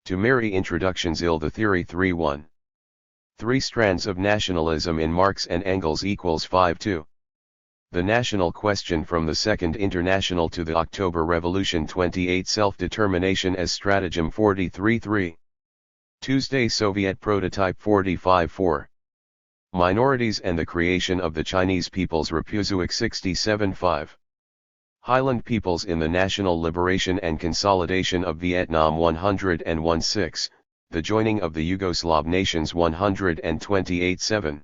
To Mary Introductions Il the Theory 3:1. Three strands of nationalism in Marx and Engels equals 5:2. The national question from the Second International to the October Revolution 28. Self-determination as stratagem 43:3. Tuesday Soviet prototype 45:4. Minorities and the creation of the Chinese People's Republic 67:5. Highland peoples in the national liberation and consolidation of Vietnam 101:6, the joining of the Yugoslav nations 128:7.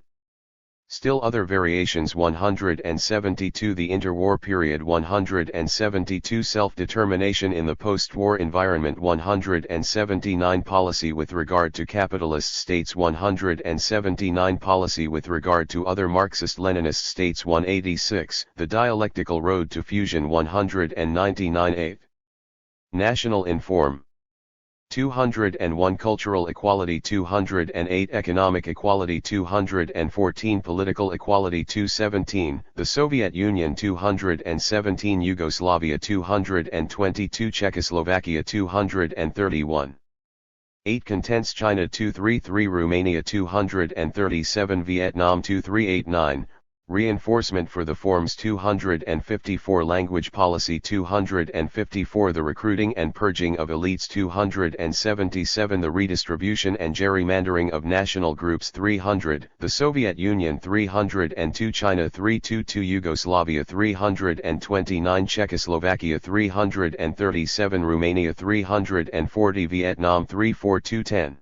Still other variations 172. The interwar period 172. Self-determination in the post-war environment 179. Policy with regard to capitalist states 179. Policy with regard to other Marxist-Leninist states 186. The dialectical road to fusion 199. 8. National inform 201. Cultural equality 208. Economic equality 214. Political equality 217. The Soviet Union 217. Yugoslavia 222. Czechoslovakia 231. 8. Contents China 233. Romania 237. Vietnam 2389. Reinforcement for the forms 254. Language policy 254. The recruiting and purging of elites 277. The redistribution and gerrymandering of national groups 300. The Soviet Union 302. China 322. Yugoslavia 329. Czechoslovakia 337. Romania 340. Vietnam 34210.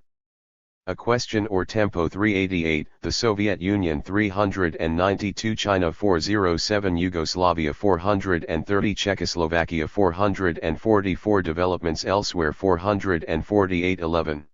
A question or tempo 388. The Soviet Union 392. China 407. Yugoslavia 430. Czechoslovakia 444. Developments elsewhere 448. 11.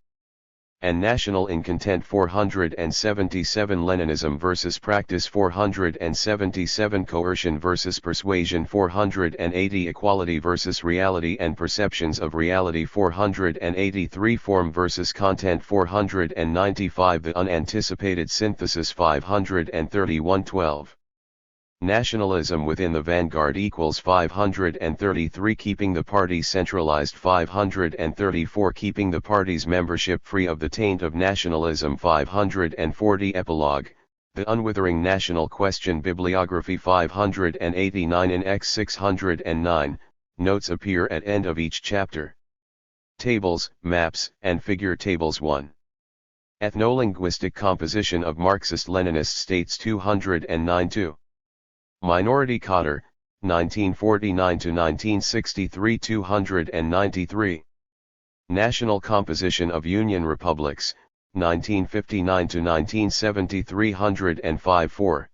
And national in content 477. Leninism versus practice 477. Coercion versus persuasion 480. Equality versus reality and perceptions of reality 483. Form versus content 495. The unanticipated synthesis 531. 12. Nationalism within the vanguard equals 533. Keeping the party centralized 534. Keeping the party's membership free of the taint of nationalism 540. Epilogue, the unwithering national question. Bibliography 589. In X 609, notes appear at end of each chapter. Tables, maps, and figure tables 1. Ethnolinguistic composition of Marxist-Leninist states 209. 2. Minority Cotter, 1949–1963 293. National composition of Union Republics, 1959–1970 305. 4.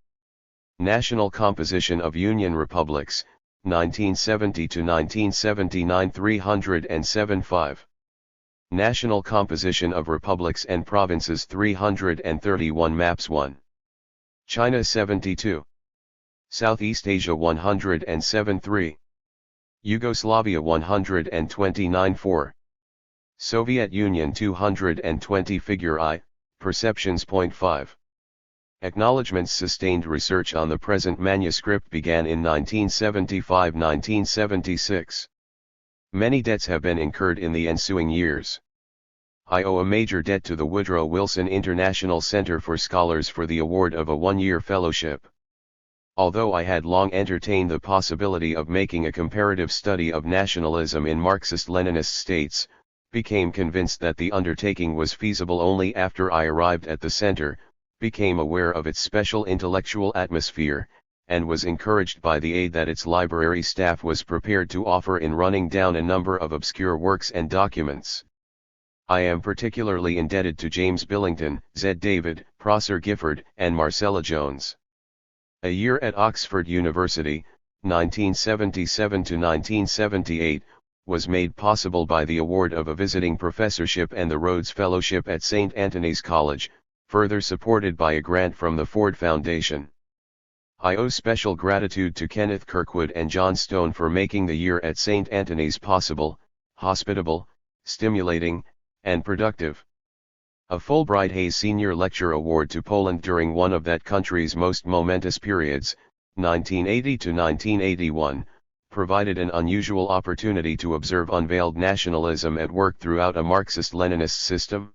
National composition of Union Republics, 1970–1979 307. 5. National composition of republics and provinces 331. Maps 1. China 72. Southeast Asia 107. 3. Yugoslavia 129. 4. Soviet Union 220. Figure I, Perceptions. Point 5. Acknowledgements. Sustained research on the present manuscript began in 1975–1976. Many debts have been incurred in the ensuing years. I owe a major debt to the Woodrow Wilson International Center for Scholars for the award of a one-year fellowship. Although I had long entertained the possibility of making a comparative study of nationalism in Marxist-Leninist states, became convinced that the undertaking was feasible only after I arrived at the center, became aware of its special intellectual atmosphere, and was encouraged by the aid that its library staff was prepared to offer in running down a number of obscure works and documents. I am particularly indebted to James Billington, Z. David, Prosser Gifford, and Marcella Jones. A year at Oxford University, 1977–1978, was made possible by the award of a visiting professorship and the Rhodes Fellowship at St. Anthony's College, further supported by a grant from the Ford Foundation. I owe special gratitude to Kenneth Kirkwood and John Stone for making the year at St. Anthony's possible, hospitable, stimulating, and productive. A Fulbright Hayes Senior Lecture Award to Poland during one of that country's most momentous periods, 1980 to 1981, provided an unusual opportunity to observe unveiled nationalism at work throughout a Marxist-Leninist system.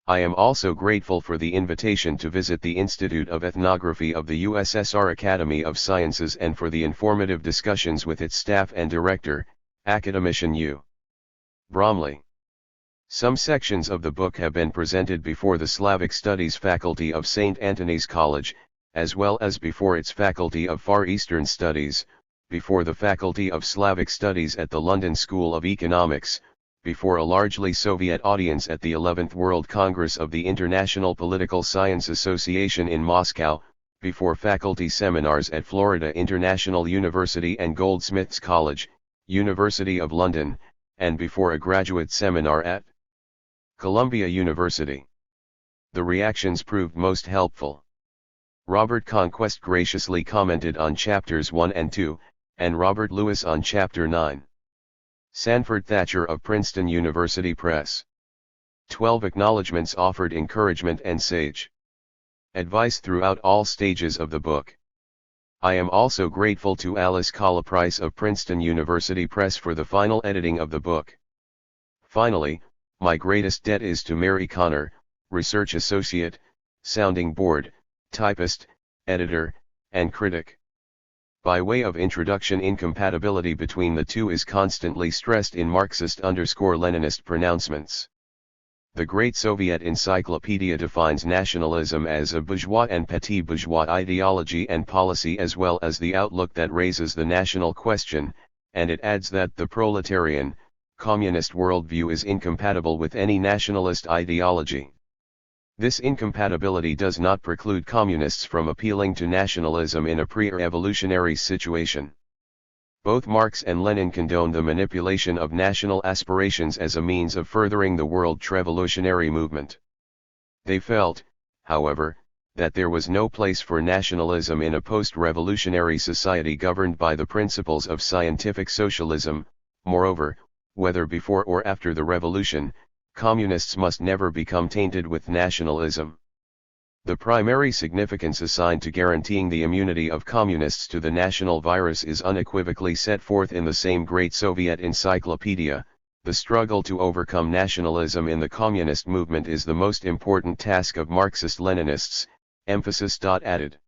I am also grateful for the invitation to visit the Institute of Ethnography of the USSR Academy of Sciences and for the informative discussions with its staff and director, academician U. Bromley. Some sections of the book have been presented before the Slavic Studies faculty of St. Antony's College, as well as before its faculty of Far Eastern Studies, before the faculty of Slavic Studies at the London School of Economics, before a largely Soviet audience at the 11th World Congress of the International Political Science Association in Moscow, before faculty seminars at Florida International University and Goldsmiths College, University of London, and before a graduate seminar at Columbia University. The reactions proved most helpful. Robert Conquest graciously commented on chapters 1 and 2, and Robert Lewis on chapter 9. Sanford Thatcher of Princeton University Press. 12 acknowledgements offered encouragement and sage advice throughout all stages of the book. I am also grateful to Alice Colliprice of Princeton University Press for the final editing of the book. Finally, my greatest debt is to Mary Connor, research associate, sounding board, typist, editor, and critic. By way of introduction, incompatibility between the two is constantly stressed in Marxist-Leninist pronouncements. The Great Soviet Encyclopedia defines nationalism as a bourgeois and petit bourgeois ideology and policy as well as the outlook that raises the national question, and it adds that the proletarian, communist worldview is incompatible with any nationalist ideology. This incompatibility does not preclude communists from appealing to nationalism in a pre-revolutionary situation. Both Marx and Lenin condone the manipulation of national aspirations as a means of furthering the world revolutionary movement. They felt, however, that there was no place for nationalism in a post-revolutionary society governed by the principles of scientific socialism. Moreover, whether before or after the revolution, communists must never become tainted with nationalism. The primary significance assigned to guaranteeing the immunity of communists to the national virus is unequivocally set forth in the same Great Soviet Encyclopedia. The struggle to overcome nationalism in the communist movement is the most important task of Marxist-Leninists, emphasis. Added.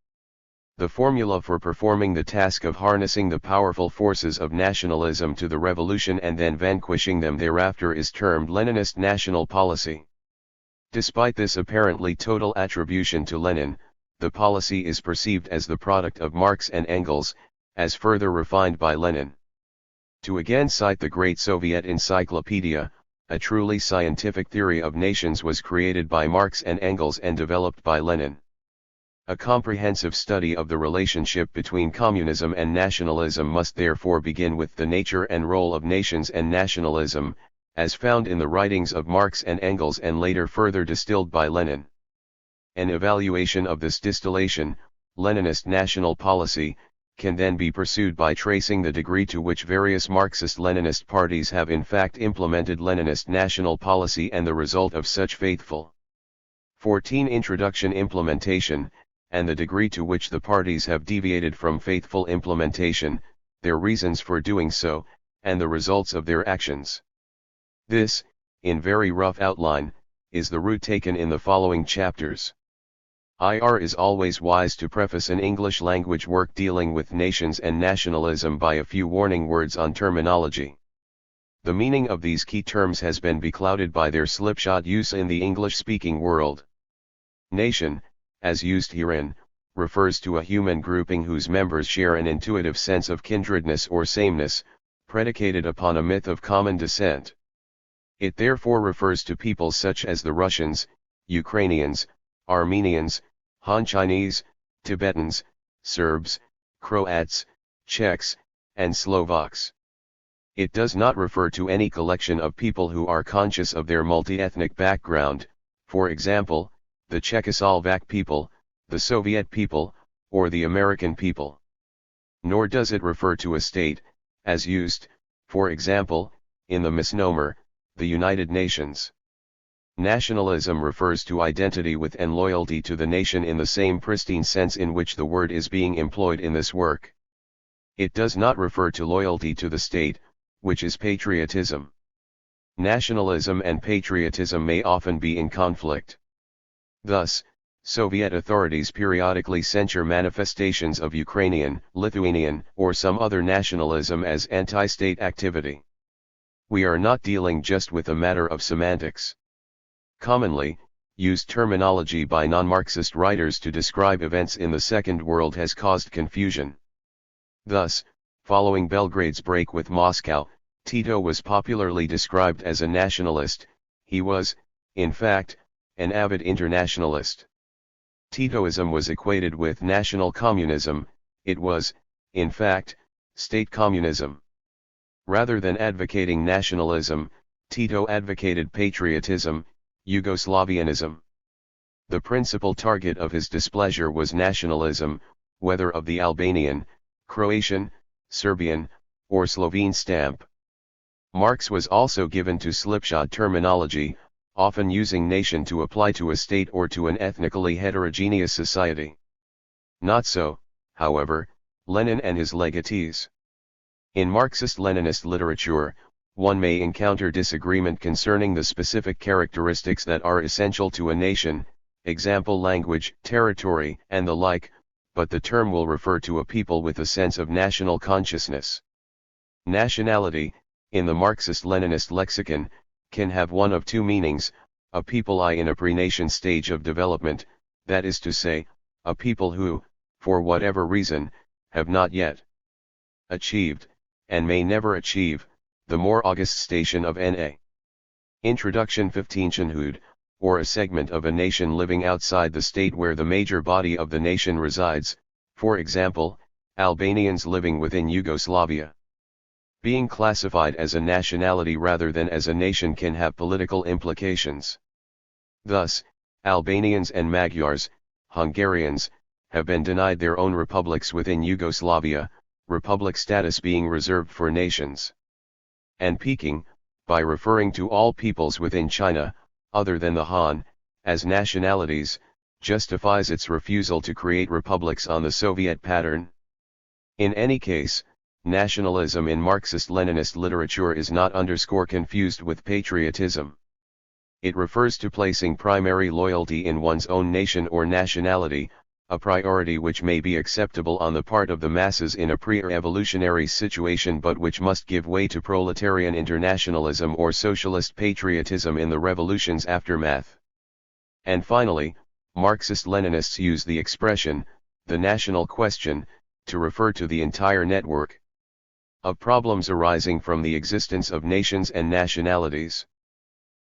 The formula for performing the task of harnessing the powerful forces of nationalism to the revolution and then vanquishing them thereafter is termed Leninist national policy. Despite this apparently total attribution to Lenin, the policy is perceived as the product of Marx and Engels, as further refined by Lenin. To again cite the Great Soviet Encyclopedia, a truly scientific theory of nations was created by Marx and Engels and developed by Lenin. A comprehensive study of the relationship between communism and nationalism must therefore begin with the nature and role of nations and nationalism, as found in the writings of Marx and Engels and later further distilled by Lenin. An evaluation of this distillation, Leninist national policy, can then be pursued by tracing the degree to which various Marxist-Leninist parties have in fact implemented Leninist national policy and the result of such faithful 14 introduction implementation, and the degree to which the parties have deviated from faithful implementation, their reasons for doing so, and the results of their actions. This, in very rough outline, is the route taken in the following chapters. It is always wise to preface an English language work dealing with nations and nationalism by a few warning words on terminology. The meaning of these key terms has been beclouded by their slipshod use in the English-speaking world. Nation, as used herein, refers to a human grouping whose members share an intuitive sense of kindredness or sameness, predicated upon a myth of common descent. It therefore refers to peoples such as the Russians, Ukrainians, Armenians, Han Chinese, Tibetans, Serbs, Croats, Czechs, and Slovaks. It does not refer to any collection of people who are conscious of their multi-ethnic background, for example, the Czechoslovak people, the Soviet people, or the American people. Nor does it refer to a state, as used, for example, in the misnomer, the United Nations. Nationalism refers to identity with and loyalty to the nation in the same pristine sense in which the word is being employed in this work. It does not refer to loyalty to the state, which is patriotism. Nationalism and patriotism may often be in conflict. Thus, Soviet authorities periodically censure manifestations of Ukrainian, Lithuanian, or some other nationalism as anti-state activity. We are not dealing just with a matter of semantics. Commonly used terminology by non-Marxist writers to describe events in the Second World has caused confusion. Thus, following Belgrade's break with Moscow, Tito was popularly described as a nationalist. He was, in fact, an avid internationalist. Titoism was equated with national communism. It was, in fact, state communism. Rather than advocating nationalism, Tito advocated patriotism, Yugoslavianism. The principal target of his displeasure was nationalism, whether of the Albanian, Croatian, Serbian, or Slovene stamp. Marx was also given to slipshod terminology, often using nation to apply to a state or to an ethnically heterogeneous society. Not so, however, Lenin and his legatees. In Marxist-Leninist literature, one may encounter disagreement concerning the specific characteristics that are essential to a nation, example language, territory, and the like, but the term will refer to a people with a sense of national consciousness. Nationality, in the Marxist-Leninist lexicon, can have one of two meanings: a people in a pre-nation stage of development, that is to say, a people who, for whatever reason, have not yet achieved, and may never achieve, the more august station of Na. Introduction 15 Nationhood, or a segment of a nation living outside the state where the major body of the nation resides, for example, Albanians living within Yugoslavia. Being classified as a nationality rather than as a nation can have political implications. Thus, Albanians and Magyars, Hungarians, have been denied their own republics within Yugoslavia, republic status being reserved for nations. And Peking, by referring to all peoples within China, other than the Han, as nationalities, justifies its refusal to create republics on the Soviet pattern. In any case, nationalism in Marxist-Leninist literature is not confused with patriotism. It refers to placing primary loyalty in one's own nation or nationality, a priority which may be acceptable on the part of the masses in a pre-revolutionary situation but which must give way to proletarian internationalism or socialist patriotism in the revolution's aftermath. And finally, Marxist-Leninists use the expression, the national question, to refer to the entire network of problems arising from the existence of nations and nationalities.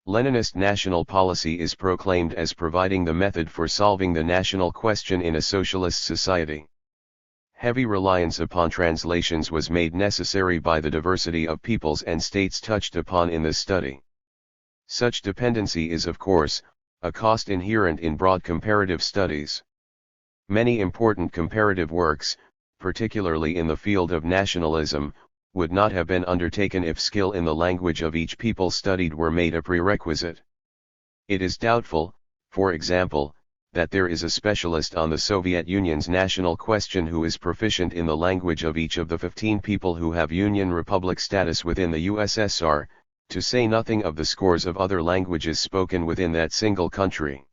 Leninist national policy is proclaimed as providing the method for solving the national question in a socialist society. Heavy reliance upon translations was made necessary by the diversity of peoples and states touched upon in this study. Such dependency is, of course, a cost inherent in broad comparative studies. Many important comparative works, particularly in the field of nationalism, would not have been undertaken if skill in the language of each people studied were made a prerequisite. It is doubtful, for example, that there is a specialist on the Soviet Union's national question who is proficient in the language of each of the 15 people who have Union Republic status within the USSR, to say nothing of the scores of other languages spoken within that single country.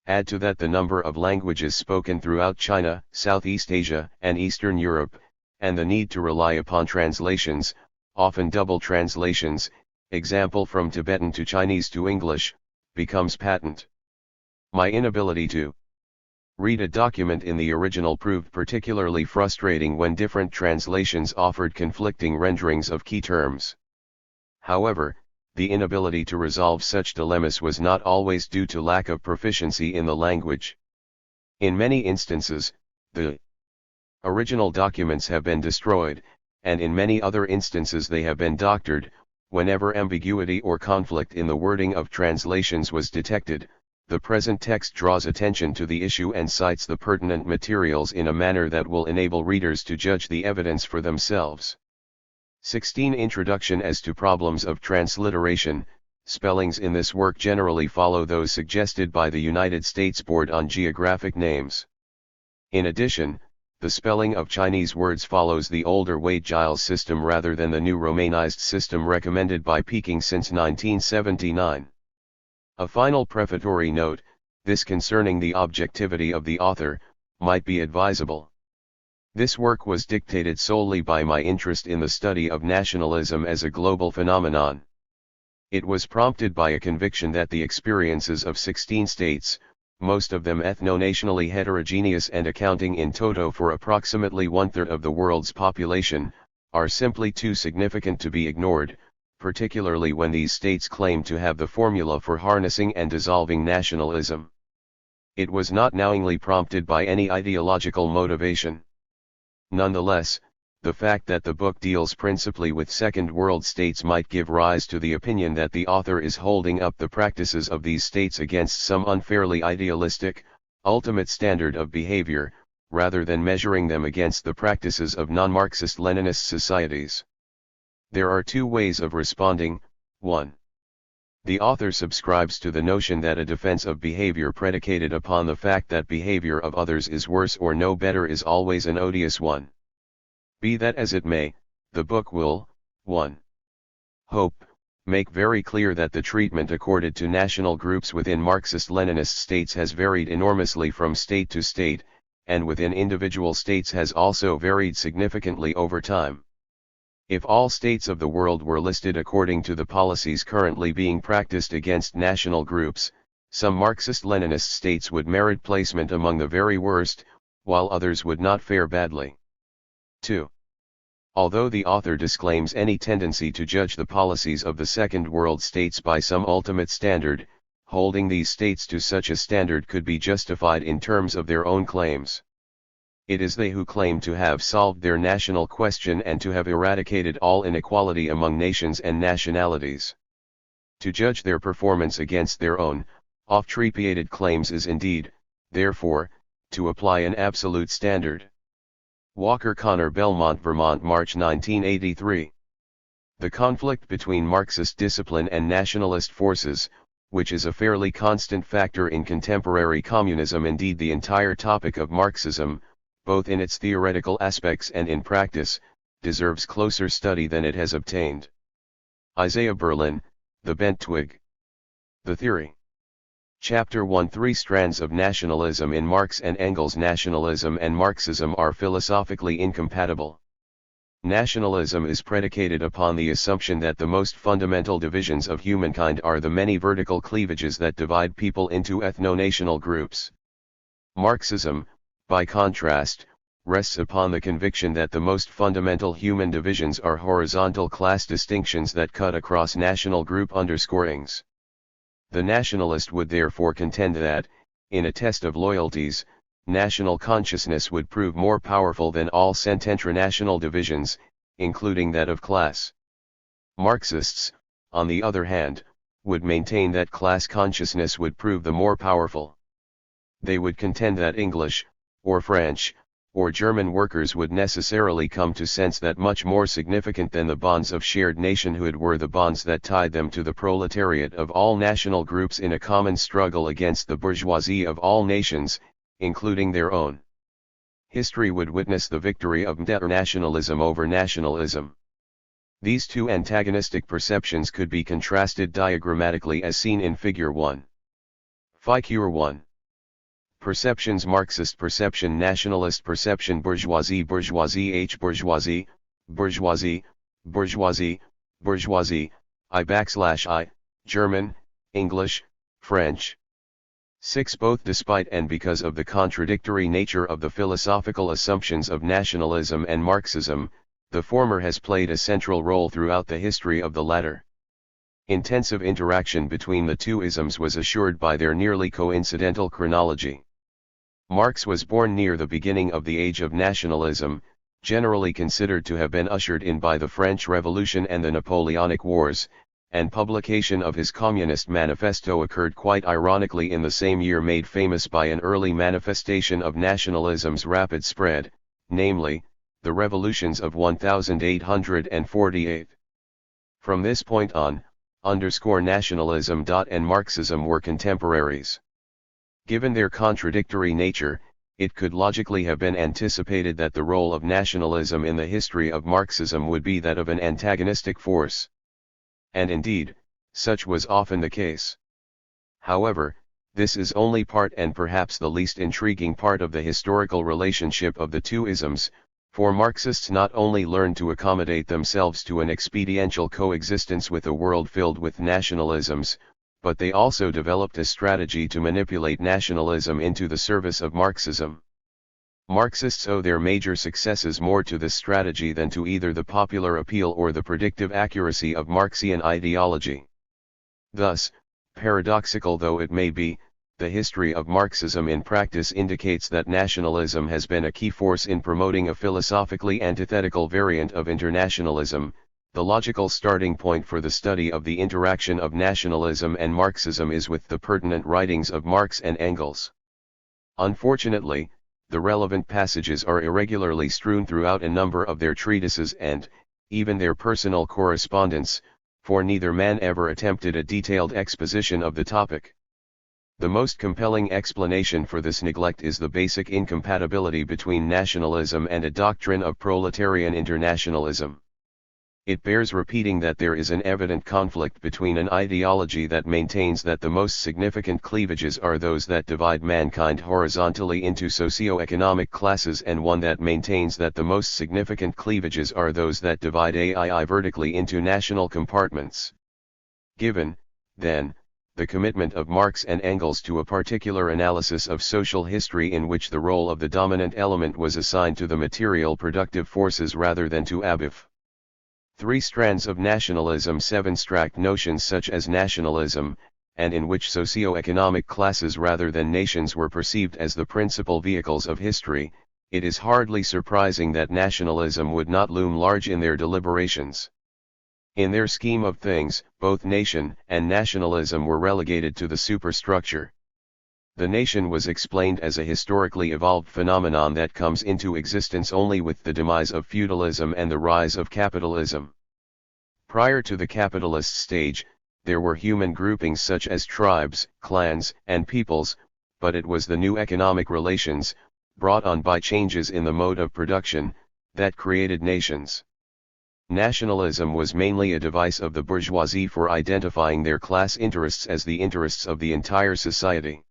Add to that the number of languages spoken throughout China, Southeast Asia, and Eastern Europe, and the need to rely upon translations, often double translations, example from Tibetan to Chinese to English, becomes patent. My inability to read a document in the original proved particularly frustrating when different translations offered conflicting renderings of key terms. However, the inability to resolve such dilemmas was not always due to lack of proficiency in the language. In many instances, the original documents have been destroyed, and in many other instances they have been doctored. Whenever ambiguity or conflict in the wording of translations was detected, the present text draws attention to the issue and cites the pertinent materials in a manner that will enable readers to judge the evidence for themselves. 16 Introduction. As to problems of transliteration, spellings in this work generally follow those suggested by the United States Board on Geographic Names. In addition, the spelling of Chinese words follows the older Wade-Giles system rather than the new Romanized system recommended by Peking since 1979. A final prefatory note, this concerning the objectivity of the author, might be advisable. This work was dictated solely by my interest in the study of nationalism as a global phenomenon. It was prompted by a conviction that the experiences of 16 states, most of them ethno-nationally heterogeneous and accounting in toto for approximately one-third of the world's population, are simply too significant to be ignored, particularly when these states claim to have the formula for harnessing and dissolving nationalism. It was not knowingly prompted by any ideological motivation. Nonetheless, the fact that the book deals principally with Second World states might give rise to the opinion that the author is holding up the practices of these states against some unfairly idealistic, ultimate standard of behavior, rather than measuring them against the practices of non-Marxist Leninist societies. There are two ways of responding. 1. The author subscribes to the notion that a defense of behavior predicated upon the fact that behavior of others is worse or no better is always an odious one. Be that as it may, the book will, 1. Hope, make very clear that the treatment accorded to national groups within Marxist-Leninist states has varied enormously from state to state, and within individual states has also varied significantly over time. If all states of the world were listed according to the policies currently being practiced against national groups, some Marxist-Leninist states would merit placement among the very worst, while others would not fare badly. 2. Although the author disclaims any tendency to judge the policies of the Second World states by some ultimate standard, holding these states to such a standard could be justified in terms of their own claims. It is they who claim to have solved their national question and to have eradicated all inequality among nations and nationalities. To judge their performance against their own, oft-repeated claims is indeed, therefore, to apply an absolute standard. Walker Connor, Belmont, Vermont, March 1983. The conflict between Marxist discipline and nationalist forces, which is a fairly constant factor in contemporary communism, indeed the entire topic of Marxism, both in its theoretical aspects and in practice, deserves closer study than it has obtained. Isaiah Berlin, The Bent Twig. The Theory. Chapter 1. 3 strands of nationalism in Marx and Engels. Nationalism and Marxism are philosophically incompatible. Nationalism is predicated upon the assumption that the most fundamental divisions of humankind are the many vertical cleavages that divide people into ethno-national groups. Marxism, by contrast, rests upon the conviction that the most fundamental human divisions are horizontal class distinctions that cut across national group underscorings. The nationalist would therefore contend that, in a test of loyalties, national consciousness would prove more powerful than all sententranational divisions, including that of class. Marxists, on the other hand, would maintain that class consciousness would prove the more powerful. They would contend that English, or French, or German workers would necessarily come to sense that much more significant than the bonds of shared nationhood were the bonds that tied them to the proletariat of all national groups in a common struggle against the bourgeoisie of all nations, including their own. History would witness the victory of internationalism over nationalism. These two antagonistic perceptions could be contrasted diagrammatically as seen in Figure 1. Figure 1. Perceptions: Marxist perception, nationalist perception, bourgeoisie, bourgeoisie, bourgeoisie, bourgeoisie, bourgeoisie, bourgeoisie, I, German, English, French. 6. Both despite and because of the contradictory nature of the philosophical assumptions of nationalism and Marxism, the former has played a central role throughout the history of the latter. Intensive interaction between the two isms was assured by their nearly coincidental chronology. Marx was born near the beginning of the age of nationalism, generally considered to have been ushered in by the French Revolution and the Napoleonic Wars, and publication of his Communist Manifesto occurred quite ironically in the same year made famous by an early manifestation of nationalism's rapid spread, namely, the revolutions of 1848. From this point on, nationalism and Marxism were contemporaries. Given their contradictory nature, it could logically have been anticipated that the role of nationalism in the history of Marxism would be that of an antagonistic force. And indeed, such was often the case. However, this is only part and perhaps the least intriguing part of the historical relationship of the two isms, for Marxists not only learned to accommodate themselves to an expediential coexistence with a world filled with nationalisms, but they also developed a strategy to manipulate nationalism into the service of Marxism. Marxists owe their major successes more to this strategy than to either the popular appeal or the predictive accuracy of Marxian ideology. Thus, paradoxical though it may be, the history of Marxism in practice indicates that nationalism has been a key force in promoting a philosophically antithetical variant of internationalism. The logical starting point for the study of the interaction of nationalism and Marxism is with the pertinent writings of Marx and Engels. Unfortunately, the relevant passages are irregularly strewn throughout a number of their treatises and, even their personal correspondence, for neither man ever attempted a detailed exposition of the topic. The most compelling explanation for this neglect is the basic incompatibility between nationalism and a doctrine of proletarian internationalism. It bears repeating that there is an evident conflict between an ideology that maintains that the most significant cleavages are those that divide mankind horizontally into socio-economic classes and one that maintains that the most significant cleavages are those that divide AI vertically into national compartments. Given, then, the commitment of Marx and Engels to a particular analysis of social history in which the role of the dominant element was assigned to the material productive forces rather than to ABF. Three strands of nationalism, 7 abstract notions such as nationalism, and in which socio-economic classes rather than nations were perceived as the principal vehicles of history, it is hardly surprising that nationalism would not loom large in their deliberations. In their scheme of things, both nation and nationalism were relegated to the superstructure. The nation was explained as a historically evolved phenomenon that comes into existence only with the demise of feudalism and the rise of capitalism. Prior to the capitalist stage, there were human groupings such as tribes, clans, and peoples, but it was the new economic relations, brought on by changes in the mode of production, that created nations. Nationalism was mainly a device of the bourgeoisie for identifying their class interests as the interests of the entire society.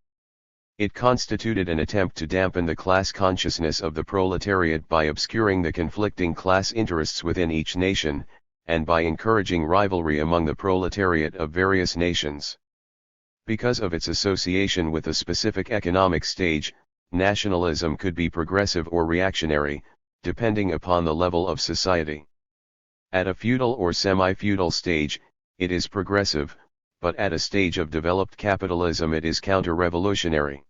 It constituted an attempt to dampen the class consciousness of the proletariat by obscuring the conflicting class interests within each nation, and by encouraging rivalry among the proletariat of various nations. Because of its association with a specific economic stage, nationalism could be progressive or reactionary, depending upon the level of society. At a feudal or semi-feudal stage, it is progressive, but at a stage of developed capitalism it is counter-revolutionary.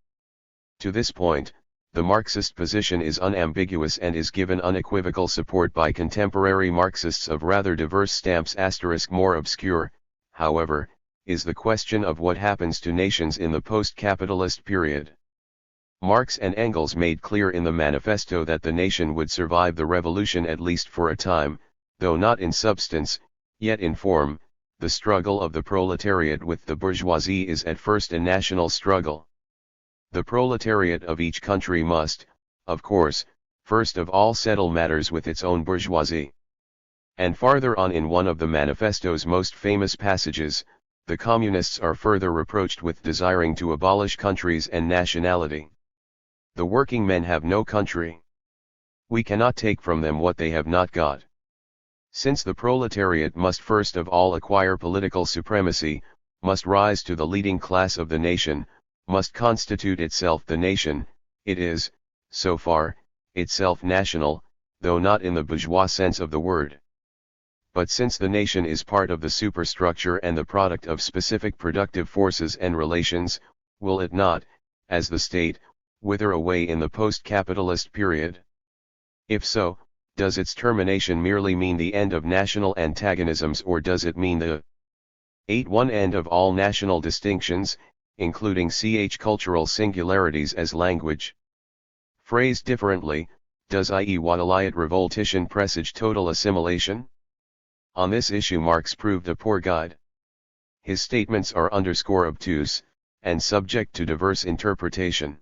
To this point, the Marxist position is unambiguous and is given unequivocal support by contemporary Marxists of rather diverse stamps. More obscure, however, is the question of what happens to nations in the post-capitalist period. Marx and Engels made clear in the manifesto that the nation would survive the revolution at least for a time, though not in substance, yet in form. The struggle of the proletariat with the bourgeoisie is at first a national struggle. The proletariat of each country must, of course, first of all settle matters with its own bourgeoisie. And farther on in one of the manifesto's most famous passages, the communists are further reproached with desiring to abolish countries and nationality. The working men have no country. We cannot take from them what they have not got. Since the proletariat must first of all acquire political supremacy, must rise to the leading class of the nation, must constitute itself the nation, it is, so far, itself national, though not in the bourgeois sense of the word. But since the nation is part of the superstructure and the product of specific productive forces and relations, will it not, as the state, wither away in the post-capitalist period? If so, does its termination merely mean the end of national antagonisms, or does it mean the 8-1 end of all national distinctions, including cultural singularities as language? Phrased differently, does i.e. Watteliot revoltition presage total assimilation? On this issue Marx proved a poor guide. His statements are underscore obtuse, and subject to diverse interpretation.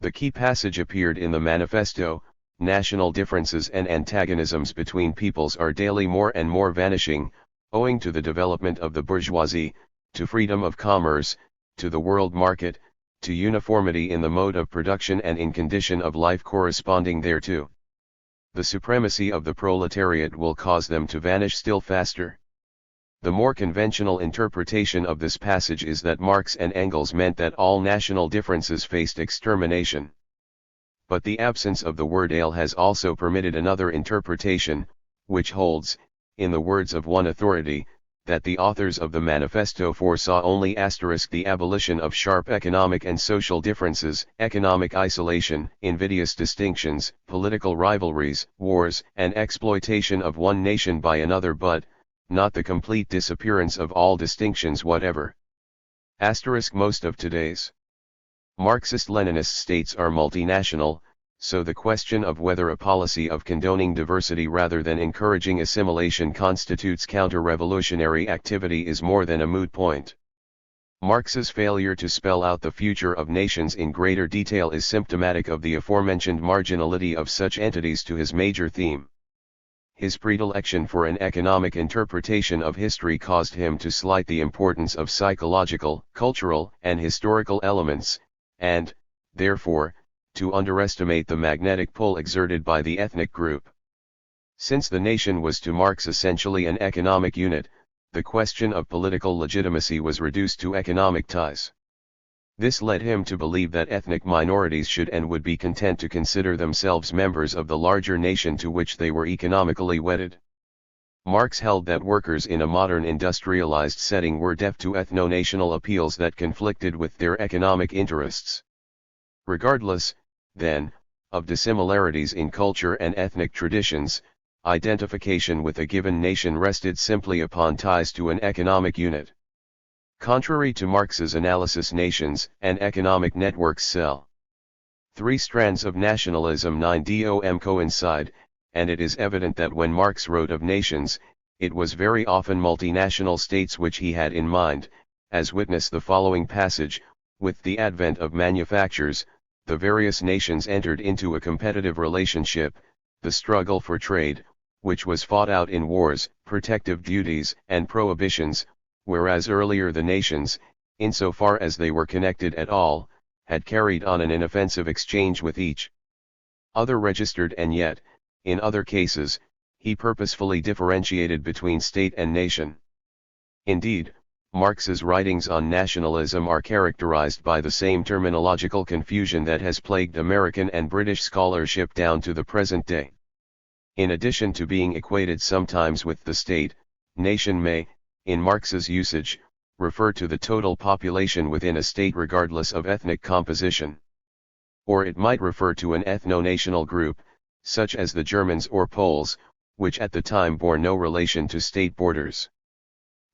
The key passage appeared in the manifesto: national differences and antagonisms between peoples are daily more and more vanishing, owing to the development of the bourgeoisie, to freedom of commerce, to the world market, to uniformity in the mode of production and in condition of life corresponding thereto. The supremacy of the proletariat will cause them to vanish still faster. The more conventional interpretation of this passage is that Marx and Engels meant that all national differences faced extermination. But the absence of the word "ale" has also permitted another interpretation, which holds, in the words of one authority, that the authors of the manifesto foresaw only the abolition of sharp economic and social differences, economic isolation, invidious distinctions, political rivalries, wars, and exploitation of one nation by another, but not the complete disappearance of all distinctions whatever. Most of today's Marxist-Leninist states are multinational, so the question of whether a policy of condoning diversity rather than encouraging assimilation constitutes counter-revolutionary activity is more than a moot point. Marx's failure to spell out the future of nations in greater detail is symptomatic of the aforementioned marginality of such entities to his major theme. His predilection for an economic interpretation of history caused him to slight the importance of psychological, cultural, and historical elements, and, therefore, to underestimate the magnetic pull exerted by the ethnic group. Since the nation was to Marx essentially an economic unit, the question of political legitimacy was reduced to economic ties. This led him to believe that ethnic minorities should and would be content to consider themselves members of the larger nation to which they were economically wedded. Marx held that workers in a modern industrialized setting were deaf to ethno-national appeals that conflicted with their economic interests. Regardless, then, of dissimilarities in culture and ethnic traditions, identification with a given nation rested simply upon ties to an economic unit. Contrary to Marx's analysis, nations and economic networks sell. Three strands of nationalism 9DOM coincide, and it is evident that when Marx wrote of nations, it was very often multinational states which he had in mind, as witness the following passage: with the advent of manufactures, the various nations entered into a competitive relationship. The struggle for trade, which was fought out in wars, protective duties, and prohibitions, whereas earlier the nations, insofar as they were connected at all, had carried on an inoffensive exchange with each other registered, and yet, in other cases, he purposefully differentiated between state and nation. Indeed, Marx's writings on nationalism are characterized by the same terminological confusion that has plagued American and British scholarship down to the present day. In addition to being equated sometimes with the state, nation may, in Marx's usage, refer to the total population within a state regardless of ethnic composition. Or it might refer to an ethno-national group, such as the Germans or Poles, which at the time bore no relation to state borders.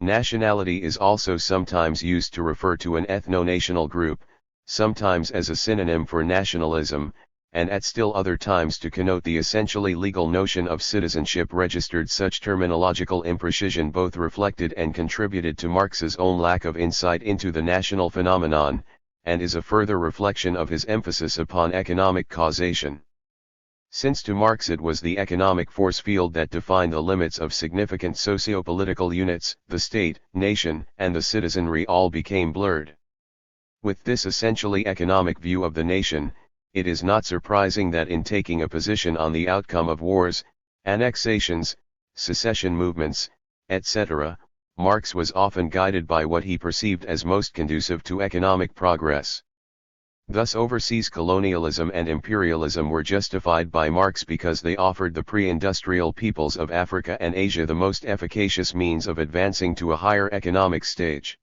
Nationality is also sometimes used to refer to an ethno-national group, sometimes as a synonym for nationalism, and at still other times to connote the essentially legal notion of citizenship registered. Such terminological imprecision both reflected and contributed to Marx's own lack of insight into the national phenomenon, and is a further reflection of his emphasis upon economic causation. Since to Marx it was the economic force field that defined the limits of significant socio-political units, the state, nation, and the citizenry all became blurred. With this essentially economic view of the nation, it is not surprising that in taking a position on the outcome of wars, annexations, secession movements, etc., Marx was often guided by what he perceived as most conducive to economic progress. Thus overseas colonialism and imperialism were justified by Marx because they offered the pre-industrial peoples of Africa and Asia the most efficacious means of advancing to a higher economic stage.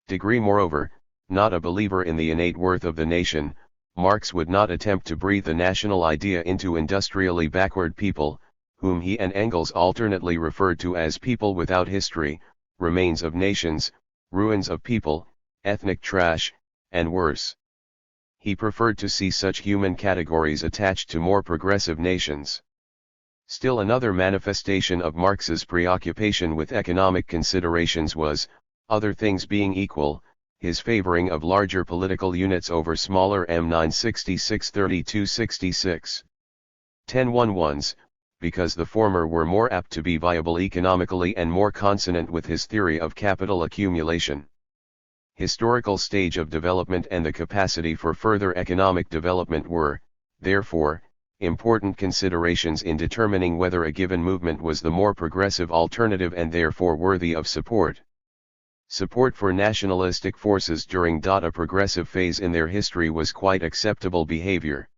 Moreover, not a believer in the innate worth of the nation, Marx would not attempt to breathe the national idea into industrially backward people, whom he and Engels alternately referred to as people without history, remains of nations, ruins of people, ethnic trash, and worse. He preferred to see such human categories attached to more progressive nations. Still another manifestation of Marx's preoccupation with economic considerations was, other things being equal, his favoring of larger political units over smaller M966-3266. 1011s, because the former were more apt to be viable economically and more consonant with his theory of capital accumulation. Historical stage of development and the capacity for further economic development were, therefore, important considerations in determining whether a given movement was the more progressive alternative and therefore worthy of support. Support for nationalistic forces during a progressive phase in their history was quite acceptable behavior.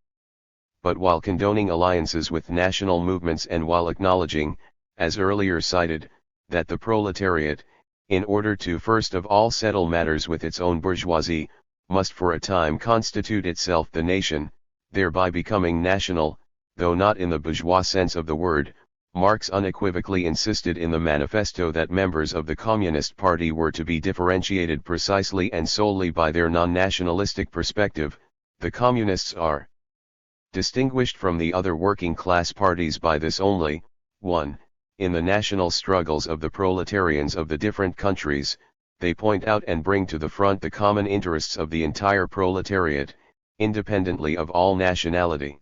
But while condoning alliances with national movements and while acknowledging, as earlier cited, that the proletariat, in order to first of all settle matters with its own bourgeoisie, must for a time constitute itself the nation, thereby becoming national, though not in the bourgeois sense of the word, Marx unequivocally insisted in the manifesto that members of the Communist Party were to be differentiated precisely and solely by their non-nationalistic perspective. The Communists are distinguished from the other working class parties by this only: 1. In the national struggles of the proletarians of the different countries, they point out and bring to the front the common interests of the entire proletariat, independently of all nationality.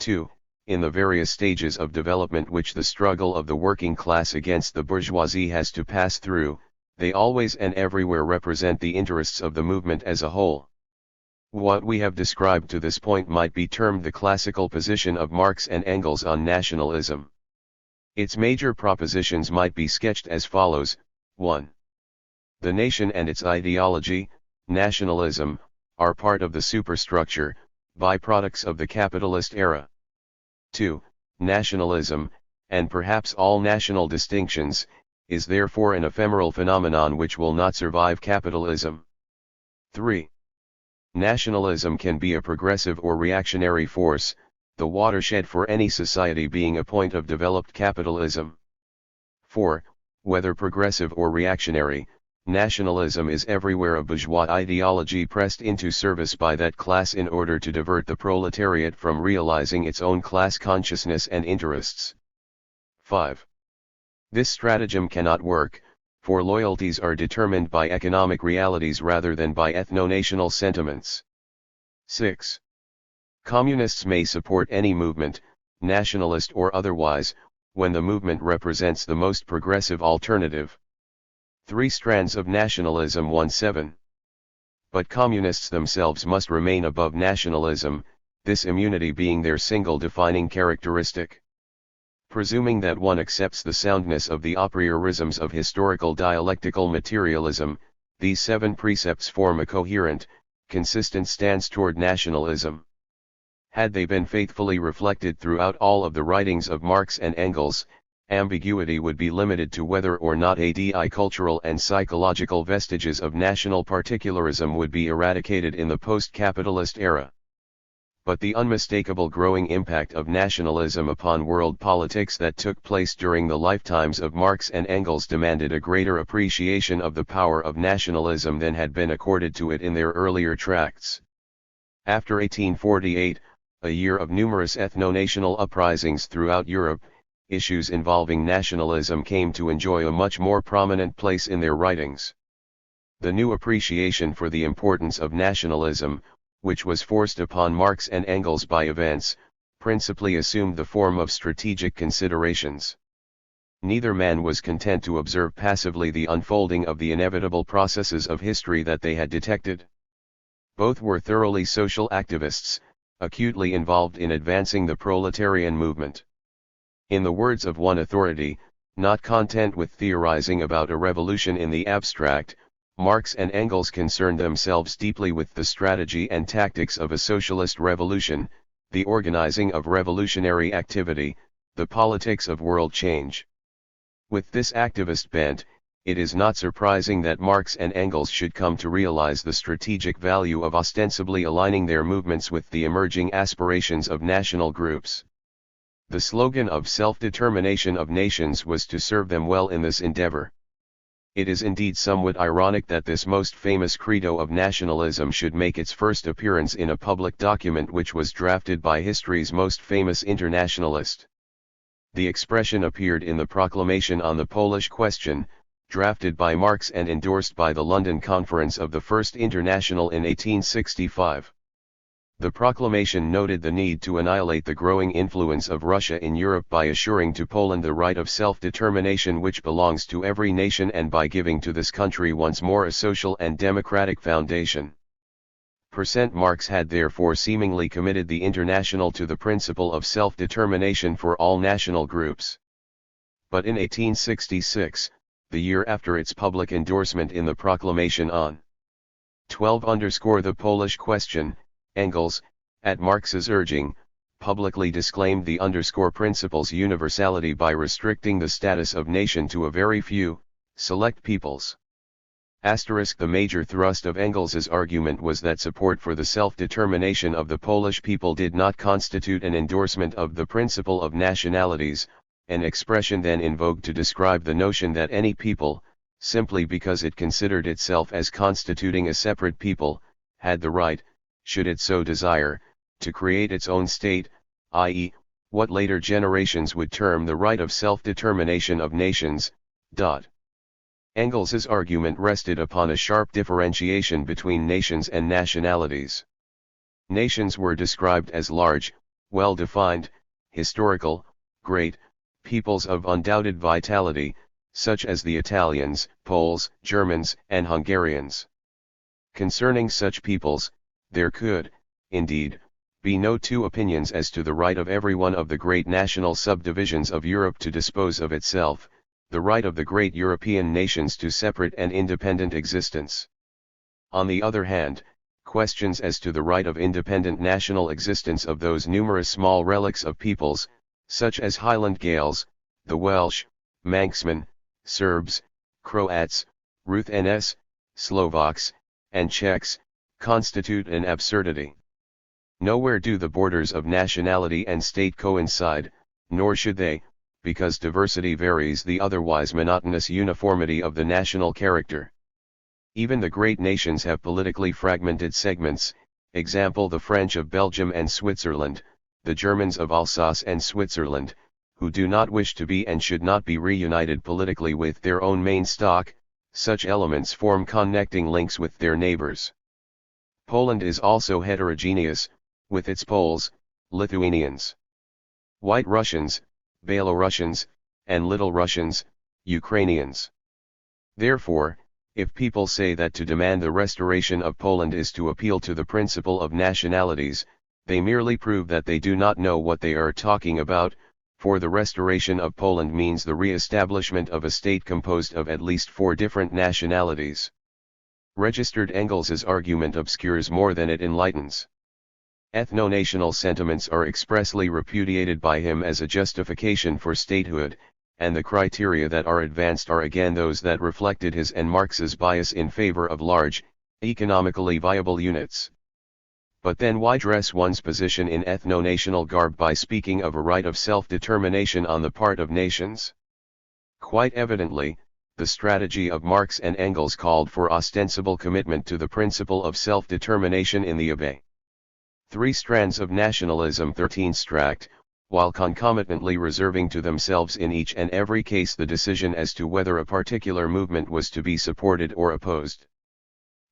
2. In the various stages of development which the struggle of the working class against the bourgeoisie has to pass through, they always and everywhere represent the interests of the movement as a whole. What we have described to this point might be termed the classical position of Marx and Engels on nationalism. Its major propositions might be sketched as follows: 1. The nation and its ideology, nationalism, are part of the superstructure, byproducts of the capitalist era. 2. Nationalism, and perhaps all national distinctions, is therefore an ephemeral phenomenon which will not survive capitalism. 3. Nationalism can be a progressive or reactionary force, the watershed for any society being a point of developed capitalism. 4. Whether progressive or reactionary, nationalism is everywhere a bourgeois ideology pressed into service by that class in order to divert the proletariat from realizing its own class consciousness and interests. 5. This stratagem cannot work, for loyalties are determined by economic realities rather than by ethno-national sentiments. 6. Communists may support any movement, nationalist or otherwise, when the movement represents the most progressive alternative. 3 strands of nationalism 1-7. But communists themselves must remain above nationalism, this immunity being their single defining characteristic. Presuming that one accepts the soundness of the a priorisms of historical dialectical materialism, these 7 precepts form a coherent, consistent stance toward nationalism. Had they been faithfully reflected throughout all of the writings of Marx and Engels, ambiguity would be limited to whether or not cultural and psychological vestiges of national particularism would be eradicated in the post-capitalist era. But the unmistakable growing impact of nationalism upon world politics that took place during the lifetimes of Marx and Engels demanded a greater appreciation of the power of nationalism than had been accorded to it in their earlier tracts. After 1848, a year of numerous ethno-national uprisings throughout Europe, issues involving nationalism came to enjoy a much more prominent place in their writings. The new appreciation for the importance of nationalism, which was forced upon Marx and Engels by events, principally assumed the form of strategic considerations. Neither man was content to observe passively the unfolding of the inevitable processes of history that they had detected. Both were thoroughly social activists, acutely involved in advancing the proletarian movement. In the words of one authority, not content with theorizing about a revolution in the abstract, Marx and Engels concerned themselves deeply with the strategy and tactics of a socialist revolution, the organizing of revolutionary activity, the politics of world change. With this activist bent, it is not surprising that Marx and Engels should come to realize the strategic value of ostensibly aligning their movements with the emerging aspirations of national groups. The slogan of self-determination of nations was to serve them well in this endeavor. It is indeed somewhat ironic that this most famous credo of nationalism should make its first appearance in a public document which was drafted by history's most famous internationalist. The expression appeared in the Proclamation on the Polish Question, drafted by Marx and endorsed by the London Conference of the First International in 1865. The proclamation noted the need to annihilate the growing influence of Russia in Europe by assuring to Poland the right of self-determination which belongs to every nation and by giving to this country once more a social and democratic foundation. Marx had therefore seemingly committed the International to the principle of self-determination for all national groups. But in 1866, the year after its public endorsement in the proclamation on 12 the Polish question, Engels, at Marx's urging, publicly disclaimed the principle's universality by restricting the status of nation to a very few, select peoples. The major thrust of Engels's argument was that support for the self-determination of the Polish people did not constitute an endorsement of the principle of nationalities, an expression then in vogue to describe the notion that any people, simply because it considered itself as constituting a separate people, had the right, should it so desire, to create its own state, i.e., what later generations would term the right of self-determination of nations. Engels's argument rested upon a sharp differentiation between nations and nationalities. Nations were described as large, well-defined, historical, great, peoples of undoubted vitality, such as the Italians, Poles, Germans, and Hungarians. Concerning such peoples, there could, indeed, be no two opinions as to the right of every one of the great national subdivisions of Europe to dispose of itself, the right of the great European nations to separate and independent existence. On the other hand, questions as to the right of independent national existence of those numerous small relics of peoples, such as Highland Gaels, the Welsh, Manxmen, Serbs, Croats, Ruthenes, Slovaks, and Czechs, constitute an absurdity. Nowhere do the borders of nationality and state coincide, nor should they, because diversity varies the otherwise monotonous uniformity of the national character. Even the great nations have politically fragmented segments, example the French of Belgium and Switzerland, the Germans of Alsace and Switzerland, who do not wish to be and should not be reunited politically with their own main stock. Such elements form connecting links with their neighbors. Poland is also heterogeneous, with its Poles, Lithuanians, White Russians, Belarusians, and Little Russians, Ukrainians. Therefore, if people say that to demand the restoration of Poland is to appeal to the principle of nationalities, they merely prove that they do not know what they are talking about, for the restoration of Poland means the re-establishment of a state composed of at least 4 different nationalities. Registered Engels's argument obscures more than it enlightens. Ethno-national sentiments are expressly repudiated by him as a justification for statehood, and the criteria that are advanced are again those that reflected his and Marx's bias in favor of large, economically viable units. But then why dress one's position in ethno-national garb by speaking of a right of self-determination on the part of nations? Quite evidently, the strategy of Marx and Engels called for ostensible commitment to the principle of self-determination in the Abbe. 3 strands of nationalism 13 Stract, while concomitantly reserving to themselves in each and every case the decision as to whether a particular movement was to be supported or opposed.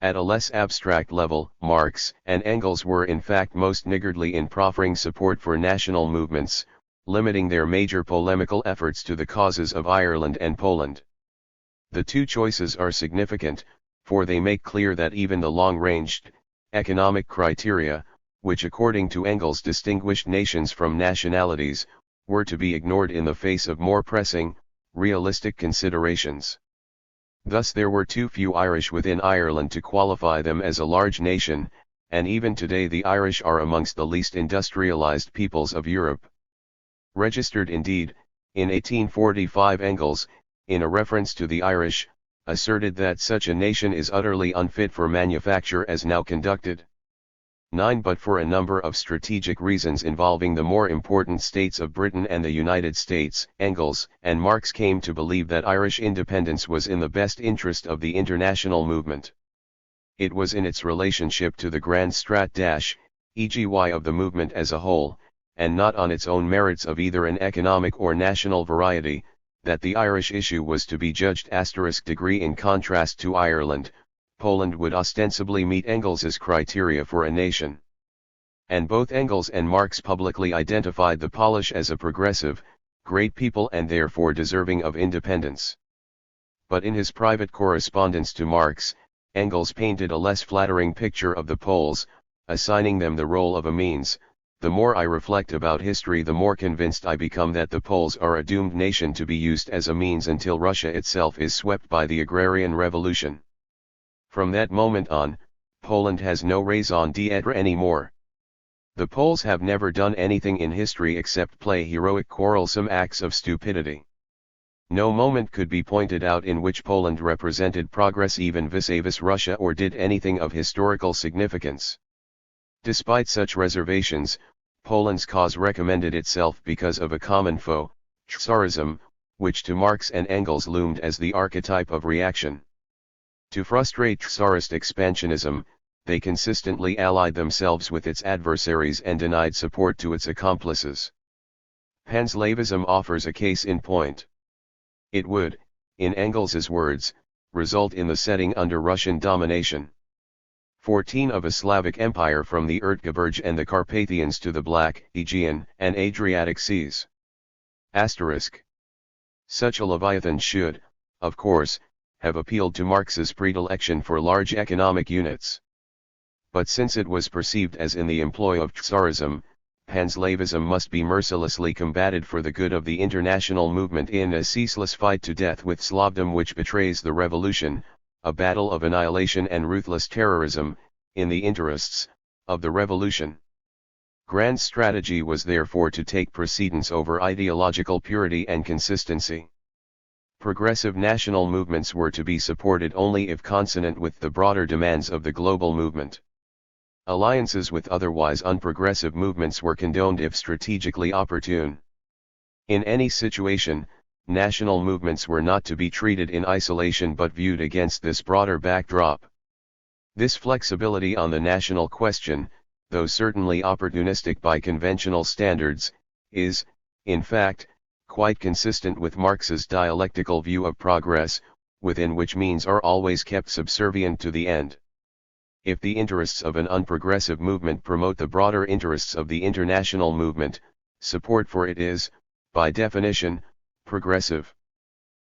At a less abstract level, Marx and Engels were in fact most niggardly in proffering support for national movements, limiting their major polemical efforts to the causes of Ireland and Poland. The two choices are significant, for they make clear that even the long-ranged, economic criteria, which according to Engels distinguished nations from nationalities, were to be ignored in the face of more pressing, realistic considerations. Thus there were too few Irish within Ireland to qualify them as a large nation, and even today the Irish are amongst the least industrialized peoples of Europe. Registered indeed, in 1845 Engels, in a reference to the Irish, asserted that such a nation is utterly unfit for manufacture as now conducted. 9 But for a number of strategic reasons involving the more important states of Britain and the United States, Engels and Marx came to believe that Irish independence was in the best interest of the international movement. It was in its relationship to the grand strat-e.g. of the movement as a whole, and not on its own merits of either an economic or national variety, that the Irish issue was to be judged *degree in contrast to Ireland, Poland would ostensibly meet Engels's criteria for a nation. And both Engels and Marx publicly identified the Polish as a progressive, great people and therefore deserving of independence. But in his private correspondence to Marx, Engels painted a less flattering picture of the Poles, assigning them the role of a means. The more I reflect about history, the more convinced I become that the Poles are a doomed nation to be used as a means until Russia itself is swept by the agrarian revolution. From that moment on, Poland has no raison d'être anymore. The Poles have never done anything in history except play heroic quarrelsome acts of stupidity. No moment could be pointed out in which Poland represented progress even vis-a-vis Russia or did anything of historical significance. Despite such reservations, Poland's cause recommended itself because of a common foe, Tsarism, which to Marx and Engels loomed as the archetype of reaction. To frustrate Tsarist expansionism, they consistently allied themselves with its adversaries and denied support to its accomplices. Panslavism offers a case in point. It would, in Engels's words, result in the setting under Russian domination. 14 of a Slavic empire from the Erdgebirge and the Carpathians to the Black, Aegean, and Adriatic seas. Such a Leviathan should, of course, have appealed to Marx's predilection for large economic units. But since it was perceived as in the employ of Tsarism, Panslavism must be mercilessly combated for the good of the international movement in a ceaseless fight to death with Slavdom which betrays the revolution, a battle of annihilation and ruthless terrorism, in the interests of the revolution. Grand's strategy was therefore to take precedence over ideological purity and consistency. Progressive national movements were to be supported only if consonant with the broader demands of the global movement. Alliances with otherwise unprogressive movements were condoned if strategically opportune. In any situation, national movements were not to be treated in isolation but viewed against this broader backdrop. This flexibility on the national question, though certainly opportunistic by conventional standards, is, in fact, quite consistent with Marx's dialectical view of progress, within which means are always kept subservient to the end. If the interests of an unprogressive movement promote the broader interests of the international movement, support for it is, by definition, progressive.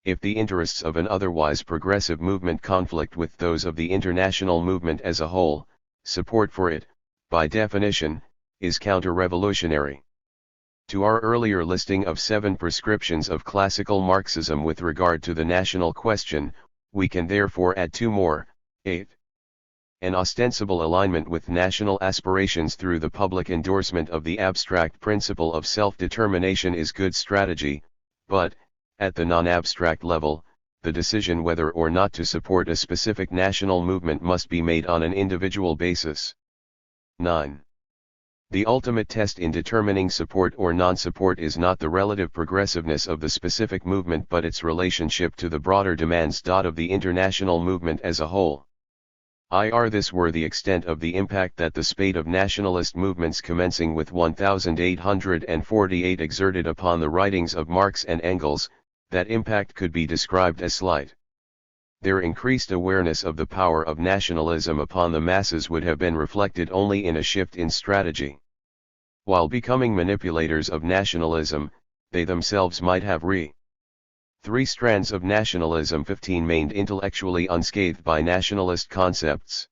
If the interests of an otherwise progressive movement conflict with those of the international movement as a whole, support for it, by definition, is counter-revolutionary. To our earlier listing of 7 prescriptions of classical Marxism with regard to the national question, we can therefore add 2 more. 8. An ostensible alignment with national aspirations through the public endorsement of the abstract principle of self-determination is good strategy, but, at the non-abstract level, the decision whether or not to support a specific national movement must be made on an individual basis. 9. The ultimate test in determining support or non-support is not the relative progressiveness of the specific movement but its relationship to the broader demands of the international movement as a whole. This were the extent of the impact that the spate of nationalist movements commencing with 1848 exerted upon the writings of Marx and Engels, that impact could be described as slight. Their increased awareness of the power of nationalism upon the masses would have been reflected only in a shift in strategy. While becoming manipulators of nationalism, they themselves might have 3 strands of nationalism 15 remained intellectually unscathed by nationalist concepts.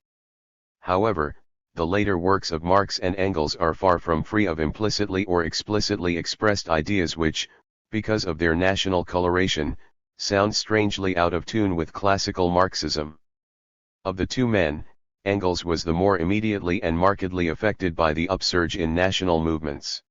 However, the later works of Marx and Engels are far from free of implicitly or explicitly expressed ideas which, because of their national coloration, sound strangely out of tune with classical Marxism. Of the 2 men, Engels was the more immediately and markedly affected by the upsurge in national movements.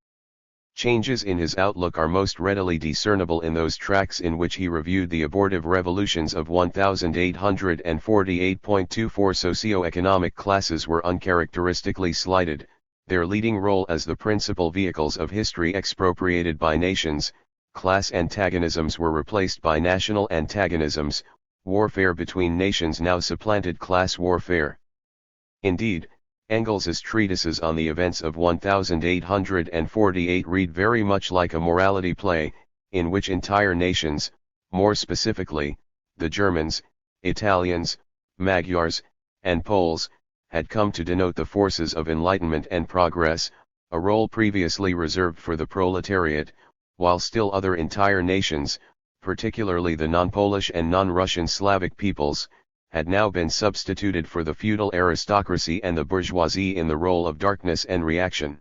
Changes in his outlook are most readily discernible in those tracts in which he reviewed the abortive revolutions of 1848. Socio-economic classes were uncharacteristically slighted, their leading role as the principal vehicles of history expropriated by nations, class antagonisms were replaced by national antagonisms, warfare between nations now supplanted class warfare. Indeed, Engels's treatises on the events of 1848 read very much like a morality play, in which entire nations, more specifically, the Germans, Italians, Magyars, and Poles, had come to denote the forces of enlightenment and progress, a role previously reserved for the proletariat, while still other entire nations, particularly the non-Polish and non-Russian Slavic peoples, had now been substituted for the feudal aristocracy and the bourgeoisie in the role of darkness and reaction.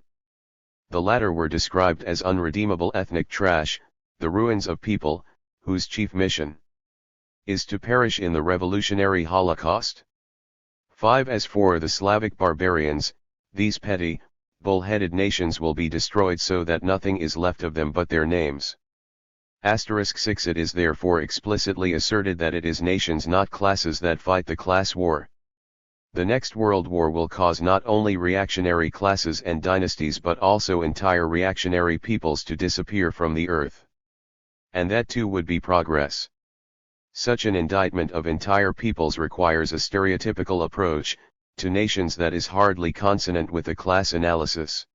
The latter were described as unredeemable ethnic trash, the ruins of people, whose chief mission is to perish in the revolutionary Holocaust. 5. As for the Slavic barbarians, these petty, bull-headed nations will be destroyed so that nothing is left of them but their names. 6. It is therefore explicitly asserted that it is nations not classes that fight the class war. The next world war will cause not only reactionary classes and dynasties but also entire reactionary peoples to disappear from the earth. And that too would be progress. Such an indictment of entire peoples requires a stereotypical approach to nations that is hardly consonant with a class analysis.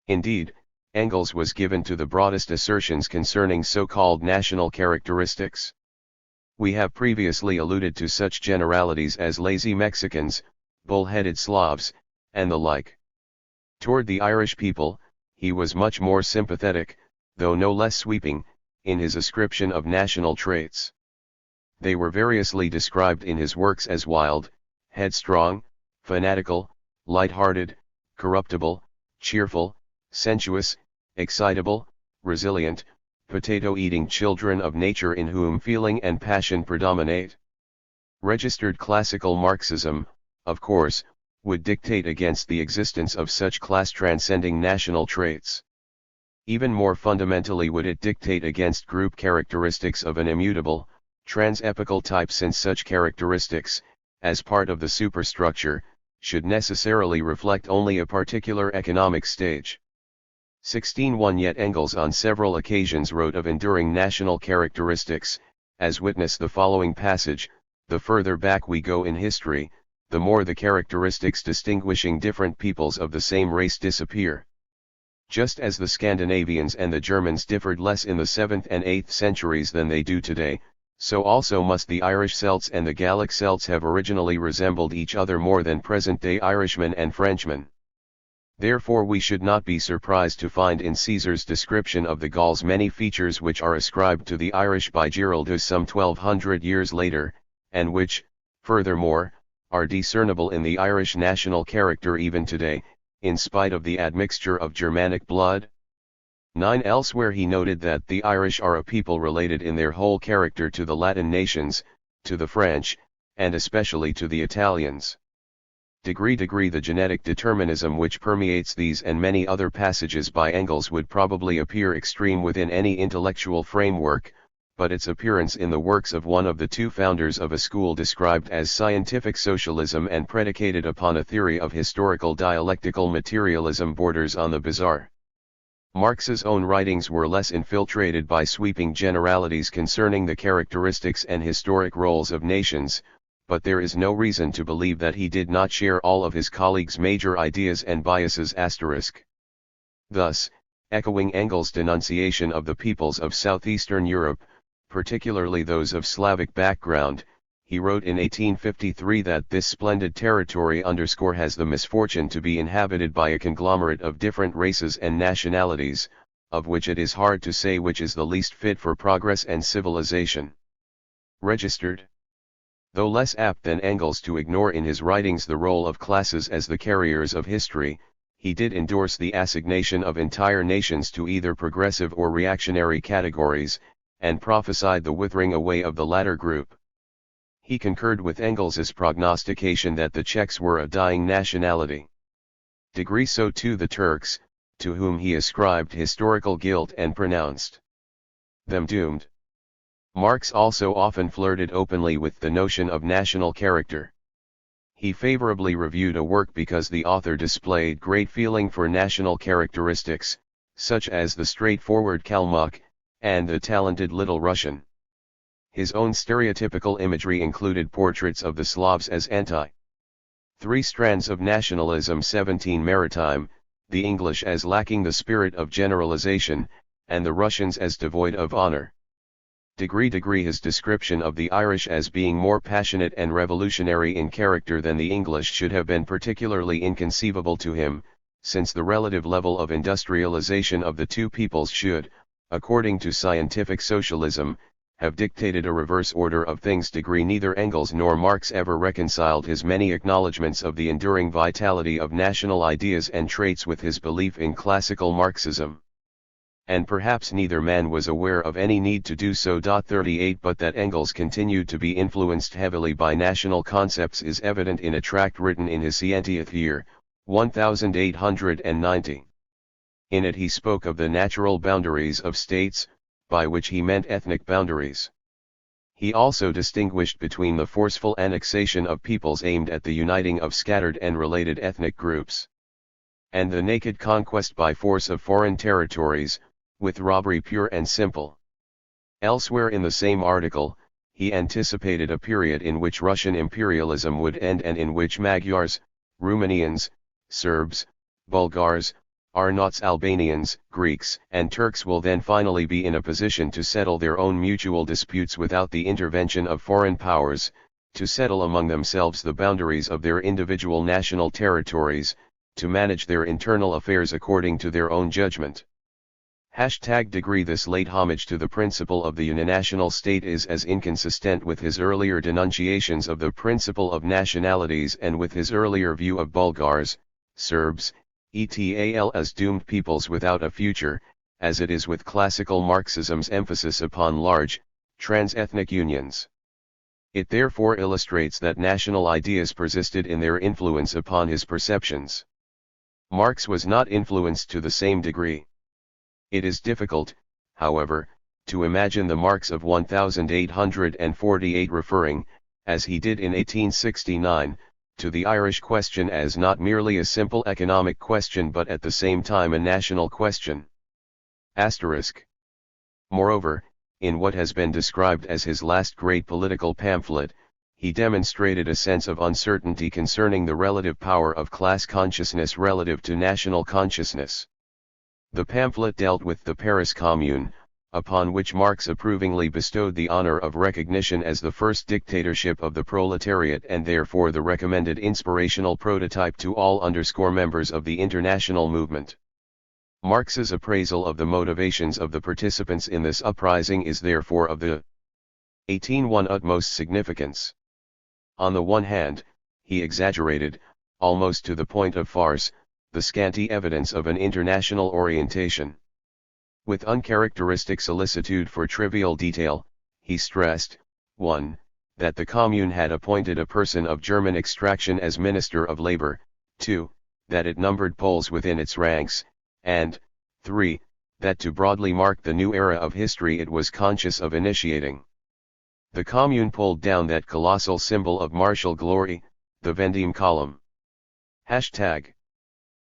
Indeed, Engels was given to the broadest assertions concerning so-called national characteristics. We have previously alluded to such generalities as lazy Mexicans, bull-headed Slavs, and the like. Toward the Irish people, he was much more sympathetic, though no less sweeping, in his ascription of national traits. They were variously described in his works as wild, headstrong, fanatical, light-hearted, corruptible, cheerful, sensuous, excitable, resilient, potato-eating children of nature in whom feeling and passion predominate. Registered classical Marxism, of course, would dictate against the existence of such class-transcending national traits. Even more fundamentally would it dictate against group characteristics of an immutable, trans-epochal type, since such characteristics, as part of the superstructure, should necessarily reflect only a particular economic stage. 16. Yet Engels on several occasions wrote of enduring national characteristics, as witness the following passage: the further back we go in history, the more the characteristics distinguishing different peoples of the same race disappear. Just as the Scandinavians and the Germans differed less in the 7th and 8th centuries than they do today, so also must the Irish Celts and the Gallic Celts have originally resembled each other more than present-day Irishmen and Frenchmen. Therefore we should not be surprised to find in Caesar's description of the Gauls many features which are ascribed to the Irish by Giraldus some 1200 years later, and which, furthermore, are discernible in the Irish national character even today, in spite of the admixture of Germanic blood. 9. Elsewhere he noted that the Irish are a people related in their whole character to the Latin nations, to the French, and especially to the Italians. The genetic determinism which permeates these and many other passages by Engels would probably appear extreme within any intellectual framework, but its appearance in the works of one of the two founders of a school described as scientific socialism and predicated upon a theory of historical dialectical materialism borders on the bizarre. Marx's own writings were less infiltrated by sweeping generalities concerning the characteristics and historic roles of nations, but there is no reason to believe that he did not share all of his colleagues' major ideas and biases. Thus, echoing Engels' denunciation of the peoples of southeastern Europe, particularly those of Slavic background, he wrote in 1853 that this splendid territory has the misfortune to be inhabited by a conglomerate of different races and nationalities, of which it is hard to say which is the least fit for progress and civilization. Registered. Though less apt than Engels to ignore in his writings the role of classes as the carriers of history, he did endorse the assignation of entire nations to either progressive or reactionary categories, and prophesied the withering away of the latter group. He concurred with Engels's prognostication that the Czechs were a dying nationality. So too the Turks, to whom he ascribed historical guilt and pronounced them doomed. Marx also often flirted openly with the notion of national character. He favorably reviewed a work because the author displayed great feeling for national characteristics, such as the straightforward Kalmuk, and the talented Little Russian. His own stereotypical imagery included portraits of the Slavs as Three strands of nationalism. 17 Maritime, the English as lacking the spirit of generalization, and the Russians as devoid of honor. His description of the Irish as being more passionate and revolutionary in character than the English should have been particularly inconceivable to him, since the relative level of industrialization of the two peoples should, according to scientific socialism, have dictated a reverse order of things. Neither Engels nor Marx ever reconciled his many acknowledgments of the enduring vitality of national ideas and traits with his belief in classical Marxism. And perhaps neither man was aware of any need to do so. 38 But that Engels continued to be influenced heavily by national concepts is evident in a tract written in his 70th year, 1890. In it he spoke of the natural boundaries of states, by which he meant ethnic boundaries. He also distinguished between the forceful annexation of peoples aimed at the uniting of scattered and related ethnic groups, and the naked conquest by force of foreign territories, with robbery pure and simple. Elsewhere in the same article, he anticipated a period in which Russian imperialism would end and in which Magyars, Romanians, Serbs, Bulgars, Arnauts, Albanians, Greeks, and Turks will then finally be in a position to settle their own mutual disputes without the intervention of foreign powers, to settle among themselves the boundaries of their individual national territories, to manage their internal affairs according to their own judgment. This late homage to the principle of the uninational state is as inconsistent with his earlier denunciations of the principle of nationalities and with his earlier view of Bulgars, Serbs, etc. as doomed peoples without a future, as it is with classical Marxism's emphasis upon large, trans-ethnic unions. It therefore illustrates that national ideas persisted in their influence upon his perceptions. Marx was not influenced to the same degree. It is difficult, however, to imagine the Marx of 1848 referring, as he did in 1869, to the Irish question as not merely a simple economic question but at the same time a national question. Moreover, in what has been described as his last great political pamphlet, he demonstrated a sense of uncertainty concerning the relative power of class consciousness relative to national consciousness. The pamphlet dealt with the Paris Commune, upon which Marx approvingly bestowed the honor of recognition as the first dictatorship of the proletariat and therefore the recommended inspirational prototype to all members of the international movement. Marx's appraisal of the motivations of the participants in this uprising is therefore of the 1801 utmost significance. On the one hand, he exaggerated, almost to the point of farce, the scanty evidence of an international orientation. With uncharacteristic solicitude for trivial detail, he stressed, 1. That the Commune had appointed a person of German extraction as Minister of Labor, 2. That it numbered Poles within its ranks, and 3. That to broadly mark the new era of history it was conscious of initiating. The Commune pulled down that colossal symbol of martial glory, the Vendeme column.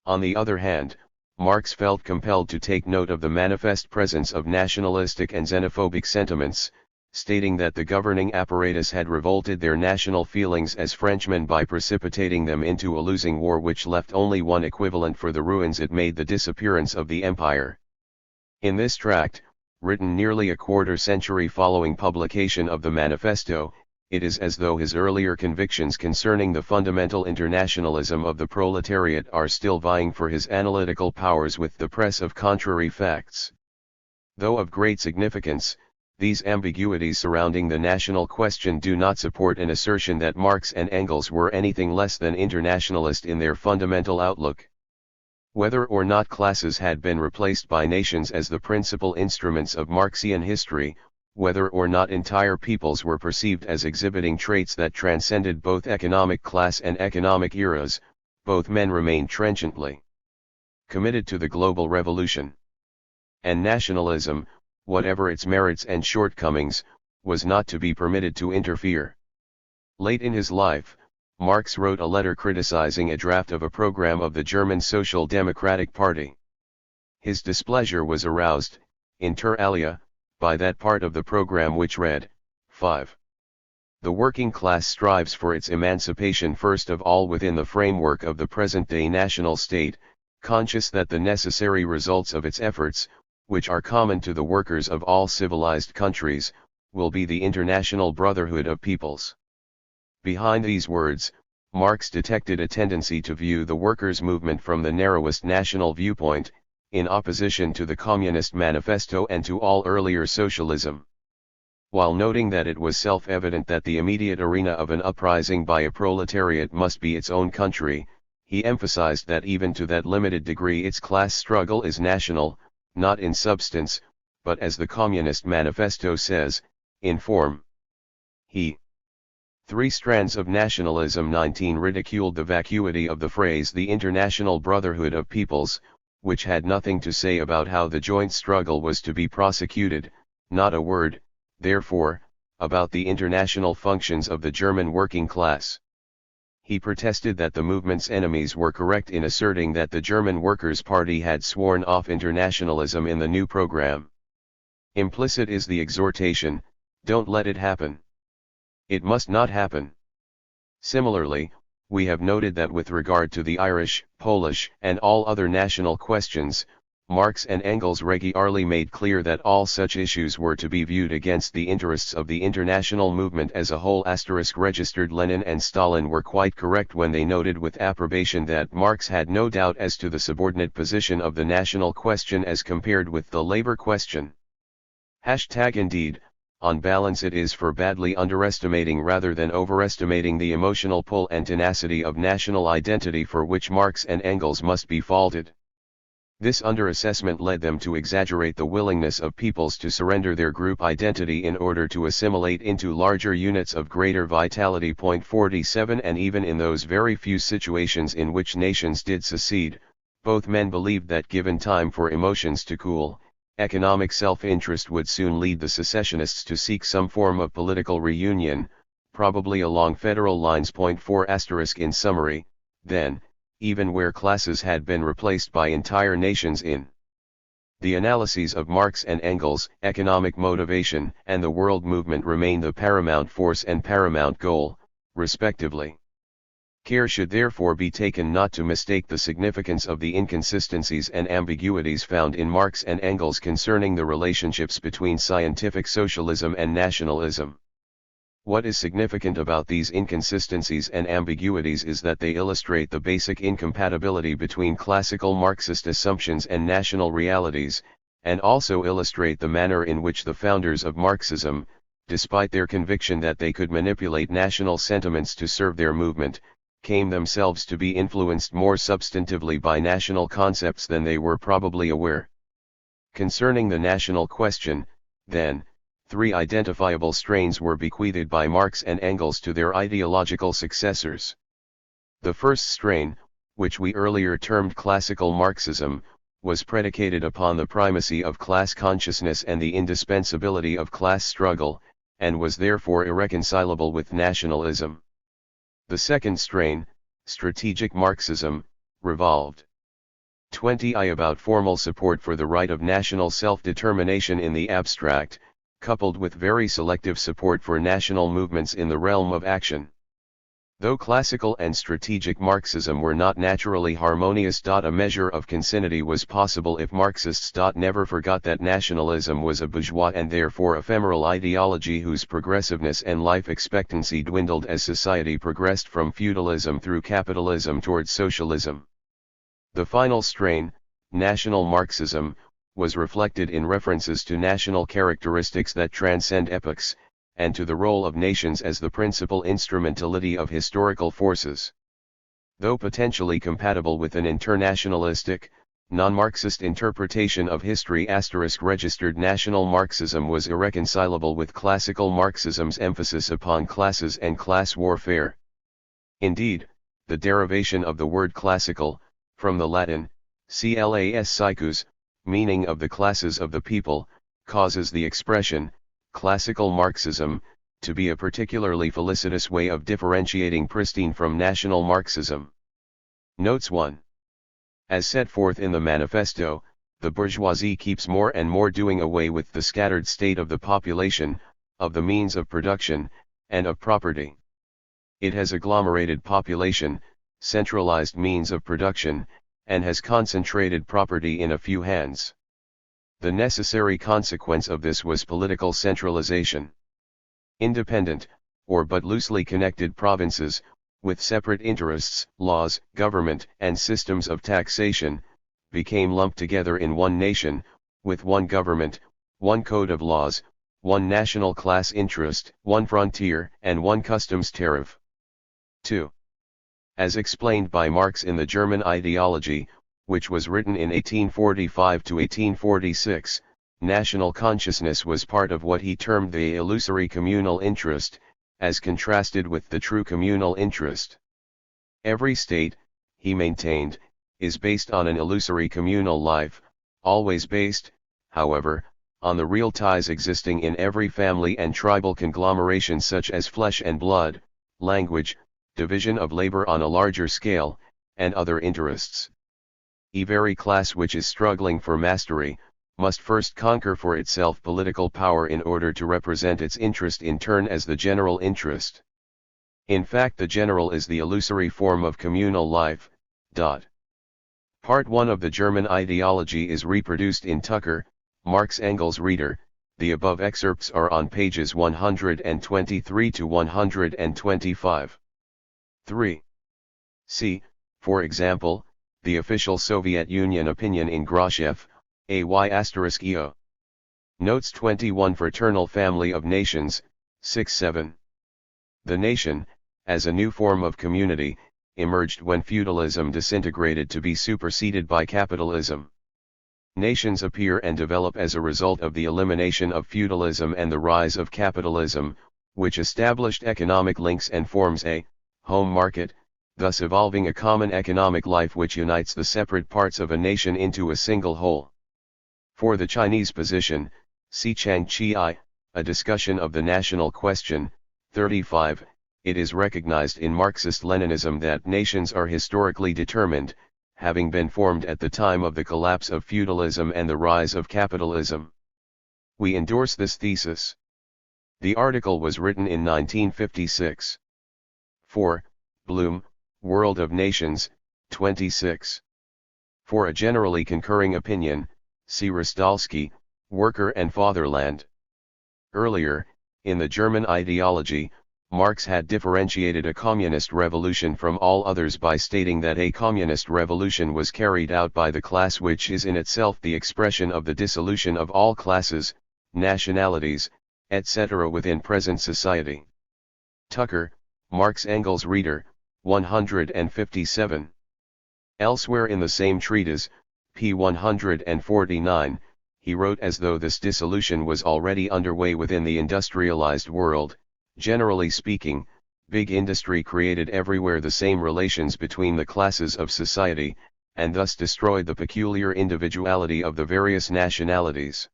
On the other hand, Marx felt compelled to take note of the manifest presence of nationalistic and xenophobic sentiments, stating that the governing apparatus had revolted their national feelings as Frenchmen by precipitating them into a losing war which left only one equivalent for the ruins it made: the disappearance of the empire. In this tract, written nearly a quarter century following publication of the manifesto, it is as though his earlier convictions concerning the fundamental internationalism of the proletariat are still vying for his analytical powers with the press of contrary facts. Though of great significance, these ambiguities surrounding the national question do not support an assertion that Marx and Engels were anything less than internationalist in their fundamental outlook. Whether or not classes had been replaced by nations as the principal instruments of Marxian history, whether or not entire peoples were perceived as exhibiting traits that transcended both economic class and economic eras, both men remained trenchantly committed to the global revolution. And nationalism, whatever its merits and shortcomings, was not to be permitted to interfere. Late in his life, Marx wrote a letter criticizing a draft of a program of the German Social Democratic Party. His displeasure was aroused, inter alia, by that part of the program which read, 5. The working class strives for its emancipation first of all within the framework of the present-day national state, conscious that the necessary results of its efforts, which are common to the workers of all civilized countries, will be the international brotherhood of peoples. Behind these words, Marx detected a tendency to view the workers' movement from the narrowest national viewpoint, in opposition to the Communist Manifesto and to all earlier socialism. While noting that it was self-evident that the immediate arena of an uprising by a proletariat must be its own country, he emphasized that even to that limited degree its class struggle is national, not in substance, but as the Communist Manifesto says, in form. He. Three Strands of Nationalism 19 ridiculed the vacuity of the phrase the International Brotherhood of Peoples, which had nothing to say about how the joint struggle was to be prosecuted, not a word, therefore, about the international functions of the German working class. He protested that the movement's enemies were correct in asserting that the German Workers' Party had sworn off internationalism in the new program. Implicit is the exhortation, don't let it happen. It must not happen. Similarly, we have noted that with regard to the Irish, Polish, and all other national questions, Marx and Engels regularly made clear that all such issues were to be viewed against the interests of the international movement as a whole. Registered Lenin and Stalin were quite correct when they noted with approbation that Marx had no doubt as to the subordinate position of the national question as compared with the labor question. Indeed, on balance it is for badly underestimating rather than overestimating the emotional pull and tenacity of national identity for which Marx and Engels must be faulted. This underassessment led them to exaggerate the willingness of peoples to surrender their group identity in order to assimilate into larger units of greater vitality. 47 And even in those very few situations in which nations did secede, both men believed that given time for emotions to cool, economic self-interest would soon lead the secessionists to seek some form of political reunion, probably along federal lines. 4 In summary, then, even where classes had been replaced by entire nations in the analyses of Marx and Engels, economic motivation and the world movement remain the paramount force and paramount goal, respectively. Care should therefore be taken not to mistake the significance of the inconsistencies and ambiguities found in Marx and Engels concerning the relationships between scientific socialism and nationalism. What is significant about these inconsistencies and ambiguities is that they illustrate the basic incompatibility between classical Marxist assumptions and national realities, and also illustrate the manner in which the founders of Marxism, despite their conviction that they could manipulate national sentiments to serve their movement, came themselves to be influenced more substantively by national concepts than they were probably aware. Concerning the national question, then, three identifiable strains were bequeathed by Marx and Engels to their ideological successors. The first strain, which we earlier termed classical Marxism, was predicated upon the primacy of class consciousness and the indispensability of class struggle, and was therefore irreconcilable with nationalism. The second strain, strategic Marxism, revolved 20 about formal support for the right of national self-determination in the abstract, coupled with very selective support for national movements in the realm of action. Though classical and strategic Marxism were not naturally harmonious, a measure of consanity was possible if Marxists never forgot that nationalism was a bourgeois and therefore ephemeral ideology whose progressiveness and life expectancy dwindled as society progressed from feudalism through capitalism towards socialism. The final strain, national Marxism, was reflected in references to national characteristics that transcend epochs, and to the role of nations as the principal instrumentality of historical forces. Though potentially compatible with an internationalistic, non-Marxist interpretation of history *, registered national Marxism was irreconcilable with classical Marxism's emphasis upon classes and class warfare. Indeed, the derivation of the word classical, from the Latin, clas psychus, meaning of the classes of the people, causes the expression, classical Marxism, to be a particularly felicitous way of differentiating pristine from national Marxism. Notes 1. As set forth in the manifesto, the bourgeoisie keeps more and more doing away with the scattered state of the population, of the means of production, and of property. It has agglomerated population, centralized means of production, and has concentrated property in a few hands. The necessary consequence of this was political centralization. Independent, or but loosely connected provinces, with separate interests, laws, government, and systems of taxation, became lumped together in one nation, with one government, one code of laws, one national class interest, one frontier, and one customs tariff. 2. As explained by Marx in the German Ideology, which was written in 1845 to 1846, national consciousness was part of what he termed the illusory communal interest, as contrasted with the true communal interest. Every state, he maintained, is based on an illusory communal life, always based, however, on the real ties existing in every family and tribal conglomeration such as flesh and blood, language, division of labor on a larger scale, and other interests. Every class which is struggling for mastery, must first conquer for itself political power in order to represent its interest in turn as the general interest. In fact, the general is the illusory form of communal life. Part 1 of the German Ideology is reproduced in Tucker, Marx Engels Reader. The above excerpts are on pages 123 to 125. 3. See, for example, the official Soviet Union opinion in Groshev, AY*EO. Notes 21 Fraternal Family of Nations, 6-7. The nation, as a new form of community, emerged when feudalism disintegrated to be superseded by capitalism. Nations appear and develop as a result of the elimination of feudalism and the rise of capitalism, which established economic links and forms a home market, thus evolving a common economic life which unites the separate parts of a nation into a single whole. For the Chinese position, see Chang Chi, A Discussion of the National Question, 35, it is recognized in Marxist-Leninism that nations are historically determined, having been formed at the time of the collapse of feudalism and the rise of capitalism. We endorse this thesis. The article was written in 1956. 4. Bloom, World of Nations, 26. For a generally concurring opinion, see Rostalski, Worker and Fatherland. Earlier, in the German Ideology, Marx had differentiated a communist revolution from all others by stating that a communist revolution was carried out by the class which is in itself the expression of the dissolution of all classes, nationalities, etc. within present society. Tucker, Marx Engels Reader, 157. Elsewhere in the same treatise, p. 149, he wrote as though this dissolution was already underway within the industrialized world. Generally speaking, big industry created everywhere the same relations between the classes of society, and thus destroyed the peculiar individuality of the various nationalities.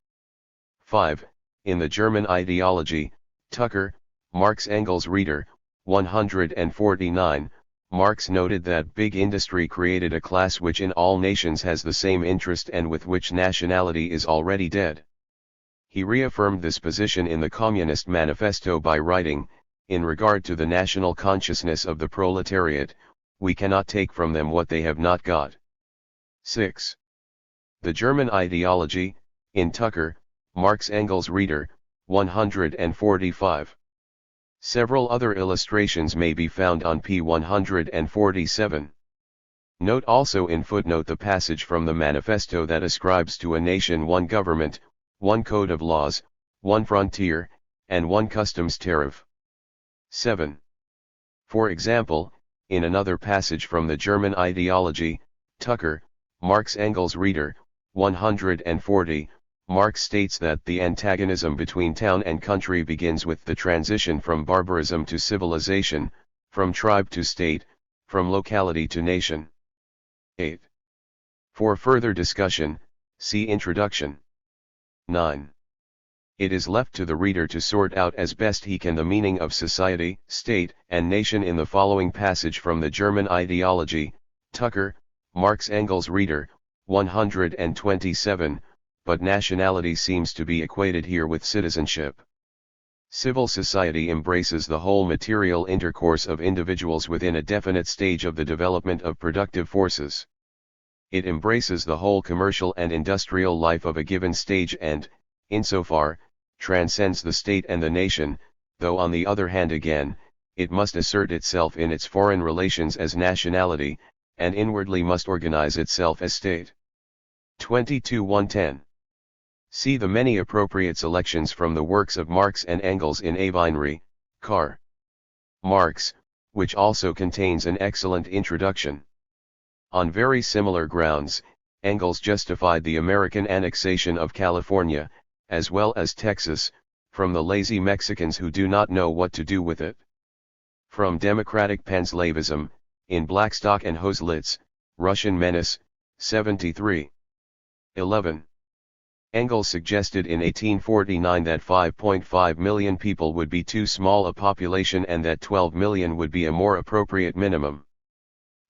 5. In the German Ideology, Tucker, Marx Engels Reader, 149, Marx noted that big industry created a class which in all nations has the same interest and with which nationality is already dead. He reaffirmed this position in the Communist Manifesto by writing, in regard to the national consciousness of the proletariat, we cannot take from them what they have not got. 6. The German Ideology, in Tucker, Marx Engels Reader, 145. Several other illustrations may be found on p. 147. Note also in footnote the passage from the manifesto that ascribes to a nation one government, one code of laws, one frontier, and one customs tariff. 7. For example, in another passage from the German Ideology, Tucker, Marx Engels Reader, 140, Marx states that the antagonism between town and country begins with the transition from barbarism to civilization, from tribe to state, from locality to nation. 8. For further discussion, see Introduction. 9. It is left to the reader to sort out as best he can the meaning of society, state, and nation in the following passage from the German Ideology, Tucker, Marx Engels Reader, 127, but nationality seems to be equated here with citizenship. Civil society embraces the whole material intercourse of individuals within a definite stage of the development of productive forces. It embraces the whole commercial and industrial life of a given stage and, insofar, transcends the state and the nation, though on the other hand again, it must assert itself in its foreign relations as nationality, and inwardly must organize itself as state. 22.110. See the many appropriate selections from the works of Marx and Engels in A. Binary, Car. Marx, which also contains an excellent introduction. On very similar grounds, Engels justified the American annexation of California, as well as Texas, from the lazy Mexicans who do not know what to do with it. From Democratic Panslavism, in Blackstock and Hoslitz, Russian Menace, 73. 11. Engels suggested in 1849 that 5.5 million people would be too small a population and that 12 million would be a more appropriate minimum.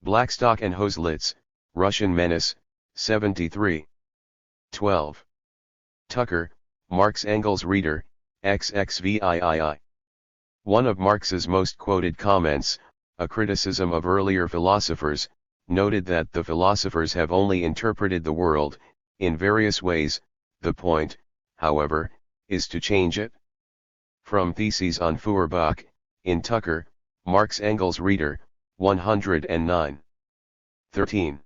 Blackstock and Hoslitz, Russian Menace, 73. 12. Tucker, Marx Engels Reader, XXVIII. One of Marx's most quoted comments, a criticism of earlier philosophers, noted that the philosophers have only interpreted the world, in various ways. The point, however, is to change it. From Theses on Feuerbach, in Tucker, Marx Engels Reader, 109. 13.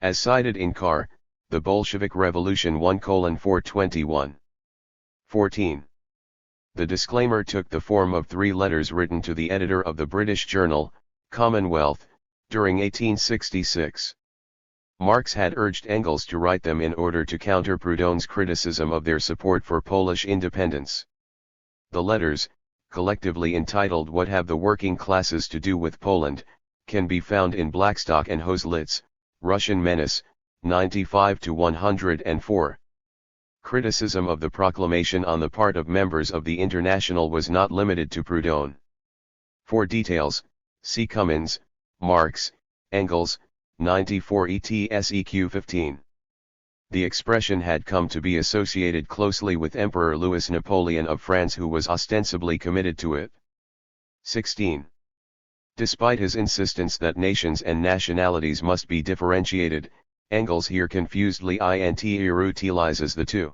As cited in Car, The Bolshevik Revolution 1:421. 14. The disclaimer took the form of 3 letters written to the editor of the British journal, Commonwealth, during 1866. Marx had urged Engels to write them in order to counter Proudhon's criticism of their support for Polish independence. The letters, collectively entitled What Have the Working Classes to Do with Poland, can be found in Blackstock and Hoslitz, Russian Menace, 95-104. Criticism of the proclamation on the part of members of the International was not limited to Proudhon. For details, see Cummins, Marx, Engels, 94 ETSEQ 15. The expression had come to be associated closely with Emperor Louis Napoleon of France, who was ostensibly committed to it. 16. Despite his insistence that nations and nationalities must be differentiated, Engels here confusedly utilizes the two.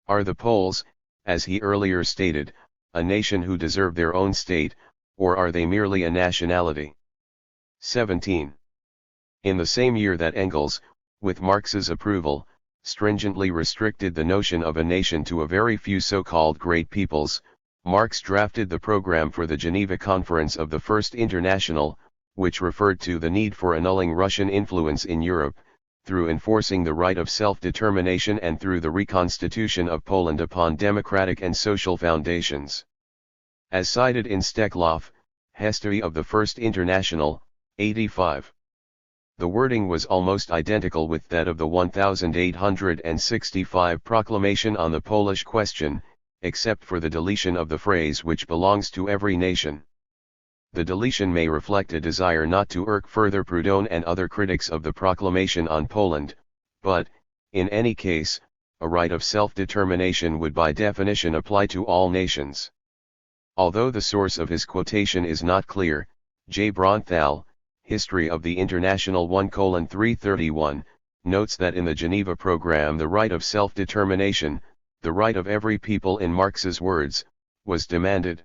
Are the Poles, as he earlier stated, a nation who deserve their own state, or are they merely a nationality? 17. In the same year that Engels, with Marx's approval, stringently restricted the notion of a nation to a very few so-called great peoples, Marx drafted the program for the Geneva Conference of the First International, which referred to the need for annulling Russian influence in Europe, through enforcing the right of self-determination and through the reconstitution of Poland upon democratic and social foundations. As cited in Steklov, History of the First International, 85. The wording was almost identical with that of the 1865 proclamation on the Polish question, except for the deletion of the phrase "which belongs to every nation." The deletion may reflect a desire not to irk further Proudhon and other critics of the proclamation on Poland, but, in any case, a right of self-determination would by definition apply to all nations. Although the source of his quotation is not clear, J. Bronthal, History of the International 1:331, notes that in the Geneva Program the right of self-determination, the right of every people in Marx's words, was demanded.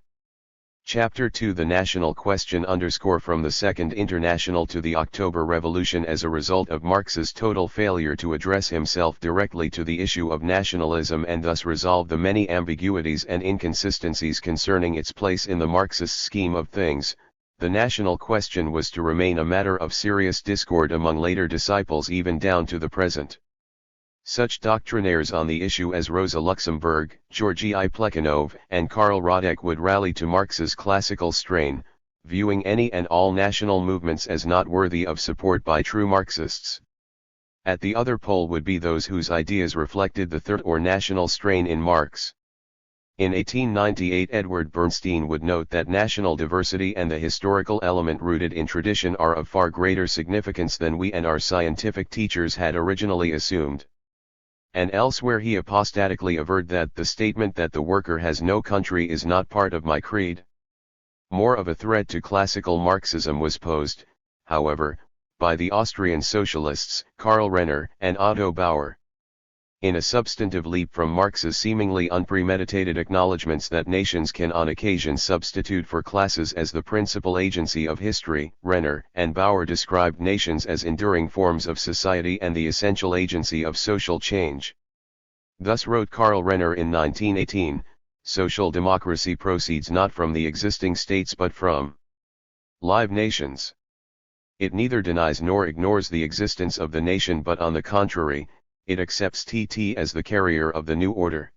Chapter 2 The National Question From the Second International to the October Revolution. As a result of Marx's total failure to address himself directly to the issue of nationalism and thus resolve the many ambiguities and inconsistencies concerning its place in the Marxist scheme of things, the national question was to remain a matter of serious discord among later disciples even down to the present. Such doctrinaires on the issue as Rosa Luxemburg, Georgy I. Plekhanov, and Karl Radek would rally to Marx's classical strain, viewing any and all national movements as not worthy of support by true Marxists. At the other pole would be those whose ideas reflected the third or national strain in Marx. In 1898 Edward Bernstein would note that national diversity and the historical element rooted in tradition are of far greater significance than we and our scientific teachers had originally assumed. And elsewhere he apostatically averred that the statement that the worker has no country is not part of my creed. More of a threat to classical Marxism was posed, however, by the Austrian socialists Karl Renner and Otto Bauer. In a substantive leap from Marx's seemingly unpremeditated acknowledgments that nations can on occasion substitute for classes as the principal agency of history, Renner and Bauer described nations as enduring forms of society and the essential agency of social change. Thus wrote Karl Renner in 1918, "Social democracy proceeds not from the existing states but from live nations. It neither denies nor ignores the existence of the nation but on the contrary, it accepts TT as the carrier of the new order.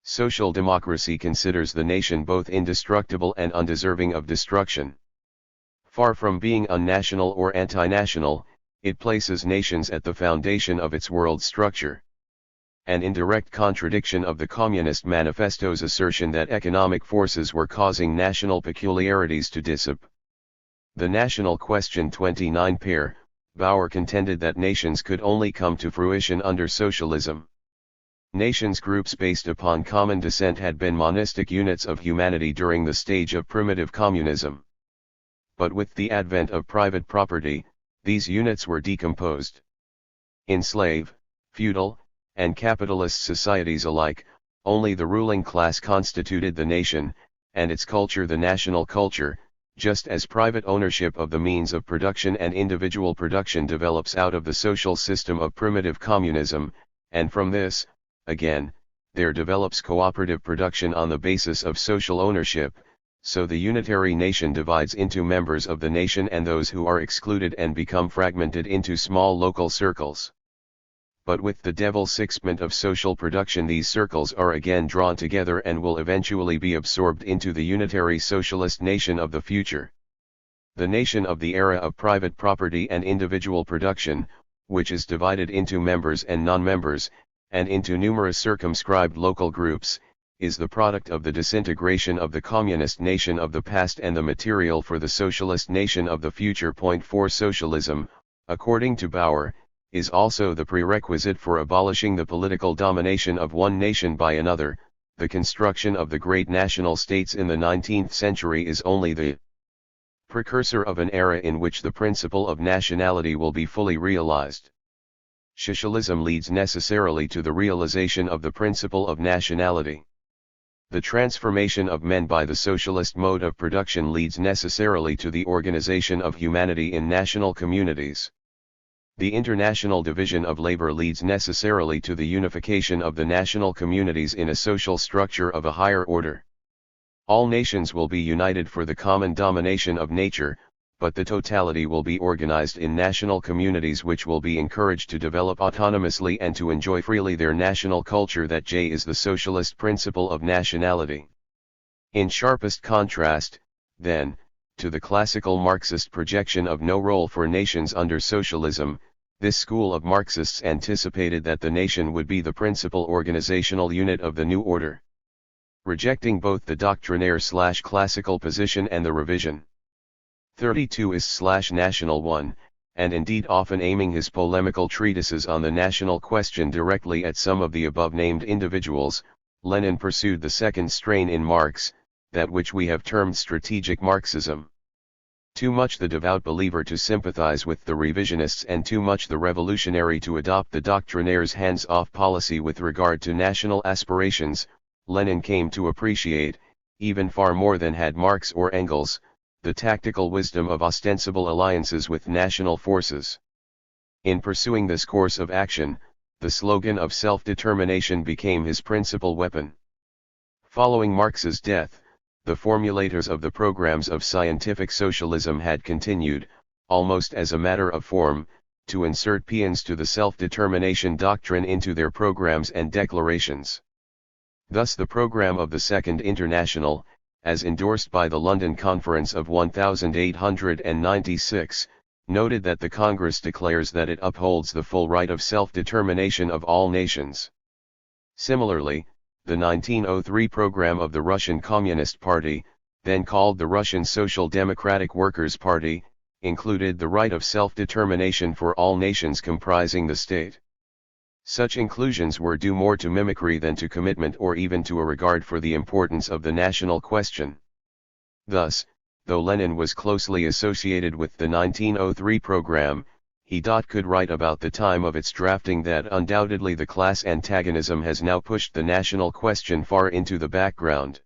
Social democracy considers the nation both indestructible and undeserving of destruction. Far from being unnational or anti-national, it places nations at the foundation of its world structure. An indirect contradiction of the Communist Manifesto's assertion that economic forces were causing national peculiarities to dissipate. The National Question 29 pair, Bauer contended that nations could only come to fruition under socialism. Nations groups based upon common descent had been monistic units of humanity during the stage of primitive communism. But with the advent of private property, these units were decomposed. In slave, feudal, and capitalist societies alike, only the ruling class constituted the nation, and its culture the national culture, just as private ownership of the means of production and individual production develops out of the social system of primitive communism, and from this, again, there develops cooperative production on the basis of social ownership, so the unitary nation divides into members of the nation and those who are excluded and become fragmented into small local circles. But with the devilsixment of social production these circles are again drawn together and will eventually be absorbed into the unitary socialist nation of the future. The nation of the era of private property and individual production, which is divided into members and non-members, and into numerous circumscribed local groups, is the product of the disintegration of the communist nation of the past and the material for the socialist nation of the future. 4 Socialism, according to Bauer, is also the prerequisite for abolishing the political domination of one nation by another. The construction of the great national states in the 19th century is only the precursor of an era in which the principle of nationality will be fully realized. Socialism leads necessarily to the realization of the principle of nationality. The transformation of men by the socialist mode of production leads necessarily to the organization of humanity in national communities. The international division of labor leads necessarily to the unification of the national communities in a social structure of a higher order. All nations will be united for the common domination of nature, but the totality will be organized in national communities which will be encouraged to develop autonomously and to enjoy freely their national culture. That J is the socialist principle of nationality. In sharpest contrast, then, to the classical Marxist projection of no role for nations under socialism, this school of Marxists anticipated that the nation would be the principal organizational unit of the new order. Rejecting both the doctrinaire/classical position and the revision 32 is/national one, and indeed often aiming his polemical treatises on the national question directly at some of the above-named individuals, Lenin pursued the second strain in Marx, that which we have termed strategic Marxism. Too much the devout believer to sympathize with the revisionists and too much the revolutionary to adopt the doctrinaire's hands-off policy with regard to national aspirations, Lenin came to appreciate, even far more than had Marx or Engels, the tactical wisdom of ostensible alliances with national forces. In pursuing this course of action, the slogan of self-determination became his principal weapon. Following Marx's death, the formulators of the programs of scientific socialism had continued, almost as a matter of form, to insert paeans to the self-determination doctrine into their programs and declarations. Thus the program of the Second International, as endorsed by the London Conference of 1896, noted that the Congress declares that it upholds the full right of self-determination of all nations. Similarly, the 1903 program of the Russian Communist Party, then called the Russian Social Democratic Workers' Party, included the right of self-determination for all nations comprising the state. Such inclusions were due more to mimicry than to commitment or even to a regard for the importance of the national question. Thus, though Lenin was closely associated with the 1903 program, he could write about the time of its drafting that undoubtedly the class antagonism has now pushed the national question far into the background.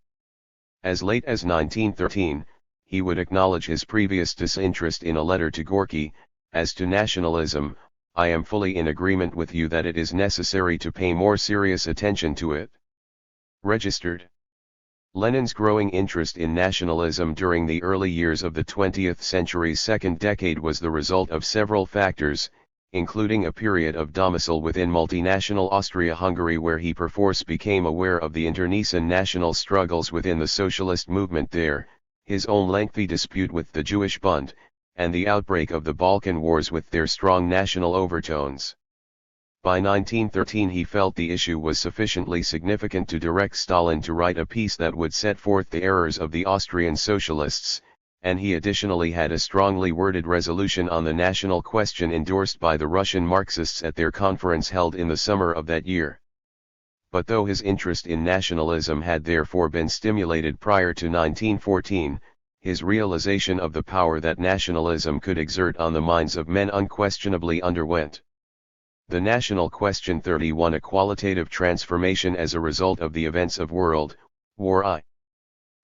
As late as 1913, he would acknowledge his previous disinterest in a letter to Gorky. As to nationalism, I am fully in agreement with you that it is necessary to pay more serious attention to it. Registered. Lenin's growing interest in nationalism during the early years of the 20th century's second decade was the result of several factors, including a period of domicile within multinational Austria-Hungary where he perforce became aware of the internecine national struggles within the socialist movement there, his own lengthy dispute with the Jewish Bund, and the outbreak of the Balkan Wars with their strong national overtones. By 1913 he felt the issue was sufficiently significant to direct Stalin to write a piece that would set forth the errors of the Austrian socialists, and he additionally had a strongly worded resolution on the national question endorsed by the Russian Marxists at their conference held in the summer of that year. But though his interest in nationalism had therefore been stimulated prior to 1914, his realization of the power that nationalism could exert on the minds of men unquestionably underwent. The national question 31 a qualitative transformation as a result of the events of World War I.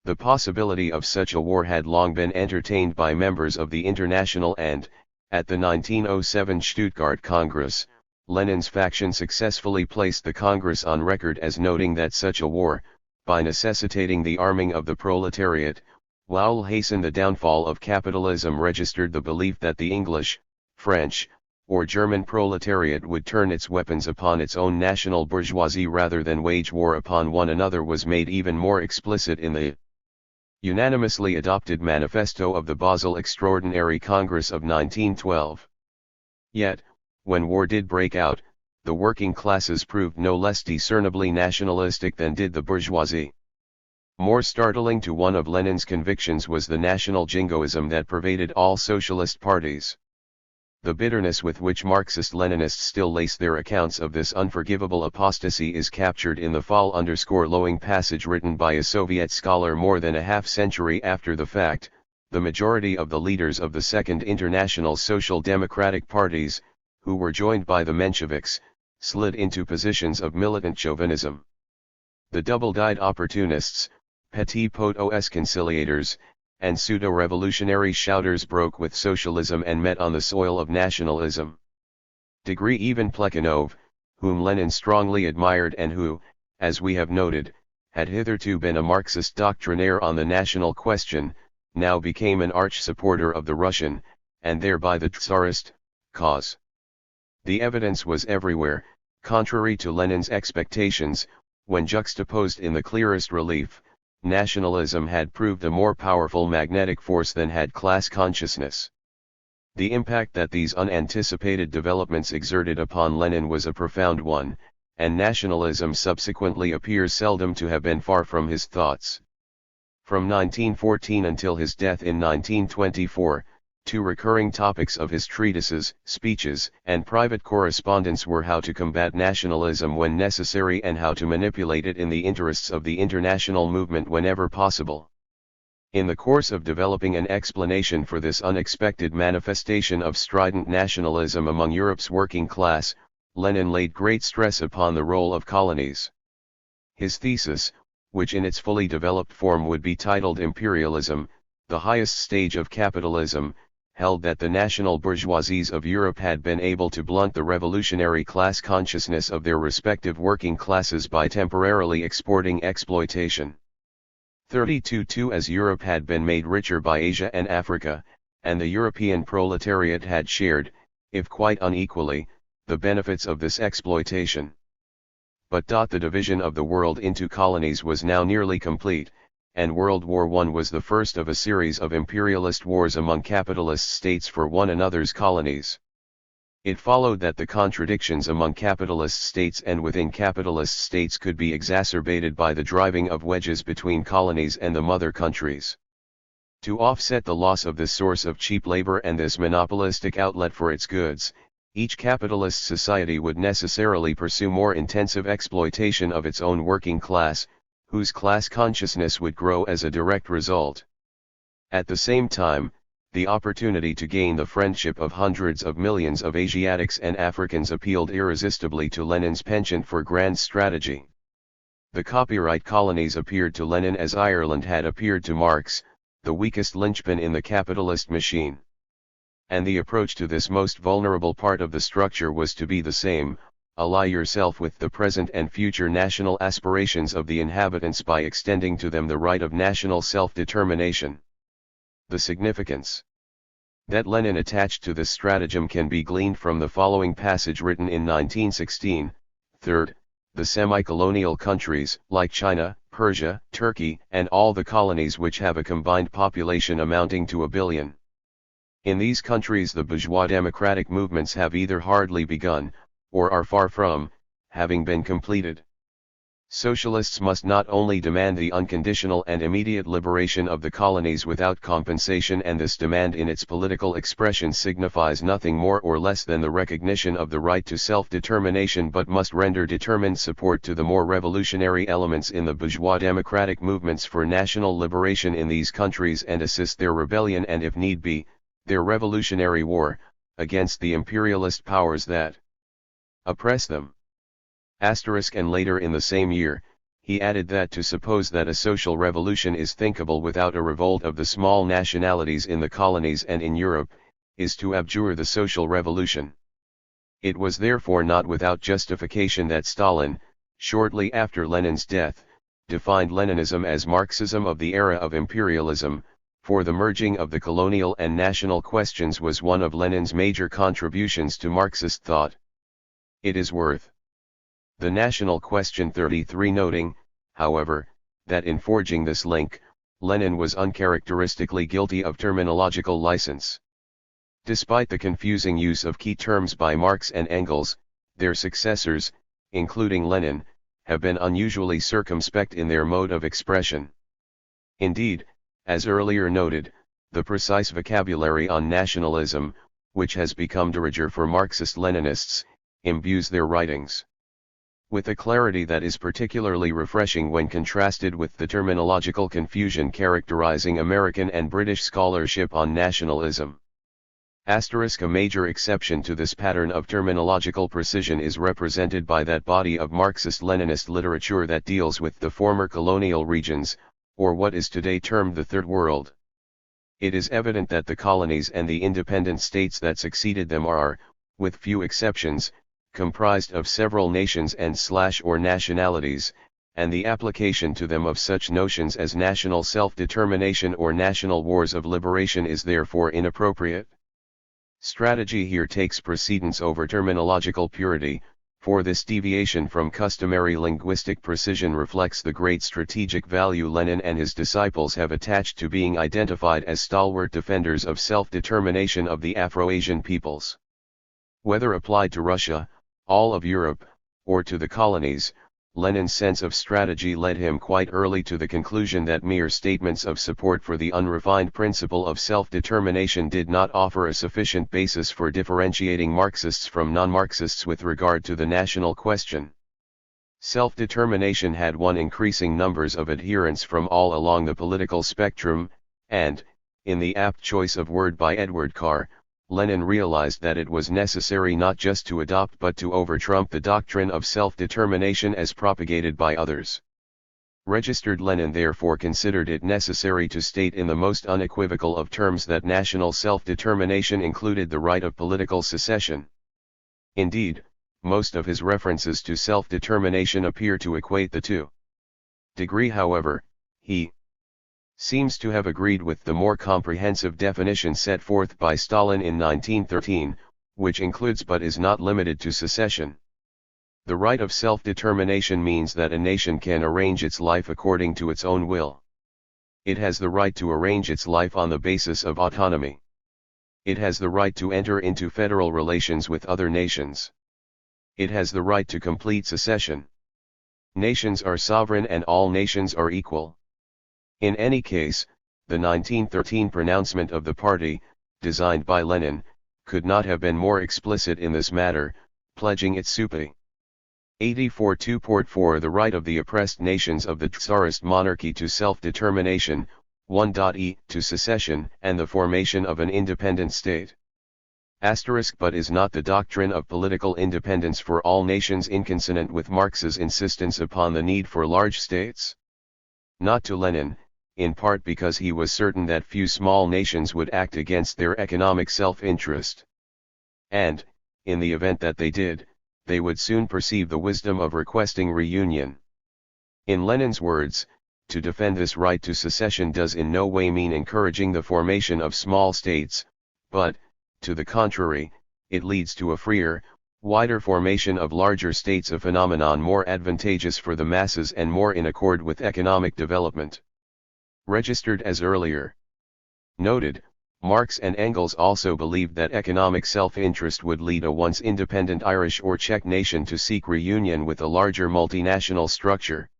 The possibility of such a war had long been entertained by members of the International and, at the 1907 Stuttgart Congress, Lenin's faction successfully placed the Congress on record as noting that such a war, by necessitating the arming of the proletariat, will hasten the downfall of capitalism. Registered the belief that the English, French, or German proletariat would turn its weapons upon its own national bourgeoisie rather than wage war upon one another was made even more explicit in the unanimously adopted manifesto of the Basel Extraordinary Congress of 1912. Yet, when war did break out, the working classes proved no less discernibly nationalistic than did the bourgeoisie. More startling to one of Lenin's convictions was the national jingoism that pervaded all socialist parties. The bitterness with which Marxist-Leninists still lace their accounts of this unforgivable apostasy is captured in the fall_lowing passage written by a Soviet scholar more than a half-century after the fact. The majority of the leaders of the Second International Social Democratic parties, who were joined by the Mensheviks, slid into positions of militant chauvinism. The double-dyed opportunists, petits potos conciliators, and pseudo-revolutionary shouters broke with socialism and met on the soil of nationalism. Even Plekhanov, whom Lenin strongly admired and who, as we have noted, had hitherto been a Marxist doctrinaire on the national question, now became an arch supporter of the Russian, and thereby the Tsarist, cause. The evidence was everywhere, contrary to Lenin's expectations, when juxtaposed in the clearest relief. Nationalism had proved a more powerful magnetic force than had class consciousness. The impact that these unanticipated developments exerted upon Lenin was a profound one, and nationalism subsequently appears seldom to have been far from his thoughts. From 1914 until his death in 1924, two recurring topics of his treatises, speeches, and private correspondence were how to combat nationalism when necessary and how to manipulate it in the interests of the international movement whenever possible. In the course of developing an explanation for this unexpected manifestation of strident nationalism among Europe's working class, Lenin laid great stress upon the role of colonies. His thesis, which in its fully developed form would be titled Imperialism, the highest stage of capitalism, held that the national bourgeoisies of Europe had been able to blunt the revolutionary class consciousness of their respective working classes by temporarily exporting exploitation. 32 As Europe had been made richer by Asia and Africa, and the European proletariat had shared, if quite unequally, the benefits of this exploitation. But the division of the world into colonies was now nearly complete, and World War I was the first of a series of imperialist wars among capitalist states for one another's colonies. It followed that the contradictions among capitalist states and within capitalist states could be exacerbated by the driving of wedges between colonies and the mother countries. To offset the loss of this source of cheap labor and this monopolistic outlet for its goods, each capitalist society would necessarily pursue more intensive exploitation of its own working class, whose class consciousness would grow as a direct result. At the same time, the opportunity to gain the friendship of hundreds of millions of Asiatics and Africans appealed irresistibly to Lenin's penchant for grand strategy. The copyright colonies appeared to Lenin as Ireland had appeared to Marx, the weakest linchpin in the capitalist machine. And the approach to this most vulnerable part of the structure was to be the same: ally yourself with the present and future national aspirations of the inhabitants by extending to them the right of national self-determination. The significance that Lenin attached to this stratagem can be gleaned from the following passage written in 1916, Third, the semi-colonial countries, like China, Persia, Turkey, and all the colonies which have a combined population amounting to 1 billion. In these countries the bourgeois democratic movements have either hardly begun, or are far from having been completed. Socialists must not only demand the unconditional and immediate liberation of the colonies without compensation, and this demand in its political expression signifies nothing more or less than the recognition of the right to self-determination, but must render determined support to the more revolutionary elements in the bourgeois democratic movements for national liberation in these countries, and assist their rebellion and, if need be, their revolutionary war, against the imperialist powers that oppress them. And later in the same year, he added that to suppose that a social revolution is thinkable without a revolt of the small nationalities in the colonies and in Europe, is to abjure the social revolution. It was therefore not without justification that Stalin, shortly after Lenin's death, defined Leninism as Marxism of the era of imperialism, for the merging of the colonial and national questions was one of Lenin's major contributions to Marxist thought. It is worth the national question 33 noting, however, that in forging this link, Lenin was uncharacteristically guilty of terminological license. Despite the confusing use of key terms by Marx and Engels, their successors, including Lenin, have been unusually circumspect in their mode of expression. Indeed, as earlier noted, the precise vocabulary on nationalism, which has become de rigueur for Marxist-Leninists, imbues their writings with a clarity that is particularly refreshing when contrasted with the terminological confusion characterizing American and British scholarship on nationalism. A major exception to this pattern of terminological precision is represented by that body of Marxist-Leninist literature that deals with the former colonial regions, or what is today termed the Third World. It is evident that the colonies and the independent states that succeeded them are, with few exceptions, comprised of several nations and/or nationalities, and the application to them of such notions as national self-determination or national wars of liberation is therefore inappropriate. Strategy here takes precedence over terminological purity, for this deviation from customary linguistic precision reflects the great strategic value Lenin and his disciples have attached to being identified as stalwart defenders of self-determination of the Afro-Asian peoples. Whether applied to Russia, all of Europe, or to the colonies, Lenin's sense of strategy led him quite early to the conclusion that mere statements of support for the unrefined principle of self-determination did not offer a sufficient basis for differentiating Marxists from non-Marxists with regard to the national question. Self-determination had won increasing numbers of adherents from all along the political spectrum, and, in the apt choice of word by Edward Carr, Lenin realized that it was necessary not just to adopt but to overtrump the doctrine of self-determination as propagated by others. Registered Lenin therefore considered it necessary to state in the most unequivocal of terms that national self-determination included the right of political secession. Indeed, most of his references to self-determination appear to equate the two. However, he seems to have agreed with the more comprehensive definition set forth by Stalin in 1913, which includes but is not limited to secession. The right of self-determination means that a nation can arrange its life according to its own will. It has the right to arrange its life on the basis of autonomy. It has the right to enter into federal relations with other nations. It has the right to complete secession. Nations are sovereign and all nations are equal. In any case, the 1913 pronouncement of the party, designed by Lenin, could not have been more explicit in this matter, pledging its Supi 84 to port for the right of the oppressed nations of the Tsarist monarchy to self-determination, 1.e to secession and the formation of an independent state. But is not the doctrine of political independence for all nations inconsonant with Marx's insistence upon the need for large states? Not to Lenin, in part because he was certain that few small nations would act against their economic self-interest. And, in the event that they did, they would soon perceive the wisdom of requesting reunion. In Lenin's words, to defend this right to secession does in no way mean encouraging the formation of small states, but, to the contrary, it leads to a freer, wider formation of larger states, a phenomenon more advantageous for the masses and more in accord with economic development. Registered as earlier noted, Marx and Engels also believed that economic self-interest would lead a once independent Irish or Czech nation to seek reunion with a larger multinational structure.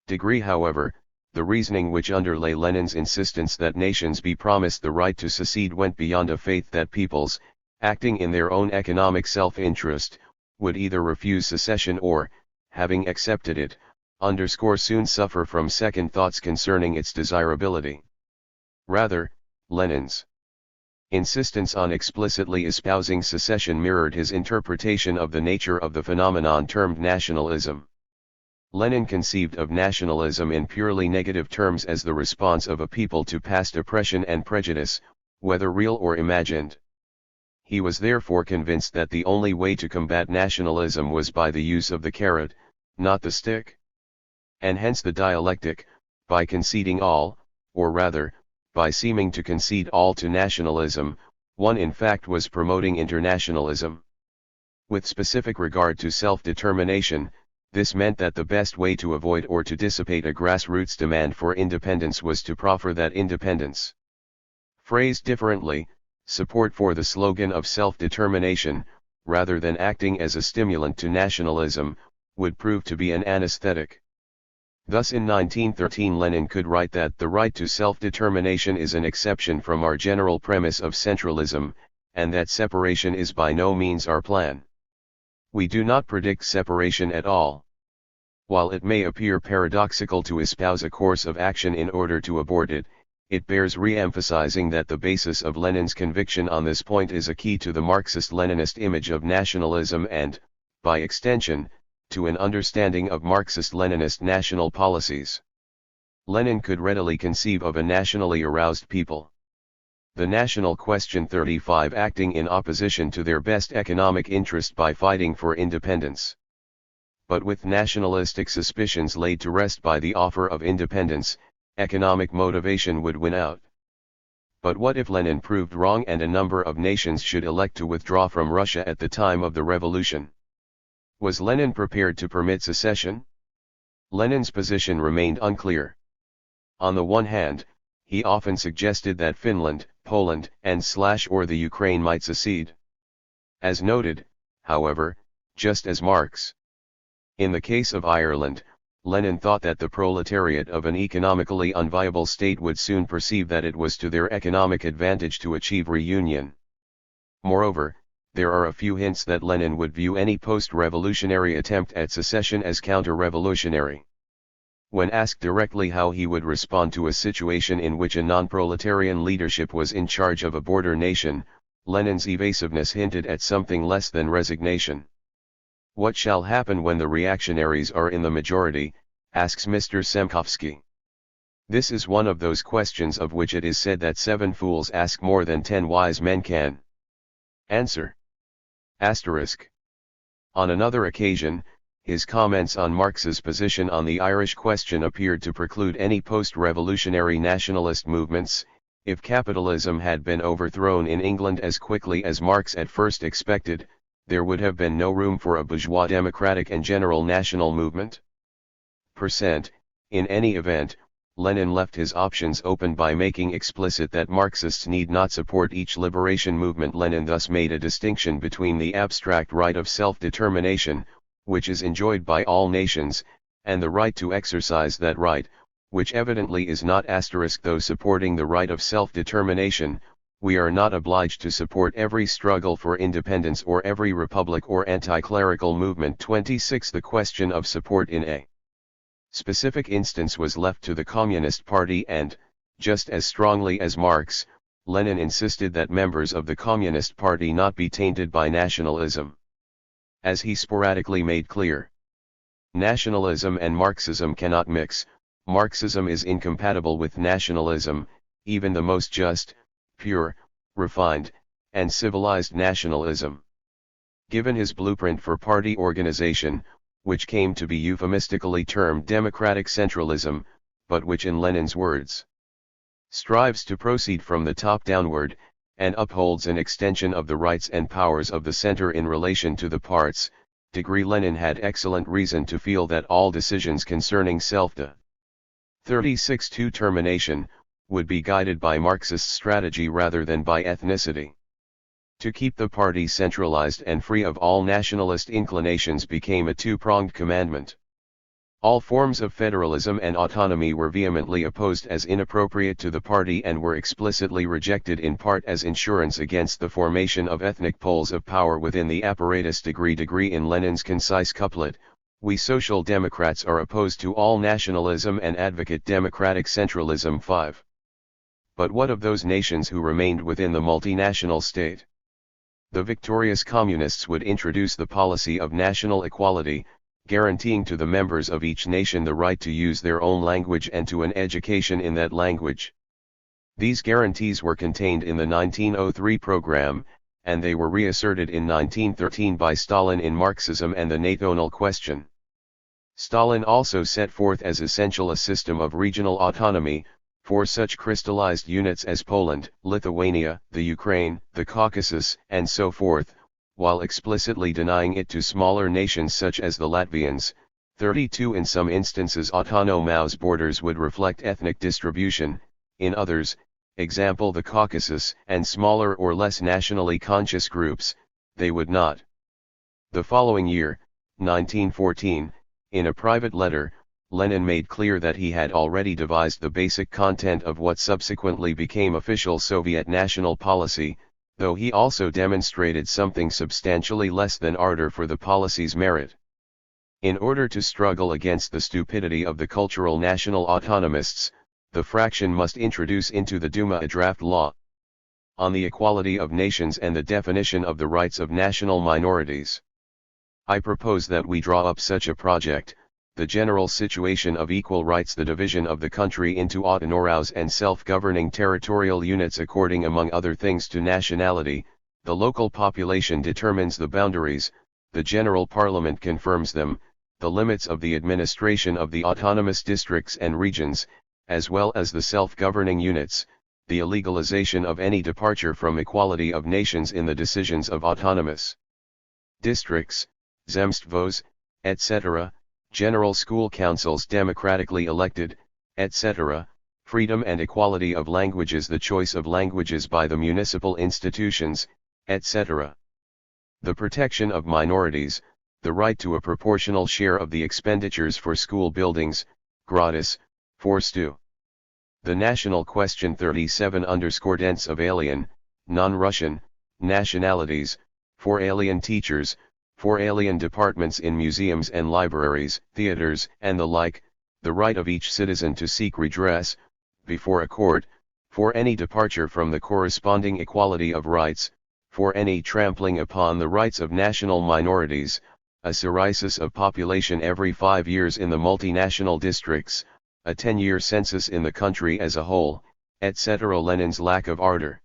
However, the reasoning which underlay Lenin's insistence that nations be promised the right to secede went beyond a faith that peoples, acting in their own economic self-interest, would either refuse secession or, having accepted it, soon suffer from second thoughts concerning its desirability. Rather, Lenin's insistence on explicitly espousing secession mirrored his interpretation of the nature of the phenomenon termed nationalism. Lenin conceived of nationalism in purely negative terms as the response of a people to past oppression and prejudice, whether real or imagined. He was therefore convinced that the only way to combat nationalism was by the use of the carrot, not the stick. And hence the dialectic, by conceding all, or rather, by seeming to concede all to nationalism, one in fact was promoting internationalism. With specific regard to self-determination, this meant that the best way to avoid or to dissipate a grassroots demand for independence was to proffer that independence. Phrased differently, support for the slogan of self-determination, rather than acting as a stimulant to nationalism, would prove to be an anesthetic. Thus in 1913 Lenin could write that the right to self-determination is an exception from our general premise of centralism, and that separation is by no means our plan. We do not predict separation at all. While it may appear paradoxical to espouse a course of action in order to abort it, it bears re-emphasizing that the basis of Lenin's conviction on this point is a key to the Marxist-Leninist image of nationalism and, by extension, to an understanding of Marxist-Leninist national policies. Lenin could readily conceive of a nationally aroused people. The national question 35 acting in opposition to their best economic interest by fighting for independence. But with nationalistic suspicions laid to rest by the offer of independence, economic motivation would win out. But what if Lenin proved wrong and a number of nations should elect to withdraw from Russia at the time of the revolution? Was Lenin prepared to permit secession? Lenin's position remained unclear. On the one hand, he often suggested that Finland, Poland, and/or the Ukraine might secede. As noted, however, just as Marx. In the case of Ireland, Lenin thought that the proletariat of an economically unviable state would soon perceive that it was to their economic advantage to achieve reunion. Moreover, there are a few hints that Lenin would view any post-revolutionary attempt at secession as counter-revolutionary. When asked directly how he would respond to a situation in which a non-proletarian leadership was in charge of a border nation, Lenin's evasiveness hinted at something less than resignation. What shall happen when the reactionaries are in the majority, asks Mr. Semkovsky. This is one of those questions of which it is said that 7 fools ask more than 10 wise men can answer. On another occasion, his comments on Marx's position on the Irish question appeared to preclude any post-revolutionary nationalist movements. If capitalism had been overthrown in England as quickly as Marx at first expected, there would have been no room for a bourgeois democratic and general national movement. In any event, Lenin left his options open by making explicit that Marxists need not support each liberation movement. Lenin thus made a distinction between the abstract right of self-determination, which is enjoyed by all nations, and the right to exercise that right, which evidently is not *. Though supporting the right of self-determination, we are not obliged to support every struggle for independence or every republic or anti-clerical movement. 26 The question of support in a specific instance was left to the Communist Party and, Just as strongly as Marx, Lenin insisted that members of the Communist Party not be tainted by nationalism. As he sporadically made clear, nationalism and Marxism cannot mix. Marxism is incompatible with nationalism, even the most just, pure, refined, and civilized nationalism. Given his blueprint for party organization, which came to be euphemistically termed democratic centralism, but which in Lenin's words strives to proceed from the top downward, and upholds an extension of the rights and powers of the center in relation to the parts, Lenin had excellent reason to feel that all decisions concerning self-36 termination would be guided by Marxist strategy rather than by ethnicity. To keep the party centralized and free of all nationalist inclinations became a two-pronged commandment. All forms of federalism and autonomy were vehemently opposed as inappropriate to the party and were explicitly rejected in part as insurance against the formation of ethnic poles of power within the apparatus. In Lenin's concise couplet, "We Social Democrats are opposed to all nationalism and advocate democratic centralism." 5. But what of those nations who remained within the multinational state? The victorious communists would introduce the policy of national equality, guaranteeing to the members of each nation the right to use their own language and to an education in that language. These guarantees were contained in the 1903 program, and they were reasserted in 1913 by Stalin in Marxism and the National Question. Stalin also set forth as essential a system of regional autonomy, for such crystallized units as Poland, Lithuania, the Ukraine, the Caucasus, and so forth, while explicitly denying it to smaller nations such as the Latvians. 32 In some instances autonomous borders would reflect ethnic distribution, in others, example the Caucasus, and smaller or less nationally conscious groups, they would not. The following year, 1914, in a private letter, Lenin made clear that he had already devised the basic content of what subsequently became official Soviet national policy, though he also demonstrated something substantially less than ardor for the policy's merit. In order to struggle against the stupidity of the cultural national autonomists, the fraction must introduce into the Duma a draft law on the equality of nations and the definition of the rights of national minorities. I propose that we draw up such a project, the general situation of equal rights, the division of the country into autonomies and self-governing territorial units according among other things to nationality, the local population determines the boundaries, the general parliament confirms them, the limits of the administration of the autonomous districts and regions, as well as the self-governing units, the illegalization of any departure from equality of nations in the decisions of autonomous districts, zemstvos, etc., general school councils democratically elected, etc., freedom and equality of languages, the choice of languages by the municipal institutions, etc. The protection of minorities, the right to a proportional share of the expenditures for school buildings, gratis, forstu. The national question 37_dents of alien, non-Russian, nationalities, for alien teachers, for alien departments in museums and libraries, theaters, and the like, the right of each citizen to seek redress, before a court, for any departure from the corresponding equality of rights, for any trampling upon the rights of national minorities, a serisis of population every 5 years in the multinational districts, a 10-year census in the country as a whole, etc. Lenin's lack of ardor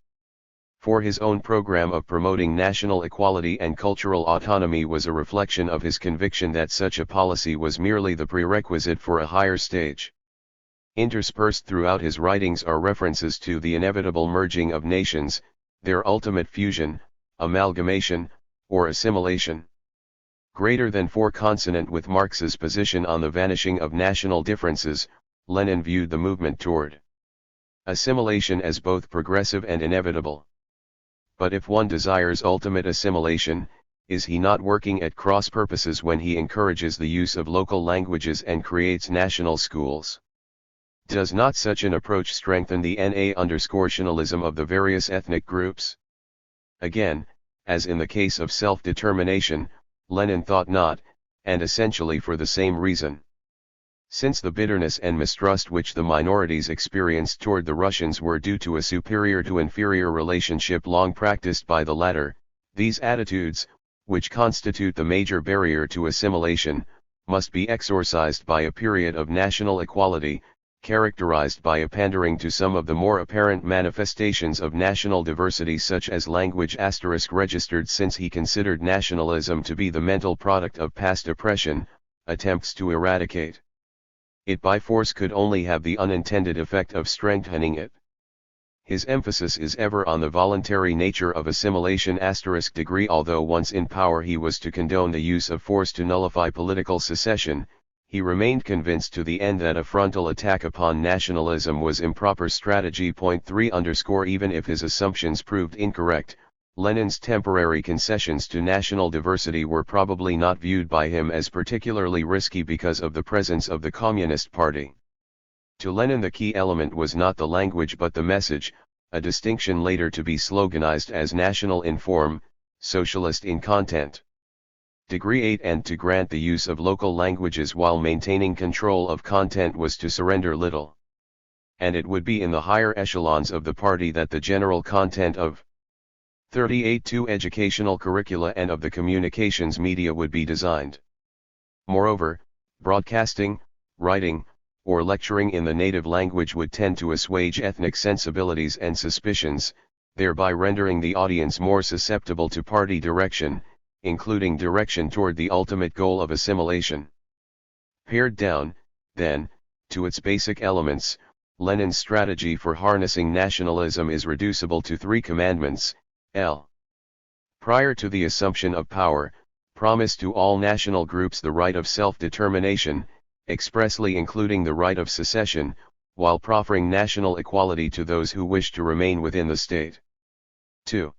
for his own program of promoting national equality and cultural autonomy was a reflection of his conviction that such a policy was merely the prerequisite for a higher stage. Interspersed throughout his writings are references to the inevitable merging of nations, their ultimate fusion, amalgamation, or assimilation. Greater than 4 consonant with Marx's position on the vanishing of national differences, Lenin viewed the movement toward assimilation as both progressive and inevitable. But if one desires ultimate assimilation, is he not working at cross purposes when he encourages the use of local languages and creates national schools? Does not such an approach strengthen the nationalism of the various ethnic groups? Again, as in the case of self-determination, Lenin thought not, and essentially for the same reason. Since the bitterness and mistrust which the minorities experienced toward the Russians were due to a superior to inferior relationship long practiced by the latter, these attitudes, which constitute the major barrier to assimilation, must be exorcised by a period of national equality, characterized by a pandering to some of the more apparent manifestations of national diversity such as language * registered since he considered nationalism to be the mental product of past oppression, attempts to eradicate it by force could only have the unintended effect of strengthening it. His emphasis is ever on the voluntary nature of assimilation * degree. Although once in power he was to condone the use of force to nullify political secession, he remained convinced to the end that a frontal attack upon nationalism was improper strategy. 3 Even if his assumptions proved incorrect, Lenin's temporary concessions to national diversity were probably not viewed by him as particularly risky because of the presence of the Communist Party. To Lenin the key element was not the language but the message, a distinction later to be sloganized as national in form, socialist in content. Degree 8 And to grant the use of local languages while maintaining control of content was to surrender little. And it would be in the higher echelons of the party that the general content of 38.2 educational curricula and of the communications media would be designed. Moreover, broadcasting, writing, or lecturing in the native language would tend to assuage ethnic sensibilities and suspicions, thereby rendering the audience more susceptible to party direction, including direction toward the ultimate goal of assimilation. Pared down, then, to its basic elements, Lenin's strategy for harnessing nationalism is reducible to 3 commandments. L. Prior to the assumption of power, promise to all national groups the right of self-determination, expressly including the right of secession, while proffering national equality to those who wish to remain within the state. 2.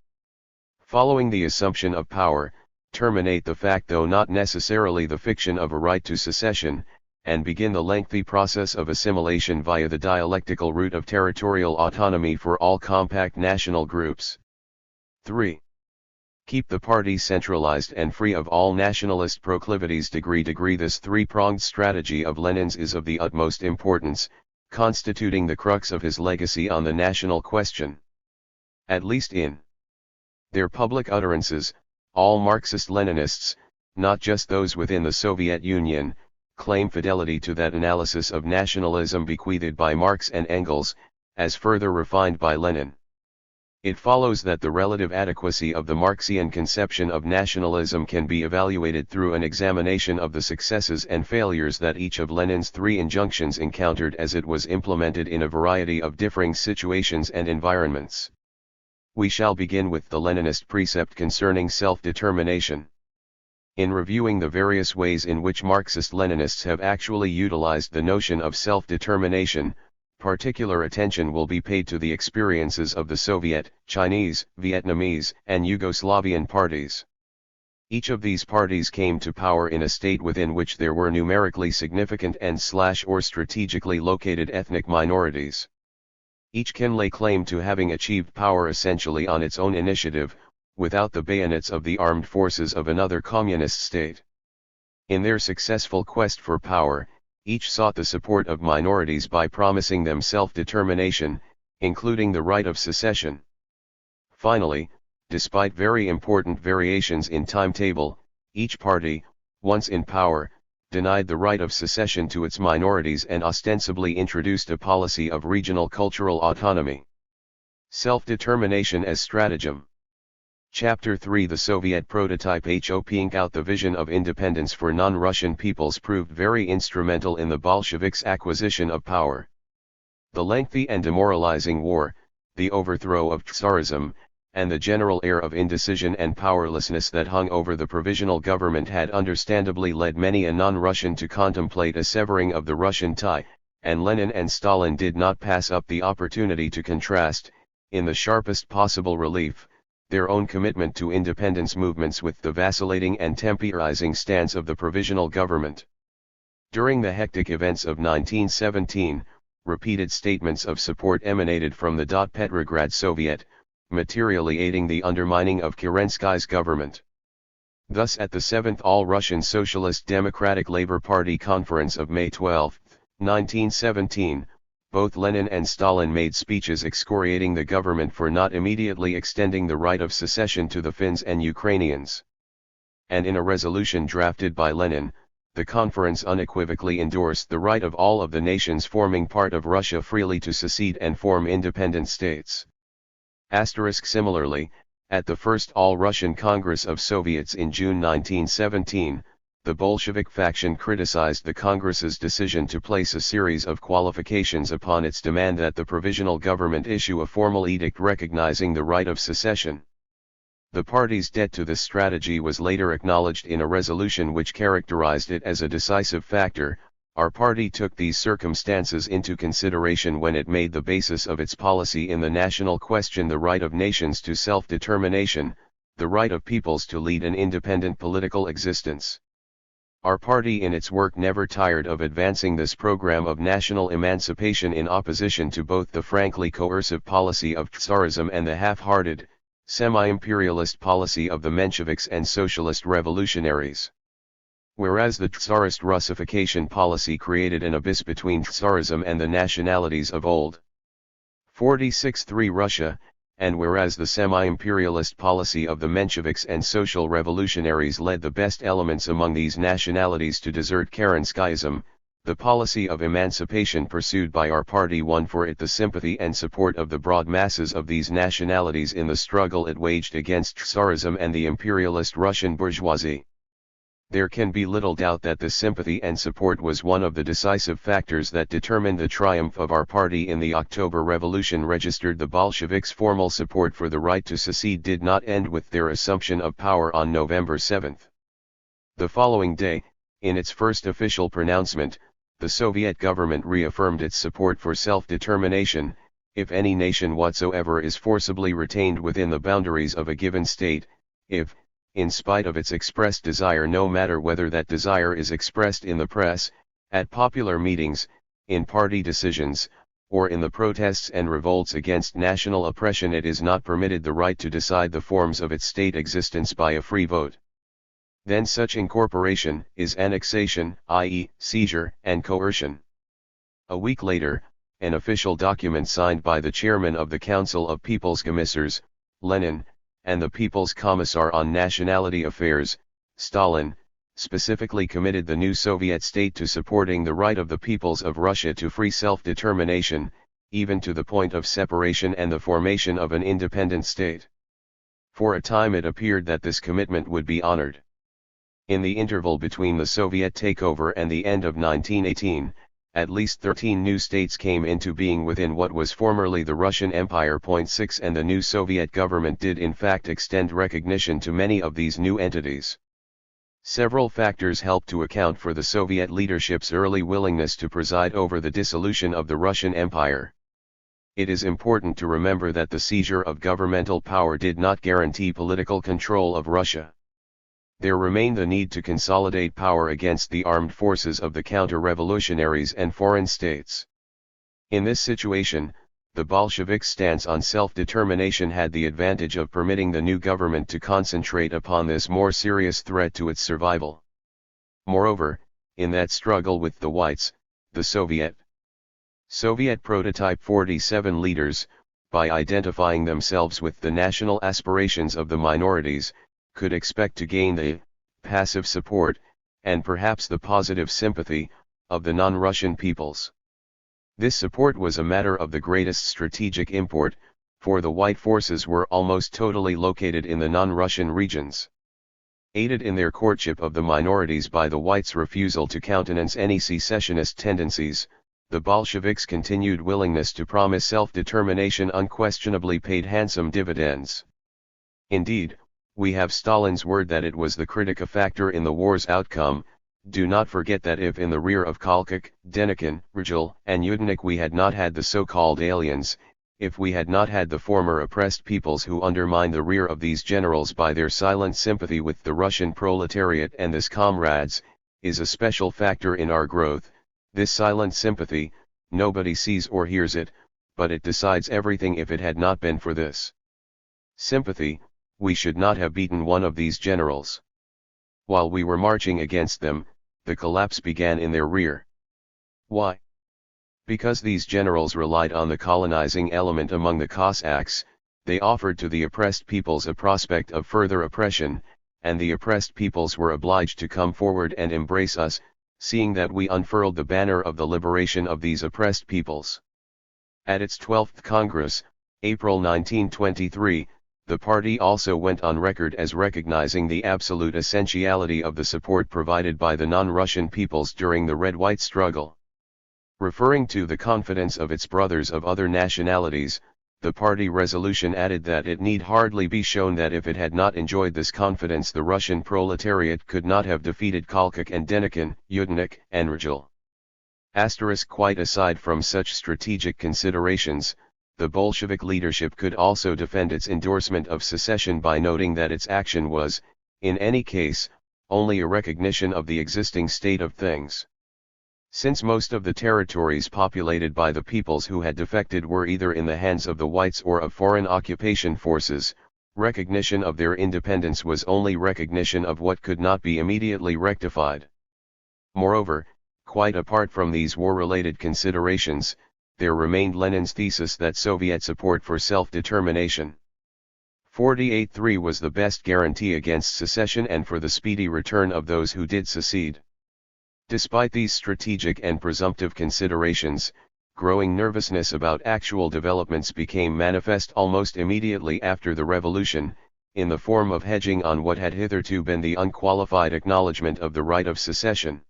Following the assumption of power, terminate the fact though not necessarily the fiction of a right to secession, and begin the lengthy process of assimilation via the dialectical route of territorial autonomy for all compact national groups. 3. Keep the party centralized and free of all nationalist proclivities. Degree This 3-pronged strategy of Lenin's is of the utmost importance, constituting the crux of his legacy on the national question. At least in their public utterances, all Marxist-Leninists, not just those within the Soviet Union, claim fidelity to that analysis of nationalism bequeathed by Marx and Engels, as further refined by Lenin. It follows that the relative adequacy of the Marxian conception of nationalism can be evaluated through an examination of the successes and failures that each of Lenin's 3 injunctions encountered as it was implemented in a variety of differing situations and environments. We shall begin with the Leninist precept concerning self-determination. In reviewing the various ways in which Marxist-Leninists have actually utilized the notion of self-determination, particular attention will be paid to the experiences of the Soviet, Chinese, Vietnamese, and Yugoslavian parties. Each of these parties came to power in a state within which there were numerically significant and/or strategically located ethnic minorities. Each can lay claim to having achieved power essentially on its own initiative, without the bayonets of the armed forces of another communist state. In their successful quest for power, each sought the support of minorities by promising them self-determination, including the right of secession. Finally, despite very important variations in timetable, each party, once in power, denied the right of secession to its minorities and ostensibly introduced a policy of regional cultural autonomy. Self-determination as stratagem. Chapter 3 The Soviet prototype HOPing out the vision of independence for non-Russian peoples proved very instrumental in the Bolsheviks' acquisition of power. The lengthy and demoralizing war, the overthrow of Tsarism, and the general air of indecision and powerlessness that hung over the provisional government had understandably led many a non-Russian to contemplate a severing of the Russian tie, and Lenin and Stalin did not pass up the opportunity to contrast, in the sharpest possible relief, their own commitment to independence movements with the vacillating and temporizing stance of the provisional government. During the hectic events of 1917, repeated statements of support emanated from the Petrograd Soviet, materially aiding the undermining of Kerensky's government. Thus at the 7th All-Russian Socialist Democratic Labour Party Conference of May 12, 1917, both Lenin and Stalin made speeches excoriating the government for not immediately extending the right of secession to the Finns and Ukrainians. And in a resolution drafted by Lenin, the conference unequivocally endorsed the right of all of the nations forming part of Russia freely to secede and form independent states. Similarly, at the First All-Russian Congress of Soviets in June 1917, the Bolshevik faction criticized the Congress's decision to place a series of qualifications upon its demand that the provisional government issue a formal edict recognizing the right of secession. The party's debt to this strategy was later acknowledged in a resolution which characterized it as a decisive factor. Our party took these circumstances into consideration when it made the basis of its policy in the national question the right of nations to self-determination, the right of peoples to lead an independent political existence. Our party in its work never tired of advancing this program of national emancipation in opposition to both the frankly coercive policy of Tsarism and the half-hearted, semi-imperialist policy of the Mensheviks and socialist revolutionaries. Whereas the Tsarist Russification policy created an abyss between Tsarism and the nationalities of old 46-3 Russia, and whereas the semi-imperialist policy of the Mensheviks and social revolutionaries led the best elements among these nationalities to desert Kerenskyism, the policy of emancipation pursued by our party won for it the sympathy and support of the broad masses of these nationalities in the struggle it waged against Tsarism and the imperialist Russian bourgeoisie. There can be little doubt that this sympathy and support was one of the decisive factors that determined the triumph of our party in the October Revolution. Registered the Bolsheviks' formal support for the right to secede did not end with their assumption of power on November 7. The following day, in its first official pronouncement, the Soviet government reaffirmed its support for self-determination. If any nation whatsoever is forcibly retained within the boundaries of a given state, if, in spite of its expressed desire, no matter whether that desire is expressed in the press, at popular meetings, in party decisions, or in the protests and revolts against national oppression, it is not permitted the right to decide the forms of its state existence by a free vote. Then such incorporation is annexation, i.e., seizure and coercion. A week later, an official document signed by the chairman of the Council of People's Commissars, Lenin, and the People's Commissar on Nationality Affairs, Stalin, specifically committed the new Soviet state to supporting the right of the peoples of Russia to free self-determination, even to the point of separation and the formation of an independent state. For a time it appeared that this commitment would be honored. In the interval between the Soviet takeover and the end of 1918, at least 13 new states came into being within what was formerly the Russian Empire. 6 And the new Soviet government did in fact extend recognition to many of these new entities. Several factors helped to account for the Soviet leadership's early willingness to preside over the dissolution of the Russian Empire. It is important to remember that the seizure of governmental power did not guarantee political control of Russia. There remained the need to consolidate power against the armed forces of the counter-revolutionaries and foreign states. In this situation, the Bolsheviks' stance on self-determination had the advantage of permitting the new government to concentrate upon this more serious threat to its survival. Moreover, in that struggle with the whites, the Soviet prototype 47 leaders, by identifying themselves with the national aspirations of the minorities, could expect to gain the passive support, and perhaps the positive sympathy, of the non-Russian peoples. This support was a matter of the greatest strategic import, for the white forces were almost totally located in the non-Russian regions. Aided in their courtship of the minorities by the whites' refusal to countenance any secessionist tendencies, the Bolsheviks' continued willingness to promise self-determination unquestionably paid handsome dividends. Indeed, we have Stalin's word that it was the critica factor in the war's outcome. Do not forget that if in the rear of Kolchak, Denikin, Rigel, and Yudenik we had not had the so-called aliens, if we had not had the former oppressed peoples who undermined the rear of these generals by their silent sympathy with the Russian proletariat, and this, comrades, is a special factor in our growth. This silent sympathy, nobody sees or hears it, but it decides everything. If it had not been for this sympathy, we should not have beaten one of these generals. While we were marching against them, the collapse began in their rear. Why? Because these generals relied on the colonizing element among the Cossacks, they offered to the oppressed peoples a prospect of further oppression, and the oppressed peoples were obliged to come forward and embrace us, seeing that we unfurled the banner of the liberation of these oppressed peoples. At its 12th Congress, April 1923, the party also went on record as recognizing the absolute essentiality of the support provided by the non-Russian peoples during the Red-White struggle. Referring to the confidence of its brothers of other nationalities, the party resolution added that it need hardly be shown that if it had not enjoyed this confidence the Russian proletariat could not have defeated Kolchak and Denikin, Yudenik, and Rajul. Quite aside from such strategic considerations, the Bolshevik leadership could also defend its endorsement of secession by noting that its action was, in any case, only a recognition of the existing state of things. Since most of the territories populated by the peoples who had defected were either in the hands of the whites or of foreign occupation forces, recognition of their independence was only recognition of what could not be immediately rectified. Moreover, quite apart from these war-related considerations, there remained Lenin's thesis that Soviet support for self-determination. 48-3 was the best guarantee against secession and for the speedy return of those who did secede. Despite these strategic and presumptive considerations, growing nervousness about actual developments became manifest almost immediately after the revolution, in the form of hedging on what had hitherto been the unqualified acknowledgement of the right of secession.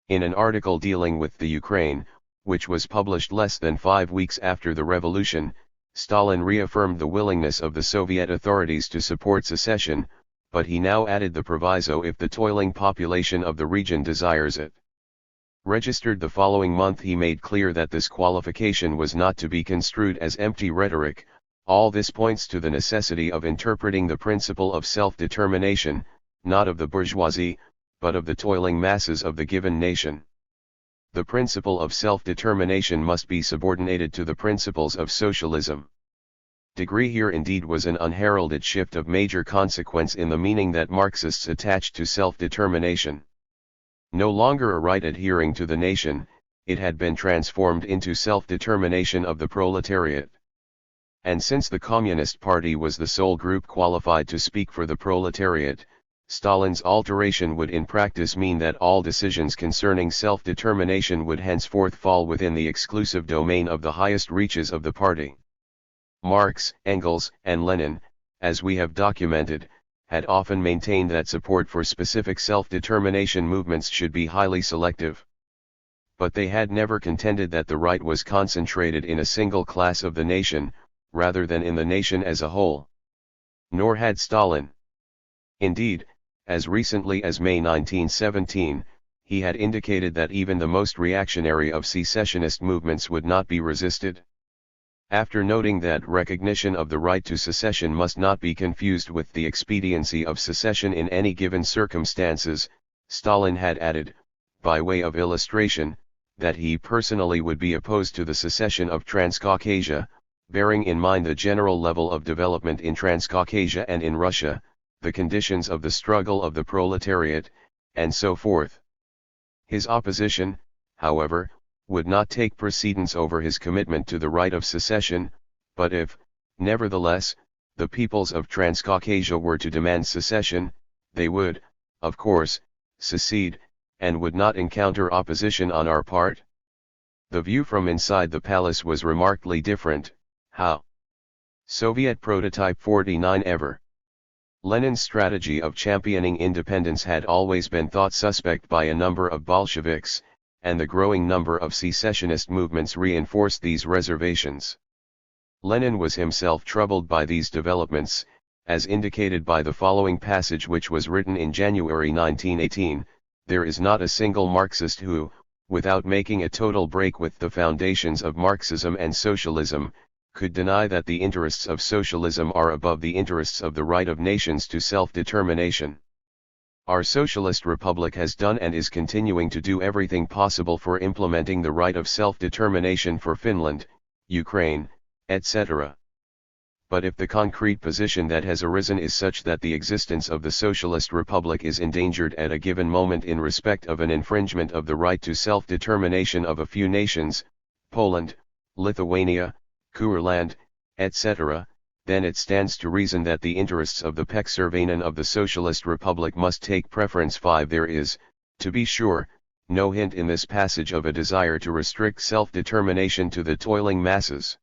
In an article dealing with the Ukraine, which was published less than 5 weeks after the revolution, Stalin reaffirmed the willingness of the Soviet authorities to support secession, but he now added the proviso if the toiling population of the region desires it. Registered the following month, he made clear that this qualification was not to be construed as empty rhetoric. All this points to the necessity of interpreting the principle of self-determination, not of the bourgeoisie, but of the toiling masses of the given nation. The principle of self-determination must be subordinated to the principles of socialism. Degree here indeed was an unheralded shift of major consequence in the meaning that Marxists attached to self-determination. No longer a right adhering to the nation, it had been transformed into self-determination of the proletariat. And since the Communist Party was the sole group qualified to speak for the proletariat, Stalin's alteration would in practice mean that all decisions concerning self-determination would henceforth fall within the exclusive domain of the highest reaches of the party. Marx, Engels, and Lenin, as we have documented, had often maintained that support for specific self-determination movements should be highly selective. But they had never contended that the right was concentrated in a single class of the nation, rather than in the nation as a whole. Nor had Stalin. Indeed, as recently as May 1917, he had indicated that even the most reactionary of secessionist movements would not be resisted. After noting that recognition of the right to secession must not be confused with the expediency of secession in any given circumstances, Stalin had added, by way of illustration, that he personally would be opposed to the secession of Transcaucasia, bearing in mind the general level of development in Transcaucasia and in Russia, the conditions of the struggle of the proletariat, and so forth. His opposition, however, would not take precedence over his commitment to the right of secession, but if, nevertheless, the peoples of Transcaucasia were to demand secession, they would, of course, secede, and would not encounter opposition on our part. The view from inside the palace was remarkably different. How? Soviet Prototype 49 ever. Lenin's strategy of championing independence had always been thought suspect by a number of Bolsheviks, and the growing number of secessionist movements reinforced these reservations. Lenin was himself troubled by these developments, as indicated by the following passage which was written in January 1918, "There is not a single Marxist who, without making a total break with the foundations of Marxism and socialism, could deny that the interests of socialism are above the interests of the right of nations to self-determination. Our socialist republic has done and is continuing to do everything possible for implementing the right of self-determination for Finland, Ukraine, etc. But if the concrete position that has arisen is such that the existence of the socialist republic is endangered at a given moment in respect of an infringement of the right to self-determination of a few nations, Poland, Lithuania, Courland, etc., then it stands to reason that the interests of the Pekservanen of the Socialist Republic must take preference. 5. There is, to be sure, no hint in this passage of a desire to restrict self-determination to the toiling masses.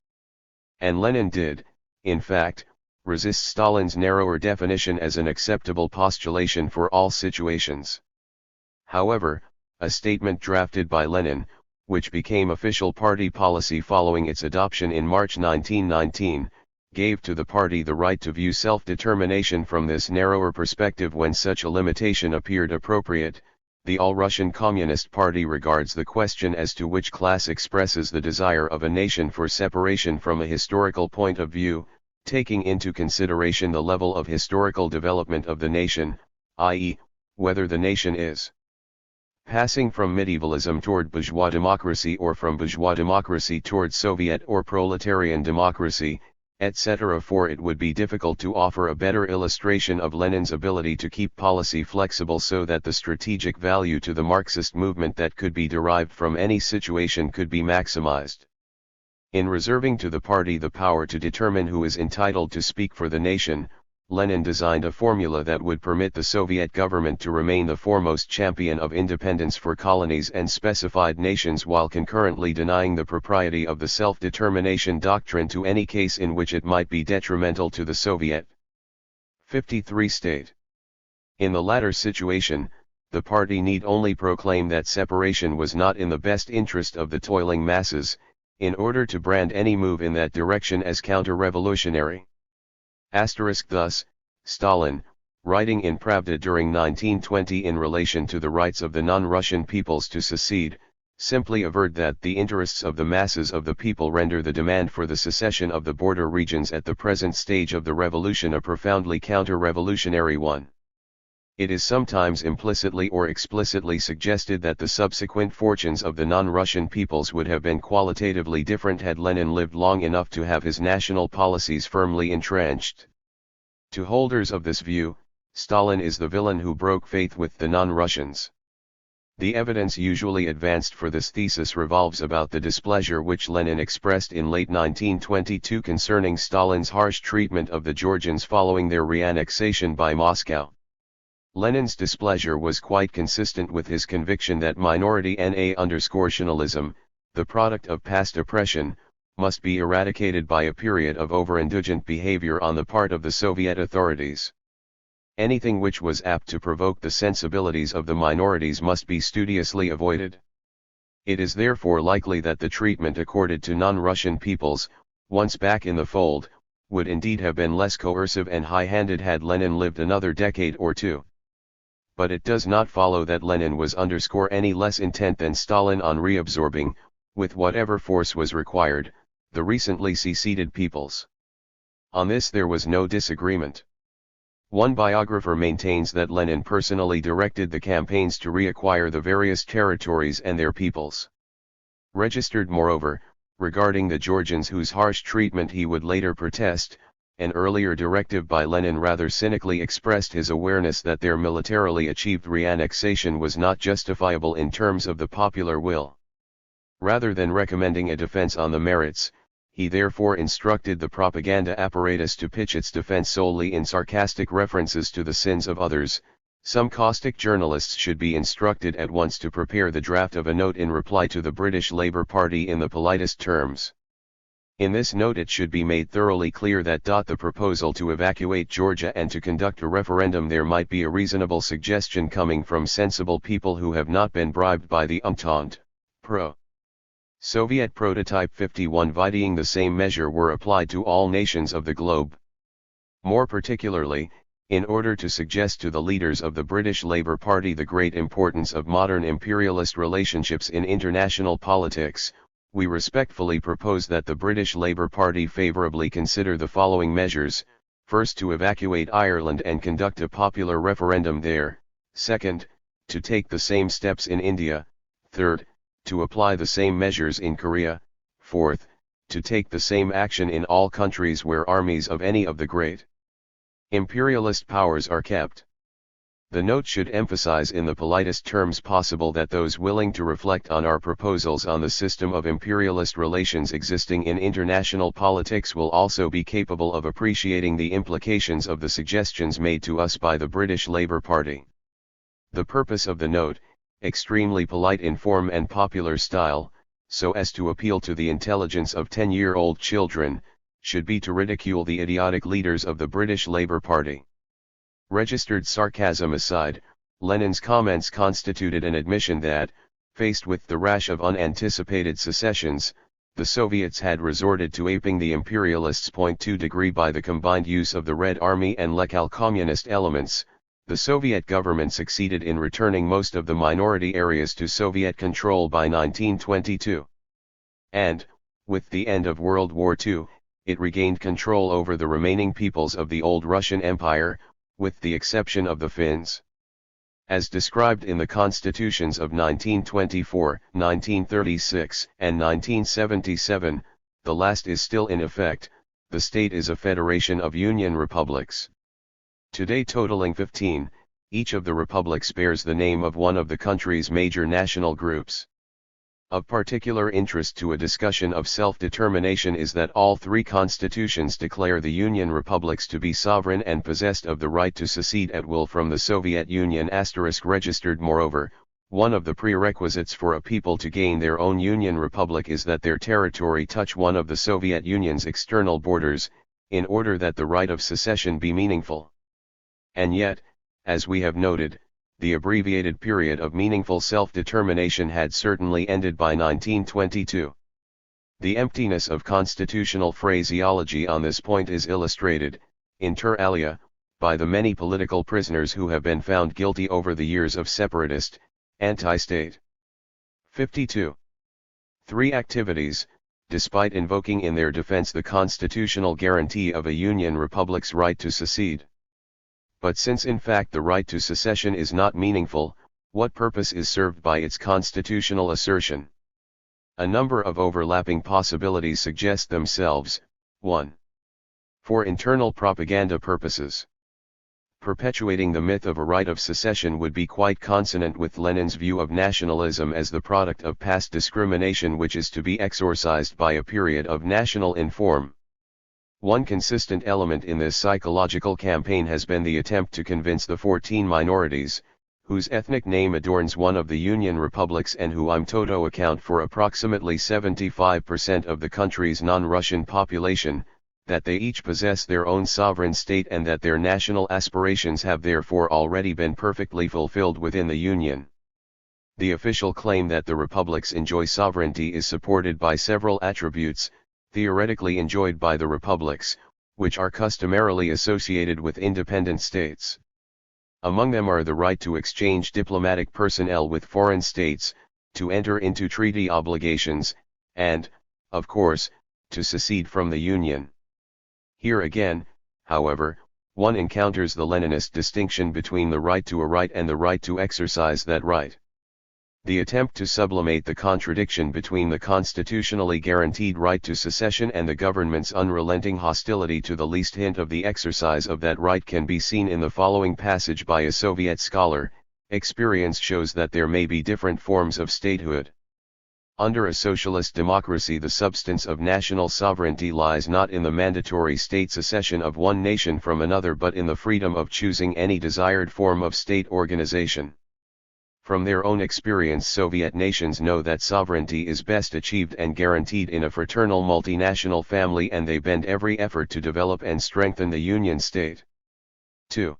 And Lenin did, in fact, resist Stalin's narrower definition as an acceptable postulation for all situations. However, a statement drafted by Lenin, which became official party policy following its adoption in March 1919, gave to the party the right to view self-determination from this narrower perspective when such a limitation appeared appropriate. The All-Russian Communist Party regards the question as to which class expresses the desire of a nation for separation from a historical point of view, taking into consideration the level of historical development of the nation, i.e., whether the nation is passing from medievalism toward bourgeois democracy or from bourgeois democracy toward Soviet or proletarian democracy, etc. For it would be difficult to offer a better illustration of Lenin's ability to keep policy flexible so that the strategic value to the Marxist movement that could be derived from any situation could be maximized. In reserving to the party the power to determine who is entitled to speak for the nation, Lenin designed a formula that would permit the Soviet government to remain the foremost champion of independence for colonies and specified nations while concurrently denying the propriety of the self-determination doctrine to any case in which it might be detrimental to the Soviet. 53 State. In the latter situation, the party need only proclaim that separation was not in the best interest of the toiling masses, in order to brand any move in that direction as counter-revolutionary. Thus, Stalin, writing in Pravda during 1920 in relation to the rights of the non-Russian peoples to secede, simply averred that the interests of the masses of the people render the demand for the secession of the border regions at the present stage of the revolution a profoundly counter-revolutionary one. It is sometimes implicitly or explicitly suggested that the subsequent fortunes of the non-Russian peoples would have been qualitatively different had Lenin lived long enough to have his national policies firmly entrenched. To holders of this view, Stalin is the villain who broke faith with the non-Russians. The evidence usually advanced for this thesis revolves about the displeasure which Lenin expressed in late 1922 concerning Stalin's harsh treatment of the Georgians following their reannexation by Moscow. Lenin's displeasure was quite consistent with his conviction that minority nationalism, the product of past oppression, must be eradicated by a period of over-indulgent behavior on the part of the Soviet authorities. Anything which was apt to provoke the sensibilities of the minorities must be studiously avoided. It is therefore likely that the treatment accorded to non-Russian peoples, once back in the fold, would indeed have been less coercive and high-handed had Lenin lived another decade or two. But it does not follow that Lenin was any less intent than Stalin on reabsorbing, with whatever force was required, the recently seceded peoples. On this there was no disagreement. One biographer maintains that Lenin personally directed the campaigns to reacquire the various territories and their peoples. Registered moreover, regarding the Georgians whose harsh treatment he would later protest, an earlier directive by Lenin rather cynically expressed his awareness that their militarily achieved reannexation was not justifiable in terms of the popular will. Rather than recommending a defense on the merits, he therefore instructed the propaganda apparatus to pitch its defense solely in sarcastic references to the sins of others. Some caustic journalists should be instructed at once to prepare the draft of a note in reply to the British Labour Party in the politest terms. In this note it should be made thoroughly clear that the proposal to evacuate Georgia and to conduct a referendum there might be a reasonable suggestion coming from sensible people who have not been bribed by the Entente. Soviet Prototype 51 vidying the same measure were applied to all nations of the globe. More particularly, in order to suggest to the leaders of the British Labour Party the great importance of modern imperialist relationships in international politics, we respectfully propose that the British Labour Party favourably consider the following measures: first, to evacuate Ireland and conduct a popular referendum there; second, to take the same steps in India; third, to apply the same measures in Korea; fourth, to take the same action in all countries where armies of any of the great imperialist powers are kept. The note should emphasize in the politest terms possible that those willing to reflect on our proposals on the system of imperialist relations existing in international politics will also be capable of appreciating the implications of the suggestions made to us by the British Labour Party. The purpose of the note, extremely polite in form and popular style, so as to appeal to the intelligence of 10-year-old children, should be to ridicule the idiotic leaders of the British Labour Party. Registered sarcasm aside, Lenin's comments constituted an admission that, faced with the rash of unanticipated secessions, the Soviets had resorted to aping the imperialists' .2 degree by the combined use of the Red Army and local communist elements. The Soviet government succeeded in returning most of the minority areas to Soviet control by 1922. And, with the end of World War II, it regained control over the remaining peoples of the old Russian Empire, with the exception of the Finns. As described in the constitutions of 1924, 1936, and 1977, the last is still in effect. The state is a federation of union republics. Today totaling 15, each of the republics bears the name of one of the country's major national groups. Of particular interest to a discussion of self-determination is that all three constitutions declare the Union republics to be sovereign and possessed of the right to secede at will from the Soviet Union *registered. Moreover, one of the prerequisites for a people to gain their own Union republic is that their territory touch one of the Soviet Union's external borders, in order that the right of secession be meaningful. And yet, as we have noted, the abbreviated period of meaningful self-determination had certainly ended by 1922. The emptiness of constitutional phraseology on this point is illustrated, inter alia, by the many political prisoners who have been found guilty over the years of separatist, anti-state. 52. 3 activities, despite invoking in their defense the constitutional guarantee of a Union republic's right to secede. But since in fact the right to secession is not meaningful, what purpose is served by its constitutional assertion? A number of overlapping possibilities suggest themselves. 1. For internal propaganda purposes. Perpetuating the myth of a right of secession would be quite consonant with Lenin's view of nationalism as the product of past discrimination which is to be exorcised by a period of national inform. One consistent element in this psychological campaign has been the attempt to convince the 14 minorities, whose ethnic name adorns one of the Union republics and who in toto account for approximately 75% of the country's non-Russian population, that they each possess their own sovereign state and that their national aspirations have therefore already been perfectly fulfilled within the Union. The official claim that the republics enjoy sovereignty is supported by several attributes, theoretically enjoyed by the republics, which are customarily associated with independent states. Among them are the right to exchange diplomatic personnel with foreign states, to enter into treaty obligations, and, of course, to secede from the Union. Here again, however, one encounters the Leninist distinction between the right to a right and the right to exercise that right. The attempt to sublimate the contradiction between the constitutionally guaranteed right to secession and the government's unrelenting hostility to the least hint of the exercise of that right can be seen in the following passage by a Soviet scholar: experience shows that there may be different forms of statehood. Under a socialist democracy, the substance of national sovereignty lies not in the mandatory state secession of one nation from another but in the freedom of choosing any desired form of state organization. From their own experience, Soviet nations know that sovereignty is best achieved and guaranteed in a fraternal multinational family, and they bend every effort to develop and strengthen the Union state. 2.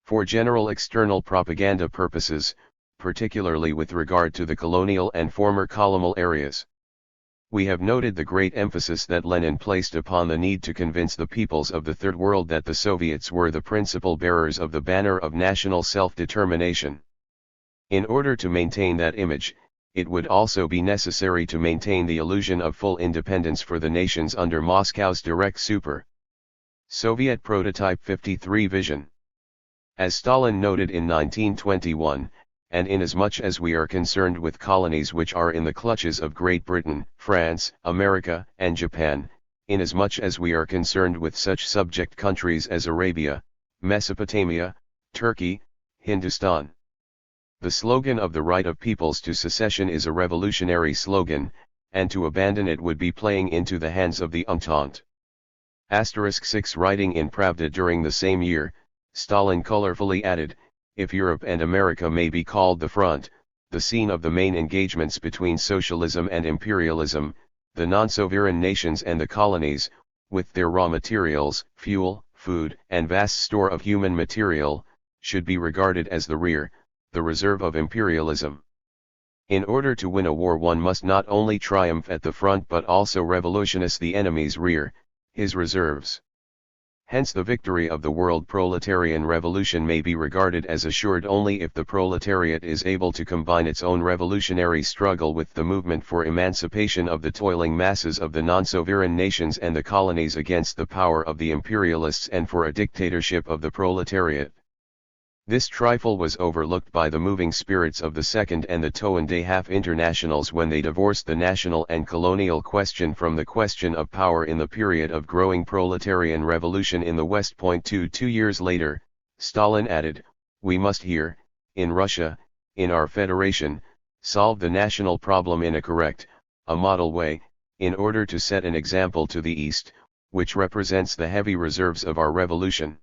For general external propaganda purposes, particularly with regard to the colonial and former colonial areas. We have noted the great emphasis that Lenin placed upon the need to convince the peoples of the Third World that the Soviets were the principal bearers of the banner of national self-determination. In order to maintain that image, it would also be necessary to maintain the illusion of full independence for the nations under Moscow's direct super. Soviet Prototype 53 Vision. As Stalin noted in 1921, and inasmuch as we are concerned with colonies which are in the clutches of Great Britain, France, America, and Japan, inasmuch as we are concerned with such subject countries as Arabia, Mesopotamia, Turkey, Hindustan. The slogan of the right of peoples to secession is a revolutionary slogan, and to abandon it would be playing into the hands of the Entente. *6 Writing in Pravda during the same year, Stalin colorfully added, if Europe and America may be called the front, the scene of the main engagements between socialism and imperialism, the non-sovereign nations and the colonies, with their raw materials, fuel, food, and vast store of human material, should be regarded as the rear, the reserve of imperialism. In order to win a war, one must not only triumph at the front but also revolutionize the enemy's rear, his reserves. Hence the victory of the world proletarian revolution may be regarded as assured only if the proletariat is able to combine its own revolutionary struggle with the movement for emancipation of the toiling masses of the non-sovereign nations and the colonies against the power of the imperialists and for a dictatorship of the proletariat. This trifle was overlooked by the moving spirits of the Second and the Two-and-a-Half Internationals when they divorced the national and colonial question from the question of power in the period of growing proletarian revolution in the West. 2 years later, Stalin added, we must here, in Russia, in our federation, solve the national problem in a correct, a model way, in order to set an example to the East, which represents the heavy reserves of our revolution.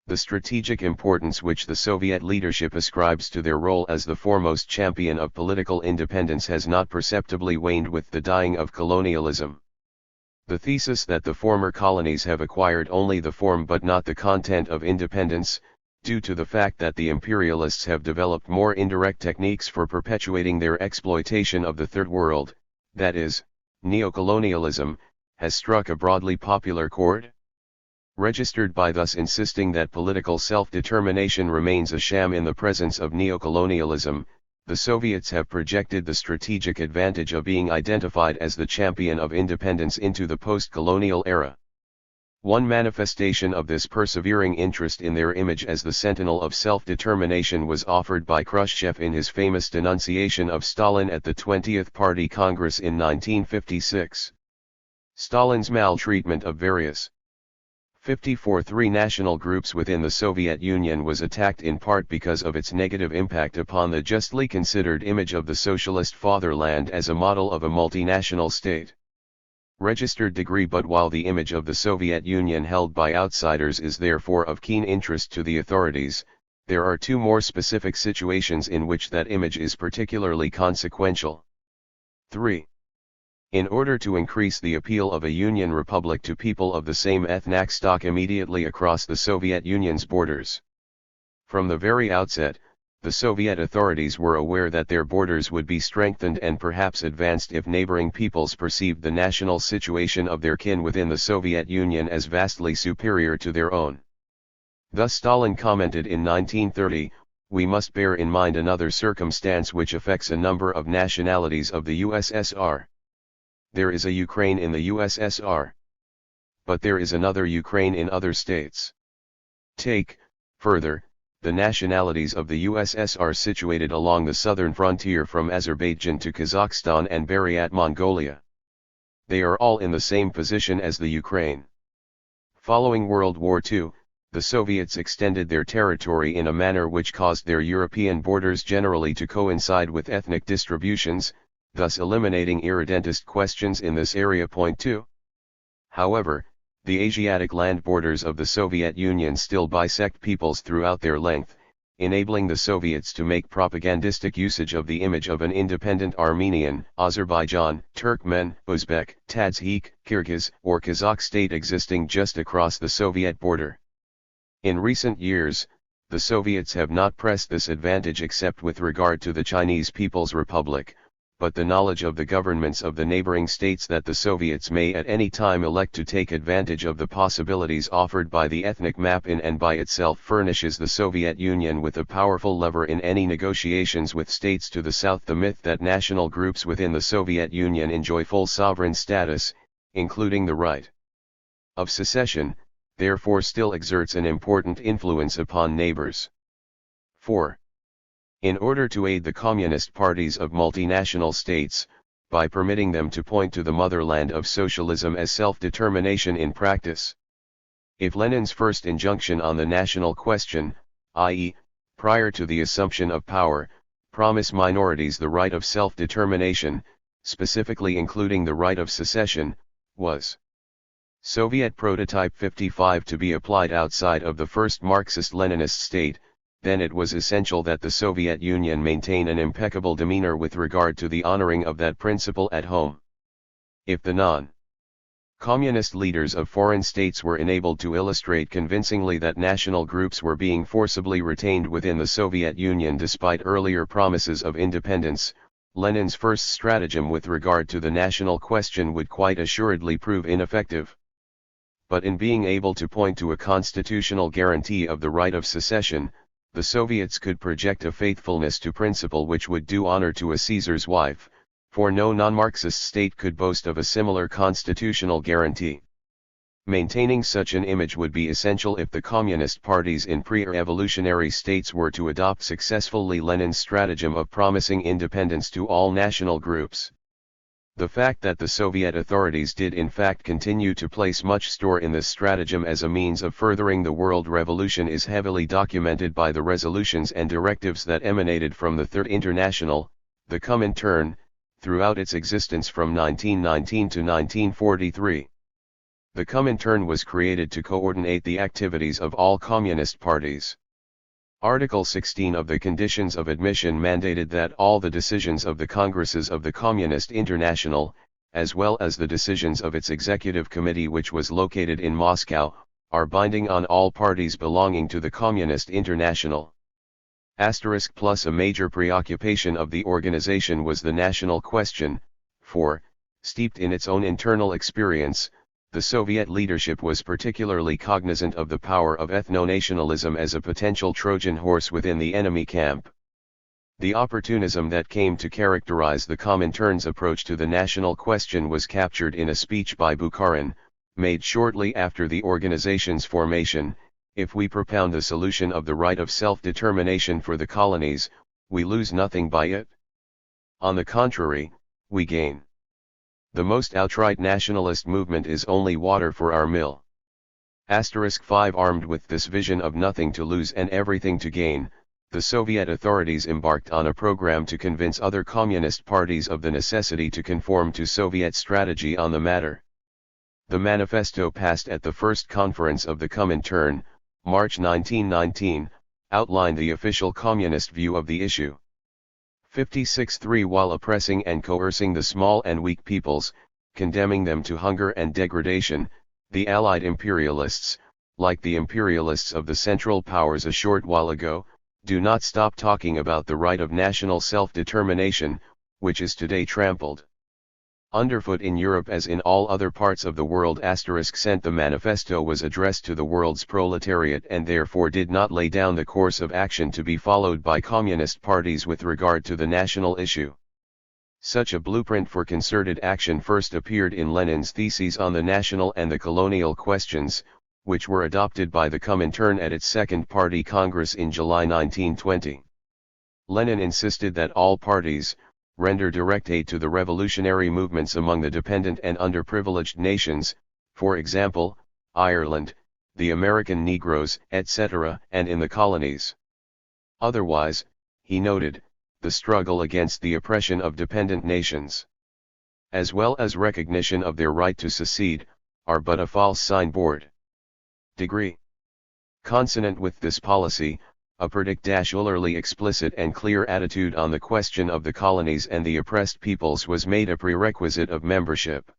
The strategic importance which the Soviet leadership ascribes to their role as the foremost champion of political independence has not perceptibly waned with the dying of colonialism. The thesis that the former colonies have acquired only the form but not the content of independence, due to the fact that the imperialists have developed more indirect techniques for perpetuating their exploitation of the Third World, that is, neocolonialism, has struck a broadly popular chord. Registered by thus insisting that political self-determination remains a sham in the presence of neocolonialism, the Soviets have projected the strategic advantage of being identified as the champion of independence into the post-colonial era. One manifestation of this persevering interest in their image as the sentinel of self-determination was offered by Khrushchev in his famous denunciation of Stalin at the 20th Party Congress in 1956. Stalin's maltreatment of various 54 national groups within the Soviet Union was attacked in part because of its negative impact upon the justly considered image of the socialist fatherland as a model of a multinational state. Registered degree. But while the image of the Soviet Union held by outsiders is therefore of keen interest to the authorities, there are two more specific situations in which that image is particularly consequential. 3. In order to increase the appeal of a Union Republic to people of the same ethnic stock immediately across the Soviet Union's borders. From the very outset, the Soviet authorities were aware that their borders would be strengthened and perhaps advanced if neighboring peoples perceived the national situation of their kin within the Soviet Union as vastly superior to their own. Thus Stalin commented in 1930, we must bear in mind another circumstance which affects a number of nationalities of the USSR. There is a Ukraine in the USSR. But there is another Ukraine in other states. Take, further, the nationalities of the USSR situated along the southern frontier from Azerbaijan to Kazakhstan and Buryat, Mongolia. They are all in the same position as the Ukraine. Following World War II, the Soviets extended their territory in a manner which caused their European borders generally to coincide with ethnic distributions, thus eliminating irredentist questions in this area. 2. However, the Asiatic land borders of the Soviet Union still bisect peoples throughout their length, enabling the Soviets to make propagandistic usage of the image of an independent Armenian, Azerbaijan, Turkmen, Uzbek, Tajik, Kyrgyz, or Kazakh state existing just across the Soviet border. In recent years, the Soviets have not pressed this advantage except with regard to the Chinese People's Republic, but the knowledge of the governments of the neighboring states that the Soviets may at any time elect to take advantage of the possibilities offered by the ethnic map in and by itself furnishes the Soviet Union with a powerful lever in any negotiations with states to the south. The myth that national groups within the Soviet Union enjoy full sovereign status, including the right of secession, therefore still exerts an important influence upon neighbors. 4. In order to aid the communist parties of multinational states, by permitting them to point to the motherland of socialism as self-determination in practice. If Lenin's first injunction on the national question, i.e., prior to the assumption of power, promise minorities the right of self-determination, specifically including the right of secession, was Soviet Prototype 55 to be applied outside of the first Marxist-Leninist state, then it was essential that the Soviet Union maintain an impeccable demeanor with regard to the honoring of that principle at home. If the non-communist leaders of foreign states were enabled to illustrate convincingly that national groups were being forcibly retained within the Soviet Union despite earlier promises of independence, Lenin's first stratagem with regard to the national question would quite assuredly prove ineffective. But in being able to point to a constitutional guarantee of the right of secession, the Soviets could project a faithfulness to principle which would do honor to a Caesar's wife, for no non-Marxist state could boast of a similar constitutional guarantee. Maintaining such an image would be essential if the communist parties in pre-revolutionary states were to adopt successfully Lenin's stratagem of promising independence to all national groups. The fact that the Soviet authorities did in fact continue to place much store in this stratagem as a means of furthering the world revolution is heavily documented by the resolutions and directives that emanated from the Third International, the Comintern, throughout its existence from 1919 to 1943. The Comintern was created to coordinate the activities of all communist parties. Article 16 of the Conditions of Admission mandated that all the decisions of the Congresses of the Communist International, as well as the decisions of its executive committee which was located in Moscow, are binding on all parties belonging to the Communist International. Plus a major preoccupation of the organization was the national question, for, steeped in its own internal experience, the Soviet leadership was particularly cognizant of the power of ethno-nationalism as a potential Trojan horse within the enemy camp. The opportunism that came to characterize the Comintern's approach to the national question was captured in a speech by Bukharin, made shortly after the organization's formation. If we propound the solution of the right of self-determination for the colonies, we lose nothing by it. On the contrary, we gain. The most outright nationalist movement is only water for our mill. 5 Armed with this vision of nothing to lose and everything to gain, the Soviet authorities embarked on a program to convince other communist parties of the necessity to conform to Soviet strategy on the matter. The manifesto passed at the first conference of the Comintern, March 1919, outlined the official communist view of the issue. 56.3 While oppressing and coercing the small and weak peoples, condemning them to hunger and degradation, the Allied imperialists, like the imperialists of the Central Powers a short while ago, do not stop talking about the right of national self-determination, which is today trampled underfoot in Europe as in all other parts of the world. Sent the manifesto was addressed to the world's proletariat and therefore did not lay down the course of action to be followed by communist parties with regard to the national issue. Such a blueprint for concerted action first appeared in Lenin's theses on the national and the colonial questions, which were adopted by the Comintern at its Second Party Congress in July 1920. Lenin insisted that all parties render direct aid to the revolutionary movements among the dependent and underprivileged nations, for example, Ireland, the American Negroes, etc., and in the colonies. Otherwise, he noted, the struggle against the oppression of dependent nations, as well as recognition of their right to secede, are but a false signboard. Degree. Consonant with this policy, a particularly explicit and clear attitude on the question of the colonies and the oppressed peoples was made a prerequisite of membership.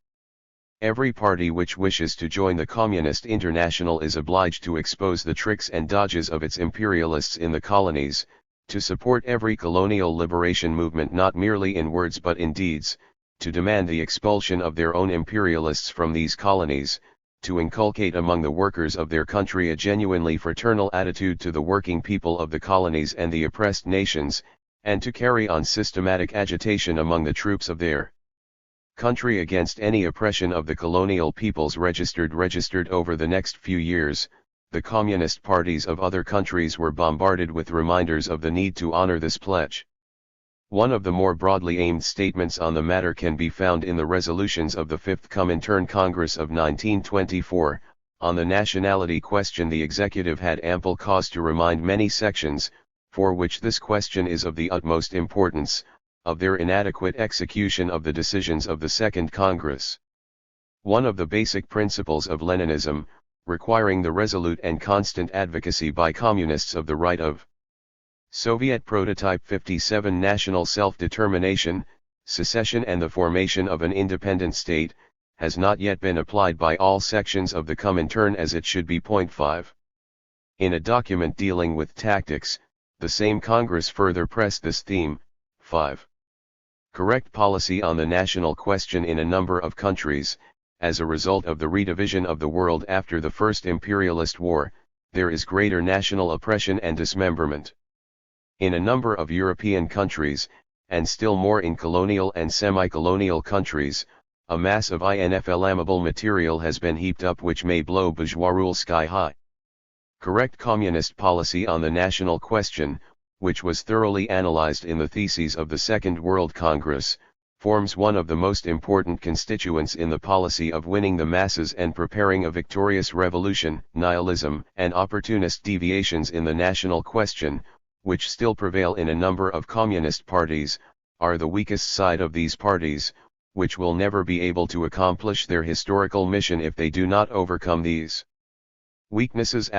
Every party which wishes to join the Communist International is obliged to expose the tricks and dodges of its imperialists in the colonies, to support every colonial liberation movement not merely in words but in deeds, to demand the expulsion of their own imperialists from these colonies, to inculcate among the workers of their country a genuinely fraternal attitude to the working people of the colonies and the oppressed nations, and to carry on systematic agitation among the troops of their country against any oppression of the colonial peoples registered over the next few years. The communist parties of other countries were bombarded with reminders of the need to honor this pledge. One of the more broadly aimed statements on the matter can be found in the resolutions of the Fifth Comintern Congress of 1924. On the nationality question, the executive had ample cause to remind many sections, for which this question is of the utmost importance, of their inadequate execution of the decisions of the Second Congress. One of the basic principles of Leninism, requiring the resolute and constant advocacy by communists of the right of Soviet Prototype 57 national self-determination, secession and the formation of an independent state, has not yet been applied by all sections of the Comintern as it should be. 5. In a document dealing with tactics, the same Congress further pressed this theme. 5. Correct policy on the national question in a number of countries. As a result of the redivision of the world after the First Imperialist War, there is greater national oppression and dismemberment. In a number of European countries, and still more in colonial and semi-colonial countries, a mass of inflammable material has been heaped up which may blow bourgeois rule sky high. Correct communist policy on the national question, which was thoroughly analyzed in the theses of the Second World Congress, forms one of the most important constituents in the policy of winning the masses and preparing a victorious revolution. Nihilism and opportunist deviations in the national question, which still prevail in a number of communist parties, are the weakest side of these parties, which will never be able to accomplish their historical mission if they do not overcome these weaknesses.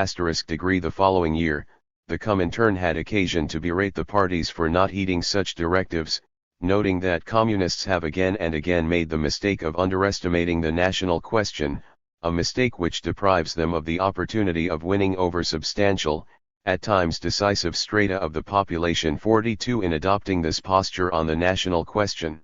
Degree the following year, the Comintern had occasion to berate the parties for not heeding such directives, noting that communists have again and again made the mistake of underestimating the national question, a mistake which deprives them of the opportunity of winning over substantial, at times decisive strata of the population. 42. In adopting this posture on the national question,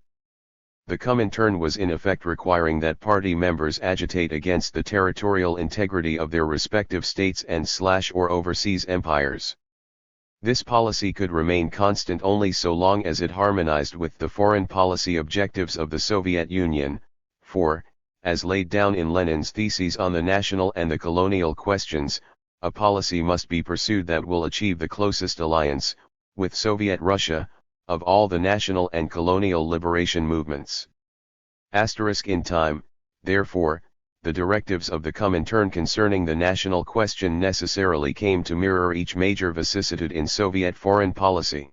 the Comintern was in effect requiring that party members agitate against the territorial integrity of their respective states and/or overseas empires. This policy could remain constant only so long as it harmonized with the foreign policy objectives of the Soviet Union, for, as laid down in Lenin's theses on the national and the colonial questions, a policy must be pursued that will achieve the closest alliance, with Soviet Russia, of all the national and colonial liberation movements. In time, therefore, the directives of the Comintern concerning the national question necessarily came to mirror each major vicissitude in Soviet foreign policy.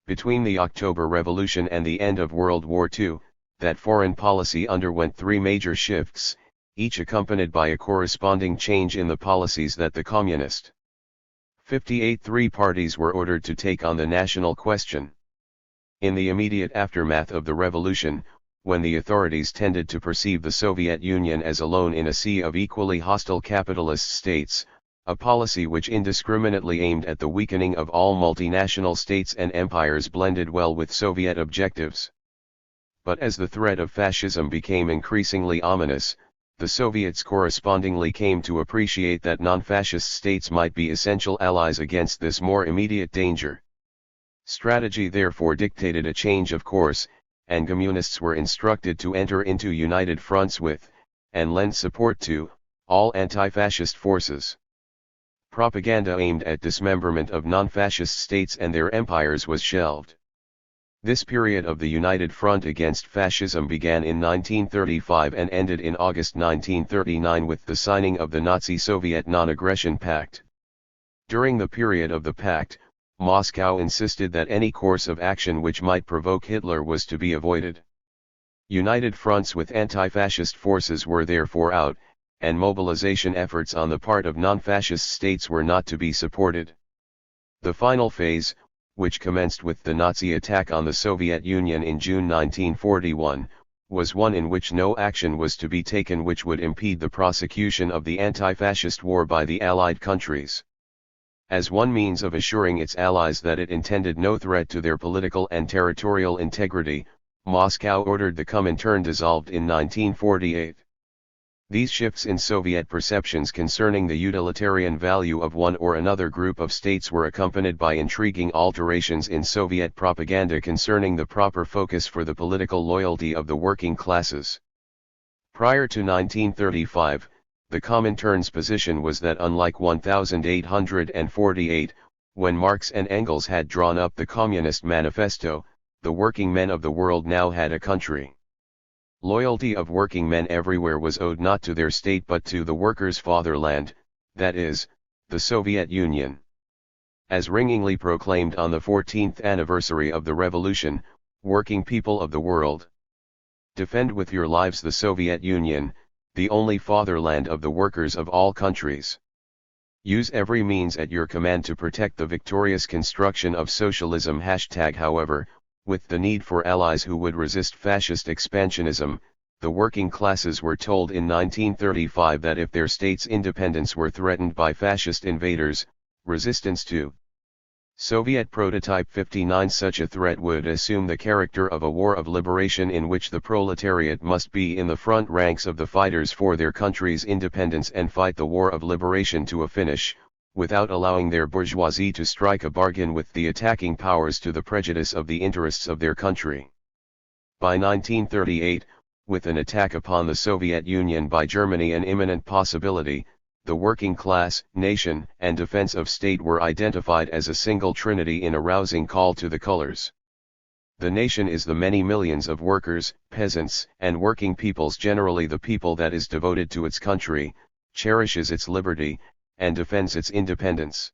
Between the October Revolution and the end of World War II, that foreign policy underwent three major shifts, each accompanied by a corresponding change in the policies that the Communist 58 three parties were ordered to take on the national question. In the immediate aftermath of the revolution, when the authorities tended to perceive the Soviet Union as alone in a sea of equally hostile capitalist states, a policy which indiscriminately aimed at the weakening of all multinational states and empires blended well with Soviet objectives. But as the threat of fascism became increasingly ominous, the Soviets correspondingly came to appreciate that non-fascist states might be essential allies against this more immediate danger. Strategy therefore dictated a change of course, and communists were instructed to enter into united fronts with, and lend support to, all anti-fascist forces. Propaganda aimed at dismemberment of non-fascist states and their empires was shelved. This period of the United Front against Fascism began in 1935 and ended in August 1939 with the signing of the Nazi-Soviet Non-Aggression Pact. During the period of the pact, Moscow insisted that any course of action which might provoke Hitler was to be avoided. United fronts with anti-fascist forces were therefore out, and mobilization efforts on the part of non-fascist states were not to be supported. The final phase, which commenced with the Nazi attack on the Soviet Union in June 1941, was one in which no action was to be taken which would impede the prosecution of the anti-fascist war by the Allied countries. As one means of assuring its allies that it intended no threat to their political and territorial integrity, Moscow ordered the Comintern dissolved in 1948. These shifts in Soviet perceptions concerning the utilitarian value of one or another group of states were accompanied by intriguing alterations in Soviet propaganda concerning the proper focus for the political loyalty of the working classes. Prior to 1935, the Comintern's position was that unlike 1848, when Marx and Engels had drawn up the Communist Manifesto, the working men of the world now had a country. Loyalty of working men everywhere was owed not to their state but to the workers' fatherland, that is, the Soviet Union. As ringingly proclaimed on the 14th anniversary of the revolution, working people of the world, defend with your lives the Soviet Union, the only fatherland of the workers of all countries. Use every means at your command to protect the victorious construction of socialism. However, with the need for allies who would resist fascist expansionism, the working classes were told in 1935 that if their state's independence were threatened by fascist invaders, resistance to Soviet Prototype 59, such a threat would assume the character of a war of liberation in which the proletariat must be in the front ranks of the fighters for their country's independence and fight the war of liberation to a finish, without allowing their bourgeoisie to strike a bargain with the attacking powers to the prejudice of the interests of their country. By 1938, with an attack upon the Soviet Union by Germany an imminent possibility, the working class, nation, and defense of state were identified as a single trinity in a rousing call to the colors. The nation is the many millions of workers, peasants, and working peoples, generally the people that is devoted to its country, cherishes its liberty, and defends its independence.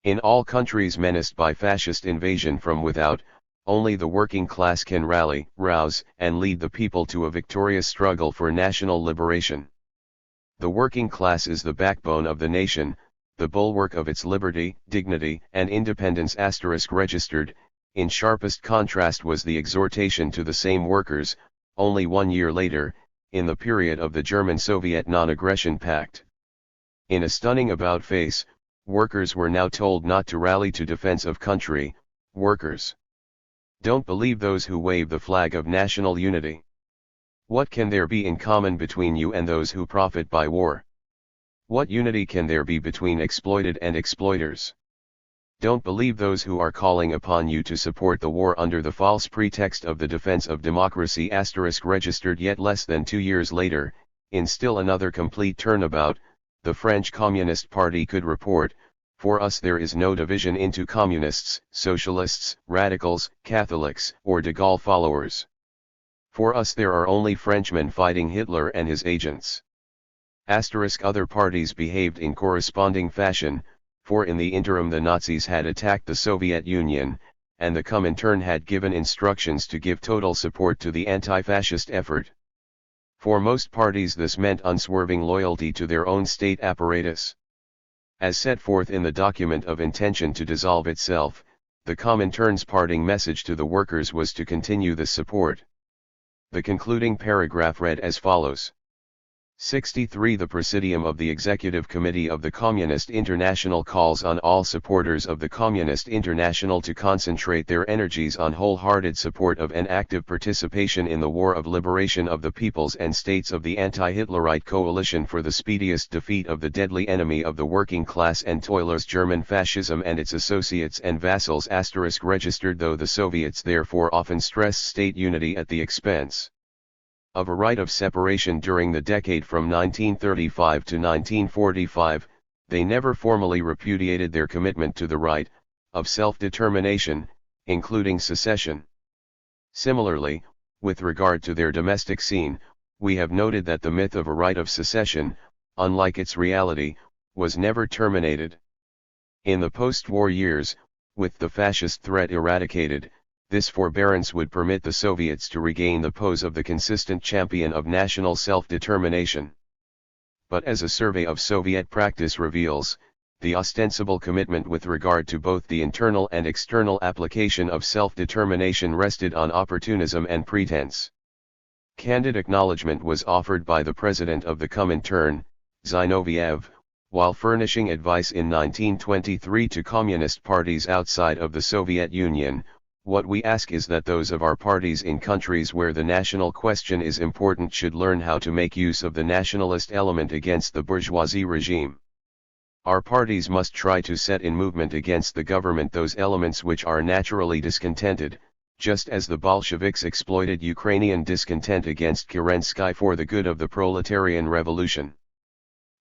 In all countries menaced by fascist invasion from without, only the working class can rally, rouse, and lead the people to a victorious struggle for national liberation. The working class is the backbone of the nation, the bulwark of its liberty, dignity, and independence. Registered, in sharpest contrast was the exhortation to the same workers, only 1 year later, in the period of the German-Soviet Non-Aggression Pact. In a stunning about-face, workers were now told not to rally to defense of country. Workers don't believe those who wave the flag of national unity. What can there be in common between you and those who profit by war? What unity can there be between exploited and exploiters? Don't believe those who are calling upon you to support the war under the false pretext of the defense of democracy. Registered yet less than 2 years later, in still another complete turnabout, the French Communist Party could report, "For us there is no division into communists, socialists, radicals, Catholics, or de Gaulle followers. For us there are only Frenchmen fighting Hitler and his agents." Other parties behaved in corresponding fashion, for in the interim the Nazis had attacked the Soviet Union, and the Comintern had given instructions to give total support to the anti-fascist effort. For most parties this meant unswerving loyalty to their own state apparatus. As set forth in the document of intention to dissolve itself, the Comintern's parting message to the workers was to continue this support. The concluding paragraph read as follows. 63. The Presidium of the Executive Committee of the Communist International calls on all supporters of the Communist International to concentrate their energies on wholehearted support of and active participation in the war of liberation of the peoples and states of the anti-Hitlerite coalition for the speediest defeat of the deadly enemy of the working class and toilers, German fascism and its associates and vassals. Registered. Though the Soviets therefore often stress state unity at the expense of a right of separation during the decade from 1935 to 1945, they never formally repudiated their commitment to the right of self-determination, including secession. Similarly, with regard to their domestic scene, we have noted that the myth of a right of secession, unlike its reality, was never terminated. In the post-war years, with the fascist threat eradicated, this forbearance would permit the Soviets to regain the pose of the consistent champion of national self-determination. But as a survey of Soviet practice reveals, the ostensible commitment with regard to both the internal and external application of self-determination rested on opportunism and pretense. Candid acknowledgement was offered by the president of the Comintern, Zinoviev, while furnishing advice in 1923 to communist parties outside of the Soviet Union. What we ask is that those of our parties in countries where the national question is important should learn how to make use of the nationalist element against the bourgeoisie regime. Our parties must try to set in movement against the government those elements which are naturally discontented, just as the Bolsheviks exploited Ukrainian discontent against Kerensky for the good of the proletarian revolution.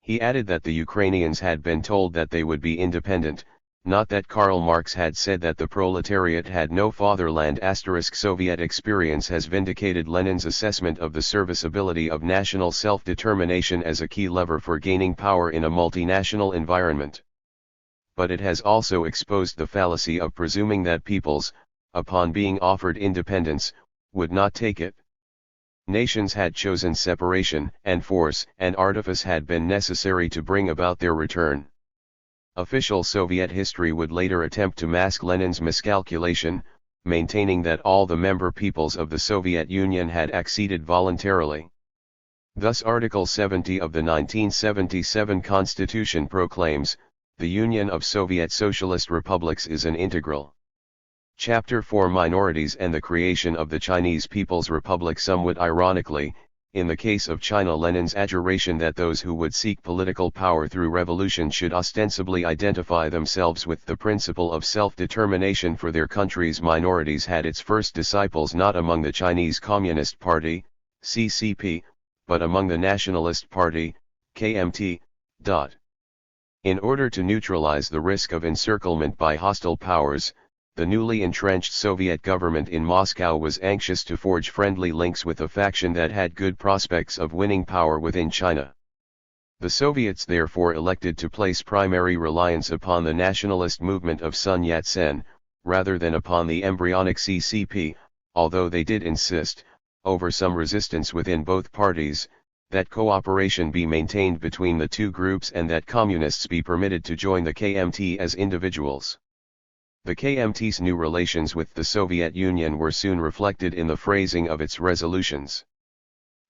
He added that the Ukrainians had been told that they would be independent, not that Karl Marx had said that the proletariat had no fatherland. Soviet experience has vindicated Lenin's assessment of the serviceability of national self-determination as a key lever for gaining power in a multinational environment. but it has also exposed the fallacy of presuming that peoples, upon being offered independence, would not take it. Nations had chosen separation, and force and artifice had been necessary to bring about their return. Official Soviet history would later attempt to mask Lenin's miscalculation, maintaining that all the member peoples of the Soviet Union had acceded voluntarily. Thus Article 70 of the 1977 Constitution proclaims, "The Union of Soviet Socialist Republics is an integral." Chapter 4 Minorities and the creation of the Chinese People's Republic. Somewhat ironically, in the case of China, Lenin's adjuration that those who would seek political power through revolution should ostensibly identify themselves with the principle of self-determination for their country's minorities had its first disciples not among the Chinese Communist Party, CCP, but among the Nationalist Party, KMT. In order to neutralize the risk of encirclement by hostile powers, the newly entrenched Soviet government in Moscow was anxious to forge friendly links with a faction that had good prospects of winning power within China. The Soviets therefore elected to place primary reliance upon the nationalist movement of Sun Yat-sen, rather than upon the embryonic CCP, although they did insist, over some resistance within both parties, that cooperation be maintained between the two groups and that communists be permitted to join the KMT as individuals. The KMT's new relations with the Soviet Union were soon reflected in the phrasing of its resolutions.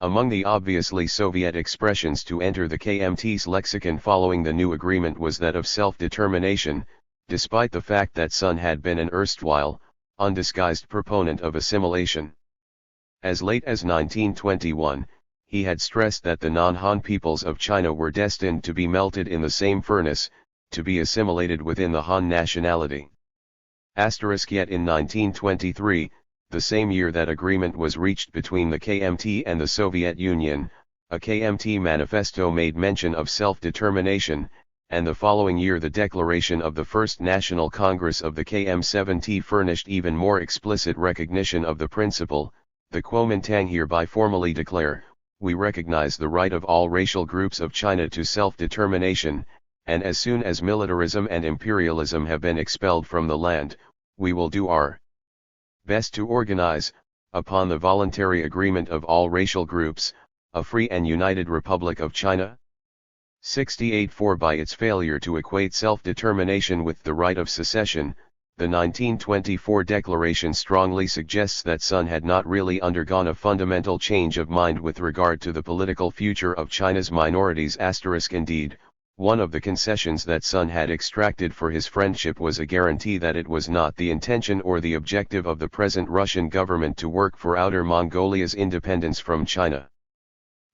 Among the obviously Soviet expressions to enter the KMT's lexicon following the new agreement was that of self-determination, despite the fact that Sun had been an erstwhile, undisguised proponent of assimilation. As late as 1921, he had stressed that the non-Han peoples of China were destined to be melted in the same furnace, to be assimilated within the Han nationality. Yet in 1923, the same year that agreement was reached between the KMT and the Soviet Union, a KMT manifesto made mention of self-determination, and the following year the declaration of the First National Congress of the KM7T furnished even more explicit recognition of the principle. The Kuomintang hereby formally declare, "We recognize the right of all racial groups of China to self-determination, and as soon as militarism and imperialism have been expelled from the land, we will do our best to organize, upon the voluntary agreement of all racial groups, a free and united Republic of China." 68-4 By its failure to equate self-determination with the right of secession, the 1924 declaration strongly suggests that Sun had not really undergone a fundamental change of mind with regard to the political future of China's minorities. Indeed, one of the concessions that Sun had extracted for his friendship was a guarantee that it was not the intention or the objective of the present Russian government to work for Outer Mongolia's independence from China.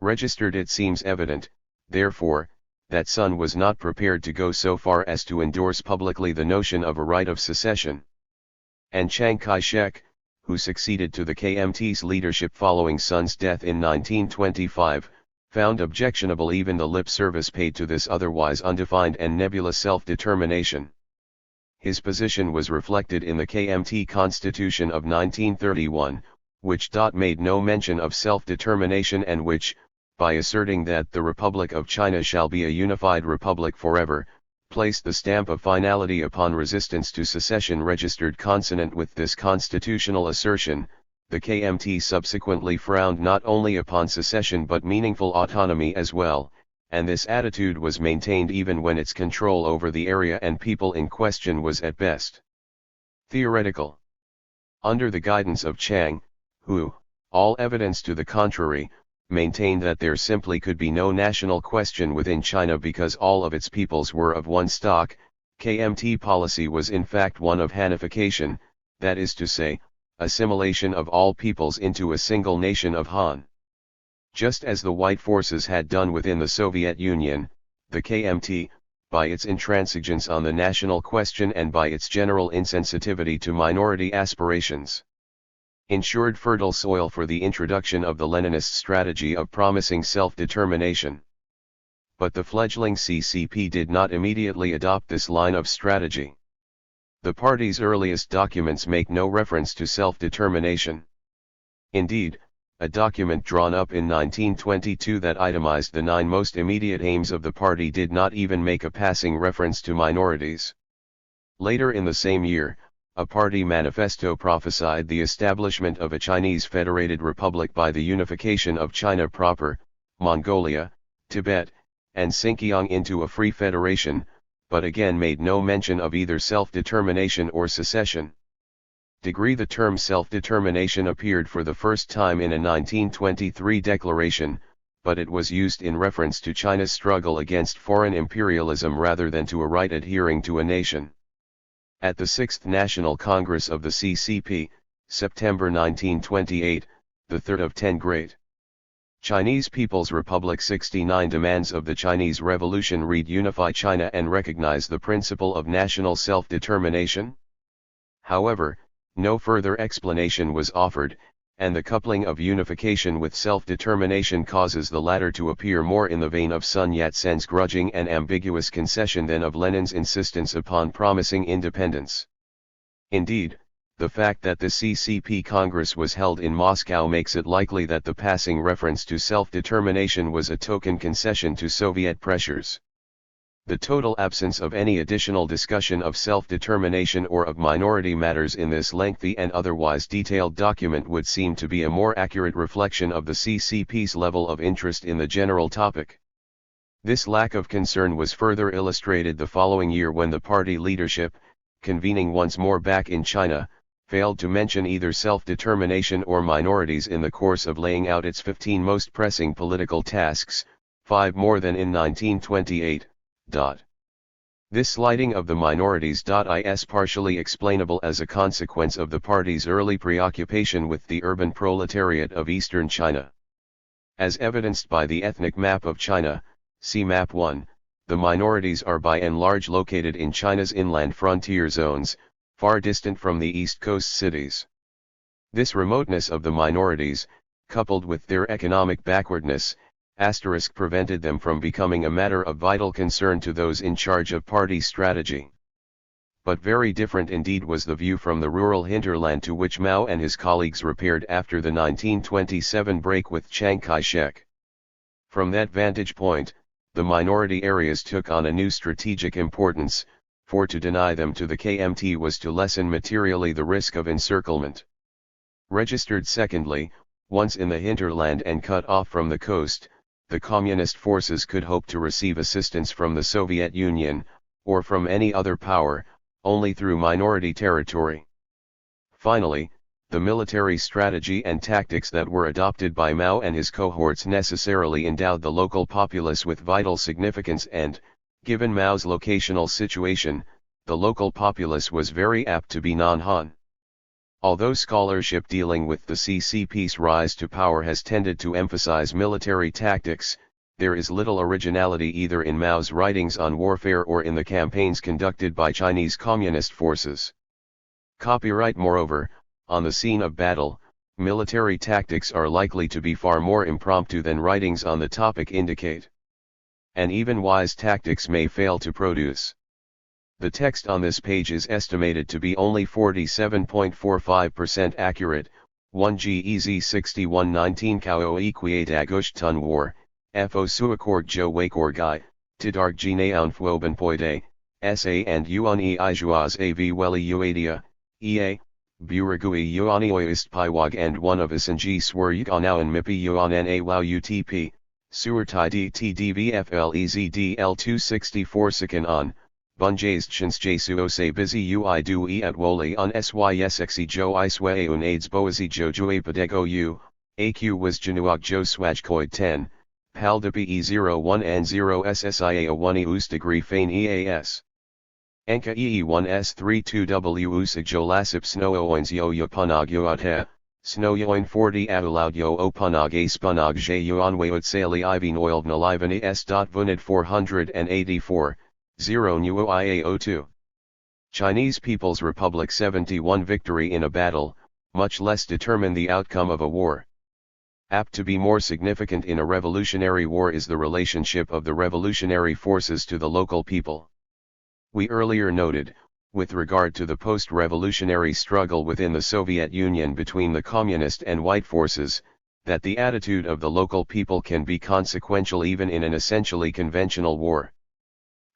Registered, it seems evident, therefore, that Sun was not prepared to go so far as to endorse publicly the notion of a right of secession. And Chiang Kai-shek, who succeeded to the KMT's leadership following Sun's death in 1925, found objectionable even the lip service paid to this otherwise undefined and nebulous self-determination. His position was reflected in the KMT Constitution of 1931, which made no mention of self-determination and which, by asserting that the Republic of China shall be a unified republic forever, placed the stamp of finality upon resistance to secession. Registered consonant with this constitutional assertion, the KMT subsequently frowned not only upon secession but meaningful autonomy as well, and this attitude was maintained even when its control over the area and people in question was at best theoretical. Under the guidance of Chiang, who, all evidence to the contrary, maintained that there simply could be no national question within China because all of its peoples were of one stock, KMT policy was in fact one of Hanification, that is to say, assimilation of all peoples into a single nation of Han. Just as the white forces had done within the Soviet Union, the KMT, by its intransigence on the national question and by its general insensitivity to minority aspirations, ensured fertile soil for the introduction of the Leninist strategy of promising self-determination. But the fledgling CCP did not immediately adopt this line of strategy. The party's earliest documents make no reference to self-determination. Indeed, a document drawn up in 1922 that itemized the 9 most immediate aims of the party did not even make a passing reference to minorities. Later in the same year, a party manifesto prophesied the establishment of a Chinese Federated Republic by the unification of China proper, Mongolia, Tibet, and Xinjiang into a free federation, but again made no mention of either self-determination or secession. The term self-determination appeared for the first time in a 1923 declaration, but it was used in reference to China's struggle against foreign imperialism rather than to a right adhering to a nation. At the 6th National Congress of the CCP, September 1928, the third of 10 Great Chinese People's Republic 69 demands of the Chinese Revolution read unify China and recognize the principle of national self-determination. However, no further explanation was offered, and the coupling of unification with self-determination causes the latter to appear more in the vein of Sun Yat-sen's grudging and ambiguous concession than of Lenin's insistence upon promising independence. Indeed, the fact that the CCP Congress was held in Moscow makes it likely that the passing reference to self-determination was a token concession to Soviet pressures. The total absence of any additional discussion of self-determination or of minority matters in this lengthy and otherwise detailed document would seem to be a more accurate reflection of the CCP's level of interest in the general topic. This lack of concern was further illustrated the following year when the party leadership, convening once more back in China, failed to mention either self-determination or minorities in the course of laying out its 15 most pressing political tasks, 5 more than in 1928. This slighting of the minorities is partially explainable as a consequence of the party's early preoccupation with the urban proletariat of eastern China. As evidenced by the ethnic map of China, see Map 1, the minorities are by and large located in China's inland frontier zones, far distant from the east coast cities. This remoteness of the minorities, coupled with their economic backwardness, prevented them from becoming a matter of vital concern to those in charge of party strategy. But very different indeed was the view from the rural hinterland to which Mao and his colleagues repaired after the 1927 break with Chiang Kai-shek. From that vantage point, the minority areas took on a new strategic importance, for to deny them to the KMT was to lessen materially the risk of encirclement. Registered secondly, once in the hinterland and cut off from the coast, the communist forces could hope to receive assistance from the Soviet Union, or from any other power, only through minority territory. Finally, the military strategy and tactics that were adopted by Mao and his cohorts necessarily endowed the local populace with vital significance and, given Mao's locational situation, the local populace was very apt to be non-Han. Although scholarship dealing with the CCP's rise to power has tended to emphasize military tactics, there is little originality either in Mao's writings on warfare or in the campaigns conducted by Chinese Communist forces. Copyright moreover, on the scene of battle, military tactics are likely to be far more impromptu than writings on the topic indicate. And even wise tactics may fail to produce. The text on this page is estimated to be only 47.45% accurate. 1 GEZ 6119 Kao Equiate Agush Tun War, Fo Suakorg Jo Wakorgai, Tidarg Ginaun Fuoban Poide, Sa and Yuan E Ijuaz Av Welli Uadia, Ea, Buragui Yuanioist Piwag and one of Isanji Swur Yuanawan Mipi Yuan Na Wow UTP, Suertai DTDVFLEZDL 264 Sikan on. Bunjays chins jesu ose busy ui du e at woli on sysexi jo iswe un aids boazi jo jue padego u, aq was genuag jo swajkoid 10, paldapi e01 and 0 ssia 1 e us degree fein eas. Enka ee1 s32w usig jo lasip snow oins yo yapanag yo athe, snow yoin 40 adulaud yo opanag a spunag je yoanwe utsali ivin oiled nalivani s. Vunid 484. 0 Nuo IA02. Chinese People's Republic 71 victory in a battle, much less determine the outcome of a war. Apt to be more significant in a revolutionary war is the relationship of the revolutionary forces to the local people. We earlier noted, with regard to the post-revolutionary struggle within the Soviet Union between the communist and white forces, that the attitude of the local people can be consequential even in an essentially conventional war.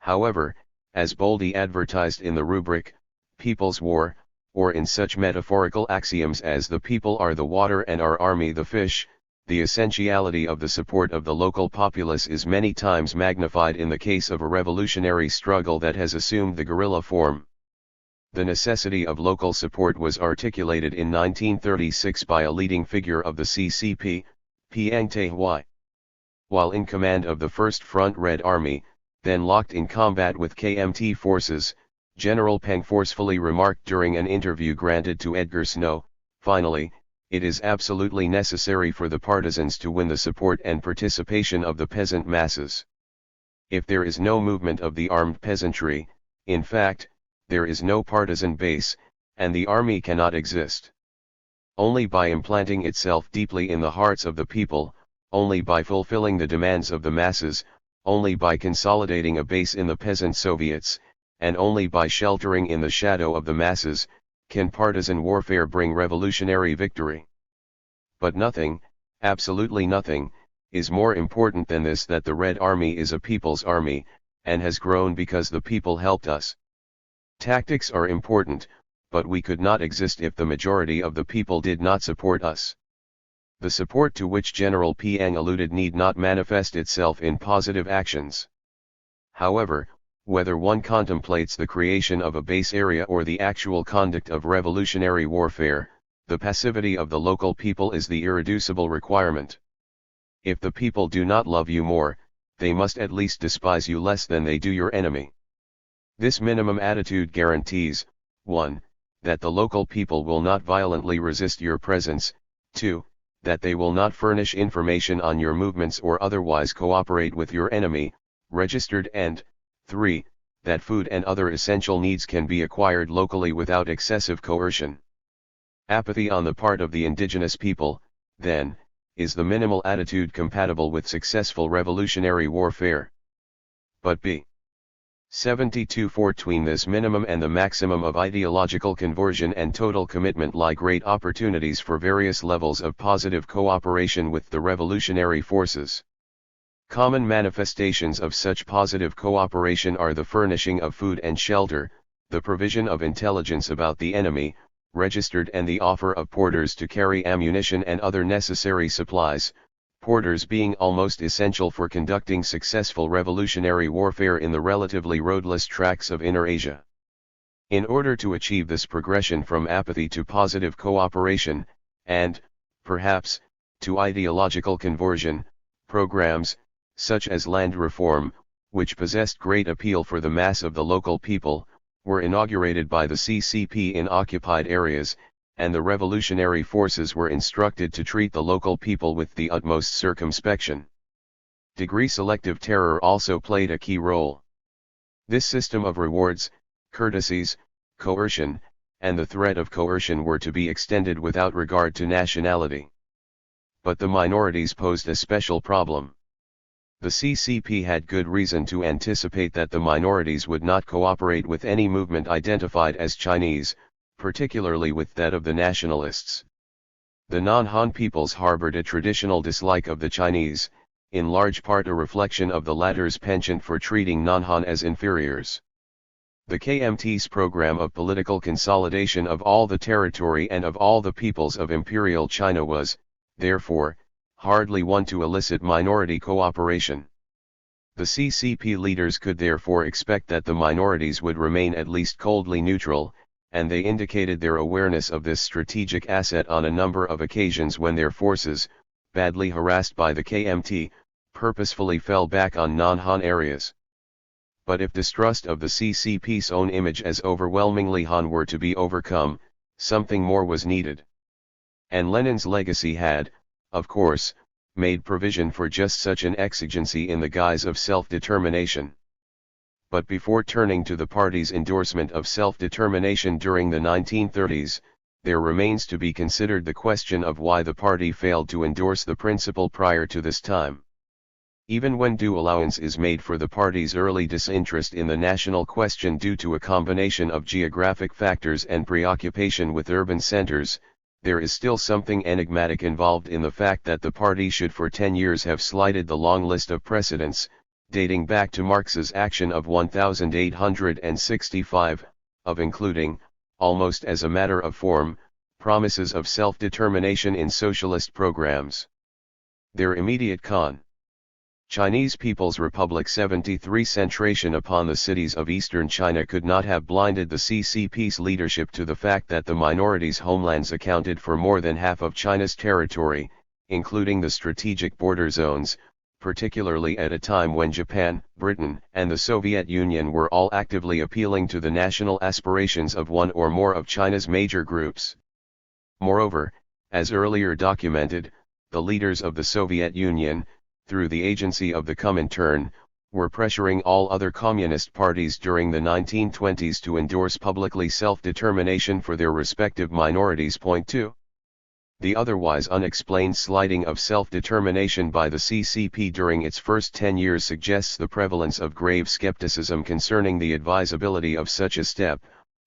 However, as boldly advertised in the rubric, People's War, or in such metaphorical axioms as the people are the water and our army the fish, the essentiality of the support of the local populace is many times magnified in the case of a revolutionary struggle that has assumed the guerrilla form. The necessity of local support was articulated in 1936 by a leading figure of the CCP, Piang Taihui. While in command of the First Front Red Army, then locked in combat with KMT forces, General Peng forcefully remarked during an interview granted to Edgar Snow, "Finally, it is absolutely necessary for the partisans to win the support and participation of the peasant masses. If there is no movement of the armed peasantry, in fact, there is no partisan base, and the army cannot exist. Only by implanting itself deeply in the hearts of the people, only by fulfilling the demands of the masses, only by consolidating a base in the peasant soviets, and only by sheltering in the shadow of the masses, can partisan warfare bring revolutionary victory. But nothing, absolutely nothing, is more important than this, that the Red Army is a people's army, and has grown because the people helped us. Tactics are important, but we could not exist if the majority of the people did not support us." The support to which General Piang alluded need not manifest itself in positive actions. However, whether one contemplates the creation of a base area or the actual conduct of revolutionary warfare, the passivity of the local people is the irreducible requirement. If the people do not love you more, they must at least despise you less than they do your enemy. This minimum attitude guarantees, 1. That the local people will not violently resist your presence, 2. That they will not furnish information on your movements or otherwise cooperate with your enemy, registered, and 3. That food and other essential needs can be acquired locally without excessive coercion. Apathy on the part of the indigenous people, then, is the minimal attitude compatible with successful revolutionary warfare. But b. 72 between this minimum and the maximum of ideological conversion and total commitment lie great opportunities for various levels of positive cooperation with the revolutionary forces. Common manifestations of such positive cooperation are the furnishing of food and shelter, the provision of intelligence about the enemy, registered, and the offer of porters to carry ammunition and other necessary supplies, porters being almost essential for conducting successful revolutionary warfare in the relatively roadless tracts of Inner Asia. In order to achieve this progression from apathy to positive cooperation, and, perhaps, to ideological conversion, programs, such as land reform, which possessed great appeal for the mass of the local people, were inaugurated by the CCP in occupied areas, and the revolutionary forces were instructed to treat the local people with the utmost circumspection. Degree-selective terror also played a key role. This system of rewards, courtesies, coercion, and the threat of coercion were to be extended without regard to nationality. But the minorities posed a special problem. The CCP had good reason to anticipate that the minorities would not cooperate with any movement identified as Chinese, particularly with that of the nationalists. The non-Han peoples harbored a traditional dislike of the Chinese, in large part a reflection of the latter's penchant for treating non-Han as inferiors. The KMT's program of political consolidation of all the territory and of all the peoples of Imperial China was, therefore, hardly one to elicit minority cooperation. The CCP leaders could therefore expect that the minorities would remain at least coldly neutral, and they indicated their awareness of this strategic asset on a number of occasions when their forces, badly harassed by the KMT, purposefully fell back on non-Han areas. But if distrust of the CCP's own image as overwhelmingly Han were to be overcome, something more was needed. And Lenin's legacy had, of course, made provision for just such an exigency in the guise of self-determination. But before turning to the party's endorsement of self-determination during the 1930s, there remains to be considered the question of why the party failed to endorse the principle prior to this time. Even when due allowance is made for the party's early disinterest in the national question due to a combination of geographic factors and preoccupation with urban centers, there is still something enigmatic involved in the fact that the party should for 10 years have slighted the long list of precedents, dating back to Marx's action of 1865, of including, almost as a matter of form, promises of self-determination in socialist programs. Their immediate con. Chinese People's Republic 73 centration upon the cities of eastern China could not have blinded the CCP's leadership to the fact that the minorities' homelands accounted for more than half of China's territory, including the strategic border zones, particularly at a time when Japan, Britain, and the Soviet Union were all actively appealing to the national aspirations of one or more of China's major groups. Moreover, as earlier documented, the leaders of the Soviet Union, through the agency of the Comintern, were pressuring all other communist parties during the 1920s to endorse publicly self-determination for their respective minorities. Point 2. The otherwise unexplained slighting of self-determination by the CCP during its first 10 years suggests the prevalence of grave skepticism concerning the advisability of such a step,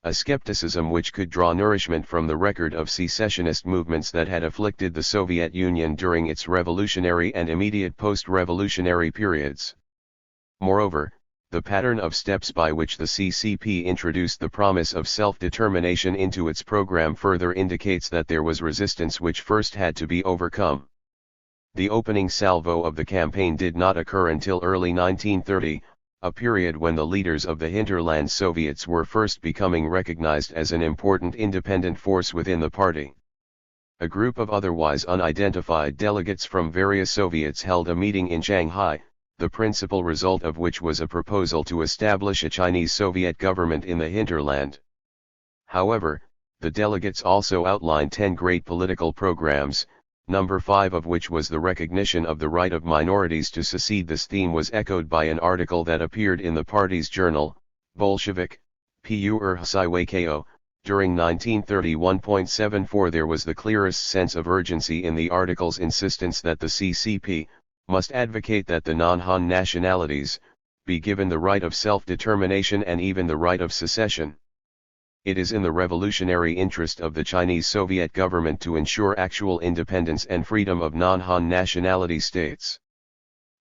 a skepticism which could draw nourishment from the record of secessionist movements that had afflicted the Soviet Union during its revolutionary and immediate post-revolutionary periods. Moreover, the pattern of steps by which the CCP introduced the promise of self-determination into its program further indicates that there was resistance which first had to be overcome. The opening salvo of the campaign did not occur until early 1930, a period when the leaders of the hinterland Soviets were first becoming recognized as an important independent force within the party. A group of otherwise unidentified delegates from various Soviets held a meeting in Shanghai, the principal result of which was a proposal to establish a Chinese Soviet government in the hinterland. However, the delegates also outlined 10 great political programs, number 5 of which was the recognition of the right of minorities to secede. This theme was echoed by an article that appeared in the party's journal, Bolshevik, Pu during 1931.74. There was the clearest sense of urgency in the article's insistence that the CCP must advocate that the non-Han nationalities be given the right of self-determination and even the right of secession. It is in the revolutionary interest of the Chinese Soviet government to ensure actual independence and freedom of non-Han nationality states.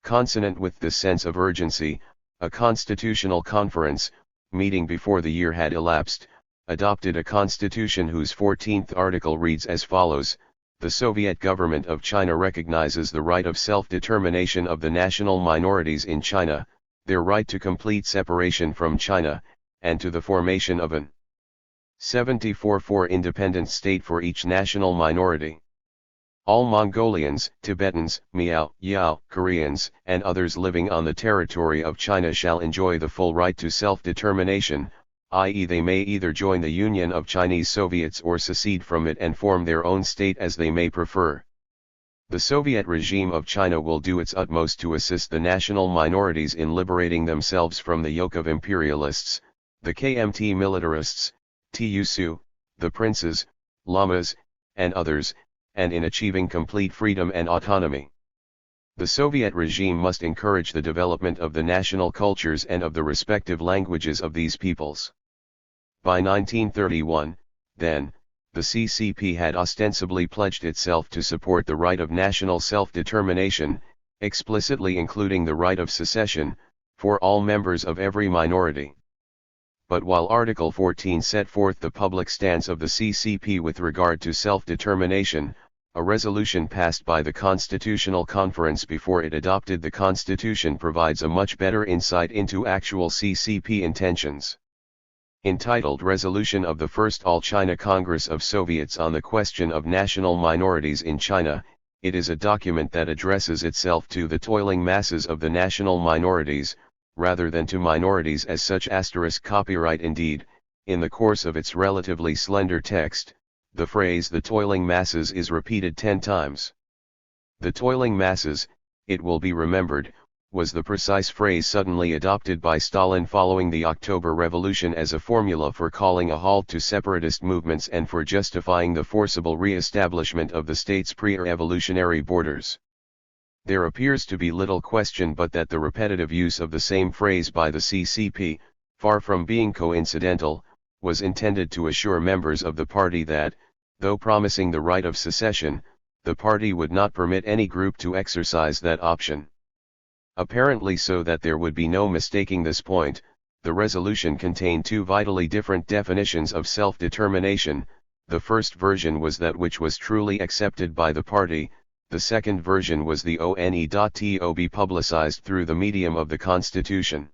Consonant with this sense of urgency, a constitutional conference, meeting before the year had elapsed, adopted a constitution whose 14th article reads as follows: "The Soviet government of China recognizes the right of self-determination of the national minorities in China, their right to complete separation from China, and to the formation of an 74 independent state for each national minority. All Mongolians, Tibetans, Miao, Yao, Koreans, and others living on the territory of China shall enjoy the full right to self-determination, i.e. they may either join the Union of Chinese Soviets or secede from it and form their own state as they may prefer. The Soviet regime of China will do its utmost to assist the national minorities in liberating themselves from the yoke of imperialists, the KMT militarists, TUSU, the princes, lamas, and others, and in achieving complete freedom and autonomy. The Soviet regime must encourage the development of the national cultures and of the respective languages of these peoples." By 1931, then, the CCP had ostensibly pledged itself to support the right of national self-determination, explicitly including the right of secession, for all members of every minority. But while Article 14 set forth the public stance of the CCP with regard to self-determination, a resolution passed by the Constitutional Conference before it adopted the Constitution provides a much better insight into actual CCP intentions. Entitled Resolution of the First All-China Congress of Soviets on the Question of National Minorities in China, it is a document that addresses itself to the toiling masses of the national minorities, rather than to minorities as such. Copyright. Indeed, in the course of its relatively slender text, the phrase "the toiling masses" is repeated 10 times. The toiling masses, it will be remembered, was the precise phrase suddenly adopted by Stalin following the October Revolution as a formula for calling a halt to separatist movements and for justifying the forcible re-establishment of the state's pre-revolutionary borders. There appears to be little question but that the repetitive use of the same phrase by the CCP, far from being coincidental, was intended to assure members of the party that, though promising the right of secession, the party would not permit any group to exercise that option. Apparently so that there would be no mistaking this point, the resolution contained two vitally different definitions of self-determination. The first version was that which was truly accepted by the party, the second version was the ONE.TOB publicized through the medium of the Constitution.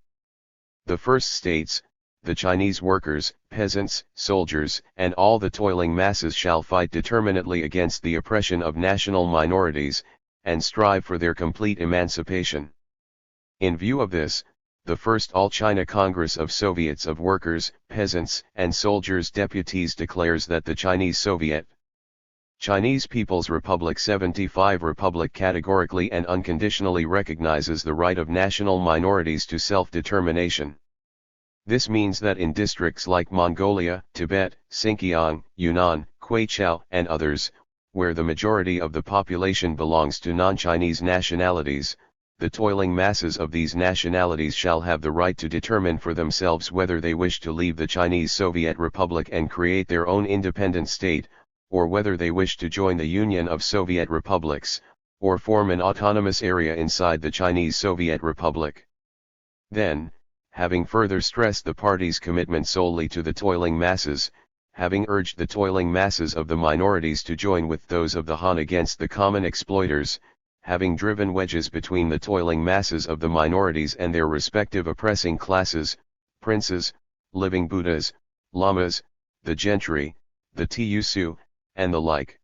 The first states, the Chinese workers, peasants, soldiers, and all the toiling masses shall fight determinately against the oppression of national minorities, and strive for their complete emancipation. In view of this, the First All-China Congress of Soviets of Workers, Peasants, and Soldiers Deputies declares that the Chinese Soviet Chinese People's Republic 75 Republic categorically and unconditionally recognizes the right of national minorities to self-determination. This means that in districts like Mongolia, Tibet, Xinjiang, Yunnan, Quechua, and others, where the majority of the population belongs to non-Chinese nationalities, the toiling masses of these nationalities shall have the right to determine for themselves whether they wish to leave the Chinese Soviet Republic and create their own independent state, or whether they wish to join the Union of Soviet Republics, or form an autonomous area inside the Chinese Soviet Republic. Then, having further stressed the party's commitment solely to the toiling masses, having urged the toiling masses of the minorities to join with those of the Han against the common exploiters, having driven wedges between the toiling masses of the minorities and their respective oppressing classes, princes, living Buddhas, lamas, the gentry, the Tusu, and the like.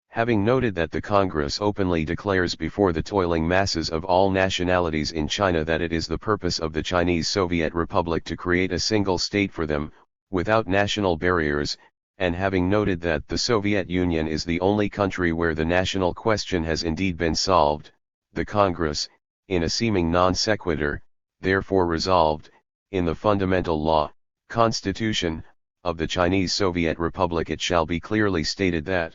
Having noted that the Congress openly declares before the toiling masses of all nationalities in China that it is the purpose of the Chinese Soviet Republic to create a single state for them, without national barriers, and having noted that the Soviet Union is the only country where the national question has indeed been solved, the Congress, in a seeming non sequitur, therefore resolved, in the fundamental law, Constitution, of the Chinese Soviet Republic it shall be clearly stated that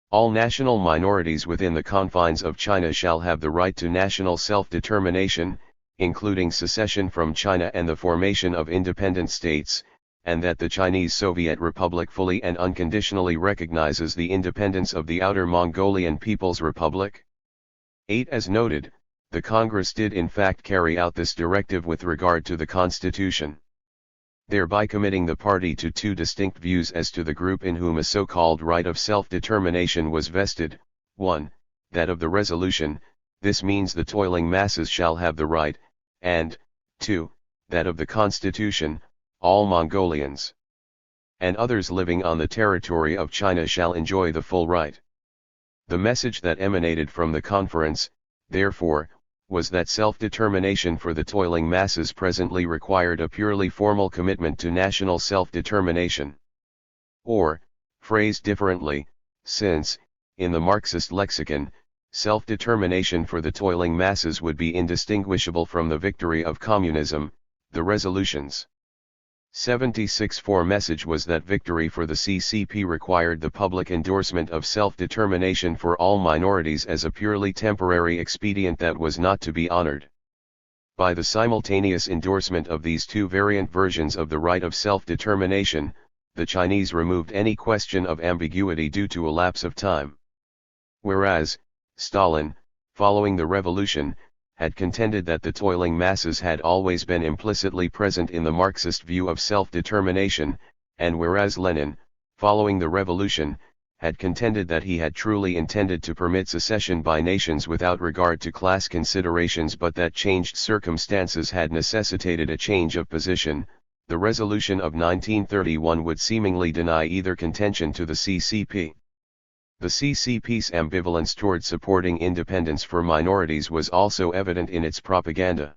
all national minorities within the confines of China shall have the right to national self-determination, including secession from China and the formation of independent states, and that the Chinese Soviet Republic fully and unconditionally recognizes the independence of the Outer Mongolian People's Republic. 8. As noted, the Congress did in fact carry out this directive with regard to the Constitution, thereby committing the party to two distinct views as to the group in whom a so-called right of self-determination was vested. 1. That of the resolution, this means the toiling masses shall have the right, and 2. That of the Constitution, all Mongolians and others living on the territory of China shall enjoy the full right. The message that emanated from the conference, therefore, was that self-determination for the toiling masses presently required a purely formal commitment to national self-determination. Or, phrased differently, since, in the Marxist lexicon, self-determination for the toiling masses would be indistinguishable from the victory of communism, the resolutions 76-4 message was that victory for the CCP required the public endorsement of self-determination for all minorities as a purely temporary expedient that was not to be honored. By the simultaneous endorsement of these two variant versions of the right of self-determination, the Chinese removed any question of ambiguity due to a lapse of time. Whereas, Stalin, following the revolution, had contended that the toiling masses had always been implicitly present in the Marxist view of self-determination, and whereas Lenin, following the revolution, had contended that he had truly intended to permit secession by nations without regard to class considerations but that changed circumstances had necessitated a change of position, the resolution of 1931 would seemingly deny either contention to the CCP. The CCP's ambivalence toward supporting independence for minorities was also evident in its propaganda.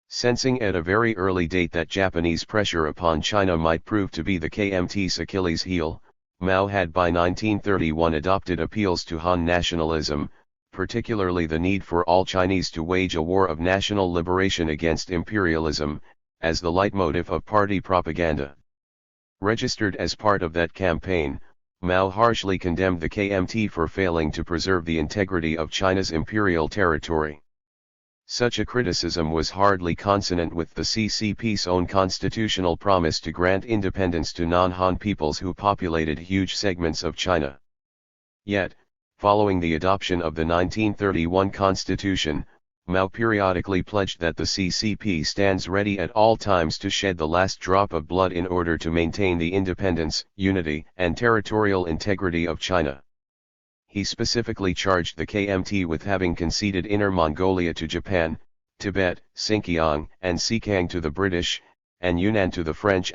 Sensing at a very early date that Japanese pressure upon China might prove to be the KMT's Achilles heel, Mao had by 1931 adopted appeals to Han nationalism, particularly the need for all Chinese to wage a war of national liberation against imperialism, as the leitmotif of party propaganda. Registered as part of that campaign, Mao harshly condemned the KMT for failing to preserve the integrity of China's imperial territory. Such a criticism was hardly consonant with the CCP's own constitutional promise to grant independence to non-Han peoples who populated huge segments of China. Yet, following the adoption of the 1931 Constitution, Mao periodically pledged that the CCP stands ready at all times to shed the last drop of blood in order to maintain the independence, unity, and territorial integrity of China. He specifically charged the KMT with having conceded Inner Mongolia to Japan, Tibet, Xinjiang, and Xikang to the British, and Yunnan to the French.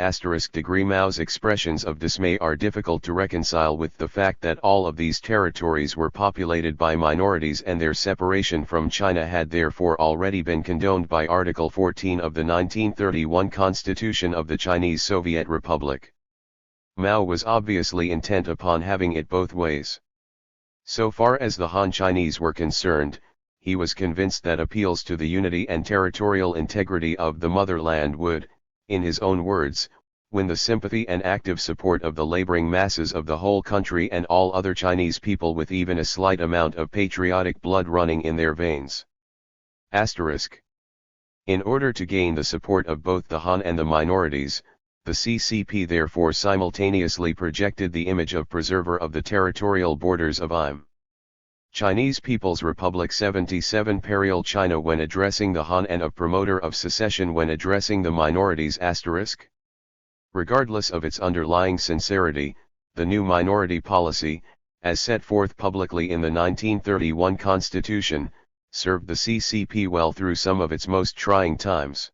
Degree Mao's expressions of dismay are difficult to reconcile with the fact that all of these territories were populated by minorities and their separation from China had therefore already been condoned by Article 14 of the 1931 Constitution of the Chinese Soviet Republic. Mao was obviously intent upon having it both ways. So far as the Han Chinese were concerned, he was convinced that appeals to the unity and territorial integrity of the motherland would, in his own words, win the sympathy and active support of the laboring masses of the whole country and all other Chinese people with even a slight amount of patriotic blood running in their veins. In order to gain the support of both the Han and the minorities, the CCP therefore simultaneously projected the image of preserver of the territorial borders of Chinese People's Republic 77 Imperial China when addressing the Han and of promoter of secession when addressing the minorities. Regardless of its underlying sincerity, the new minority policy, as set forth publicly in the 1931 Constitution, served the CCP well through some of its most trying times.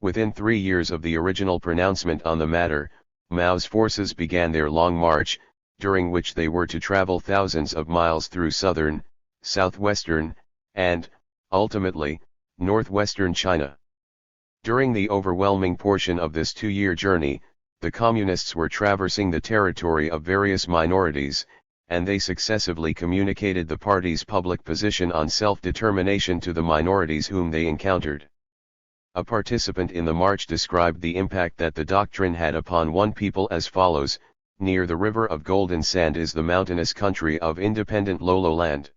Within 3 years of the original pronouncement on the matter, Mao's forces began their long march, during which they were to travel thousands of miles through southern, southwestern, and, ultimately, northwestern China. During the overwhelming portion of this 2-year journey, the Communists were traversing the territory of various minorities, and they successively communicated the party's public position on self-determination to the minorities whom they encountered. A participant in the march described the impact that the doctrine had upon one people as follows: near the river of golden sand is the mountainous country of independent Lolo land.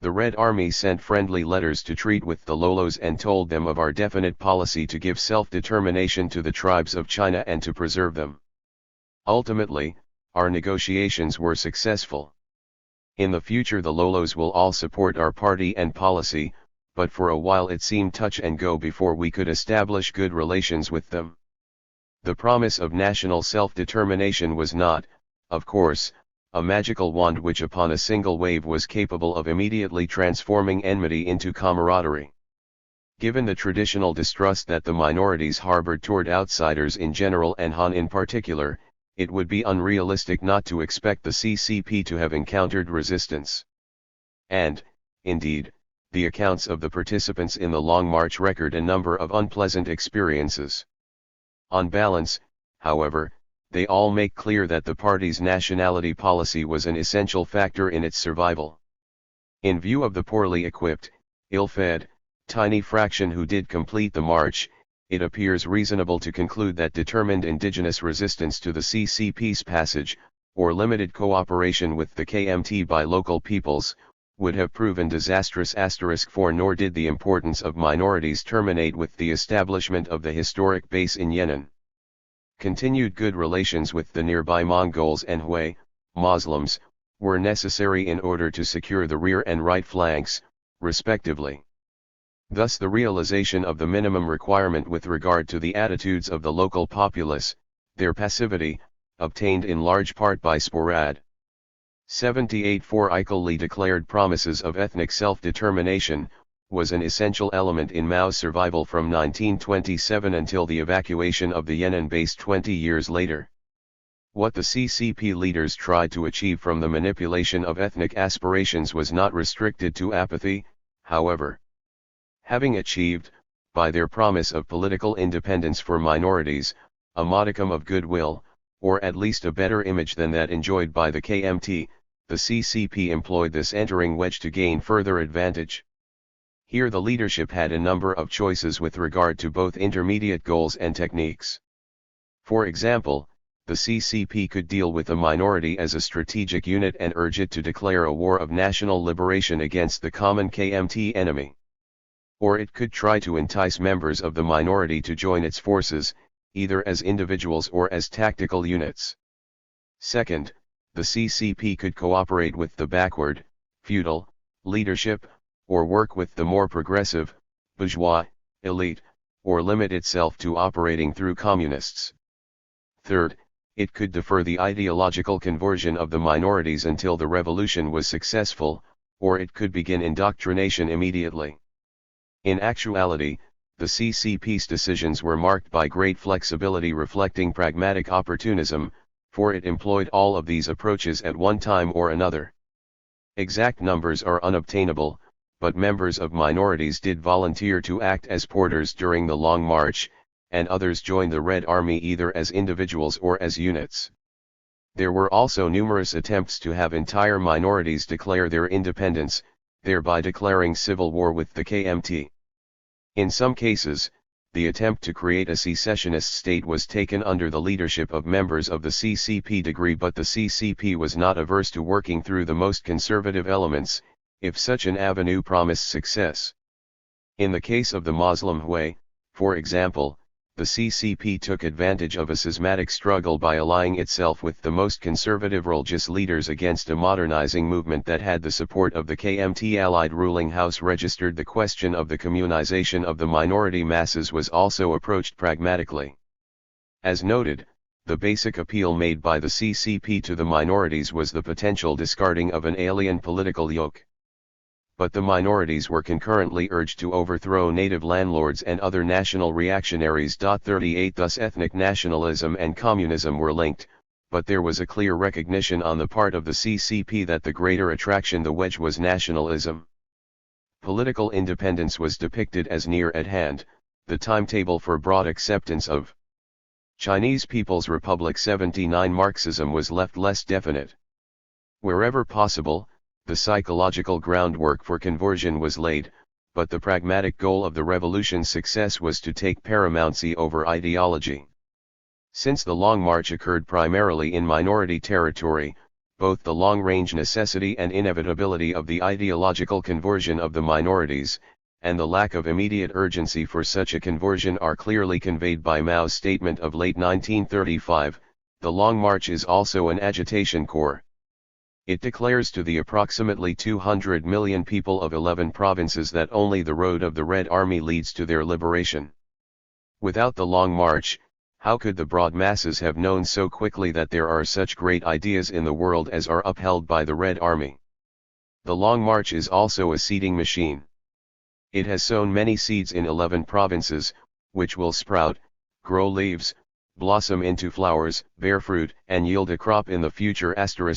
The Red Army sent friendly letters to treat with the Lolos and told them of our definite policy to give self-determination to the tribes of China and to preserve them. Ultimately, our negotiations were successful. In the future the Lolos will all support our party and policy, but for a while it seemed touch and go before we could establish good relations with them. The promise of national self-determination was not, of course, a magical wand which upon a single wave was capable of immediately transforming enmity into camaraderie. Given the traditional distrust that the minorities harbored toward outsiders in general and Han in particular, it would be unrealistic not to expect the CCP to have encountered resistance. And, indeed, the accounts of the participants in the Long March record a number of unpleasant experiences. On balance, however, they all make clear that the party's nationality policy was an essential factor in its survival. In view of the poorly equipped, ill-fed, tiny fraction who did complete the march, it appears reasonable to conclude that determined indigenous resistance to the CCP's passage, or limited cooperation with the KMT by local peoples, would have proven disastrous. For nor did the importance of minorities terminate with the establishment of the historic base in Yan'an. Continued good relations with the nearby Mongols and Hui, Muslims, were necessary in order to secure the rear and right flanks, respectively. Thus the realization of the minimum requirement with regard to the attitudes of the local populace, their passivity, obtained in large part by sporad. 78 formally declared promises of ethnic self-determination, was an essential element in Mao's survival from 1927 until the evacuation of the Yan'an base 20 years later. What the CCP leaders tried to achieve from the manipulation of ethnic aspirations was not restricted to apathy, however. Having achieved, by their promise of political independence for minorities, a modicum of goodwill, or at least a better image than that enjoyed by the KMT, the CCP employed this entering wedge to gain further advantage. Here the leadership had a number of choices with regard to both intermediate goals and techniques. For example, the CCP could deal with a minority as a strategic unit and urge it to declare a war of national liberation against the common KMT enemy. Or it could try to entice members of the minority to join its forces, either as individuals or as tactical units. Second, the CCP could cooperate with the backward, feudal, leadership, or work with the more progressive, bourgeois, elite, or limit itself to operating through communists. Third, it could defer the ideological conversion of the minorities until the revolution was successful, or it could begin indoctrination immediately. In actuality, the CCP's decisions were marked by great flexibility reflecting pragmatic opportunism, for it employed all of these approaches at one time or another. Exact numbers are unobtainable, but members of minorities did volunteer to act as porters during the Long March, and others joined the Red Army either as individuals or as units. There were also numerous attempts to have entire minorities declare their independence, thereby declaring civil war with the KMT. In some cases, the attempt to create a secessionist state was taken under the leadership of members of the CCP, but the CCP was not averse to working through the most conservative elements, if such an avenue promised success. In the case of the Muslim way, for example, the CCP took advantage of a schismatic struggle by allying itself with the most conservative religious leaders against a modernizing movement that had the support of the KMT allied ruling house. Registered the question of the communization of the minority masses was also approached pragmatically. As noted, the basic appeal made by the CCP to the minorities was the potential discarding of an alien political yoke. But the minorities were concurrently urged to overthrow native landlords and other national reactionaries. 38 Thus ethnic nationalism and communism were linked, but there was a clear recognition on the part of the CCP that the greater attraction the wedge was nationalism. Political independence was depicted as near at hand, the timetable for broad acceptance of Chinese People's Republic 79 Marxism was left less definite. Wherever possible, the psychological groundwork for conversion was laid, but the pragmatic goal of the revolution's success was to take paramountcy over ideology. Since the Long March occurred primarily in minority territory, both the long-range necessity and inevitability of the ideological conversion of the minorities, and the lack of immediate urgency for such a conversion are clearly conveyed by Mao's statement of late 1935, "The Long March is also an agitation corps." It declares to the approximately 200 million people of 11 provinces that only the road of the Red Army leads to their liberation. Without the Long March, how could the broad masses have known so quickly that there are such great ideas in the world as are upheld by the Red Army? The Long March is also a seeding machine. It has sown many seeds in 11 provinces, which will sprout, grow leaves, blossom into flowers, bear fruit, and yield a crop in the future.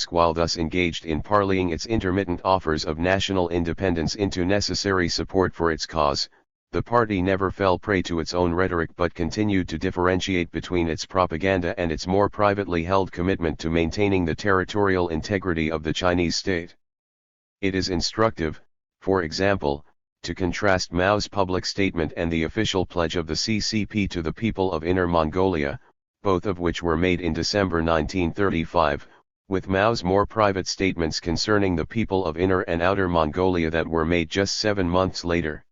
While thus engaged in parlaying its intermittent offers of national independence into necessary support for its cause, the party never fell prey to its own rhetoric but continued to differentiate between its propaganda and its more privately held commitment to maintaining the territorial integrity of the Chinese state. It is instructive, for example, to contrast Mao's public statement and the official pledge of the CCP to the people of Inner Mongolia, both of which were made in December 1935, with Mao's more private statements concerning the people of Inner and Outer Mongolia that were made just 7 months later.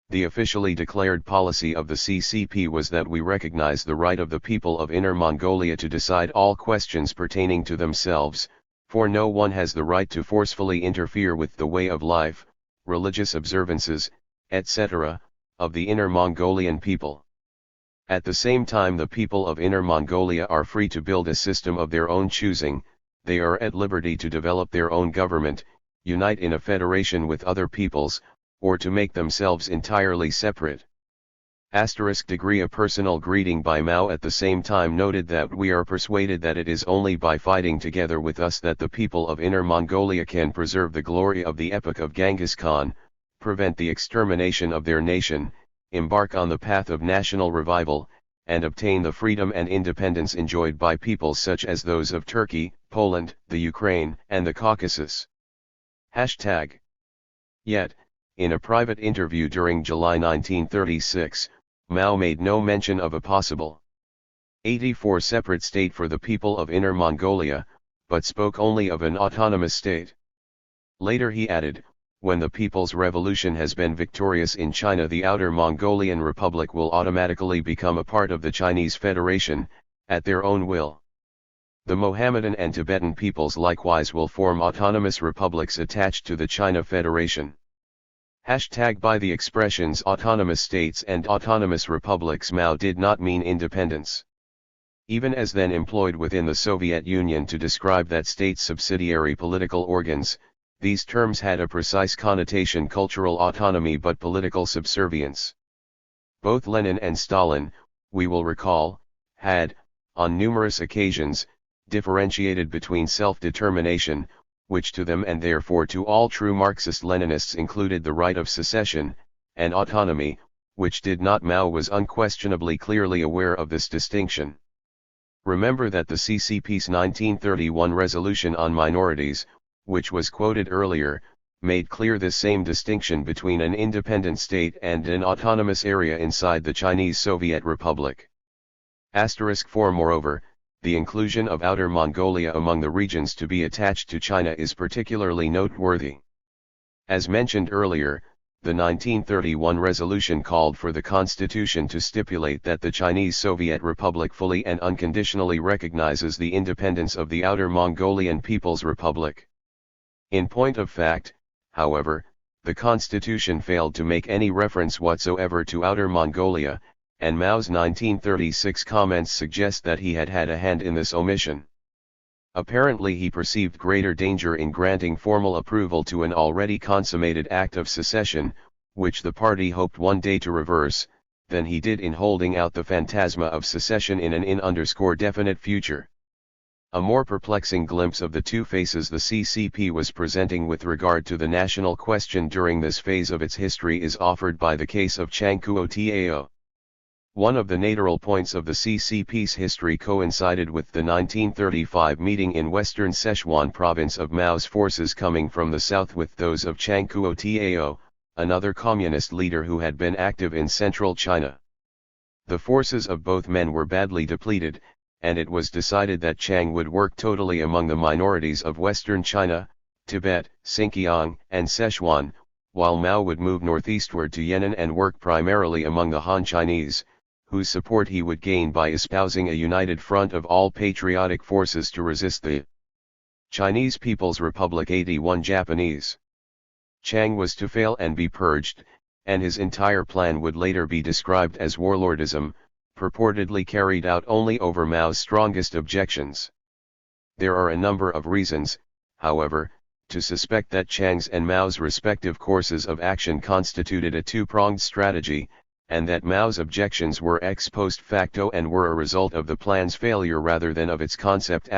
The officially declared policy of the CCP was that we recognize the right of the people of Inner Mongolia to decide all questions pertaining to themselves, for no one has the right to forcefully interfere with the way of life, religious observances, etc., of the Inner Mongolian people. At the same time the people of Inner Mongolia are free to build a system of their own choosing, they are at liberty to develop their own government, unite in a federation with other peoples, or to make themselves entirely separate. Degree a personal greeting by Mao at the same time noted that we are persuaded that it is only by fighting together with us that the people of Inner Mongolia can preserve the glory of the epoch of Genghis Khan, prevent the extermination of their nation, embark on the path of national revival, and obtain the freedom and independence enjoyed by peoples such as those of Turkey, Poland, the Ukraine, and the Caucasus. #. Yet, in a private interview during July 1936, Mao made no mention of a possible 84 separate state for the people of Inner Mongolia, but spoke only of an autonomous state. Later he added, "When the People's Revolution has been victorious in China, the Outer Mongolian Republic will automatically become a part of the Chinese Federation, at their own will. The Mohammedan and Tibetan peoples likewise will form autonomous republics attached to the China Federation." By the expressions autonomous states and autonomous republics, Mao did not mean independence. Even as then employed within the Soviet Union to describe that state's subsidiary political organs, these terms had a precise connotation: cultural autonomy but political subservience. Both Lenin and Stalin, we will recall, had, on numerous occasions, differentiated between self-determination, which to them and therefore to all true Marxist-Leninists included the right of secession, and autonomy, which did not. Mao was unquestionably clearly aware of this distinction. Remember that the CCP's 1931 resolution on minorities, which was quoted earlier, made clear this same distinction between an independent state and an autonomous area inside the Chinese Soviet Republic. *4 Moreover, the inclusion of Outer Mongolia among the regions to be attached to China is particularly noteworthy. As mentioned earlier, the 1931 resolution called for the constitution to stipulate that the Chinese Soviet Republic fully and unconditionally recognizes the independence of the Outer Mongolian People's Republic. In point of fact, however, the constitution failed to make any reference whatsoever to Outer Mongolia, and Mao's 1936 comments suggest that he had had a hand in this omission. Apparently he perceived greater danger in granting formal approval to an already consummated act of secession, which the party hoped one day to reverse, than he did in holding out the phantasma of secession in an indefinite future. A more perplexing glimpse of the two faces the CCP was presenting with regard to the national question during this phase of its history is offered by the case of Chiang Kuo-tao. One of the natural points of the CCP's history coincided with the 1935 meeting in western Sichuan province of Mao's forces coming from the south with those of Chiang Kuo-tao, another communist leader who had been active in central China. The forces of both men were badly depleted, and it was decided that Chiang would work totally among the minorities of western China, Tibet, Xinjiang, and Sichuan, while Mao would move northeastward to Yan'an and work primarily among the Han Chinese, whose support he would gain by espousing a united front of all patriotic forces to resist the Chinese People's Republic 81 Japanese. Chiang was to fail and be purged, and his entire plan would later be described as warlordism, purportedly carried out only over Mao's strongest objections. There are a number of reasons, however, to suspect that Chiang's and Mao's respective courses of action constituted a two-pronged strategy, and that Mao's objections were ex post facto and were a result of the plan's failure rather than of its concept.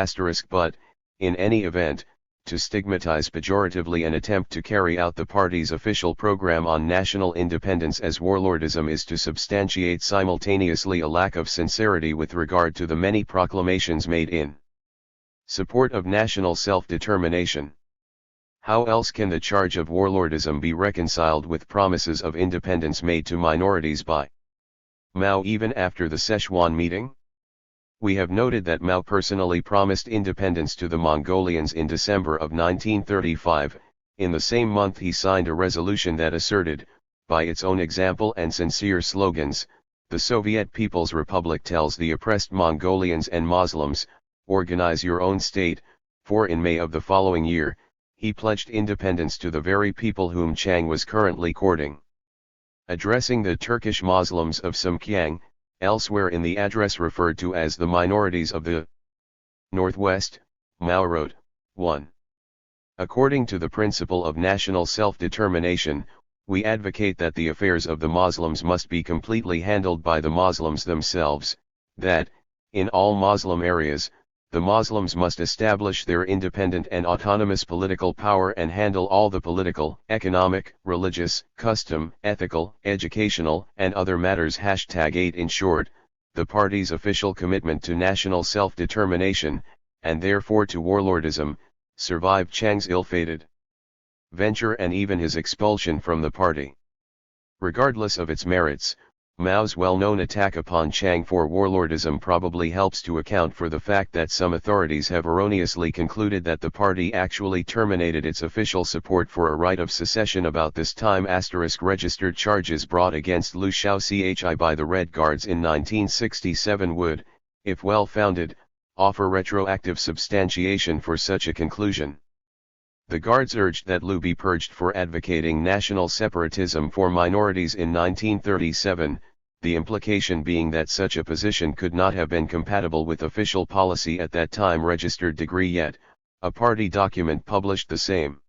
But, in any event, to stigmatize pejoratively an attempt to carry out the party's official program on national independence as warlordism is to substantiate simultaneously a lack of sincerity with regard to the many proclamations made in support of national self-determination. How else can the charge of warlordism be reconciled with promises of independence made to minorities by Mao even after the Sichuan meeting? We have noted that Mao personally promised independence to the Mongolians in December of 1935. In the same month he signed a resolution that asserted, by its own example and sincere slogans, the Soviet People's Republic tells the oppressed Mongolians and Muslims, organize your own state, for in May of the following year, he pledged independence to the very people whom Chiang was currently courting. Addressing the Turkish Muslims of Sumkiang, elsewhere in the address referred to as the minorities of the Northwest, Mao wrote, 1. According to the principle of national self-determination, we advocate that the affairs of the Muslims must be completely handled by the Muslims themselves, that, in all Muslim areas, the Muslims must establish their independent and autonomous political power and handle all the political, economic, religious, custom, ethical, educational, and other matters. #8 In short, the party's official commitment to national self-determination, and therefore to warlordism, survived Chiang's ill-fated venture and even his expulsion from the party. Regardless of its merits, Mao's well-known attack upon Chiang for warlordism probably helps to account for the fact that some authorities have erroneously concluded that the party actually terminated its official support for a right of secession about this time. Registered charges brought against Liu Shaochi by the Red Guards in 1967 would, if well-founded, offer retroactive substantiation for such a conclusion. The Guards urged that Liu be purged for advocating national separatism for minorities in 1937, the implication being that such a position could not have been compatible with official policy at that time. Registered degree. Yet, a party document published the same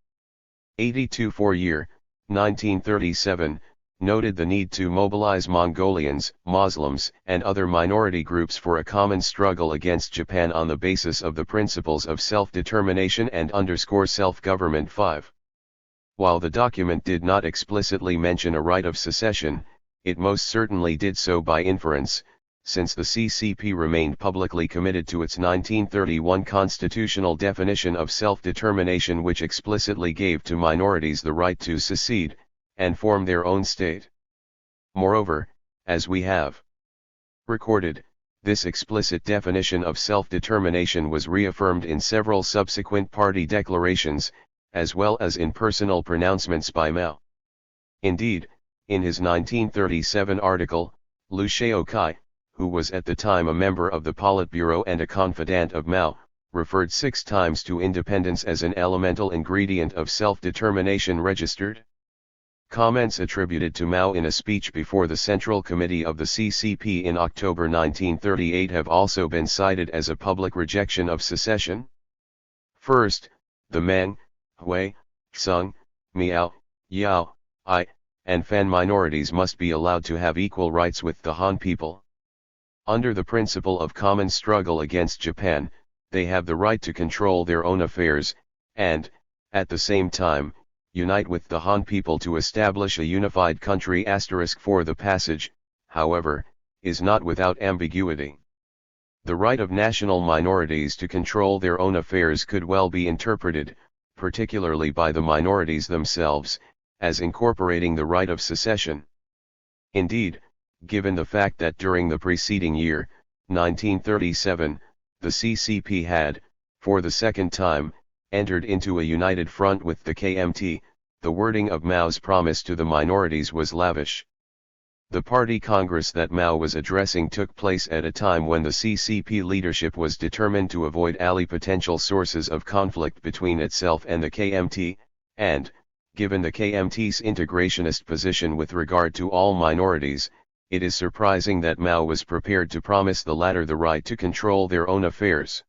82 for year, 1937, noted the need to mobilize Mongolians, Muslims, and other minority groups for a common struggle against Japan on the basis of the principles of self-determination and underscore self-government. 5. While the document did not explicitly mention a right of secession, it most certainly did so by inference, since the CCP remained publicly committed to its 1931 constitutional definition of self-determination, which explicitly gave to minorities the right to secede and form their own state. Moreover, as we have recorded, this explicit definition of self-determination was reaffirmed in several subsequent party declarations, as well as in personal pronouncements by Mao. Indeed, in his 1937 article, Liu Shaokai, who was at the time a member of the Politburo and a confidant of Mao, referred 6 times to independence as an elemental ingredient of self-determination. Registered comments attributed to Mao in a speech before the Central Committee of the CCP in October 1938 have also been cited as a public rejection of secession. First, the Meng, Hui, Sung, Miao, Yao, Ai, and Fan minorities must be allowed to have equal rights with the Han people. Under the principle of common struggle against Japan, they have the right to control their own affairs, and, at the same time, unite with the Han people to establish a unified country. For the passage, however, is not without ambiguity. The right of national minorities to control their own affairs could well be interpreted, particularly by the minorities themselves, as incorporating the right of secession. Indeed, given the fact that during the preceding year, 1937, the CCP had, for the second time, entered into a united front with the KMT, the wording of Mao's promise to the minorities was lavish. The party congress that Mao was addressing took place at a time when the CCP leadership was determined to avoid any potential sources of conflict between itself and the KMT, and, given the KMT's integrationist position with regard to all minorities, it is surprising that Mao was prepared to promise the latter the right to control their own affairs.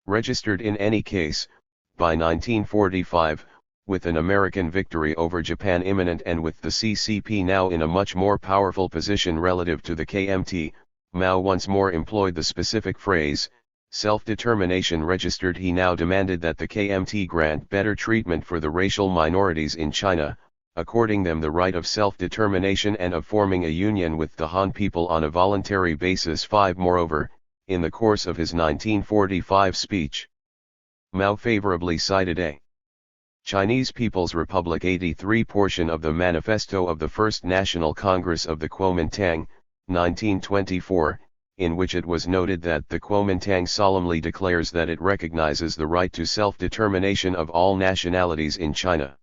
Registered in any case, by 1945, with an American victory over Japan imminent and with the CCP now in a much more powerful position relative to the KMT, Mao once more employed the specific phrase, self-determination. Registered. He now demanded that the KMT grant better treatment for the racial minorities in China, according them the right of self-determination and of forming a union with the Han people on a voluntary basis. 5. Moreover, in the course of his 1945 speech, Mao favorably cited a Chinese People's Republic 83 portion of the Manifesto of the First National Congress of the Kuomintang, 1924, in which it was noted that the Kuomintang solemnly declares that it recognizes the right to self-determination of all nationalities in China.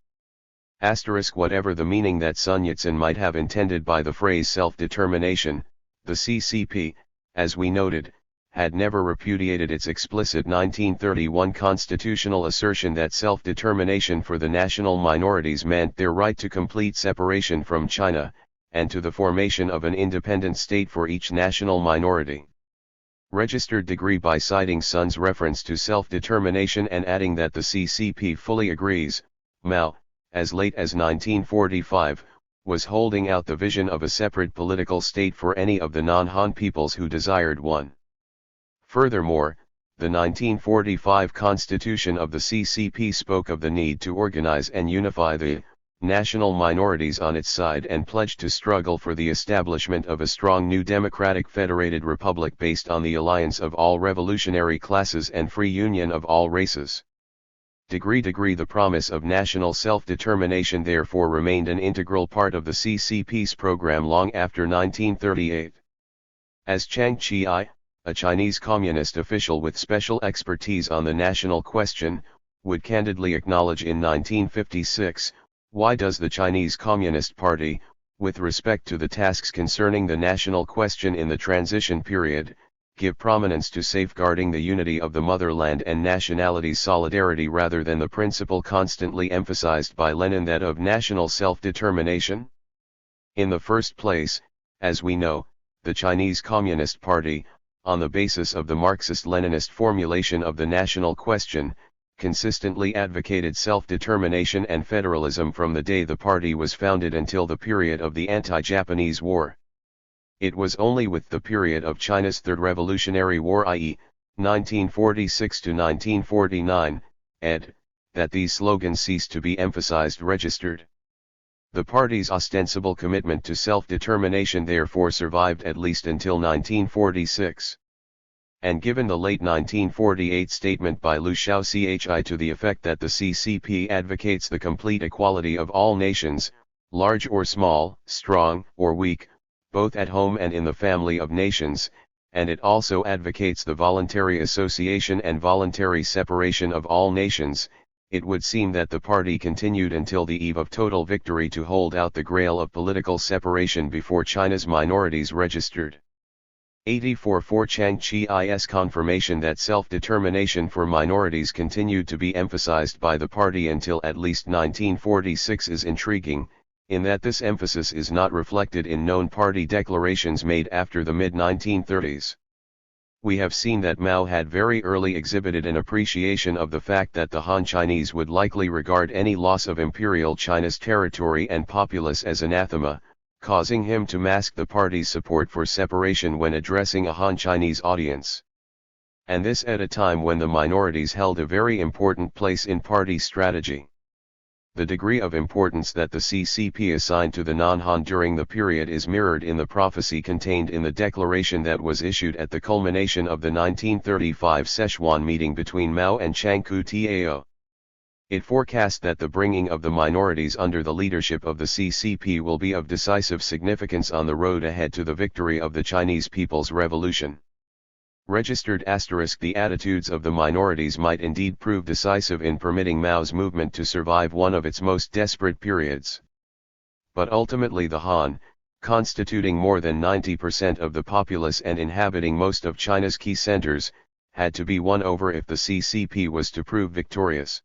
Whatever the meaning that Sun Yat-sen might have intended by the phrase self-determination, the CCP, as we noted, had never repudiated its explicit 1931 constitutional assertion that self-determination for the national minorities meant their right to complete separation from China, and to the formation of an independent state for each national minority. Registered degree. By citing Sun's reference to self-determination and adding that the CCP fully agrees, Mao, as late as 1945, was holding out the vision of a separate political state for any of the non-Han peoples who desired one. Furthermore, the 1945 Constitution of the CCP spoke of the need to organize and unify the national minorities on its side and pledged to struggle for the establishment of a strong new democratic federated republic based on the alliance of all revolutionary classes and free union of all races. The promise of national self-determination therefore remained an integral part of the CCP's program long after 1938. As Chiang Chi-I, a Chinese communist official with special expertise on the national question, would candidly acknowledge in 1956, why does the Chinese Communist Party, with respect to the tasks concerning the national question in the transition period, give prominence to safeguarding the unity of the motherland and nationalities' solidarity rather than the principle constantly emphasized by Lenin, that of national self-determination? In the first place, as we know, the Chinese Communist Party, on the basis of the Marxist-Leninist formulation of the national question, consistently advocated self-determination and federalism from the day the party was founded until the period of the anti-Japanese war. It was only with the period of China's Third Revolutionary War, i.e., 1946 to 1949, ed., that these slogans ceased to be emphasized registered. The party's ostensible commitment to self-determination therefore survived at least until 1946. And given the late 1948 statement by Liu Shaochi to the effect that the CCP advocates the complete equality of all nations, large or small, strong or weak, both at home and in the family of nations, and it also advocates the voluntary association and voluntary separation of all nations, it would seem that the party continued until the eve of total victory to hold out the grail of political separation before China's minorities registered. 84 Chang Chi-is confirmation that self-determination for minorities continued to be emphasized by the party until at least 1946 is intriguing, in that this emphasis is not reflected in known party declarations made after the mid-1930s. We have seen that Mao had very early exhibited an appreciation of the fact that the Han Chinese would likely regard any loss of imperial China's territory and populace as anathema, causing him to mask the party's support for separation when addressing a Han Chinese audience. And this at a time when the minorities held a very important place in party strategy. The degree of importance that the CCP assigned to the non-Han during the period is mirrored in the prophecy contained in the declaration that was issued at the culmination of the 1935 Sichuan meeting between Mao and Chiang Kai-shek. It forecast that the bringing of the minorities under the leadership of the CCP will be of decisive significance on the road ahead to the victory of the Chinese People's Revolution. Registered *, the attitudes of the minorities might indeed prove decisive in permitting Mao's movement to survive one of its most desperate periods. But ultimately the Han, constituting more than 90% of the populace and inhabiting most of China's key centers, had to be won over if the CCP was to prove victorious.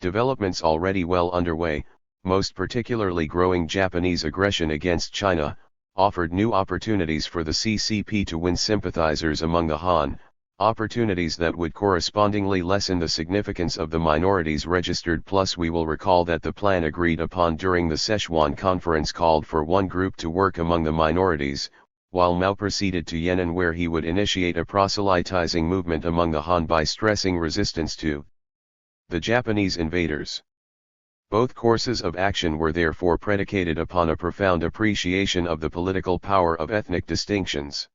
Developments already well underway, most particularly growing Japanese aggression against China, offered new opportunities for the CCP to win sympathizers among the Han, opportunities that would correspondingly lessen the significance of the minorities registered. Plus we will recall that the plan agreed upon during the Sichuan conference called for one group to work among the minorities, while Mao proceeded to Yan'an where he would initiate a proselytizing movement among the Han by stressing resistance to the Japanese invaders. Both courses of action were therefore predicated upon a profound appreciation of the political power of ethnic distinctions.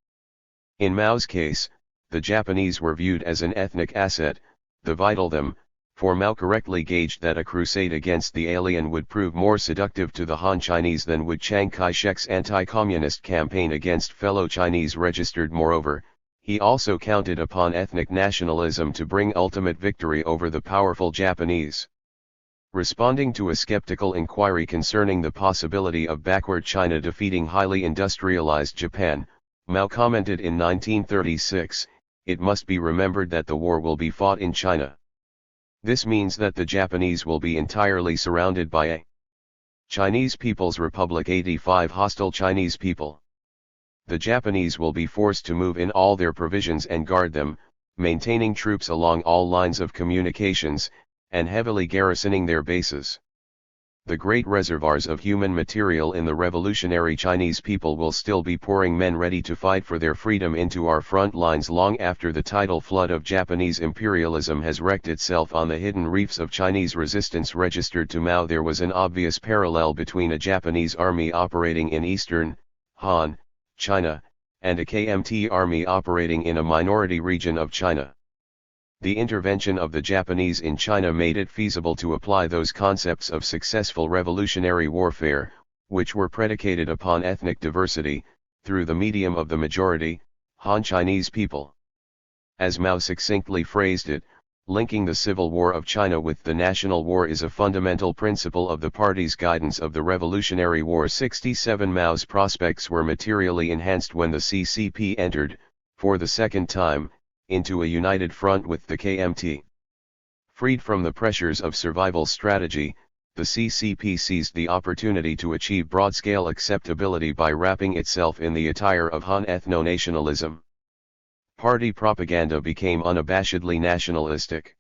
In Mao's case, the Japanese were viewed as an ethnic asset, the vital them, for Mao correctly gauged that a crusade against the alien would prove more seductive to the Han Chinese than would Chiang Kai-shek's anti-communist campaign against fellow Chinese registered. Moreover, he also counted upon ethnic nationalism to bring ultimate victory over the powerful Japanese. Responding to a skeptical inquiry concerning the possibility of backward China defeating highly industrialized Japan, Mao commented in 1936, "It must be remembered that the war will be fought in China. This means that the Japanese will be entirely surrounded by a Chinese People's Republic 85 hostile Chinese people. The Japanese will be forced to move in all their provisions and guard them, maintaining troops along all lines of communications, and heavily garrisoning their bases. The great reservoirs of human material in the revolutionary Chinese people will still be pouring men ready to fight for their freedom into our front lines long after the tidal flood of Japanese imperialism has wrecked itself on the hidden reefs of Chinese resistance." Registered to Mao, there was an obvious parallel between a Japanese army operating in eastern Han China, and a KMT army operating in a minority region of China. The intervention of the Japanese in China made it feasible to apply those concepts of successful revolutionary warfare, which were predicated upon ethnic diversity, through the medium of the majority, Han Chinese people. As Mao succinctly phrased it, linking the civil war of China with the national war is a fundamental principle of the party's guidance of the Revolutionary War. 67 Mao's prospects were materially enhanced when the CCP entered, for the second time, into a united front with the KMT. Freed from the pressures of survival strategy, the CCP seized the opportunity to achieve broad-scale acceptability by wrapping itself in the attire of Han ethno-nationalism. Party propaganda became unabashedly nationalistic.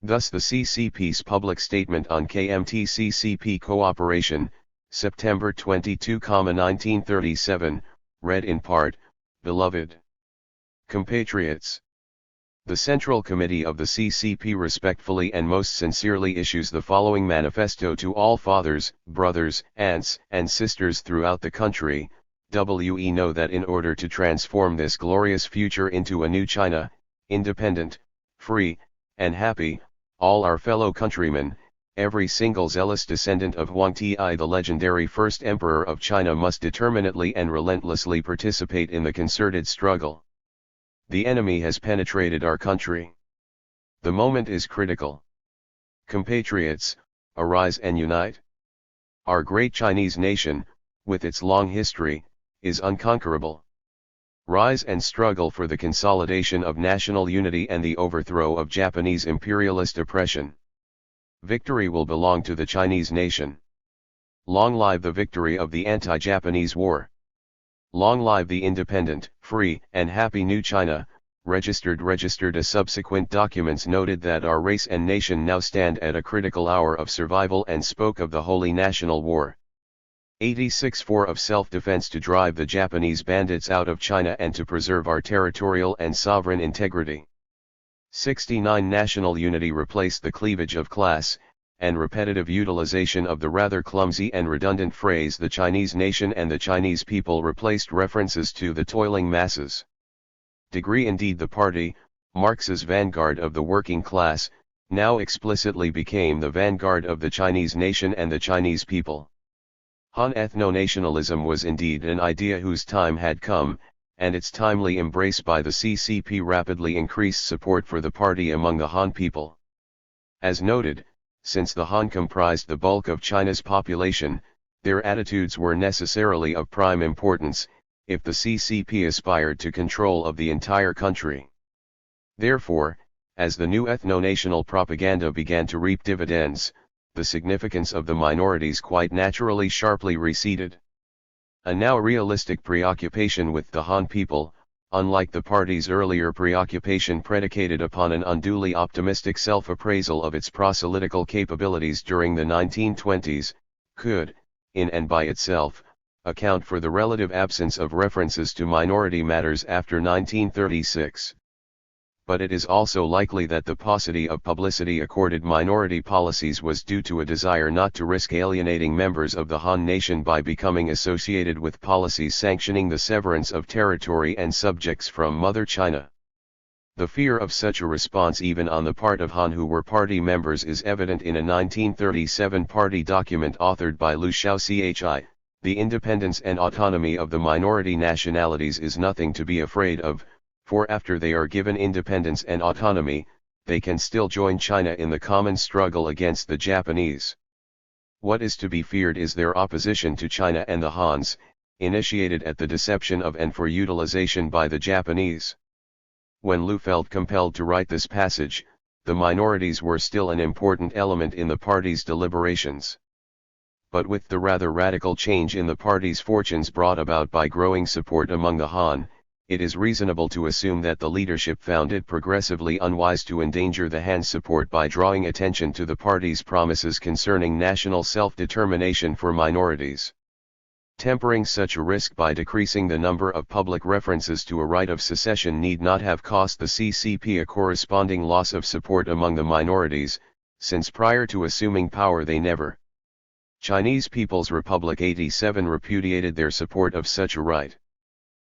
Thus the CCP's public statement on KMT-CCP cooperation, September 22, 1937, read in part, "Beloved compatriots, the Central Committee of the CCP respectfully and most sincerely issues the following manifesto to all fathers, brothers, aunts, and sisters throughout the country. We know that in order to transform this glorious future into a new China, independent, free, and happy, all our fellow countrymen, every single zealous descendant of Huang Ti, the legendary first emperor of China, must determinately and relentlessly participate in the concerted struggle. The enemy has penetrated our country. The moment is critical. Compatriots, arise and unite. Our great Chinese nation, with its long history, is unconquerable. Rise and struggle for the consolidation of national unity and the overthrow of Japanese imperialist oppression. Victory will belong to the Chinese nation. Long live the victory of the anti-Japanese war. Long live the independent, free, and happy new China." Registered. A subsequent documents noted that our race and nation now stand at a critical hour of survival and spoke of the Holy National War. 86 War of self-defense to drive the Japanese bandits out of China and to preserve our territorial and sovereign integrity. 69 National unity replaced the cleavage of class, and repetitive utilization of the rather clumsy and redundant phrase "the Chinese nation" and "the Chinese people" replaced references to the toiling masses. Indeed the party, Marx's vanguard of the working class, now explicitly became the vanguard of the Chinese nation and the Chinese people. Han ethno-nationalism was indeed an idea whose time had come, and its timely embrace by the CCP rapidly increased support for the party among the Han people. As noted, since the Han comprised the bulk of China's population, their attitudes were necessarily of prime importance, if the CCP aspired to control of the entire country. Therefore, as the new ethno-national propaganda began to reap dividends, the significance of the minorities quite naturally sharply receded. A now realistic preoccupation with the Han people, unlike the party's earlier preoccupation predicated upon an unduly optimistic self-appraisal of its proselytical capabilities during the 1920s, could, in and by itself, account for the relative absence of references to minority matters after 1936. But it is also likely that the paucity of publicity accorded minority policies was due to a desire not to risk alienating members of the Han nation by becoming associated with policies sanctioning the severance of territory and subjects from Mother China. The fear of such a response even on the part of Han who were party members is evident in a 1937 party document authored by Liu Xiao-Chi. The independence and autonomy of the minority nationalities is nothing to be afraid of, for after they are given independence and autonomy, they can still join China in the common struggle against the Japanese. What is to be feared is their opposition to China and the Hans, initiated at the deception of and for utilization by the Japanese. When Liu felt compelled to write this passage, the minorities were still an important element in the party's deliberations. But with the rather radical change in the party's fortunes brought about by growing support among the Han, it is reasonable to assume that the leadership found it progressively unwise to endanger the Han support by drawing attention to the party's promises concerning national self-determination for minorities. Tempering such a risk by decreasing the number of public references to a right of secession need not have cost the CCP a corresponding loss of support among the minorities, since prior to assuming power they never. Chinese People's Republic 87 repudiated their support of such a right.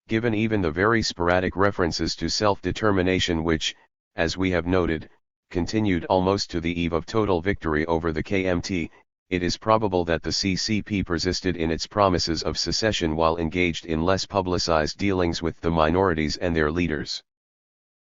Given even the very sporadic references to self-determination which, as we have noted, continued almost to the eve of total victory over the KMT, it is probable that the CCP persisted in its promises of secession while engaged in less publicized dealings with the minorities and their leaders.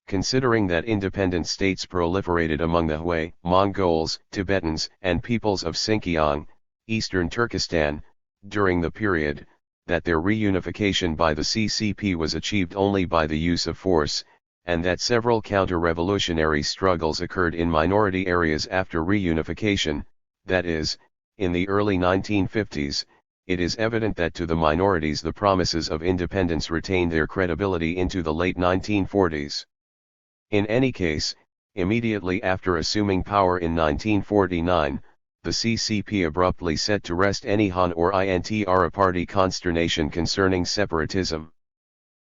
Considering that independent states proliferated among the Hui, Mongols, Tibetans, and peoples of Xinjiang, Eastern Turkestan, during the period, that their reunification by the CCP was achieved only by the use of force, and that several counter-revolutionary struggles occurred in minority areas after reunification, that is, in the early 1950s, it is evident that to the minorities the promises of independence retained their credibility into the late 1940s. In any case, immediately after assuming power in 1949, the CCP abruptly set to rest any Han or Intra party consternation concerning separatism.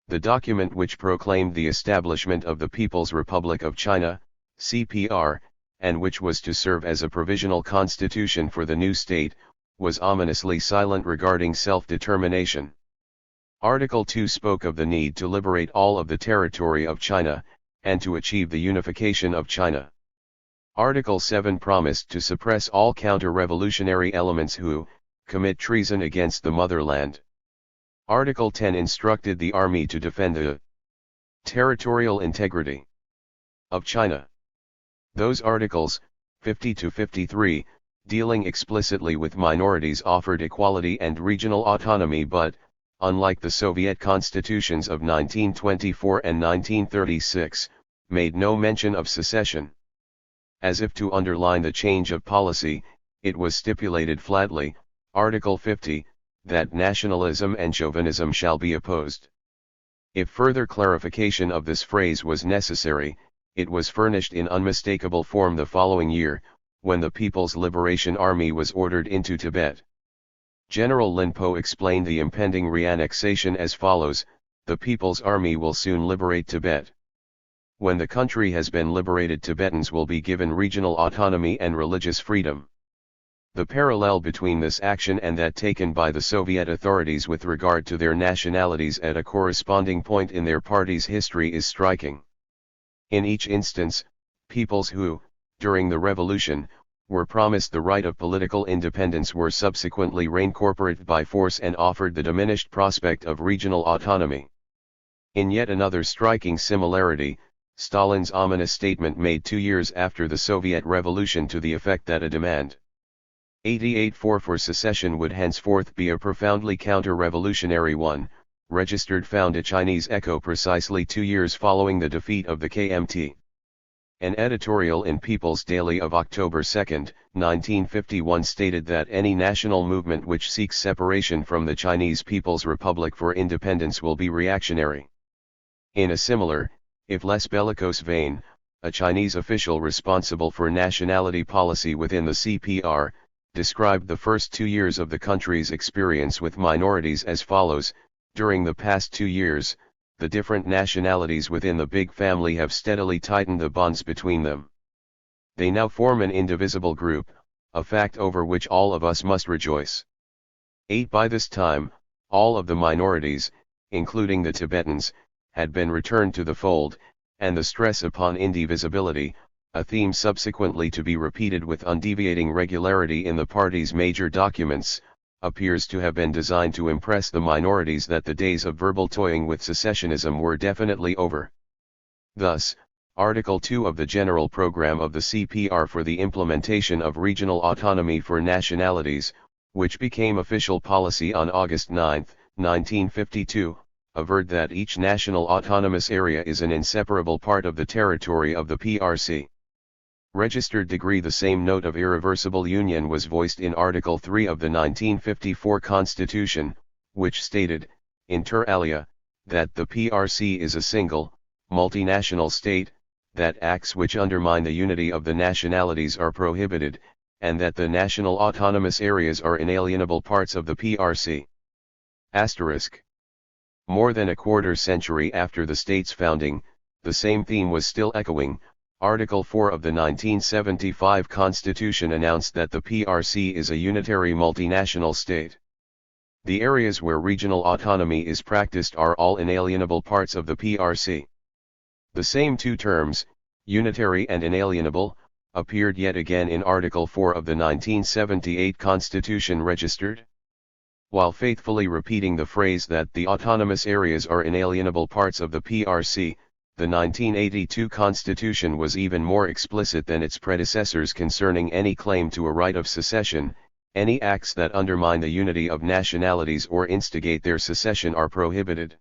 The document which proclaimed the establishment of the People's Republic of China, CPR, and which was to serve as a provisional constitution for the new state, was ominously silent regarding self-determination. Article 2 spoke of the need to liberate all of the territory of China, and to achieve the unification of China. Article 7 promised to suppress all counter-revolutionary elements who commit treason against the motherland. Article 10 instructed the army to defend the territorial integrity of China. Those articles, 50 to 53, dealing explicitly with minorities offered equality and regional autonomy but, unlike the Soviet constitutions of 1924 and 1936, made no mention of secession. As if to underline the change of policy, it was stipulated flatly, Article 50, that nationalism and chauvinism shall be opposed. If further clarification of this phrase was necessary, it was furnished in unmistakable form the following year, when the People's Liberation Army was ordered into Tibet. General Lin Po explained the impending reannexation as follows: the People's Army will soon liberate Tibet. When the country has been liberated, Tibetans will be given regional autonomy and religious freedom. The parallel between this action and that taken by the Soviet authorities with regard to their nationalities at a corresponding point in their party's history is striking. In each instance, peoples who, during the revolution, were promised the right of political independence were subsequently reincorporated by force and offered the diminished prospect of regional autonomy. In yet another striking similarity, Stalin's ominous statement made 2 years after the Soviet Revolution to the effect that a demand 88-4 for secession would henceforth be a profoundly counter-revolutionary one, registered found a Chinese echo precisely 2 years following the defeat of the KMT. An editorial in People's Daily of October 2, 1951 stated that any national movement which seeks separation from the Chinese People's Republic for independence will be reactionary. In a similar, if less bellicose vein, a Chinese official responsible for nationality policy within the CPR, described the first 2 years of the country's experience with minorities as follows: during the past 2 years, the different nationalities within the big family have steadily tightened the bonds between them. They now form an indivisible group, a fact over which all of us must rejoice. 8 By this time, all of the minorities, including the Tibetans, had been returned to the fold, and the stress upon indivisibility, a theme subsequently to be repeated with undeviating regularity in the party's major documents, appears to have been designed to impress the minorities that the days of verbal toying with secessionism were definitely over. Thus, Article 2 of the General Program of the CPR for the implementation of regional autonomy for nationalities, which became official policy on August 9, 1952, averred that each national autonomous area is an inseparable part of the territory of the PRC. Registered degree. The same note of irreversible union was voiced in Article 3 of the 1954 Constitution, which stated, inter alia, that the PRC is a single, multinational state, that acts which undermine the unity of the nationalities are prohibited, and that the national autonomous areas are inalienable parts of the PRC. Asterisk. More than a quarter century after the state's founding, the same theme was still echoing. Article 4 of the 1975 Constitution announced that the PRC is a unitary multinational state. The areas where regional autonomy is practiced are all inalienable parts of the PRC. The same two terms, unitary and inalienable, appeared yet again in Article 4 of the 1978 Constitution registered. While faithfully repeating the phrase that the autonomous areas are inalienable parts of the PRC, the 1982 Constitution was even more explicit than its predecessors concerning any claim to a right of secession. Any acts that undermine the unity of nationalities or instigate their secession are prohibited.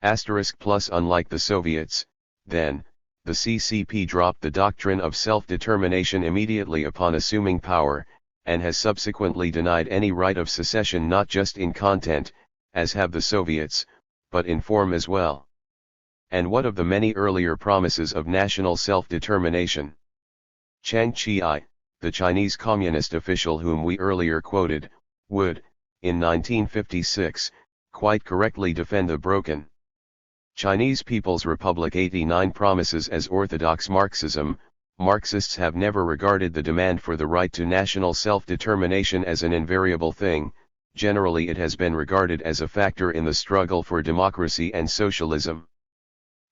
Plus, unlike the Soviets, then, the CCP dropped the doctrine of self-determination immediately upon assuming power, and has subsequently denied any right of secession not just in content, as have the Soviets, but in form as well. And what of the many earlier promises of national self-determination? Chiang Kai, the Chinese communist official whom we earlier quoted, would, in 1956, quite correctly defend the broken Chinese People's Republic 89 promises as orthodox Marxism. Marxists have never regarded the demand for the right to national self-determination as an invariable thing. Generally it has been regarded as a factor in the struggle for democracy and socialism.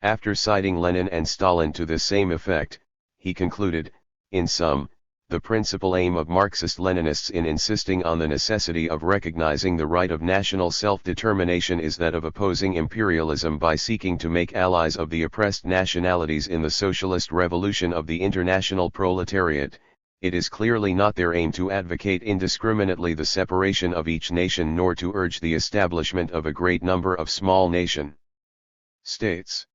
After citing Lenin and Stalin to this same effect, he concluded, in sum, the principal aim of Marxist-Leninists in insisting on the necessity of recognizing the right of national self-determination is that of opposing imperialism by seeking to make allies of the oppressed nationalities in the socialist revolution of the international proletariat. It is clearly not their aim to advocate indiscriminately the separation of each nation nor to urge the establishment of a great number of small nation-states.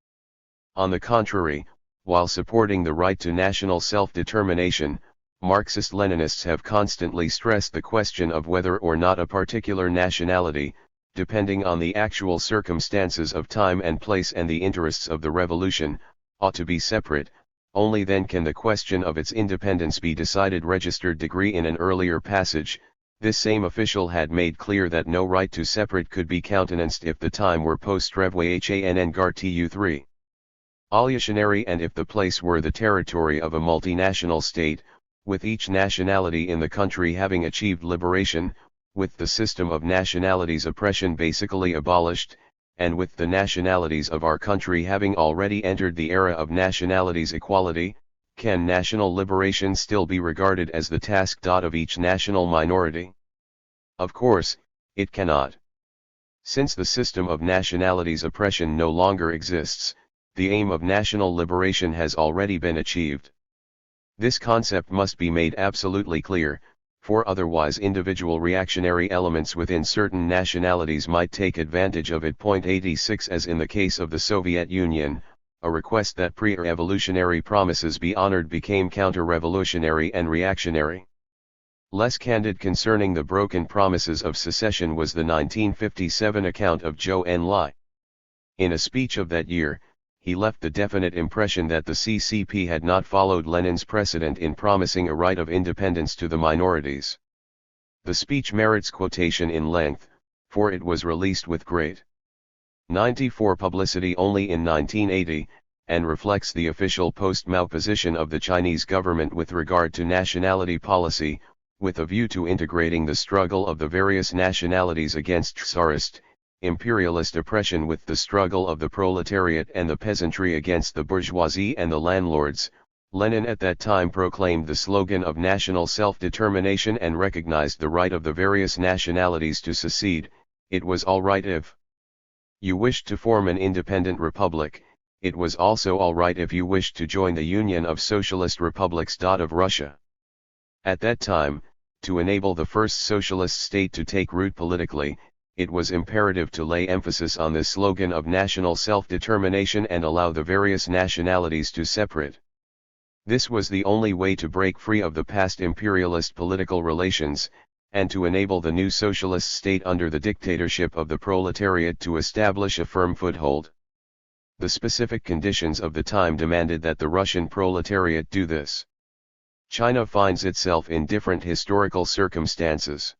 On the contrary, while supporting the right to national self-determination, Marxist-Leninists have constantly stressed the question of whether or not a particular nationality, depending on the actual circumstances of time and place and the interests of the revolution, ought to be separate. Only then can the question of its independence be decided. Registered degree. In an earlier passage, this same official had made clear that no right to separate could be countenanced if the time were post-revolutionary 3. Revolutionary and if the place were the territory of a multinational state, with each nationality in the country having achieved liberation, with the system of nationalities oppression basically abolished, and with the nationalities of our country having already entered the era of nationalities equality. Can national liberation still be regarded as the task of each national minority? Of course, it cannot. Since the system of nationalities oppression no longer exists, the aim of national liberation has already been achieved. This concept must be made absolutely clear, for otherwise individual reactionary elements within certain nationalities might take advantage of it. 86 As in the case of the Soviet Union, a request that pre-revolutionary promises be honored became counter-revolutionary and reactionary. Less candid concerning the broken promises of secession was the 1957 account of Zhou Enlai. In a speech of that year, he left the definite impression that the CCP had not followed Lenin's precedent in promising a right of independence to the minorities. The speech merits quotation in length, for it was released with great 94 publicity only in 1980, and reflects the official post-Mao position of the Chinese government with regard to nationality policy, with a view to integrating the struggle of the various nationalities against Tsarist, imperialist oppression with the struggle of the proletariat and the peasantry against the bourgeoisie and the landlords. Lenin at that time proclaimed the slogan of national self-determination and recognized the right of the various nationalities to secede. It was all right if you wished to form an independent republic, it was also all right if you wished to join the Union of Socialist Republics of Russia. At that time, to enable the first socialist state to take root politically, it was imperative to lay emphasis on this slogan of national self-determination and allow the various nationalities to separate. This was the only way to break free of the past imperialist political relations, and to enable the new socialist state under the dictatorship of the proletariat to establish a firm foothold. The specific conditions of the time demanded that the Russian proletariat do this. China finds itself in different historical circumstances.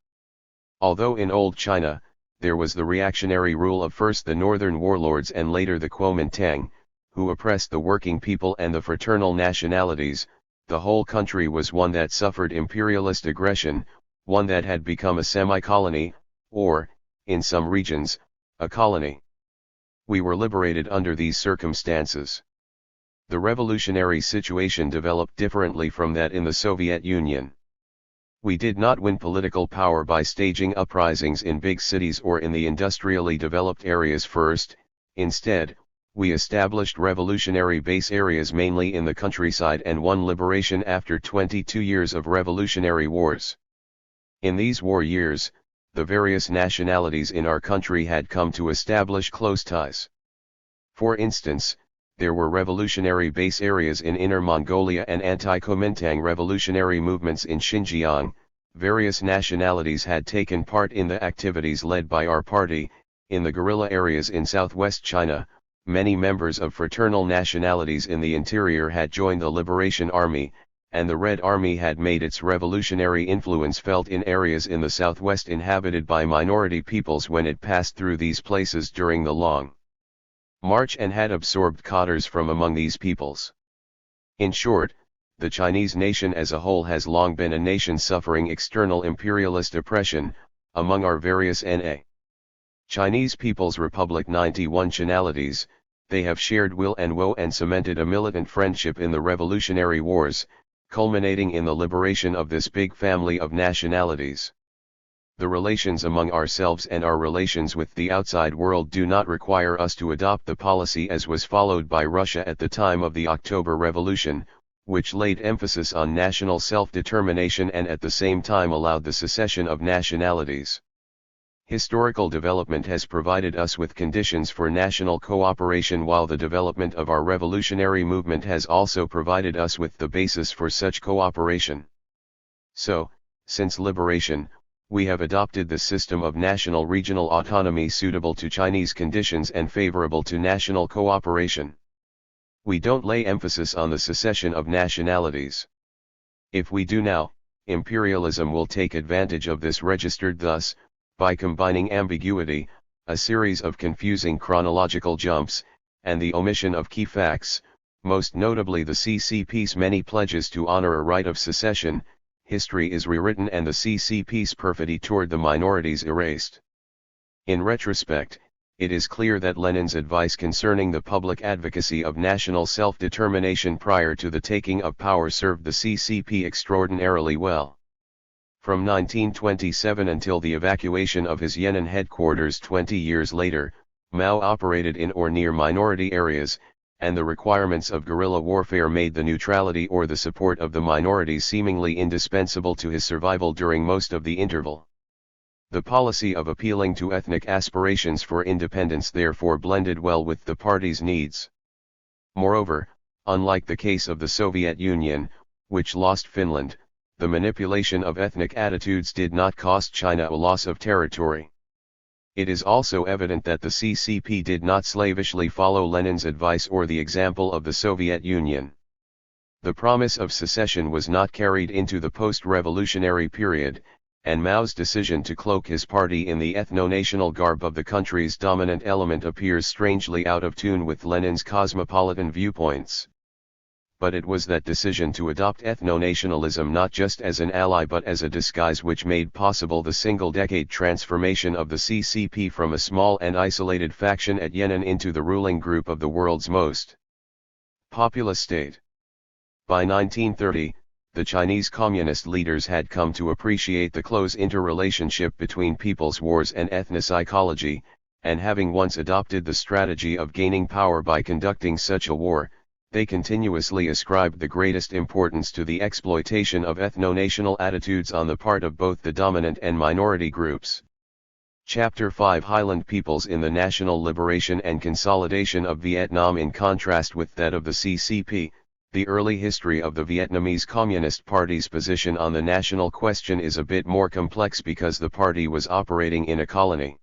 Although in Old China, there was the reactionary rule of first the northern warlords and later the Kuomintang, who oppressed the working people and the fraternal nationalities, the whole country was one that suffered imperialist aggression, one that had become a semi-colony, or, in some regions, a colony. We were liberated under these circumstances. The revolutionary situation developed differently from that in the Soviet Union. We did not win political power by staging uprisings in big cities or in the industrially developed areas first. Instead, we established revolutionary base areas mainly in the countryside and won liberation after 22 years of revolutionary wars. In these war years, the various nationalities in our country had come to establish close ties. For instance, there were revolutionary base areas in Inner Mongolia and anti-Kuomintang revolutionary movements in Xinjiang. Various nationalities had taken part in the activities led by our party. In the guerrilla areas in southwest China, many members of fraternal nationalities in the interior had joined the Liberation Army, and the Red Army had made its revolutionary influence felt in areas in the southwest inhabited by minority peoples when it passed through these places during the long march and had absorbed cadres from among these peoples. In short, the Chinese nation as a whole has long been a nation suffering external imperialist oppression. Among our various N.A. Chinese People's Republic 91 nationalities, they have shared will and woe and cemented a militant friendship in the revolutionary wars, culminating in the liberation of this big family of nationalities. The relations among ourselves and our relations with the outside world do not require us to adopt the policy as was followed by Russia at the time of the October Revolution, which laid emphasis on national self-determination and at the same time allowed the secession of nationalities. Historical development has provided us with conditions for national cooperation, while the development of our revolutionary movement has also provided us with the basis for such cooperation. So, since liberation, we have adopted the system of national regional autonomy suitable to Chinese conditions and favorable to national cooperation. We don't lay emphasis on the secession of nationalities. If we do now, imperialism will take advantage of this registered thus, by combining ambiguity, a series of confusing chronological jumps, and the omission of key facts, most notably the CCP's many pledges to honor a right of secession. History is rewritten and the CCP's perfidy toward the minorities erased. In retrospect, it is clear that Lenin's advice concerning the public advocacy of national self-determination prior to the taking of power served the CCP extraordinarily well. From 1927 until the evacuation of his Yan'an headquarters 20 years later, Mao operated in or near minority areas, and the requirements of guerrilla warfare made the neutrality or the support of the minorities seemingly indispensable to his survival during most of the interval. The policy of appealing to ethnic aspirations for independence therefore blended well with the party's needs. Moreover, unlike the case of the Soviet Union, which lost Finland, the manipulation of ethnic attitudes did not cost China a loss of territory. It is also evident that the CCP did not slavishly follow Lenin's advice or the example of the Soviet Union. The promise of secession was not carried into the post-revolutionary period, and Mao's decision to cloak his party in the ethno-national garb of the country's dominant element appears strangely out of tune with Lenin's cosmopolitan viewpoints. But it was that decision to adopt ethno-nationalism not just as an ally but as a disguise which made possible the single-decade transformation of the CCP from a small and isolated faction at Yan'an into the ruling group of the world's most populous state. By 1930, the Chinese communist leaders had come to appreciate the close interrelationship between people's wars and ethnopsychology, and having once adopted the strategy of gaining power by conducting such a war, they continuously ascribed the greatest importance to the exploitation of ethno-national attitudes on the part of both the dominant and minority groups. Chapter 5 Highland Peoples in the National Liberation and Consolidation of Vietnam. In contrast with that of the CCP, the early history of the Vietnamese Communist Party's position on the national question is a bit more complex because the party was operating in a colony.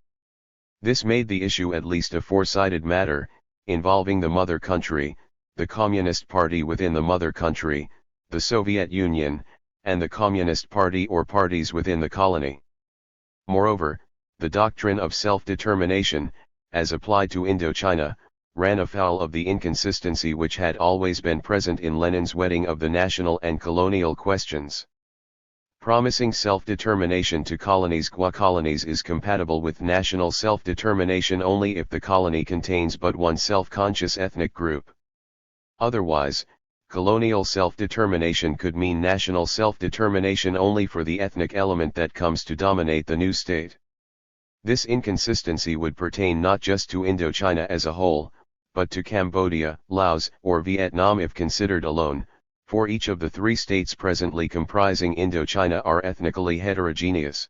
This made the issue at least a four-sided matter, involving the mother country, the Communist Party within the mother country, the Soviet Union, and the Communist Party or parties within the colony. Moreover, the doctrine of self-determination, as applied to Indochina, ran afoul of the inconsistency which had always been present in Lenin's wedding of the national and colonial questions. Promising self-determination to colonies qua colonies is compatible with national self-determination only if the colony contains but one self-conscious ethnic group. Otherwise, colonial self-determination could mean national self-determination only for the ethnic element that comes to dominate the new state. This inconsistency would pertain not just to Indochina as a whole, but to Cambodia, Laos, or Vietnam if considered alone, for each of the three states presently comprising Indochina are ethnically heterogeneous.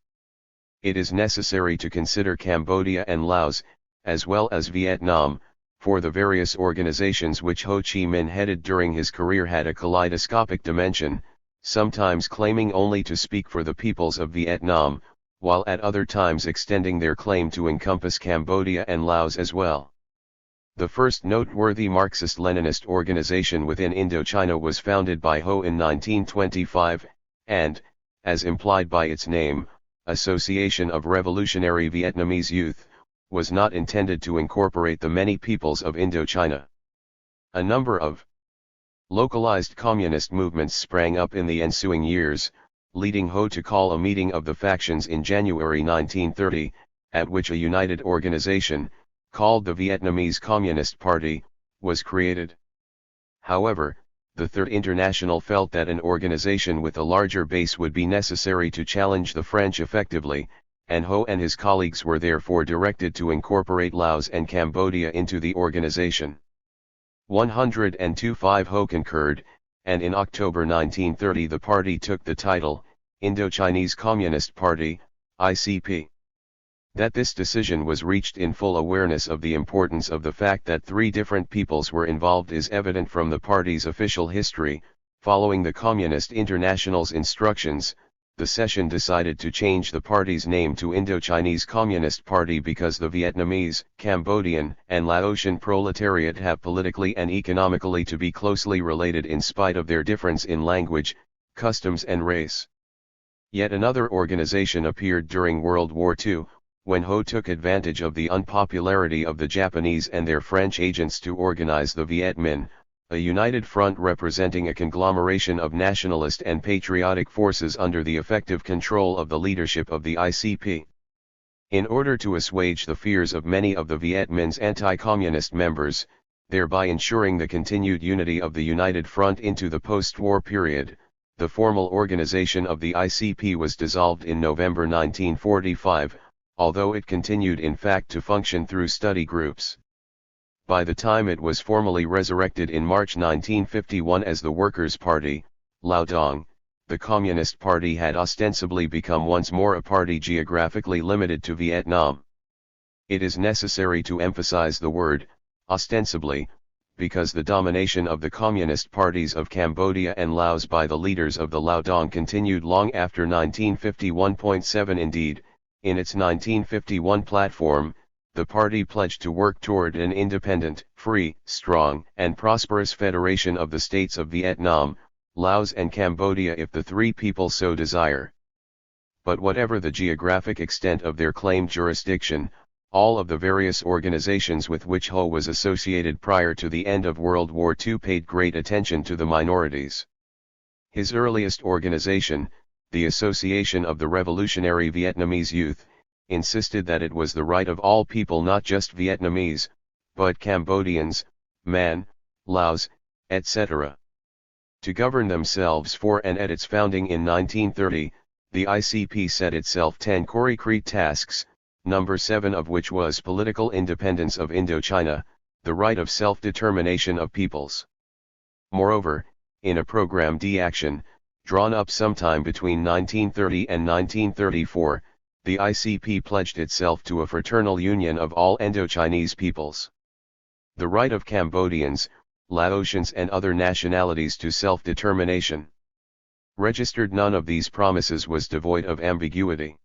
It is necessary to consider Cambodia and Laos, as well as Vietnam, for the various organizations which Ho Chi Minh headed during his career had a kaleidoscopic dimension, sometimes claiming only to speak for the peoples of Vietnam, while at other times extending their claim to encompass Cambodia and Laos as well. The first noteworthy Marxist-Leninist organization within Indochina was founded by Ho in 1925, and, as implied by its name, Association of Revolutionary Vietnamese Youth, was not intended to incorporate the many peoples of Indochina. A number of localized communist movements sprang up in the ensuing years, leading Ho to call a meeting of the factions in January 1930, at which a united organization, called the Vietnamese Communist Party, was created. However, the Third International felt that an organization with a larger base would be necessary to challenge the French effectively, and Ho and his colleagues were therefore directed to incorporate Laos and Cambodia into the organization. 102.5 Ho concurred, and in October 1930 the party took the title, Indochinese Communist Party, ICP. That this decision was reached in full awareness of the importance of the fact that three different peoples were involved is evident from the party's official history. Following the Communist International's instructions, the session decided to change the party's name to Indochinese Communist Party because the Vietnamese, Cambodian, and Laotian proletariat have politically and economically to be closely related in spite of their difference in language, customs and race. Yet another organization appeared during World War II, when Ho took advantage of the unpopularity of the Japanese and their French agents to organize the Viet Minh, a united front representing a conglomeration of nationalist and patriotic forces under the effective control of the leadership of the ICP. In order to assuage the fears of many of the Viet Minh's anti-communist members, thereby ensuring the continued unity of the united front into the post-war period, the formal organization of the ICP was dissolved in November 1945, although it continued in fact to function through study groups. By the time it was formally resurrected in March 1951 as the Workers' Party, Lao Dong, the Communist Party had ostensibly become once more a party geographically limited to Vietnam. It is necessary to emphasize the word, ostensibly, because the domination of the Communist parties of Cambodia and Laos by the leaders of the Lao Dong continued long after 1951.7. Indeed, in its 1951 platform, the party pledged to work toward an independent, free, strong, and prosperous federation of the states of Vietnam, Laos and Cambodia if the three peoples so desire. But whatever the geographic extent of their claimed jurisdiction, all of the various organizations with which Ho was associated prior to the end of World War II paid great attention to the minorities. His earliest organization, the Association of the Revolutionary Vietnamese Youth, insisted that it was the right of all people, not just Vietnamese, but Cambodians, Man, Laos, etc., to govern themselves. For and at its founding in 1930, the ICP set itself 10 concrete tasks, number 7 of which was political independence of Indochina, the right of self-determination of peoples. Moreover, in a program d'action, drawn up sometime between 1930 and 1934, the ICP pledged itself to a fraternal union of all Indochinese peoples. The right of Cambodians, Laotians and other nationalities to self-determination. Registered. None of these promises was devoid of ambiguity.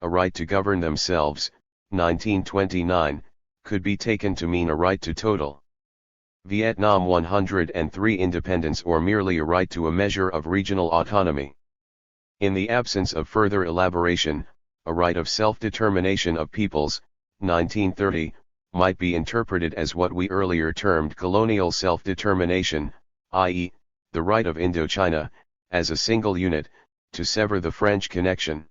A right to govern themselves, 1929, could be taken to mean a right to total Vietnam 103 independence or merely a right to a measure of regional autonomy. In the absence of further elaboration, a right of self-determination of peoples, 1930, might be interpreted as what we earlier termed colonial self-determination, i.e., the right of Indochina, as a single unit, to sever the French connection.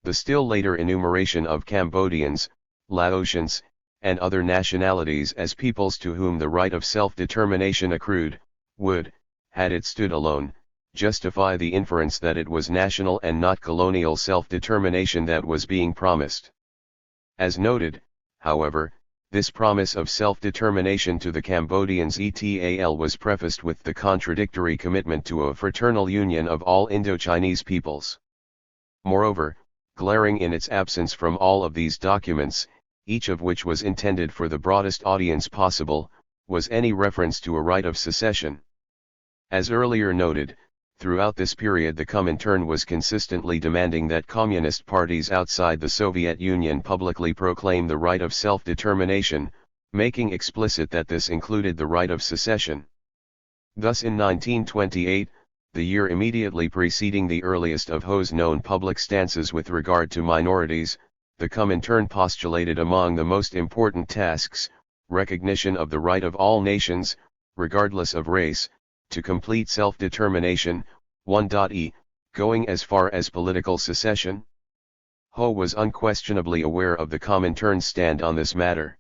The still later enumeration of Cambodians, Laotians, and other nationalities as peoples to whom the right of self-determination accrued, would, had it stood alone, justify the inference that it was national and not colonial self-determination that was being promised. As noted, however, This promise of self-determination to the Cambodians et.al. was prefaced with the contradictory commitment to a fraternal union of all Indochinese peoples. Moreover, glaring in its absence from all of these documents, each of which was intended for the broadest audience possible, was any reference to a right of secession. As earlier noted, throughout this period the Comintern was consistently demanding that communist parties outside the Soviet Union publicly proclaim the right of self-determination, making explicit that this included the right of secession. Thus in 1928, the year immediately preceding the earliest of Ho's known public stances with regard to minorities, the Comintern postulated among the most important tasks, recognition of the right of all nations, regardless of race, to complete self-determination, 1.e, going as far as political secession. Ho was unquestionably aware of the Comintern's stand on this matter.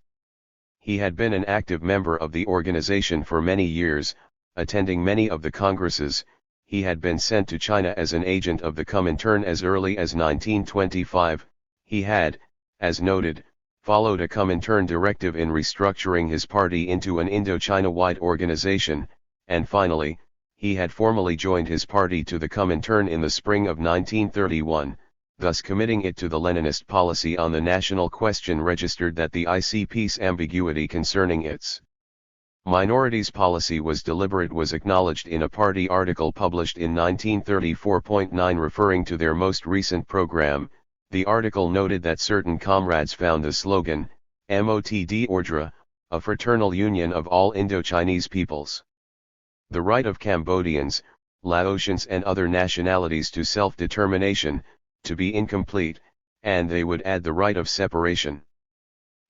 He had been an active member of the organization for many years, attending many of the congresses. He had been sent to China as an agent of the Comintern as early as 1925, he had, as noted, followed a Comintern directive in restructuring his party into an Indochina-wide organization, and finally, he had formally joined his party to the Comintern in the spring of 1931, thus committing it to the Leninist policy on the national question registered that the ICP's ambiguity concerning its minorities policy was deliberate was acknowledged in a party article published in 1934.9 referring to their most recent program. The article noted that certain comrades found the slogan, Motd Ordre, a fraternal union of all Indochinese peoples. The right of Cambodians, Laotians and other nationalities to self-determination, to be incomplete, and they would add the right of separation.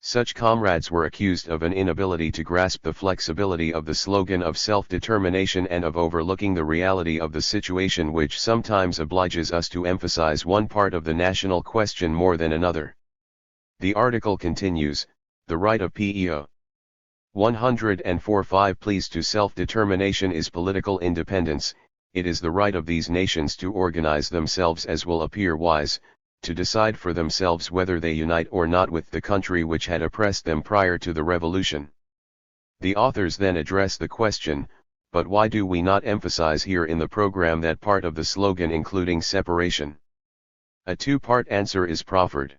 Such comrades were accused of an inability to grasp the flexibility of the slogan of self-determination and of overlooking the reality of the situation which sometimes obliges us to emphasize one part of the national question more than another. The article continues, the right of PEO 104.5 pleas to self-determination is political independence. It is the right of these nations to organize themselves as will appear wise, to decide for themselves whether they unite or not with the country which had oppressed them prior to the revolution. The authors then address the question, but why do we not emphasize here in the program that part of the slogan including separation? A two-part answer is proffered.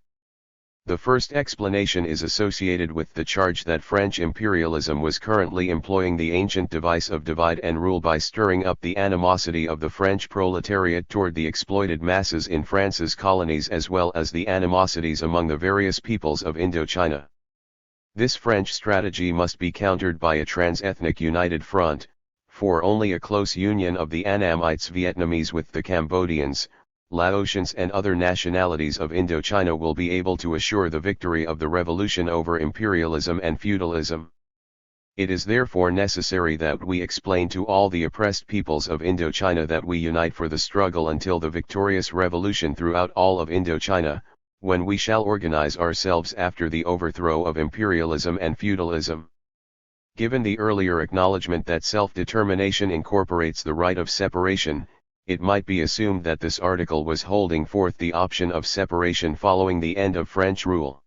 The first explanation is associated with the charge that French imperialism was currently employing the ancient device of divide and rule by stirring up the animosity of the French proletariat toward the exploited masses in France's colonies as well as the animosities among the various peoples of Indochina. This French strategy must be countered by a trans-ethnic united front, for only a close union of the Annamites Vietnamese with the Cambodians, Laotians and other nationalities of Indochina will be able to assure the victory of the revolution over imperialism and feudalism. It is therefore necessary that we explain to all the oppressed peoples of Indochina that we unite for the struggle until the victorious revolution throughout all of Indochina, when we shall organize ourselves after the overthrow of imperialism and feudalism. Given the earlier acknowledgement that self-determination incorporates the right of separation, it might be assumed that this article was holding forth the option of separation following the end of French rule.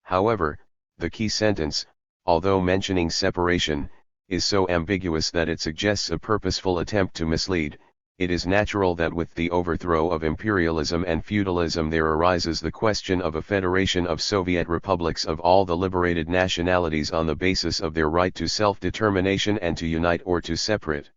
However, the key sentence, although mentioning separation, is so ambiguous that it suggests a purposeful attempt to mislead. It is natural that with the overthrow of imperialism and feudalism there arises the question of a federation of Soviet republics of all the liberated nationalities on the basis of their right to self-determination and to unite or to separate.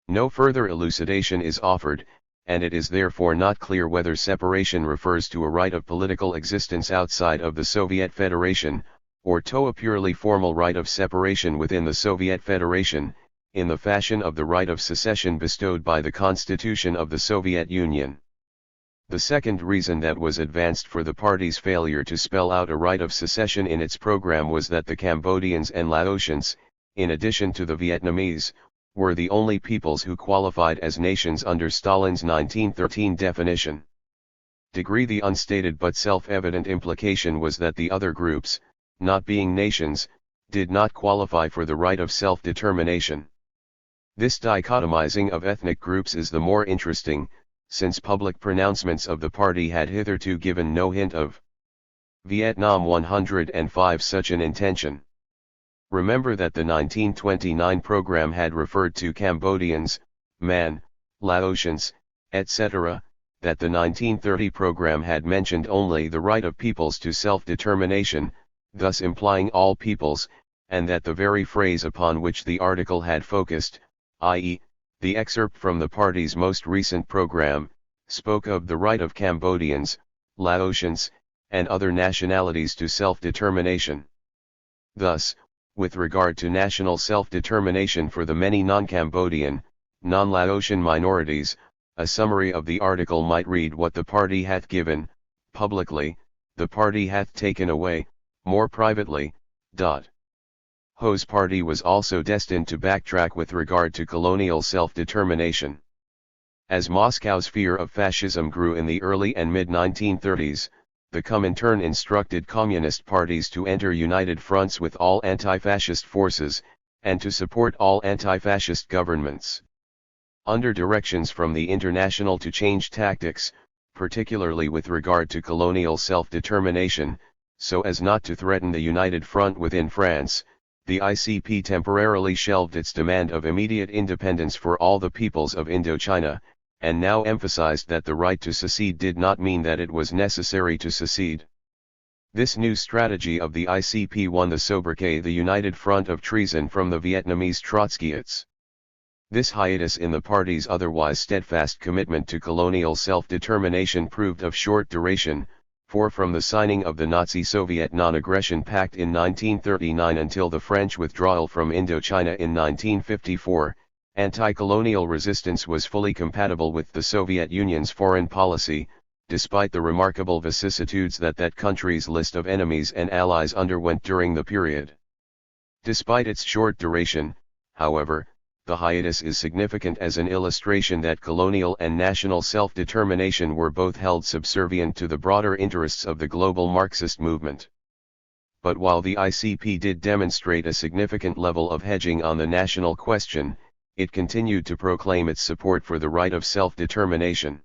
No further elucidation is offered, and it is therefore not clear whether separation refers to a right of political existence outside of the Soviet Federation, or to a purely formal right of separation within the Soviet Federation, in the fashion of the right of secession bestowed by the Constitution of the Soviet Union. The second reason that was advanced for the party's failure to spell out a right of secession in its program was that the Cambodians and Laotians, in addition to the Vietnamese, were the only peoples who qualified as nations under Stalin's 1913 definition. The unstated but self-evident implication was that the other groups, not being nations, did not qualify for the right of self-determination. This dichotomizing of ethnic groups is the more interesting, since public pronouncements of the party had hitherto given no hint of Vietnam 105 such an intention. Remember that the 1929 program had referred to Cambodians, Man, Laotians, etc., that the 1930 program had mentioned only the right of peoples to self-determination, thus implying all peoples, and that the very phrase upon which the article had focused, i.e., the excerpt from the party's most recent program, spoke of the right of Cambodians, Laotians, and other nationalities to self-determination. Thus, with regard to national self-determination for the many non-Cambodian, non-Laotian minorities, a summary of the article might read: what the party hath given, publicly, the party hath taken away, more privately. Ho's party was also destined to backtrack with regard to colonial self-determination. As Moscow's fear of fascism grew in the early and mid-1930s, the Comintern instructed communist parties to enter united fronts with all anti-fascist forces, and to support all anti-fascist governments. Under directions from the International to change tactics, particularly with regard to colonial self-determination, so as not to threaten the united front within France, the ICP temporarily shelved its demand of immediate independence for all the peoples of Indochina, and now emphasized that the right to secede did not mean that it was necessary to secede. This new strategy of the ICP won the sobriquet the United Front of Treason from the Vietnamese Trotskyists. This hiatus in the party's otherwise steadfast commitment to colonial self-determination proved of short duration, for from the signing of the Nazi-Soviet Non-Aggression Pact in 1939 until the French withdrawal from Indochina in 1954, anti-colonial resistance was fully compatible with the Soviet Union's foreign policy, despite the remarkable vicissitudes that country's list of enemies and allies underwent during the period. Despite its short duration, however, the hiatus is significant as an illustration that colonial and national self-determination were both held subservient to the broader interests of the global Marxist movement. But while the ICP did demonstrate a significant level of hedging on the national question, it continued to proclaim its support for the right of self-determination.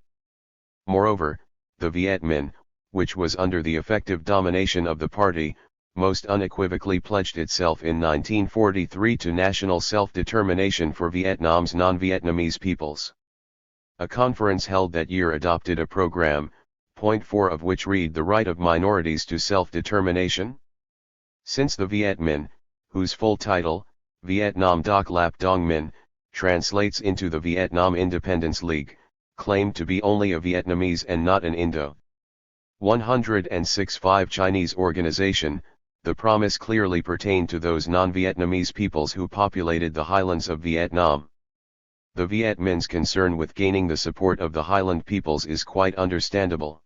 Moreover, the Viet Minh, which was under the effective domination of the party, most unequivocally pledged itself in 1943 to national self-determination for Vietnam's non-Vietnamese peoples. A conference held that year adopted a program, point 4 of which read: the right of minorities to self-determination. Since the Viet Minh, whose full title, Vietnam Doc Lap Dong Minh, translates into the Vietnam Independence League, claimed to be only a Vietnamese and not an Indo-106 Chinese organization, the promise clearly pertained to those non-Vietnamese peoples who populated the highlands of Vietnam. The Viet Minh's concern with gaining the support of the highland peoples is quite understandable.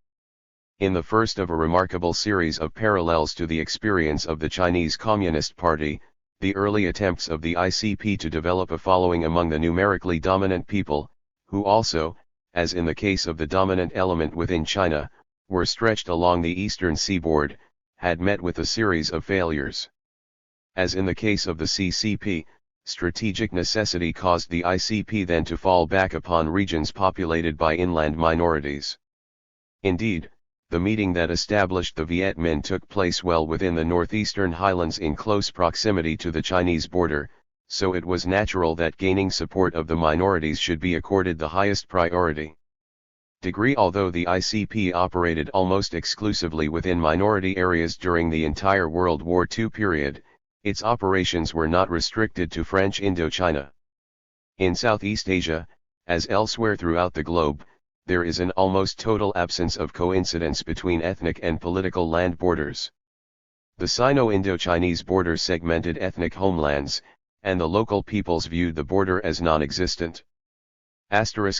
In the first of a remarkable series of parallels to the experience of the Chinese Communist Party, the early attempts of the ICP to develop a following among the numerically dominant people, who also, as in the case of the dominant element within China, were stretched along the eastern seaboard, had met with a series of failures. As in the case of the CCP, strategic necessity caused the ICP then to fall back upon regions populated by inland minorities. Indeed, the meeting that established the Viet Minh took place well within the northeastern highlands in close proximity to the Chinese border, so it was natural that gaining support of the minorities should be accorded the highest priority. Although the ICP operated almost exclusively within minority areas during the entire World War II period, its operations were not restricted to French Indochina. In Southeast Asia, as elsewhere throughout the globe, there is an almost total absence of coincidence between ethnic and political land borders. The Sino-Indo-Chinese border segmented ethnic homelands, and the local peoples viewed the border as non-existent.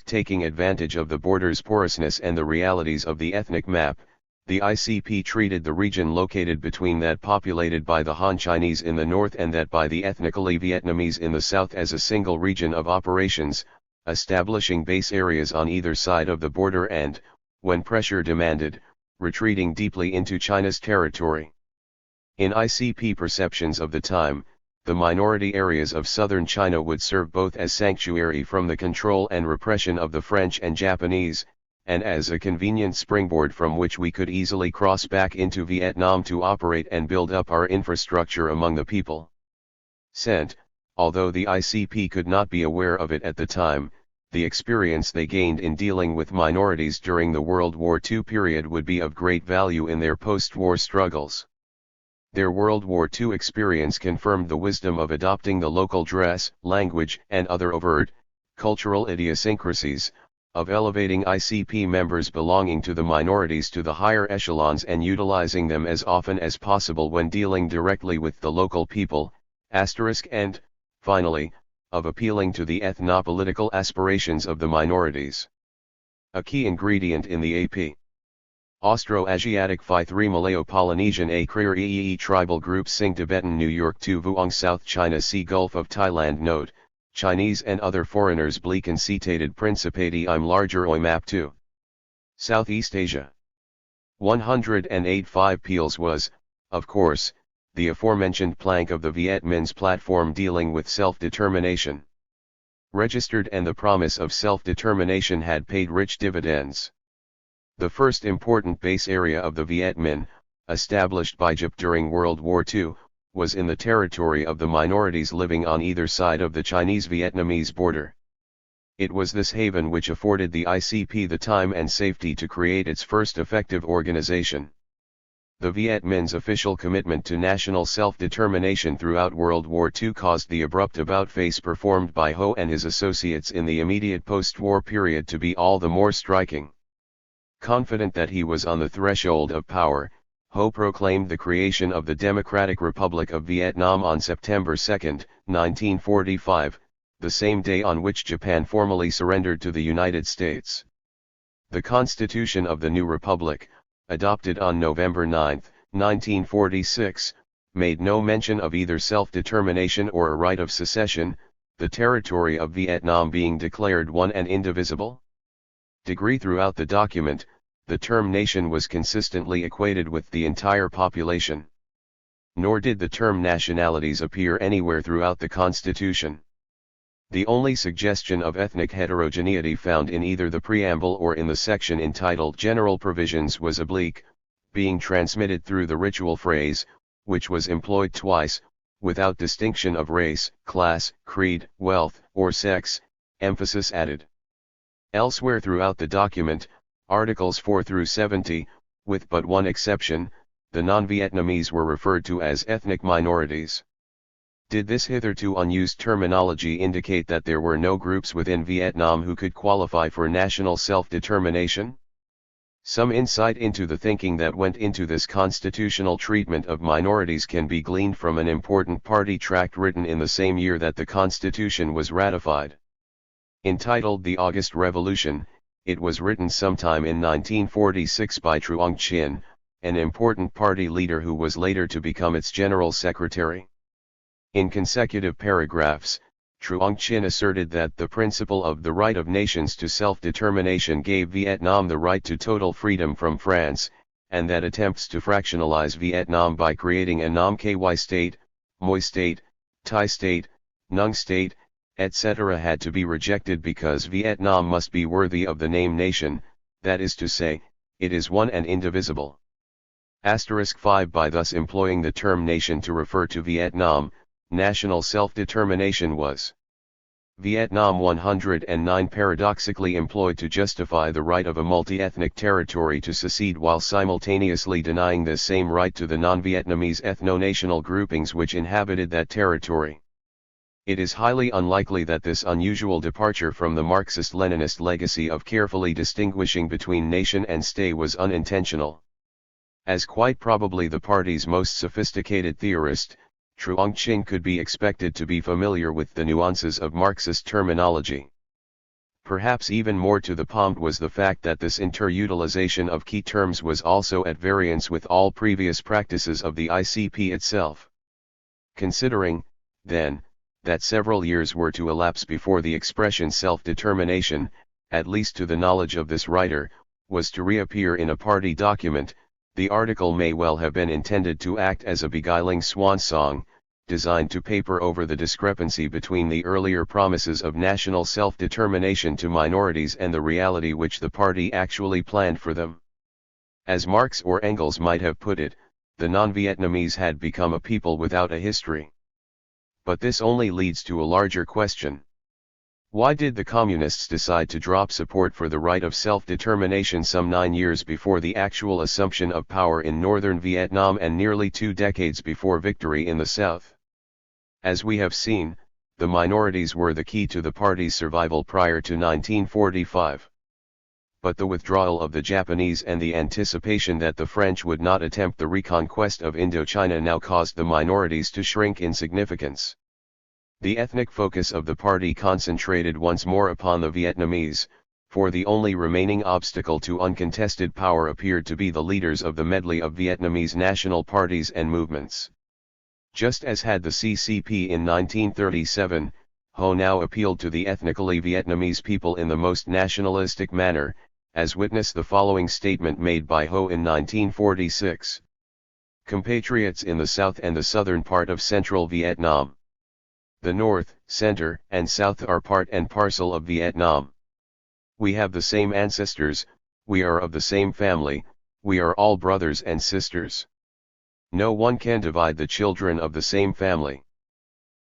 Taking advantage of the border's porousness and the realities of the ethnic map, the ICP treated the region located between that populated by the Han Chinese in the north and that by the ethnically Vietnamese in the south as a single region of operations, establishing base areas on either side of the border and, when pressure demanded, retreating deeply into China's territory. In ICP perceptions of the time, the minority areas of southern China would serve both as sanctuary from the control and repression of the French and Japanese, and as a convenient springboard from which we could easily cross back into Vietnam to operate and build up our infrastructure among the people. Cent, although the ICP could not be aware of it at the time, the experience they gained in dealing with minorities during the World War II period would be of great value in their post-war struggles. Their World War II experience confirmed the wisdom of adopting the local dress, language, and other overt, cultural idiosyncrasies, of elevating ICP members belonging to the minorities to the higher echelons and utilizing them as often as possible when dealing directly with the local people, and, finally, of appealing to the ethnopolitical aspirations of the minorities. A key ingredient in the AP. Austroasiatic Phi 3 Malayo-Polynesian A Krier EEE tribal group Sing Tibetan New York 2 Vuong South China Sea Gulf of Thailand Note, Chinese and other foreigners bleak citated Principati I'm larger Oi map 2. Southeast Asia. 108 5 Peels was, of course, the aforementioned plank of the Viet Minh's platform dealing with self-determination. Registered and the promise of self-determination had paid rich dividends. The first important base area of the Viet Minh, established by Jap during World War II, was in the territory of the minorities living on either side of the Chinese-Vietnamese border. It was this haven which afforded the ICP the time and safety to create its first effective organization. The Viet Minh's official commitment to national self-determination throughout World War II caused the abrupt about-face performed by Ho and his associates in the immediate post-war period to be all the more striking. Confident that he was on the threshold of power, Ho proclaimed the creation of the Democratic Republic of Vietnam on September 2, 1945, the same day on which Japan formally surrendered to the United States. The Constitution of the new Republic, adopted on November 9, 1946, made no mention of either self-determination or a right of secession, the territory of Vietnam being declared one and indivisible. Throughout the document, the term nation was consistently equated with the entire population. Nor did the term nationalities appear anywhere throughout the Constitution. The only suggestion of ethnic heterogeneity found in either the preamble or in the section entitled General Provisions was oblique, being transmitted through the ritual phrase, which was employed twice, without distinction of race, class, creed, wealth, or sex, emphasis added. Elsewhere throughout the document, Articles 4 through 70, with but one exception, the non-Vietnamese were referred to as ethnic minorities. Did this hitherto unused terminology indicate that there were no groups within Vietnam who could qualify for national self-determination? Some insight into the thinking that went into this constitutional treatment of minorities can be gleaned from an important party tract written in the same year that the Constitution was ratified. Entitled The August Revolution, it was written sometime in 1946 by Truong Chin, an important party leader who was later to become its general secretary. In consecutive paragraphs, Truong Chin asserted that the principle of the right of nations to self-determination gave Vietnam the right to total freedom from France, and that attempts to fractionalize Vietnam by creating a Nam Ky state, Moi state, Thai state, Nung state, etc. had to be rejected because Vietnam must be worthy of the name nation, that is to say, it is one and indivisible. *5 By thus employing the term nation to refer to Vietnam, national self-determination was Vietnam 109 paradoxically employed to justify the right of a multi-ethnic territory to secede while simultaneously denying this same right to the non-Vietnamese ethno-national groupings which inhabited that territory. It is highly unlikely that this unusual departure from the Marxist-Leninist legacy of carefully distinguishing between nation and state was unintentional. As quite probably the party's most sophisticated theorist, Truong Chin could be expected to be familiar with the nuances of Marxist terminology. Perhaps even more to the point was the fact that this interutilization of key terms was also at variance with all previous practices of the ICP itself. Considering, then, that several years were to elapse before the expression self-determination, at least to the knowledge of this writer, was to reappear in a party document, the article may well have been intended to act as a beguiling swan song, designed to paper over the discrepancy between the earlier promises of national self-determination to minorities and the reality which the party actually planned for them. As Marx or Engels might have put it, the non-Vietnamese had become a people without a history. But this only leads to a larger question. Why did the Communists decide to drop support for the right of self-determination some 9 years before the actual assumption of power in northern Vietnam and nearly 2 decades before victory in the south? As we have seen, the minorities were the key to the party's survival prior to 1945. But the withdrawal of the Japanese and the anticipation that the French would not attempt the reconquest of Indochina now caused the minorities to shrink in significance. The ethnic focus of the party concentrated once more upon the Vietnamese, for the only remaining obstacle to uncontested power appeared to be the leaders of the medley of Vietnamese national parties and movements. Just as had the CCP in 1937, Ho now appealed to the ethnically Vietnamese people in the most nationalistic manner, as witness the following statement made by Ho in 1946. Compatriots in the south and the southern part of central Vietnam. The north, center, and south are part and parcel of Vietnam. We have the same ancestors, we are of the same family, we are all brothers and sisters. No one can divide the children of the same family.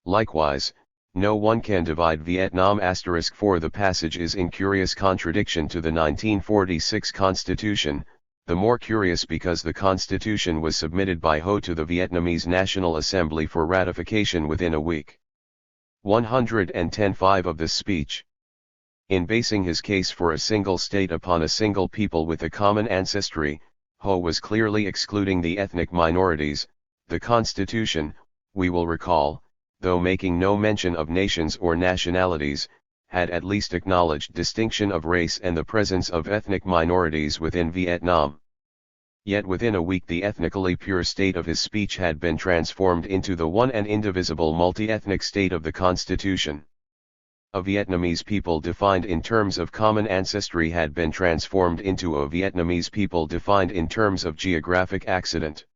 Likewise, no one can divide Vietnam *, for the passage is in curious contradiction to the 1946 Constitution, the more curious because the Constitution was submitted by Ho to the Vietnamese National Assembly for ratification within a week. 110.5 of this speech. In basing his case for a single state upon a single people with a common ancestry, Ho was clearly excluding the ethnic minorities. The Constitution, we will recall, though making no mention of nations or nationalities, had at least acknowledged distinction of race and the presence of ethnic minorities within Vietnam. Yet within a week the ethnically pure state of his speech had been transformed into the one and indivisible multi-ethnic state of the Constitution. A Vietnamese people defined in terms of common ancestry had been transformed into a Vietnamese people defined in terms of geographic accident.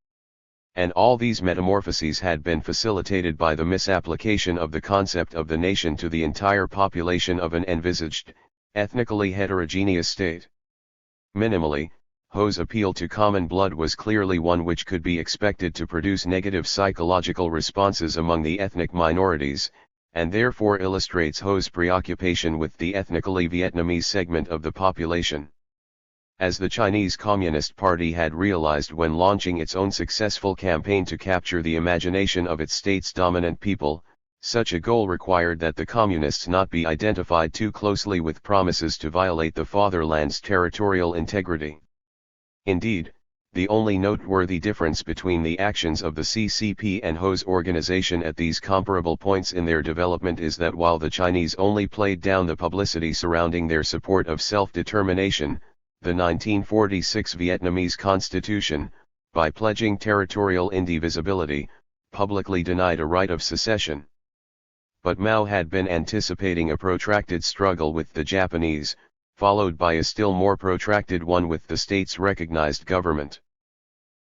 And all these metamorphoses had been facilitated by the misapplication of the concept of the nation to the entire population of an envisaged, ethnically heterogeneous state. Minimally, Ho's appeal to common blood was clearly one which could be expected to produce negative psychological responses among the ethnic minorities, and therefore illustrates Ho's preoccupation with the ethnically Vietnamese segment of the population. As the Chinese Communist Party had realized when launching its own successful campaign to capture the imagination of its state's dominant people, such a goal required that the Communists not be identified too closely with promises to violate the fatherland's territorial integrity. Indeed, the only noteworthy difference between the actions of the CCP and Ho's organization at these comparable points in their development is that while the Chinese only played down the publicity surrounding their support of self-determination, the 1946 Vietnamese Constitution, by pledging territorial indivisibility, publicly denied a right of secession. But Mao had been anticipating a protracted struggle with the Japanese, followed by a still more protracted one with the state's recognized government.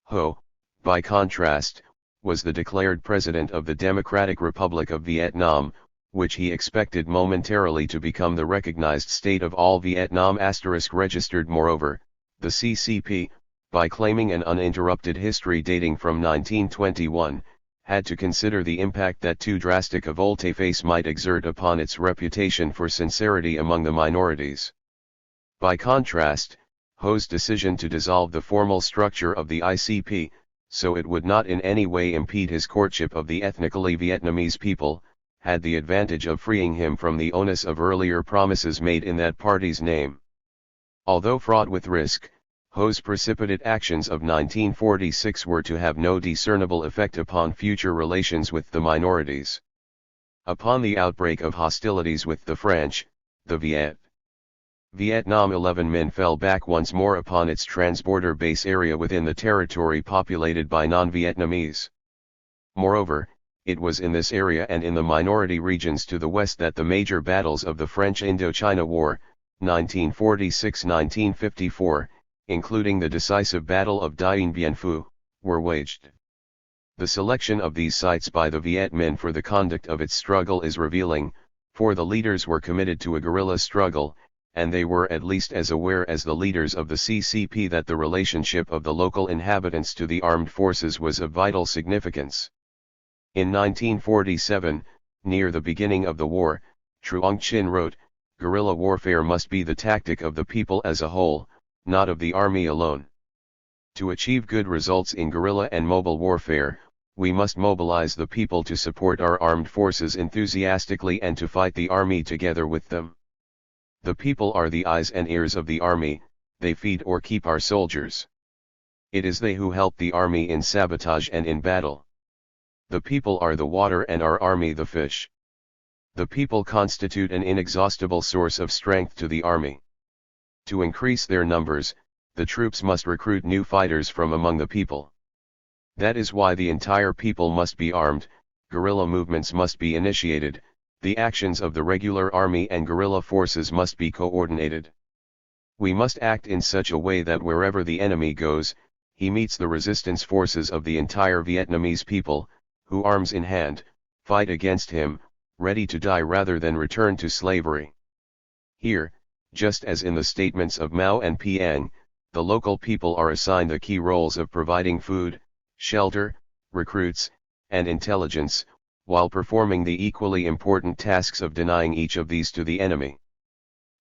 Ho, by contrast, was the declared president of the Democratic Republic of Vietnam, which he expected momentarily to become the recognized state of all Vietnam * registered. Moreover, the CCP, by claiming an uninterrupted history dating from 1921, had to consider the impact that too drastic a volte-face might exert upon its reputation for sincerity among the minorities. By contrast, Ho's decision to dissolve the formal structure of the ICP, so it would not in any way impede his courtship of the ethnically Vietnamese people, had the advantage of freeing him from the onus of earlier promises made in that party's name. Although fraught with risk, Ho's precipitate actions of 1946 were to have no discernible effect upon future relations with the minorities. Upon the outbreak of hostilities with the French, the Vietnam 11 Minh fell back once more upon its transborder base area within the territory populated by non-Vietnamese. Moreover, it was in this area and in the minority regions to the west that the major battles of the French Indochina War, 1946–1954, including the decisive Battle of Dien Bien Phu, were waged. The selection of these sites by the Viet Minh for the conduct of its struggle is revealing, for the leaders were committed to a guerrilla struggle, and they were at least as aware as the leaders of the CCP that the relationship of the local inhabitants to the armed forces was of vital significance. In 1947, near the beginning of the war, Truong Chin wrote, "Guerrilla warfare must be the tactic of the people as a whole, not of the army alone. To achieve good results in guerrilla and mobile warfare, we must mobilize the people to support our armed forces enthusiastically and to fight the army together with them. The people are the eyes and ears of the army, they feed or keep our soldiers. It is they who help the army in sabotage and in battle. The people are the water and our army the fish. The people constitute an inexhaustible source of strength to the army. To increase their numbers, the troops must recruit new fighters from among the people. That is why the entire people must be armed, guerrilla movements must be initiated, the actions of the regular army and guerrilla forces must be coordinated. We must act in such a way that wherever the enemy goes, he meets the resistance forces of the entire Vietnamese people, who arms in hand, fight against him, ready to die rather than return to slavery." Here, just as in the statements of Mao and Piang, the local people are assigned the key roles of providing food, shelter, recruits, and intelligence, while performing the equally important tasks of denying each of these to the enemy.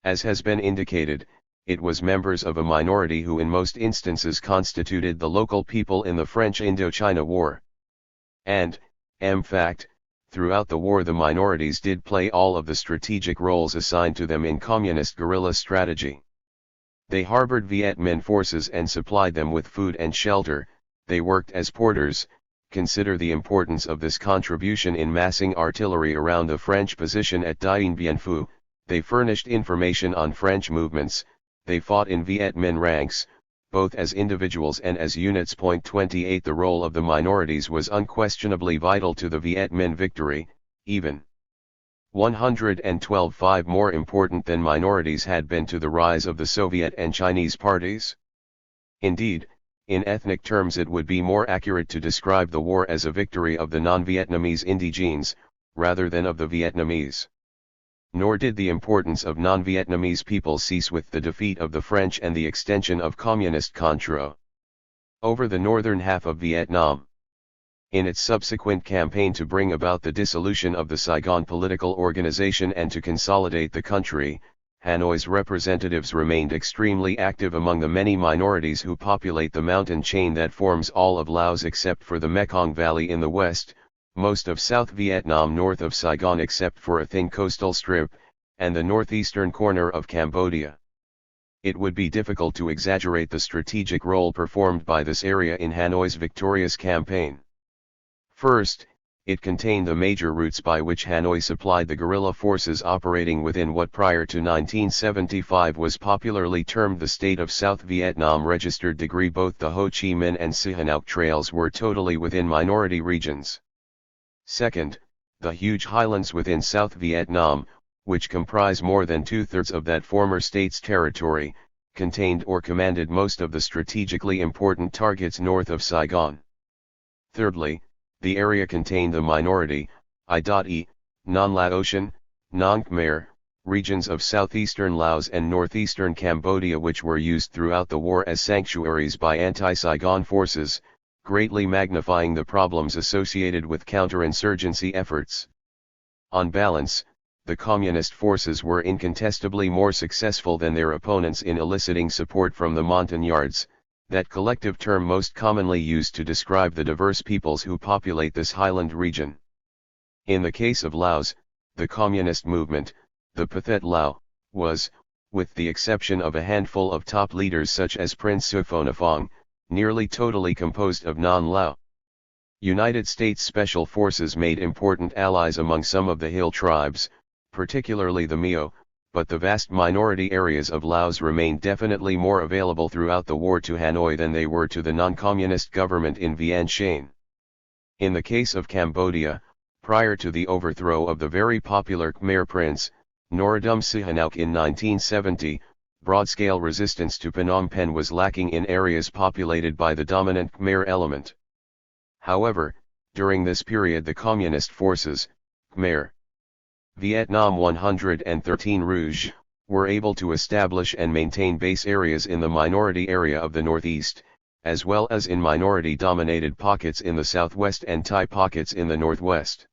As has been indicated, it was members of a minority who in most instances constituted the local people in the French Indochina War. And, in fact, throughout the war the minorities did play all of the strategic roles assigned to them in communist guerrilla strategy. They harbored Viet Minh forces and supplied them with food and shelter, they worked as porters. Consider the importance of this contribution in massing artillery around the French position at Dien Bien Phu. They furnished information on French movements, they fought in Viet Minh ranks, both as individuals and as units. 28 The role of the minorities was unquestionably vital to the Viet Minh victory, even 112 more important than minorities had been to the rise of the Soviet and Chinese parties. Indeed, in ethnic terms it would be more accurate to describe the war as a victory of the non-Vietnamese indigenes, rather than of the Vietnamese. Nor did the importance of non-Vietnamese people cease with the defeat of the French and the extension of communist control over the northern half of Vietnam. In its subsequent campaign to bring about the dissolution of the Saigon political organization and to consolidate the country, Hanoi's representatives remained extremely active among the many minorities who populate the mountain chain that forms all of Laos except for the Mekong Valley in the west, most of South Vietnam north of Saigon except for a thin coastal strip, and the northeastern corner of Cambodia. It would be difficult to exaggerate the strategic role performed by this area in Hanoi's victorious campaign. First, it contained the major routes by which Hanoi supplied the guerrilla forces operating within what prior to 1975 was popularly termed the State of South Vietnam registered degree. Both the Ho Chi Minh and Sihanouk trails were totally within minority regions. Second, the huge highlands within South Vietnam, which comprise more than two-thirds of that former state's territory, contained or commanded most of the strategically important targets north of Saigon. Thirdly, the area contained the minority, I.E., non-Laotian, non-Khmer, regions of southeastern Laos and northeastern Cambodia which were used throughout the war as sanctuaries by anti-Saigon forces, greatly magnifying the problems associated with counterinsurgency efforts. On balance, the communist forces were incontestably more successful than their opponents in eliciting support from the Montagnards, that collective term most commonly used to describe the diverse peoples who populate this highland region. In the case of Laos, the communist movement, the Pathet Lao, was, with the exception of a handful of top leaders such as Prince Suphonapong, nearly totally composed of non-Lao. United States Special Forces made important allies among some of the hill tribes, particularly the Mio, but the vast minority areas of Laos remained definitely more available throughout the war to Hanoi than they were to the non-communist government in Vientiane. In the case of Cambodia, prior to the overthrow of the very popular Khmer Prince, Norodom Sihanouk in 1970, broad-scale resistance to Phnom Penh was lacking in areas populated by the dominant Khmer element. However, During this period the Communist forces, Khmer, Vietnam 113 Rouge, were able to establish and maintain base areas in the minority area of the northeast, as well as in minority-dominated pockets in the southwest and Thai pockets in the northwest.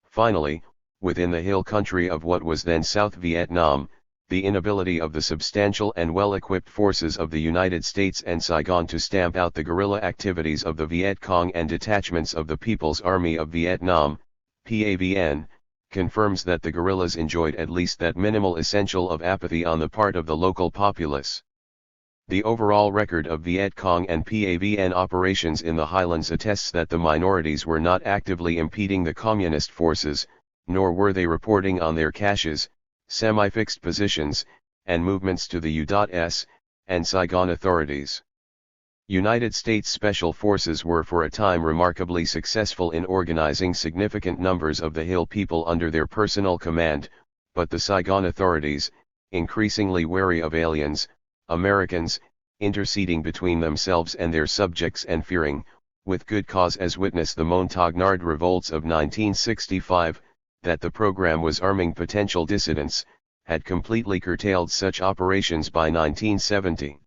Finally, within the hill country of what was then South Vietnam, the inability of the substantial and well-equipped forces of the United States and Saigon to stamp out the guerrilla activities of the Viet Cong and detachments of the People's Army of Vietnam, PAVN, confirms that the guerrillas enjoyed at least that minimal essential of apathy on the part of the local populace. The overall record of Viet Cong and PAVN operations in the highlands attests that the minorities were not actively impeding the communist forces, nor were they reporting on their caches, semi-fixed positions, and movements to the U.S. and Saigon authorities. United States Special Forces were for a time remarkably successful in organizing significant numbers of the Hill people under their personal command, but the Saigon authorities, increasingly wary of aliens, Americans, interceding between themselves and their subjects and fearing, with good cause as witness the Montagnard revolts of 1965, that the program was arming potential dissidents, had completely curtailed such operations by 1970.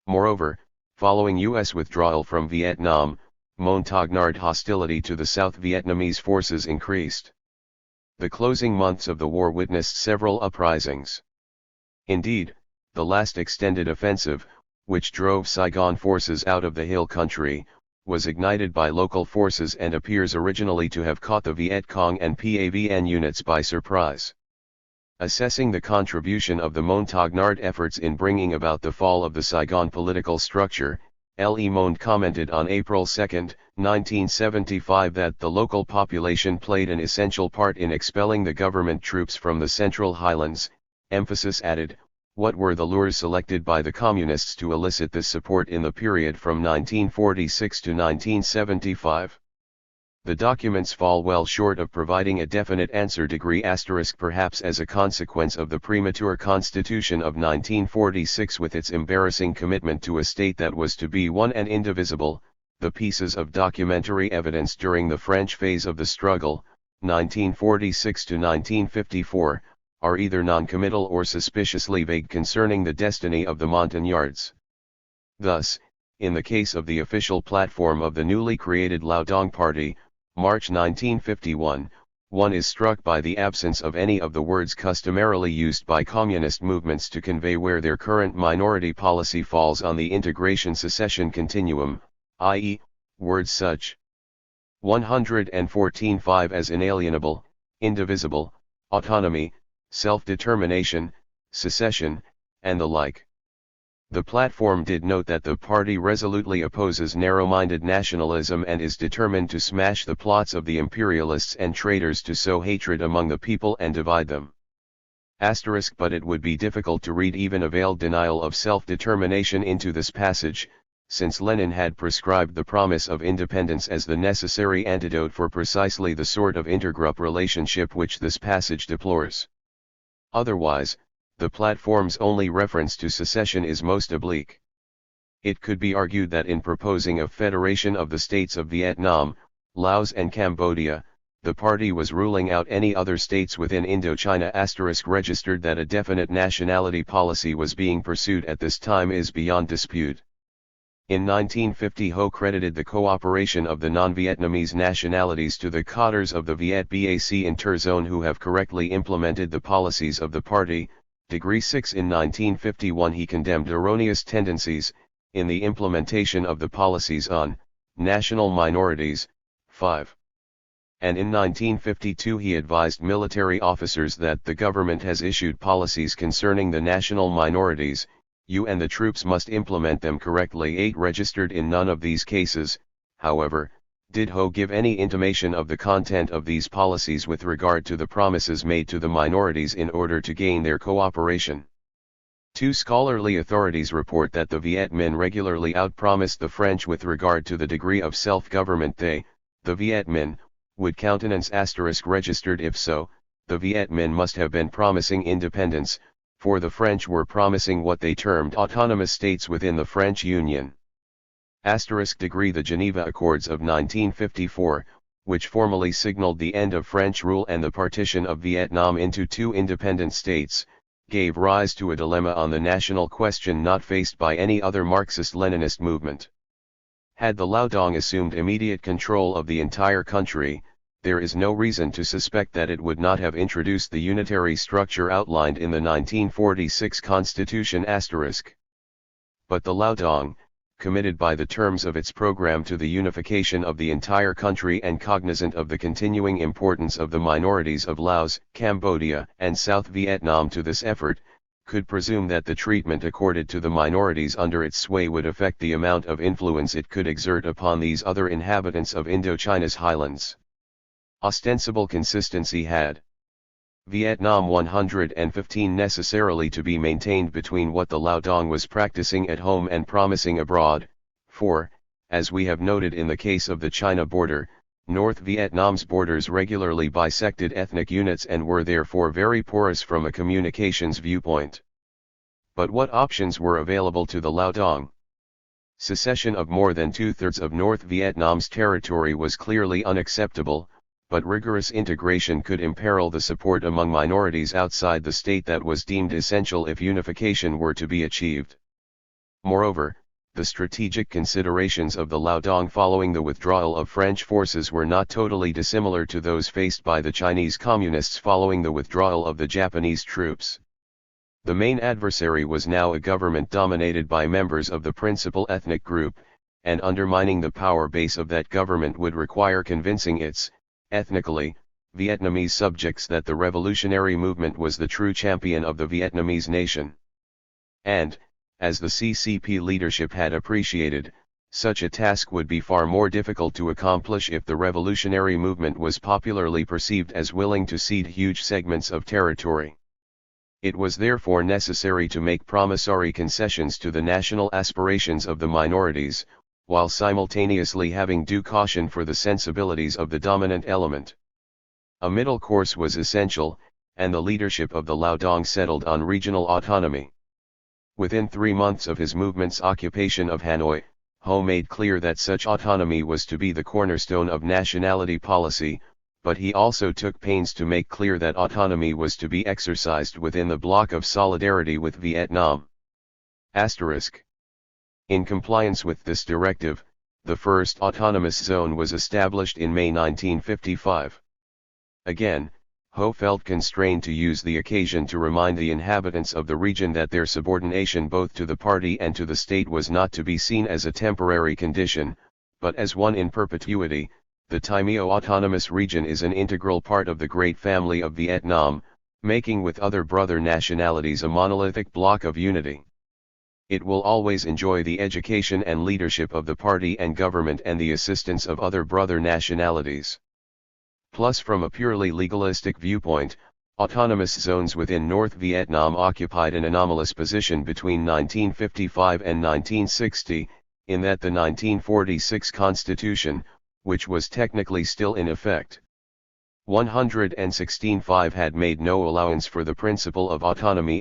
Moreover, following U.S. withdrawal from Vietnam, Montagnard hostility to the South Vietnamese forces increased. The closing months of the war witnessed several uprisings. Indeed, the last extended offensive, which drove Saigon forces out of the hill country, was ignited by local forces and appears originally to have caught the Viet Cong and PAVN units by surprise. Assessing the contribution of the Montagnard efforts in bringing about the fall of the Saigon political structure, Le Monde commented on April 2, 1975 that the local population played an essential part in expelling the government troops from the Central Highlands. Emphasis added, what were the lures selected by the Communists to elicit this support in the period from 1946 to 1975? The documents fall well short of providing a definite answer. Perhaps as a consequence of the premature Constitution of 1946 with its embarrassing commitment to a state that was to be one and indivisible, the pieces of documentary evidence during the French phase of the struggle, 1946 to 1954, are either non-committal or suspiciously vague concerning the destiny of the Montagnards. Thus, in the case of the official platform of the newly created Lao Dong Party, March 1951, one is struck by the absence of any of the words customarily used by communist movements to convey where their current minority policy falls on the integration-secession continuum, i.e., words such 114.5 as inalienable, indivisible, autonomy, self-determination, secession, and the like. The platform did note that the party resolutely opposes narrow-minded nationalism and is determined to smash the plots of the imperialists and traitors to sow hatred among the people and divide them. But it would be difficult to read even a veiled denial of self-determination into this passage, since Lenin had prescribed the promise of independence as the necessary antidote for precisely the sort of intergroup relationship which this passage deplores. Otherwise, the platform's only reference to secession is most oblique. It could be argued that in proposing a federation of the states of Vietnam, Laos and Cambodia, the party was ruling out any other states within Indochina. Registered that a definite nationality policy was being pursued at this time is beyond dispute. In 1950 Ho credited the cooperation of the non-Vietnamese nationalities to the cadres of the Viet Bac Interzone who have correctly implemented the policies of the party. Degree 6 In 1951 he condemned erroneous tendencies, in the implementation of the policies on national minorities. 5. And in 1952 he advised military officers that the government has issued policies concerning the national minorities, and the troops must implement them correctly. 8. Registered in none of these cases, however, did Ho give any intimation of the content of these policies with regard to the promises made to the minorities in order to gain their cooperation. Two scholarly authorities report that the Viet Minh regularly outpromised the French with regard to the degree of self-government they, the Viet Minh, would countenance. Registered if so, the Viet Minh must have been promising independence, for the French were promising what they termed autonomous states within the French Union. Degree the Geneva Accords of 1954, which formally signaled the end of French rule and the partition of Vietnam into two independent states, gave rise to a dilemma on the national question not faced by any other Marxist-Leninist movement. Had the Laodong assumed immediate control of the entire country, there is no reason to suspect that it would not have introduced the unitary structure outlined in the 1946 Constitution *. But the Laodong, committed by the terms of its program to the unification of the entire country and cognizant of the continuing importance of the minorities of Laos, Cambodia, and South Vietnam to this effort, could presume that the treatment accorded to the minorities under its sway would affect the amount of influence it could exert upon these other inhabitants of Indochina's highlands. Ostensible consistency had Vietnam 115 necessarily to be maintained between what the Laodong was practicing at home and promising abroad, for, as we have noted in the case of the China border, North Vietnam's borders regularly bisected ethnic units and were therefore very porous from a communications viewpoint. But what options were available to the Laodong? Secession of more than two-thirds of North Vietnam's territory was clearly unacceptable, but rigorous integration could imperil the support among minorities outside the state that was deemed essential if unification were to be achieved. Moreover, the strategic considerations of the Laodong following the withdrawal of French forces were not totally dissimilar to those faced by the Chinese Communists following the withdrawal of the Japanese troops. The main adversary was now a government dominated by members of the principal ethnic group, and undermining the power base of that government would require convincing its ethnically Vietnamese subjects that the revolutionary movement was the true champion of the Vietnamese nation. And, as the CCP leadership had appreciated, such a task would be far more difficult to accomplish if the revolutionary movement was popularly perceived as willing to cede huge segments of territory. It was therefore necessary to make promissory concessions to the national aspirations of the minorities, while simultaneously having due caution for the sensibilities of the dominant element. A middle course was essential, and the leadership of the Laodong settled on regional autonomy. Within 3 months of his movement's occupation of Hanoi, Ho made clear that such autonomy was to be the cornerstone of nationality policy, but he also took pains to make clear that autonomy was to be exercised within the bloc of solidarity with Vietnam. In compliance with this directive, the first autonomous zone was established in May 1955. Again, Ho felt constrained to use the occasion to remind the inhabitants of the region that their subordination both to the party and to the state was not to be seen as a temporary condition, but as one in perpetuity. The Time Mo Autonomous Region is an integral part of the great family of Vietnam, making with other brother nationalities a monolithic block of unity. It will always enjoy the education and leadership of the party and government and the assistance of other brother nationalities. Plus, from a purely legalistic viewpoint, autonomous zones within North Vietnam occupied an anomalous position between 1955 and 1960, in that the 1946 Constitution, which was technically still in effect, 116.5 had made no allowance for the principle of autonomy.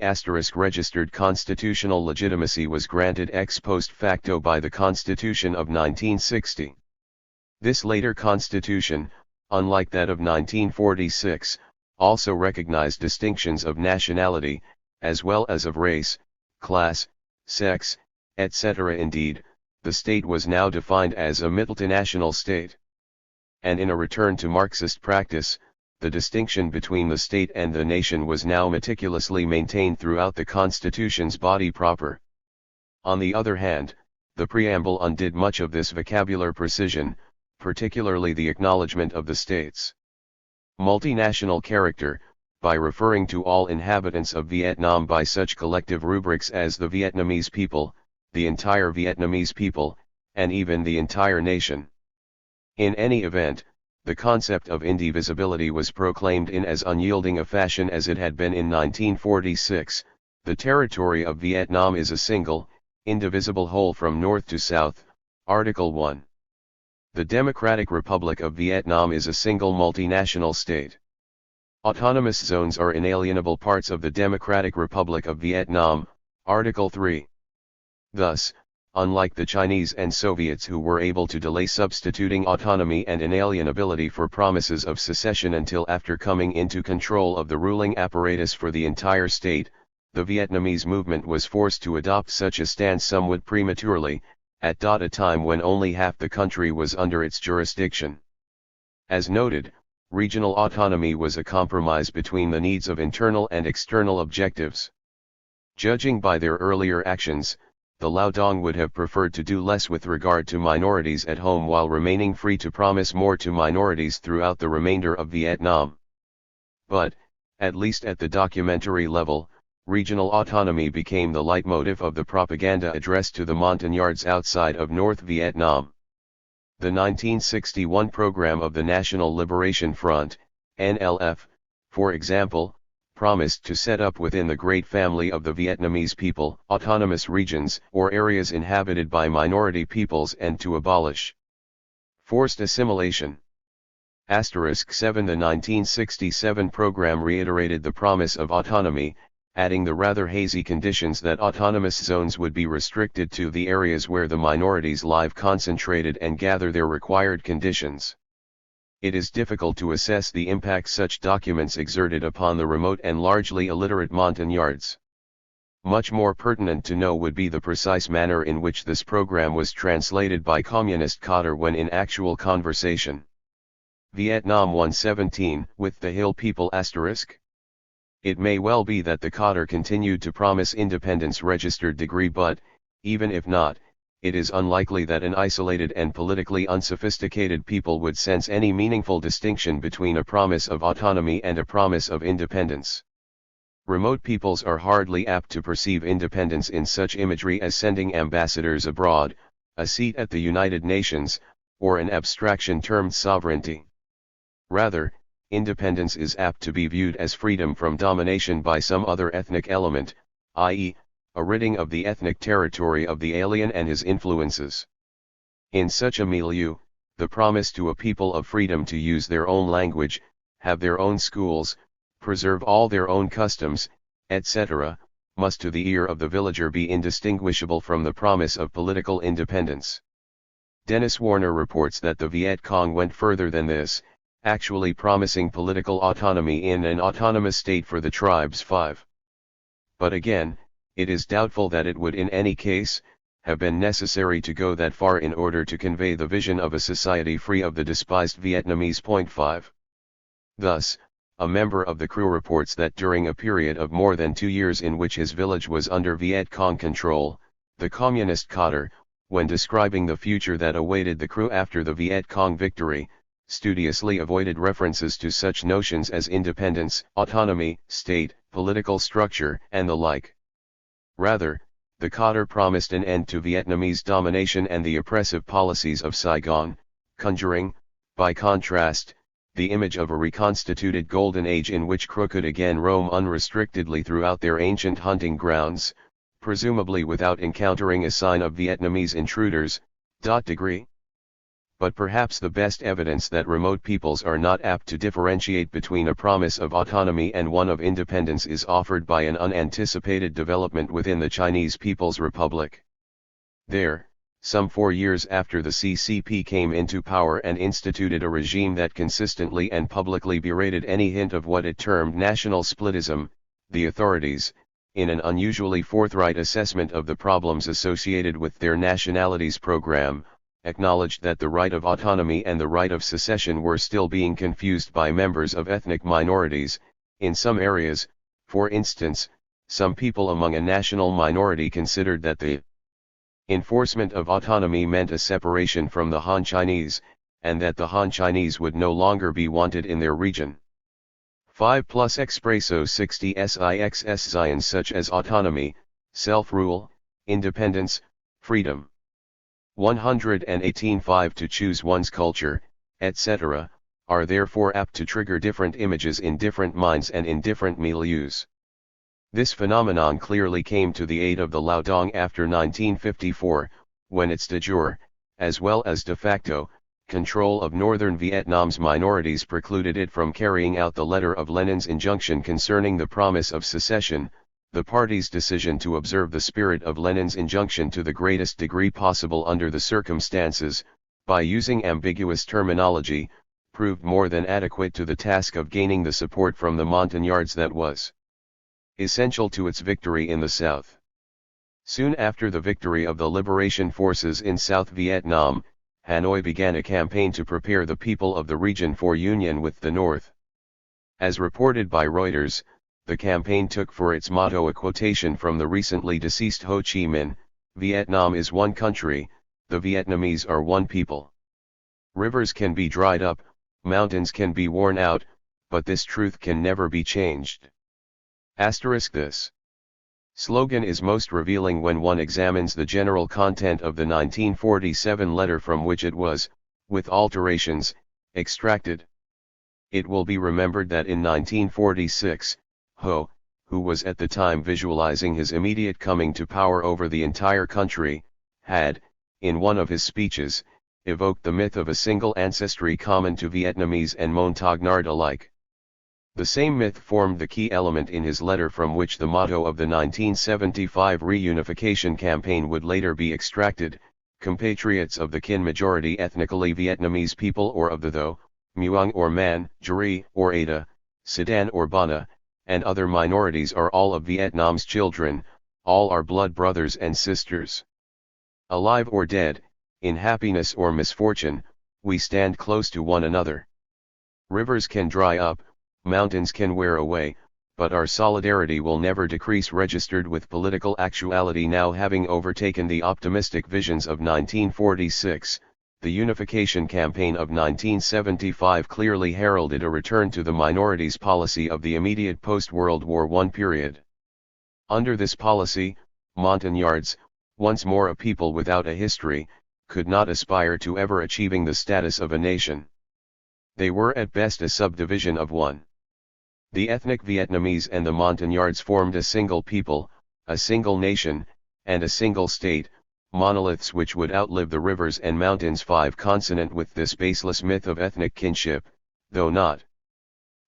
Registered constitutional legitimacy was granted ex post facto by the Constitution of 1960. This later constitution, unlike that of 1946, also recognized distinctions of nationality, as well as of race, class, sex, etc. Indeed, the state was now defined as a multinational state. And in a return to Marxist practice, the distinction between the state and the nation was now meticulously maintained throughout the Constitution's body proper. On the other hand, the preamble undid much of this vocabular precision, particularly the acknowledgement of the state's multinational character, by referring to all inhabitants of Vietnam by such collective rubrics as the Vietnamese people, the entire Vietnamese people, and even the entire nation. In any event, the concept of indivisibility was proclaimed in as unyielding a fashion as it had been in 1946. The territory of Vietnam is a single, indivisible whole from north to south, Article 1. The Democratic Republic of Vietnam is a single multinational state. Autonomous zones are inalienable parts of the Democratic Republic of Vietnam, Article 3. Thus, unlike the Chinese and Soviets who were able to delay substituting autonomy and inalienability for promises of secession until after coming into control of the ruling apparatus for the entire state, the Vietnamese movement was forced to adopt such a stance somewhat prematurely, at a time when only half the country was under its jurisdiction. As noted, regional autonomy was a compromise between the needs of internal and external objectives. Judging by their earlier actions, the Lao Dong would have preferred to do less with regard to minorities at home while remaining free to promise more to minorities throughout the remainder of Vietnam. But, at least at the documentary level, regional autonomy became the leitmotif of the propaganda addressed to the Montagnards outside of North Vietnam. The 1961 program of the National Liberation Front, NLF, for example, promised to set up within the great family of the Vietnamese people autonomous regions or areas inhabited by minority peoples and to abolish forced assimilation. *7 The 1967 program reiterated the promise of autonomy, adding the rather hazy conditions that autonomous zones would be restricted to the areas where the minorities live concentrated and gather their required conditions. It is difficult to assess the impact such documents exerted upon the remote and largely illiterate Montagnards. Much more pertinent to know would be the precise manner in which this program was translated by communist cadre when in actual conversation. Vietnam 117 with the Hill people *. It may well be that the cadre continued to promise independence registered degree, but, even if not, it is unlikely that an isolated and politically unsophisticated people would sense any meaningful distinction between a promise of autonomy and a promise of independence. Remote peoples are hardly apt to perceive independence in such imagery as sending ambassadors abroad, a seat at the United Nations, or an abstraction termed sovereignty. Rather, independence is apt to be viewed as freedom from domination by some other ethnic element, i.e., a ridding of the ethnic territory of the alien and his influences. In such a milieu, the promise to a people of freedom to use their own language, have their own schools, preserve all their own customs, etc., must to the ear of the villager be indistinguishable from the promise of political independence. Dennis Warner reports that the Viet Cong went further than this, actually promising political autonomy in an autonomous state for the tribes. 5. But again, it is doubtful that it would in any case, have been necessary to go that far in order to convey the vision of a society free of the despised Vietnamese. 5. Thus, a member of the crew reports that during a period of more than 2 years in which his village was under Viet Cong control, the communist cadre, when describing the future that awaited the crew after the Viet Cong victory, studiously avoided references to such notions as independence, autonomy, state, political structure, and the like. Rather, the cadre promised an end to Vietnamese domination and the oppressive policies of Saigon, conjuring, by contrast, the image of a reconstituted golden age in which crew could again roam unrestrictedly throughout their ancient hunting grounds, presumably without encountering a sign of Vietnamese intruders. Degree. But perhaps the best evidence that remote peoples are not apt to differentiate between a promise of autonomy and one of independence is offered by an unanticipated development within the Chinese People's Republic. There, some 4 years after the CCP came into power and instituted a regime that consistently and publicly berated any hint of what it termed national splitism, the authorities, in an unusually forthright assessment of the problems associated with their nationalities program, acknowledged that the right of autonomy and the right of secession were still being confused by members of ethnic minorities. In some areas, for instance, some people among a national minority considered that the enforcement of autonomy meant a separation from the Han Chinese, and that the Han Chinese would no longer be wanted in their region. 5 plus Expresso 60 SIXS Zions such as autonomy, self-rule, independence, freedom. 118.5 to choose one's culture, etc., are therefore apt to trigger different images in different minds and in different milieus. This phenomenon clearly came to the aid of the Lao Dong after 1954, when its de jure, as well as de facto, control of northern Vietnam's minorities precluded it from carrying out the letter of Lenin's injunction concerning the promise of secession, The party's decision to observe the spirit of Lenin's injunction to the greatest degree possible under the circumstances, by using ambiguous terminology, proved more than adequate to the task of gaining the support from the Montagnards that was essential to its victory in the south. Soon after the victory of the liberation forces in South Vietnam, Hanoi began a campaign to prepare the people of the region for union with the North. As reported by Reuters, the campaign took for its motto a quotation from the recently deceased Ho Chi Minh: "Vietnam is one country, the Vietnamese are one people. Rivers can be dried up, mountains can be worn out, but this truth can never be changed." This slogan is most revealing when one examines the general content of the 1947 letter from which it was, with alterations, extracted. It will be remembered that in 1946, Ho, who was at the time visualizing his immediate coming to power over the entire country, had, in one of his speeches, evoked the myth of a single ancestry common to Vietnamese and Montagnard alike. The same myth formed the key element in his letter from which the motto of the 1975 reunification campaign would later be extracted: "Compatriots of the Kin majority ethnically Vietnamese people or of the Tho, Muong or Man, Jari or Ada, Sidan or Bana, and other minorities are all of Vietnam's children, all are blood brothers and sisters. Alive or dead, in happiness or misfortune, we stand close to one another. Rivers can dry up, mountains can wear away, but our solidarity will never decrease." Registered with political actuality now having overtaken the optimistic visions of 1946, the unification campaign of 1975 clearly heralded a return to the minorities policy of the immediate post-World War I period. Under this policy, Montagnards, once more a people without a history, could not aspire to ever achieving the status of a nation. They were at best a subdivision of one. The ethnic Vietnamese and the Montagnards formed a single people, a single nation, and a single state, monoliths which would outlive the rivers and mountains. 5 Consonant with this baseless myth of ethnic kinship, though not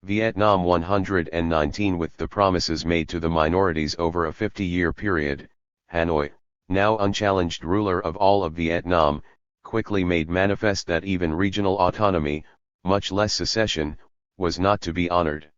Vietnam 119 with the promises made to the minorities over a 50-year period, Hanoi, now unchallenged ruler of all of Vietnam, quickly made manifest that even regional autonomy, much less secession, was not to be honored.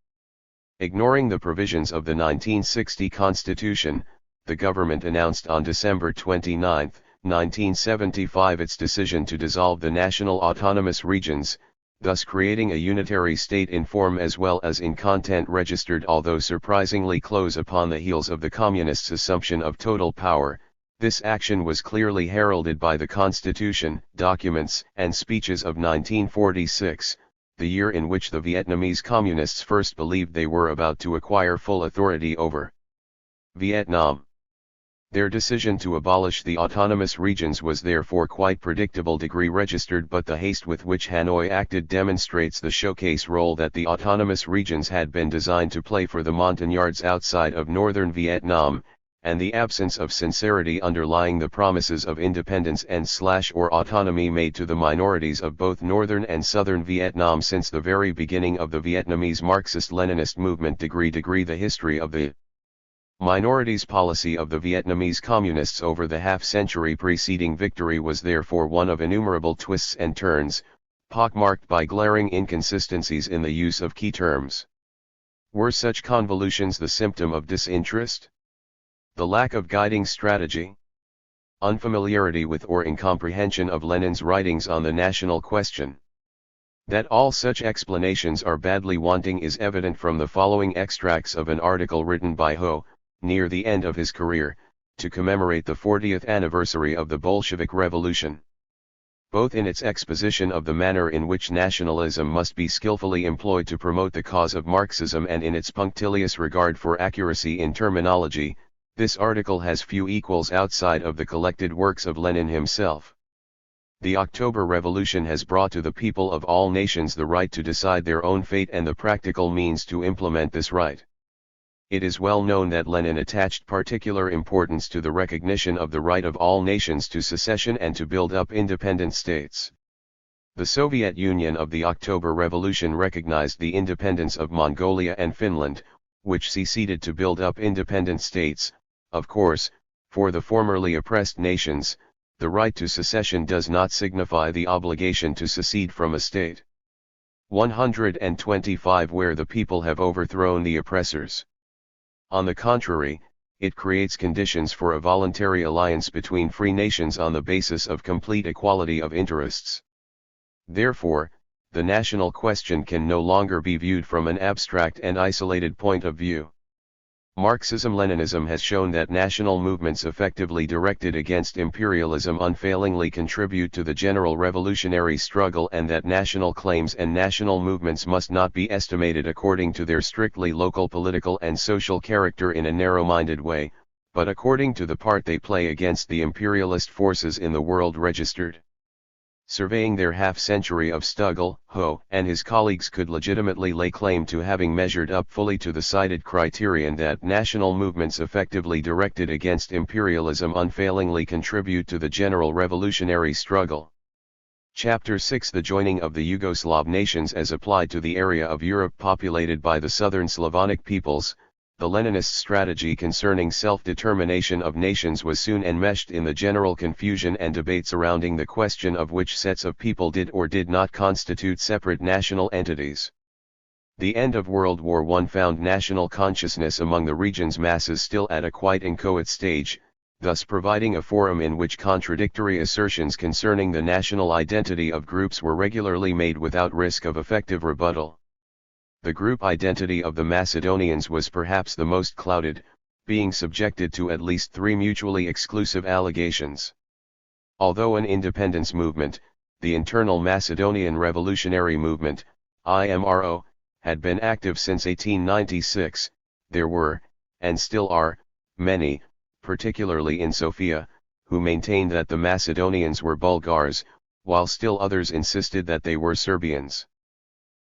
Ignoring the provisions of the 1960 Constitution, the government announced on December 29, 1975 its decision to dissolve the national autonomous regions, thus creating a unitary state in form as well as in content. Registered although surprisingly close upon the heels of the Communists' assumption of total power, this action was clearly heralded by the Constitution, documents and speeches of 1946, the year in which the Vietnamese Communists first believed they were about to acquire full authority over Vietnam. Their decision to abolish the autonomous regions was therefore quite predictable. Registered but the haste with which Hanoi acted demonstrates the showcase role that the autonomous regions had been designed to play for the Montagnards outside of northern Vietnam, and the absence of sincerity underlying the promises of independence and/or autonomy made to the minorities of both northern and southern Vietnam since the very beginning of the Vietnamese Marxist-Leninist movement. The history of the minorities policy of the Vietnamese Communists over the half-century preceding victory was therefore one of innumerable twists and turns, pockmarked by glaring inconsistencies in the use of key terms. Were such convolutions the symptom of disinterest? The lack of guiding strategy? Unfamiliarity with or incomprehension of Lenin's writings on the national question? That all such explanations are badly wanting is evident from the following extracts of an article written by Ho, near the end of his career, to commemorate the 40th anniversary of the Bolshevik Revolution. Both in its exposition of the manner in which nationalism must be skillfully employed to promote the cause of Marxism and in its punctilious regard for accuracy in terminology, this article has few equals outside of the collected works of Lenin himself. The October Revolution has brought to the people of all nations the right to decide their own fate and the practical means to implement this right. It is well known that Lenin attached particular importance to the recognition of the right of all nations to secession and to build up independent states. The Soviet Union of the October Revolution recognized the independence of Mongolia and Finland, which seceded to build up independent states. Of course, for the formerly oppressed nations, the right to secession does not signify the obligation to secede from a state. 125 Where the people have overthrown the oppressors. On the contrary, it creates conditions for a voluntary alliance between free nations on the basis of complete equality of interests. Therefore, the national question can no longer be viewed from an abstract and isolated point of view. Marxism-Leninism has shown that national movements effectively directed against imperialism unfailingly contribute to the general revolutionary struggle, and that national claims and national movements must not be estimated according to their strictly local political and social character in a narrow-minded way, but according to the part they play against the imperialist forces in the world registered. Surveying their half-century of Stugel, Ho, and his colleagues could legitimately lay claim to having measured up fully to the cited criterion that national movements effectively directed against imperialism unfailingly contribute to the general revolutionary struggle. Chapter 6 The joining of the Yugoslav nations as applied to the area of Europe populated by the southern Slavonic peoples. The Leninist strategy concerning self-determination of nations was soon enmeshed in the general confusion and debate surrounding the question of which sets of people did or did not constitute separate national entities. The end of World War I found national consciousness among the region's masses still at a quite inchoate stage, thus providing a forum in which contradictory assertions concerning the national identity of groups were regularly made without risk of effective rebuttal. The group identity of the Macedonians was perhaps the most clouded, being subjected to at least 3 mutually exclusive allegations. Although an independence movement, the Internal Macedonian Revolutionary Movement, IMRO, had been active since 1896, there were, and still are, many, particularly in Sofia, who maintained that the Macedonians were Bulgars, while still others insisted that they were Serbians.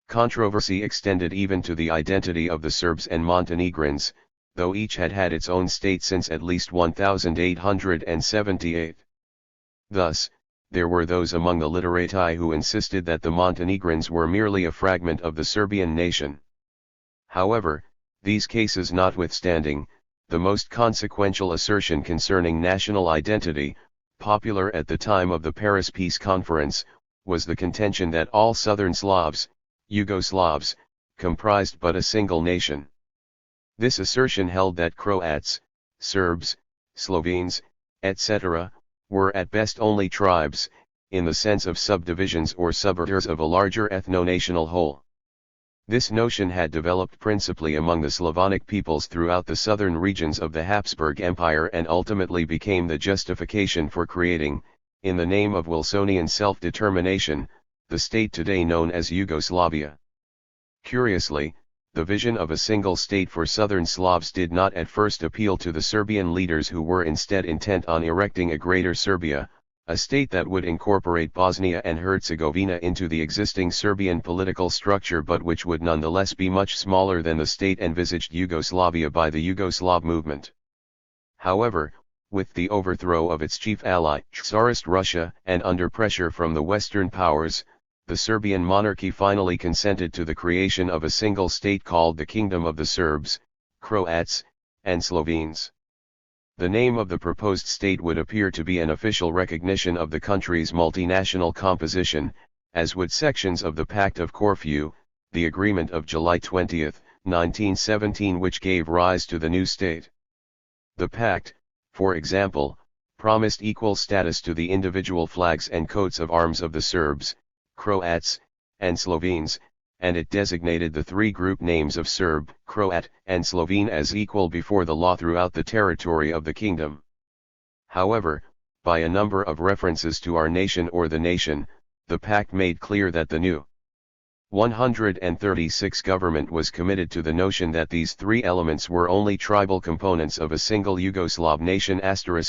Controversy extended even to the identity of the Serbs and Montenegrins, though each had had its own state since at least 1878. Thus, there were those among the literati who insisted that the Montenegrins were merely a fragment of the Serbian nation. However, these cases notwithstanding, the most consequential assertion concerning national identity, popular at the time of the Paris Peace Conference, was the contention that all southern Slavs, Yugoslavs, comprised but a single nation. This assertion held that Croats, Serbs, Slovenes, etc., were at best only tribes, in the sense of subdivisions or suburbs of a larger ethno-national whole. This notion had developed principally among the Slavonic peoples throughout the southern regions of the Habsburg Empire and ultimately became the justification for creating, in the name of Wilsonian self-determination, the state today known as Yugoslavia. Curiously, the vision of a single state for southern Slavs did not at first appeal to the Serbian leaders, who were instead intent on erecting a Greater Serbia, a state that would incorporate Bosnia and Herzegovina into the existing Serbian political structure, but which would nonetheless be much smaller than the state envisaged Yugoslavia by the Yugoslav movement. However, with the overthrow of its chief ally, Tsarist Russia, and under pressure from the Western powers, the Serbian monarchy finally consented to the creation of a single state called the Kingdom of the Serbs, Croats, and Slovenes. The name of the proposed state would appear to be an official recognition of the country's multinational composition, as would sections of the Pact of Corfu, the agreement of July 20, 1917, which gave rise to the new state. The pact, for example, promised equal status to the individual flags and coats of arms of the Serbs, Croats, and Slovenes, and it designated the 3 group names of Serb, Croat, and Slovene as equal before the law throughout the territory of the kingdom. However, by a number of references to our nation or the nation, the pact made clear that the new 136 government was committed to the notion that these 3 elements were only tribal components of a single Yugoslav nation.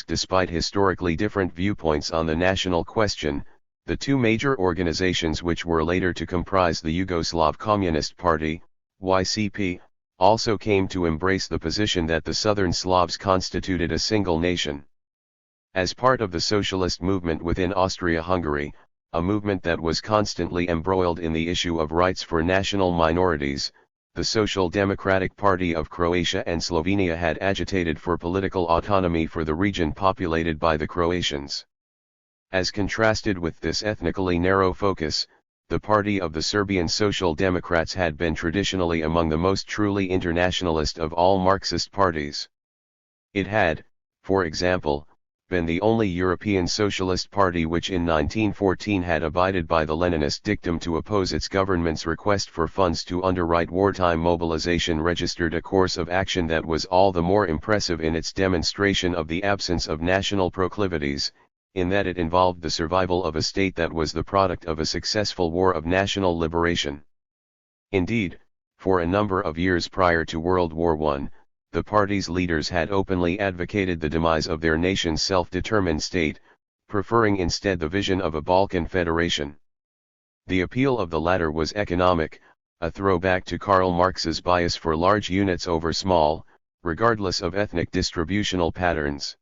Despite historically different viewpoints on the national question, the 2 major organizations which were later to comprise the Yugoslav Communist Party, YCP, also came to embrace the position that the southern Slavs constituted a single nation. As part of the socialist movement within Austria-Hungary, a movement that was constantly embroiled in the issue of rights for national minorities, the Social Democratic Party of Croatia and Slovenia had agitated for political autonomy for the region populated by the Croatians. As contrasted with this ethnically narrow focus, the party of the Serbian Social Democrats had been traditionally among the most truly internationalist of all Marxist parties. It had, for example, been the only European socialist party which in 1914 had abided by the Leninist dictum to oppose its government's request for funds to underwrite wartime mobilization, registered a course of action that was all the more impressive in its demonstration of the absence of national proclivities, in that it involved the survival of a state that was the product of a successful war of national liberation. Indeed, for a number of years prior to World War I, the party's leaders had openly advocated the demise of their nation's self-determined state, preferring instead the vision of a Balkan federation. The appeal of the latter was economic, a throwback to Karl Marx's bias for large units over small, regardless of ethnic distributional patterns.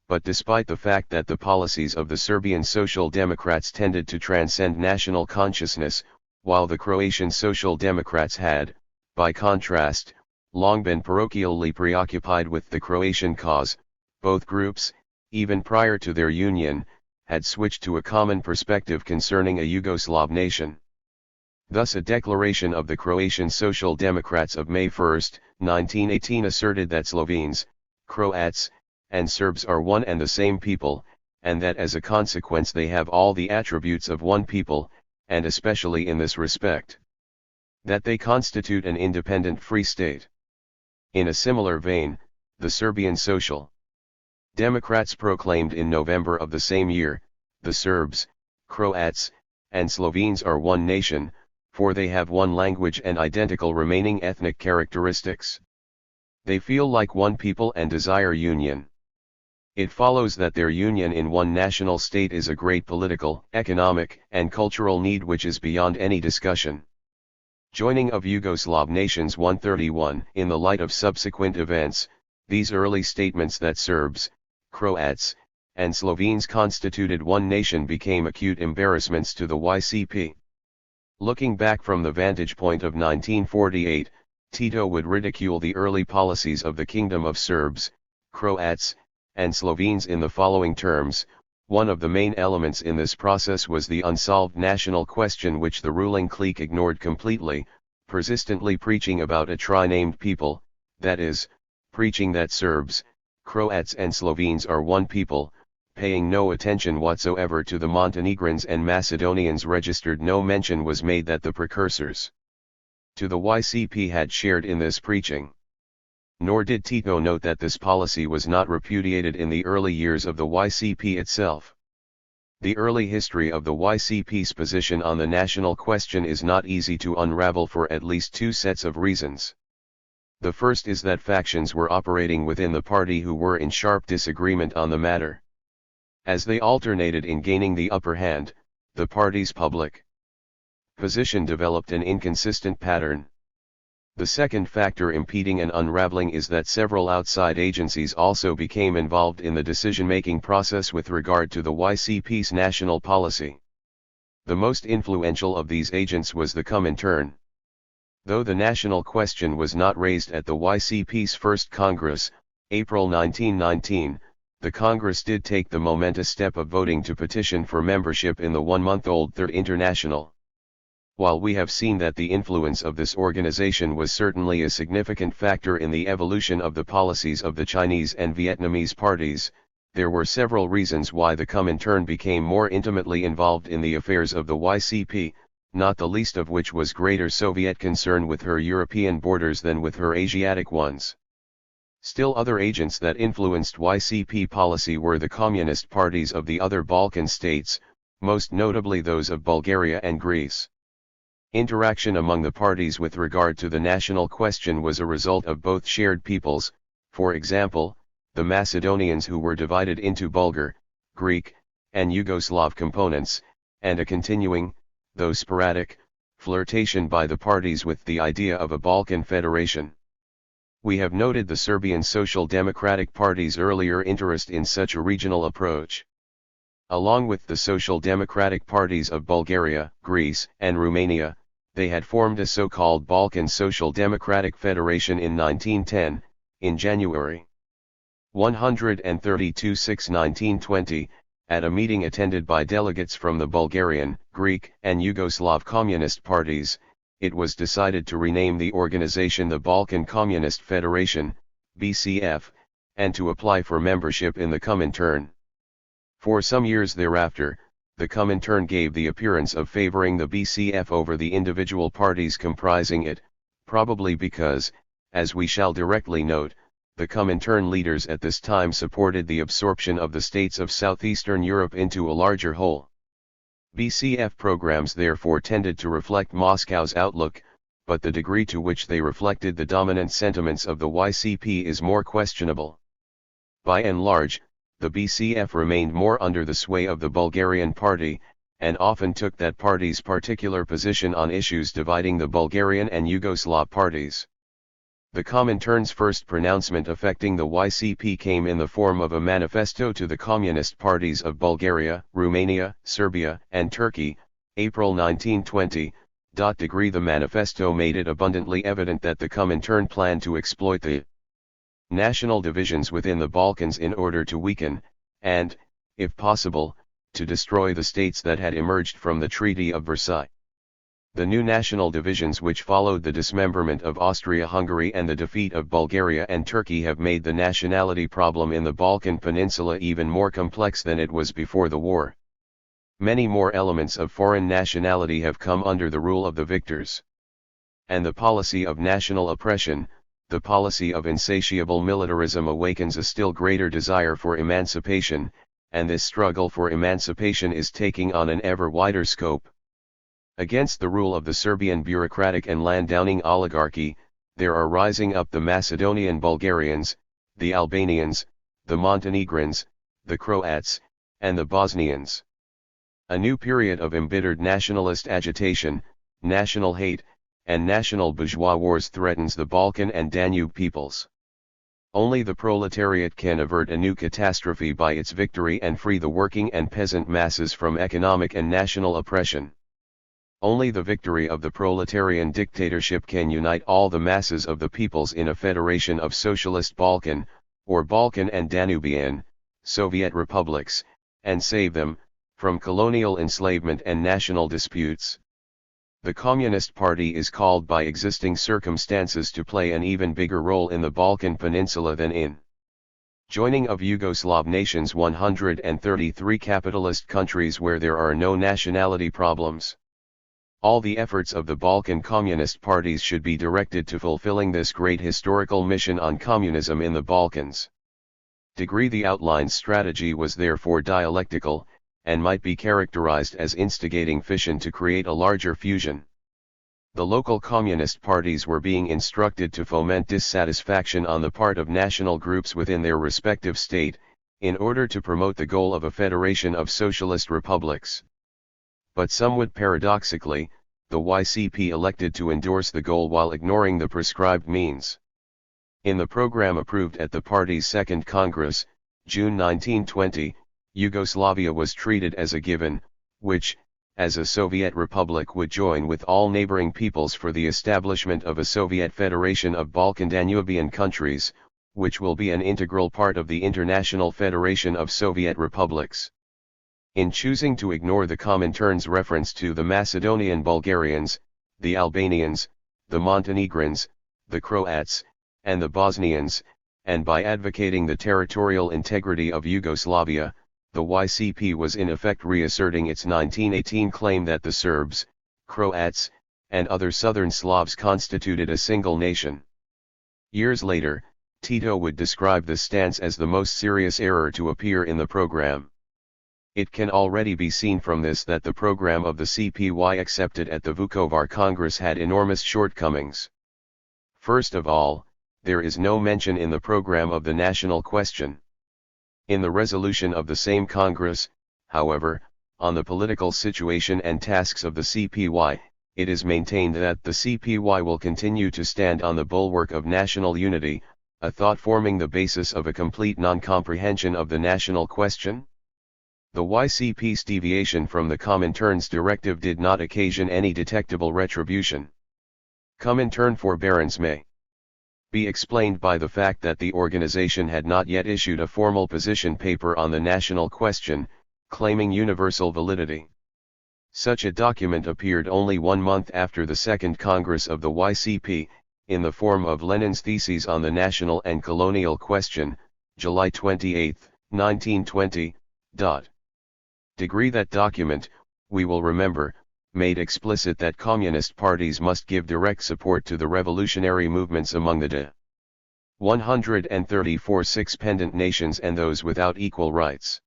But despite the fact that the policies of the Serbian Social Democrats tended to transcend national consciousness, while the Croatian Social Democrats had, by contrast, long been parochially preoccupied with the Croatian cause, both groups, even prior to their union, had switched to a common perspective concerning a Yugoslav nation. Thus a declaration of the Croatian Social Democrats of May 1, 1918 asserted that Slovenes, Croats, and Serbs are one and the same people, and that as a consequence they have all the attributes of one people, and especially in this respect, that they constitute an independent free state. In a similar vein, the Serbian Social Democrats proclaimed in November of the same year, the Serbs, Croats, and Slovenes are one nation, for they have one language and identical remaining ethnic characteristics. They feel like one people and desire union. It follows that their union in one national state is a great political, economic, and cultural need which is beyond any discussion. Joining of Yugoslav nations 131. In the light of subsequent events, these early statements that Serbs, Croats, and Slovenes constituted one nation became acute embarrassments to the YCP. Looking back from the vantage point of 1948, Tito would ridicule the early policies of the Kingdom of Serbs, Croats, and Slovenes in the following terms: one of the main elements in this process was the unsolved national question which the ruling clique ignored completely, persistently preaching about a tri-named people, that is, preaching that Serbs, Croats and Slovenes are one people, paying no attention whatsoever to the Montenegrins and Macedonians. Registered no mention was made that the precursors to the YCP had shared in this preaching. Nor did Tito note that this policy was not repudiated in the early years of the YCP itself. The early history of the YCP's position on the national question is not easy to unravel for at least two sets of reasons. The first is that factions were operating within the party who were in sharp disagreement on the matter. As they alternated in gaining the upper hand, the party's public position developed an inconsistent pattern. The second factor impeding an unraveling is that several outside agencies also became involved in the decision-making process with regard to the YCP's national policy. The most influential of these agents was the Comintern. Though the national question was not raised at the YCP's first Congress, April 1919, the Congress did take the momentous step of voting to petition for membership in the one-month-old Third International. While we have seen that the influence of this organization was certainly a significant factor in the evolution of the policies of the Chinese and Vietnamese parties, there were several reasons why the Comintern became more intimately involved in the affairs of the YCP, not the least of which was greater Soviet concern with her European borders than with her Asiatic ones. Still other agents that influenced YCP policy were the communist parties of the other Balkan states, most notably those of Bulgaria and Greece. Interaction among the parties with regard to the national question was a result of both shared peoples, for example, the Macedonians who were divided into Bulgar, Greek, and Yugoslav components, and a continuing, though sporadic, flirtation by the parties with the idea of a Balkan federation. We have noted the Serbian Social Democratic Party's earlier interest in such a regional approach. Along with the Social Democratic parties of Bulgaria, Greece, and Romania, they had formed a so-called Balkan Social Democratic Federation in 1910, in January 132/6/1920, at a meeting attended by delegates from the Bulgarian, Greek, and Yugoslav Communist parties. It was decided to rename the organization the Balkan Communist Federation, BCF, and to apply for membership in the Comintern. For some years thereafter, the Comintern gave the appearance of favoring the BCF over the individual parties comprising it, probably because, as we shall directly note, the Comintern leaders at this time supported the absorption of the states of southeastern Europe into a larger whole. BCF programs therefore tended to reflect Moscow's outlook, but the degree to which they reflected the dominant sentiments of the YCP is more questionable. By and large, the BCF remained more under the sway of the Bulgarian party, and often took that party's particular position on issues dividing the Bulgarian and Yugoslav parties. The Comintern's first pronouncement affecting the YCP came in the form of a manifesto to the communist parties of Bulgaria, Romania, Serbia, and Turkey, April 1920. The manifesto made it abundantly evident that the Comintern planned to exploit the national divisions within the Balkans in order to weaken, and, if possible, to destroy the states that had emerged from the Treaty of Versailles. The new national divisions which followed the dismemberment of Austria-Hungary and the defeat of Bulgaria and Turkey have made the nationality problem in the Balkan Peninsula even more complex than it was before the war. Many more elements of foreign nationality have come under the rule of the victors. And the policy of national oppression, the policy of insatiable militarism, awakens a still greater desire for emancipation, and this struggle for emancipation is taking on an ever wider scope. Against the rule of the Serbian bureaucratic and landowning oligarchy, there are rising up the Macedonian Bulgarians, the Albanians, the Montenegrins, the Croats, and the Bosnians. A new period of embittered nationalist agitation, national hate, and national bourgeois wars threatens the Balkan and Danube peoples. Only the proletariat can avert a new catastrophe by its victory and free the working and peasant masses from economic and national oppression. Only the victory of the proletarian dictatorship can unite all the masses of the peoples in a federation of socialist Balkan, or Balkan and Danubian, Soviet republics, and save them from colonial enslavement and national disputes. The Communist Party is called by existing circumstances to play an even bigger role in the Balkan Peninsula than in joining of Yugoslav nations 133 capitalist countries where there are no nationality problems. All the efforts of the Balkan Communist parties should be directed to fulfilling this great historical mission on communism in the Balkans. The outlined strategy was therefore dialectical, and might be characterized as instigating fission to create a larger fusion. The local communist parties were being instructed to foment dissatisfaction on the part of national groups within their respective state, in order to promote the goal of a federation of socialist republics. But somewhat paradoxically, the YCP elected to endorse the goal while ignoring the prescribed means. In the program approved at the party's Second Congress, June 1920, Yugoslavia was treated as a given, which, as a Soviet republic, would join with all neighboring peoples for the establishment of a Soviet Federation of Balkan Danubian countries, which will be an integral part of the International Federation of Soviet Republics. In choosing to ignore the Comintern's reference to the Macedonian Bulgarians, the Albanians, the Montenegrins, the Croats, and the Bosnians, and by advocating the territorial integrity of Yugoslavia, the YCP was in effect reasserting its 1918 claim that the Serbs, Croats, and other southern Slavs constituted a single nation. Years later, Tito would describe this stance as the most serious error to appear in the program. It can already be seen from this that the program of the CPY accepted at the Vukovar Congress had enormous shortcomings. First of all, there is no mention in the program of the national question. In the resolution of the same Congress, however, on the political situation and tasks of the CPY, it is maintained that the CPY will continue to stand on the bulwark of national unity, a thought forming the basis of a complete non-comprehension of the national question. The YCP's deviation from the Comintern's directive did not occasion any detectable retribution. Comintern forbearance may be explained by the fact that the organization had not yet issued a formal position paper on the national question, claiming universal validity. Such a document appeared only 1 month after the Second Congress of the YCP, in the form of Lenin's Theses on the National and Colonial Question, July 28, 1920. Degree that document, we will remember, made explicit that communist parties must give direct support to the revolutionary movements among the 134 six-pendant nations and those without equal rights.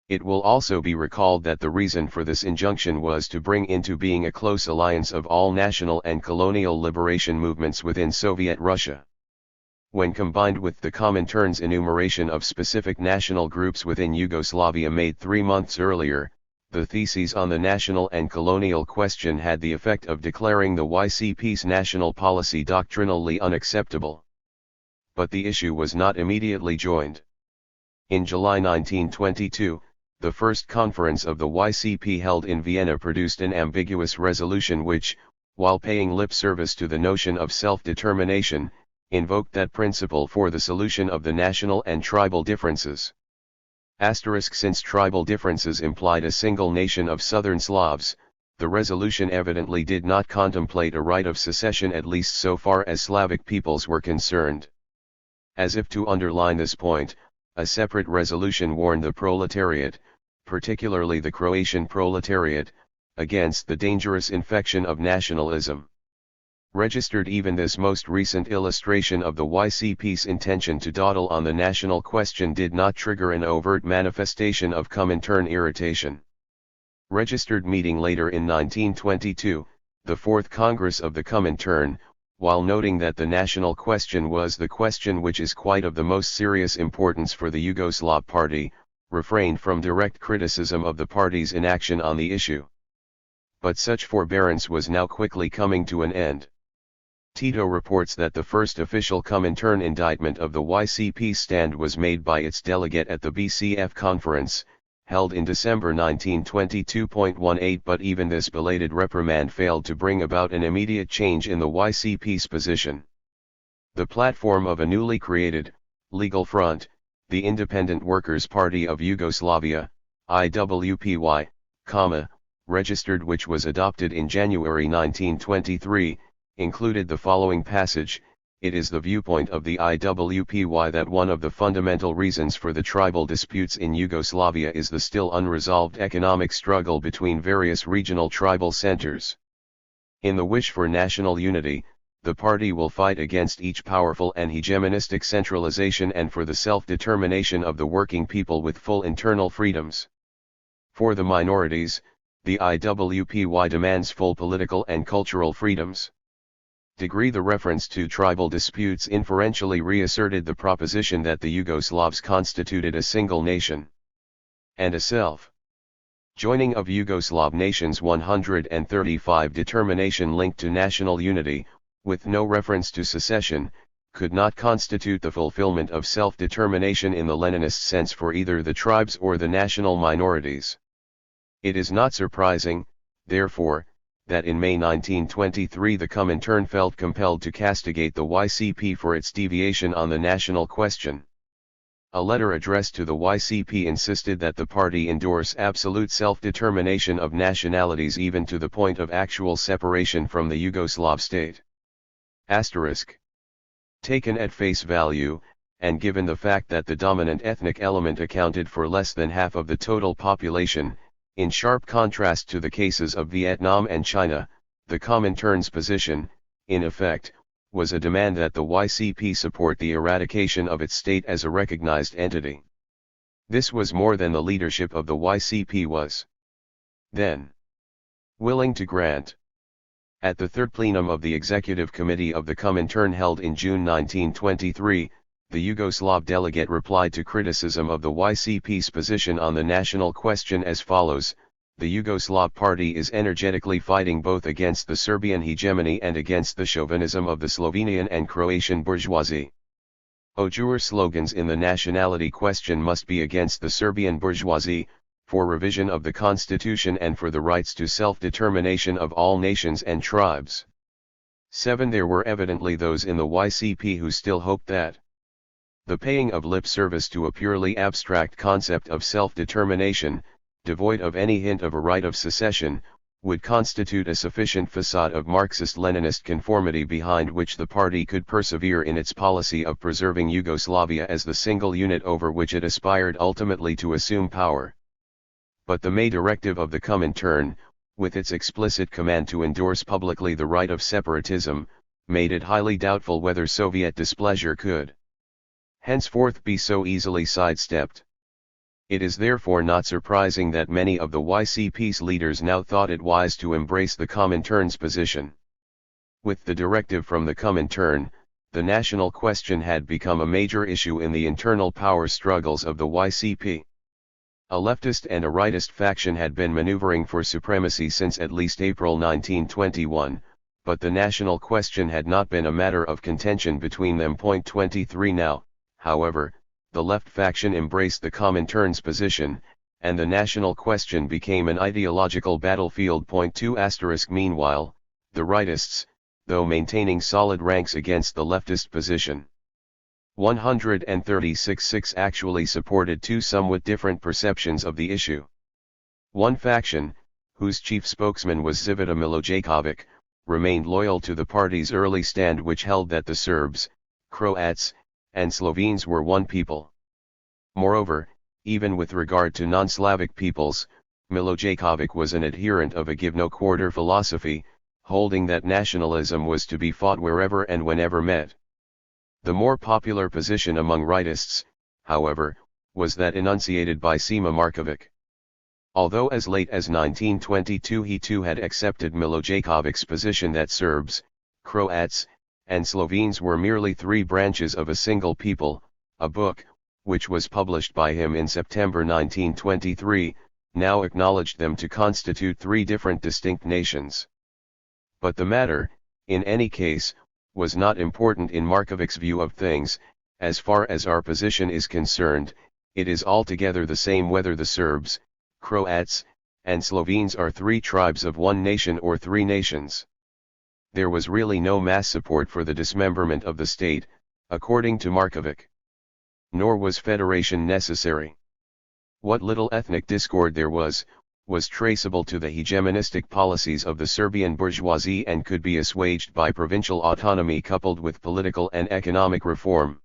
It will also be recalled that the reason for this injunction was to bring into being a close alliance of all national and colonial liberation movements within Soviet Russia. When combined with the Comintern's enumeration of specific national groups within Yugoslavia made 3 months earlier, the Theses on the National and Colonial Question had the effect of declaring the YCP's national policy doctrinally unacceptable. But the issue was not immediately joined. In July 1922, the first conference of the YCP held in Vienna produced an ambiguous resolution which, while paying lip service to the notion of self-determination, invoked that principle for the solution of the national and tribal differences. Since tribal differences implied a single nation of Southern Slavs, the resolution evidently did not contemplate a right of secession, at least so far as Slavic peoples were concerned. As if to underline this point, a separate resolution warned the proletariat, particularly the Croatian proletariat, against the dangerous infection of nationalism. Registered even this most recent illustration of the YCP's intention to dawdle on the national question did not trigger an overt manifestation of Comintern irritation. Registered meeting later in 1922, the Fourth Congress of the Comintern, while noting that the national question was the question which is quite of the most serious importance for the Yugoslav Party, refrained from direct criticism of the party's inaction on the issue. But such forbearance was now quickly coming to an end. Tito reports that the first official Comintern indictment of the YCP stand was made by its delegate at the BCF conference, held in December 1922.18, but even this belated reprimand failed to bring about an immediate change in the YCP's position. The platform of a newly created, legal front, the Independent Workers' Party of Yugoslavia, IWPY, registered, which was adopted in January 1923, included the following passage: "It is the viewpoint of the IWPY that one of the fundamental reasons for the tribal disputes in Yugoslavia is the still unresolved economic struggle between various regional tribal centers. In the wish for national unity, the party will fight against each powerful and hegemonistic centralization and for the self-determination of the working people with full internal freedoms. For the minorities, the IWPY demands full political and cultural freedoms." Degree the reference to tribal disputes inferentially reasserted the proposition that the Yugoslavs constituted a single nation and a self-joining of Yugoslav nations 135 determination linked to national unity, with no reference to secession, could not constitute the fulfillment of self-determination in the Leninist sense for either the tribes or the national minorities. It is not surprising, therefore, that in May 1923 the Comintern felt compelled to castigate the YCP for its deviation on the national question. A letter addressed to the YCP insisted that the party endorse absolute self-determination of nationalities even to the point of actual separation from the Yugoslav state. Taken at face value, and given the fact that the dominant ethnic element accounted for less than half of the total population, in sharp contrast to the cases of Vietnam and China, the Comintern's position, in effect, was a demand that the YCP support the eradication of its state as a recognized entity. This was more than the leadership of the YCP was then willing to grant. At the third plenum of the Executive Committee of the Comintern held in June 1923, the Yugoslav delegate replied to criticism of the YCP's position on the national question as follows: "The Yugoslav Party is energetically fighting both against the Serbian hegemony and against the chauvinism of the Slovenian and Croatian bourgeoisie. Our slogans in the nationality question must be against the Serbian bourgeoisie, for revision of the Constitution and for the rights to self-determination of all nations and tribes. 7. There were evidently those in the YCP who still hoped that the paying of lip service to a purely abstract concept of self-determination, devoid of any hint of a right of secession, would constitute a sufficient facade of Marxist-Leninist conformity behind which the party could persevere in its policy of preserving Yugoslavia as the single unit over which it aspired ultimately to assume power. But the May directive of the Comintern, with its explicit command to endorse publicly the right of separatism, made it highly doubtful whether Soviet displeasure could henceforth be so easily sidestepped. It is therefore not surprising that many of the YCP's leaders now thought it wise to embrace the Comintern's position. With the directive from the Comintern, the national question had become a major issue in the internal power struggles of the YCP. A leftist and a rightist faction had been maneuvering for supremacy since at least April 1921, but the national question had not been a matter of contention between them. 23 Now, however, the left faction embraced the Comintern's position, and the national question became an ideological battlefield. 2 Meanwhile, the rightists, though maintaining solid ranks against the leftist position, 136 actually supported two somewhat different perceptions of the issue. One faction, whose chief spokesman was Zivita Milojevic, remained loyal to the party's early stand, which held that the Serbs, Croats, and Slovenes were one people. Moreover, even with regard to non-Slavic peoples, Milojevic was an adherent of a give-no-quarter philosophy, holding that nationalism was to be fought wherever and whenever met. The more popular position among rightists, however, was that enunciated by Sima Markovic. Although as late as 1922 he too had accepted Milojevic's position that Serbs, Croats, and Slovenes were merely three branches of a single people, a book, which was published by him in September 1923, now acknowledged them to constitute three different distinct nations. But the matter, in any case, was not important in Markovic's view of things. As far as our position is concerned, it is altogether the same whether the Serbs, Croats, and Slovenes are three tribes of one nation or three nations. There was really no mass support for the dismemberment of the state, according to Markovic. Nor was federation necessary. What little ethnic discord there was traceable to the hegemonistic policies of the Serbian bourgeoisie and could be assuaged by provincial autonomy coupled with political and economic reform.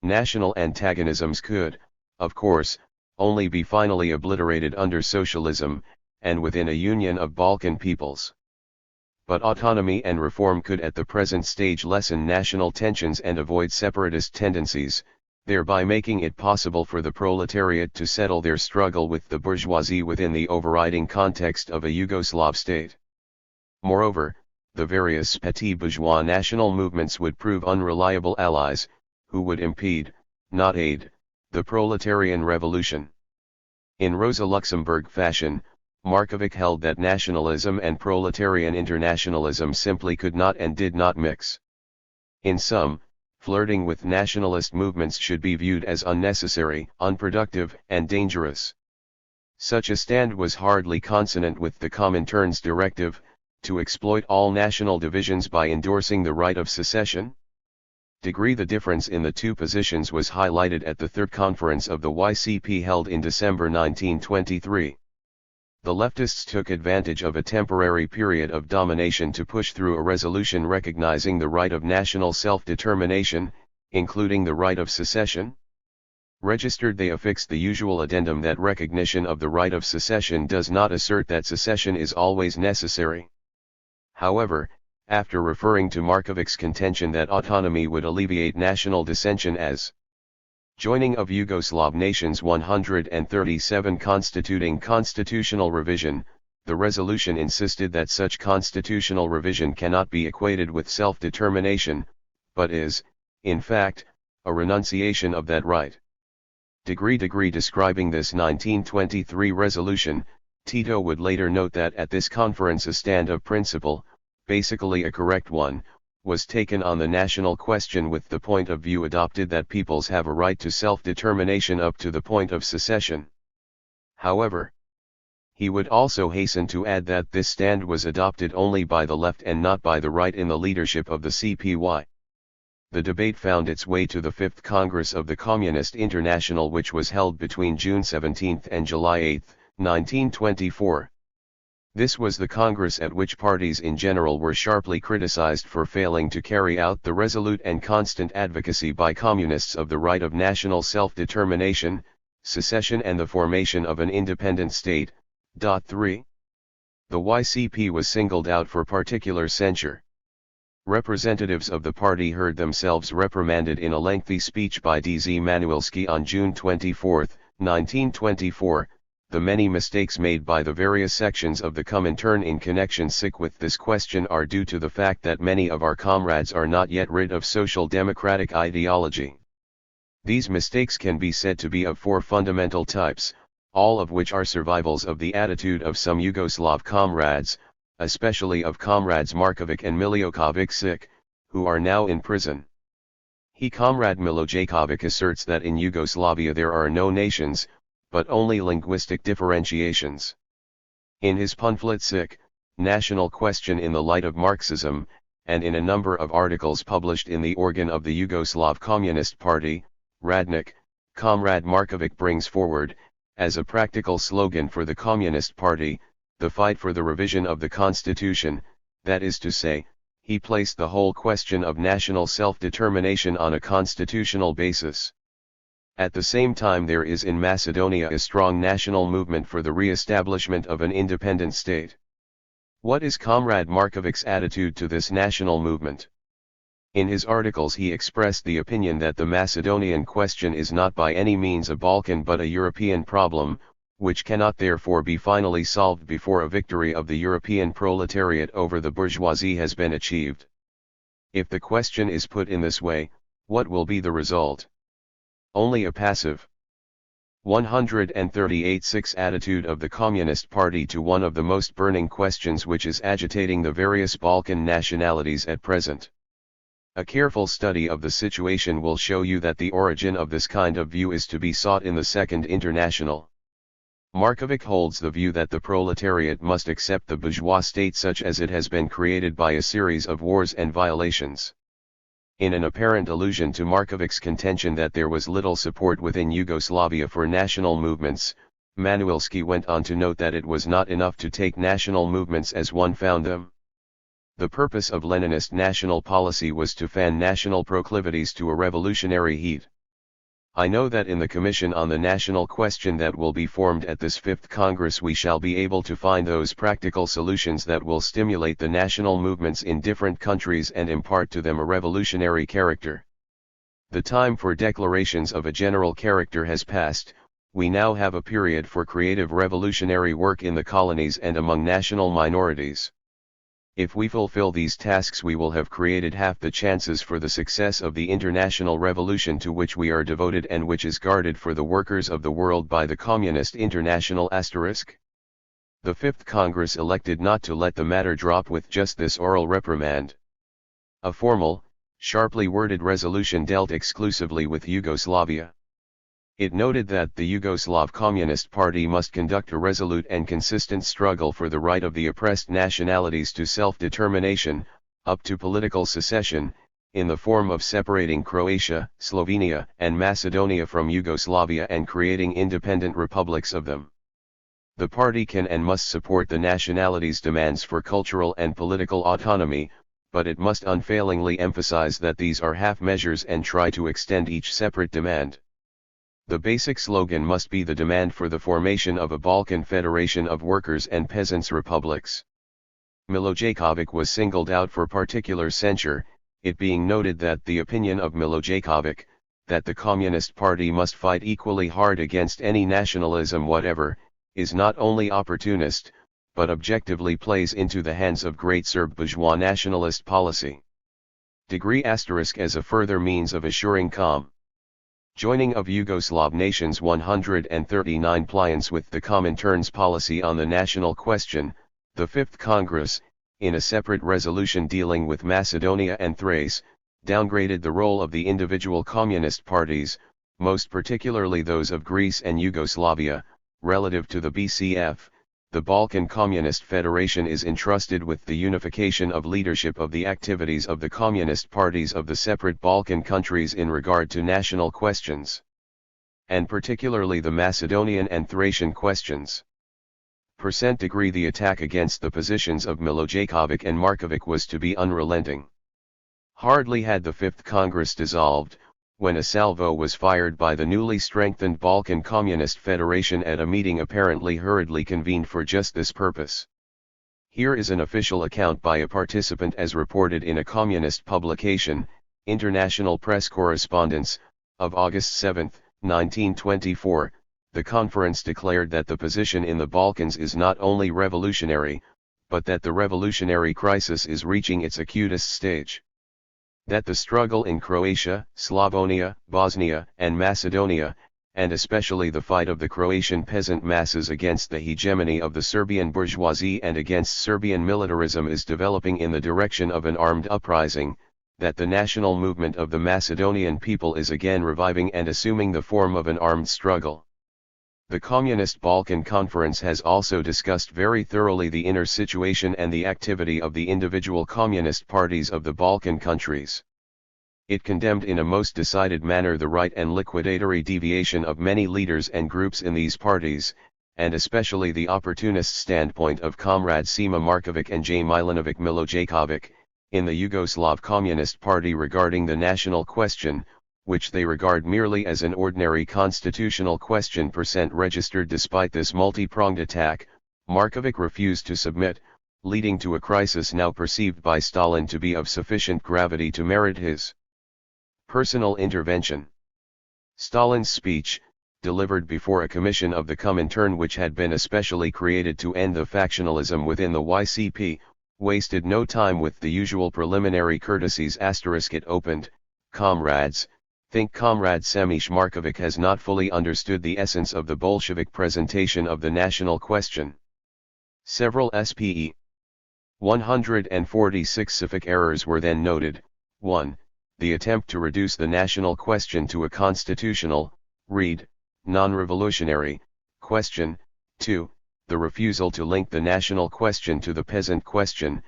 National antagonisms could, of course, only be finally obliterated under socialism, and within a union of Balkan peoples. But autonomy and reform could at the present stage lessen national tensions and avoid separatist tendencies, thereby making it possible for the proletariat to settle their struggle with the bourgeoisie within the overriding context of a Yugoslav state. Moreover, the various petit bourgeois national movements would prove unreliable allies, who would impede, not aid, the proletarian revolution. In Rosa Luxemburg fashion, Markovic held that nationalism and proletarian internationalism simply could not and did not mix. In sum, flirting with nationalist movements should be viewed as unnecessary, unproductive, and dangerous. Such a stand was hardly consonant with the Comintern's directive, to exploit all national divisions by endorsing the right of secession. The difference in the two positions was highlighted at the Third Conference of the YCP held in December 1923. The leftists took advantage of a temporary period of domination to push through a resolution recognizing the right of national self-determination, including the right of secession. Registered, they affixed the usual addendum that recognition of the right of secession does not assert that secession is always necessary. However, after referring to Markovic's contention that autonomy would alleviate national dissension as joining of Yugoslav nations 137 constituting constitutional revision, the resolution insisted that such constitutional revision cannot be equated with self-determination, but is, in fact, a renunciation of that right. Describing this 1923 resolution, Tito would later note that at this conference a stand of principle, basically a correct one, was taken on the national question with the point of view adopted that peoples have a right to self-determination up to the point of secession. however. He would also hasten to add that this stand was adopted only by the left and not by the right in the leadership of the CPY. The debate found its way to the Fifth Congress of the Communist International, which was held between June 17 and July 8, 1924. This was the Congress at which parties in general were sharply criticized for failing to carry out the resolute and constant advocacy by communists of the right of national self-determination, secession and the formation of an independent state. 3. The YCP was singled out for particular censure. Representatives of the party heard themselves reprimanded in a lengthy speech by DZ Manuelski on June 24, 1924, the many mistakes made by the various sections of the Comintern in connection with this question are due to the fact that many of our comrades are not yet rid of social democratic ideology. These mistakes can be said to be of four fundamental types, all of which are survivals of the attitude of some Yugoslav comrades, especially of comrades Markovic and Miljokovic, who are now in prison. Comrade Miljokovic asserts that in Yugoslavia there are no nations, but only linguistic differentiations. In his pamphlet National Question in the Light of Marxism, and in a number of articles published in the organ of the Yugoslav Communist Party, Radnik, Comrade Markovic brings forward, as a practical slogan for the Communist Party, the fight for the revision of the Constitution, that is to say, he placed the whole question of national self-determination on a constitutional basis. At the same time there is in Macedonia a strong national movement for the re-establishment of an independent state. What is Comrade Markovic's attitude to this national movement? In his articles he expressed the opinion that the Macedonian question is not by any means a Balkan but a European problem, which cannot therefore be finally solved before a victory of the European proletariat over the bourgeoisie has been achieved. If the question is put in this way, what will be the result? Only a passive 138 attitude of the Communist Party to one of the most burning questions which is agitating the various Balkan nationalities at present. A careful study of the situation will show you that the origin of this kind of view is to be sought in the Second International. Markovic holds the view that the proletariat must accept the bourgeois state such as it has been created by a series of wars and violations. In an apparent allusion to Markovic's contention that there was little support within Yugoslavia for national movements, Manuelski went on to note that it was not enough to take national movements as one found them. The purpose of Leninist national policy was to fan national proclivities to a revolutionary heat. I know that in the Commission on the National Question that will be formed at this Fifth Congress we shall be able to find those practical solutions that will stimulate the national movements in different countries and impart to them a revolutionary character. The time for declarations of a general character has passed, we now have a period for creative revolutionary work in the colonies and among national minorities. If we fulfill these tasks we will have created half the chances for the success of the international revolution to which we are devoted and which is guarded for the workers of the world by the Communist International *. The Fifth Congress elected not to let the matter drop with just this oral reprimand. A formal, sharply worded resolution dealt exclusively with Yugoslavia. It noted that the Yugoslav Communist Party must conduct a resolute and consistent struggle for the right of the oppressed nationalities to self-determination, up to political secession, in the form of separating Croatia, Slovenia, and Macedonia from Yugoslavia and creating independent republics of them. The party can and must support the nationalities' demands for cultural and political autonomy, but it must unfailingly emphasize that these are half measures and try to extend each separate demand. The basic slogan must be the demand for the formation of a Balkan Federation of Workers' and Peasants' Republics. Miljokovic was singled out for particular censure, it being noted that the opinion of Miljokovic, that the Communist Party must fight equally hard against any nationalism whatever, is not only opportunist, but objectively plays into the hands of great Serb bourgeois nationalist policy. As a further means of assuring joining of Yugoslav nations 139 pliance with the Comintern's policy on the national question, the Fifth Congress, in a separate resolution dealing with Macedonia and Thrace, downgraded the role of the individual communist parties, most particularly those of Greece and Yugoslavia, relative to the BCF, the Balkan Communist Federation is entrusted with the unification of leadership of the activities of the communist parties of the separate Balkan countries in regard to national questions, and particularly the Macedonian and Thracian questions. Degree the attack against the positions of Milošević and Marković was to be unrelenting. Hardly had the Fifth Congress dissolved, when a salvo was fired by the newly strengthened Balkan Communist Federation at a meeting apparently hurriedly convened for just this purpose. Here is an official account by a participant as reported in a communist publication, International Press Correspondence, of August 7, 1924. The conference declared that the position in the Balkans is not only revolutionary, but that the revolutionary crisis is reaching its acutest stage. That the struggle in Croatia, Slavonia, Bosnia, and Macedonia, and especially the fight of the Croatian peasant masses against the hegemony of the Serbian bourgeoisie and against Serbian militarism is developing in the direction of an armed uprising, that the national movement of the Macedonian people is again reviving and assuming the form of an armed struggle. The Communist Balkan Conference has also discussed very thoroughly the inner situation and the activity of the individual communist parties of the Balkan countries. It condemned in a most decided manner the right and liquidatory deviation of many leaders and groups in these parties, and especially the opportunist standpoint of Comrade Sima Marković and J. Milanović Milošević, in the Yugoslav Communist Party regarding the national question, which they regard merely as an ordinary constitutional question registered. Despite this multi-pronged attack, Marković refused to submit, leading to a crisis now perceived by Stalin to be of sufficient gravity to merit his personal intervention. Stalin's speech, delivered before a commission of the Comintern which had been especially created to end the factionalism within the YCP, wasted no time with the usual preliminary courtesies. It opened, "Comrades, think Comrade Semish Marković has not fully understood the essence of the Bolshevik presentation of the national question." Several SPE 146 civic errors were then noted. 1. The attempt to reduce the national question to a constitutional, read, non-revolutionary, question. 2. The refusal to link the national question to the peasant question,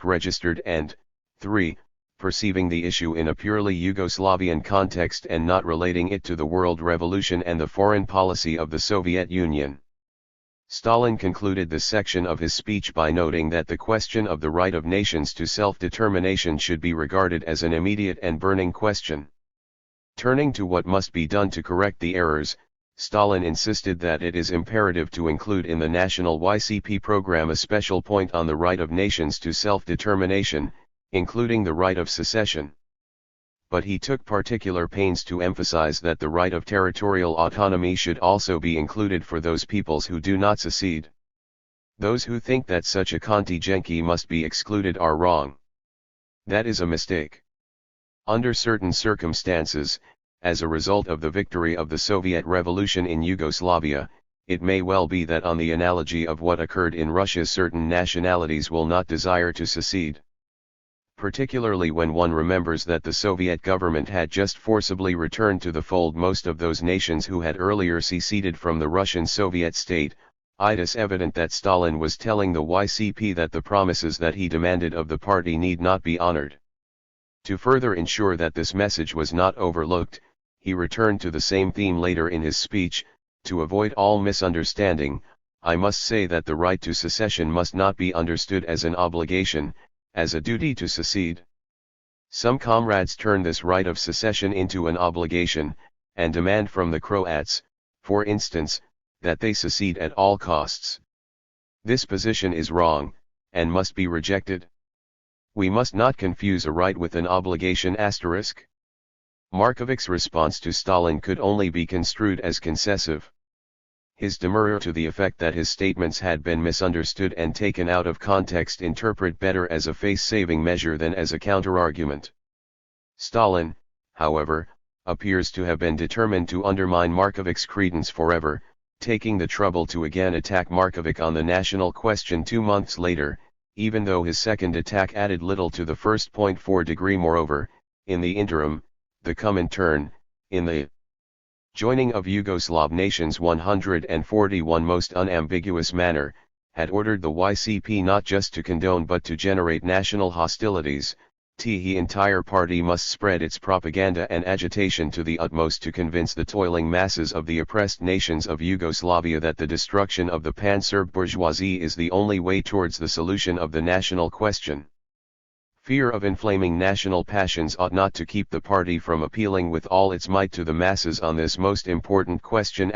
registered, and 3. Perceiving the issue in a purely Yugoslavian context and not relating it to the world revolution and the foreign policy of the Soviet Union. Stalin concluded this section of his speech by noting that the question of the right of nations to self-determination should be regarded as an immediate and burning question. Turning to what must be done to correct the errors, Stalin insisted that it is imperative to include in the national YCP program a special point on the right of nations to self-determination, including the right of secession. But he took particular pains to emphasize that the right of territorial autonomy should also be included for those peoples who do not secede. Those who think that such a contingency must be excluded are wrong. That is a mistake. Under certain circumstances, as a result of the victory of the Soviet Revolution in Yugoslavia, it may well be that on the analogy of what occurred in Russia certain nationalities will not desire to secede. Particularly when one remembers that the Soviet government had just forcibly returned to the fold most of those nations who had earlier seceded from the Russian Soviet state. It is evident that Stalin was telling the YCP that the promises that he demanded of the party need not be honored. To further ensure that this message was not overlooked, he returned to the same theme later in his speech. To avoid all misunderstanding, I must say that the right to secession must not be understood as an obligation, as a duty to secede. Some comrades turn this right of secession into an obligation, and demand from the Croats, for instance, that they secede at all costs. This position is wrong, and must be rejected. We must not confuse a right with an obligation. Marković's response to Stalin could only be construed as concessive. His demurrer to the effect that his statements had been misunderstood and taken out of context interpret better as a face-saving measure than as a counter-argument. Stalin, however, appears to have been determined to undermine Marković's credence forever, taking the trouble to again attack Marković on the national question 2 months later, even though his second attack added little to the first. 4 Moreover, in the interim, the Comintern, in the joining of Yugoslav nations 141 most unambiguous manner, had ordered the YCP not just to condone but to generate national hostilities. The entire party must spread its propaganda and agitation to the utmost to convince the toiling masses of the oppressed nations of Yugoslavia that the destruction of the pan-Serb bourgeoisie is the only way towards the solution of the national question. Fear of inflaming national passions ought not to keep the party from appealing with all its might to the masses on this most important question.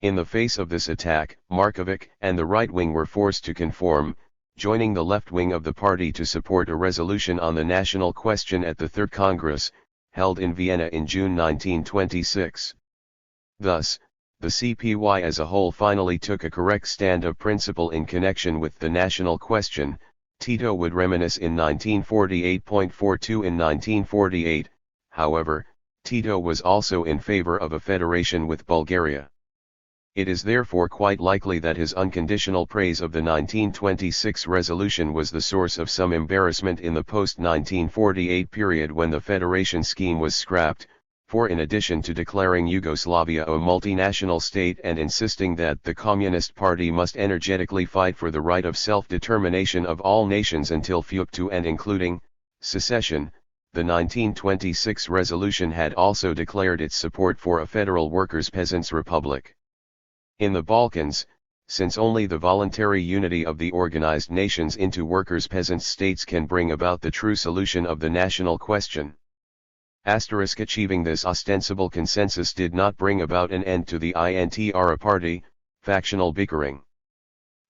In the face of this attack, Markovic and the right wing were forced to conform, joining the left wing of the party to support a resolution on the national question at the Third Congress, held in Vienna in June 1926. Thus, the CPY as a whole finally took a correct stand of principle in connection with the national question. Tito would reminisce in 1948.42 in 1948, however, Tito was also in favor of a federation with Bulgaria. It is therefore quite likely that his unconditional praise of the 1926 resolution was the source of some embarrassment in the post-1948 period when the federation scheme was scrapped, for in addition to declaring Yugoslavia a multinational state and insisting that the Communist Party must energetically fight for the right of self-determination of all nations until to and including secession, the 1926 resolution had also declared its support for a federal workers' peasants' republic. In the Balkans, since only the voluntary unity of the organized nations into workers' peasants' states can bring about the true solution of the national question. Achieving this ostensible consensus did not bring about an end to the intra-party, factional bickering.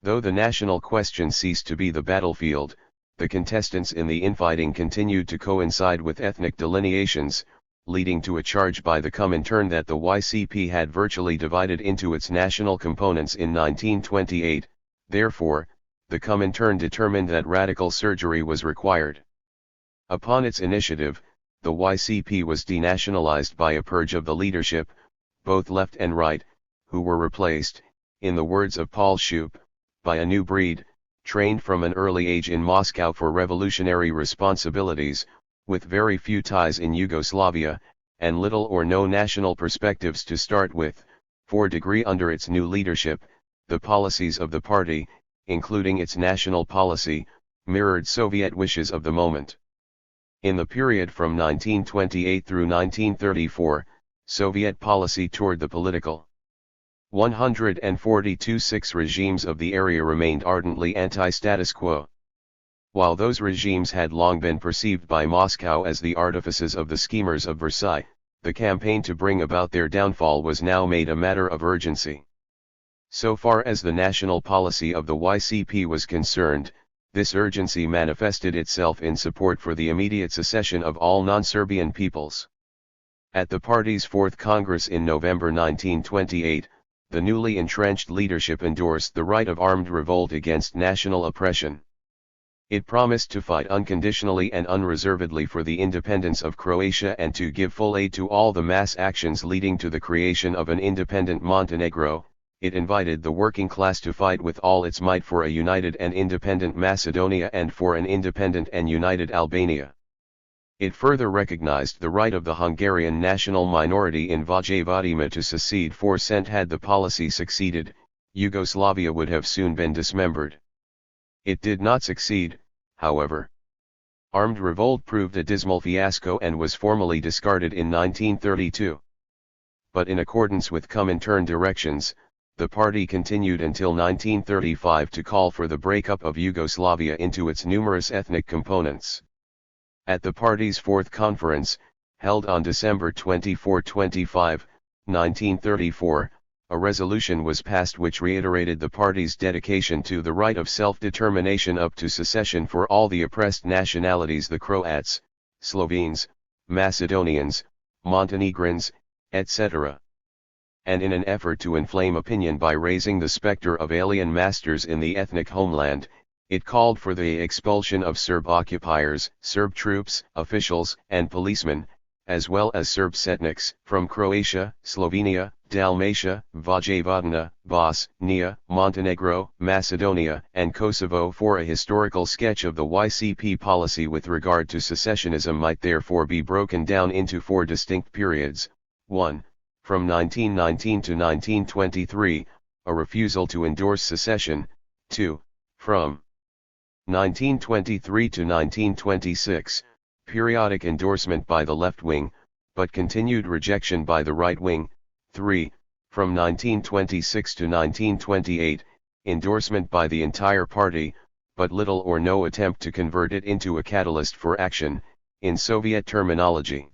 Though the national question ceased to be the battlefield, the contestants in the infighting continued to coincide with ethnic delineations, leading to a charge by the Comintern that the YCP had virtually divided into its national components in 1928, therefore, the Comintern determined that radical surgery was required. Upon its initiative, the YCP was denationalized by a purge of the leadership, both left and right, who were replaced, in the words of Paul Shoup, by a new breed, trained from an early age in Moscow for revolutionary responsibilities, with very few ties in Yugoslavia, and little or no national perspectives to start with. Under its new leadership, the policies of the party, including its national policy, mirrored Soviet wishes of the moment. In the period from 1928 through 1934, Soviet policy toward the political 142 regimes of the area remained ardently anti-status quo. While those regimes had long been perceived by Moscow as the artifices of the schemers of Versailles, the campaign to bring about their downfall was now made a matter of urgency. So far as the national policy of the YCP was concerned, this urgency manifested itself in support for the immediate secession of all non-Serbian peoples. At the party's Fourth Congress in November 1928, the newly entrenched leadership endorsed the right of armed revolt against national oppression. It promised to fight unconditionally and unreservedly for the independence of Croatia and to give full aid to all the mass actions leading to the creation of an independent Montenegro. It invited the working class to fight with all its might for a united and independent Macedonia and for an independent and united Albania. It further recognized the right of the Hungarian national minority in Vojvodina to secede, for had the policy succeeded, Yugoslavia would have soon been dismembered. It did not succeed, however. Armed revolt proved a dismal fiasco and was formally discarded in 1932. But in accordance with Comintern directions, the party continued until 1935 to call for the breakup of Yugoslavia into its numerous ethnic components. At the party's fourth conference, held on December 24-25, 1934, a resolution was passed which reiterated the party's dedication to the right of self-determination up to secession for all the oppressed nationalities: the Croats, Slovenes, Macedonians, Montenegrins, etc. And in an effort to inflame opinion by raising the specter of alien masters in the ethnic homeland, it called for the expulsion of Serb occupiers, Serb troops, officials, and policemen, as well as Serb setniks, from Croatia, Slovenia, Dalmatia, Vojvodina, Bosnia, Montenegro, Macedonia, and Kosovo. For a historical sketch of the YCP policy with regard to secessionism might therefore be broken down into four distinct periods: 1. From 1919 to 1923, a refusal to endorse secession. 2. From 1923 to 1926, periodic endorsement by the left wing, but continued rejection by the right wing. 3. From 1926 to 1928, endorsement by the entire party, but little or no attempt to convert it into a catalyst for action, in Soviet terminology.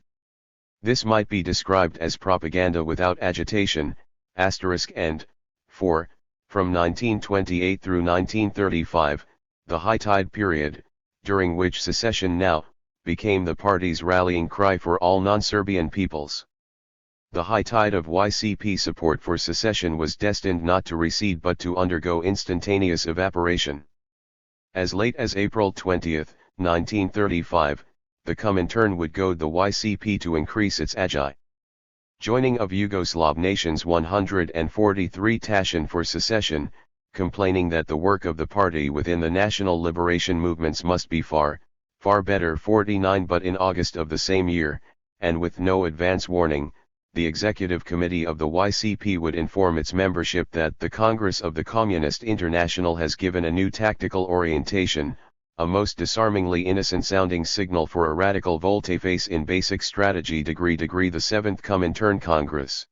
This might be described as propaganda without agitation, and 4. From 1928 through 1935, the high tide period, during which secession now, became the party's rallying cry for all non-Serbian peoples. The high tide of YCP support for secession was destined not to recede but to undergo instantaneous evaporation. As late as April 20, 1935, the Comintern would goad the YCP to increase its joining of Yugoslav nations 143 Taschen for secession, complaining that the work of the party within the national liberation movements must be far better. 49. But in August of the same year, and with no advance warning, the Executive Committee of the YCP would inform its membership that the Congress of the Communist International has given a new tactical orientation, a most disarmingly innocent-sounding signal for a radical volte-face in basic strategy. The 7th Comintern Congress.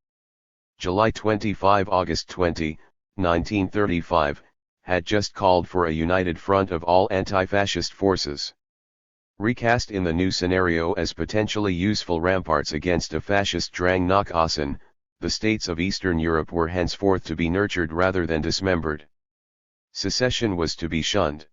July 25 August 20, 1935, had just called for a united front of all anti-fascist forces. Recast in the new scenario as potentially useful ramparts against a fascist Drang nach Außen, the states of Eastern Europe were henceforth to be nurtured rather than dismembered. Secession was to be shunned.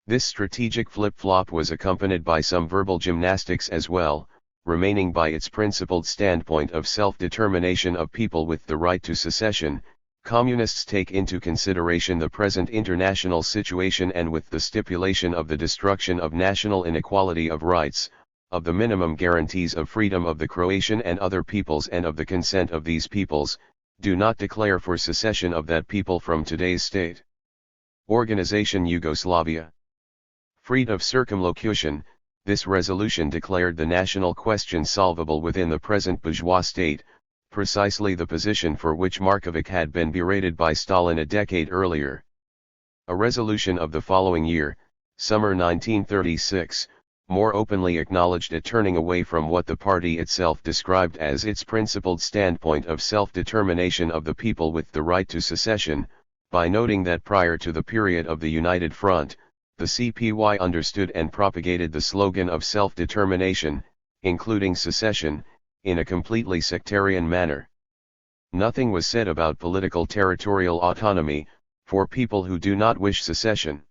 This strategic flip-flop was accompanied by some verbal gymnastics as well, remaining by its principled standpoint of self-determination of people with the right to secession. Communists take into consideration the present international situation and with the stipulation of the destruction of national inequality of rights, of the minimum guarantees of freedom of the Croatian and other peoples and of the consent of these peoples, do not declare for secession of that people from today's state. Organization Yugoslavia. Freed of circumlocution, this resolution declared the national question solvable within the present bourgeois state, precisely the position for which Markovic had been berated by Stalin a decade earlier. A resolution of the following year, summer 1936, more openly acknowledged a turning away from what the party itself described as its principled standpoint of self-determination of the people with the right to secession, by noting that prior to the period of the United Front, the CPY understood and propagated the slogan of self-determination, including secession, in a completely sectarian manner. Nothing was said about political territorial autonomy, for people who do not wish secession.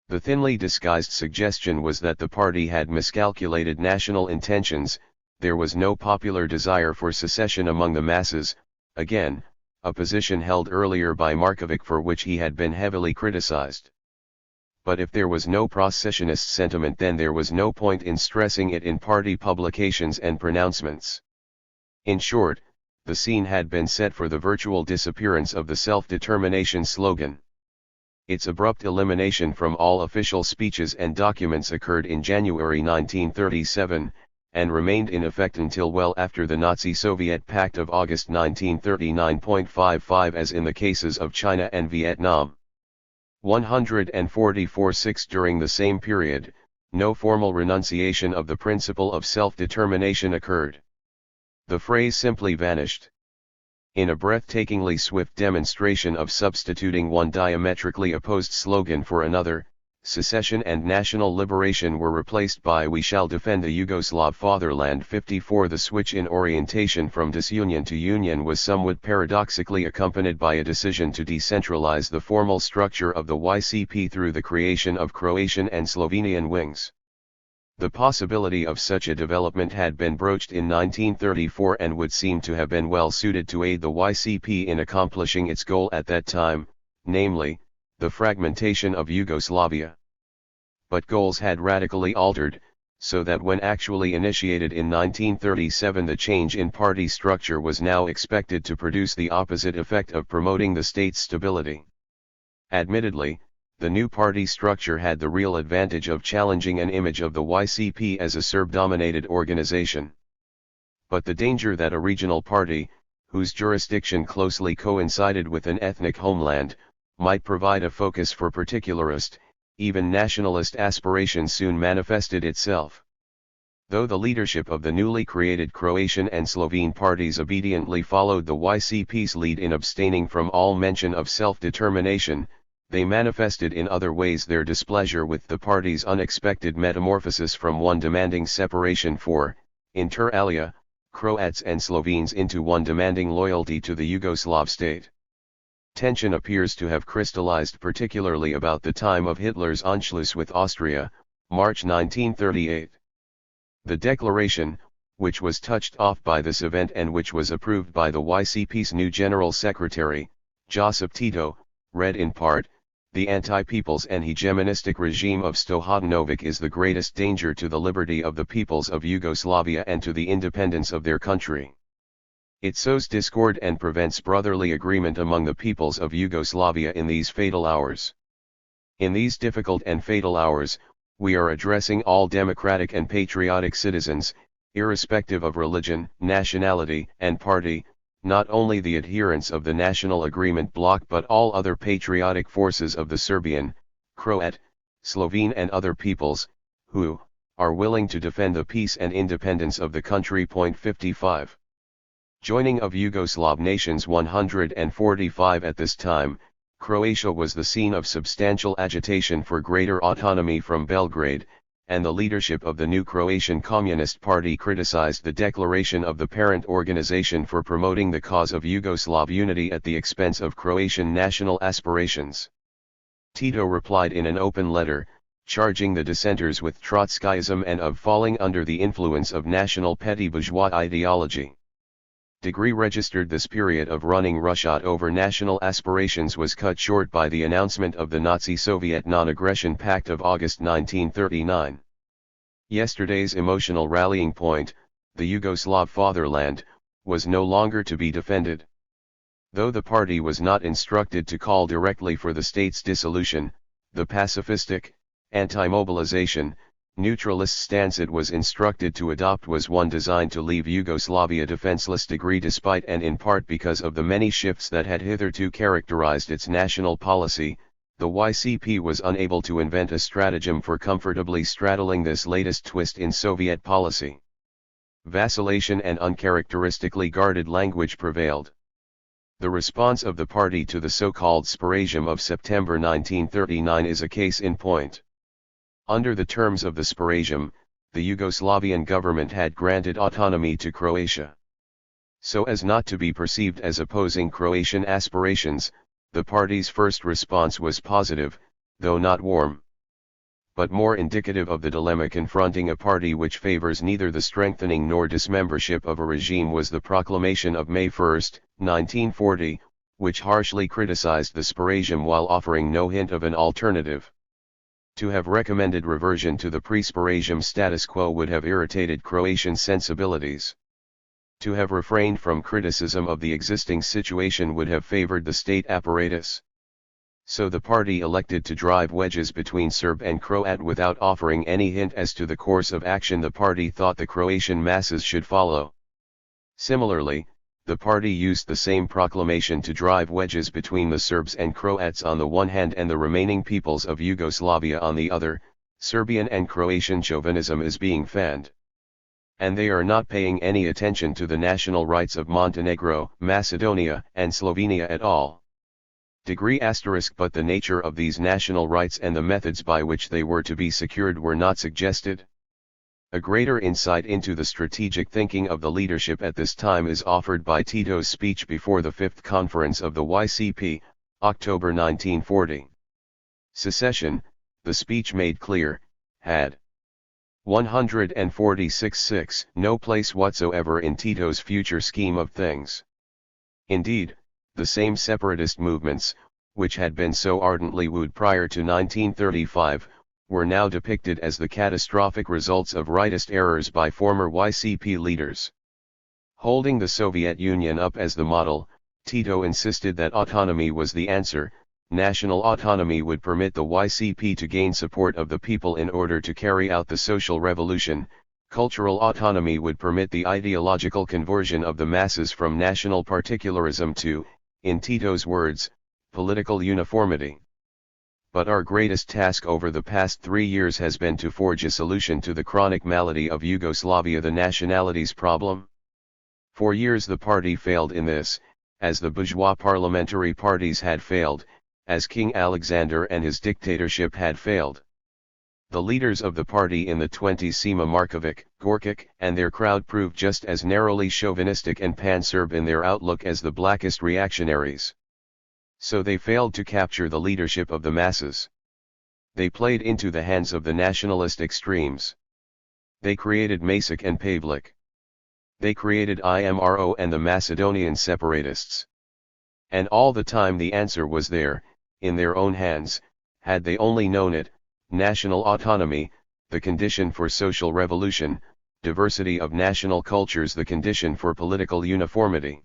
The thinly disguised suggestion was that the party had miscalculated national intentions. There was no popular desire for secession among the masses, again, a position held earlier by Markovic for which he had been heavily criticized. But if there was no pro-secessionist sentiment, then there was no point in stressing it in party publications and pronouncements. In short, the scene had been set for the virtual disappearance of the self-determination slogan. Its abrupt elimination from all official speeches and documents occurred in January 1937, and remained in effect until well after the Nazi-Soviet Pact of August 1939.55, as in the cases of China and Vietnam. 144.6 During the same period, no formal renunciation of the principle of self-determination occurred. The phrase simply vanished. In a breathtakingly swift demonstration of substituting one diametrically opposed slogan for another, secession and national liberation were replaced by "We shall defend the Yugoslav fatherland." 54 The switch in orientation from disunion to union was somewhat paradoxically accompanied by a decision to decentralize the formal structure of the YCP through the creation of Croatian and Slovenian wings. The possibility of such a development had been broached in 1934 and would seem to have been well suited to aid the YCP in accomplishing its goal at that time, namely, the fragmentation of Yugoslavia. But goals had radically altered, so that when actually initiated in 1937 the change in party structure was now expected to produce the opposite effect of promoting the state's stability. Admittedly, the new party structure had the real advantage of challenging an image of the YCP as a Serb-dominated organization. but the danger that a regional party, whose jurisdiction closely coincided with an ethnic homeland, might provide a focus for particularist, even nationalist aspirations soon manifested itself. Though the leadership of the newly created Croatian and Slovene parties obediently followed the YCP's lead in abstaining from all mention of self-determination, they manifested in other ways their displeasure with the party's unexpected metamorphosis from one demanding separation for, inter alia, Croats and Slovenes into one demanding loyalty to the Yugoslav state. Tension appears to have crystallized particularly about the time of Hitler's Anschluss with Austria, March 1938. The declaration, which was touched off by this event and which was approved by the YCP's new General Secretary, Josip Tito, read in part, "The anti-peoples and hegemonistic regime of Stohodanovic is the greatest danger to the liberty of the peoples of Yugoslavia and to the independence of their country. It sows discord and prevents brotherly agreement among the peoples of Yugoslavia in these fatal hours. In these difficult and fatal hours, we are addressing all democratic and patriotic citizens, irrespective of religion, nationality, and party, not only the adherents of the national agreement bloc but all other patriotic forces of the Serbian, Croat, Slovene and other peoples, who are willing to defend the peace and independence of the country. 55. Joining of Yugoslav nations 145. At this time, Croatia was the scene of substantial agitation for greater autonomy from Belgrade, and the leadership of the new Croatian Communist Party criticized the declaration of the parent organization for promoting the cause of Yugoslav unity at the expense of Croatian national aspirations. Tito replied in an open letter, charging the dissenters with Trotskyism and of falling under the influence of national petty bourgeois ideology. Degree registered this period of running roughshod over national aspirations was cut short by the announcement of the Nazi-Soviet Non-Aggression Pact of August 1939. Yesterday's emotional rallying point, the Yugoslav fatherland, was no longer to be defended. Though the party was not instructed to call directly for the state's dissolution, the pacifistic, anti-mobilization, neutralist stance it was instructed to adopt was one designed to leave Yugoslavia defenseless. Degree despite and in part because of the many shifts that had hitherto characterized its national policy, the YCP was unable to invent a stratagem for comfortably straddling this latest twist in Soviet policy. Vacillation and uncharacteristically guarded language prevailed. The response of the party to the so-called Sporazum of September 1939 is a case in point. Under the terms of the Sporazum, the Yugoslavian government had granted autonomy to Croatia. So as not to be perceived as opposing Croatian aspirations, the party's first response was positive, though not warm. But more indicative of the dilemma confronting a party which favors neither the strengthening nor dismembership of a regime was the proclamation of May 1, 1940, which harshly criticized the Sporazum while offering no hint of an alternative. To have recommended reversion to the pre-Sporazum status quo would have irritated Croatian sensibilities. To have refrained from criticism of the existing situation would have favored the state apparatus. So the party elected to drive wedges between Serb and Croat without offering any hint as to the course of action the party thought the Croatian masses should follow. Similarly, the party used the same proclamation to drive wedges between the Serbs and Croats on the one hand and the remaining peoples of Yugoslavia on the other. Serbian and Croatian chauvinism is being fanned. And they are not paying any attention to the national rights of Montenegro, Macedonia, and Slovenia at all. But the nature of these national rights and the methods by which they were to be secured were not suggested. A greater insight into the strategic thinking of the leadership at this time is offered by Tito's speech before the Fifth Conference of the YCP, October 1940. Secession, the speech made clear, had 146.6 no place whatsoever in Tito's future scheme of things. Indeed, the same separatist movements, which had been so ardently wooed prior to 1935, were now depicted as the catastrophic results of rightist errors by former YCP leaders. Holding the Soviet Union up as the model, Tito insisted that autonomy was the answer. National autonomy would permit the YCP to gain support of the people in order to carry out the social revolution, Cultural autonomy would permit the ideological conversion of the masses from national particularism to, in Tito's words, political uniformity. But our greatest task over the past 3 years has been to forge a solution to the chronic malady of Yugoslavia, the nationalities problem. For years the party failed in this, as the bourgeois parliamentary parties had failed, as King Alexander and his dictatorship had failed. The leaders of the party in the 20s, Sima Markovic, Gorkic, and their crowd proved just as narrowly chauvinistic and pan-Serb in their outlook as the blackest reactionaries. So they failed to capture the leadership of the masses. They played into the hands of the nationalist extremes. They created Masic and Pavlik. They created IMRO and the Macedonian separatists. And all the time the answer was there, in their own hands, had they only known it: national autonomy, the condition for social revolution; diversity of national cultures, the condition for political uniformity.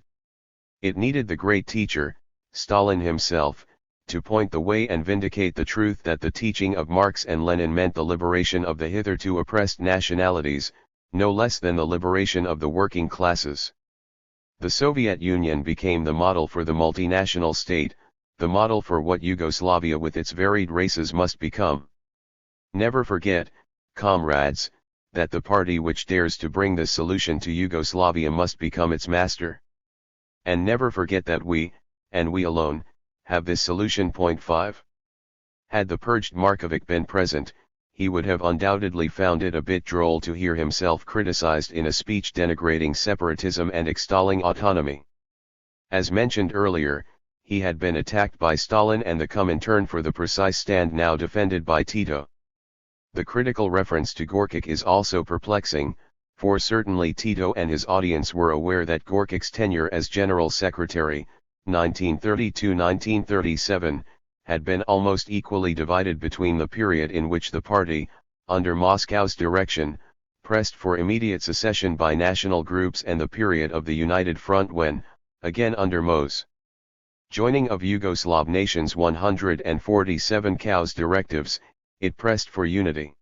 It needed the great teacher, Stalin himself, to point the way and vindicate the truth that the teaching of Marx and Lenin meant the liberation of the hitherto oppressed nationalities, no less than the liberation of the working classes. The Soviet Union became the model for the multinational state, the model for what Yugoslavia with its varied races must become. Never forget, comrades, that the party which dares to bring this solution to Yugoslavia must become its master. And never forget that we, and we alone, have this solution. Point 5. Had the purged Markovic been present, he would have undoubtedly found it a bit droll to hear himself criticized in a speech denigrating separatism and extolling autonomy. As mentioned earlier, he had been attacked by Stalin and the Comintern for the precise stand now defended by Tito. The critical reference to Gorkic is also perplexing, for certainly Tito and his audience were aware that Gorkic's tenure as General Secretary, 1932–1937, had been almost equally divided between the period in which the party, under Moscow's direction, pressed for immediate secession by national groups and the period of the United Front when, again under Mos' joining of Yugoslav nations 147 cows directives, it pressed for unity.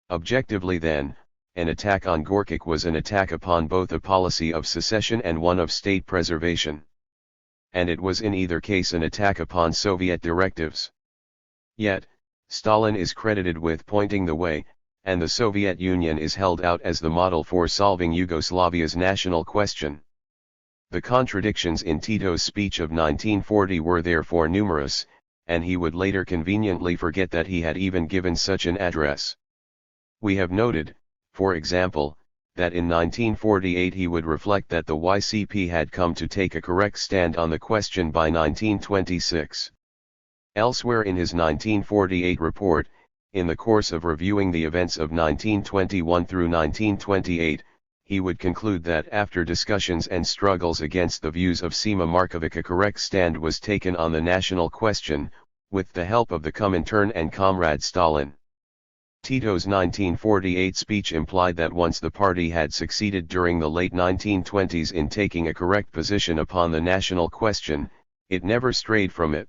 Objectively then, an attack on Gorkic was an attack upon both a policy of secession and one of state preservation. And it was in either case an attack upon Soviet directives. Yet, Stalin is credited with pointing the way, and the Soviet Union is held out as the model for solving Yugoslavia's national question. The contradictions in Tito's speech of 1940 were therefore numerous, and he would later conveniently forget that he had even given such an address. We have noted, for example, that in 1948 he would reflect that the YCP had come to take a correct stand on the question by 1926. Elsewhere in his 1948 report, in the course of reviewing the events of 1921 through 1928, he would conclude that after discussions and struggles against the views of Sima Markovic a correct stand was taken on the national question, with the help of the Comintern and Comrade Stalin. Tito's 1948 speech implied that once the party had succeeded during the late 1920s in taking a correct position upon the national question, it never strayed from it.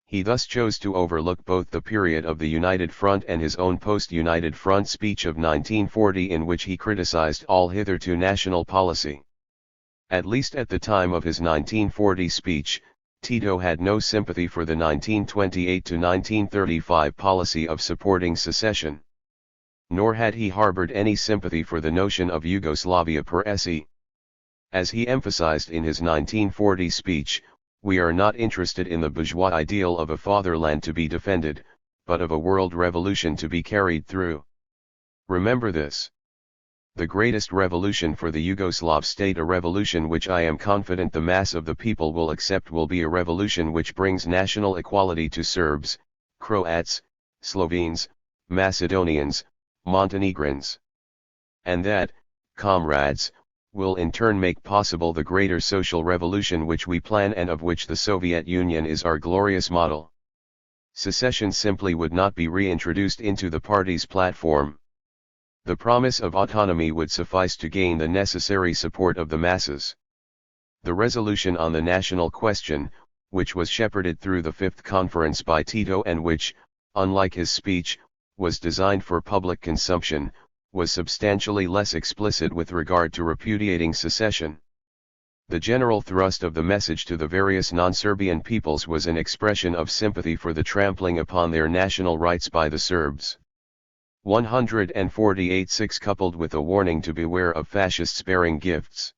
He thus chose to overlook both the period of the United Front and his own post-United Front speech of 1940 in which he criticized all hitherto national policy. At least at the time of his 1940 speech, Tito had no sympathy for the 1928 to 1935 policy of supporting secession. Nor had he harbored any sympathy for the notion of Yugoslavia per se. As he emphasized in his 1940 speech, we are not interested in the bourgeois ideal of a fatherland to be defended, but of a world revolution to be carried through. Remember this. The greatest revolution for the Yugoslav state, a revolution which I am confident the mass of the people will accept, will be a revolution which brings national equality to Serbs, Croats, Slovenes, Macedonians, Montenegrins. And that, comrades, will in turn make possible the greater social revolution which we plan and of which the Soviet Union is our glorious model. Secession simply would not be reintroduced into the party's platform. The promise of autonomy would suffice to gain the necessary support of the masses. The resolution on the national question, which was shepherded through the Fifth Conference by Tito and which, unlike his speech, was designed for public consumption, was substantially less explicit with regard to repudiating secession. The general thrust of the message to the various non-Serbian peoples was an expression of sympathy for the trampling upon their national rights by the Serbs. 148-6 coupled with a warning to beware of fascists bearing gifts.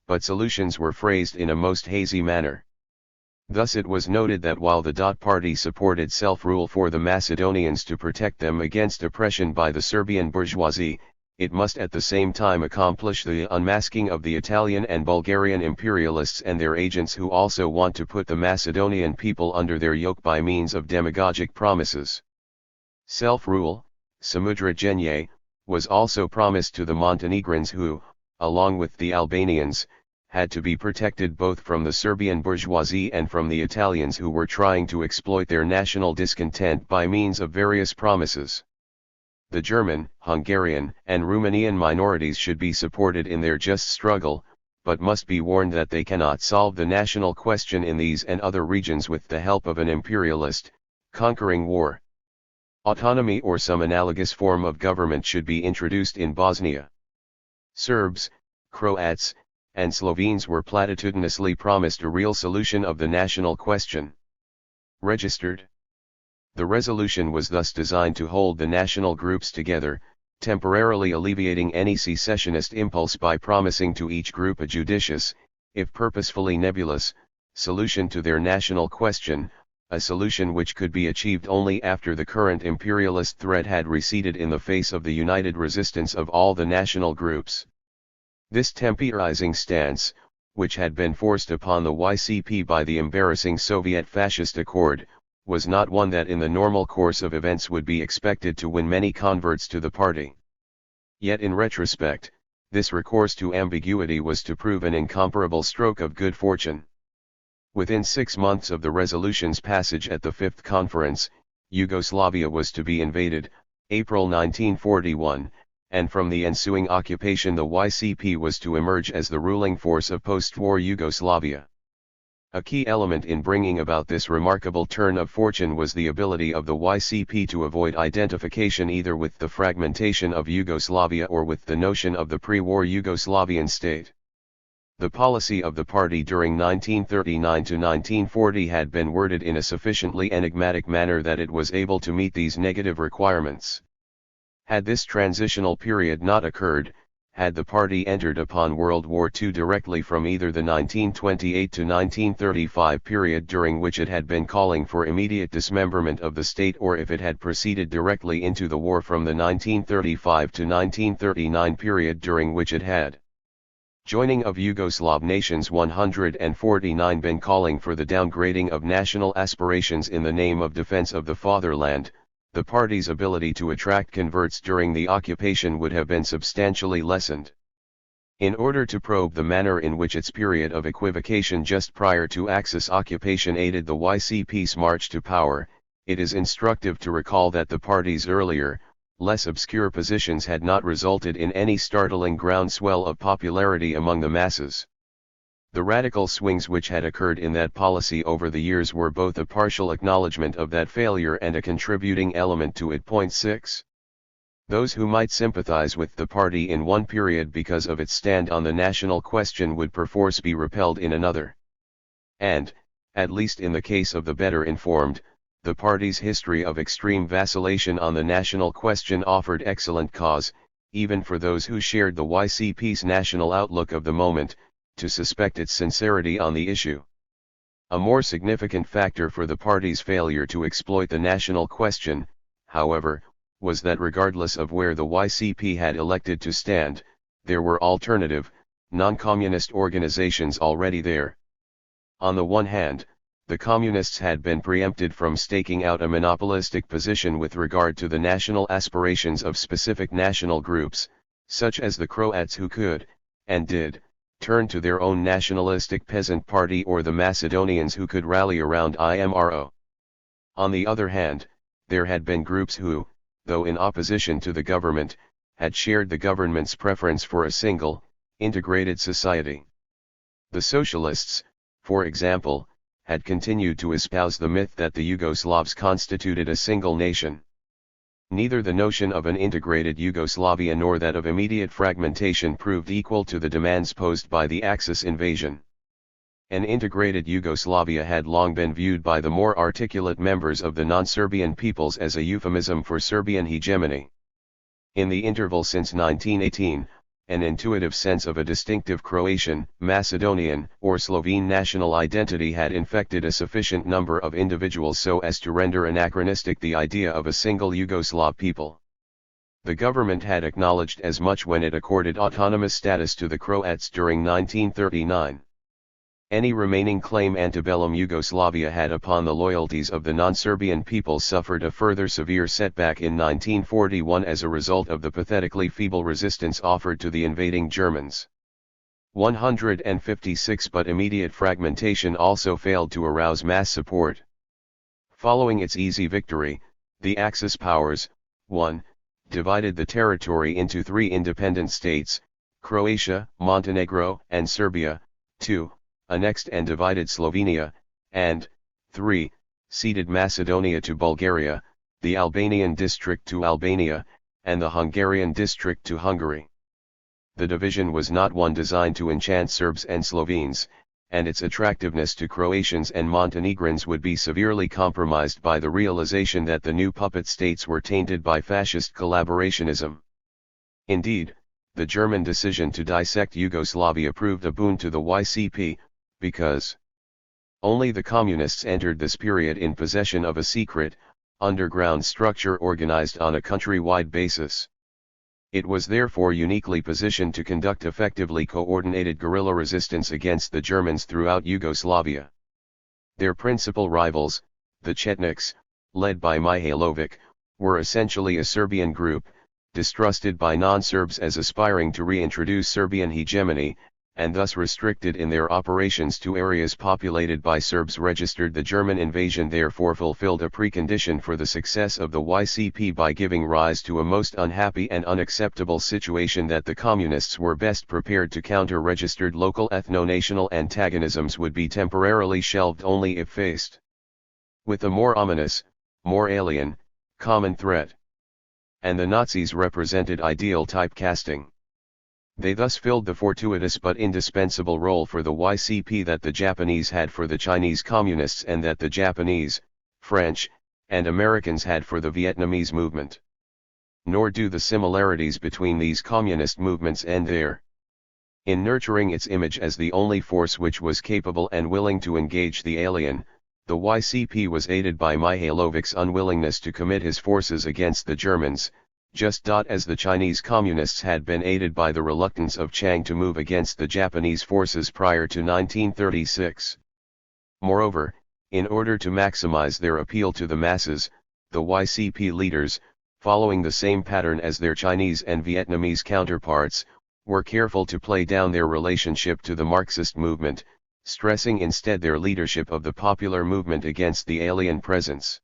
But solutions were phrased in a most hazy manner. Thus it was noted that while the party supported self-rule for the Macedonians to protect them against oppression by the Serbian bourgeoisie, it must at the same time accomplish the unmasking of the Italian and Bulgarian imperialists and their agents who also want to put the Macedonian people under their yoke by means of demagogic promises. Self-rule, Samudra was also promised to the Montenegrins who, along with the Albanians, had to be protected both from the Serbian bourgeoisie and from the Italians who were trying to exploit their national discontent by means of various promises. The German, Hungarian, and Romanian minorities should be supported in their just struggle, but must be warned that they cannot solve the national question in these and other regions with the help of an imperialist, conquering war. Autonomy or some analogous form of government should be introduced in Bosnia. Serbs, Croats, and Slovenes were platitudinously promised a real solution of the national question. Registered. The resolution was thus designed to hold the national groups together, temporarily alleviating any secessionist impulse by promising to each group a judicious, if purposefully nebulous, solution to their national question, a solution which could be achieved only after the current imperialist threat had receded in the face of the united resistance of all the national groups. This temporizing stance, which had been forced upon the YCP by the embarrassing Soviet fascist accord, was not one that in the normal course of events would be expected to win many converts to the party. Yet in retrospect, this recourse to ambiguity was to prove an incomparable stroke of good fortune. Within 6 months of the resolution's passage at the Fifth Conference, Yugoslavia was to be invaded, April 1941, and from the ensuing occupation the YCP was to emerge as the ruling force of post-war Yugoslavia. A key element in bringing about this remarkable turn of fortune was the ability of the YCP to avoid identification either with the fragmentation of Yugoslavia or with the notion of the pre-war Yugoslavian state. The policy of the party during 1939 to 1940 had been worded in a sufficiently enigmatic manner that it was able to meet these negative requirements. Had this transitional period not occurred, had the party entered upon World War II directly from either the 1928 to 1935 period during which it had been calling for immediate dismemberment of the state, or if it had proceeded directly into the war from the 1935 to 1939 period during which it had, joining of Yugoslav nations 149, been calling for the downgrading of national aspirations in the name of defense of the fatherland, the party's ability to attract converts during the occupation would have been substantially lessened. In order to probe the manner in which its period of equivocation just prior to Axis occupation aided the YCP's march to power, it is instructive to recall that the party's earlier, less obscure positions had not resulted in any startling groundswell of popularity among the masses. The radical swings which had occurred in that policy over the years were both a partial acknowledgement of that failure and a contributing element to it. 6. Those who might sympathize with the party in one period because of its stand on the national question would perforce be repelled in another. And, at least in the case of the better informed, the party's history of extreme vacillation on the national question offered excellent cause, even for those who shared the YCP's national outlook of the moment, to suspect its sincerity on the issue. A more significant factor for the party's failure to exploit the national question, however, was that regardless of where the YCP had elected to stand, there were alternative, non-communist organizations already there. On the one hand, the communists had been preempted from staking out a monopolistic position with regard to the national aspirations of specific national groups, such as the Croats who could, and did, turn to their own nationalistic peasant party, or the Macedonians who could rally around IMRO. On the other hand, there had been groups who, though in opposition to the government, had shared the government's preference for a single, integrated society. The socialists, for example, had continued to espouse the myth that the Yugoslavs constituted a single nation. Neither the notion of an integrated Yugoslavia nor that of immediate fragmentation proved equal to the demands posed by the Axis invasion. An integrated Yugoslavia had long been viewed by the more articulate members of the non-Serbian peoples as a euphemism for Serbian hegemony. In the interval since 1918, an intuitive sense of a distinctive Croatian, Macedonian, or Slovene national identity had infected a sufficient number of individuals so as to render anachronistic the idea of a single Yugoslav people. The government had acknowledged as much when it accorded autonomous status to the Croats during 1939. Any remaining claim antebellum Yugoslavia had upon the loyalties of the non-Serbian people suffered a further severe setback in 1941 as a result of the pathetically feeble resistance offered to the invading Germans. 156 But immediate fragmentation also failed to arouse mass support. Following its easy victory, the Axis powers, 1. Divided the territory into 3 independent states, Croatia, Montenegro, and Serbia, 2. Annexed and divided Slovenia, and 3. Ceded Macedonia to Bulgaria, the Albanian district to Albania, and the Hungarian district to Hungary. The division was not one designed to enchant Serbs and Slovenes, and its attractiveness to Croatians and Montenegrins would be severely compromised by the realization that the new puppet states were tainted by fascist collaborationism. Indeed, the German decision to dissect Yugoslavia proved a boon to the YCP, because only the Communists entered this period in possession of a secret, underground structure organized on a country-wide basis. It was therefore uniquely positioned to conduct effectively coordinated guerrilla resistance against the Germans throughout Yugoslavia. Their principal rivals, the Chetniks, led by Mihailović, were essentially a Serbian group, distrusted by non-Serbs as aspiring to reintroduce Serbian hegemony, and thus restricted in their operations to areas populated by Serbs. The German invasion therefore fulfilled a precondition for the success of the YCP by giving rise to a most unhappy and unacceptable situation that the Communists were best prepared to counter. Local ethno-national antagonisms would be temporarily shelved only if faced with a more ominous, more alien, common threat. And the Nazis represented ideal typecasting. They thus filled the fortuitous but indispensable role for the YCP that the Japanese had for the Chinese Communists and that the Japanese, French, and Americans had for the Vietnamese movement. Nor do the similarities between these communist movements end there. In nurturing its image as the only force which was capable and willing to engage the alien, the YCP was aided by Mihailovic's unwillingness to commit his forces against the Germans, just as the Chinese Communists had been aided by the reluctance of Chiang to move against the Japanese forces prior to 1936. Moreover, in order to maximize their appeal to the masses, the YCP leaders, following the same pattern as their Chinese and Vietnamese counterparts, were careful to play down their relationship to the Marxist movement, stressing instead their leadership of the popular movement against the alien presence.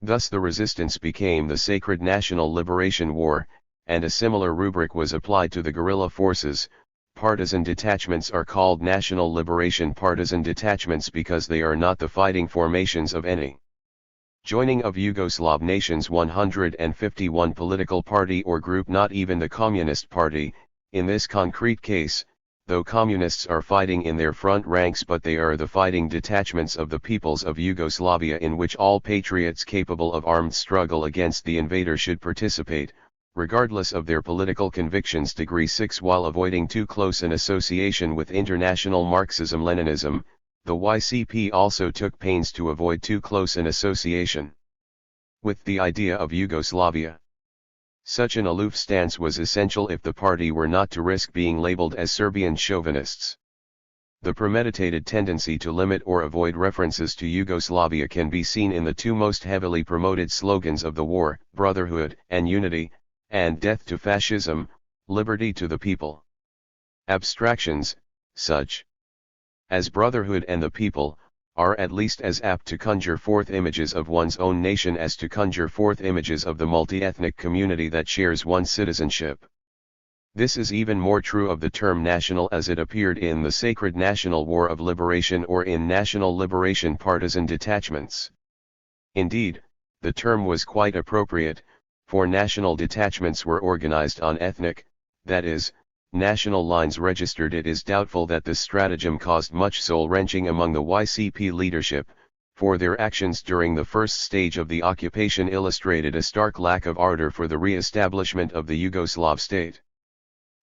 Thus the resistance became the Sacred National Liberation War, and a similar rubric was applied to the guerrilla forces. Partisan detachments are called National Liberation Partisan detachments because they are not the fighting formations of any joining of Yugoslav nations 151 political party or group, not even the Communist Party. In this concrete case, though Communists are fighting in their front ranks, but they are the fighting detachments of the peoples of Yugoslavia in which all patriots capable of armed struggle against the invader should participate, regardless of their political convictions. Degree 6 While avoiding too close an association with international Marxism-Leninism, the YCP also took pains to avoid too close an association with the idea of Yugoslavia. Such an aloof stance was essential if the party were not to risk being labeled as Serbian chauvinists. The premeditated tendency to limit or avoid references to Yugoslavia can be seen in the two most heavily promoted slogans of the war: brotherhood and unity, and death to fascism, liberty to the people. Abstractions, such as brotherhood and the people, are at least as apt to conjure forth images of one's own nation as to conjure forth images of the multi-ethnic community that shares one's citizenship. This is even more true of the term national as it appeared in the Sacred National War of Liberation or in National Liberation Partisan detachments. Indeed, the term was quite appropriate, 4 national detachments were organized on ethnic, that is, national lines registered. It is doubtful that this stratagem caused much soul-wrenching among the YCP leadership, for their actions during the first stage of the occupation illustrated a stark lack of ardor for the re-establishment of the Yugoslav state.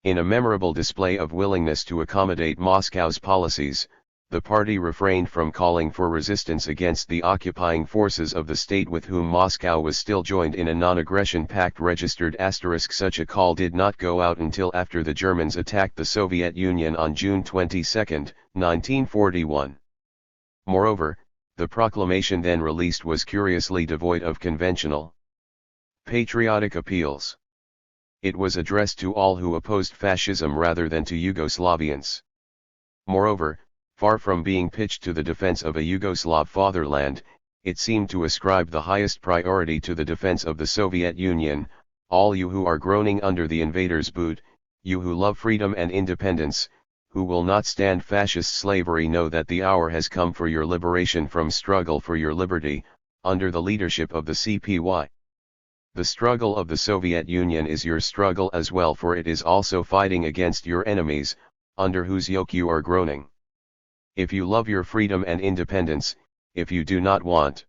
In a memorable display of willingness to accommodate Moscow's policies, the party refrained from calling for resistance against the occupying forces of the state with whom Moscow was still joined in a non-aggression pact registered *. Such a call did not go out until after the Germans attacked the Soviet Union on June 22, 1941. Moreover, the proclamation then released was curiously devoid of conventional patriotic appeals. It was addressed to all who opposed fascism rather than to Yugoslavians. Moreover, far from being pitched to the defense of a Yugoslav fatherland, it seemed to ascribe the highest priority to the defense of the Soviet Union. All you who are groaning under the invader's boot, you who love freedom and independence, who will not stand fascist slavery, know that the hour has come for your liberation from struggle for your liberty, under the leadership of the CPY. The struggle of the Soviet Union is your struggle as well, for it is also fighting against your enemies, under whose yoke you are groaning. If you love your freedom and independence, if you do not want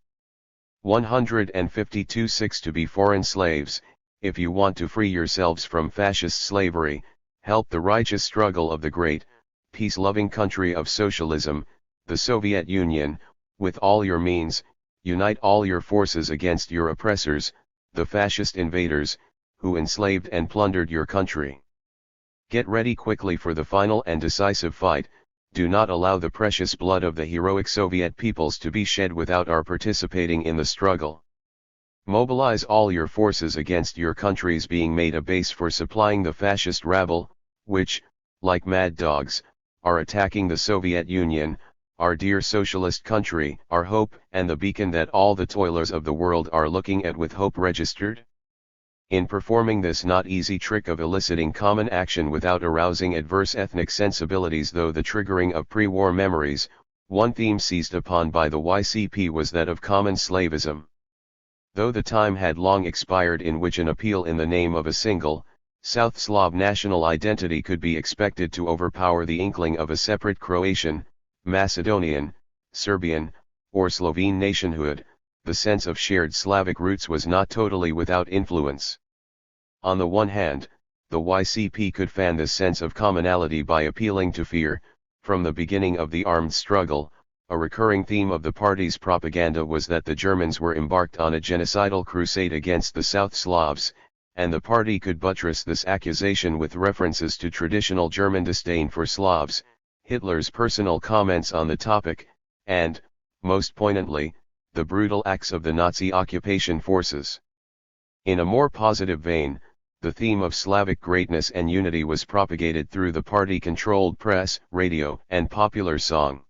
152-6 to be foreign slaves, if you want to free yourselves from fascist slavery, help the righteous struggle of the great, peace-loving country of socialism, the Soviet Union, with all your means, unite all your forces against your oppressors, the fascist invaders, who enslaved and plundered your country. Get ready quickly for the final and decisive fight. Do not allow the precious blood of the heroic Soviet peoples to be shed without our participating in the struggle. Mobilize all your forces against your countries being made a base for supplying the fascist rabble, which, like mad dogs, are attacking the Soviet Union, our dear socialist country, our hope and the beacon that all the toilers of the world are looking at with hope registered. In performing this not easy trick of eliciting common action without arousing adverse ethnic sensibilities, though the triggering of pre-war memories, one theme seized upon by the YCP was that of common slavism. Though the time had long expired in which an appeal in the name of a single, South Slav national identity could be expected to overpower the inkling of a separate Croatian, Macedonian, Serbian, or Slovene nationhood, the sense of shared Slavic roots was not totally without influence. On the one hand, the YCP could fan this sense of commonality by appealing to fear. From the beginning of the armed struggle, a recurring theme of the party's propaganda was that the Germans were embarked on a genocidal crusade against the South Slavs, and the party could buttress this accusation with references to traditional German disdain for Slavs, Hitler's personal comments on the topic, and, most poignantly, the brutal acts of the Nazi occupation forces. In a more positive vein, the theme of Slavic greatness and unity was propagated through the party-controlled press, radio, and popular song.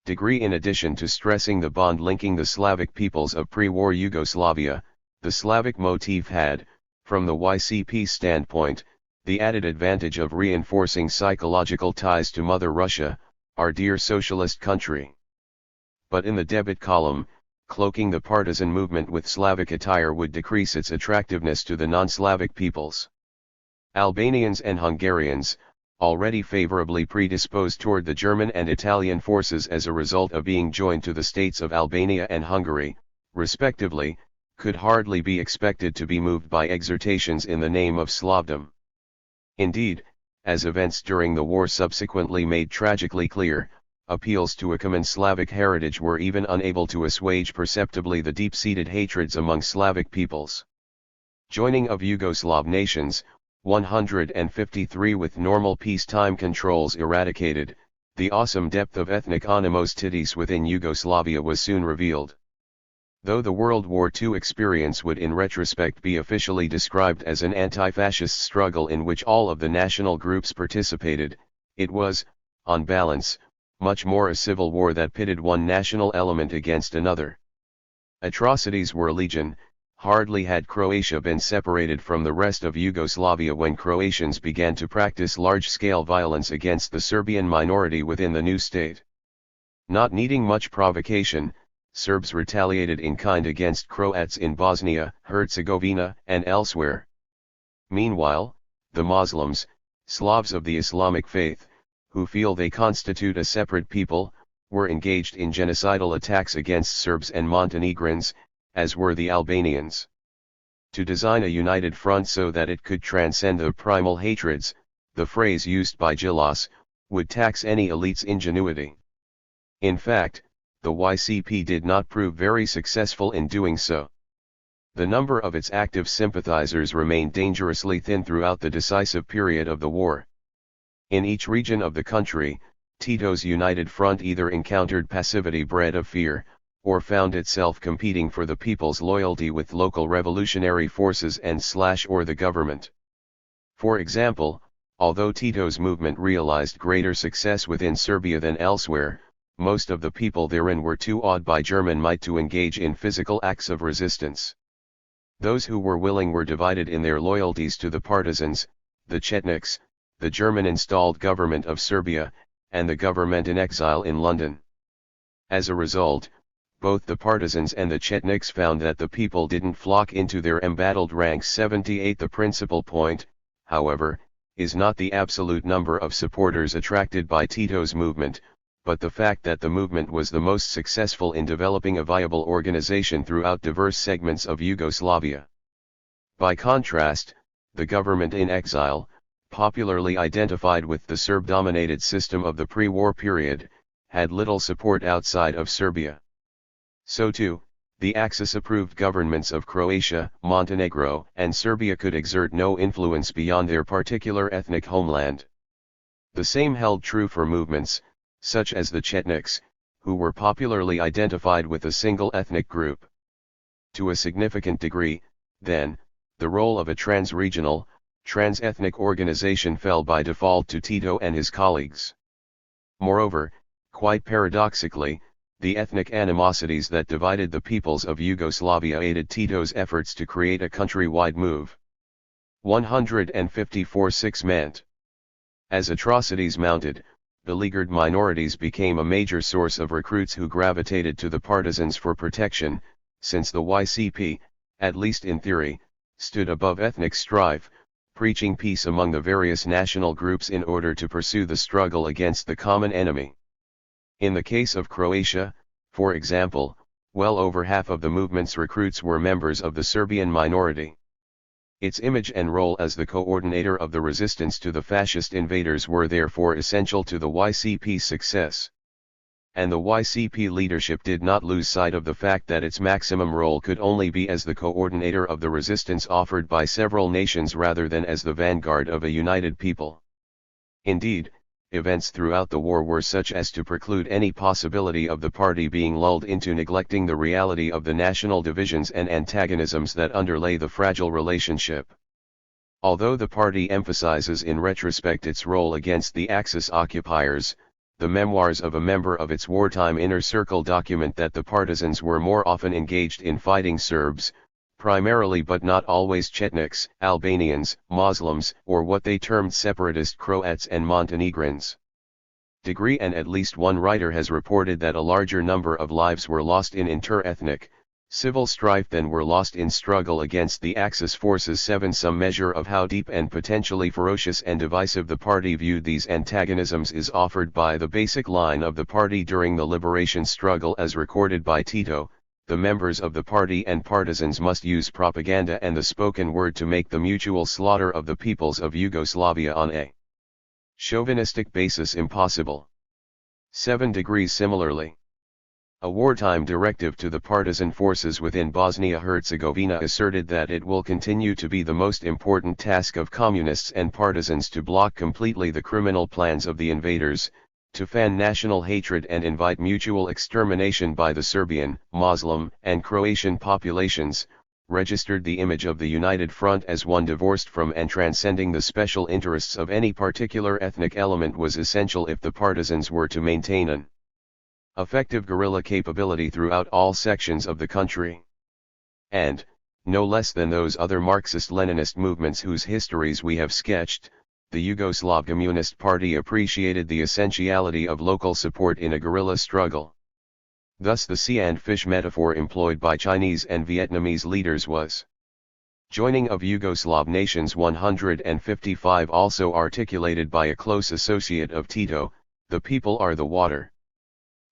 In addition to stressing the bond linking the Slavic peoples of pre-war Yugoslavia, the Slavic motif had, from the YCP standpoint, the added advantage of reinforcing psychological ties to Mother Russia, our dear socialist country. But in the debit column, cloaking the partisan movement with Slavic attire would decrease its attractiveness to the non-Slavic peoples. Albanians and Hungarians, already favorably predisposed toward the German and Italian forces as a result of being joined to the states of Albania and Hungary, respectively, could hardly be expected to be moved by exhortations in the name of Slavdom. Indeed, as events during the war subsequently made tragically clear, appeals to a common Slavic heritage were even unable to assuage perceptibly the deep-seated hatreds among Slavic peoples. Joining of Yugoslav nations, 153 with normal peacetime controls eradicated, the awesome depth of ethnic animosities within Yugoslavia was soon revealed. Though the World War II experience would in retrospect be officially described as an anti-fascist struggle in which all of the national groups participated, it was, on balance, much more a civil war that pitted one national element against another. Atrocities were legion. Hardly had Croatia been separated from the rest of Yugoslavia when Croatians began to practice large-scale violence against the Serbian minority within the new state. Not needing much provocation, Serbs retaliated in kind against Croats in Bosnia, Herzegovina, and elsewhere. Meanwhile, the Muslims, Slavs of the Islamic faith, who feel they constitute a separate people, were engaged in genocidal attacks against Serbs and Montenegrins, as were the Albanians. To design a united front so that it could transcend the primal hatreds, the phrase used by Gilas, would tax any elite's ingenuity. In fact, the YCP did not prove very successful in doing so. The number of its active sympathizers remained dangerously thin throughout the decisive period of the war. In each region of the country, Tito's United Front either encountered passivity bred of fear, or found itself competing for the people's loyalty with local revolutionary forces and/or the government. For example, although Tito's movement realized greater success within Serbia than elsewhere, most of the people therein were too awed by German might to engage in physical acts of resistance. Those who were willing were divided in their loyalties to the partisans, the Chetniks, the German-installed government of Serbia, and the government in exile in London. As a result, both the partisans and the Chetniks found that the people didn't flock into their embattled ranks. 78 The principal point, however, is not the absolute number of supporters attracted by Tito's movement, but the fact that the movement was the most successful in developing a viable organization throughout diverse segments of Yugoslavia. By contrast, the government in exile, popularly identified with the Serb-dominated system of the pre-war period, had little support outside of Serbia. So too, the Axis-approved governments of Croatia, Montenegro, and Serbia could exert no influence beyond their particular ethnic homeland. The same held true for movements, such as the Chetniks, who were popularly identified with a single ethnic group. To a significant degree, then, the role of a trans-regional, trans-ethnic organization fell by default to Tito and his colleagues. Moreover, quite paradoxically, the ethnic animosities that divided the peoples of Yugoslavia aided Tito's efforts to create a countrywide move. 154-6 meant. As atrocities mounted, beleaguered minorities became a major source of recruits who gravitated to the partisans for protection, since the YCP, at least in theory, stood above ethnic strife, preaching peace among the various national groups in order to pursue the struggle against the common enemy. In the case of Croatia, for example, well over half of the movement's recruits were members of the Serbian minority. Its image and role as the coordinator of the resistance to the fascist invaders were therefore essential to the YCP's success. And the YCP leadership did not lose sight of the fact that its maximum role could only be as the coordinator of the resistance offered by several nations rather than as the vanguard of a united people. Indeed, events throughout the war were such as to preclude any possibility of the party being lulled into neglecting the reality of the national divisions and antagonisms that underlay the fragile relationship. Although the party emphasizes in retrospect its role against the Axis occupiers, the memoirs of a member of its wartime inner circle document that the partisans were more often engaged in fighting Serbs, primarily but not always Chetniks, Albanians, Muslims, or what they termed separatist Croats and Montenegrins. Degree and at least one writer has reported that a larger number of lives were lost in inter-ethnic, civil strife than were lost in struggle against the Axis forces. 7 Some measure of how deep and potentially ferocious and divisive the party viewed these antagonisms is offered by the basic line of the party during the liberation struggle as recorded by Tito: the members of the party and partisans must use propaganda and the spoken word to make the mutual slaughter of the peoples of Yugoslavia on a chauvinistic basis impossible. 7 Degrees Similarly, a wartime directive to the partisan forces within Bosnia-Herzegovina asserted that it will continue to be the most important task of communists and partisans to block completely the criminal plans of the invaders, to fan national hatred and invite mutual extermination by the Serbian, Muslim, and Croatian populations, registered the image of the United Front as one divorced from and transcending the special interests of any particular ethnic element was essential if the partisans were to maintain an effective guerrilla capability throughout all sections of the country. And, no less than those other Marxist-Leninist movements whose histories we have sketched, the Yugoslav Communist Party appreciated the essentiality of local support in a guerrilla struggle. Thus the sea and fish metaphor employed by Chinese and Vietnamese leaders was joining of Yugoslav nations 155, also articulated by a close associate of Tito, the people are the water.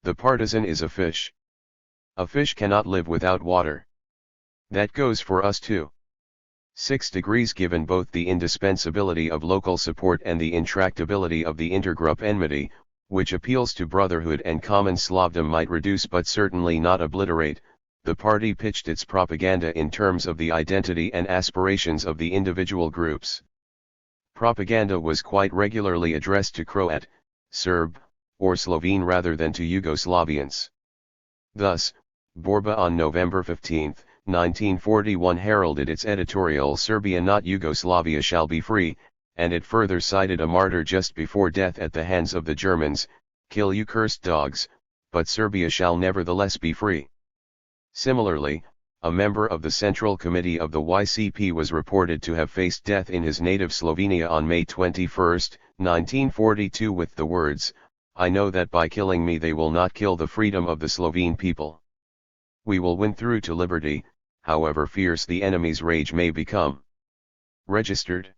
The partisan is a fish. A fish cannot live without water. That goes for us too. 6 degrees. Given both the indispensability of local support and the intractability of the intergroup enmity, which appeals to brotherhood and common Slavdom might reduce but certainly not obliterate, the party pitched its propaganda in terms of the identity and aspirations of the individual groups. Propaganda was quite regularly addressed to Croat, Serb, or Slovene rather than to Yugoslavians. Thus, Borba on November 15, 1941 heralded its editorial "Serbia not Yugoslavia shall be free," and it further cited a martyr just before death at the hands of the Germans, "Kill you cursed dogs, but Serbia shall nevertheless be free." Similarly, a member of the Central Committee of the YCP was reported to have faced death in his native Slovenia on May 21, 1942 with the words, "I know that by killing me they will not kill the freedom of the Slovene people. We will win through to liberty, however fierce the enemy's rage may become." Registered.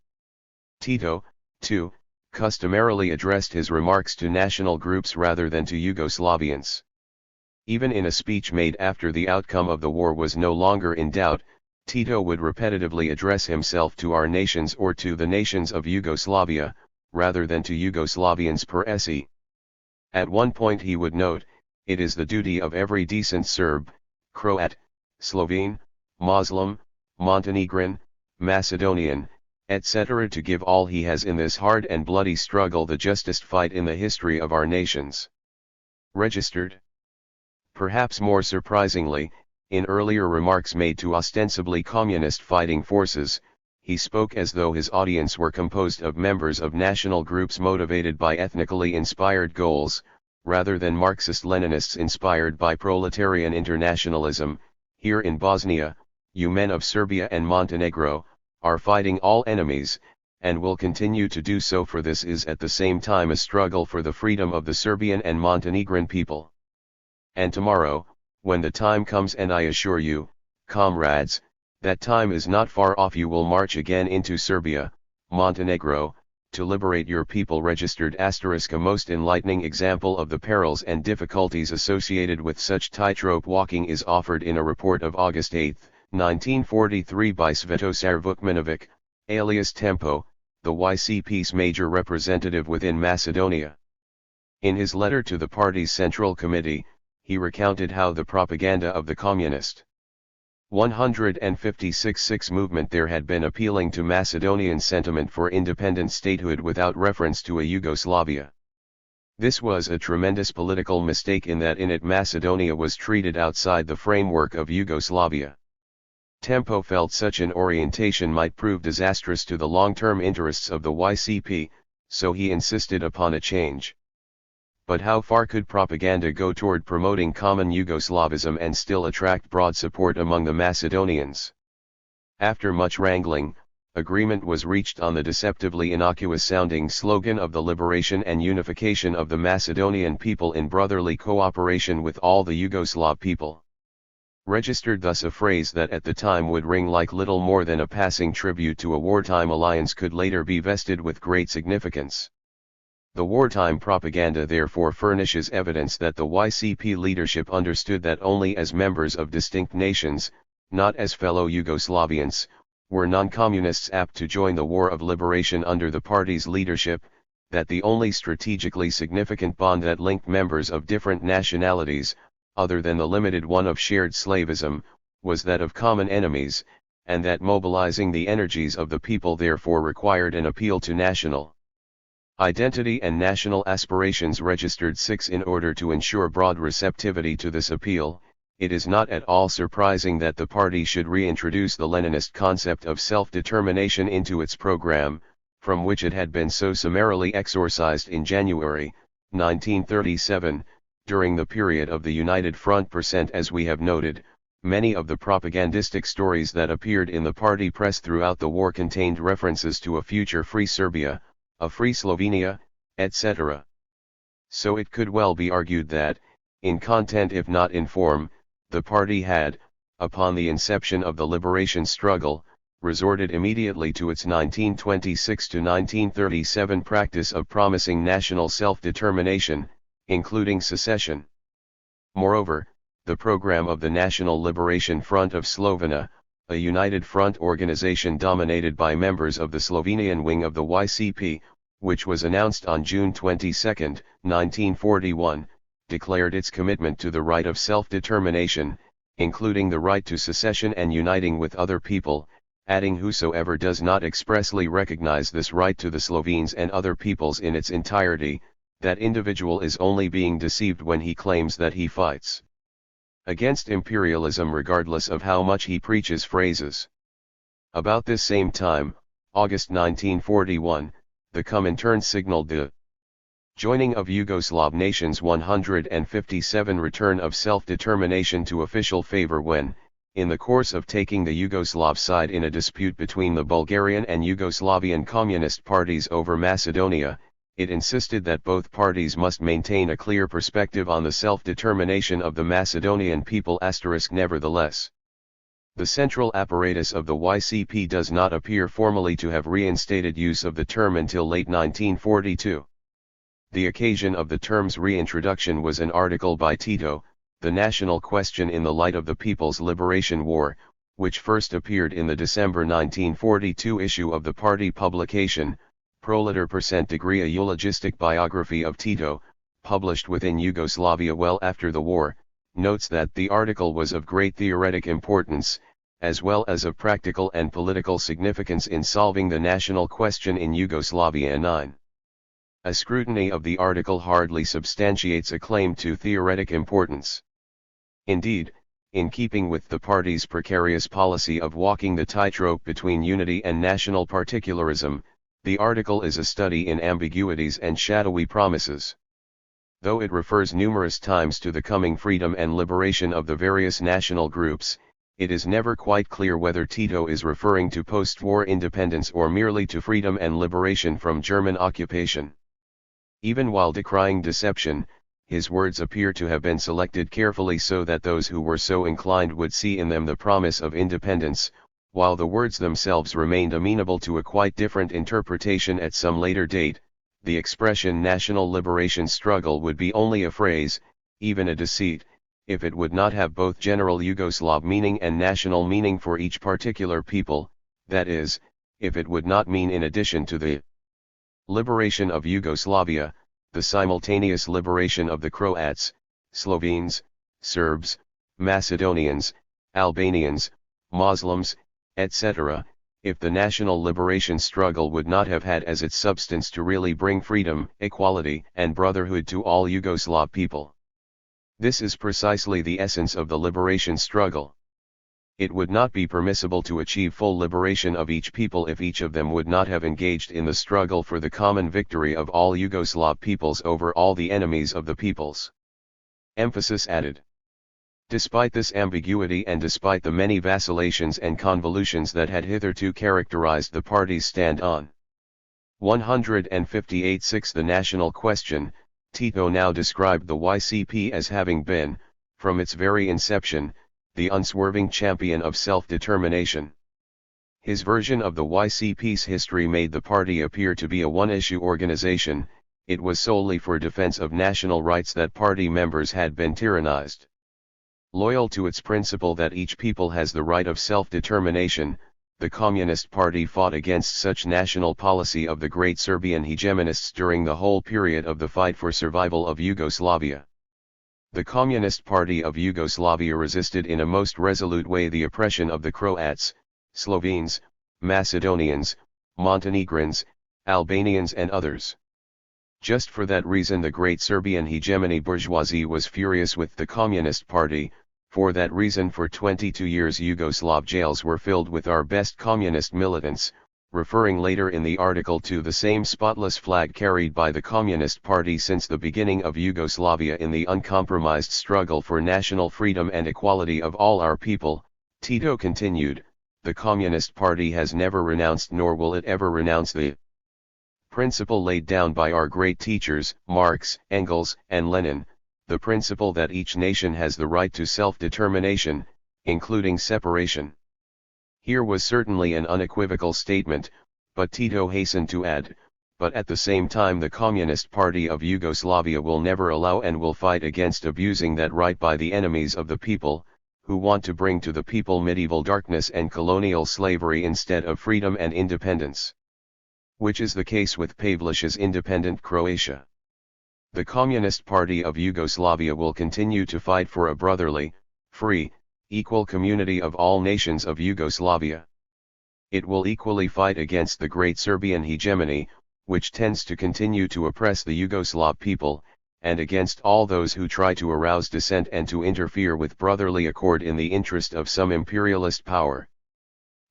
Tito, too, customarily addressed his remarks to national groups rather than to Yugoslavians. Even in a speech made after the outcome of the war was no longer in doubt, Tito would repetitively address himself to our nations or to the nations of Yugoslavia, rather than to Yugoslavians per se. At one point he would note, "It is the duty of every decent Serb, Croat, Slovene, Muslim, Montenegrin, Macedonian, etc. to give all he has in this hard and bloody struggle, the justest fight in the history of our nations." Registered. Perhaps more surprisingly, in earlier remarks made to ostensibly communist fighting forces, he spoke as though his audience were composed of members of national groups motivated by ethnically inspired goals, rather than Marxist-Leninists inspired by proletarian internationalism. "Here in Bosnia, you men of Serbia and Montenegro, are fighting all enemies, and will continue to do so, for this is at the same time a struggle for the freedom of the Serbian and Montenegrin people. And tomorrow, when the time comes, and I assure you, comrades, that time is not far off, you will march again into Serbia, Montenegro, to liberate your people." Registered. A most enlightening example of the perils and difficulties associated with such tightrope walking is offered in a report of August 8, 1943 by Svetosar Vukmanovic, alias Tempo, the YCP's major representative within Macedonia. In his letter to the party's Central Committee, he recounted how the propaganda of the Communist 156 movement there had been appealing to Macedonian sentiment for independent statehood without reference to a Yugoslavia. This was a tremendous political mistake, in that in it Macedonia was treated outside the framework of Yugoslavia. Tempo felt such an orientation might prove disastrous to the long-term interests of the YCP, so he insisted upon a change. But how far could propaganda go toward promoting common Yugoslavism and still attract broad support among the Macedonians? After much wrangling, agreement was reached on the deceptively innocuous-sounding slogan of the liberation and unification of the Macedonian people in brotherly cooperation with all the Yugoslav people. Registered. Thus a phrase that at the time would ring like little more than a passing tribute to a wartime alliance could later be vested with great significance. The wartime propaganda therefore furnishes evidence that the YCP leadership understood that only as members of distinct nations, not as fellow Yugoslavians, were non-communists apt to join the war of liberation under the party's leadership, that the only strategically significant bond that linked members of different nationalities, other than the limited one of shared slavism, was that of common enemies, and that mobilizing the energies of the people therefore required an appeal to national identity and national aspirations. Registered 6. In order to ensure broad receptivity to this appeal, it is not at all surprising that the party should reintroduce the Leninist concept of self-determination into its program, from which it had been so summarily exorcised in January 1937, during the period of the United Front. As we have noted, many of the propagandistic stories that appeared in the party press throughout the war contained references to a future free Serbia, a free Slovenia, etc. So it could well be argued that, In content if not in form, the party had, upon the inception of the liberation struggle, resorted immediately to its 1926 to 1937 practice of promising national self-determination, including secession. Moreover, the program of the National Liberation Front of Slovenia, a united front organization dominated by members of the Slovenian wing of the YCP, which was announced on June 22, 1941, declared its commitment to the right of self-determination, including the right to secession and uniting with other people, adding whosoever does not expressly recognize this right to the Slovenes and other peoples in its entirety, that individual is only being deceived when he claims that he fights against imperialism regardless of how much he preaches phrases. About this same time, August 1941, the Comintern signaled the joining of Yugoslav nations 157 return of self-determination to official favor when, in the course of taking the Yugoslav side in a dispute between the Bulgarian and Yugoslavian communist parties over Macedonia, it insisted that both parties must maintain a clear perspective on the self-determination of the Macedonian people. Nevertheless, the central apparatus of the YCP does not appear formally to have reinstated use of the term until late 1942. The occasion of the term's reintroduction was an article by Tito, The National Question in the Light of the People's Liberation War, which first appeared in the December 1942 issue of the party publication, Proletaire %, a eulogistic biography of Tito, published within Yugoslavia well after the war, notes that the article was of great theoretic importance, as well as of practical and political significance in solving the national question in Yugoslavia. 9. A scrutiny of the article hardly substantiates a claim to theoretic importance. Indeed, in keeping with the party's precarious policy of walking the tightrope between unity and national particularism, the article is a study in ambiguities and shadowy promises. Though it refers numerous times to the coming freedom and liberation of the various national groups, it is never quite clear whether Tito is referring to post-war independence or merely to freedom and liberation from German occupation. Even while decrying deception, his words appear to have been selected carefully so that those who were so inclined would see in them the promise of independence, while the words themselves remained amenable to a quite different interpretation at some later date. The expression national liberation struggle would be only a phrase, even a deceit, if it would not have both general Yugoslav meaning and national meaning for each particular people, that is, if it would not mean in addition to the liberation of Yugoslavia, the simultaneous liberation of the Croats, Slovenes, Serbs, Macedonians, Albanians, Muslims, etc., if the national liberation struggle would not have had as its substance to really bring freedom, equality, and brotherhood to all Yugoslav people. This is precisely the essence of the liberation struggle. It would not be permissible to achieve full liberation of each people if each of them would not have engaged in the struggle for the common victory of all Yugoslav peoples over all the enemies of the peoples. Emphasis added. Despite this ambiguity and despite the many vacillations and convolutions that had hitherto characterized the party's stand on 158-6 the national question, Tito now described the YCP as having been, from its very inception, the unswerving champion of self-determination. His version of the YCP's history made the party appear to be a one-issue organization. It was solely for defense of national rights that party members had been tyrannized. Loyal to its principle that each people has the right of self-determination, the Communist Party fought against such national policy of the great Serbian hegemonists during the whole period of the fight for survival of Yugoslavia. The Communist Party of Yugoslavia resisted in a most resolute way the oppression of the Croats, Slovenes, Macedonians, Montenegrins, Albanians and others. Just for that reason the great Serbian hegemony bourgeoisie was furious with the Communist Party. For that reason for 22 years Yugoslav jails were filled with our best communist militants, referring later in the article to the same spotless flag carried by the Communist Party since the beginning of Yugoslavia in the uncompromised struggle for national freedom and equality of all our people. Tito continued, the Communist Party has never renounced nor will it ever renounce the principle laid down by our great teachers, Marx, Engels, and Lenin, the principle that each nation has the right to self-determination, including separation. Here was certainly an unequivocal statement, but Tito hastened to add, but at the same time the Communist Party of Yugoslavia will never allow and will fight against abusing that right by the enemies of the people, who want to bring to the people medieval darkness and colonial slavery instead of freedom and independence. Which is the case with Pavlish's independent Croatia. The Communist Party of Yugoslavia will continue to fight for a brotherly, free, equal community of all nations of Yugoslavia. It will equally fight against the great Serbian hegemony, which tends to continue to oppress the Yugoslav people, and against all those who try to arouse dissent and to interfere with brotherly accord in the interest of some imperialist power.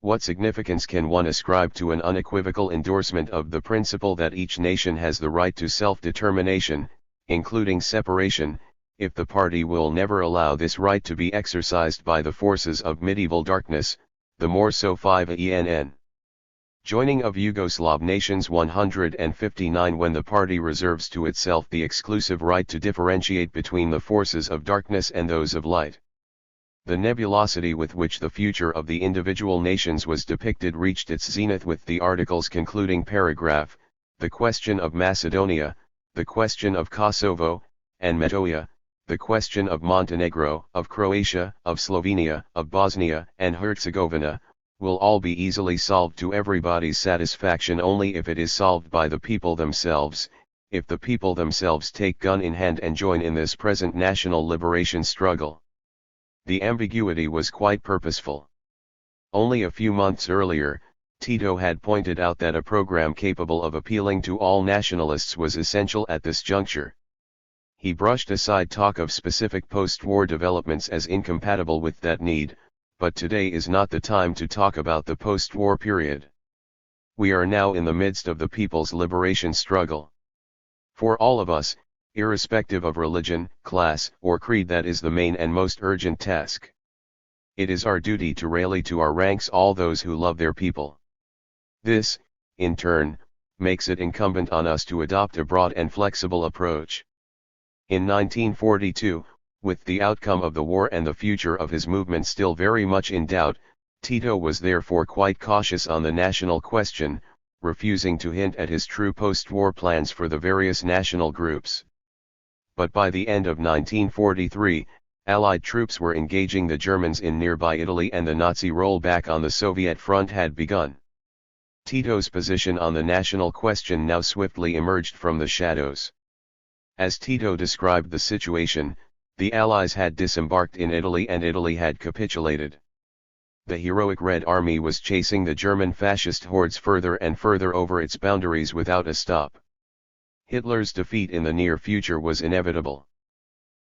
What significance can one ascribe to an unequivocal endorsement of the principle that each nation has the right to self-determination, including separation, if the party will never allow this right to be exercised by the forces of medieval darkness, the more so 5ENN. Joining of Yugoslav nations 159 when the party reserves to itself the exclusive right to differentiate between the forces of darkness and those of light. The nebulosity with which the future of the individual nations was depicted reached its zenith with the article's concluding paragraph, the question of Macedonia, the question of Kosovo, and Metohija, the question of Montenegro, of Croatia, of Slovenia, of Bosnia and Herzegovina, will all be easily solved to everybody's satisfaction only if it is solved by the people themselves, if the people themselves take gun in hand and join in this present national liberation struggle. The ambiguity was quite purposeful. Only a few months earlier, Tito had pointed out that a program capable of appealing to all nationalists was essential at this juncture. He brushed aside talk of specific post-war developments as incompatible with that need, but today is not the time to talk about the post-war period. We are now in the midst of the people's liberation struggle. For all of us, irrespective of religion, class, or creed, that is the main and most urgent task. It is our duty to rally to our ranks all those who love their people. This, in turn, makes it incumbent on us to adopt a broad and flexible approach. In 1942, with the outcome of the war and the future of his movement still very much in doubt, Tito was therefore quite cautious on the national question, refusing to hint at his true post-war plans for the various national groups. But by the end of 1943, Allied troops were engaging the Germans in nearby Italy and the Nazi rollback on the Soviet front had begun. Tito's position on the national question now swiftly emerged from the shadows. As Tito described the situation, the Allies had disembarked in Italy and Italy had capitulated. The heroic Red Army was chasing the German fascist hordes further and further over its boundaries without a stop. Hitler's defeat in the near future was inevitable.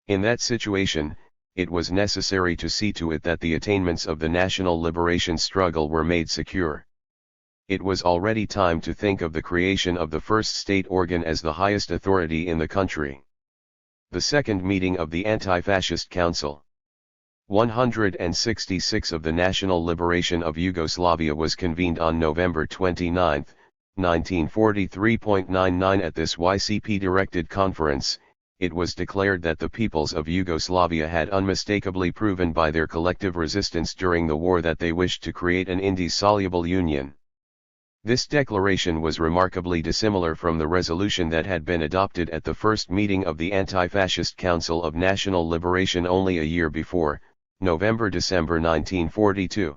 In that situation, it was necessary to see to it that the attainments of the national liberation struggle were made secure. It was already time to think of the creation of the first state organ as the highest authority in the country. The second meeting of the Anti-Fascist Council 166 of the National Liberation of Yugoslavia was convened on November 29, 1943.99. At this YCP-directed conference, it was declared that the peoples of Yugoslavia had unmistakably proven by their collective resistance during the war that they wished to create an indissoluble union. This declaration was remarkably dissimilar from the resolution that had been adopted at the first meeting of the Anti-Fascist Council of National Liberation only a year before, November-December 1942.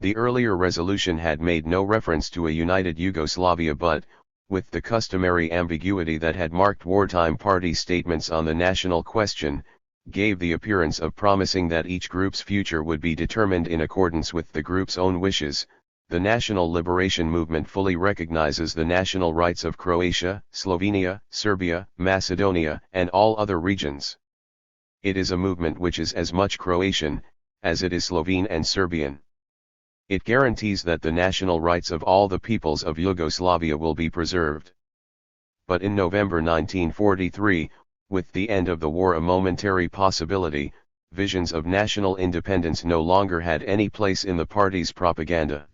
The earlier resolution had made no reference to a united Yugoslavia but, with the customary ambiguity that had marked wartime party statements on the national question, gave the appearance of promising that each group's future would be determined in accordance with the group's own wishes. The national liberation movement fully recognizes the national rights of Croatia, Slovenia, Serbia, Macedonia, and all other regions. It is a movement which is as much Croatian, as it is Slovene and Serbian. It guarantees that the national rights of all the peoples of Yugoslavia will be preserved. But in November 1943, with the end of the war a momentary possibility, visions of national independence no longer had any place in the party's propaganda.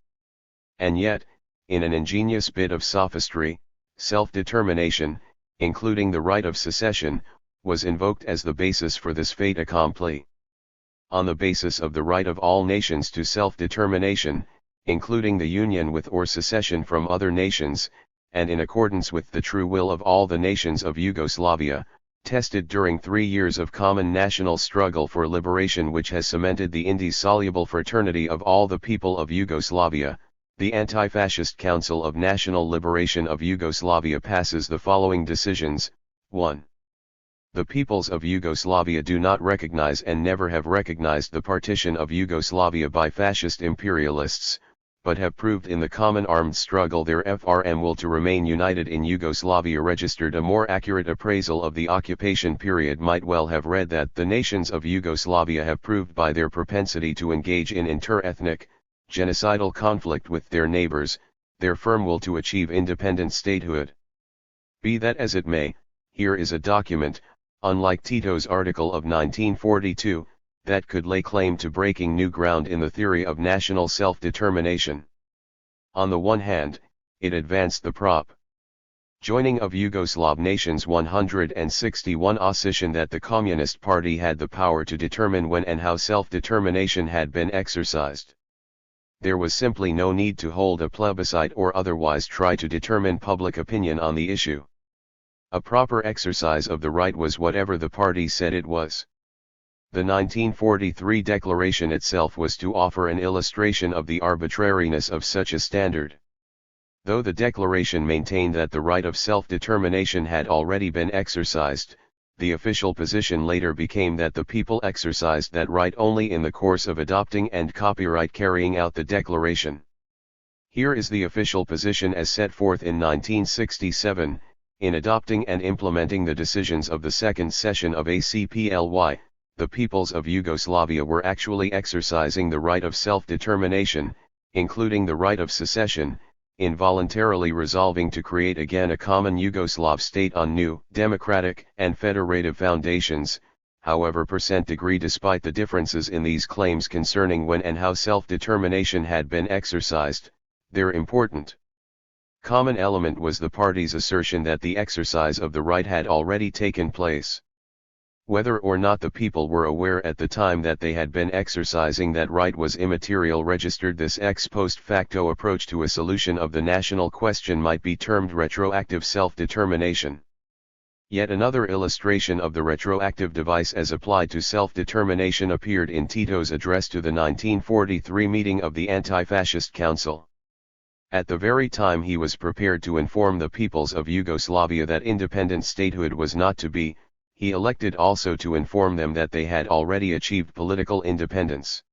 And yet, in an ingenious bit of sophistry, self-determination, including the right of secession, was invoked as the basis for this fait accompli. On the basis of the right of all nations to self-determination, including the union with or secession from other nations, and in accordance with the true will of all the nations of Yugoslavia, tested during 3 years of common national struggle for liberation which has cemented the indissoluble fraternity of all the people of Yugoslavia, the Anti-Fascist Council of National Liberation of Yugoslavia passes the following decisions. 1. The peoples of Yugoslavia do not recognize and never have recognized the partition of Yugoslavia by fascist imperialists, but have proved in the common armed struggle their FRM will to remain united in Yugoslavia. Registered. A more accurate appraisal of the occupation period might well have read that the nations of Yugoslavia have proved by their propensity to engage in inter-ethnic, genocidal conflict with their neighbors, their firm will to achieve independent statehood. Be that as it may, here is a document, unlike Tito's article of 1942, that could lay claim to breaking new ground in the theory of national self-determination. On the one hand, it advanced the prop. Joining of Yugoslav nations 161 assertion that the Communist Party had the power to determine when and how self-determination had been exercised. There was simply no need to hold a plebiscite or otherwise try to determine public opinion on the issue. A proper exercise of the right was whatever the party said it was. The 1943 declaration itself was to offer an illustration of the arbitrariness of such a standard. Though the declaration maintained that the right of self-determination had already been exercised, the official position later became that the people exercised that right only in the course of adopting and copyright carrying out the declaration. Here is the official position as set forth in 1967, in adopting and implementing the decisions of the second session of ACPLY. The peoples of Yugoslavia were actually exercising the right of self-determination, including the right of secession, in voluntarily resolving to create again a common Yugoslav state on new, democratic, and federative foundations. However, degree despite the differences in these claims concerning when and how self-determination had been exercised, their important common element was the party's assertion that the exercise of the right had already taken place. Whether or not the people were aware at the time that they had been exercising that right was immaterial. Registered. This ex post facto approach to a solution of the national question might be termed retroactive self-determination. Yet another illustration of the retroactive device as applied to self-determination appeared in Tito's address to the 1943 meeting of the Anti-Fascist Council. At the very time he was prepared to inform the peoples of Yugoslavia that independent statehood was not to be, he elected also to inform them that they had already achieved political independence.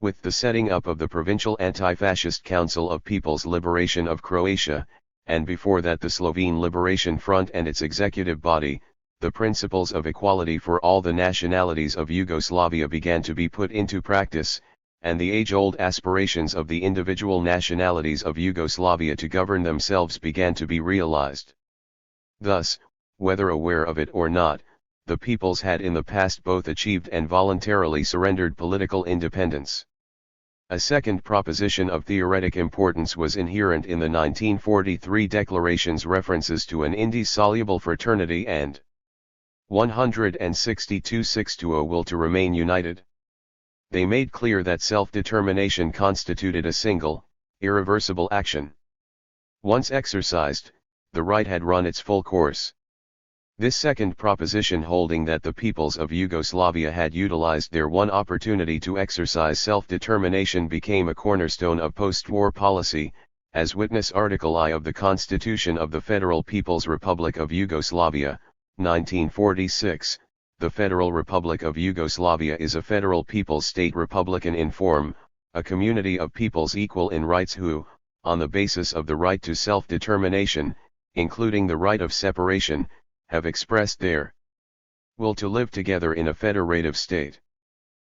With the setting up of the Provincial Anti-Fascist Council of People's Liberation of Croatia, and before that the Slovene Liberation Front and its executive body, the principles of equality for all the nationalities of Yugoslavia began to be put into practice, and the age-old aspirations of the individual nationalities of Yugoslavia to govern themselves began to be realized. Thus, whether aware of it or not, the peoples had in the past both achieved and voluntarily surrendered political independence. A second proposition of theoretic importance was inherent in the 1943 declaration's references to an indissoluble fraternity and 162.620 will to remain united. They made clear that self-determination constituted a single, irreversible action. Once exercised, the right had run its full course. This second proposition, holding that the peoples of Yugoslavia had utilized their one opportunity to exercise self-determination, became a cornerstone of post-war policy, as witness Article I of the Constitution of the Federal People's Republic of Yugoslavia, 1946. The Federal Republic of Yugoslavia is a federal people's state, republican in form, a community of peoples equal in rights who, on the basis of the right to self-determination, including the right of separation, have expressed their will to live together in a federative state.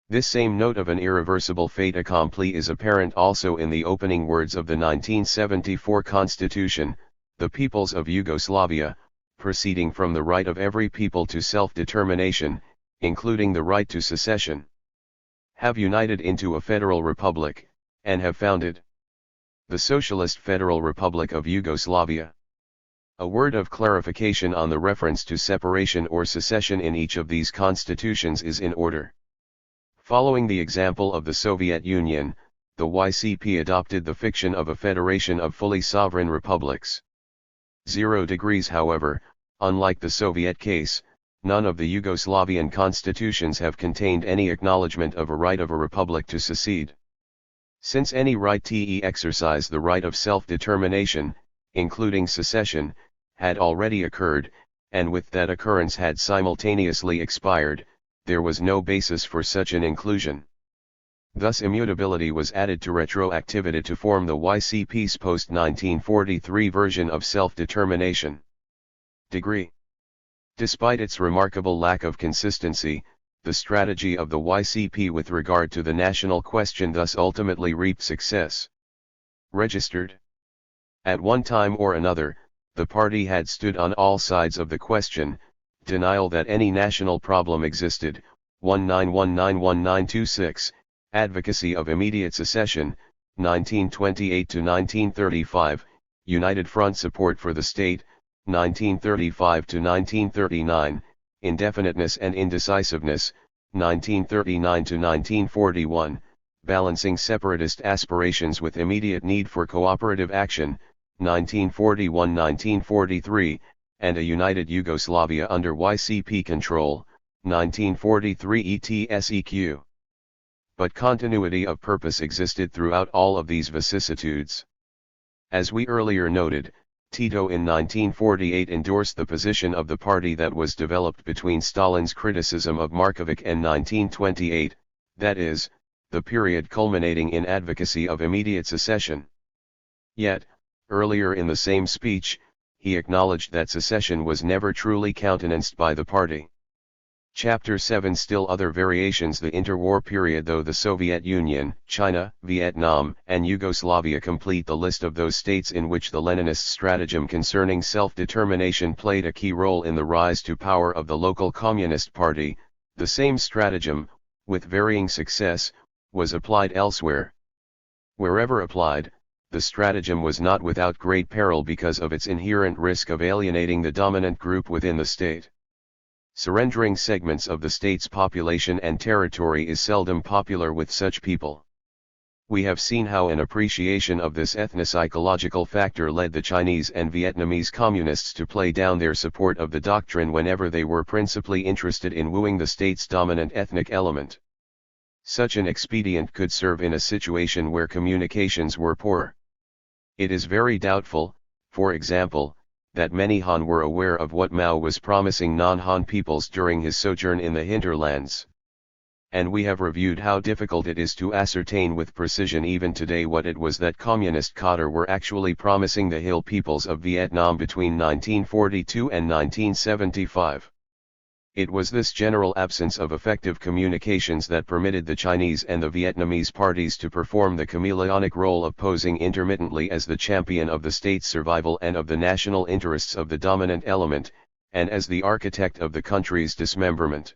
This same note of an irreversible fait accompli is apparent also in the opening words of the 1974 Constitution: the peoples of Yugoslavia, proceeding from the right of every people to self-determination, including the right to secession, have united into a federal republic, and have founded the Socialist Federal Republic of Yugoslavia. A word of clarification on the reference to separation or secession in each of these constitutions is in order. Following the example of the Soviet Union, the YCP adopted the fiction of a federation of fully sovereign republics. 0 degrees. However, unlike the Soviet case, none of the Yugoslavian constitutions have contained any acknowledgement of a right of a republic to secede. Since any right to exercise the right of self-determination, including secession, had already occurred, and with that occurrence had simultaneously expired, there was no basis for such an inclusion. Thus immutability was added to retroactivity to form the YCP's post-1943 version of self-determination. Degree. Despite its remarkable lack of consistency, the strategy of the YCP with regard to the national question thus ultimately reaped success. Registered. At one time or another, the party had stood on all sides of the question: denial that any national problem existed, 1919-1926, advocacy of immediate secession, 1928-1935, United Front support for the state, 1935-1939, indefiniteness and indecisiveness, 1939-1941, balancing separatist aspirations with immediate need for cooperative action, 1941-1943, and a united Yugoslavia under YCP control, 1943 ETSEQ. But continuity of purpose existed throughout all of these vicissitudes. As we earlier noted, Tito in 1948 endorsed the position of the party that was developed between Stalin's criticism of Markovic and 1928, that is, the period culminating in advocacy of immediate secession. Yet, earlier in the same speech, he acknowledged that secession was never truly countenanced by the party. Chapter 7. Still other variations. The interwar period. Though the Soviet Union, China, Vietnam, and Yugoslavia complete the list of those states in which the Leninist stratagem concerning self-determination played a key role in the rise to power of the local Communist Party, the same stratagem, with varying success, was applied elsewhere. Wherever applied, the stratagem was not without great peril because of its inherent risk of alienating the dominant group within the state. Surrendering segments of the state's population and territory is seldom popular with such people. We have seen how an appreciation of this ethno-psychological factor led the Chinese and Vietnamese communists to play down their support of the doctrine whenever they were principally interested in wooing the state's dominant ethnic element. Such an expedient could serve in a situation where communications were poor. It is very doubtful, for example, that many Han were aware of what Mao was promising non-Han peoples during his sojourn in the hinterlands. And we have reviewed how difficult it is to ascertain with precision even today what it was that Communist cadre were actually promising the hill peoples of Vietnam between 1942 and 1975. It was this general absence of effective communications that permitted the Chinese and the Vietnamese parties to perform the chameleonic role of posing intermittently as the champion of the state's survival and of the national interests of the dominant element, and as the architect of the country's dismemberment.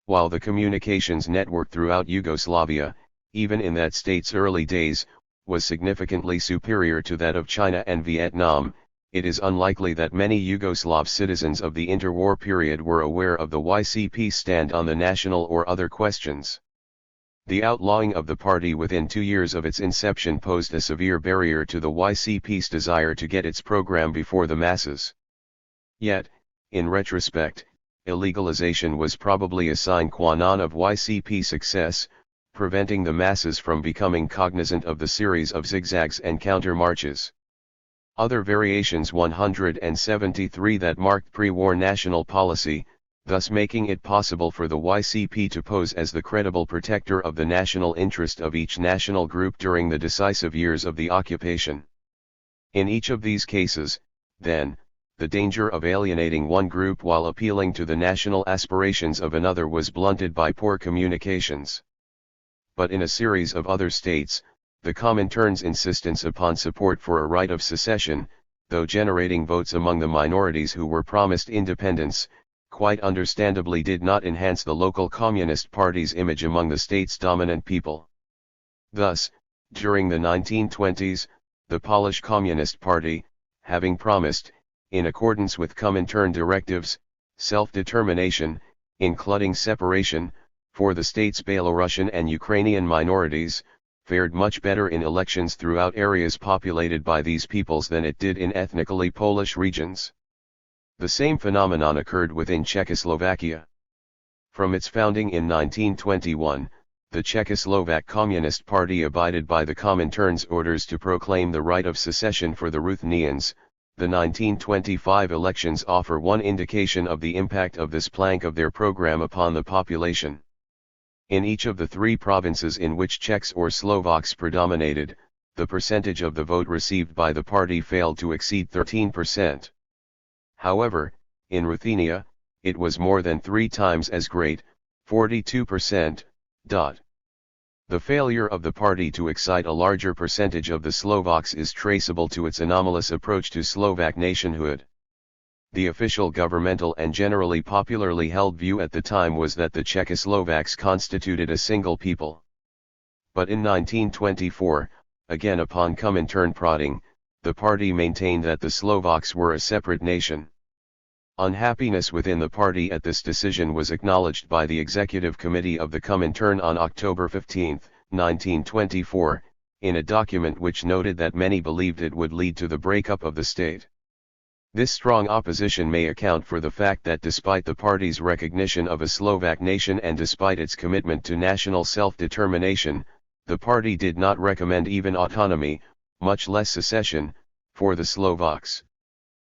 While the communications network throughout Yugoslavia, even in that state's early days, was significantly superior to that of China and Vietnam, it is unlikely that many Yugoslav citizens of the interwar period were aware of the YCP's stand on the national or other questions. The outlawing of the party within 2 years of its inception posed a severe barrier to the YCP's desire to get its program before the masses. Yet, in retrospect, illegalization was probably a sine qua non of YCP success, preventing the masses from becoming cognizant of the series of zigzags and counter-marches. Other variations. 173 that marked pre-war national policy, thus making it possible for the YCP to pose as the credible protector of the national interest of each national group during the decisive years of the occupation. In each of these cases, then, the danger of alienating one group while appealing to the national aspirations of another was blunted by poor communications. But in a series of other states, the Comintern's insistence upon support for a right of secession, though generating votes among the minorities who were promised independence, quite understandably did not enhance the local Communist Party's image among the state's dominant people. Thus, during the 1920s, the Polish Communist Party, having promised, in accordance with Comintern directives, self-determination, including separation, for the state's Belarusian and Ukrainian minorities, fared much better in elections throughout areas populated by these peoples than it did in ethnically Polish regions. The same phenomenon occurred within Czechoslovakia. From its founding in 1921, the Czechoslovak Communist Party abided by the Comintern's orders to proclaim the right of secession for the Ruthenians. The 1925 elections offer one indication of the impact of this plank of their program upon the population. In each of the three provinces in which Czechs or Slovaks predominated, the percentage of the vote received by the party failed to exceed 13%. However, in Ruthenia, it was more than 3 times as great, 42%. The failure of the party to excite a larger percentage of the Slovaks is traceable to its anomalous approach to Slovak nationhood. The official governmental and generally popularly held view at the time was that the Czechoslovaks constituted a single people. But in 1924, again upon Comintern prodding, the party maintained that the Slovaks were a separate nation. Unhappiness within the party at this decision was acknowledged by the Executive Committee of the Comintern on October 15, 1924, in a document which noted that many believed it would lead to the breakup of the state. This strong opposition may account for the fact that despite the party's recognition of a Slovak nation and despite its commitment to national self-determination, the party did not recommend even autonomy, much less secession, for the Slovaks.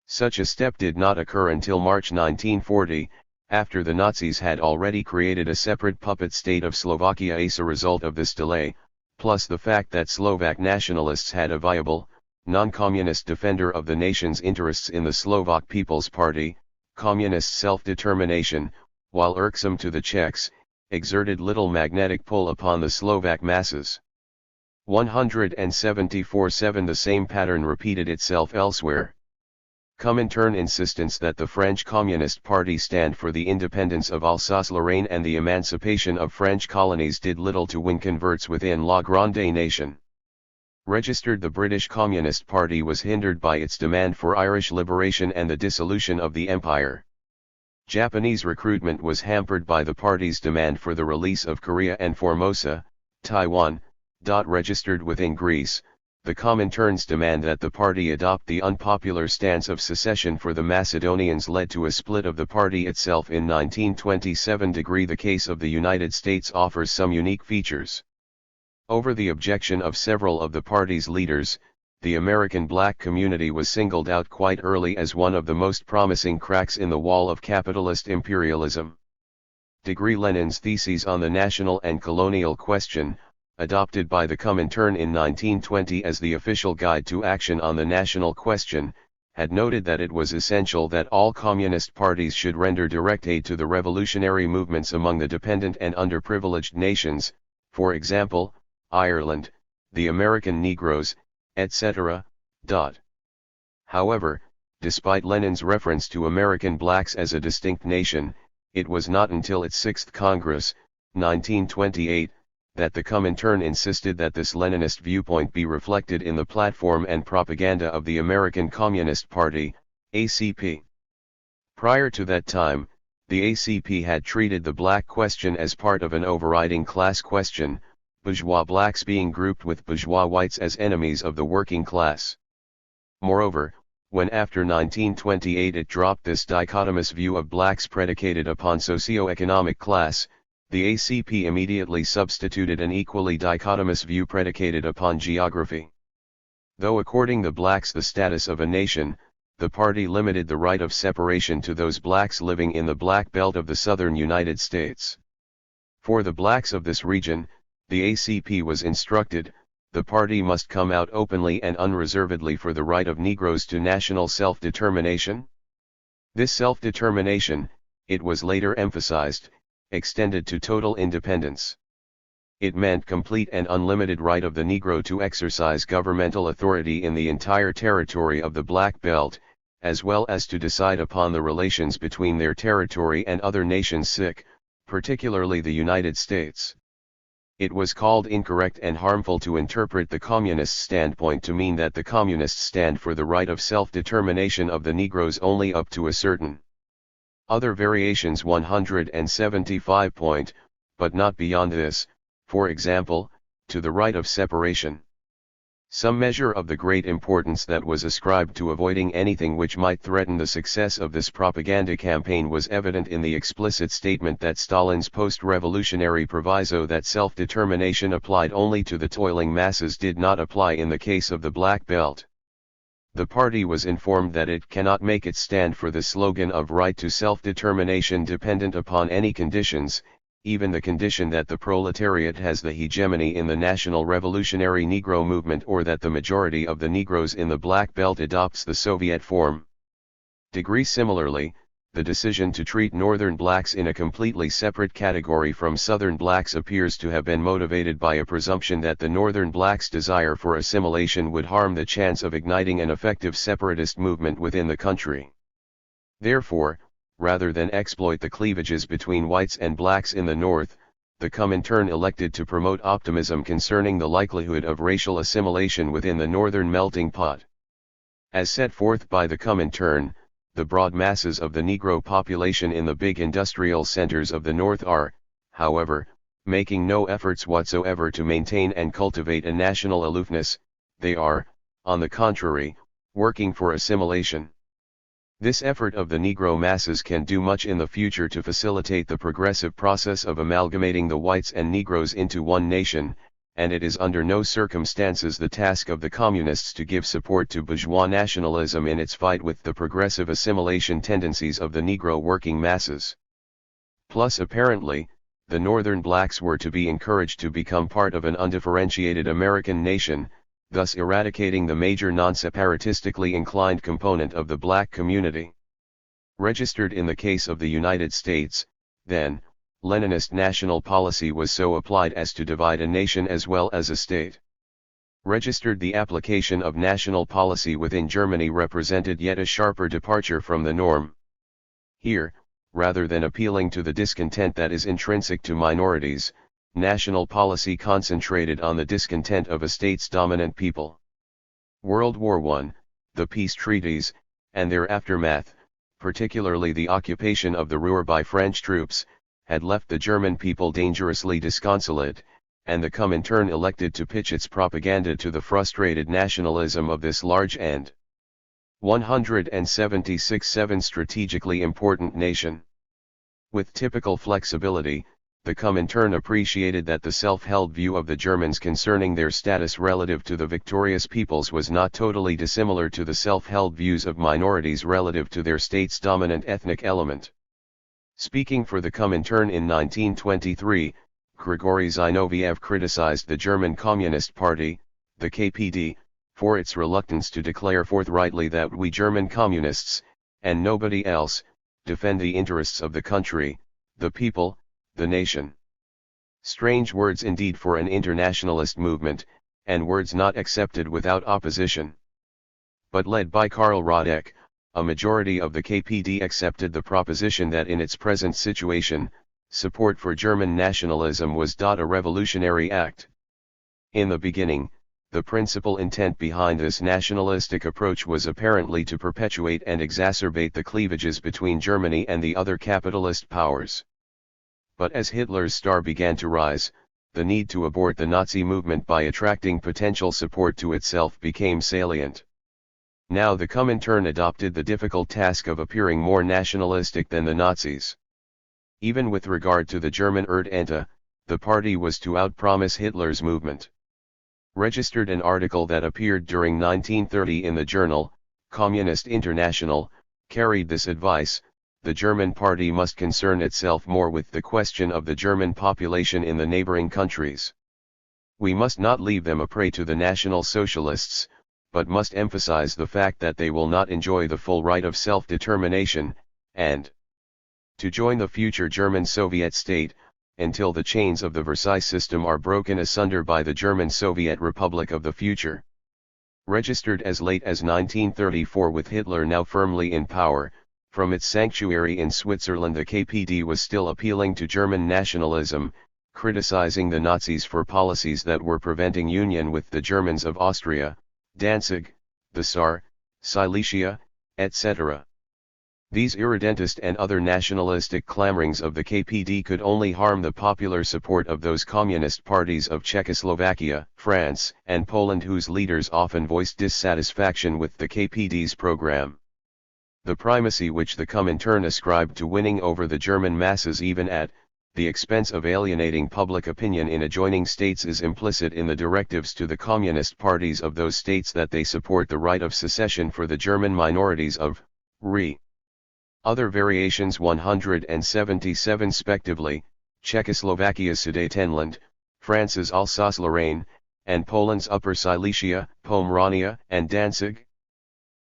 Such a step did not occur until March 1940, after the Nazis had already created a separate puppet state of Slovakia as a result of this delay, plus the fact that Slovak nationalists had a viable, non-communist defender of the nation's interests in the Slovak People's Party, communist self-determination, while irksome to the Czechs, exerted little magnetic pull upon the Slovak masses. 174-7 The same pattern repeated itself elsewhere. Comintern insistence that the French Communist Party stand for the independence of Alsace-Lorraine and the emancipation of French colonies did little to win converts within La Grande Nation. Registered The British Communist Party was hindered by its demand for Irish liberation and the dissolution of the empire. Japanese recruitment was hampered by the party's demand for the release of Korea and Formosa, Taiwan. Registered within Greece, the Comintern's demand that the party adopt the unpopular stance of secession for the Macedonians led to a split of the party itself in 1927. The case of the United States offers some unique features. Over the objection of several of the party's leaders, the American black community was singled out quite early as one of the most promising cracks in the wall of capitalist imperialism. Lenin's Theses on the National and Colonial Question, adopted by the Comintern in 1920 as the official guide to action on the national question, had noted that it was essential that all communist parties should render direct aid to the revolutionary movements among the dependent and underprivileged nations, for example, Ireland, the American Negroes, etc. However, despite Lenin's reference to American blacks as a distinct nation, it was not until its 6th Congress, 1928, that the Comintern insisted that this Leninist viewpoint be reflected in the platform and propaganda of the American Communist Party, ACP. Prior to that time, the ACP had treated the black question as part of an overriding class question, bourgeois blacks being grouped with bourgeois whites as enemies of the working class. Moreover, when after 1928 it dropped this dichotomous view of blacks predicated upon socio-economic class, the ACP immediately substituted an equally dichotomous view predicated upon geography. Though according the blacks the status of a nation, the party limited the right of separation to those blacks living in the Black Belt of the southern United States. For the blacks of this region, the ACP was instructed, the party must come out openly and unreservedly for the right of Negroes to national self-determination. This self-determination, it was later emphasized, extended to total independence. It meant complete and unlimited right of the Negro to exercise governmental authority in the entire territory of the Black Belt, as well as to decide upon the relations between their territory and other nations, particularly the United States. It was called incorrect and harmful to interpret the communist standpoint to mean that the communists stand for the right of self-determination of the Negroes only up to a certain other variations 175 point, but not beyond this, for example, to the right of separation. Some measure of the great importance that was ascribed to avoiding anything which might threaten the success of this propaganda campaign was evident in the explicit statement that Stalin's post-revolutionary proviso that self-determination applied only to the toiling masses did not apply in the case of the Black Belt. The party was informed that it cannot make its stand for the slogan of right to self-determination dependent upon any conditions, even the condition that the proletariat has the hegemony in the National Revolutionary Negro Movement or that the majority of the Negroes in the Black Belt adopts the Soviet form. Similarly, the decision to treat Northern blacks in a completely separate category from Southern blacks appears to have been motivated by a presumption that the Northern blacks' desire for assimilation would harm the chance of igniting an effective separatist movement within the country. Therefore, rather than exploit the cleavages between whites and blacks in the North, the Comintern elected to promote optimism concerning the likelihood of racial assimilation within the Northern melting pot. As set forth by the Comintern, the broad masses of the Negro population in the big industrial centers of the North are, however, making no efforts whatsoever to maintain and cultivate a national aloofness. They are, on the contrary, working for assimilation. This effort of the Negro masses can do much in the future to facilitate the progressive process of amalgamating the whites and Negroes into one nation, and it is under no circumstances the task of the Communists to give support to bourgeois nationalism in its fight with the progressive assimilation tendencies of the Negro working masses. Plus, apparently, the Northern blacks were to be encouraged to become part of an undifferentiated American nation, thus eradicating the major non-separatistically inclined component of the black community. Registered in the case of the United States, then, Leninist national policy was so applied as to divide a nation as well as a state. Registered, the application of national policy within Germany represented yet a sharper departure from the norm. Here, rather than appealing to the discontent that is intrinsic to minorities, national policy concentrated on the discontent of a state's dominant people. World War I, the peace treaties, and their aftermath, particularly the occupation of the Ruhr by French troops, had left the German people dangerously disconsolate, and the Comintern elected to pitch its propaganda to the frustrated nationalism of this large and 176-7 strategically important nation. With typical flexibility, the Comintern appreciated that the self-held view of the Germans concerning their status relative to the victorious peoples was not totally dissimilar to the self-held views of minorities relative to their state's dominant ethnic element. Speaking for the Comintern in 1923, Grigory Zinoviev criticized the German Communist Party, the KPD, for its reluctance to declare forthrightly that we German Communists, and nobody else, defend the interests of the country, the people, the nation. Strange words indeed for an internationalist movement, and words not accepted without opposition. But led by Karl Radek, a majority of the KPD accepted the proposition that in its present situation, support for German nationalism was a revolutionary act. In the beginning, the principal intent behind this nationalistic approach was apparently to perpetuate and exacerbate the cleavages between Germany and the other capitalist powers. But as Hitler's star began to rise, the need to abort the Nazi movement by attracting potential support to itself became salient. Now the Comintern adopted the difficult task of appearing more nationalistic than the Nazis. Even with regard to the German Ernte, the party was to outpromise Hitler's movement. Registered an article that appeared during 1930 in the journal, Communist International, carried this advice: the German party must concern itself more with the question of the German population in the neighboring countries. We must not leave them a prey to the National Socialists, but must emphasize the fact that they will not enjoy the full right of self-determination, and to join the future German Soviet state, until the chains of the Versailles system are broken asunder by the German Soviet Republic of the future. Registered as late as 1934 with Hitler now firmly in power, from its sanctuary in Switzerland the KPD was still appealing to German nationalism, criticizing the Nazis for policies that were preventing union with the Germans of Austria, Danzig, the Saar, Silesia, etc. These irredentist and other nationalistic clamorings of the KPD could only harm the popular support of those communist parties of Czechoslovakia, France, and Poland whose leaders often voiced dissatisfaction with the KPD's program. The primacy which the Comintern ascribed to winning over the German masses even at the expense of alienating public opinion in adjoining states is implicit in the directives to the communist parties of those states that they support the right of secession for the German minorities of Re. Other variations 177 respectively, Czechoslovakia's Sudetenland, France's Alsace-Lorraine, and Poland's Upper Silesia, Pomerania, and Danzig.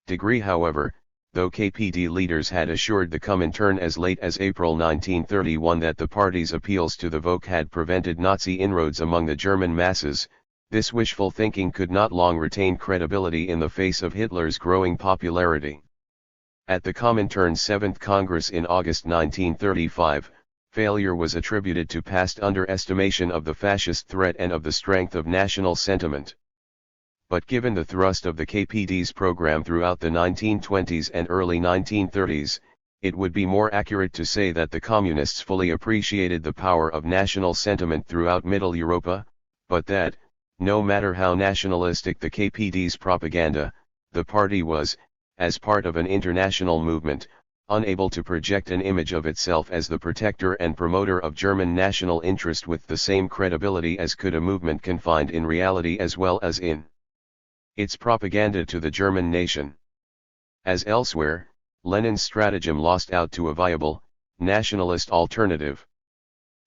Degree however, though KPD leaders had assured the Comintern as late as April 1931 that the party's appeals to the Volk had prevented Nazi inroads among the German masses, this wishful thinking could not long retain credibility in the face of Hitler's growing popularity. At the Comintern's 7th Congress in August 1935, failure was attributed to past underestimation of the fascist threat and of the strength of national sentiment. But given the thrust of the KPD's program throughout the 1920s and early 1930s, it would be more accurate to say that the Communists fully appreciated the power of national sentiment throughout Middle Europa, but that, no matter how nationalistic the KPD's propaganda, the party was, as part of an international movement, unable to project an image of itself as the protector and promoter of German national interest with the same credibility as could a movement confined in reality as well as in its propaganda to the German nation. As elsewhere, Lenin's stratagem lost out to a viable, nationalist alternative.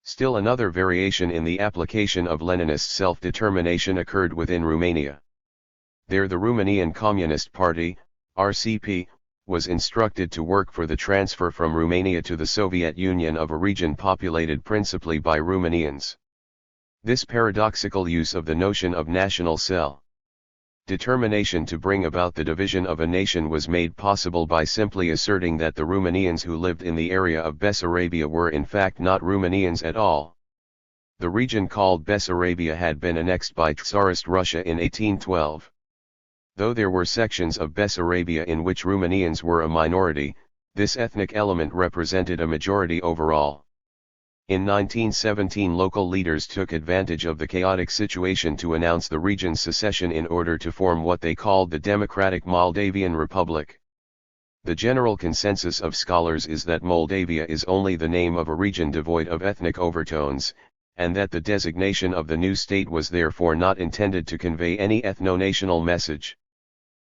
Still another variation in the application of Leninist self-determination occurred within Romania. There the Romanian Communist Party, RCP, was instructed to work for the transfer from Romania to the Soviet Union of a region populated principally by Romanians. This paradoxical use of the notion of national self-determination to bring about the division of a nation was made possible by simply asserting that the Romanians who lived in the area of Bessarabia were in fact not Romanians at all. The region called Bessarabia had been annexed by Tsarist Russia in 1812. Though there were sections of Bessarabia in which Romanians were a minority, this ethnic element represented a majority overall. In 1917 local leaders took advantage of the chaotic situation to announce the region's secession in order to form what they called the Democratic Moldavian Republic. The general consensus of scholars is that Moldavia is only the name of a region devoid of ethnic overtones, and that the designation of the new state was therefore not intended to convey any ethno-national message.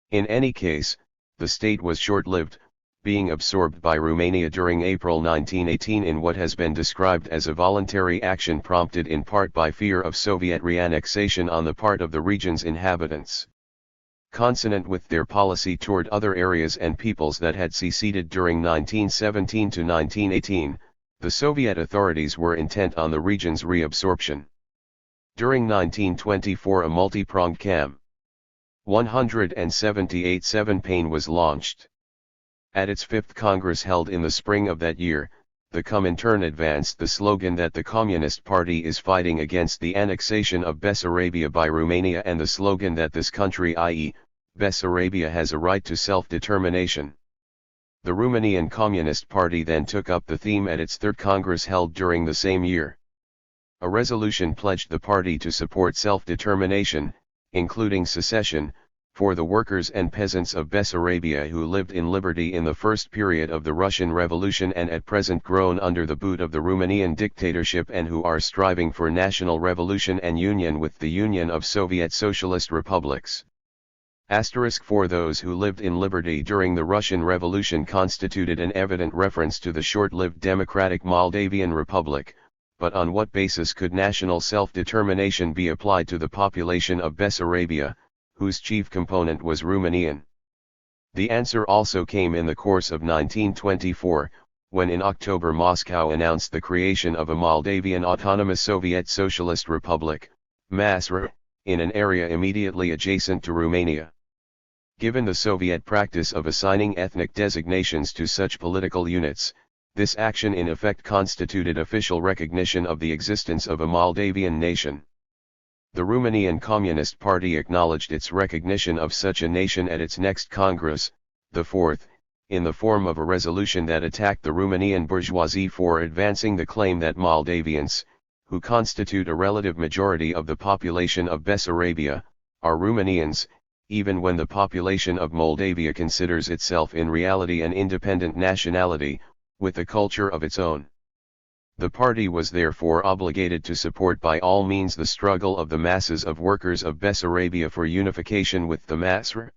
In any case, the state was short-lived, being absorbed by Romania during April 1918 in what has been described as a voluntary action prompted in part by fear of Soviet reannexation on the part of the region's inhabitants. Consonant with their policy toward other areas and peoples that had seceded during 1917 to 1918, the Soviet authorities were intent on the region's reabsorption. During 1924 a multi-pronged Cam. 178 campaign was launched. At its 5th Congress held in the spring of that year, the Comintern advanced the slogan that the Communist Party is fighting against the annexation of Bessarabia by Romania and the slogan that this country, i.e., Bessarabia, has a right to self-determination. The Romanian Communist Party then took up the theme at its 3rd Congress held during the same year. A resolution pledged the party to support self-determination, including secession, for the workers and peasants of Bessarabia who lived in liberty in the first period of the Russian Revolution and at present groan under the boot of the Romanian dictatorship and who are striving for national revolution and union with the Union of Soviet Socialist Republics. For those who lived in liberty during the Russian Revolution constituted an evident reference to the short-lived Democratic Moldavian Republic, but on what basis could national self-determination be applied to the population of Bessarabia, whose chief component was Romanian? The answer also came in the course of 1924, when in October Moscow announced the creation of a Moldavian Autonomous Soviet Socialist Republic, MASR, in an area immediately adjacent to Romania. Given the Soviet practice of assigning ethnic designations to such political units, This action in effect constituted official recognition of the existence of a Moldavian nation. The Romanian Communist Party acknowledged its recognition of such a nation at its next Congress, the fourth, in the form of a resolution that attacked the Romanian bourgeoisie for advancing the claim that Moldavians, who constitute a relative majority of the population of Bessarabia, are Romanians, even when the population of Moldavia considers itself in reality an independent nationality, with a culture of its own. The party was therefore obligated to support by all means the struggle of the masses of workers of Bessarabia for unification with the Masr.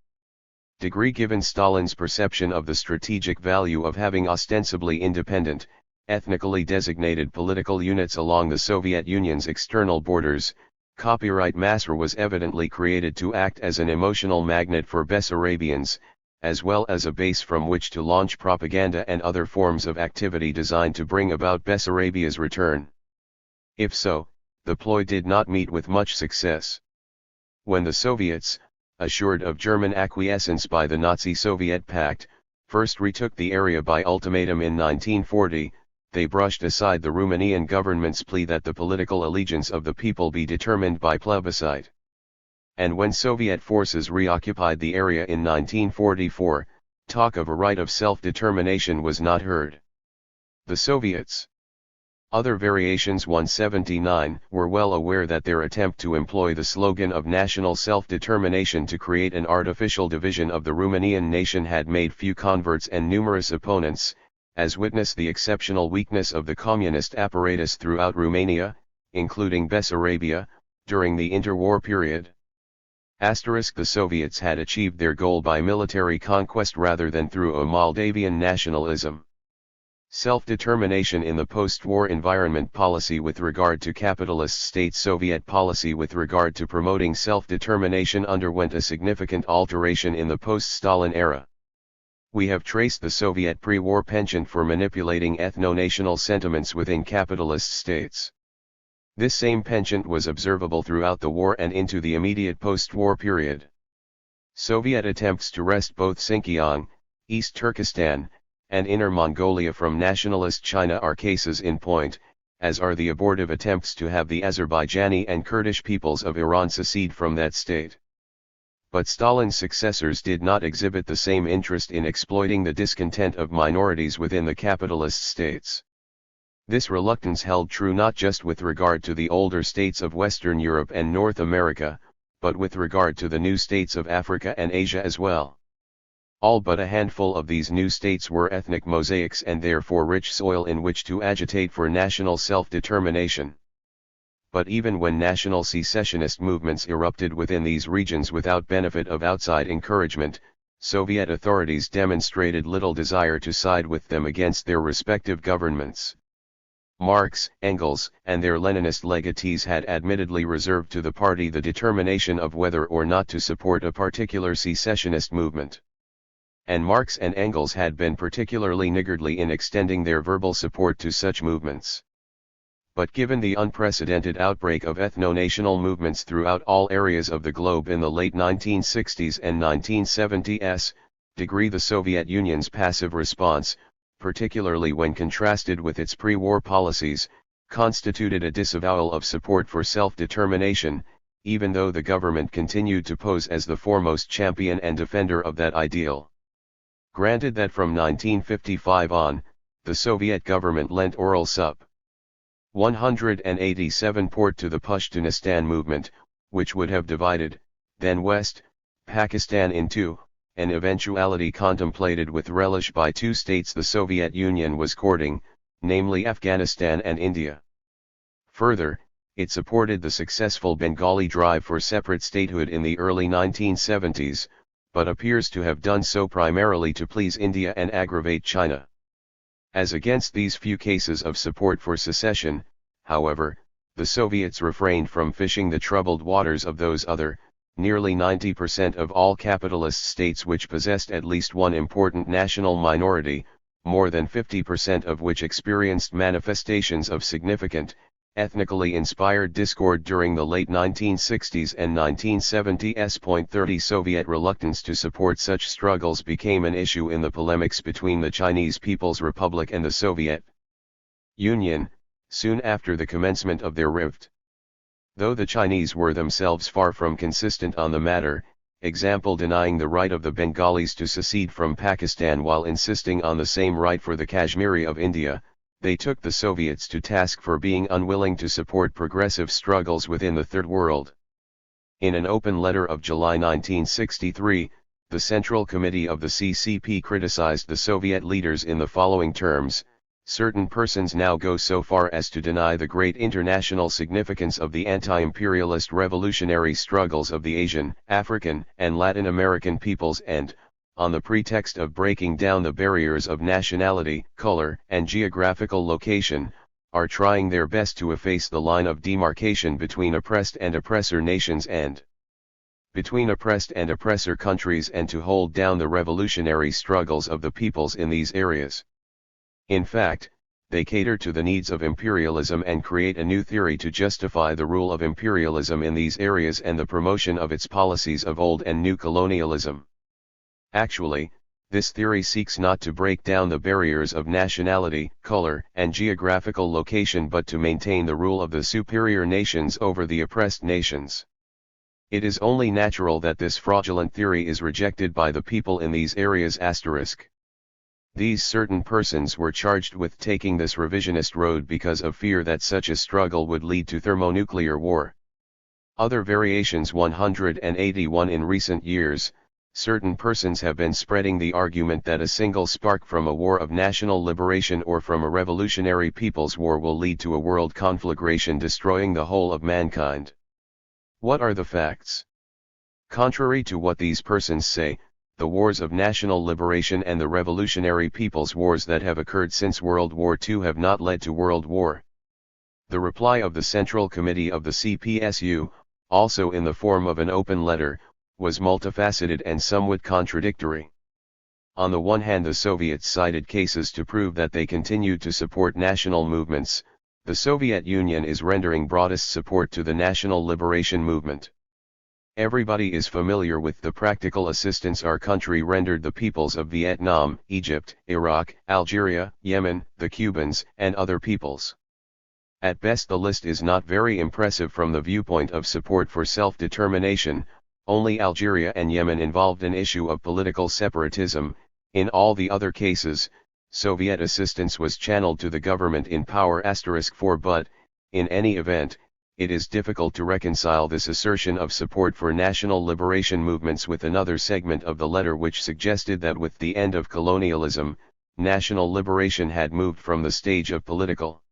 Given Stalin's perception of the strategic value of having ostensibly independent, ethnically designated political units along the Soviet Union's external borders, copyright Masr was evidently created to act as an emotional magnet for Bessarabians, as well as a base from which to launch propaganda and other forms of activity designed to bring about Bessarabia's return. If so, the ploy did not meet with much success. When the Soviets, assured of German acquiescence by the Nazi-Soviet pact, first retook the area by ultimatum in 1940, they brushed aside the Romanian government's plea that the political allegiance of the people be determined by plebiscite. And when Soviet forces reoccupied the area in 1944, talk of a right of self-determination was not heard. The Soviets, other variations 179, were well aware that their attempt to employ the slogan of national self-determination to create an artificial division of the Romanian nation had made few converts and numerous opponents, as witness the exceptional weakness of the communist apparatus throughout Romania, including Bessarabia, during the interwar period. The Soviets had achieved their goal by military conquest rather than through a Moldavian nationalism. Self-determination in the post-war environment policy with regard to capitalist state Soviet policy with regard to promoting self-determination underwent a significant alteration in the post-Stalin era. We have traced the Soviet pre-war penchant for manipulating ethno-national sentiments within capitalist states. This same penchant was observable throughout the war and into the immediate post-war period. Soviet attempts to wrest both Xinjiang, East Turkestan, and Inner Mongolia from nationalist China are cases in point, as are the abortive attempts to have the Azerbaijani and Kurdish peoples of Iran secede from that state. But Stalin's successors did not exhibit the same interest in exploiting the discontent of minorities within the capitalist states. This reluctance held true not just with regard to the older states of Western Europe and North America, but with regard to the new states of Africa and Asia as well. All but a handful of these new states were ethnic mosaics and therefore rich soil in which to agitate for national self-determination. But even when national secessionist movements erupted within these regions without benefit of outside encouragement, Soviet authorities demonstrated little desire to side with them against their respective governments. Marx, Engels, and their Leninist legatees had admittedly reserved to the party the determination of whether or not to support a particular secessionist movement. And Marx and Engels had been particularly niggardly in extending their verbal support to such movements. But given the unprecedented outbreak of ethno-national movements throughout all areas of the globe in the late 1960s and 1970s, the Soviet Union's passive response, particularly when contrasted with its pre-war policies, constituted a disavowal of support for self-determination, even though the government continued to pose as the foremost champion and defender of that ideal. Granted that from 1955 on, the Soviet government lent oral sup. 187 support to the Pashtunistan movement, which would have divided, then West, Pakistan in two, an eventuality contemplated with relish by two states the Soviet Union was courting, namely Afghanistan and India. Further, it supported the successful Bengali drive for separate statehood in the early 1970s, but appears to have done so primarily to please India and aggravate China. As against these few cases of support for secession, however, the Soviets refrained from fishing the troubled waters of those other, nearly 90% of all capitalist states which possessed at least one important national minority, more than 50% of which experienced manifestations of significant, ethnically inspired discord during the late 1960s and 1970s. 30 Soviet reluctance to support such struggles became an issue in the polemics between the Chinese People's Republic and the Soviet Union, soon after the commencement of their rift. Though the Chinese were themselves far from consistent on the matter, example denying the right of the Bengalis to secede from Pakistan while insisting on the same right for the Kashmiri of India, they took the Soviets to task for being unwilling to support progressive struggles within the Third World. In an open letter of July 1963, the Central Committee of the CCP criticized the Soviet leaders in the following terms: certain persons now go so far as to deny the great international significance of the anti-imperialist revolutionary struggles of the Asian, African, and Latin American peoples and, on the pretext of breaking down the barriers of nationality, color, and geographical location, are trying their best to efface the line of demarcation between oppressed and oppressor nations and between oppressed and oppressor countries and to hold down the revolutionary struggles of the peoples in these areas. In fact, they cater to the needs of imperialism and create a new theory to justify the rule of imperialism in these areas and the promotion of its policies of old and new colonialism. Actually, this theory seeks not to break down the barriers of nationality, color, and geographical location but to maintain the rule of the superior nations over the oppressed nations. It is only natural that this fraudulent theory is rejected by the people in these areas. These certain persons were charged with taking this revisionist road because of fear that such a struggle would lead to thermonuclear war. Other variations. 181 In recent years, certain persons have been spreading the argument that a single spark from a war of national liberation or from a revolutionary people's war will lead to a world conflagration destroying the whole of mankind. What are the facts? Contrary to what these persons say, the wars of national liberation and the revolutionary people's wars that have occurred since World War II have not led to world war. The reply of the Central Committee of the CPSU, also in the form of an open letter, was multifaceted and somewhat contradictory. On the one hand, the Soviets cited cases to prove that they continued to support national movements. The Soviet Union is rendering broadest support to the national liberation movement. Everybody is familiar with the practical assistance our country rendered the peoples of Vietnam, Egypt, Iraq, Algeria, Yemen, the Cubans, and other peoples. At best, the list is not very impressive from the viewpoint of support for self-determination. Only Algeria and Yemen involved an issue of political separatism. In all the other cases, Soviet assistance was channeled to the government in power. 4 But, in any event, it is difficult to reconcile this assertion of support for national liberation movements with another segment of the letter which suggested that with the end of colonialism, national liberation had moved from the stage of political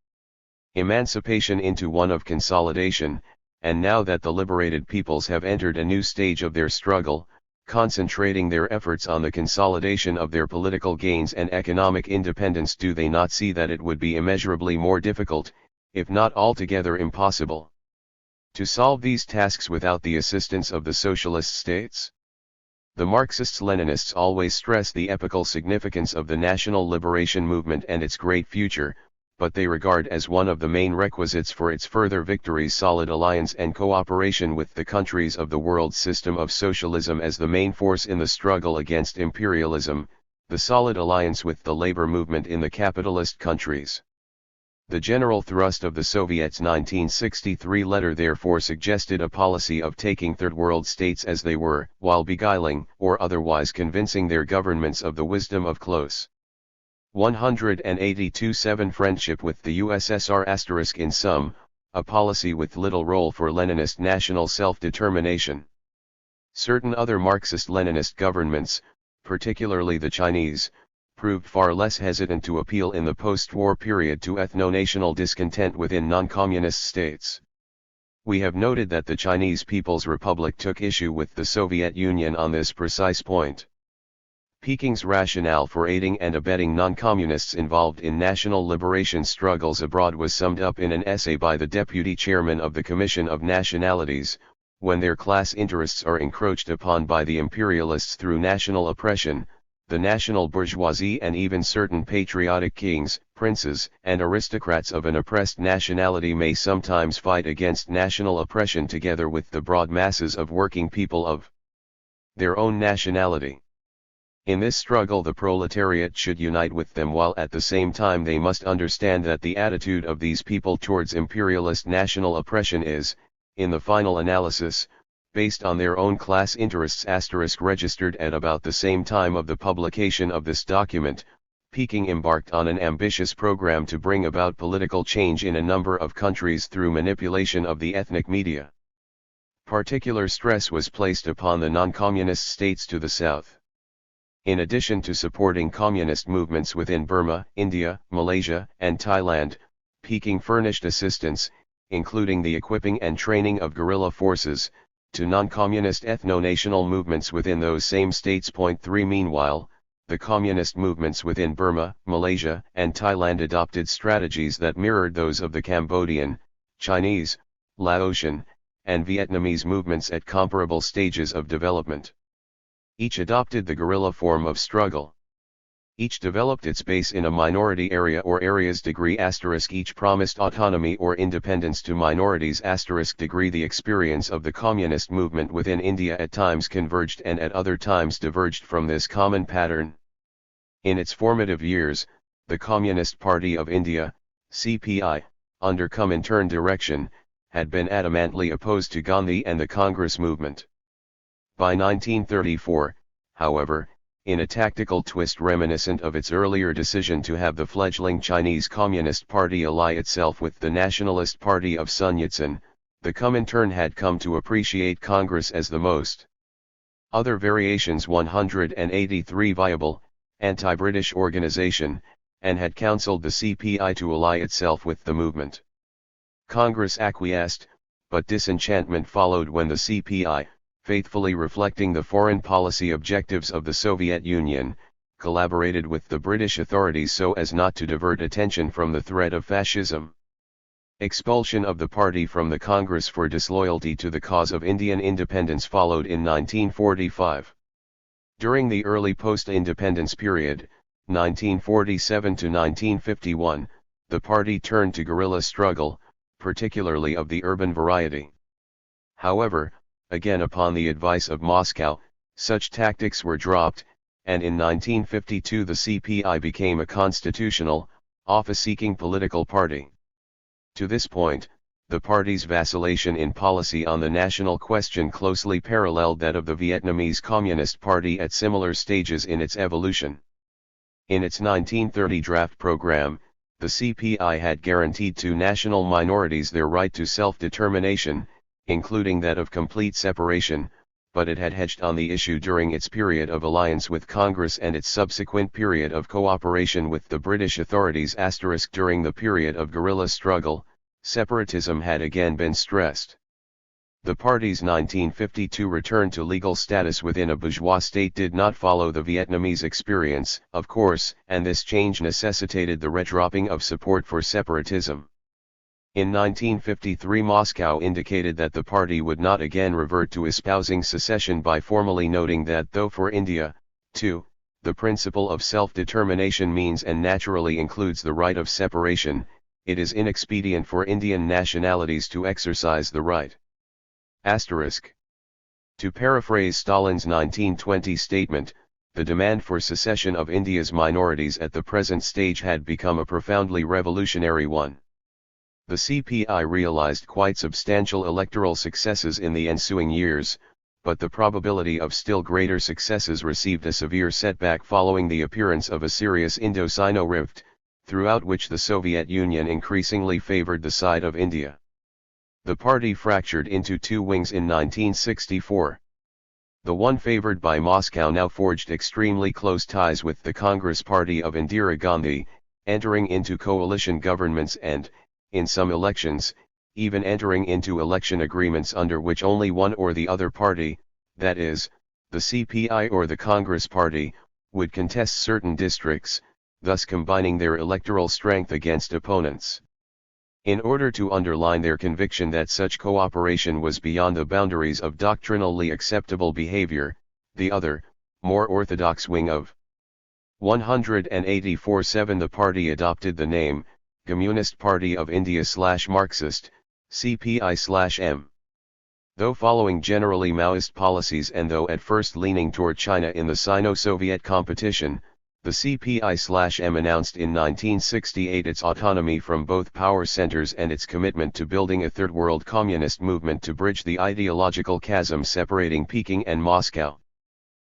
emancipation into one of consolidation, and now that the liberated peoples have entered a new stage of their struggle, concentrating their efforts on the consolidation of their political gains and economic independence, do they not see that it would be immeasurably more difficult, if not altogether impossible, to solve these tasks without the assistance of the socialist states? The Marxists-Leninists always stress the epochal significance of the national liberation movement and its great future, but they regard as one of the main requisites for its further victories solid alliance and cooperation with the countries of the world system of socialism as the main force in the struggle against imperialism, the solid alliance with the labor movement in the capitalist countries. The general thrust of the Soviets' 1963 letter therefore suggested a policy of taking third world states as they were, while beguiling or otherwise convincing their governments of the wisdom of close 182-7 friendship with the USSR*. In sum, a policy with little role for Leninist national self-determination. Certain other Marxist-Leninist governments, particularly the Chinese, proved far less hesitant to appeal in the post-war period to ethno-national discontent within non-communist states. We have noted that the Chinese People's Republic took issue with the Soviet Union on this precise point. Peking's rationale for aiding and abetting non-communists involved in national liberation struggles abroad was summed up in an essay by the deputy chairman of the Commission of Nationalities: when their class interests are encroached upon by the imperialists through national oppression, the national bourgeoisie and even certain patriotic kings, princes, and aristocrats of an oppressed nationality may sometimes fight against national oppression together with the broad masses of working people of their own nationality. In this struggle the proletariat should unite with them, while at the same time they must understand that the attitude of these people towards imperialist national oppression is, in the final analysis, based on their own class interests. Registered at about the same time of the publication of this document, Peking embarked on an ambitious program to bring about political change in a number of countries through manipulation of the ethnic media. Particular stress was placed upon the non-communist states to the south. In addition to supporting communist movements within Burma, India, Malaysia, and Thailand, Peking furnished assistance, including the equipping and training of guerrilla forces, to non-communist ethno-national movements within those same states. 3 Meanwhile, the communist movements within Burma, Malaysia, and Thailand adopted strategies that mirrored those of the Cambodian, Chinese, Laotian, and Vietnamese movements at comparable stages of development. Each adopted the guerrilla form of struggle. Each developed its base in a minority area or areas. Each promised autonomy or independence to minorities. The experience of the communist movement within India at times converged and at other times diverged from this common pattern. In its formative years, the Communist Party of India, CPI, under Comintern direction, had been adamantly opposed to Gandhi and the Congress movement. By 1934, however, in a tactical twist reminiscent of its earlier decision to have the fledgling Chinese Communist Party ally itself with the Nationalist Party of Sun Yat-sen, the Comintern had come to appreciate Congress as the most other variations 183 viable, anti-British organization, and had counseled the CPI to ally itself with the movement. Congress acquiesced, but disenchantment followed when the CPI, faithfully reflecting the foreign policy objectives of the Soviet Union, collaborated with the British authorities so as not to divert attention from the threat of fascism. Expulsion of the party from the Congress for disloyalty to the cause of Indian independence followed in 1945. During the early post-independence period, 1947 to 1951, the party turned to guerrilla struggle, particularly of the urban variety. However, again upon the advice of Moscow, such tactics were dropped, and in 1952 the CPI became a constitutional, office-seeking political party. To this point, the party's vacillation in policy on the national question closely paralleled that of the Vietnamese Communist Party at similar stages in its evolution. In its 1930 draft program, the CPI had guaranteed to national minorities their right to self-determination, including that of complete separation, but it had hedged on the issue during its period of alliance with Congress and its subsequent period of cooperation with the British authorities. During the period of guerrilla struggle, separatism had again been stressed. The party's 1952 return to legal status within a bourgeois state did not follow the Vietnamese experience, of course, and this change necessitated the redropping of support for separatism. In 1953 Moscow indicated that the party would not again revert to espousing secession by formally noting that though for India, too, the principle of self-determination means and naturally includes the right of separation, it is inexpedient for Indian nationalities to exercise the right. To paraphrase Stalin's 1920 statement, the demand for secession of India's minorities at the present stage had become a profoundly revolutionary one. The CPI realized quite substantial electoral successes in the ensuing years, but the probability of still greater successes received a severe setback following the appearance of a serious Indo-Sino rift, throughout which the Soviet Union increasingly favored the side of India. The party fractured into two wings in 1964. The one favored by Moscow now forged extremely close ties with the Congress Party of Indira Gandhi, entering into coalition governments and, in some elections, even entering into election agreements under which only one or the other party, that is, the CPI or the Congress Party, would contest certain districts, thus combining their electoral strength against opponents. In order to underline their conviction that such cooperation was beyond the boundaries of doctrinally acceptable behavior, the other, more orthodox wing of 184-7 The party adopted the name, Communist Party of India/Marxist, CPI/M. Though following generally Maoist policies and though at first leaning toward China in the Sino-Soviet competition, the CPI/M announced in 1968 its autonomy from both power centers and its commitment to building a third world communist movement to bridge the ideological chasm separating Peking and Moscow.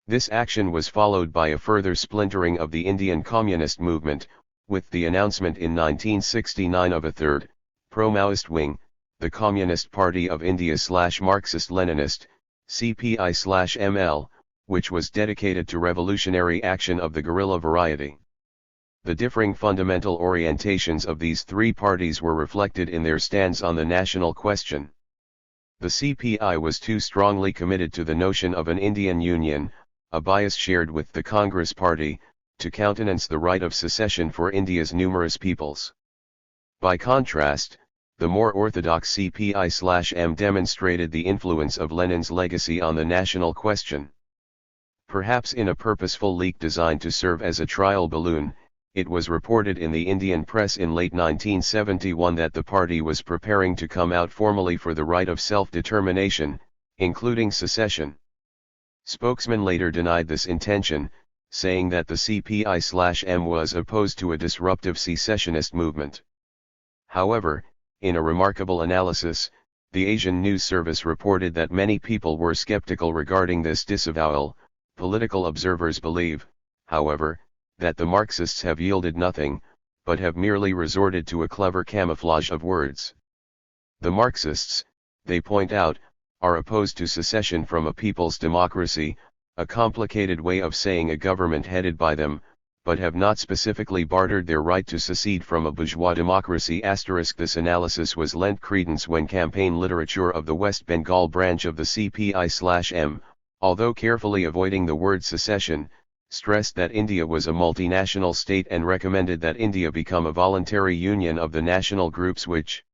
This action was followed by a further splintering of the Indian communist movement, with the announcement in 1969 of a third, pro-Maoist wing, the Communist Party of India/Marxist-Leninist, CPI/ML, which was dedicated to revolutionary action of the guerrilla variety. The differing fundamental orientations of these three parties were reflected in their stance on the national question. The CPI was too strongly committed to the notion of an Indian Union, a bias shared with the Congress Party, to countenance the right of secession for India's numerous peoples. By contrast, the more orthodox CPI/M demonstrated the influence of Lenin's legacy on the national question. Perhaps in a purposeful leak designed to serve as a trial balloon, it was reported in the Indian press in late 1971 that the party was preparing to come out formally for the right of self-determination, including secession. Spokesman later denied this intention, saying that the CPI/M was opposed to a disruptive secessionist movement. However, in a remarkable analysis, the Asian News Service reported that many people were skeptical regarding this disavowal. Political observers believe, however, that the Marxists have yielded nothing, but have merely resorted to a clever camouflage of words. The Marxists, they point out, are opposed to secession from a people's democracy, a complicated way of saying a government headed by them, but have not specifically bartered their right to secede from a bourgeois democracy. This analysis was lent credence when campaign literature of the West Bengal branch of the CPI/M, although carefully avoiding the word secession, stressed that India was a multinational state and recommended that India become a voluntary union of the national groups which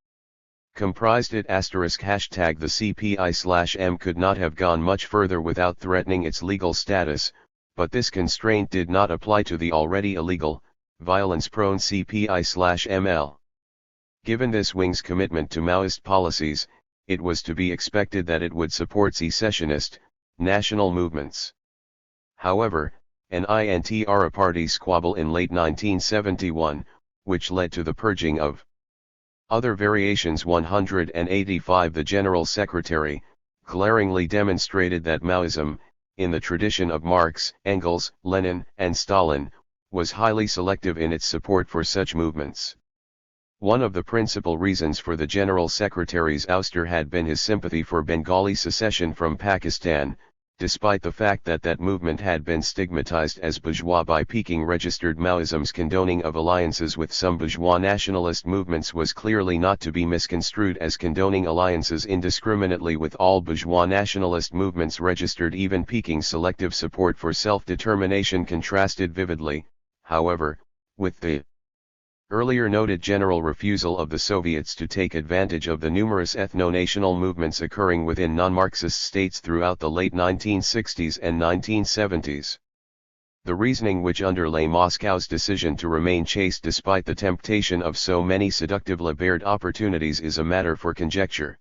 comprised it. *# The CPI/M could not have gone much further without threatening its legal status, but this constraint did not apply to the already illegal, violence-prone CPI/ML. Given this wing's commitment to Maoist policies, it was to be expected that it would support secessionist, national movements. However, an intra-party squabble in late 1971, which led to the purging of other variations 185 The General Secretary, glaringly demonstrated that Maoism, in the tradition of Marx, Engels, Lenin, and Stalin, was highly selective in its support for such movements. One of the principal reasons for the General Secretary's ouster had been his sympathy for Bengali secession from Pakistan, despite the fact that that movement had been stigmatized as bourgeois by Peking-registered Maoism's condoning of alliances with some bourgeois nationalist movements was clearly not to be misconstrued as condoning alliances indiscriminately with all bourgeois nationalist movements registered. Even Peking's selective support for self-determination contrasted vividly, however, with the earlier noted general refusal of the Soviets to take advantage of the numerous ethno-national movements occurring within non-Marxist states throughout the late 1960s and 1970s. The reasoning which underlay Moscow's decision to remain chaste despite the temptation of so many seductive liberal opportunities is a matter for conjecture.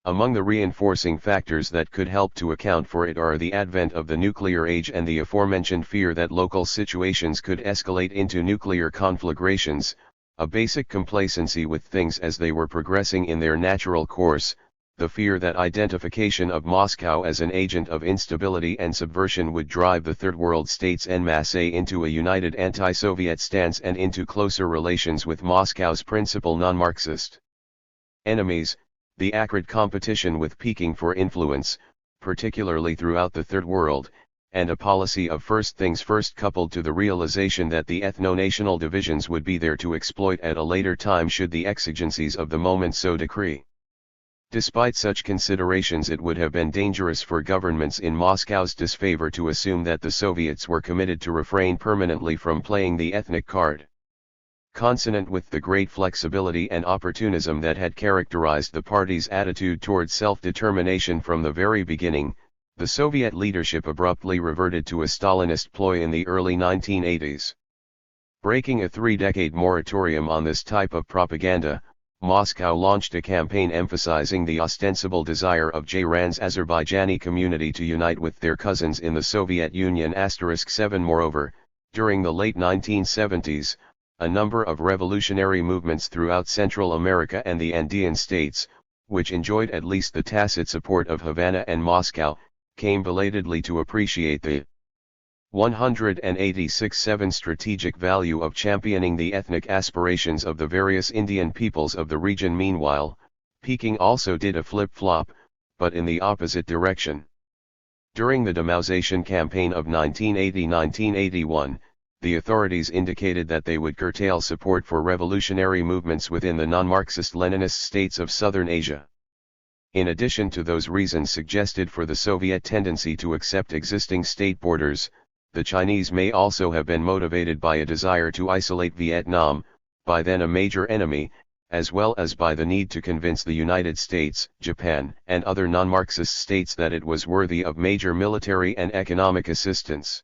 Among the reinforcing factors that could help to account for it are the advent of the nuclear age and the aforementioned fear that local situations could escalate into nuclear conflagrations, a basic complacency with things as they were progressing in their natural course, the fear that identification of Moscow as an agent of instability and subversion would drive the Third World states en masse into a united anti-Soviet stance and into closer relations with Moscow's principal non-Marxist enemies, the acrid competition with Peking for influence, particularly throughout the Third World, and a policy of first things first coupled to the realization that the ethno-national divisions would be there to exploit at a later time should the exigencies of the moment so decree. Despite such considerations, it would have been dangerous for governments in Moscow's disfavor to assume that the Soviets were committed to refrain permanently from playing the ethnic card. Consonant with the great flexibility and opportunism that had characterized the party's attitude towards self-determination from the very beginning, The Soviet leadership abruptly reverted to a Stalinist ploy in the early 1980s. Breaking a 3-decade moratorium on this type of propaganda, Moscow launched a campaign emphasizing the ostensible desire of Iran's Azerbaijani community to unite with their cousins in the Soviet Union. *7 Moreover, during the late 1970s, a number of revolutionary movements throughout Central America and the Andean states, which enjoyed at least the tacit support of Havana and Moscow, came belatedly to appreciate the 186.7 strategic value of championing the ethnic aspirations of the various Indian peoples of the region. Meanwhile, Peking also did a flip-flop, but in the opposite direction. During the demousation campaign of 1980-1981, the authorities indicated that they would curtail support for revolutionary movements within the non-Marxist Leninist states of Southern Asia. In addition to those reasons suggested for the Soviet tendency to accept existing state borders, the Chinese may also have been motivated by a desire to isolate Vietnam, by then a major enemy, as well as by the need to convince the United States, Japan, and other non-Marxist states that it was worthy of major military and economic assistance.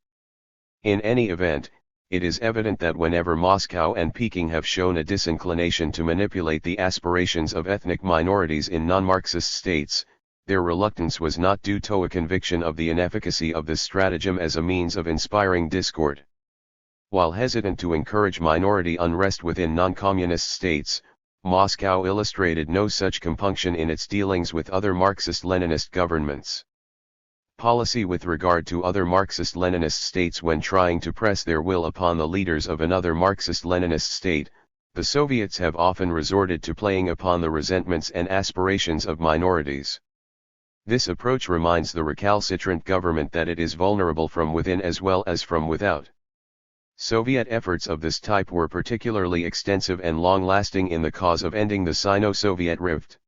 In any event, it is evident that whenever Moscow and Peking have shown a disinclination to manipulate the aspirations of ethnic minorities in non-Marxist states, their reluctance was not due to a conviction of the inefficacy of this stratagem as a means of inspiring discord. While hesitant to encourage minority unrest within non-communist states, Moscow illustrated no such compunction in its dealings with other Marxist-Leninist governments. Policy with regard to other Marxist-Leninist states: when trying to press their will upon the leaders of another Marxist-Leninist state, the Soviets have often resorted to playing upon the resentments and aspirations of minorities. This approach reminds the recalcitrant government that it is vulnerable from within as well as from without. Soviet efforts of this type were particularly extensive and long-lasting in the cause of ending the Sino-Soviet rift.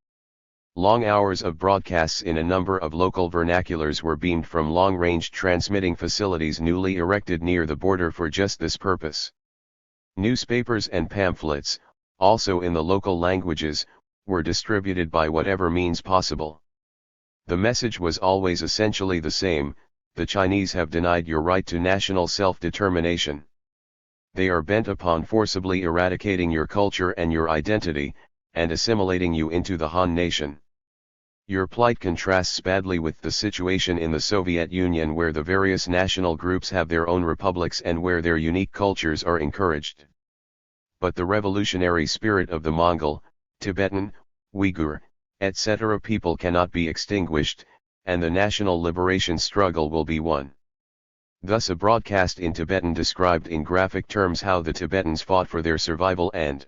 Long hours of broadcasts in a number of local vernaculars were beamed from long-range transmitting facilities newly erected near the border for just this purpose. Newspapers and pamphlets, also in the local languages, were distributed by whatever means possible. The message was always essentially the same: the Chinese have denied your right to national self-determination. They are bent upon forcibly eradicating your culture and your identity, and assimilating you into the Han nation. Your plight contrasts badly with the situation in the Soviet Union, where the various national groups have their own republics and where their unique cultures are encouraged. But the revolutionary spirit of the Mongol, Tibetan, Uyghur, etc. people cannot be extinguished, and the national liberation struggle will be won. Thus a broadcast in Tibetan described in graphic terms how the Tibetans fought for their survival and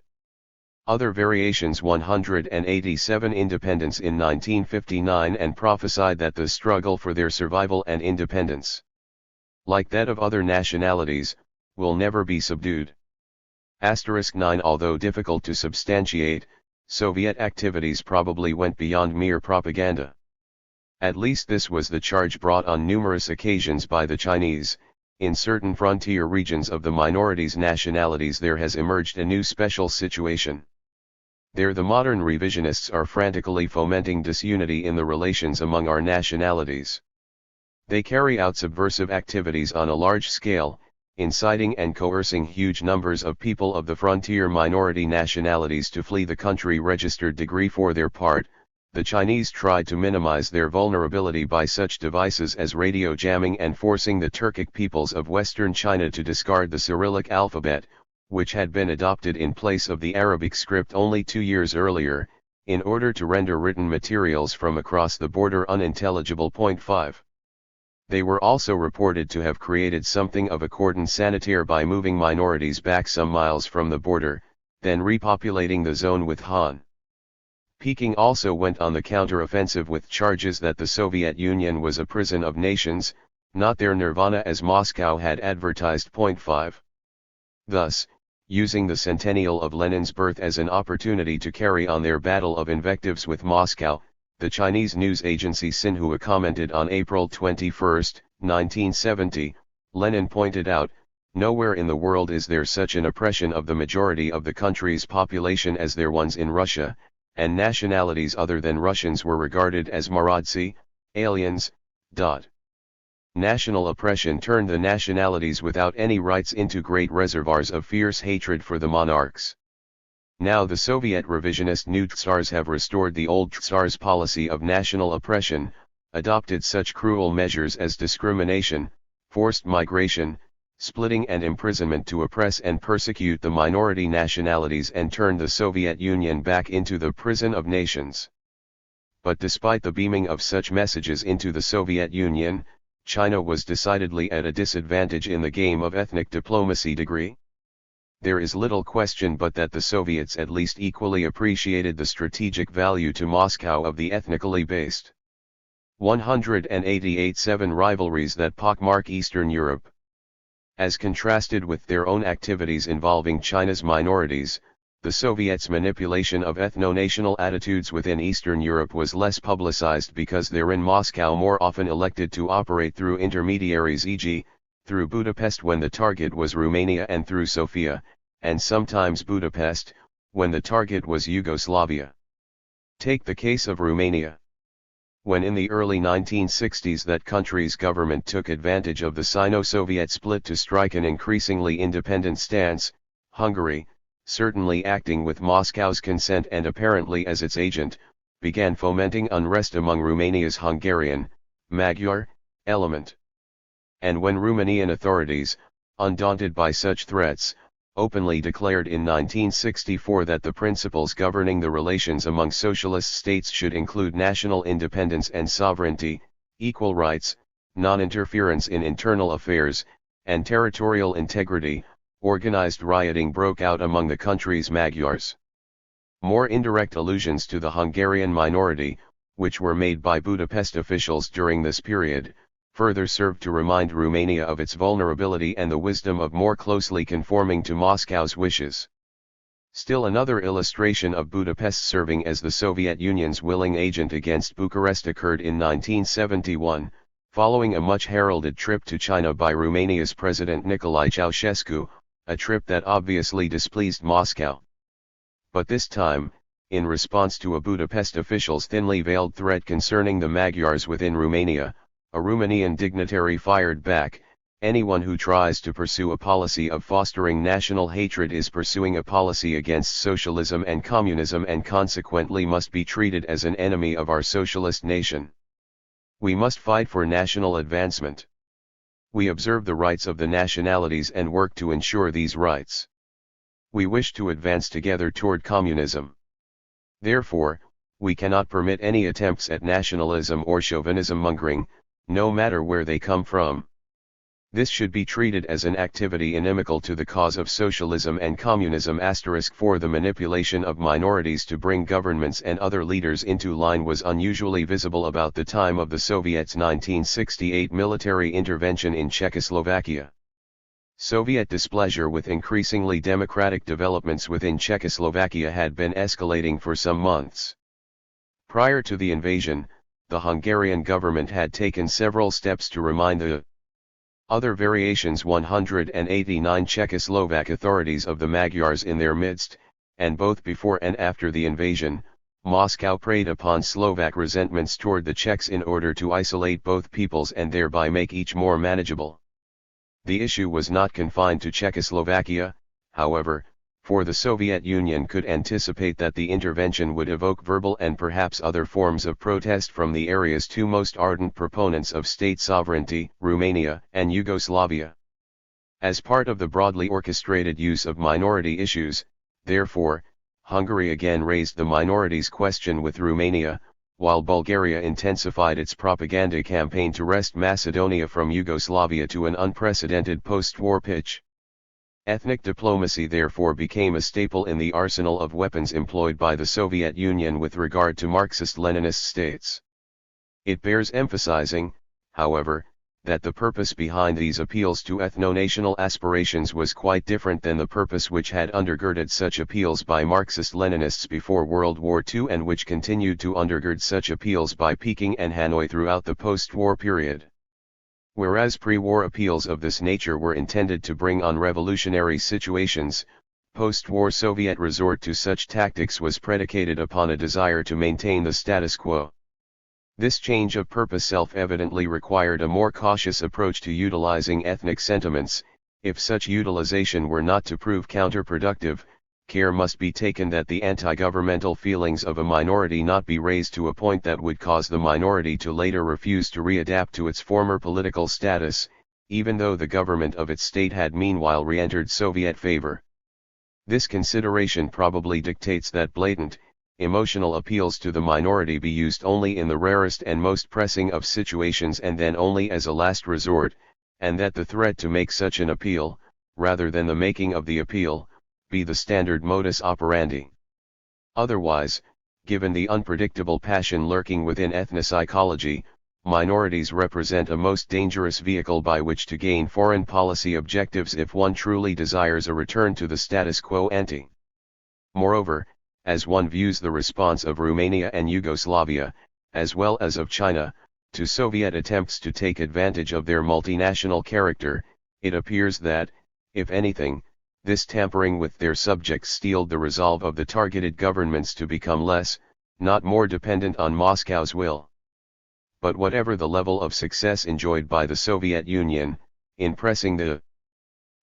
other variations. 187 independence in 1959, and prophesied that the struggle for their survival and independence, like that of other nationalities, will never be subdued. *9 Although difficult to substantiate, Soviet activities probably went beyond mere propaganda. At least this was the charge brought on numerous occasions by the Chinese. In certain frontier regions of the minorities' nationalities there has emerged a new special situation. There the modern revisionists are frantically fomenting disunity in the relations among our nationalities. They carry out subversive activities on a large scale, inciting and coercing huge numbers of people of the frontier minority nationalities to flee the country. Registered degree. For their part, the Chinese tried to minimize their vulnerability by such devices as radio jamming and forcing the Turkic peoples of western China to discard the Cyrillic alphabet, which had been adopted in place of the Arabic script only 2 years earlier, in order to render written materials from across the border unintelligible. 5. They were also reported to have created something of a cordon sanitaire by moving minorities back some miles from the border, then repopulating the zone with Han. Peking also went on the counter-offensive with charges that the Soviet Union was a prison of nations, not their nirvana as Moscow had advertised. 5. Thus, using the centennial of Lenin's birth as an opportunity to carry on their battle of invectives with Moscow, the Chinese news agency Xinhua commented on April 21, 1970, Lenin pointed out, "Nowhere in the world is there such an oppression of the majority of the country's population as there was in Russia, and nationalities other than Russians were regarded as marodsi, aliens." National oppression turned the nationalities without any rights into great reservoirs of fierce hatred for the monarchs. Now the Soviet revisionist new Tsars have restored the old Tsars policy of national oppression, adopted such cruel measures as discrimination, forced migration, splitting and imprisonment to oppress and persecute the minority nationalities and turn the Soviet Union back into the prison of nations. But despite the beaming of such messages into the Soviet Union, China was decidedly at a disadvantage in the game of ethnic diplomacy degree. There is little question but that the Soviets at least equally appreciated the strategic value to Moscow of the ethnically based 188-7 rivalries that pockmark Eastern Europe. As contrasted with their own activities involving China's minorities, the Soviets' manipulation of ethno-national attitudes within Eastern Europe was less publicized because therein Moscow more often elected to operate through intermediaries, e.g., through Budapest when the target was Romania, and through Sofia, and sometimes Budapest, when the target was Yugoslavia. Take the case of Romania. When in the early 1960s that country's government took advantage of the Sino-Soviet split to strike an increasingly independent stance, Hungary, certainly acting with Moscow's consent and apparently as its agent, began fomenting unrest among Romania's Hungarian, Magyar, element. And when Romanian authorities, undaunted by such threats, openly declared in 1964 that the principles governing the relations among socialist states should include national independence and sovereignty, equal rights, non-interference in internal affairs, and territorial integrity, organized rioting broke out among the country's Magyars. More indirect allusions to the Hungarian minority, which were made by Budapest officials during this period, further served to remind Romania of its vulnerability and the wisdom of more closely conforming to Moscow's wishes. Still another illustration of Budapest serving as the Soviet Union's willing agent against Bucharest occurred in 1971, following a much heralded trip to China by Romania's President Nicolae Ceausescu, a trip that obviously displeased Moscow. But this time, in response to a Budapest official's thinly veiled threat concerning the Magyars within Romania, a Romanian dignitary fired back, "Anyone who tries to pursue a policy of fostering national hatred is pursuing a policy against socialism and communism and consequently must be treated as an enemy of our socialist nation. We must fight for national advancement. We observe the rights of the nationalities and work to ensure these rights. We wish to advance together toward communism. Therefore, we cannot permit any attempts at nationalism or chauvinism mongering, no matter where they come from. This should be treated as an activity inimical to the cause of socialism and communism. For the manipulation of minorities to bring governments and other leaders into line was unusually visible about the time of the Soviets' 1968 military intervention in Czechoslovakia. Soviet displeasure with increasingly democratic developments within Czechoslovakia had been escalating for some months. Prior to the invasion, the Hungarian government had taken several steps to remind the other variations 189 Czechoslovak authorities of the Magyars in their midst, and both before and after the invasion, Moscow preyed upon Slovak resentments toward the Czechs in order to isolate both peoples and thereby make each more manageable. The issue was not confined to Czechoslovakia, however, for the Soviet Union could anticipate that the intervention would evoke verbal and perhaps other forms of protest from the area's two most ardent proponents of state sovereignty, Romania and Yugoslavia. As part of the broadly orchestrated use of minority issues, therefore, Hungary again raised the minorities question with Romania, while Bulgaria intensified its propaganda campaign to wrest Macedonia from Yugoslavia to an unprecedented post-war pitch. Ethnic diplomacy therefore became a staple in the arsenal of weapons employed by the Soviet Union with regard to Marxist-Leninist states. It bears emphasizing, however, that the purpose behind these appeals to ethno-national aspirations was quite different than the purpose which had undergirded such appeals by Marxist-Leninists before World War II and which continued to undergird such appeals by Peking and Hanoi throughout the post-war period. Whereas pre-war appeals of this nature were intended to bring on revolutionary situations, post-war Soviet resort to such tactics was predicated upon a desire to maintain the status quo. This change of purpose self-evidently required a more cautious approach to utilizing ethnic sentiments. If such utilization were not to prove counterproductive, care must be taken that the anti-governmental feelings of a minority not be raised to a point that would cause the minority to later refuse to readapt to its former political status, even though the government of its state had meanwhile re-entered Soviet favor. This consideration probably dictates that blatant, emotional appeals to the minority be used only in the rarest and most pressing of situations and then only as a last resort, and that the threat to make such an appeal, rather than the making of the appeal, be the standard modus operandi. Otherwise, given the unpredictable passion lurking within ethnopsychology, minorities represent a most dangerous vehicle by which to gain foreign policy objectives if one truly desires a return to the status quo ante. Moreover, as one views the response of Romania and Yugoslavia, as well as of China, to Soviet attempts to take advantage of their multinational character, it appears that, if anything, this tampering with their subjects steeled the resolve of the targeted governments to become less, not more dependent on Moscow's will. But whatever the level of success enjoyed by the Soviet Union, in pressing the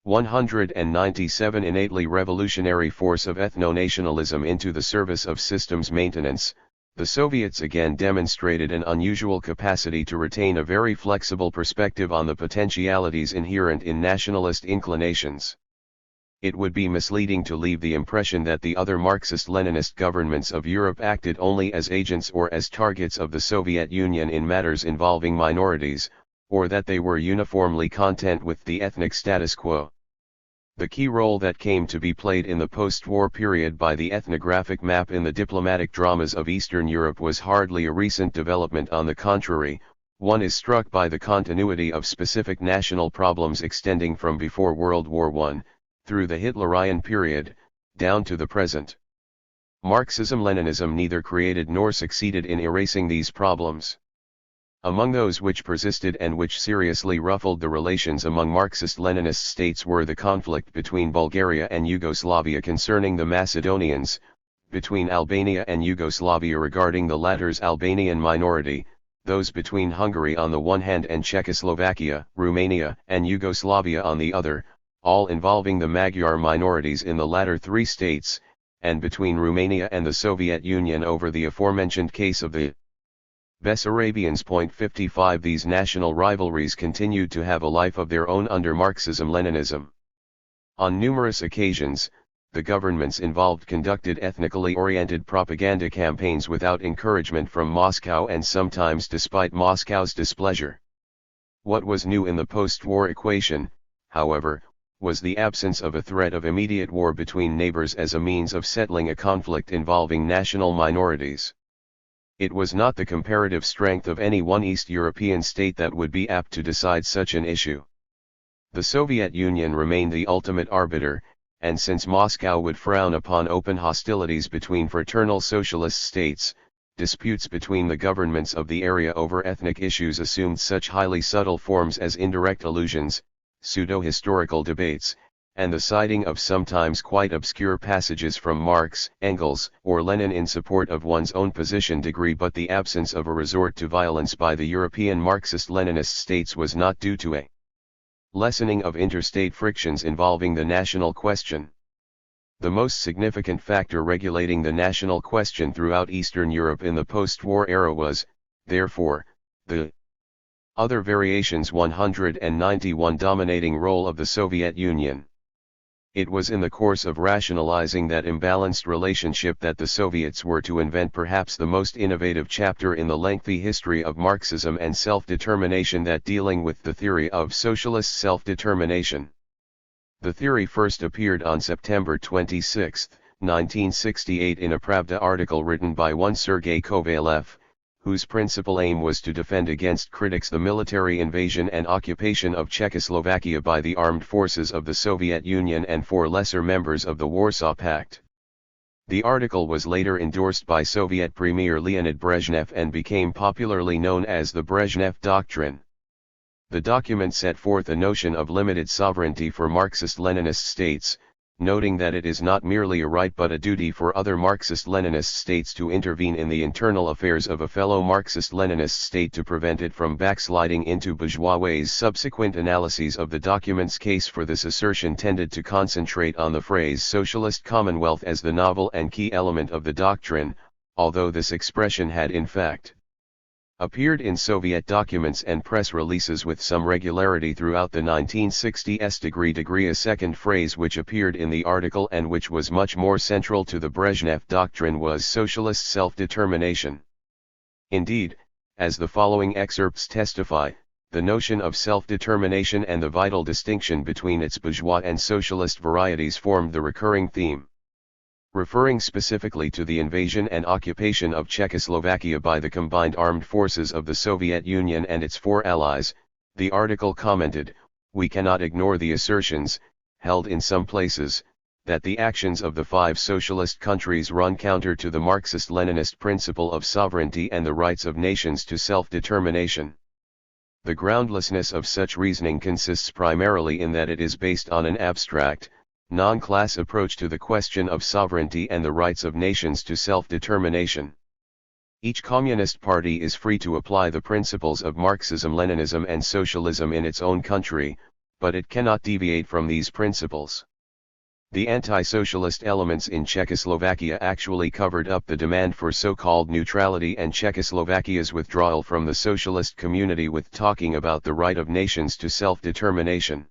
197 innately revolutionary force of ethno-nationalism into the service of systems maintenance, the Soviets again demonstrated an unusual capacity to retain a very flexible perspective on the potentialities inherent in nationalist inclinations. It would be misleading to leave the impression that the other Marxist-Leninist governments of Europe acted only as agents or as targets of the Soviet Union in matters involving minorities, or that they were uniformly content with the ethnic status quo. The key role that came to be played in the post-war period by the ethnographic map in the diplomatic dramas of Eastern Europe was hardly a recent development. On the contrary, one is struck by the continuity of specific national problems extending from before World War I, through the Hitlerian period, down to the present. Marxism-Leninism neither created nor succeeded in erasing these problems. Among those which persisted and which seriously ruffled the relations among Marxist-Leninist states were the conflict between Bulgaria and Yugoslavia concerning the Macedonians, between Albania and Yugoslavia regarding the latter's Albanian minority, those between Hungary on the one hand and Czechoslovakia, Romania, and Yugoslavia on the other, all involving the Magyar minorities in the latter three states, and between Romania and the Soviet Union over the aforementioned case of the Bessarabians. 55 These national rivalries continued to have a life of their own under Marxism-Leninism. On numerous occasions, the governments involved conducted ethnically oriented propaganda campaigns without encouragement from Moscow and sometimes despite Moscow's displeasure. What was new in the post-war equation, however, was the absence of a threat of immediate war between neighbors as a means of settling a conflict involving national minorities. It was not the comparative strength of any one East European state that would be apt to decide such an issue. The Soviet Union remained the ultimate arbiter, and since Moscow would frown upon open hostilities between fraternal socialist states, disputes between the governments of the area over ethnic issues assumed such highly subtle forms as indirect allusions, pseudo-historical debates, and the citing of sometimes quite obscure passages from Marx, Engels, or Lenin in support of one's own position. But the absence of a resort to violence by the European Marxist-Leninist states was not due to a lessening of interstate frictions involving the national question. The most significant factor regulating the national question throughout Eastern Europe in the post-war era was, therefore, the other variations 191 dominating role of the Soviet Union. It was in the course of rationalizing that imbalanced relationship that the Soviets were to invent perhaps the most innovative chapter in the lengthy history of Marxism and self-determination, that dealing with the theory of socialist self-determination. The theory first appeared on September 26, 1968 in a Pravda article written by one Sergei Kovalev, whose principal aim was to defend against critics the military invasion and occupation of Czechoslovakia by the armed forces of the Soviet Union and four lesser members of the Warsaw Pact. The article was later endorsed by Soviet Premier Leonid Brezhnev and became popularly known as the Brezhnev Doctrine. The document set forth a notion of limited sovereignty for Marxist-Leninist states, noting that it is not merely a right but a duty for other Marxist-Leninist states to intervene in the internal affairs of a fellow Marxist-Leninist state to prevent it from backsliding into bourgeois ways. Subsequent analyses of the document's case for this assertion tended to concentrate on the phrase socialist commonwealth as the novel and key element of the doctrine, although this expression had in fact appeared in Soviet documents and press releases with some regularity throughout the 1960s. A second phrase which appeared in the article and which was much more central to the Brezhnev doctrine was socialist self-determination. Indeed, as the following excerpts testify, the notion of self-determination and the vital distinction between its bourgeois and socialist varieties formed the recurring theme. Referring specifically to the invasion and occupation of Czechoslovakia by the combined armed forces of the Soviet Union and its four allies, the article commented, "We cannot ignore the assertions, held in some places, that the actions of the five socialist countries run counter to the Marxist-Leninist principle of sovereignty and the rights of nations to self-determination. The groundlessness of such reasoning consists primarily in that it is based on an abstract, non-class approach to the question of sovereignty and the rights of nations to self-determination. Each communist party is free to apply the principles of Marxism, Leninism and socialism in its own country, but it cannot deviate from these principles." The anti-socialist elements in Czechoslovakia actually covered up the demand for so-called neutrality and Czechoslovakia's withdrawal from the socialist community with talking about the right of nations to self-determination.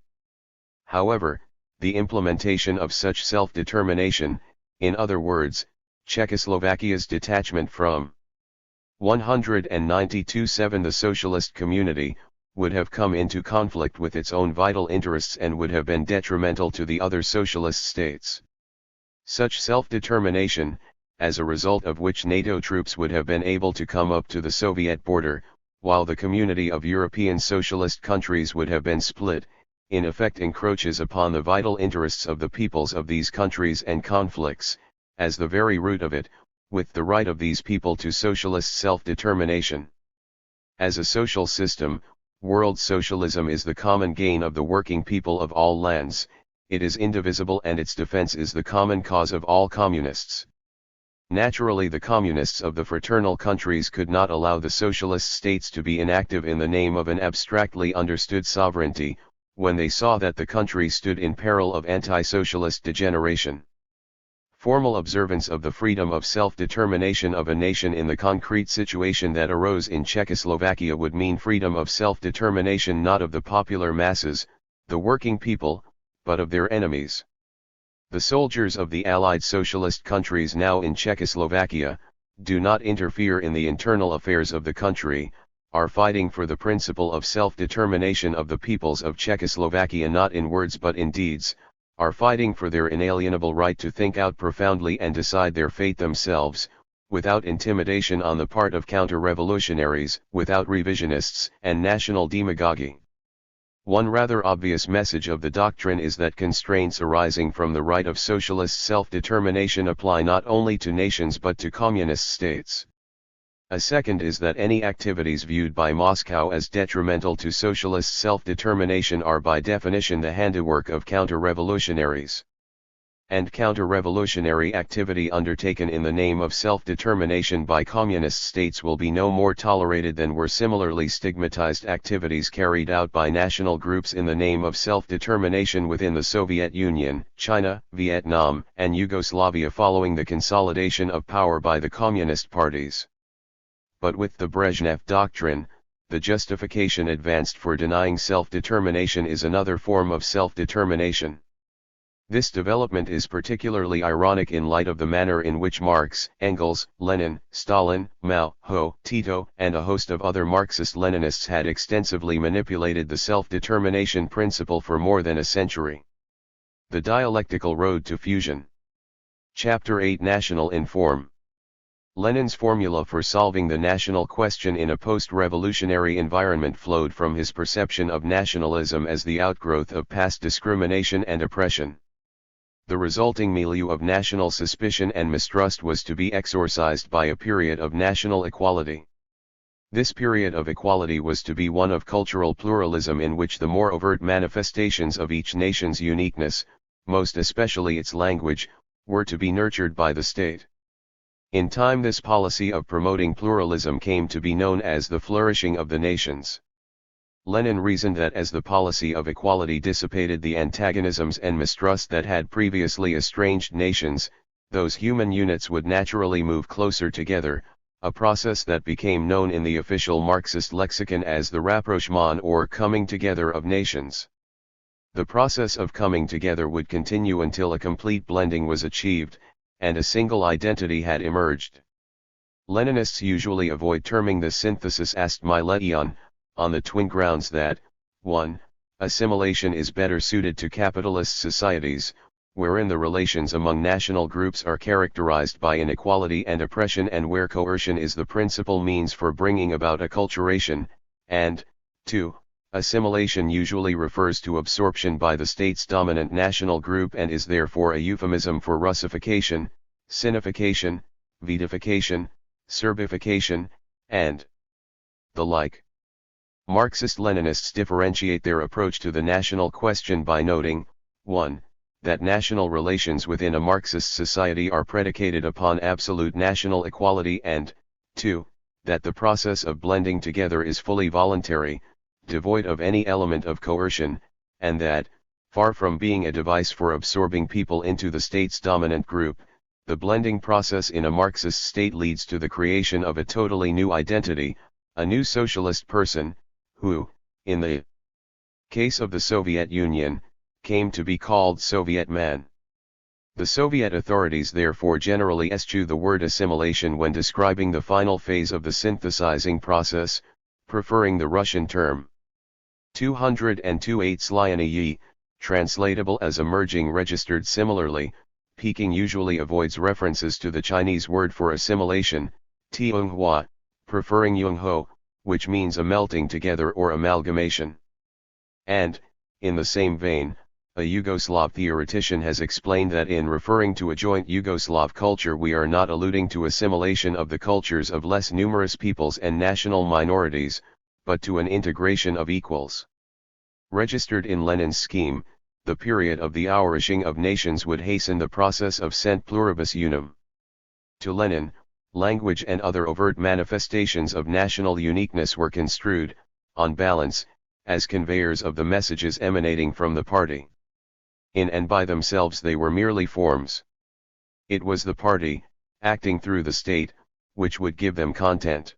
However, the implementation of such self-determination, in other words, Czechoslovakia's detachment from 192.7 the socialist community, would have come into conflict with its own vital interests and would have been detrimental to the other socialist states. Such self-determination, as a result of which NATO troops would have been able to come up to the Soviet border, while the community of European socialist countries would have been split, in effect encroaches upon the vital interests of the peoples of these countries and conflicts, as the very root of it, with the right of these people to socialist self-determination. As a social system, world socialism is the common gain of the working people of all lands, it is indivisible and its defense is the common cause of all communists. Naturally, the communists of the fraternal countries could not allow the socialist states to be inactive in the name of an abstractly understood sovereignty, when they saw that the country stood in peril of anti-socialist degeneration. Formal observance of the freedom of self-determination of a nation in the concrete situation that arose in Czechoslovakia would mean freedom of self-determination not of the popular masses, the working people, but of their enemies. The soldiers of the Allied socialist countries now in Czechoslovakia, do not interfere in the internal affairs of the country, are fighting for the principle of self-determination of the peoples of Czechoslovakia not in words but in deeds, are fighting for their inalienable right to think out profoundly and decide their fate themselves, without intimidation on the part of counter-revolutionaries, without revisionists and national demagoguery. One rather obvious message of the doctrine is that constraints arising from the right of socialist self-determination apply not only to nations but to communist states. A second is that any activities viewed by Moscow as detrimental to socialist self-determination are by definition the handiwork of counter-revolutionaries. And counter-revolutionary activity undertaken in the name of self-determination by communist states will be no more tolerated than were similarly stigmatized activities carried out by national groups in the name of self-determination within the Soviet Union, China, Vietnam, and Yugoslavia following the consolidation of power by the communist parties. But with the Brezhnev doctrine, the justification advanced for denying self-determination is another form of self-determination. This development is particularly ironic in light of the manner in which Marx, Engels, Lenin, Stalin, Mao, Ho, Tito, and a host of other Marxist-Leninists had extensively manipulated the self-determination principle for more than a century. The Dialectical Road to Fusion. Chapter 8 National in Form. Lenin's formula for solving the national question in a post-revolutionary environment flowed from his perception of nationalism as the outgrowth of past discrimination and oppression. The resulting milieu of national suspicion and mistrust was to be exorcised by a period of national equality. This period of equality was to be one of cultural pluralism in which the more overt manifestations of each nation's uniqueness, most especially its language, were to be nurtured by the state. In time this policy of promoting pluralism came to be known as the flourishing of the nations. Lenin reasoned that as the policy of equality dissipated the antagonisms and mistrust that had previously estranged nations, those human units would naturally move closer together, a process that became known in the official Marxist lexicon as the rapprochement or coming together of nations. The process of coming together would continue until a complete blending was achieved, and a single identity had emerged. Leninists usually avoid terming this synthesis astmylation, on the twin grounds that, 1. Assimilation is better suited to capitalist societies, wherein the relations among national groups are characterized by inequality and oppression and where coercion is the principal means for bringing about acculturation, and, 2. Assimilation usually refers to absorption by the state's dominant national group and is therefore a euphemism for Russification, Sinification, Vedification, Serbification, and the like. Marxist-Leninists differentiate their approach to the national question by noting, 1. That national relations within a Marxist society are predicated upon absolute national equality and, 2. That the process of blending together is fully voluntary, devoid of any element of coercion, and that, far from being a device for absorbing people into the state's dominant group, the blending process in a Marxist state leads to the creation of a totally new identity, a new socialist person, who, in the case of the Soviet Union, came to be called Soviet man. The Soviet authorities therefore generally eschew the word assimilation when describing the final phase of the synthesizing process, preferring the Russian term 202 translatable as emerging registered. Similarly, Peking usually avoids references to the Chinese word for assimilation, tianghua, preferring yunghou, which means a melting together or amalgamation. And, in the same vein, a Yugoslav theoretician has explained that in referring to a joint Yugoslav culture we are not alluding to assimilation of the cultures of less numerous peoples and national minorities, but to an integration of equals. Registered in Lenin's scheme, the period of the outrushing of nations would hasten the process of cent pluribus unum. To Lenin, language and other overt manifestations of national uniqueness were construed, on balance, as conveyors of the messages emanating from the party. In and by themselves they were merely forms. It was the party, acting through the state, which would give them content.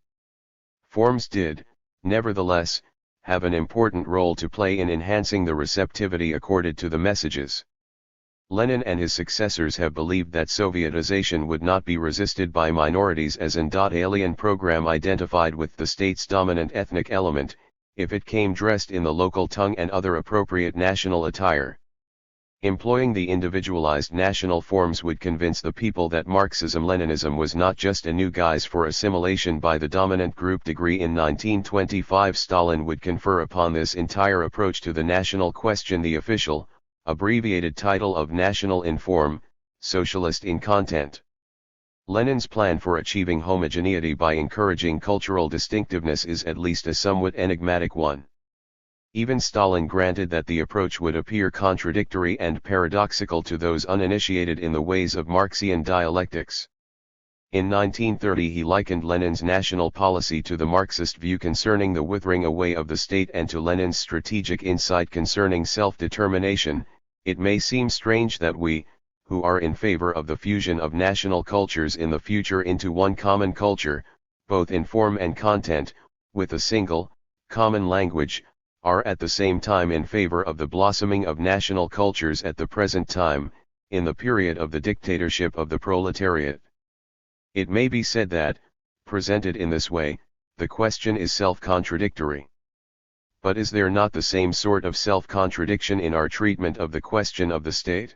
Forms did, nevertheless, have an important role to play in enhancing the receptivity accorded to the messages. Lenin and his successors have believed that Sovietization would not be resisted by minorities as an alien program identified with the state's dominant ethnic element, if it came dressed in the local tongue and other appropriate national attire. Employing the individualized national forms would convince the people that Marxism-Leninism was not just a new guise for assimilation by the dominant group. In 1925 Stalin would confer upon this entire approach to the national question the official, abbreviated title of National in Form, Socialist in Content. Lenin's plan for achieving homogeneity by encouraging cultural distinctiveness is at least a somewhat enigmatic one. Even Stalin granted that the approach would appear contradictory and paradoxical to those uninitiated in the ways of Marxian dialectics. In 1930 he likened Lenin's national policy to the Marxist view concerning the withering away of the state and to Lenin's strategic insight concerning self-determination. It may seem strange that we, who are in favor of the fusion of national cultures in the future into one common culture, both in form and content, with a single, common language, are at the same time in favor of the blossoming of national cultures at the present time, in the period of the dictatorship of the proletariat. It may be said that, presented in this way, the question is self-contradictory. But is there not the same sort of self-contradiction in our treatment of the question of the state?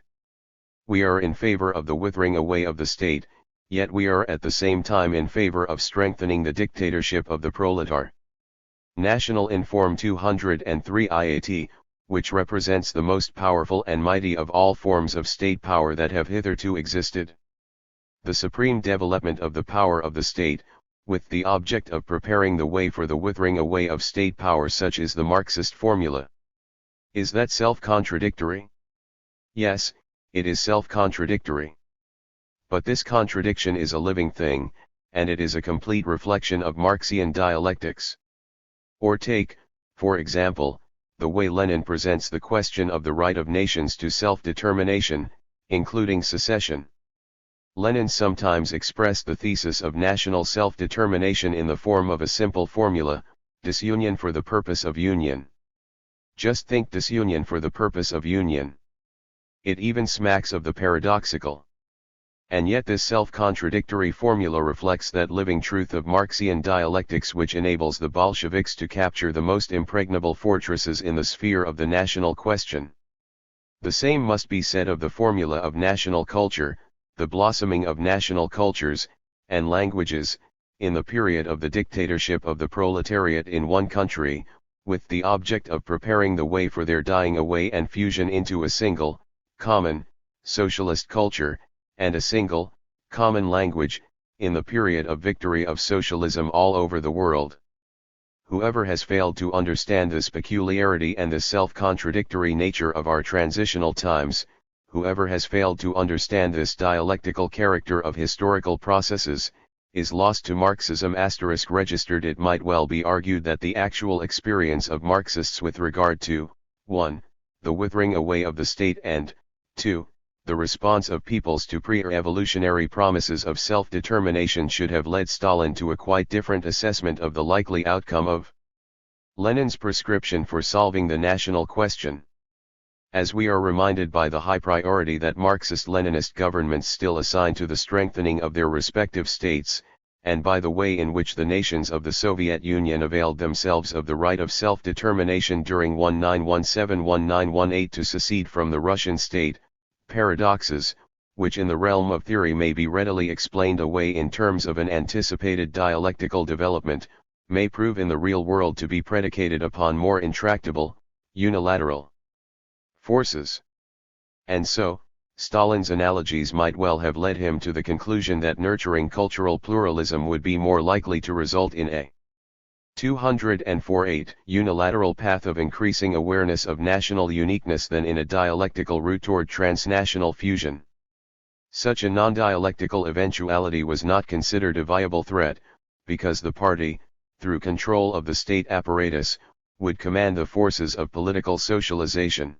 We are in favor of the withering away of the state, yet we are at the same time in favor of strengthening the dictatorship of the proletar. National in Form 203 IAT, which represents the most powerful and mighty of all forms of state power that have hitherto existed. The supreme development of the power of the state, with the object of preparing the way for the withering away of state power, such is the Marxist formula. Is that self-contradictory? Yes, it is self-contradictory. But this contradiction is a living thing, and it is a complete reflection of Marxian dialectics. Or take, for example, the way Lenin presents the question of the right of nations to self-determination, including secession. Lenin sometimes expressed the thesis of national self-determination in the form of a simple formula: disunion for the purpose of union. Just think, disunion for the purpose of union. It even smacks of the paradoxical. And yet this self-contradictory formula reflects that living truth of Marxian dialectics which enables the Bolsheviks to capture the most impregnable fortresses in the sphere of the national question. The same must be said of the formula of national culture, the blossoming of national cultures, and languages, in the period of the dictatorship of the proletariat in one country, with the object of preparing the way for their dying away and fusion into a single, common, socialist culture, and a single, common language, in the period of victory of socialism all over the world. Whoever has failed to understand this peculiarity and the self-contradictory nature of our transitional times, whoever has failed to understand this dialectical character of historical processes, is lost to Marxism. Registered. It might well be argued that the actual experience of Marxists with regard to 1. the withering away of the state and 2. the response of peoples to pre-evolutionary promises of self-determination should have led Stalin to a quite different assessment of the likely outcome of Lenin's prescription for solving the national question. As we are reminded by the high priority that Marxist-Leninist governments still assign to the strengthening of their respective states, and by the way in which the nations of the Soviet Union availed themselves of the right of self-determination during 1917-1918 to secede from the Russian state, paradoxes, which in the realm of theory may be readily explained away in terms of an anticipated dialectical development, may prove in the real world to be predicated upon more intractable, unilateral forces. And so, Stalin's analogies might well have led him to the conclusion that nurturing cultural pluralism would be more likely to result in a 204.8 unilateral path of increasing awareness of national uniqueness than in a dialectical route toward transnational fusion. Such a non-dialectical eventuality was not considered a viable threat, because the party, through control of the state apparatus, would command the forces of political socialization.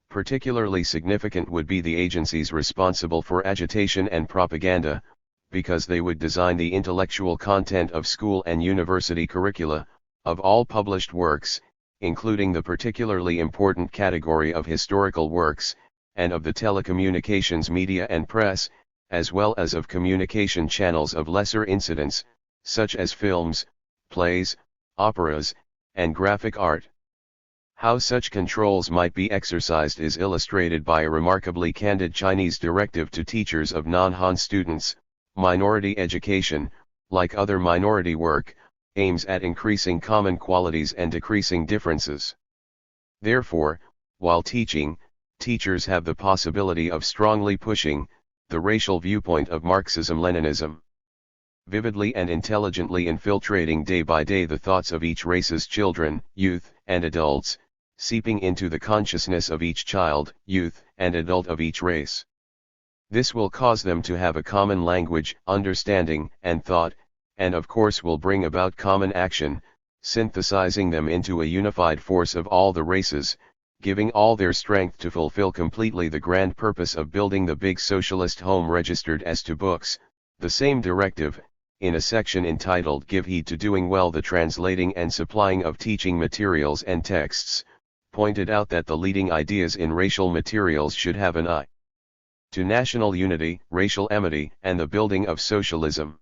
Particularly significant would be the agencies responsible for agitation and propaganda, because they would design the intellectual content of school and university curricula, of all published works, including the particularly important category of historical works, and of the telecommunications media and press, as well as of communication channels of lesser incidence, such as films, plays, operas, and graphic art. How such controls might be exercised is illustrated by a remarkably candid Chinese directive to teachers of non-Han students. Minority education, like other minority work, aims at increasing common qualities and decreasing differences. Therefore, while teaching, teachers have the possibility of strongly pushing the racial viewpoint of Marxism-Leninism, vividly and intelligently infiltrating day by day the thoughts of each race's children, youth, and adults, seeping into the consciousness of each child, youth, and adult of each race. This will cause them to have a common language, understanding, and thought, and of course will bring about common action, synthesizing them into a unified force of all the races, giving all their strength to fulfill completely the grand purpose of building the big socialist home. Registered. As to books, the same directive, in a section entitled "Give Heed to Doing Well the Translating and Supplying of Teaching Materials and Texts," pointed out that the leading ideas in racial materials should have an eye to national unity, racial amity, and the building of socialism.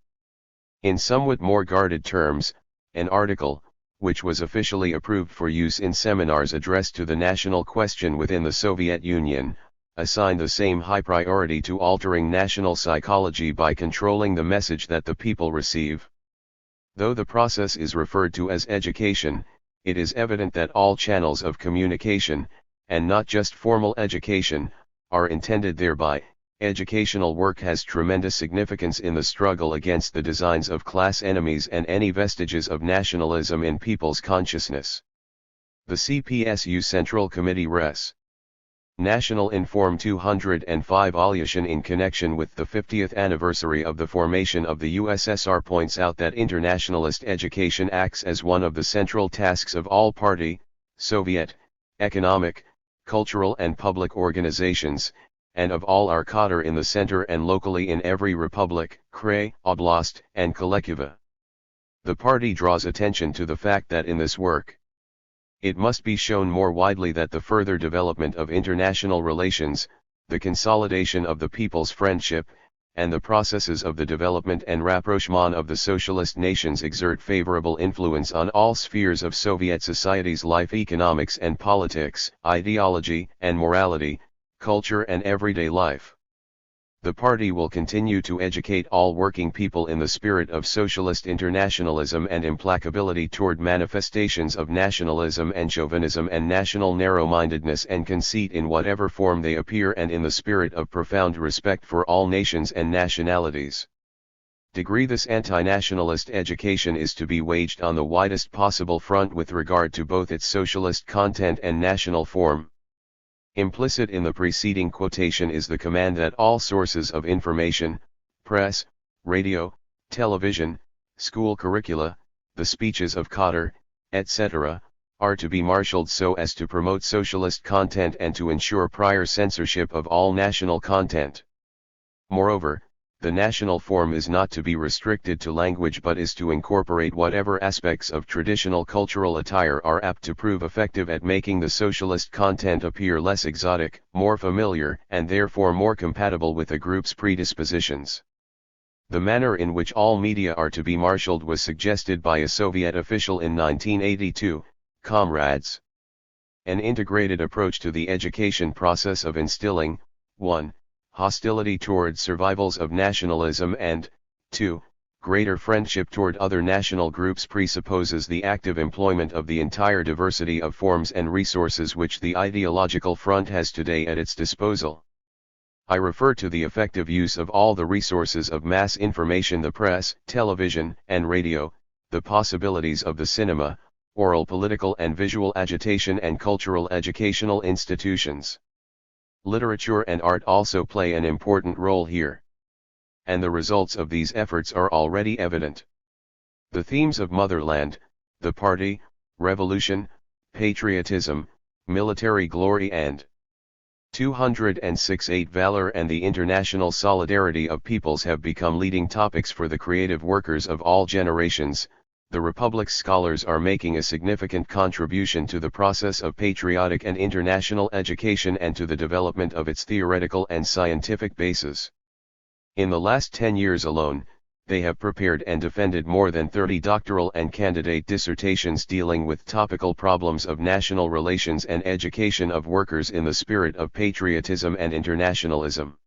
In somewhat more guarded terms, an article, which was officially approved for use in seminars addressed to the national question within the Soviet Union, assigned the same high priority to altering national psychology by controlling the message that the people receive. Though the process is referred to as education, it is evident that all channels of communication, and not just formal education, are intended thereby. Educational work has tremendous significance in the struggle against the designs of class enemies and any vestiges of nationalism in people's consciousness. The CPSU Central Committee Res. National Inform 205 Alyoshin in connection with the 50th anniversary of the formation of the USSR points out that internationalist education acts as one of the central tasks of all party, Soviet, economic, cultural and public organizations, and of all our cadre in the center and locally in every republic, krai, oblast, and kolektiva. The party draws attention to the fact that in this work, it must be shown more widely that the further development of international relations, the consolidation of the people's friendship, and the processes of the development and rapprochement of the socialist nations exert favorable influence on all spheres of Soviet society's life, economics and politics, ideology and morality, culture and everyday life. The party will continue to educate all working people in the spirit of socialist internationalism and implacability toward manifestations of nationalism and chauvinism and national narrow-mindedness and conceit in whatever form they appear, and in the spirit of profound respect for all nations and nationalities. This anti-nationalist education is to be waged on the widest possible front with regard to both its socialist content and national form. Implicit in the preceding quotation is the command that all sources of information, press, radio, television, school curricula, the speeches of cadre, etc., are to be marshaled so as to promote socialist content and to ensure prior censorship of all national content. Moreover, the national form is not to be restricted to language but is to incorporate whatever aspects of traditional cultural attire are apt to prove effective at making the socialist content appear less exotic, more familiar, and therefore more compatible with a group's predispositions. The manner in which all media are to be marshaled was suggested by a Soviet official in 1982, comrades. An integrated approach to the education process of instilling, 1. Hostility toward survivals of nationalism and, 2. Greater friendship toward other national groups presupposes the active employment of the entire diversity of forms and resources which the ideological front has today at its disposal. I refer to the effective use of all the resources of mass information, the press, television, and radio, the possibilities of the cinema, oral political and visual agitation and cultural educational institutions. Literature and art also play an important role here. And the results of these efforts are already evident. The themes of motherland, the party, revolution, patriotism, military glory and 206 valor and the international solidarity of peoples have become leading topics for the creative workers of all generations. The Republic's scholars are making a significant contribution to the process of patriotic and international education and to the development of its theoretical and scientific basis. In the last 10 years alone, they have prepared and defended more than 30 doctoral and candidate dissertations dealing with topical problems of national relations and education of workers in the spirit of patriotism and internationalism.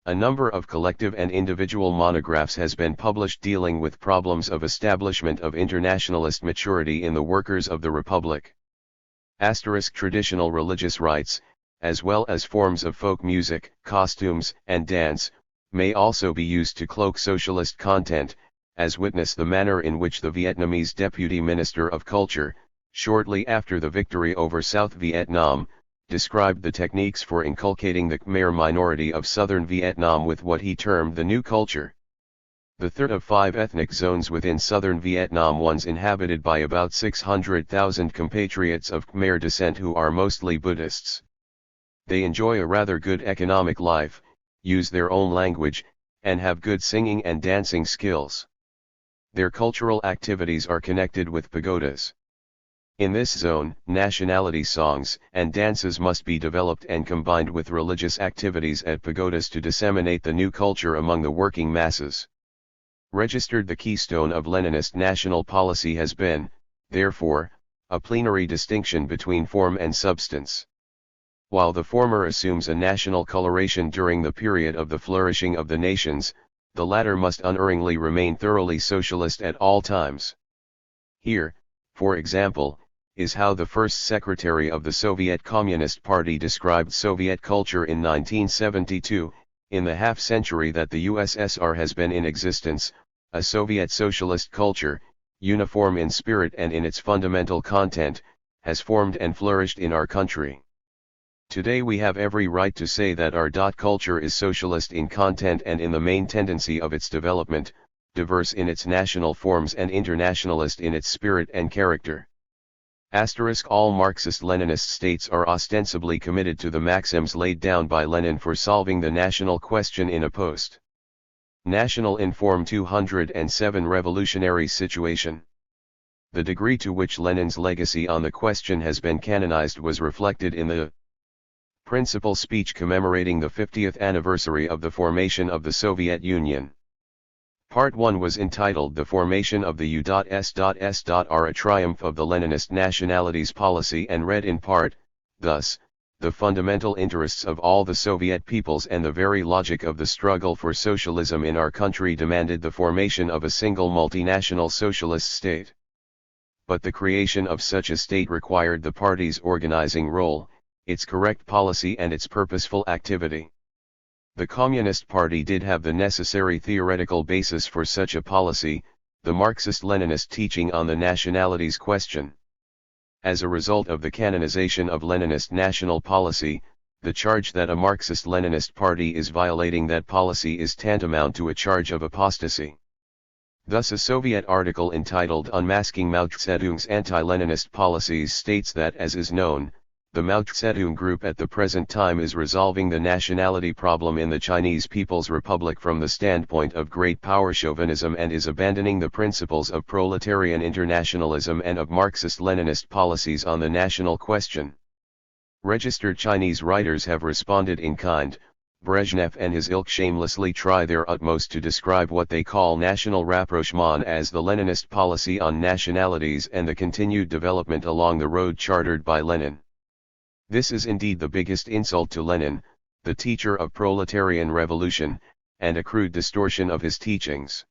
A number of collective and individual monographs has been published dealing with problems of establishment of internationalist maturity in the workers of the Republic. Traditional religious rites, as well as forms of folk music, costumes, and dance, may also be used to cloak socialist content, as witness the manner in which the Vietnamese Deputy Minister of Culture, shortly after the victory over South Vietnam, described the techniques for inculcating the Khmer minority of southern Vietnam with what he termed the new culture. The third of 5 ethnic zones within southern Vietnam, once inhabited by about 600,000 compatriots of Khmer descent who are mostly Buddhists. They enjoy a rather good economic life, use their own language, and have good singing and dancing skills. Their cultural activities are connected with pagodas. In this zone, nationality songs and dances must be developed and combined with religious activities at pagodas to disseminate the new culture among the working masses. Registered, the keystone of Leninist national policy has been, therefore, a plenary distinction between form and substance. While the former assumes a national coloration during the period of the flourishing of the nations, the latter must unerringly remain thoroughly socialist at all times. Here, for example, is how the first secretary of the Soviet Communist Party described Soviet culture in 1972, in the half-century that the USSR has been in existence, a Soviet socialist culture, uniform in spirit and in its fundamental content, has formed and flourished in our country. Today we have every right to say that our culture is socialist in content and in the main tendency of its development, diverse in its national forms and internationalist in its spirit and character. All Marxist-Leninist states are ostensibly committed to the maxims laid down by Lenin for solving the national question in a post-national Inform 207 revolutionary situation. The degree to which Lenin's legacy on the question has been canonized was reflected in the principal speech commemorating the 50th anniversary of the formation of the Soviet Union. Part 1 was entitled The Formation of the U.S.S.R. A Triumph of the Leninist Nationalities Policy and read in part, thus, the fundamental interests of all the Soviet peoples and the very logic of the struggle for socialism in our country demanded the formation of a single multinational socialist state. But the creation of such a state required the party's organizing role, its correct policy and its purposeful activity. The Communist Party did have the necessary theoretical basis for such a policy, the Marxist-Leninist teaching on the nationalities question. As a result of the canonization of Leninist national policy, the charge that a Marxist-Leninist party is violating that policy is tantamount to a charge of apostasy. Thus a Soviet article entitled Unmasking Mao Zedong's Anti-Leninist Policies states that, as is known, the Mao Zedong Group at the present time is resolving the nationality problem in the Chinese People's Republic from the standpoint of great power chauvinism and is abandoning the principles of proletarian internationalism and of Marxist-Leninist policies on the national question. Registered Chinese writers have responded in kind. Brezhnev and his ilk shamelessly try their utmost to describe what they call national rapprochement as the Leninist policy on nationalities and the continued development along the road chartered by Lenin. This is indeed the biggest insult to Lenin, the teacher of proletarian revolution, and a crude distortion of his teachings.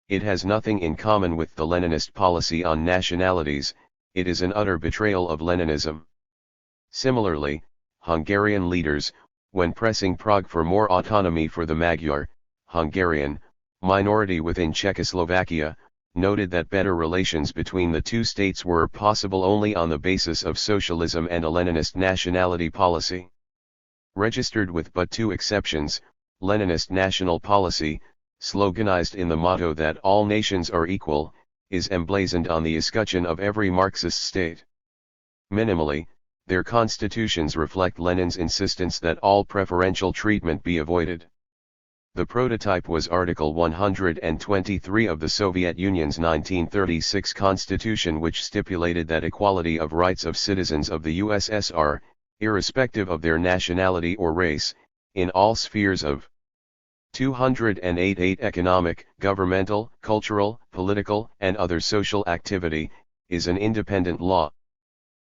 It has nothing in common with the Leninist policy on nationalities, it is an utter betrayal of Leninism. Similarly, Hungarian leaders, when pressing Prague for more autonomy for the Magyar, Hungarian, minority within Czechoslovakia, noted that better relations between the two states were possible only on the basis of socialism and a Leninist nationality policy. Registered with but two exceptions, Leninist national policy, sloganized in the motto that all nations are equal, is emblazoned on the escutcheon of every Marxist state. Minimally, their constitutions reflect Lenin's insistence that all preferential treatment be avoided. The prototype was Article 123 of the Soviet Union's 1936 Constitution, which stipulated that equality of rights of citizens of the USSR, irrespective of their nationality or race, in all spheres of 208 economic, governmental, cultural, political, and other social activity, is an independent law.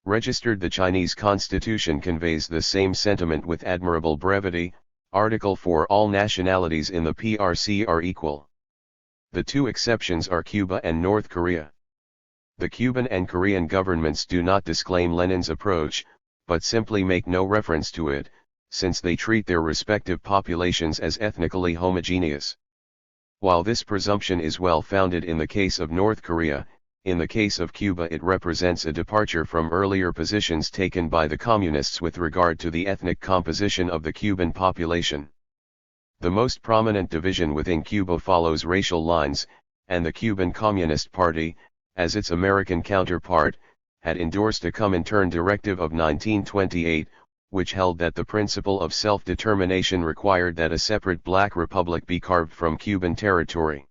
Registered The Chinese Constitution conveys the same sentiment with admirable brevity. Article 4 All nationalities in the PRC are equal. The two exceptions are Cuba and North Korea. The Cuban and Korean governments do not disclaim Lenin's approach, but simply make no reference to it, since they treat their respective populations as ethnically homogeneous. While this presumption is well founded in the case of North Korea, in the case of Cuba it represents a departure from earlier positions taken by the Communists with regard to the ethnic composition of the Cuban population. The most prominent division within Cuba follows racial lines, and the Cuban Communist Party, as its American counterpart, had endorsed a Comintern Directive of 1928, which held that the principle of self-determination required that a separate black republic be carved from Cuban territory.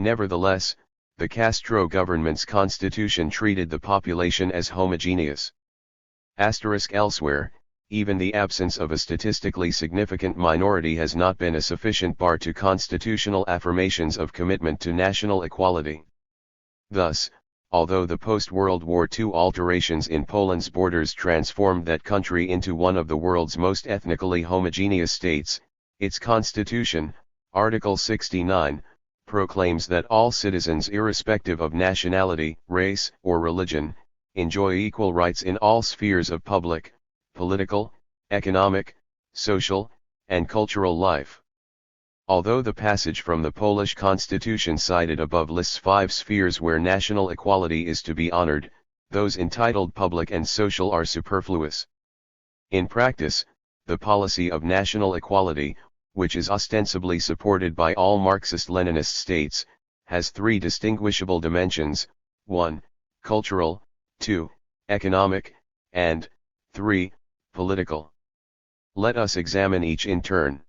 Nevertheless, the Castro government's constitution treated the population as homogeneous. Elsewhere, even the absence of a statistically significant minority has not been a sufficient bar to constitutional affirmations of commitment to national equality. Thus, although the post-World War II alterations in Poland's borders transformed that country into one of the world's most ethnically homogeneous states, its constitution, Article 69, proclaims that all citizens irrespective of nationality, race, or religion, enjoy equal rights in all spheres of public, political, economic, social, and cultural life. Although the passage from the Polish constitution cited above lists 5 spheres where national equality is to be honored, those entitled public and social are superfluous. In practice, the policy of national equality, which is ostensibly supported by all Marxist-Leninist states, has three distinguishable dimensions: 1. Cultural, 2. Economic, and 3. Political. Let us examine each in turn.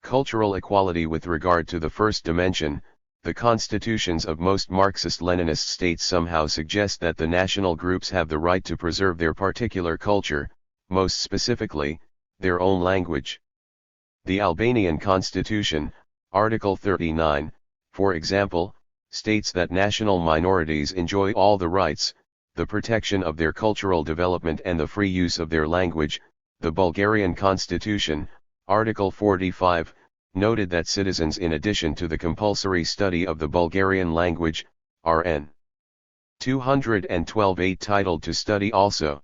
Cultural equality. With regard to the first dimension, the constitutions of most Marxist-Leninist states somehow suggest that the national groups have the right to preserve their particular culture, most specifically, their own language. The Albanian constitution, Article 39, for example, states that national minorities enjoy all the rights, the protection of their cultural development and the free use of their language. The Bulgarian constitution, Article 45, noted that citizens, in addition to the compulsory study of the Bulgarian language, RN 212 titled to study also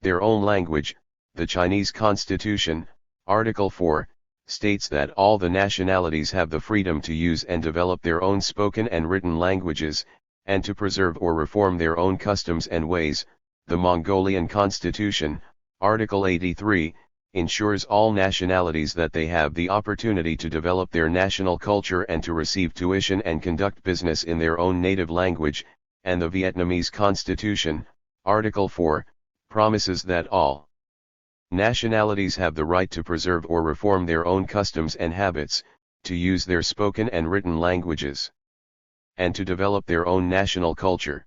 their own language. The Chinese constitution, Article 4, states that all the nationalities have the freedom to use and develop their own spoken and written languages, and to preserve or reform their own customs and ways. The Mongolian constitution, Article 83, ensures all nationalities that they have the opportunity to develop their national culture and to receive tuition and conduct business in their own native language. And the Vietnamese constitution, Article 4, promises that all nationalities have the right to preserve or reform their own customs and habits, to use their spoken and written languages, and to develop their own national culture.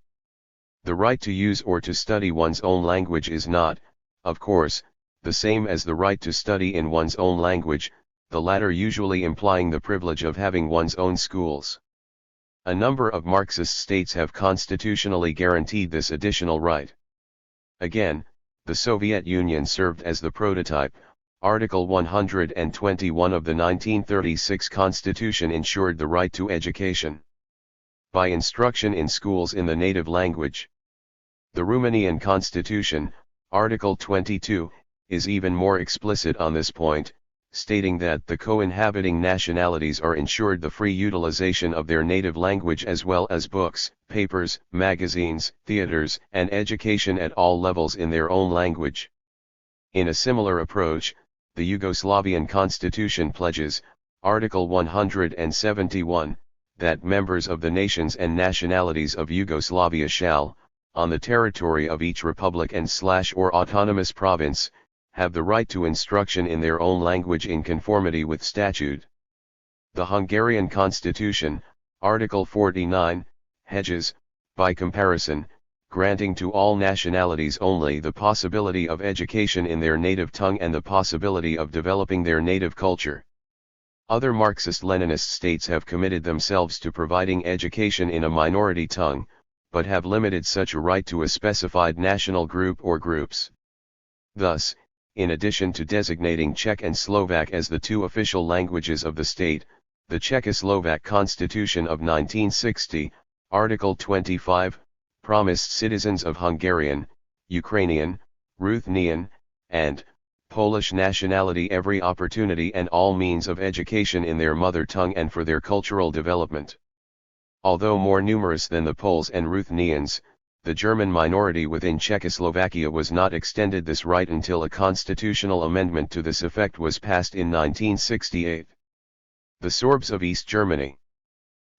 The right to use or to study one's own language is not, of course, the same as the right to study in one's own language, the latter usually implying the privilege of having one's own schools. A number of Marxist states have constitutionally guaranteed this additional right. Again, the Soviet Union served as the prototype. Article 121 of the 1936 Constitution ensured the right to education by instruction in schools in the native language. The Romanian Constitution, Article 22, is even more explicit on this point, stating that the co-inhabiting nationalities are ensured the free utilization of their native language as well as books, papers, magazines, theaters, and education at all levels in their own language. In a similar approach, the Yugoslavian Constitution pledges, Article 171, that members of the nations and nationalities of Yugoslavia shall, on the territory of each republic and/or autonomous province, have the right to instruction in their own language in conformity with statute. The Hungarian Constitution, Article 49, hedges, by comparison, granting to all nationalities only the possibility of education in their native tongue and the possibility of developing their native culture. Other Marxist-Leninist states have committed themselves to providing education in a minority tongue, but have limited such a right to a specified national group or groups. Thus, in addition to designating Czech and Slovak as the two official languages of the state, the Czechoslovak Constitution of 1960, Article 25, promised citizens of Hungarian, Ukrainian, Ruthenian, and Polish nationality every opportunity and all means of education in their mother tongue and for their cultural development. Although more numerous than the Poles and Ruthenians, the German minority within Czechoslovakia was not extended this right until a constitutional amendment to this effect was passed in 1968. The Sorbs of East Germany.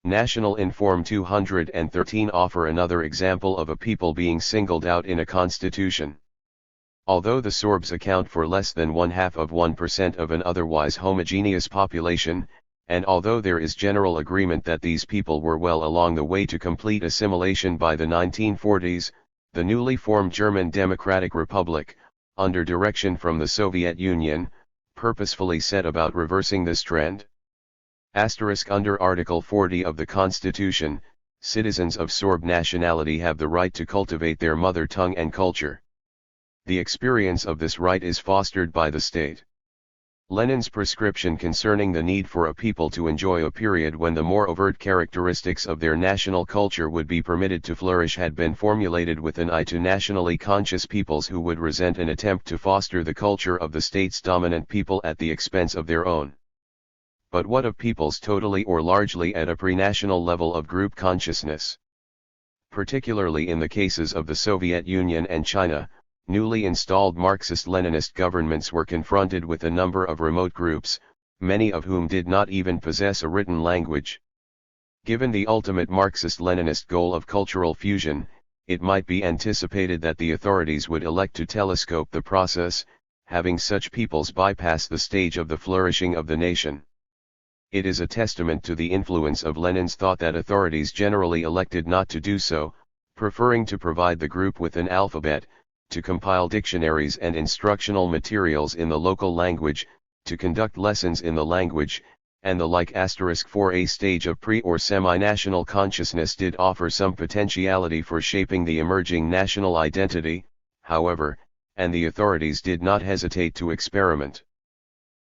National Inform 213 offer another example of a people being singled out in a constitution. Although the Sorbs account for less than 0.5% of an otherwise homogeneous population, and although there is general agreement that these people were well along the way to complete assimilation by the 1940s, the newly formed German Democratic Republic, under direction from the Soviet Union, purposefully set about reversing this trend. Under Article 40 of the Constitution, citizens of Sorb nationality have the right to cultivate their mother tongue and culture. The experience of this right is fostered by the state. Lenin's prescription concerning the need for a people to enjoy a period when the more overt characteristics of their national culture would be permitted to flourish had been formulated with an eye to nationally conscious peoples who would resent an attempt to foster the culture of the state's dominant people at the expense of their own. But what of peoples totally or largely at a pre-national level of group consciousness? Particularly in the cases of the Soviet Union and China, newly installed Marxist-Leninist governments were confronted with a number of remote groups, many of whom did not even possess a written language. Given the ultimate Marxist-Leninist goal of cultural fusion, it might be anticipated that the authorities would elect to telescope the process, having such peoples bypass the stage of the flourishing of the nation. It is a testament to the influence of Lenin's thought that authorities generally elected not to do so, preferring to provide the group with an alphabet, to compile dictionaries and instructional materials in the local language, to conduct lessons in the language, and the like. For a stage of pre- or semi-national consciousness did offer some potentiality for shaping the emerging national identity, however, and the authorities did not hesitate to experiment.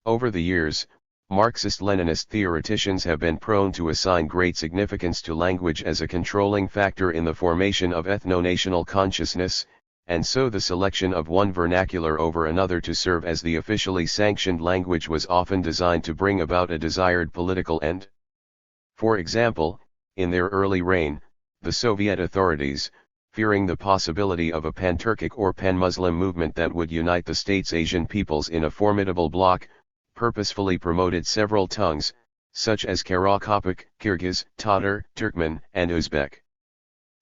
Over the years, Marxist-Leninist theoreticians have been prone to assign great significance to language as a controlling factor in the formation of ethno-national consciousness, and so the selection of one vernacular over another to serve as the officially sanctioned language was often designed to bring about a desired political end. For example, in their early reign, the Soviet authorities, fearing the possibility of a pan-Turkic or pan-Muslim movement that would unite the state's Asian peoples in a formidable bloc, purposefully promoted several tongues, such as Karakopak, Kyrgyz, Tatar, Turkmen, and Uzbek.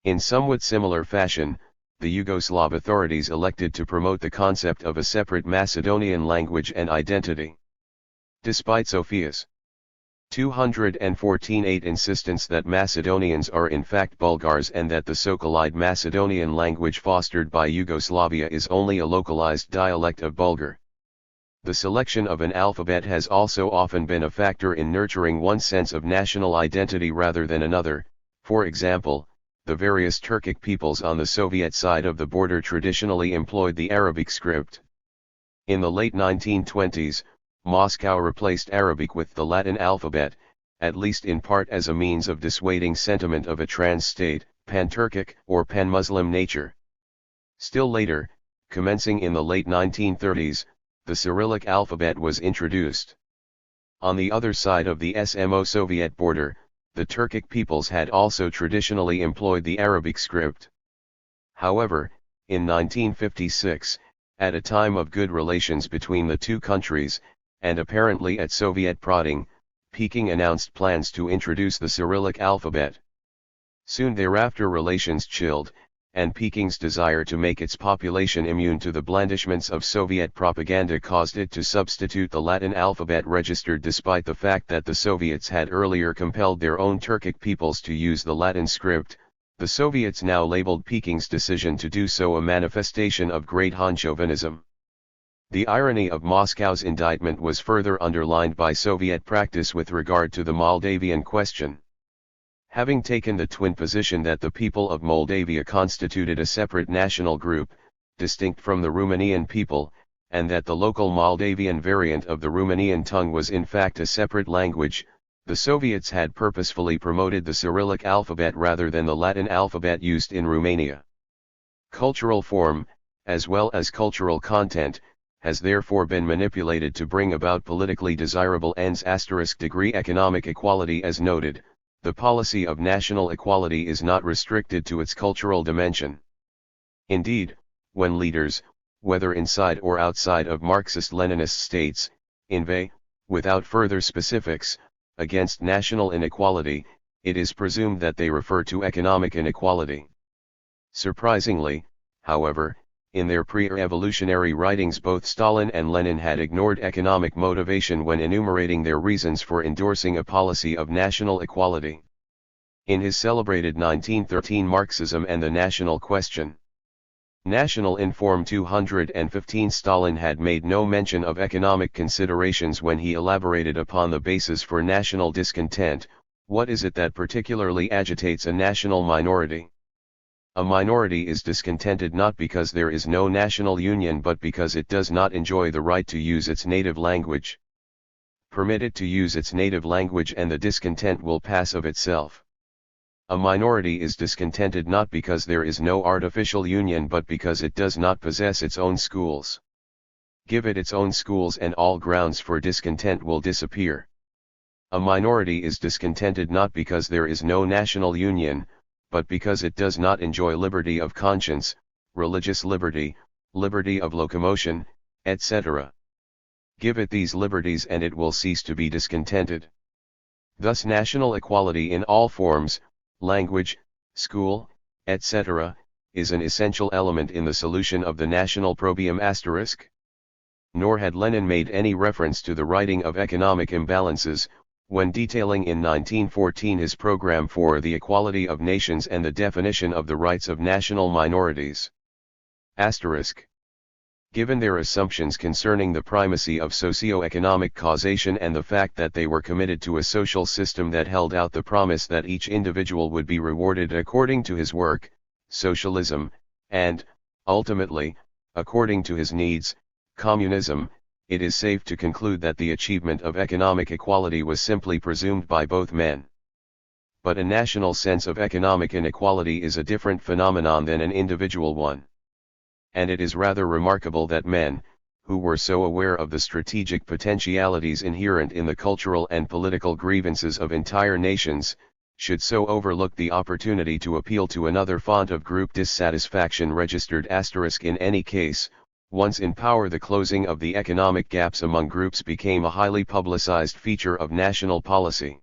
In somewhat similar fashion, the Yugoslav authorities elected to promote the concept of a separate Macedonian language and identity. Despite Sofia's 214.8 insistence that Macedonians are in fact Bulgars and that the so-called Macedonian language fostered by Yugoslavia is only a localized dialect of Bulgar. The selection of an alphabet has also often been a factor in nurturing one sense of national identity rather than another. For example, the various Turkic peoples on the Soviet side of the border traditionally employed the Arabic script. In the late 1920s, Moscow replaced Arabic with the Latin alphabet, at least in part as a means of dissuading sentiment of a trans-state, pan-Turkic or pan-Muslim nature. Still later, commencing in the late 1930s, the Cyrillic alphabet was introduced. On the other side of the SMO-Soviet border, the Turkic peoples had also traditionally employed the Arabic script. However, in 1956, at a time of good relations between the two countries, and apparently at Soviet prodding, Peking announced plans to introduce the Cyrillic alphabet. Soon thereafter relations chilled, and Peking's desire to make its population immune to the blandishments of Soviet propaganda caused it to substitute the Latin alphabet registered despite the fact that the Soviets had earlier compelled their own Turkic peoples to use the Latin script. The Soviets now labeled Peking's decision to do so a manifestation of Great Han chauvinism. The irony of Moscow's indictment was further underlined by Soviet practice with regard to the Moldavian question. Having taken the twin position that the people of Moldavia constituted a separate national group, distinct from the Romanian people, and that the local Moldavian variant of the Romanian tongue was in fact a separate language, the Soviets had purposefully promoted the Cyrillic alphabet rather than the Latin alphabet used in Romania. Cultural form, as well as cultural content, has therefore been manipulated to bring about politically desirable ends. Degree economic equality. As noted, the policy of national equality is not restricted to its cultural dimension. Indeed, when leaders, whether inside or outside of Marxist-Leninist states, inveigh, without further specifics, against national inequality, it is presumed that they refer to economic inequality. Surprisingly, however, in their pre-revolutionary writings both Stalin and Lenin had ignored economic motivation when enumerating their reasons for endorsing a policy of national equality. In his celebrated 1913 Marxism and the National Question, National Inform 215, Stalin had made no mention of economic considerations when he elaborated upon the basis for national discontent. What is it that particularly agitates a national minority? A minority is discontented not because there is no national union but because it does not enjoy the right to use its native language. Permit it to use its native language and the discontent will pass of itself. A minority is discontented not because there is no artificial union but because it does not possess its own schools. Give it its own schools and all grounds for discontent will disappear. A minority is discontented not because there is no national union, but because it does not enjoy liberty of conscience, religious liberty, liberty of locomotion, etc. Give it these liberties and it will cease to be discontented. Thus national equality in all forms, language, school, etc., is an essential element in the solution of the national problem asterisk. Nor had Lenin made any reference to the righting of economic imbalances, when detailing in 1914 his program for the equality of nations and the definition of the rights of national minorities. Asterisk. Given their assumptions concerning the primacy of socio-economic causation and the fact that they were committed to a social system that held out the promise that each individual would be rewarded according to his work, socialism, and, ultimately, according to his needs, communism, it is safe to conclude that the achievement of economic equality was simply presumed by both men. But a national sense of economic inequality is a different phenomenon than an individual one. And it is rather remarkable that men, who were so aware of the strategic potentialities inherent in the cultural and political grievances of entire nations, should so overlook the opportunity to appeal to another font of group dissatisfaction registered asterisk. In any case, once in power, the closing of the economic gaps among groups became a highly publicized feature of national policy.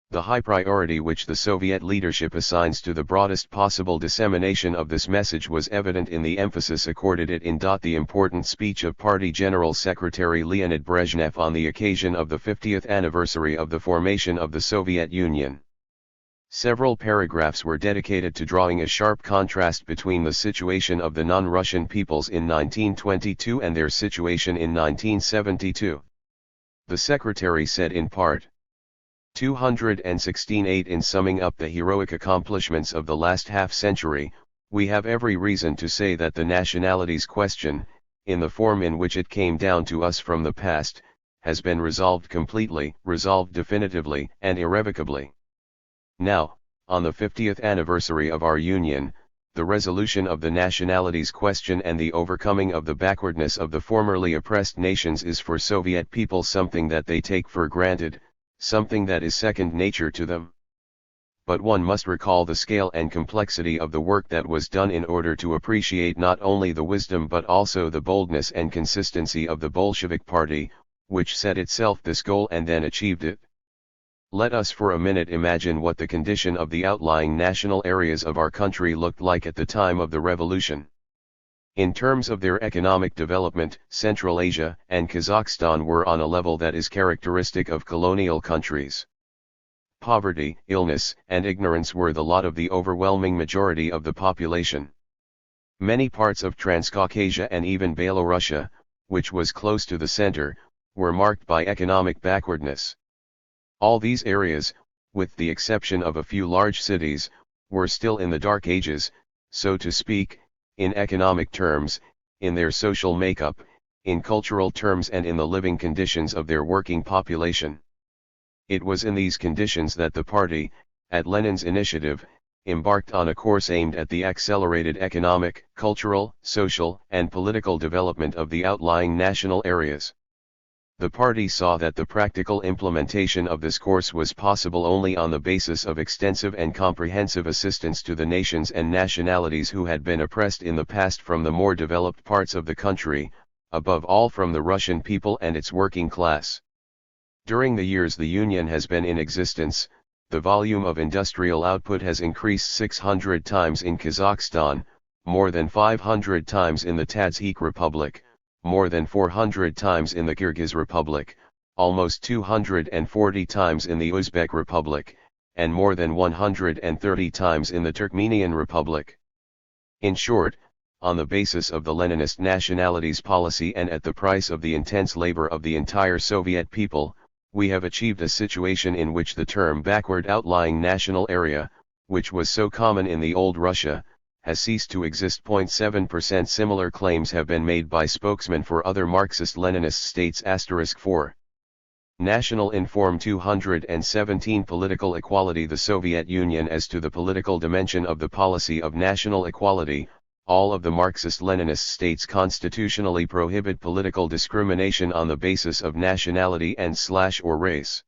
The high priority which the Soviet leadership assigns to the broadest possible dissemination of this message was evident in the emphasis accorded it in the important speech of Party General Secretary Leonid Brezhnev on the occasion of the 50th anniversary of the formation of the Soviet Union. Several paragraphs were dedicated to drawing a sharp contrast between the situation of the non-Russian peoples in 1922 and their situation in 1972. The secretary said in part 216:8, in summing up the heroic accomplishments of the last half-century, we have every reason to say that the nationalities question, in the form in which it came down to us from the past, has been resolved completely, resolved definitively and irrevocably. Now, on the 50th anniversary of our union, the resolution of the nationalities question and the overcoming of the backwardness of the formerly oppressed nations is for Soviet people something that they take for granted, something that is second nature to them. But one must recall the scale and complexity of the work that was done in order to appreciate not only the wisdom but also the boldness and consistency of the Bolshevik Party, which set itself this goal and then achieved it. Let us for a minute imagine what the condition of the outlying national areas of our country looked like at the time of the revolution. In terms of their economic development, Central Asia and Kazakhstan were on a level that is characteristic of colonial countries. Poverty, illness, and ignorance were the lot of the overwhelming majority of the population. Many parts of Transcaucasia and even Belorussia, which was close to the center, were marked by economic backwardness. All these areas, with the exception of a few large cities, were still in the Dark Ages, so to speak, in economic terms, in their social makeup, in cultural terms and in the living conditions of their working population. It was in these conditions that the party, at Lenin's initiative, embarked on a course aimed at the accelerated economic, cultural, social, and political development of the outlying national areas. The party saw that the practical implementation of this course was possible only on the basis of extensive and comprehensive assistance to the nations and nationalities who had been oppressed in the past from the more developed parts of the country, above all from the Russian people and its working class. During the years the Union has been in existence, the volume of industrial output has increased 600 times in Kazakhstan, more than 500 times in the Tadzhik Republic, more than 400 times in the Kyrgyz Republic, almost 240 times in the Uzbek Republic, and more than 130 times in the Turkmenian Republic. In short, on the basis of the Leninist nationalities policy and at the price of the intense labor of the entire Soviet people, we have achieved a situation in which the term backward outlying national area, which was so common in the old Russia, has ceased to exist. 0.7% Similar claims have been made by spokesmen for other Marxist-Leninist states. 4. National Inform 217 Political equality. The Soviet Union. As to the political dimension of the policy of national equality, all of the Marxist-Leninist states constitutionally prohibit political discrimination on the basis of nationality and/or race.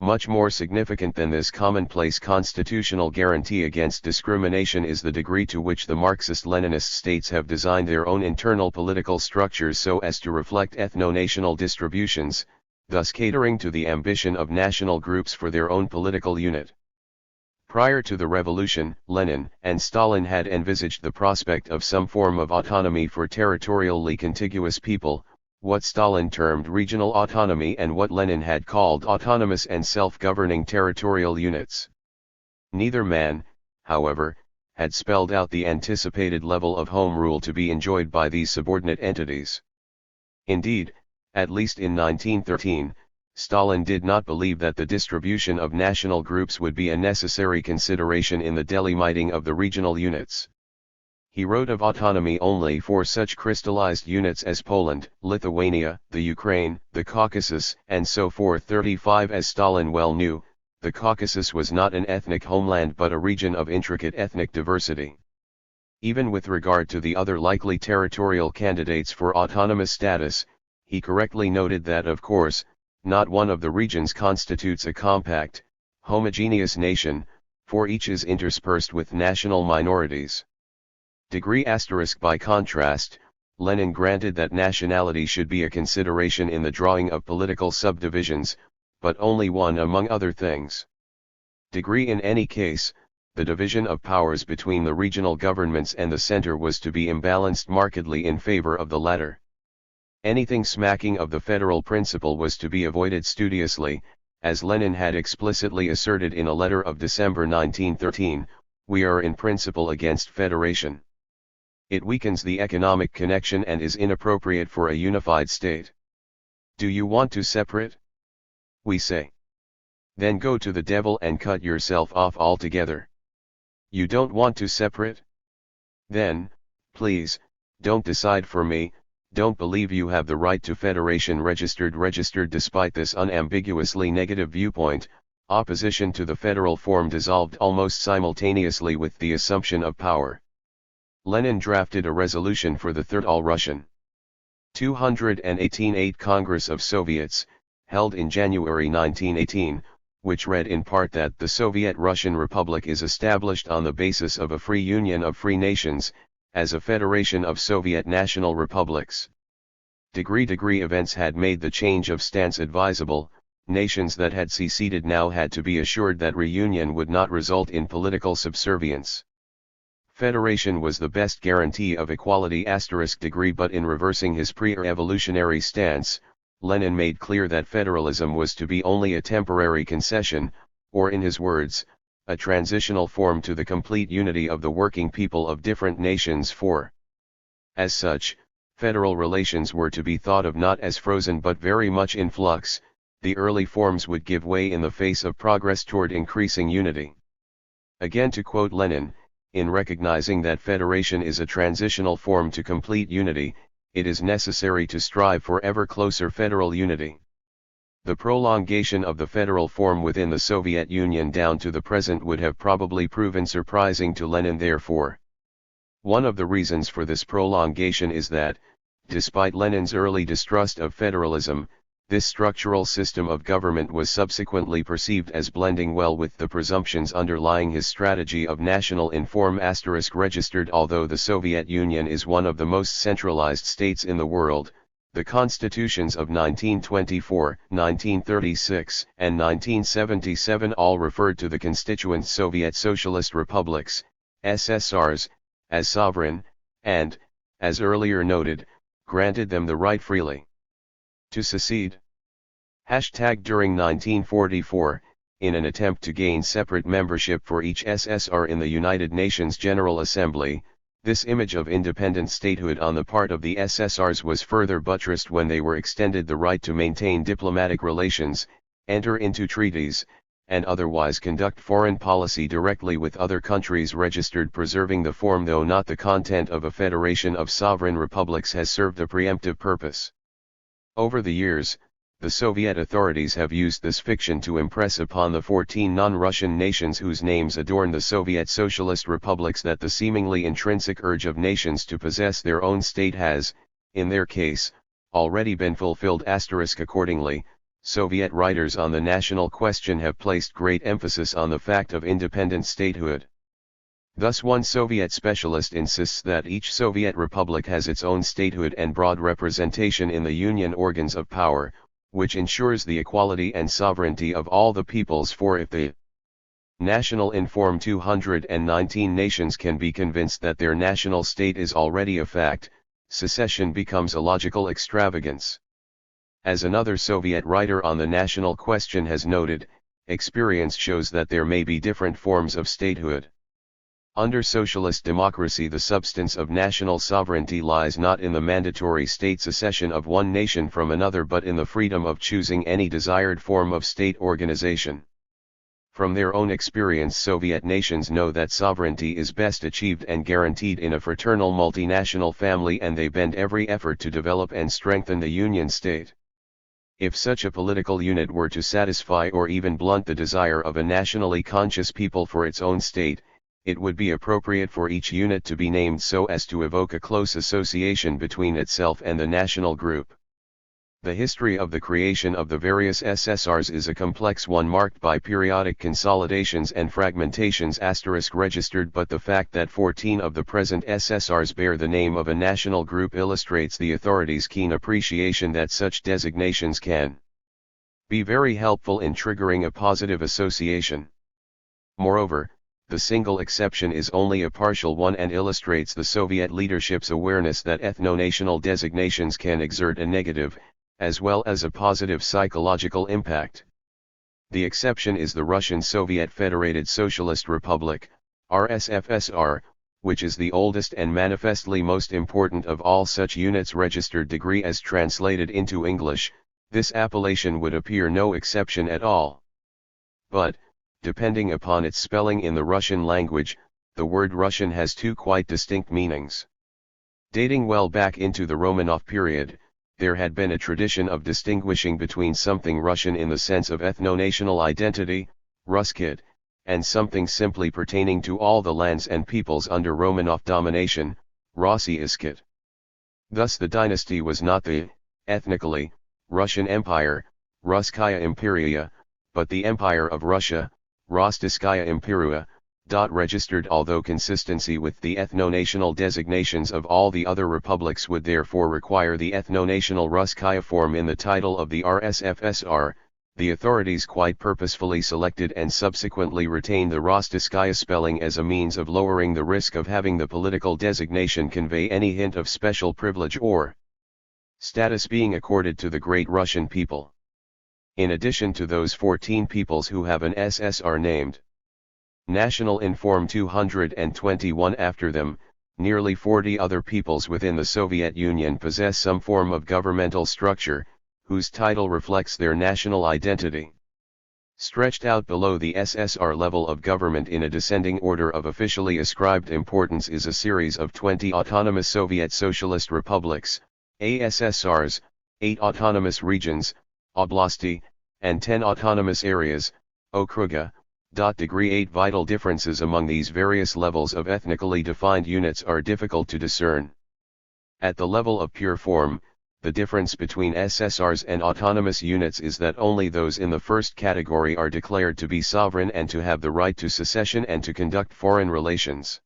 Much more significant than this commonplace constitutional guarantee against discrimination is the degree to which the Marxist-Leninist states have designed their own internal political structures so as to reflect ethno-national distributions, thus catering to the ambition of national groups for their own political unit. Prior to the revolution, Lenin and Stalin had envisaged the prospect of some form of autonomy for territorially contiguous people, what Stalin termed regional autonomy and what Lenin had called autonomous and self-governing territorial units. Neither man, however, had spelled out the anticipated level of home rule to be enjoyed by these subordinate entities. Indeed, at least in 1913, Stalin did not believe that the distribution of national groups would be a necessary consideration in the delimiting of the regional units. He wrote of autonomy only for such crystallized units as Poland, Lithuania, the Ukraine, the Caucasus, and so forth. 35 As Stalin well knew, the Caucasus was not an ethnic homeland but a region of intricate ethnic diversity. Even with regard to the other likely territorial candidates for autonomous status, he correctly noted that of course, not one of the regions constitutes a compact, homogeneous nation, for each is interspersed with national minorities. By contrast, Lenin granted that nationality should be a consideration in the drawing of political subdivisions, but only one among other things. In any case, the division of powers between the regional governments and the center was to be imbalanced markedly in favor of the latter. Anything smacking of the federal principle was to be avoided studiously, as Lenin had explicitly asserted in a letter of December 1913, "We are in principle against federation. It weakens the economic connection and is inappropriate for a unified state. Do you want to separate? We say. Then go to the devil and cut yourself off altogether. You don't want to separate? Then, please, don't decide for me. Don't believe you have the right to federation registered." Despite this unambiguously negative viewpoint, opposition to the federal form dissolved almost simultaneously with the assumption of power. Lenin drafted a resolution for the Third All-Russian 218 Congress of Soviets, held in January 1918, which read in part that the Soviet Russian Republic is established on the basis of a free union of free nations, as a federation of Soviet national republics. Events had made the change of stance advisable. Nations that had seceded now had to be assured that reunion would not result in political subservience. Federation was the best guarantee of equality. But in reversing his pre-revolutionary stance, Lenin made clear that federalism was to be only a temporary concession, or in his words, a transitional form to the complete unity of the working people of different nations. As such, federal relations were to be thought of not as frozen but very much in flux. The early forms would give way in the face of progress toward increasing unity. Again, to quote Lenin, in recognizing that federation is a transitional form to complete unity, it is necessary to strive for ever closer federal unity. The prolongation of the federal form within the Soviet Union down to the present would have probably proven surprising to Lenin. Therefore, one of the reasons for this prolongation is that, despite Lenin's early distrust of federalism, this structural system of government was subsequently perceived as blending well with the presumptions underlying his strategy of national inform*. Although the Soviet Union is one of the most centralized states in the world, the constitutions of 1924, 1936, and 1977 all referred to the constituent Soviet Socialist Republics, SSRs, as sovereign, and, as earlier noted, granted them the right freely to secede. During 1944, in an attempt to gain separate membership for each SSR in the United Nations General Assembly, this image of independent statehood on the part of the SSRs was further buttressed when they were extended the right to maintain diplomatic relations, enter into treaties, and otherwise conduct foreign policy directly with other countries registered. Preserving the form though not the content of a federation of sovereign republics has served a preemptive purpose. Over the years, the Soviet authorities have used this fiction to impress upon the 14 non-Russian nations whose names adorn the Soviet Socialist Republics that the seemingly intrinsic urge of nations to possess their own state has, in their case, already been fulfilled. Accordingly, Soviet writers on the national question have placed great emphasis on the fact of independent statehood. Thus one Soviet specialist insists that each Soviet republic has its own statehood and broad representation in the union organs of power, which ensures the equality and sovereignty of all the peoples, for if the national inform 219 nations can be convinced that their national state is already a fact, secession becomes a logical extravagance. As another Soviet writer on the national question has noted, experience shows that there may be different forms of statehood. Under socialist democracy, the substance of national sovereignty lies not in the mandatory state secession of one nation from another, but in the freedom of choosing any desired form of state organization. From their own experience, Soviet nations know that sovereignty is best achieved and guaranteed in a fraternal multinational family, and they bend every effort to develop and strengthen the Union state. If such a political unit were to satisfy or even blunt the desire of a nationally conscious people for its own state, it would be appropriate for each unit to be named so as to evoke a close association between itself and the national group. The history of the creation of the various SSRs is a complex one marked by periodic consolidations and fragmentations registered, but the fact that 14 of the present SSRs bear the name of a national group illustrates the authorities' keen appreciation that such designations can be very helpful in triggering a positive association. Moreover, the single exception is only a partial one and illustrates the Soviet leadership's awareness that ethno-national designations can exert a negative, as well as a positive psychological impact. The exception is the Russian Soviet Federated Socialist Republic, RSFSR, which is the oldest and manifestly most important of all such units registered. Degree as translated into English, this appellation would appear no exception at all. But, depending upon its spelling in the Russian language, the word Russian has two quite distinct meanings. Dating well back into the Romanov period, there had been a tradition of distinguishing between something Russian in the sense of ethno-national identity, Russkid, and something simply pertaining to all the lands and peoples under Romanov domination, Rossiyskid. Thus the dynasty was not the, ethnically, Russian Empire, Russkaya Imperia, but the Empire of Russia, Rossiyskaya Imperia, registered. Although consistency with the ethno-national designations of all the other republics would therefore require the ethno-national Russkaya form in the title of the RSFSR, the authorities quite purposefully selected and subsequently retained the Rossiyskaya spelling as a means of lowering the risk of having the political designation convey any hint of special privilege or status being accorded to the great Russian people. In addition to those 14 peoples who have an SSR named National Inform 221 after them, nearly 40 other peoples within the Soviet Union possess some form of governmental structure, whose title reflects their national identity. Stretched out below the SSR level of government in a descending order of officially ascribed importance is a series of 20 autonomous Soviet Socialist Republics, ASSRs, 8 autonomous regions, Oblasti, and 10 autonomous areas, Okruga. Degree 8 vital differences among these various levels of ethnically defined units are difficult to discern. At the level of pure form, the difference between SSRs and autonomous units is that only those in the first category are declared to be sovereign and to have the right to secession and to conduct foreign relations.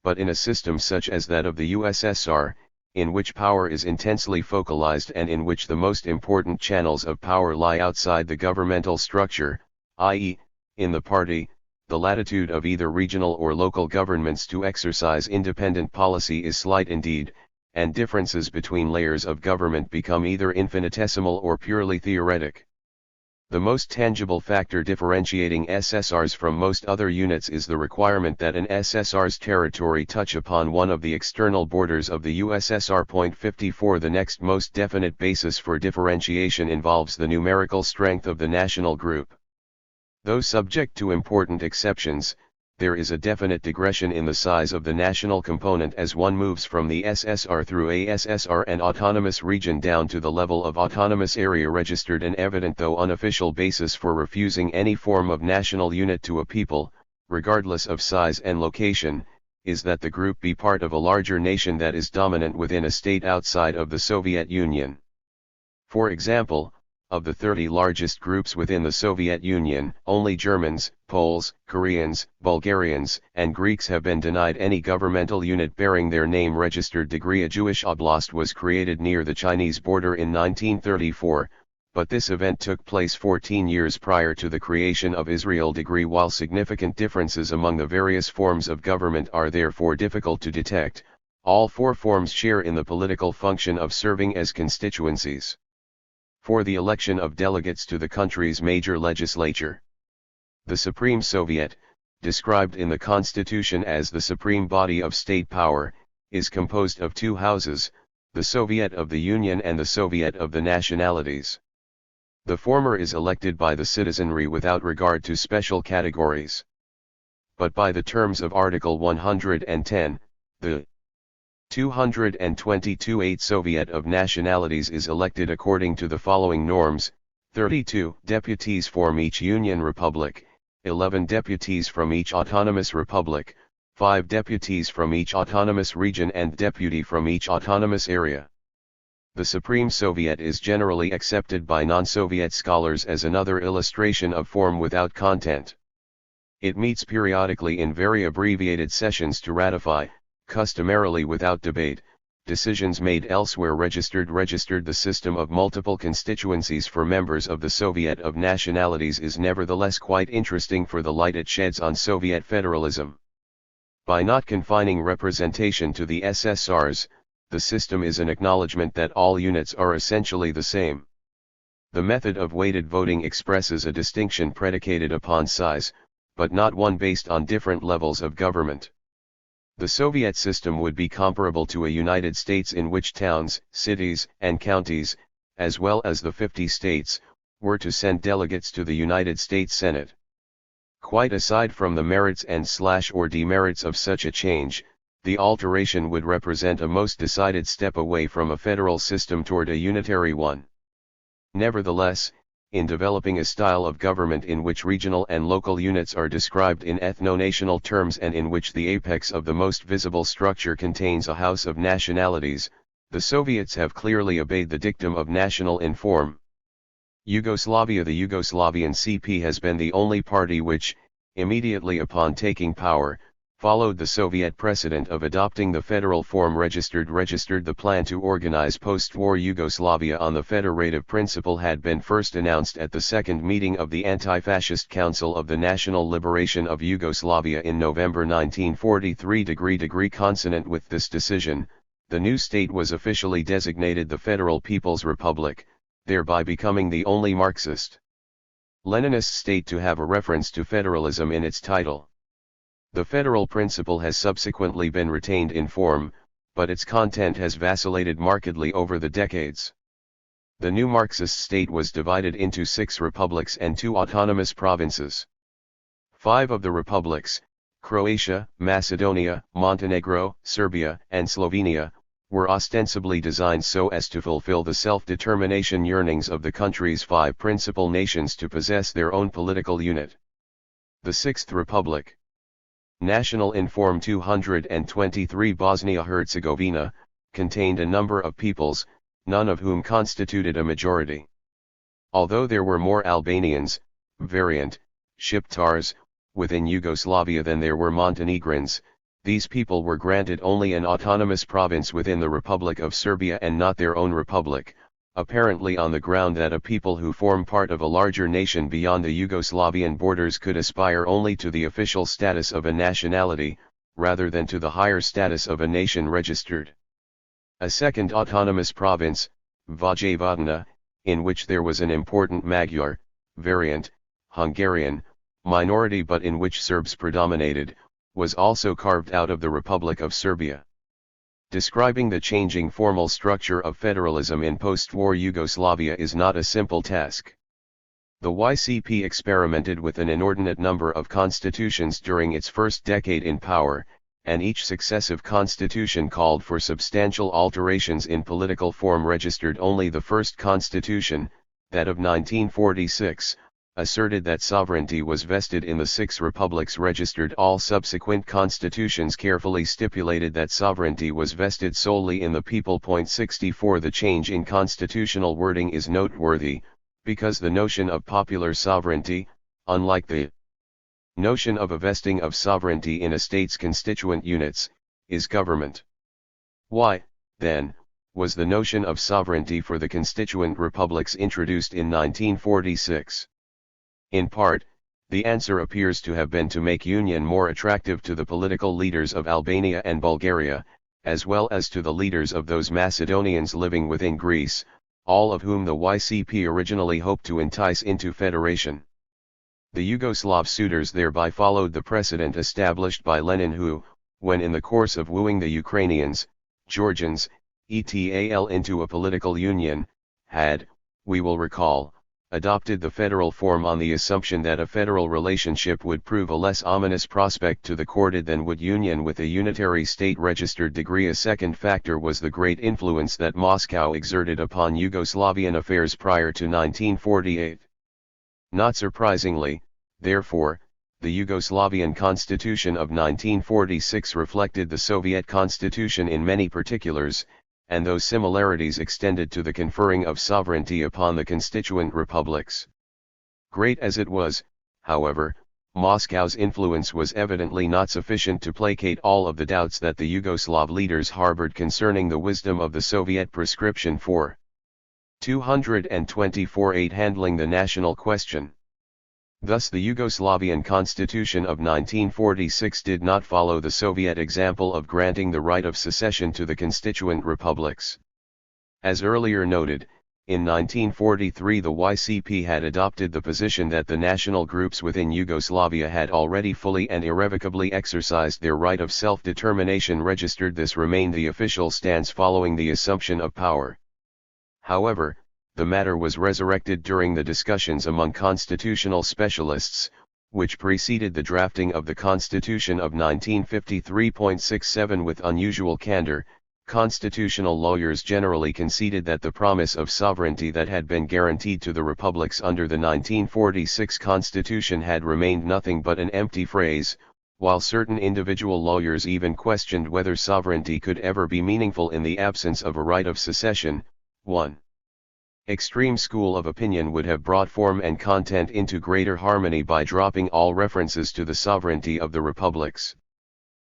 But in a system such as that of the USSR, in which power is intensely focalized and in which the most important channels of power lie outside the governmental structure, i.e., in the party, the latitude of either regional or local governments to exercise independent policy is slight indeed, and differences between layers of government become either infinitesimal or purely theoretic. The most tangible factor differentiating SSRs from most other units is the requirement that an SSR's territory touch upon one of the external borders of the USSR. 54 The next most definite basis for differentiation involves the numerical strength of the national group. Though subject to important exceptions, there is a definite digression in the size of the national component as one moves from the SSR through ASSR and autonomous region down to the level of autonomous area. Registered and evident though unofficial basis for refusing any form of national unit to a people, regardless of size and location, is that the group be part of a larger nation that is dominant within a state outside of the Soviet Union. For example, Of the 30 largest groups within the Soviet Union, only Germans, Poles, Koreans, Bulgarians, and Greeks have been denied any governmental unit bearing their name registered degree. A Jewish oblast was created near the Chinese border in 1934, but this event took place 14 years prior to the creation of Israel degree. While significant differences among the various forms of government are therefore difficult to detect, all four forms share in the political function of serving as constituencies for the election of delegates to the country's major legislature. The Supreme Soviet, described in the Constitution as the supreme body of state power, is composed of two houses, the Soviet of the Union and the Soviet of the Nationalities. The former is elected by the citizenry without regard to special categories. But by the terms of Article 110, the 222-8 Soviet of Nationalities is elected according to the following norms: 32 deputies from each Union Republic, 11 deputies from each autonomous republic, 5 deputies from each autonomous region and deputy from each autonomous area. The Supreme Soviet is generally accepted by non-Soviet scholars as another illustration of form without content. It meets periodically in very abbreviated sessions to ratify, customarily without debate, decisions made elsewhere. Registered. The system of multiple constituencies for members of the Soviet of Nationalities is nevertheless quite interesting for the light it sheds on Soviet federalism. By not confining representation to the SSRs, the system is an acknowledgement that all units are essentially the same. The method of weighted voting expresses a distinction predicated upon size, but not one based on different levels of government. The Soviet system would be comparable to a United States in which towns, cities, and counties, as well as the 50 states, were to send delegates to the United States Senate. Quite aside from the merits and/or demerits of such a change, the alteration would represent a most decided step away from a federal system toward a unitary one. Nevertheless, in developing a style of government in which regional and local units are described in ethno-national terms and in which the apex of the most visible structure contains a house of nationalities, the Soviets have clearly obeyed the dictum of national in form. Yugoslavia. The Yugoslavian CP has been the only party which, immediately upon taking power, followed the Soviet precedent of adopting the federal form. Registered. The plan to organize post-war Yugoslavia on the federative principle had been first announced at the second meeting of the Anti-Fascist Council of the National Liberation of Yugoslavia in November 1943. Consonant with this decision, the new state was officially designated the Federal People's Republic, thereby becoming the only Marxist Leninist state to have a reference to federalism in its title. The federal principle has subsequently been retained in form, but its content has vacillated markedly over the decades. The new Marxist state was divided into 6 republics and 2 autonomous provinces. 5 of the republics, Croatia, Macedonia, Montenegro, Serbia, and Slovenia, were ostensibly designed so as to fulfill the self-determination yearnings of the country's 5 principal nations to possess their own political unit. The 6th Republic, National in Form 223 Bosnia-Herzegovina, contained a number of peoples, none of whom constituted a majority. Although there were more Albanians, variant, Shqiptars, within Yugoslavia than there were Montenegrins, these people were granted only an autonomous province within the Republic of Serbia and not their own republic, apparently on the ground that a people who form part of a larger nation beyond the Yugoslavian borders could aspire only to the official status of a nationality, rather than to the higher status of a nation registered. A second autonomous province, Vojvodina, in which there was an important Magyar, variant, Hungarian, minority but in which Serbs predominated, was also carved out of the Republic of Serbia. Describing the changing formal structure of federalism in post-war Yugoslavia is not a simple task. The YCP experimented with an inordinate number of constitutions during its first decade in power, and each successive constitution called for substantial alterations in political form. Registered. Only the first constitution, that of 1946, asserted that sovereignty was vested in the 6 republics. Registered. All subsequent constitutions carefully stipulated that sovereignty was vested solely in the people. 64 The change in constitutional wording is noteworthy, Because the notion of popular sovereignty, unlike the notion of a vesting of sovereignty in a state's constituent units, is government. Why, then, was the notion of sovereignty for the constituent republics introduced in 1946? In part, the answer appears to have been to make union more attractive to the political leaders of Albania and Bulgaria, as well as to the leaders of those Macedonians living within Greece, all of whom the YCP originally hoped to entice into federation. The Yugoslav suitors thereby followed the precedent established by Lenin, who, when in the course of wooing the Ukrainians, Georgians, etc. into a political union, had, we will recall, adopted the federal form on the assumption that a federal relationship would prove a less ominous prospect to the courted than would union with a unitary state-registered degree. A second factor was the great influence that Moscow exerted upon Yugoslavian affairs prior to 1948. Not surprisingly, therefore, the Yugoslavian Constitution of 1946 reflected the Soviet Constitution in many particulars, and those similarities extended to the conferring of sovereignty upon the constituent republics. Great as it was, however, Moscow's influence was evidently not sufficient to placate all of the doubts that the Yugoslav leaders harbored concerning the wisdom of the Soviet prescription for 224.8 handling the national question. Thus the Yugoslavian Constitution of 1946 did not follow the Soviet example of granting the right of secession to the constituent republics. As earlier noted, in 1943 the YCP had adopted the position that the national groups within Yugoslavia had already fully and irrevocably exercised their right of self-determination. Registered, this remained the official stance following the assumption of power. However, the matter was resurrected during the discussions among constitutional specialists, which preceded the drafting of the Constitution of 1953.67. With unusual candor, constitutional lawyers generally conceded that the promise of sovereignty that had been guaranteed to the republics under the 1946 Constitution had remained nothing but an empty phrase, while certain individual lawyers even questioned whether sovereignty could ever be meaningful in the absence of a right of secession. 1. Extreme school of opinion would have brought form and content into greater harmony by dropping all references to the sovereignty of the republics.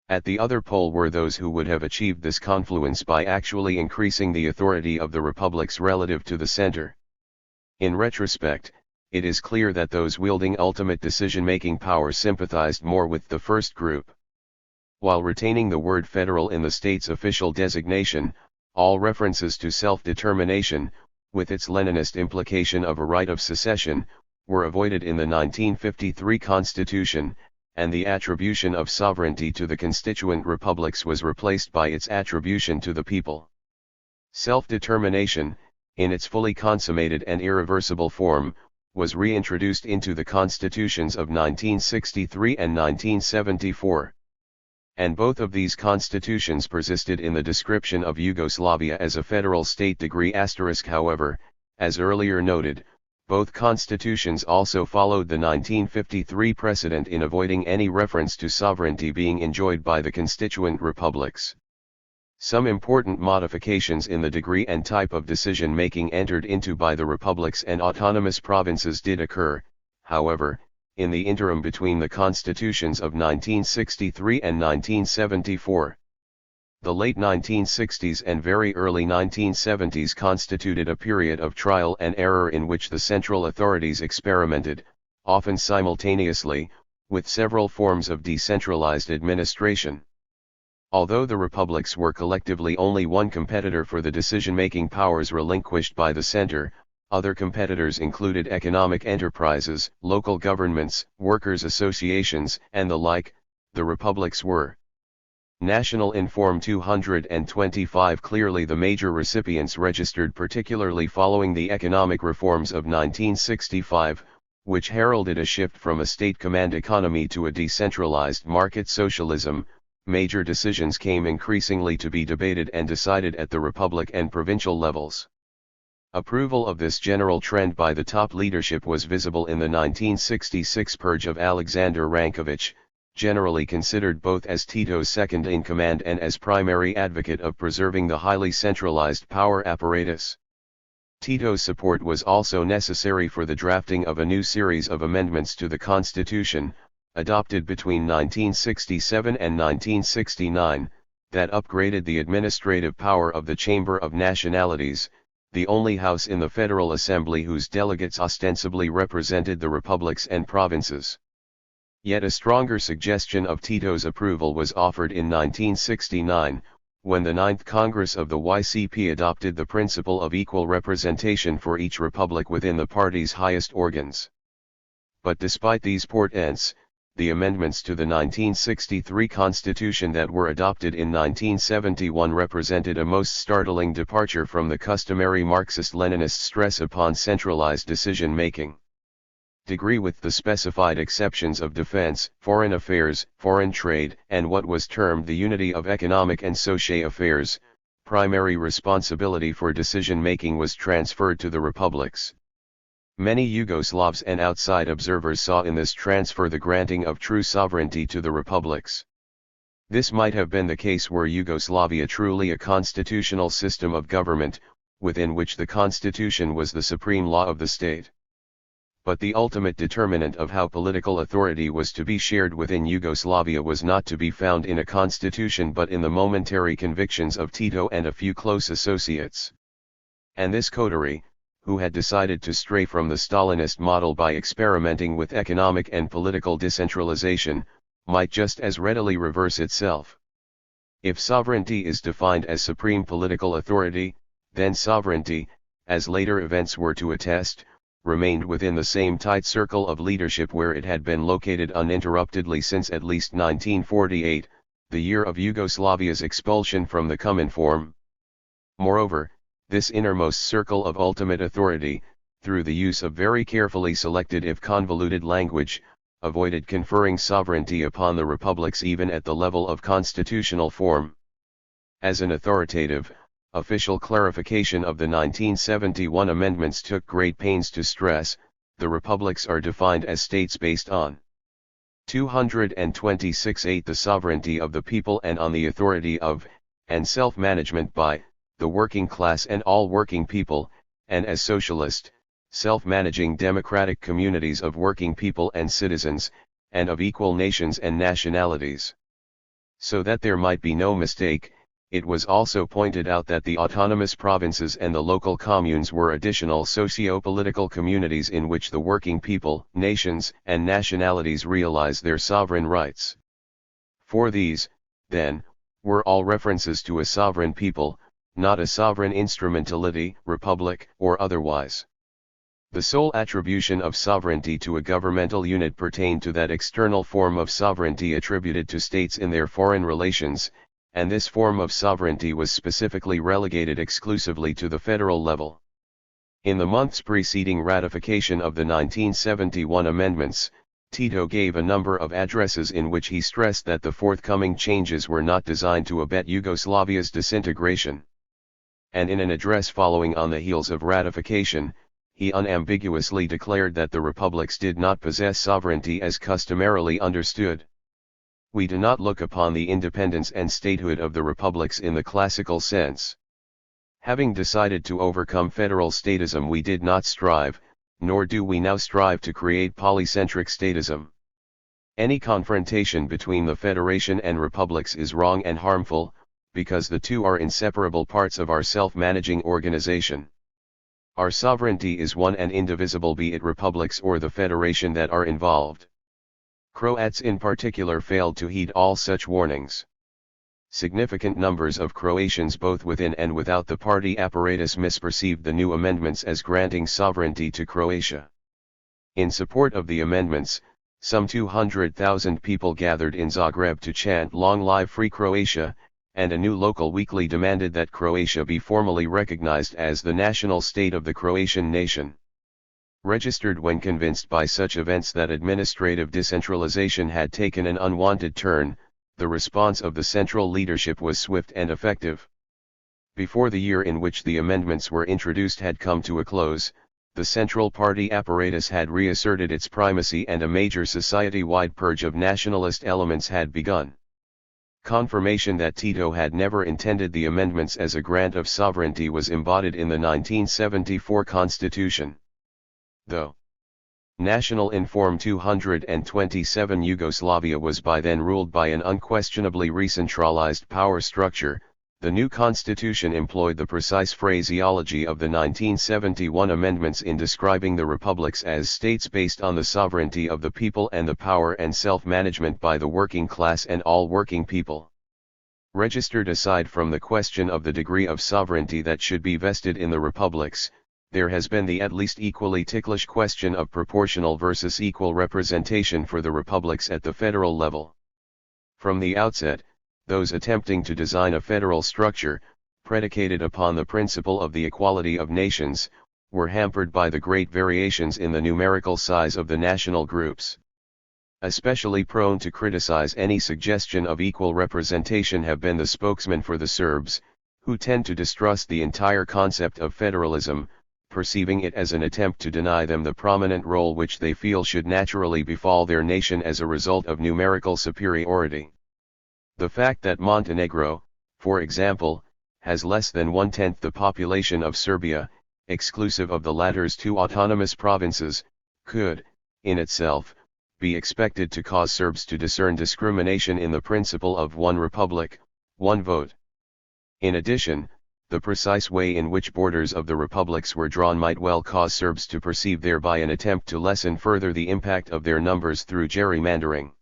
At the other pole were those who would have achieved this confluence by actually increasing the authority of the republics relative to the center. In retrospect, it is clear that those wielding ultimate decision-making power sympathized more with the first group. While retaining the word federal in the state's official designation, all references to self-determination, with its Leninist implication of a right of secession, were avoided in the 1953 Constitution, and the attribution of sovereignty to the constituent republics was replaced by its attribution to the people. Self-determination, in its fully consummated and irreversible form, was reintroduced into the constitutions of 1963 and 1974. And both of these constitutions persisted in the description of Yugoslavia as a federal state. However, as earlier noted, both constitutions also followed the 1953 precedent in avoiding any reference to sovereignty being enjoyed by the constituent republics. Some important modifications in the degree and type of decision-making entered into by the republics and autonomous provinces did occur, however, in the interim between the constitutions of 1963 and 1974. The late 1960s and very early 1970s constituted a period of trial and error in which the central authorities experimented, often simultaneously, with several forms of decentralized administration. Although the republics were collectively only one competitor for the decision-making powers relinquished by the center, other competitors included economic enterprises, local governments, workers' associations, and the like. The republics were national in Form 225. Clearly the major recipients registered, particularly following the economic reforms of 1965, which heralded a shift from a state-command economy to a decentralized market socialism. Major decisions came increasingly to be debated and decided at the republic and provincial levels. Approval of this general trend by the top leadership was visible in the 1966 purge of Alexander Rankovic, generally considered both as Tito's second-in-command and as primary advocate of preserving the highly centralized power apparatus. Tito's support was also necessary for the drafting of a new series of amendments to the Constitution, adopted between 1967 and 1969, that upgraded the administrative power of the Chamber of Nationalities, the only house in the Federal Assembly whose delegates ostensibly represented the republics and provinces. Yet a stronger suggestion of Tito's approval was offered in 1969, when the 9th Congress of the YCP adopted the principle of equal representation for each republic within the party's highest organs. But despite these portents, the amendments to the 1963 Constitution that were adopted in 1971 represented a most startling departure from the customary Marxist-Leninist stress upon centralized decision-making. Degree with the specified exceptions of defense, foreign affairs, foreign trade, and what was termed the unity of economic and social affairs, primary responsibility for decision-making was transferred to the republics. Many Yugoslavs and outside observers saw in this transfer the granting of true sovereignty to the republics. This might have been the case were Yugoslavia truly a constitutional system of government, within which the constitution was the supreme law of the state. But the ultimate determinant of how political authority was to be shared within Yugoslavia was not to be found in a constitution but in the momentary convictions of Tito and a few close associates. And this coterie, who had decided to stray from the Stalinist model by experimenting with economic and political decentralization, might just as readily reverse itself. If sovereignty is defined as supreme political authority, then sovereignty, as later events were to attest, remained within the same tight circle of leadership where it had been located uninterruptedly since at least 1948, the year of Yugoslavia's expulsion from the Cominform. Moreover, this innermost circle of ultimate authority, through the use of very carefully selected if convoluted language, avoided conferring sovereignty upon the republics even at the level of constitutional form. As an authoritative, official clarification of the 1971 amendments took great pains to stress, the republics are defined as states based on 226(8) the sovereignty of the people and on the authority of, and self-management by, the working class and all working people, and as socialist, self-managing democratic communities of working people and citizens, and of equal nations and nationalities. So that there might be no mistake, it was also pointed out that the autonomous provinces and the local communes were additional socio-political communities in which the working people, nations, and nationalities realize their sovereign rights. For these, then, were all references to a sovereign people, not a sovereign instrumentality, republic, or otherwise. The sole attribution of sovereignty to a governmental unit pertained to that external form of sovereignty attributed to states in their foreign relations, and this form of sovereignty was specifically relegated exclusively to the federal level. In the months preceding ratification of the 1971 amendments, Tito gave a number of addresses in which he stressed that the forthcoming changes were not designed to abet Yugoslavia's disintegration. And in an address following on the heels of ratification, he unambiguously declared that the republics did not possess sovereignty as customarily understood. We do not look upon the independence and statehood of the republics in the classical sense. Having decided to overcome federal statism, we did not strive, nor do we now strive to create polycentric statism. Any confrontation between the federation and republics is wrong and harmful, because the two are inseparable parts of our self-managing organization. Our sovereignty is one and indivisible, be it republics or the federation that are involved. Croats in particular failed to heed all such warnings. Significant numbers of Croatians both within and without the party apparatus misperceived the new amendments as granting sovereignty to Croatia. In support of the amendments, some 200,000 people gathered in Zagreb to chant "Long Live Free Croatia," and a new local weekly demanded that Croatia be formally recognized as the national state of the Croatian nation. Registered when convinced by such events that administrative decentralization had taken an unwanted turn, the response of the central leadership was swift and effective. Before the year in which the amendments were introduced had come to a close, the central party apparatus had reasserted its primacy and a major society-wide purge of nationalist elements had begun. Confirmation that Tito had never intended the amendments as a grant of sovereignty was embodied in the 1974 Constitution. Though national in Form 227, Yugoslavia was by then ruled by an unquestionably re-centralized power structure. The new constitution employed the precise phraseology of the 1971 amendments in describing the republics as states based on the sovereignty of the people and the power and self-management by the working class and all working people. Registered aside from the question of the degree of sovereignty that should be vested in the republics, there has been the at least equally ticklish question of proportional versus equal representation for the republics at the federal level. From the outset, those attempting to design a federal structure, predicated upon the principle of the equality of nations, were hampered by the great variations in the numerical size of the national groups. Especially prone to criticize any suggestion of equal representation have been the spokesmen for the Serbs, who tend to distrust the entire concept of federalism, perceiving it as an attempt to deny them the prominent role which they feel should naturally befall their nation as a result of numerical superiority. The fact that Montenegro, for example, has less than 1/10 the population of Serbia, exclusive of the latter's two autonomous provinces, could, in itself, be expected to cause Serbs to discern discrimination in the principle of one republic, one vote. In addition, the precise way in which borders of the republics were drawn might well cause Serbs to perceive thereby an attempt to lessen further the impact of their numbers through gerrymandering.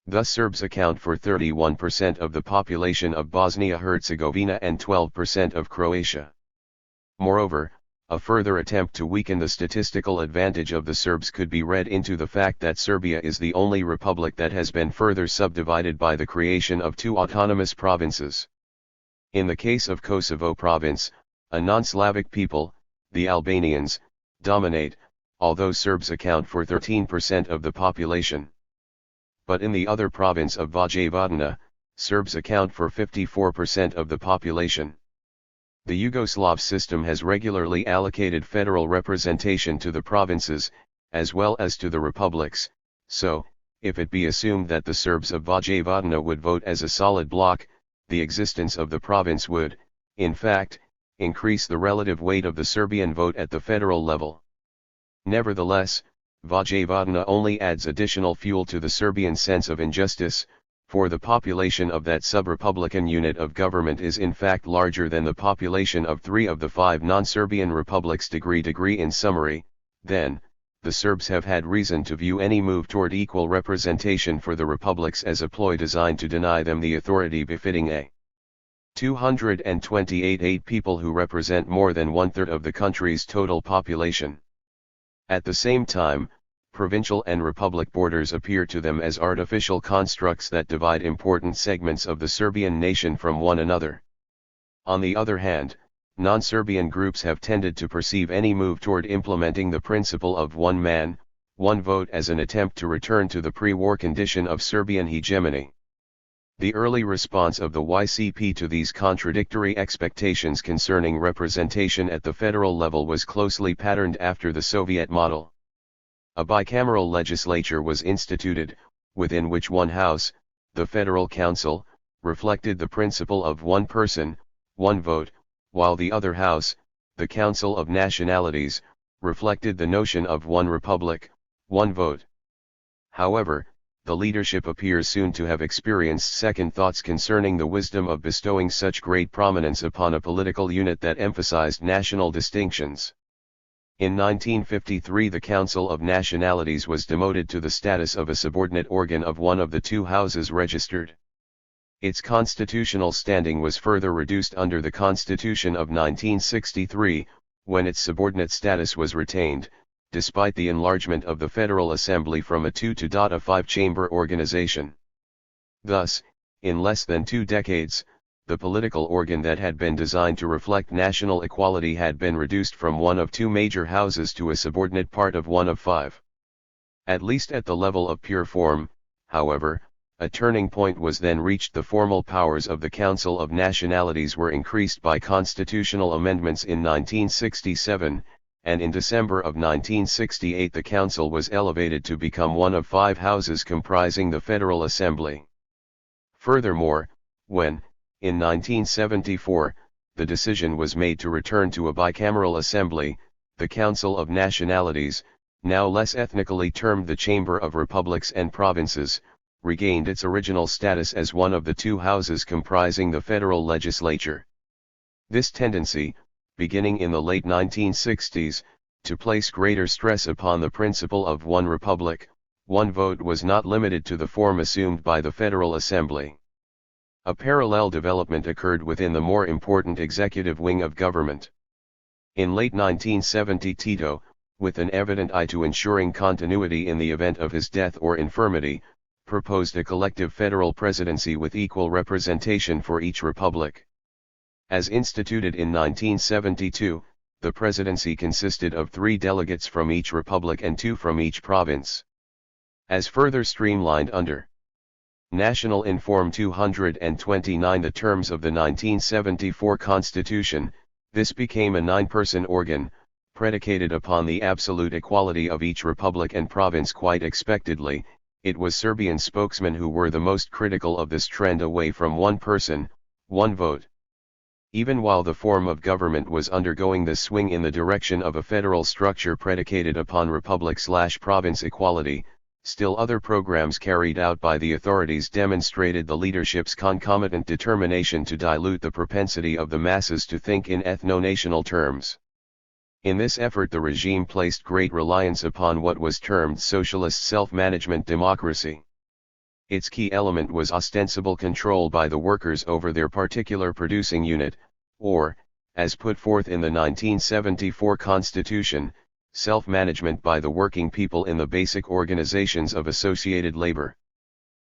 Thus Serbs account for 31% of the population of Bosnia-Herzegovina and 12% of Croatia. Moreover, a further attempt to weaken the statistical advantage of the Serbs could be read into the fact that Serbia is the only republic that has been further subdivided by the creation of two autonomous provinces. In the case of Kosovo province, a non-Slavic people, the Albanians, dominate, although Serbs account for 13% of the population. But in the other province of Vojvodina, Serbs account for 54% of the population. The Yugoslav system has regularly allocated federal representation to the provinces, as well as to the republics, so, if it be assumed that the Serbs of Vojvodina would vote as a solid bloc, the existence of the province would, in fact, increase the relative weight of the Serbian vote at the federal level. Nevertheless, Vojvodina only adds additional fuel to the Serbian sense of injustice, for the population of that sub-republican unit of government is in fact larger than the population of 3 of the 5 non-Serbian republics. In summary, then, the Serbs have had reason to view any move toward equal representation for the republics as a ploy designed to deny them the authority befitting a 228 people who represent more than 1/3 of the country's total population. At the same time, provincial and republic borders appear to them as artificial constructs that divide important segments of the Serbian nation from one another. On the other hand, non-Serbian groups have tended to perceive any move toward implementing the principle of one man, one vote as an attempt to return to the pre-war condition of Serbian hegemony. The early response of the YCP to these contradictory expectations concerning representation at the federal level was closely patterned after the Soviet model. A bicameral legislature was instituted, within which one house, the Federal Council, reflected the principle of one person, one vote, while the other house, the Council of Nationalities, reflected the notion of one republic, one vote. However, the leadership appears soon to have experienced second thoughts concerning the wisdom of bestowing such great prominence upon a political unit that emphasized national distinctions. In 1953 the Council of Nationalities was demoted to the status of a subordinate organ of one of the two houses registered. Its constitutional standing was further reduced under the Constitution of 1963, when its subordinate status was retained, despite the enlargement of the Federal Assembly from a 2 to a 5-chamber organization. Thus, in less than 2 decades, the political organ that had been designed to reflect national equality had been reduced from one of 2 major houses to a subordinate part of one of 5. At least at the level of pure form, however, a turning point was then reached. The formal powers of the Council of Nationalities were increased by constitutional amendments in 1967, and in December of 1968 the Council was elevated to become one of 5 houses comprising the Federal Assembly. Furthermore, when, in 1974, the decision was made to return to a bicameral assembly, the Council of Nationalities, now less ethnically termed the Chamber of Republics and Provinces, regained its original status as one of the two houses comprising the federal legislature. This tendency, beginning in the late 1960s, to place greater stress upon the principle of one republic, one vote was not limited to the form assumed by the Federal Assembly. A parallel development occurred within the more important executive wing of government. In late 1970 Tito, with an evident eye to ensuring continuity in the event of his death or infirmity, proposed a collective federal presidency with equal representation for each republic. As instituted in 1972, the presidency consisted of 3 delegates from each republic and 2 from each province. As further streamlined under National Inform 229, the terms of the 1974 Constitution, this became a 9-person organ, predicated upon the absolute equality of each republic and province. Quite expectedly, it was Serbian spokesmen who were the most critical of this trend away from one person, one vote. Even while the form of government was undergoing this swing in the direction of a federal structure predicated upon republic/province equality, still other programs carried out by the authorities demonstrated the leadership's concomitant determination to dilute the propensity of the masses to think in ethno-national terms. In this effort, the regime placed great reliance upon what was termed socialist self-management democracy. Its key element was ostensible control by the workers over their particular producing unit, or, as put forth in the 1974 Constitution, self-management by the working people in the basic organizations of associated labor.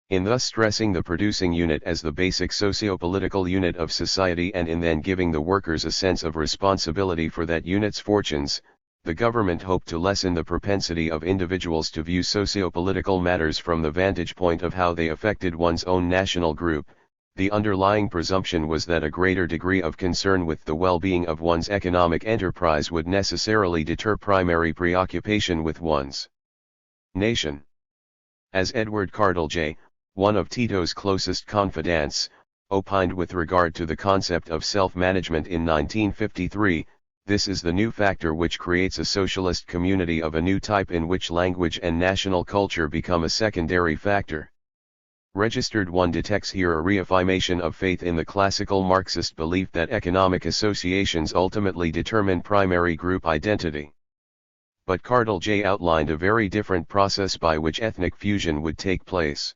In thus stressing the producing unit as the basic socio-political unit of society, and in then giving the workers a sense of responsibility for that unit's fortunes, the government hoped to lessen the propensity of individuals to view socio-political matters from the vantage point of how they affected one's own national group. The underlying presumption was that a greater degree of concern with the well-being of one's economic enterprise would necessarily deter primary preoccupation with one's nation. As Edward Cardell J., one of Tito's closest confidants, opined with regard to the concept of self-management in 1953, this is the new factor which creates a socialist community of a new type in which language and national culture become a secondary factor. Registered one detects here a reaffirmation of faith in the classical Marxist belief that economic associations ultimately determine primary group identity. But Cardell J. outlined a very different process by which ethnic fusion would take place.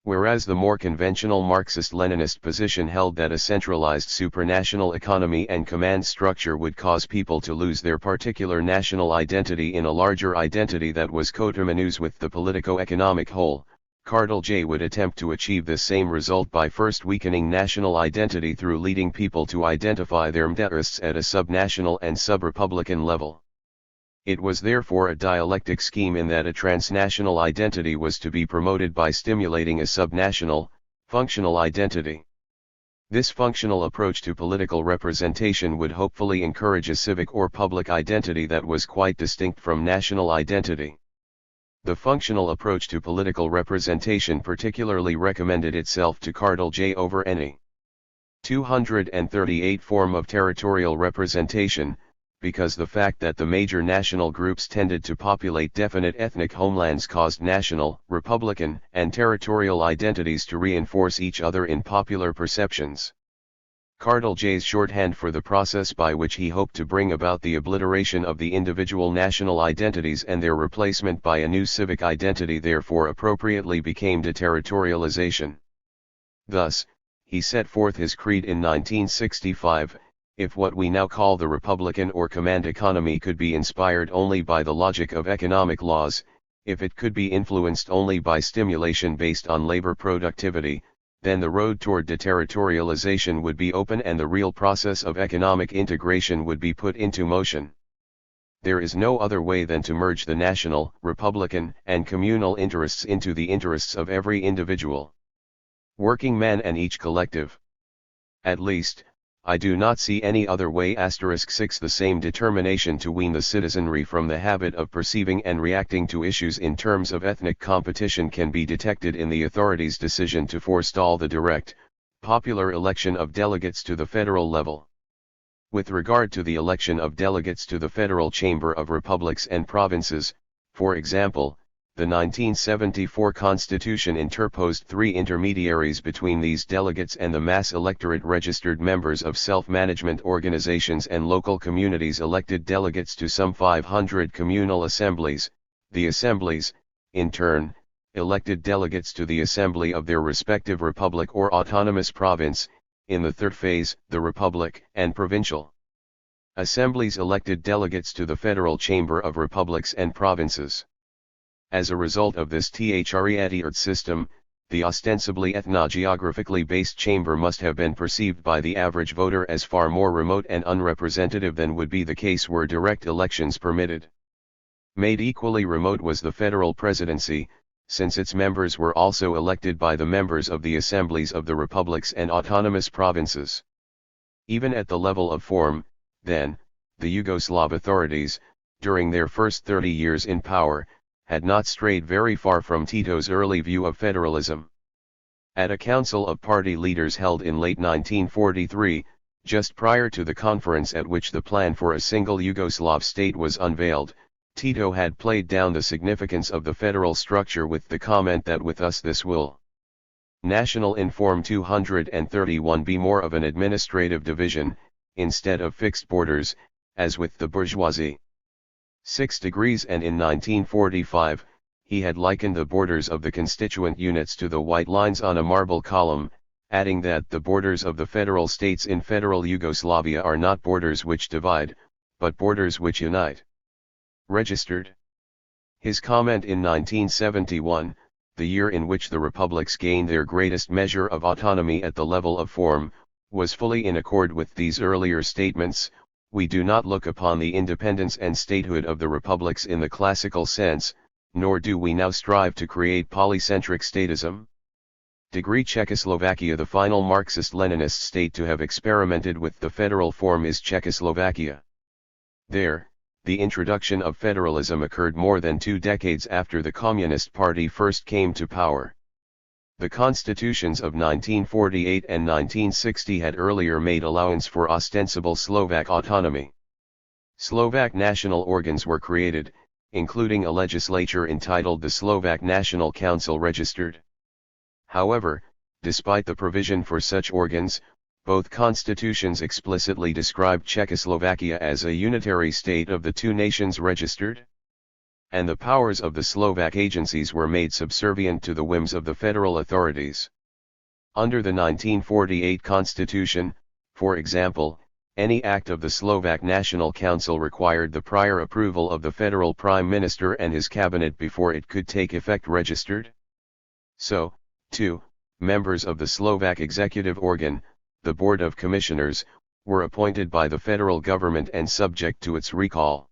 Whereas the more conventional Marxist-Leninist position held that a centralized supranational economy and command structure would cause people to lose their particular national identity in a larger identity that was coterminous with the politico-economic whole, Cardell J. would attempt to achieve this same result by first weakening national identity through leading people to identify their interests at a subnational and sub-republican level. It was therefore a dialectic scheme in that a transnational identity was to be promoted by stimulating a subnational, functional identity. This functional approach to political representation would hopefully encourage a civic or public identity that was quite distinct from national identity. The functional approach to political representation particularly recommended itself to Cardell J. over any 238 form of territorial representation, because the fact that the major national groups tended to populate definite ethnic homelands caused national, republican, and territorial identities to reinforce each other in popular perceptions. Cardell J.'s shorthand for the process by which he hoped to bring about the obliteration of the individual national identities and their replacement by a new civic identity therefore appropriately became deterritorialization. Thus, he set forth his creed in 1965, if what we now call the Republican or command economy could be inspired only by the logic of economic laws, if it could be influenced only by stimulation based on labor productivity, then the road toward deterritorialization would be open and the real process of economic integration would be put into motion. There is no other way than to merge the national, republican, and communal interests into the interests of every individual working man and each collective. At least, I do not see any other way. *6 The same determination to wean the citizenry from the habit of perceiving and reacting to issues in terms of ethnic competition can be detected in the authorities' decision to forestall the direct, popular election of delegates to the federal level. With regard to the election of delegates to the Federal Chamber of Republics and Provinces, for example, the 1974 Constitution interposed 3 intermediaries between these delegates and the mass electorate: registered members of self-management organizations and local communities elected delegates to some 500 communal assemblies. The assemblies, in turn, elected delegates to the assembly of their respective republic or autonomous province. In the third phase, the republic and provincial assemblies elected delegates to the Federal Chamber of Republics and Provinces. As a result of this THRD system, the ostensibly ethnogeographically based chamber must have been perceived by the average voter as far more remote and unrepresentative than would be the case were direct elections permitted. Made equally remote was the federal presidency, since its members were also elected by the members of the assemblies of the republics and autonomous provinces. Even at the level of form, then, the Yugoslav authorities, during their first 30 years in power, had not strayed very far from Tito's early view of federalism. At a council of party leaders held in late 1943, just prior to the conference at which the plan for a single Yugoslav state was unveiled, Tito had played down the significance of the federal structure with the comment that with us this will national inform 231 be more of an administrative division, instead of fixed borders, as with the bourgeoisie. 6 degrees. And in 1945, he had likened the borders of the constituent units to the white lines on a marble column, adding that the borders of the federal states in federal Yugoslavia are not borders which divide, but borders which unite. Registered. His comment in 1971, the year in which the republics gained their greatest measure of autonomy at the level of form, was fully in accord with these earlier statements. We do not look upon the independence and statehood of the republics in the classical sense, nor do we now strive to create polycentric statism. Czechoslovakia. The final Marxist-Leninist state to have experimented with the federal form is Czechoslovakia. There, the introduction of federalism occurred more than 2 decades after the Communist Party first came to power. The constitutions of 1948 and 1960 had earlier made allowance for ostensible Slovak autonomy. Slovak national organs were created, including a legislature entitled the Slovak National Council. Registered. However, despite the provision for such organs, both constitutions explicitly described Czechoslovakia as a unitary state of the 2 nations. Registered. And the powers of the Slovak agencies were made subservient to the whims of the federal authorities. Under the 1948 Constitution, for example, any act of the Slovak National Council required the prior approval of the federal Prime Minister and his cabinet before it could take effect. Registered. So, too, members of the Slovak executive organ, the Board of Commissioners, were appointed by the federal government and subject to its recall.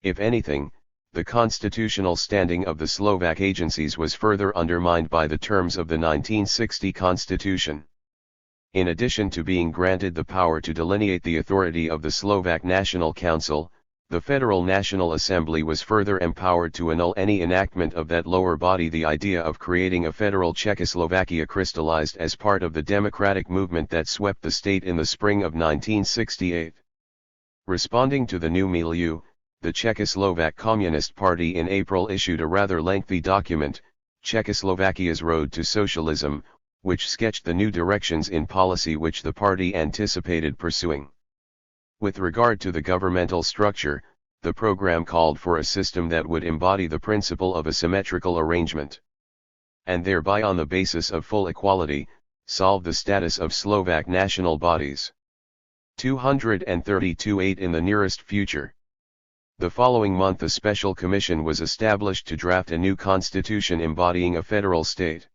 If anything, the constitutional standing of the Slovak agencies was further undermined by the terms of the 1960 Constitution. In addition to being granted the power to delineate the authority of the Slovak National Council, the Federal National Assembly was further empowered to annul any enactment of that lower body. The idea of creating a federal Czechoslovakia crystallized as part of the democratic movement that swept the state in the spring of 1968. Responding to the new milieu, the Czechoslovak Communist Party in April issued a rather lengthy document, Czechoslovakia's Road to Socialism, which sketched the new directions in policy which the party anticipated pursuing. With regard to the governmental structure, the program called for a system that would embody the principle of a symmetrical arrangement, and thereby on the basis of full equality, solve the status of Slovak national bodies. 232.8 In the nearest future. The following month a special commission was established to draft a new constitution embodying a federal state.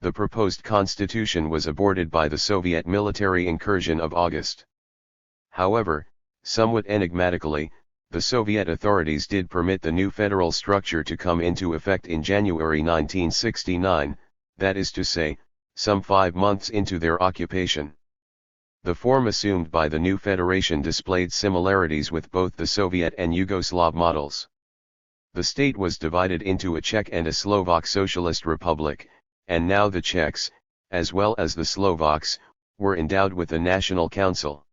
The proposed constitution was aborted by the Soviet military incursion of August. However, somewhat enigmatically, the Soviet authorities did permit the new federal structure to come into effect in January 1969, that is to say, some 5 months into their occupation. The form assumed by the new federation displayed similarities with both the Soviet and Yugoslav models. The state was divided into a Czech and a Slovak Socialist Republic, and now the Czechs, as well as the Slovaks, were endowed with a national council.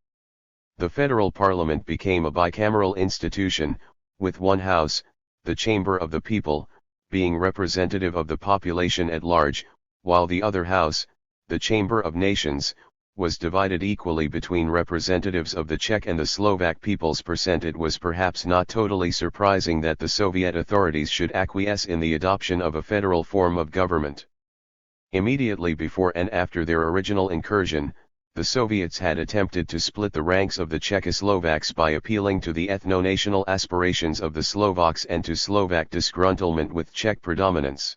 The federal parliament became a bicameral institution, with one house, the Chamber of the People, being representative of the population at large, while the other house, the Chamber of Nations, was divided equally between representatives of the Czech and the Slovak peoples. It was perhaps not totally surprising that the Soviet authorities should acquiesce in the adoption of a federal form of government. Immediately before and after their original incursion, the Soviets had attempted to split the ranks of the Czechoslovaks by appealing to the ethno-national aspirations of the Slovaks and to Slovak disgruntlement with Czech predominance.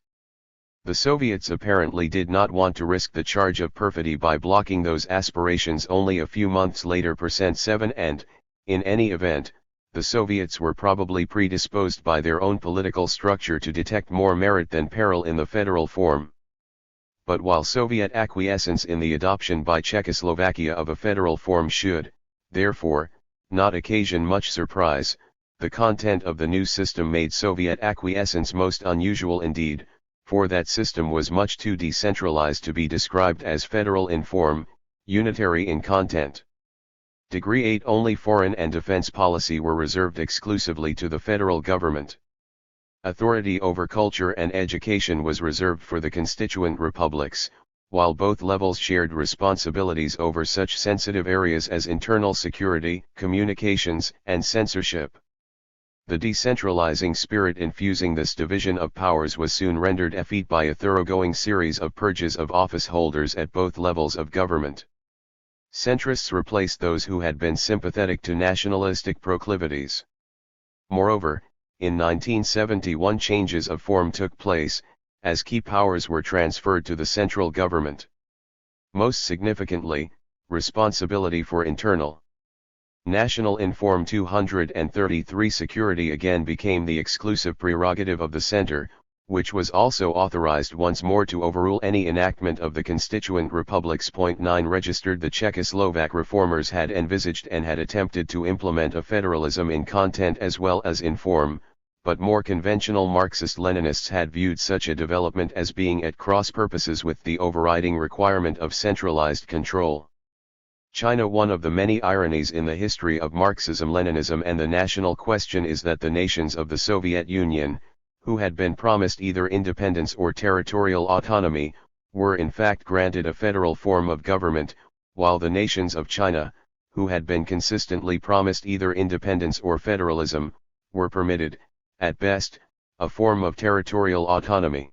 The Soviets apparently did not want to risk the charge of perfidy by blocking those aspirations only a few months later. 7 And, in any event, the Soviets were probably predisposed by their own political structure to detect more merit than peril in the federal form. But while Soviet acquiescence in the adoption by Czechoslovakia of a federal form should, therefore, not occasion much surprise, the content of the new system made Soviet acquiescence most unusual indeed, for that system was much too decentralized to be described as federal in form, unitary in content. Degree 8 Only foreign and defense policy were reserved exclusively to the federal government. Authority over culture and education was reserved for the constituent republics, while both levels shared responsibilities over such sensitive areas as internal security, communications, and censorship. The decentralizing spirit infusing this division of powers was soon rendered effete by a thoroughgoing series of purges of office holders at both levels of government. Centrists replaced those who had been sympathetic to nationalistic proclivities. Moreover, in 1971 changes of form took place, as key powers were transferred to the central government. Most significantly, responsibility for internal national Inform 233 security again became the exclusive prerogative of the center, which was also authorized once more to overrule any enactment of the constituent republics. 9 Registered the Czechoslovak reformers had envisaged and had attempted to implement a federalism in content as well as in form, but more conventional Marxist-Leninists had viewed such a development as being at cross purposes with the overriding requirement of centralized control. China. One of the many ironies in the history of Marxism-Leninism and the national question is that the nations of the Soviet Union, who had been promised either independence or territorial autonomy, were in fact granted a federal form of government, while the nations of China, who had been consistently promised either independence or federalism, were permitted, at best, a form of territorial autonomy.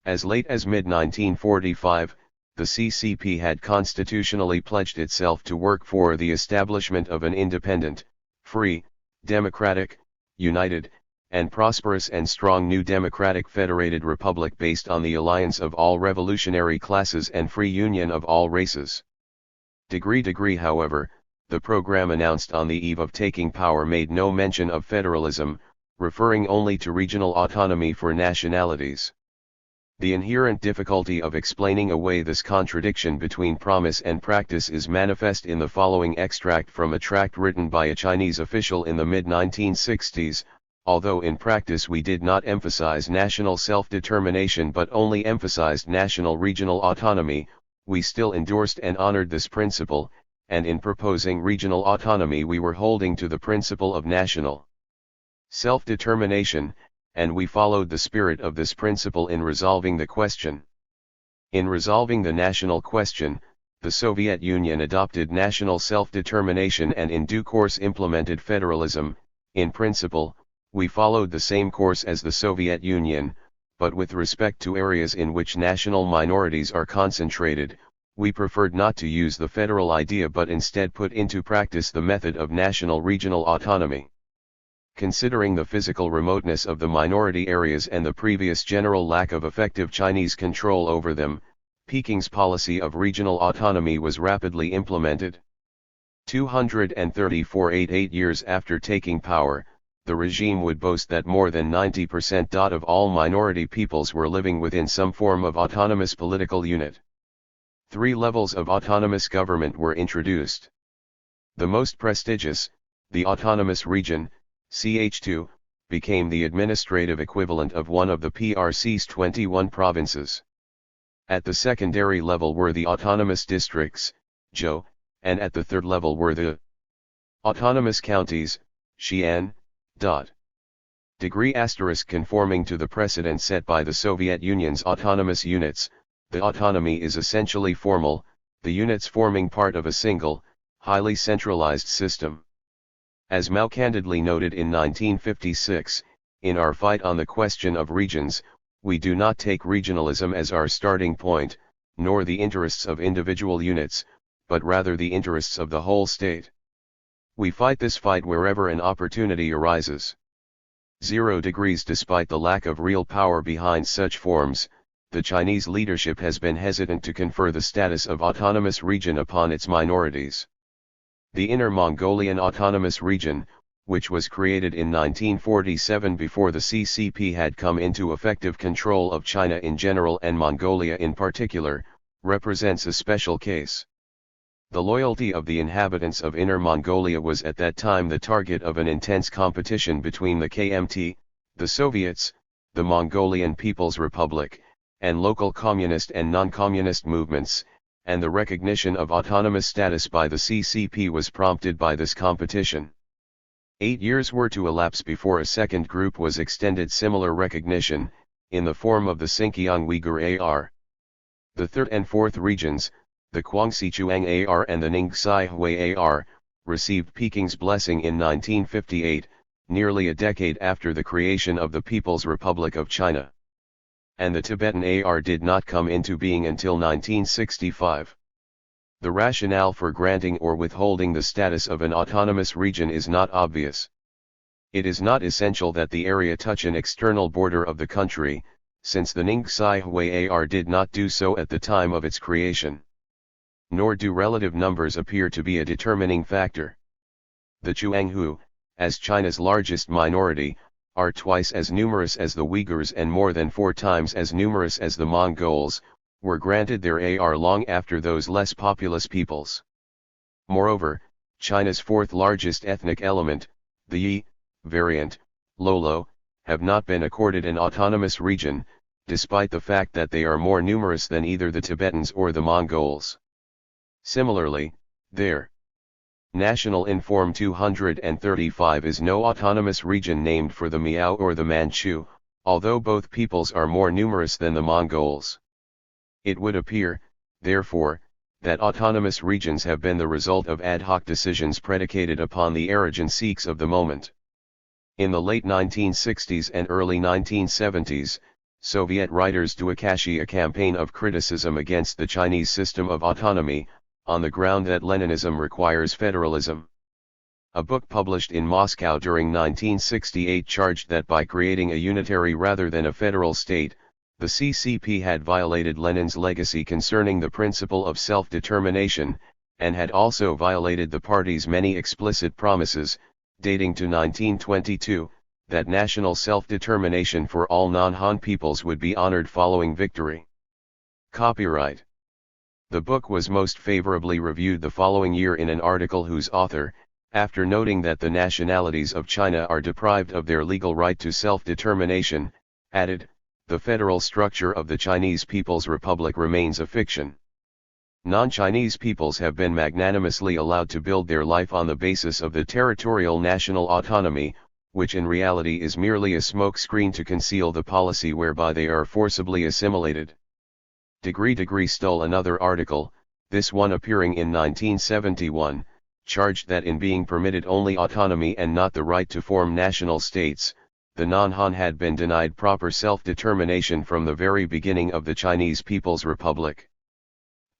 As late as mid-1945, the CCP had constitutionally pledged itself to work for the establishment of an independent, free, democratic, united, and prosperous and strong new democratic federated republic based on the alliance of all revolutionary classes and free union of all races. Degree, however, the program announced on the eve of taking power made no mention of federalism, referring only to regional autonomy for nationalities. The inherent difficulty of explaining away this contradiction between promise and practice is manifest in the following extract from a tract written by a Chinese official in the mid-1960s. Although in practice we did not emphasize national self-determination but only emphasized national regional autonomy, we still endorsed and honored this principle, and in proposing regional autonomy we were holding to the principle of national self-determination, and we followed the spirit of this principle in resolving the question. In resolving the national question, the Soviet Union adopted national self-determination and in due course implemented federalism. In principle, we followed the same course as the Soviet Union, but with respect to areas in which national minorities are concentrated, we preferred not to use the federal idea but instead put into practice the method of national regional autonomy. Considering the physical remoteness of the minority areas and the previous general lack of effective Chinese control over them, Peking's policy of regional autonomy was rapidly implemented. 234 8 years after taking power, the regime would boast that more than 90% of all minority peoples were living within some form of autonomous political unit. 3 levels of autonomous government were introduced. The most prestigious, the Autonomous Region, CH2, became the administrative equivalent of one of the PRC's 21 provinces. At the secondary level were the autonomous districts, JO, and at the third level were the autonomous counties, Xi'an. Degree asterisk conforming to the precedent set by the Soviet Union's autonomous units, the autonomy is essentially formal, the units forming part of a single, highly centralized system. As Mao candidly noted in 1956, in our fight on the question of regions, we do not take regionalism as our starting point, nor the interests of individual units, but rather the interests of the whole state. We fight this fight wherever an opportunity arises. 0 degrees. Despite the lack of real power behind such forms, the Chinese leadership has been hesitant to confer the status of autonomous region upon its minorities. The Inner Mongolian Autonomous Region, which was created in 1947 before the CCP had come into effective control of China in general and Mongolia in particular, represents a special case. The loyalty of the inhabitants of Inner Mongolia was at that time the target of an intense competition between the KMT, the Soviets, the Mongolian People's Republic, and local communist and non-communist movements, and the recognition of autonomous status by the CCP was prompted by this competition. 8 years were to elapse before a second group was extended similar recognition, in the form of the Xinjiang Uyghur AR. The third and fourth regions, the Guangxi-Chuang AR and the Ningxi Hui AR, received Peking's blessing in 1958, nearly a decade after the creation of the People's Republic of China. And the Tibetan AR did not come into being until 1965. The rationale for granting or withholding the status of an autonomous region is not obvious. It is not essential that the area touch an external border of the country, since the Ningxi Hui AR did not do so at the time of its creation. Nor do relative numbers appear to be a determining factor. The Chuanghu, as China's largest minority, are twice as numerous as the Uyghurs and more than 4 times as numerous as the Mongols, were granted their AR long after those less populous peoples. Moreover, China's fourth largest ethnic element, the Yi variant, Lolo, have not been accorded an autonomous region, despite the fact that they are more numerous than either the Tibetans or the Mongols. Similarly, their National Inform 235 is no autonomous region named for the Miao or the Manchu, although both peoples are more numerous than the Mongols. It would appear, therefore, that autonomous regions have been the result of ad hoc decisions predicated upon the Arajan Sikhs of the moment. In the late 1960s and early 1970s, Soviet writers do a campaign of criticism against the Chinese system of autonomy, on the ground that Leninism requires federalism. A book published in Moscow during 1968 charged that by creating a unitary rather than a federal state, the CCP had violated Lenin's legacy concerning the principle of self-determination, and had also violated the party's many explicit promises, dating to 1922, that national self-determination for all non-Han peoples would be honored following victory. Copyright. The book was most favorably reviewed the following year in an article whose author, after noting that the nationalities of China are deprived of their legal right to self-determination, added, "The federal structure of the Chinese People's Republic remains a fiction. Non-Chinese peoples have been magnanimously allowed to build their life on the basis of the territorial national autonomy, which in reality is merely a smokescreen to conceal the policy whereby they are forcibly assimilated." Degree stole another article, this one appearing in 1971, charged that in being permitted only autonomy and not the right to form national states, the non-Han had been denied proper self-determination from the very beginning of the Chinese People's Republic.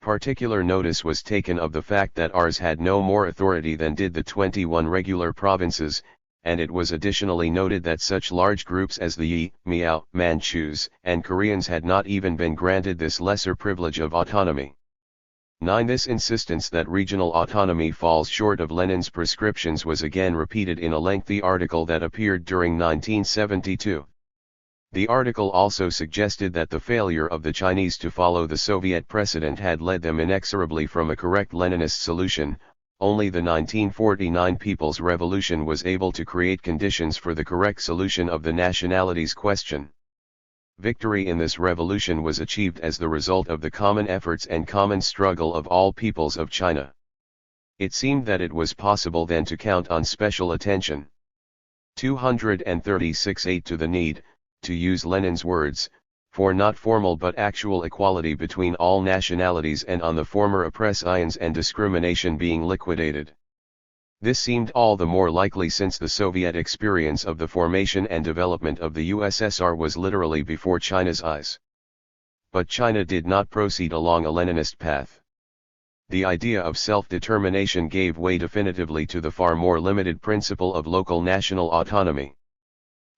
Particular notice was taken of the fact that ours had no more authority than did the 21 regular provinces, and it was additionally noted that such large groups as the Yi, Miao, Manchus, and Koreans had not even been granted this lesser privilege of autonomy. 9. This insistence that regional autonomy falls short of Lenin's prescriptions was again repeated in a lengthy article that appeared during 1972. The article also suggested that the failure of the Chinese to follow the Soviet precedent had led them inexorably from a correct Leninist solution. Only the 1949 People's Revolution was able to create conditions for the correct solution of the nationalities question. Victory in this revolution was achieved as the result of the common efforts and common struggle of all peoples of China. It seemed that it was possible then to count on special attention. 236.8 to the need, to use Lenin's words, for not formal but actual equality between all nationalities and on the former oppressions and discrimination being liquidated. This seemed all the more likely since the Soviet experience of the formation and development of the USSR was literally before China's eyes. But China did not proceed along a Leninist path. The idea of self-determination gave way definitively to the far more limited principle of local national autonomy.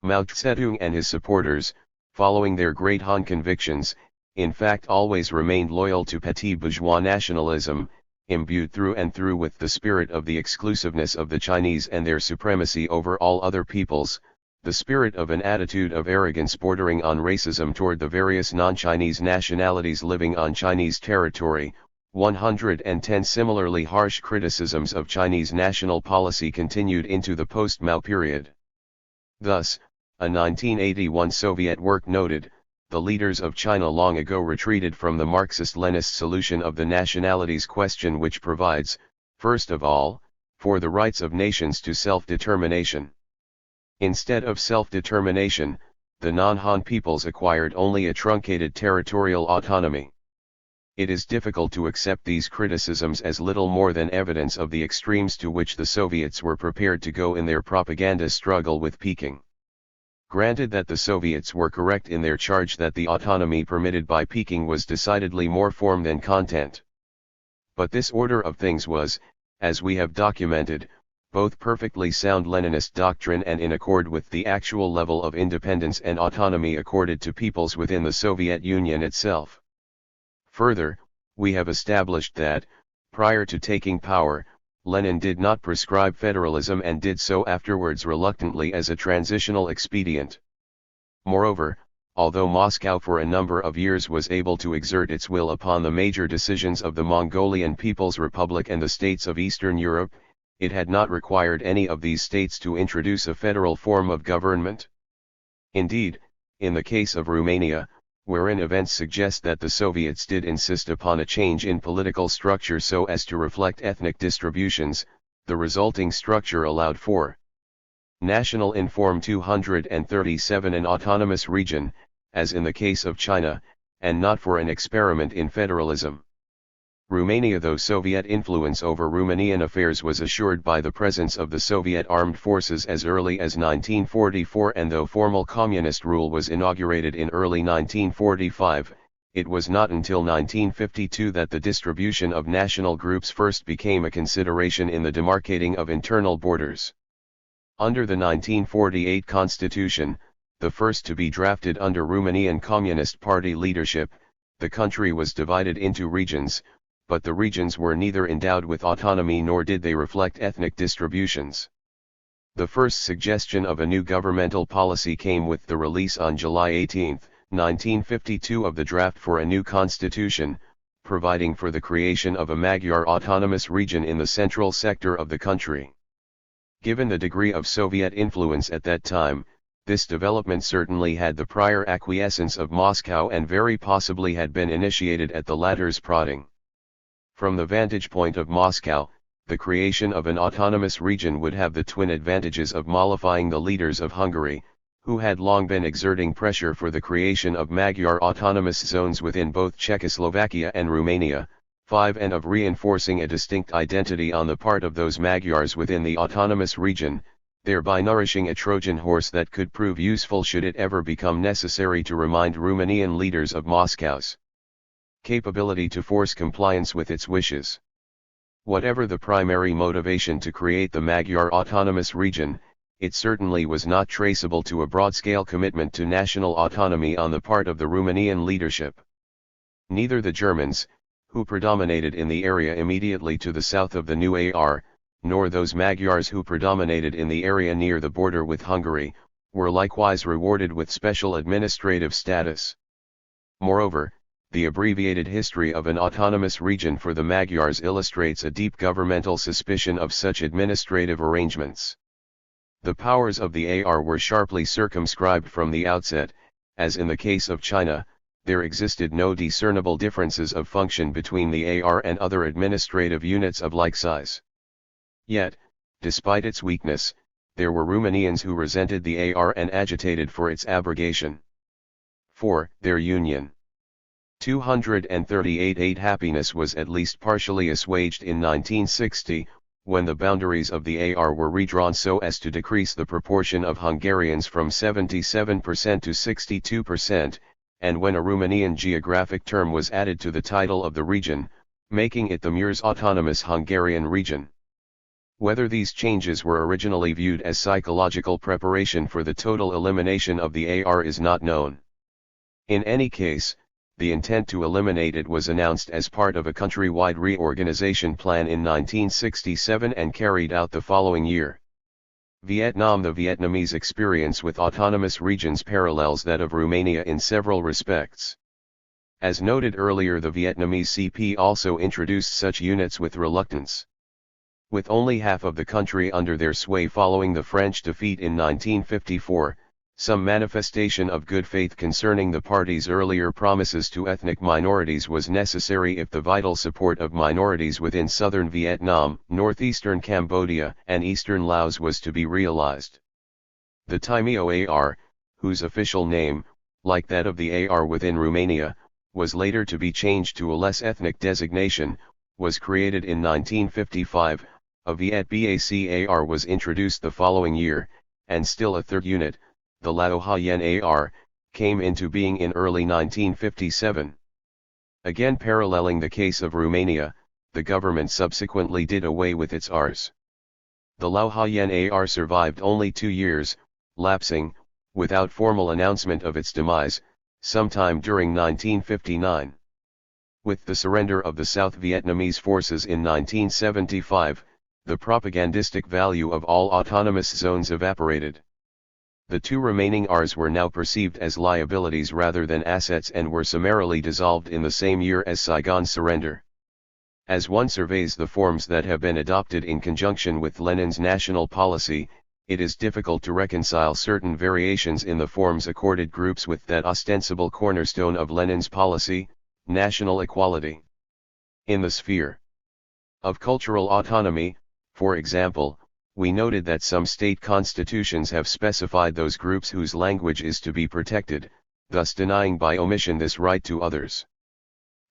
Mao Zedong and his supporters, following their Great Han convictions, in fact always remained loyal to petit bourgeois nationalism, imbued through and through with the spirit of the exclusiveness of the Chinese and their supremacy over all other peoples, the spirit of an attitude of arrogance bordering on racism toward the various non-Chinese nationalities living on Chinese territory. 110 Similarly harsh criticisms of Chinese national policy continued into the post-Mao period. Thus, a 1981 Soviet work noted, the leaders of China long ago retreated from the Marxist-Leninist solution of the nationalities question, which provides, first of all, for the rights of nations to self-determination. Instead of self-determination, the non-Han peoples acquired only a truncated territorial autonomy. It is difficult to accept these criticisms as little more than evidence of the extremes to which the Soviets were prepared to go in their propaganda struggle with Peking. Granted that the Soviets were correct in their charge that the autonomy permitted by Peking was decidedly more form than content. But this order of things was, as we have documented, both perfectly sound Leninist doctrine and in accord with the actual level of independence and autonomy accorded to peoples within the Soviet Union itself. Further, we have established that, prior to taking power, Lenin did not prescribe federalism and did so afterwards reluctantly as a transitional expedient. Moreover, although Moscow for a number of years was able to exert its will upon the major decisions of the Mongolian People's Republic and the states of Eastern Europe, it had not required any of these states to introduce a federal form of government. Indeed, in the case of Romania, wherein events suggest that the Soviets did insist upon a change in political structure so as to reflect ethnic distributions, the resulting structure allowed for national in Form 237 an autonomous region, as in the case of China, and not for an experiment in federalism. Romania, though Soviet influence over Romanian affairs was assured by the presence of the Soviet armed forces as early as 1944, and though formal communist rule was inaugurated in early 1945, it was not until 1952 that the distribution of national groups first became a consideration in the demarcating of internal borders. Under the 1948 constitution, the first to be drafted under Romanian Communist Party leadership, the country was divided into regions, but the regions were neither endowed with autonomy nor did they reflect ethnic distributions. The first suggestion of a new governmental policy came with the release on July 18, 1952 of the draft for a new constitution, providing for the creation of a Magyar autonomous region in the central sector of the country. Given the degree of Soviet influence at that time, this development certainly had the prior acquiescence of Moscow and very possibly had been initiated at the latter's prodding. From the vantage point of Moscow, the creation of an autonomous region would have the twin advantages of mollifying the leaders of Hungary, who had long been exerting pressure for the creation of Magyar autonomous zones within both Czechoslovakia and Romania, 5 and of reinforcing a distinct identity on the part of those Magyars within the autonomous region, thereby nourishing a Trojan horse that could prove useful should it ever become necessary to remind Romanian leaders of Moscow's capability to force compliance with its wishes. Whatever the primary motivation to create the Magyar autonomous region, it certainly was not traceable to a broad-scale commitment to national autonomy on the part of the Romanian leadership. Neither the Germans, who predominated in the area immediately to the south of the new AR, nor those Magyars who predominated in the area near the border with Hungary, were likewise rewarded with special administrative status. Moreover, the abbreviated history of an autonomous region for the Magyars illustrates a deep governmental suspicion of such administrative arrangements. The powers of the AR were sharply circumscribed from the outset, as in the case of China, there existed no discernible differences of function between the AR and other administrative units of like size. Yet, despite its weakness, there were Romanians who resented the AR and agitated for its abrogation. 4. Their union. 238 happiness was at least partially assuaged in 1960, when the boundaries of the AR were redrawn so as to decrease the proportion of Hungarians from 77% to 62%, and when a Romanian geographic term was added to the title of the region, making it the Murs Autonomous Hungarian Region. Whether these changes were originally viewed as psychological preparation for the total elimination of the AR is not known. In any case, the intent to eliminate it was announced as part of a countrywide reorganization plan in 1967 and carried out the following year. Vietnam. The Vietnamese experience with autonomous regions parallels that of Romania in several respects. As noted earlier, the Vietnamese CP also introduced such units with reluctance. With only half of the country under their sway following the French defeat in 1954, some manifestation of good faith concerning the party's earlier promises to ethnic minorities was necessary if the vital support of minorities within southern Vietnam, northeastern Cambodia, and eastern Laos was to be realized. The Timeo AR, whose official name, like that of the AR within Romania, was later to be changed to a less ethnic designation, was created in 1955, a Viet Bac AR was introduced the following year, and still a third unit, the Lao Ha Yen AR, came into being in early 1957. Again paralleling the case of Romania, the government subsequently did away with its Rs. The Lao Ha Yen AR survived only 2 years, lapsing, without formal announcement of its demise, sometime during 1959. With the surrender of the South Vietnamese forces in 1975, the propagandistic value of all autonomous zones evaporated. The 2 remaining Rs were now perceived as liabilities rather than assets and were summarily dissolved in the same year as Saigon's surrender. As one surveys the forms that have been adopted in conjunction with Lenin's national policy, it is difficult to reconcile certain variations in the forms accorded groups with that ostensible cornerstone of Lenin's policy, national equality. In the sphere of cultural autonomy, for example, we noted that some state constitutions have specified those groups whose language is to be protected, thus denying by omission this right to others.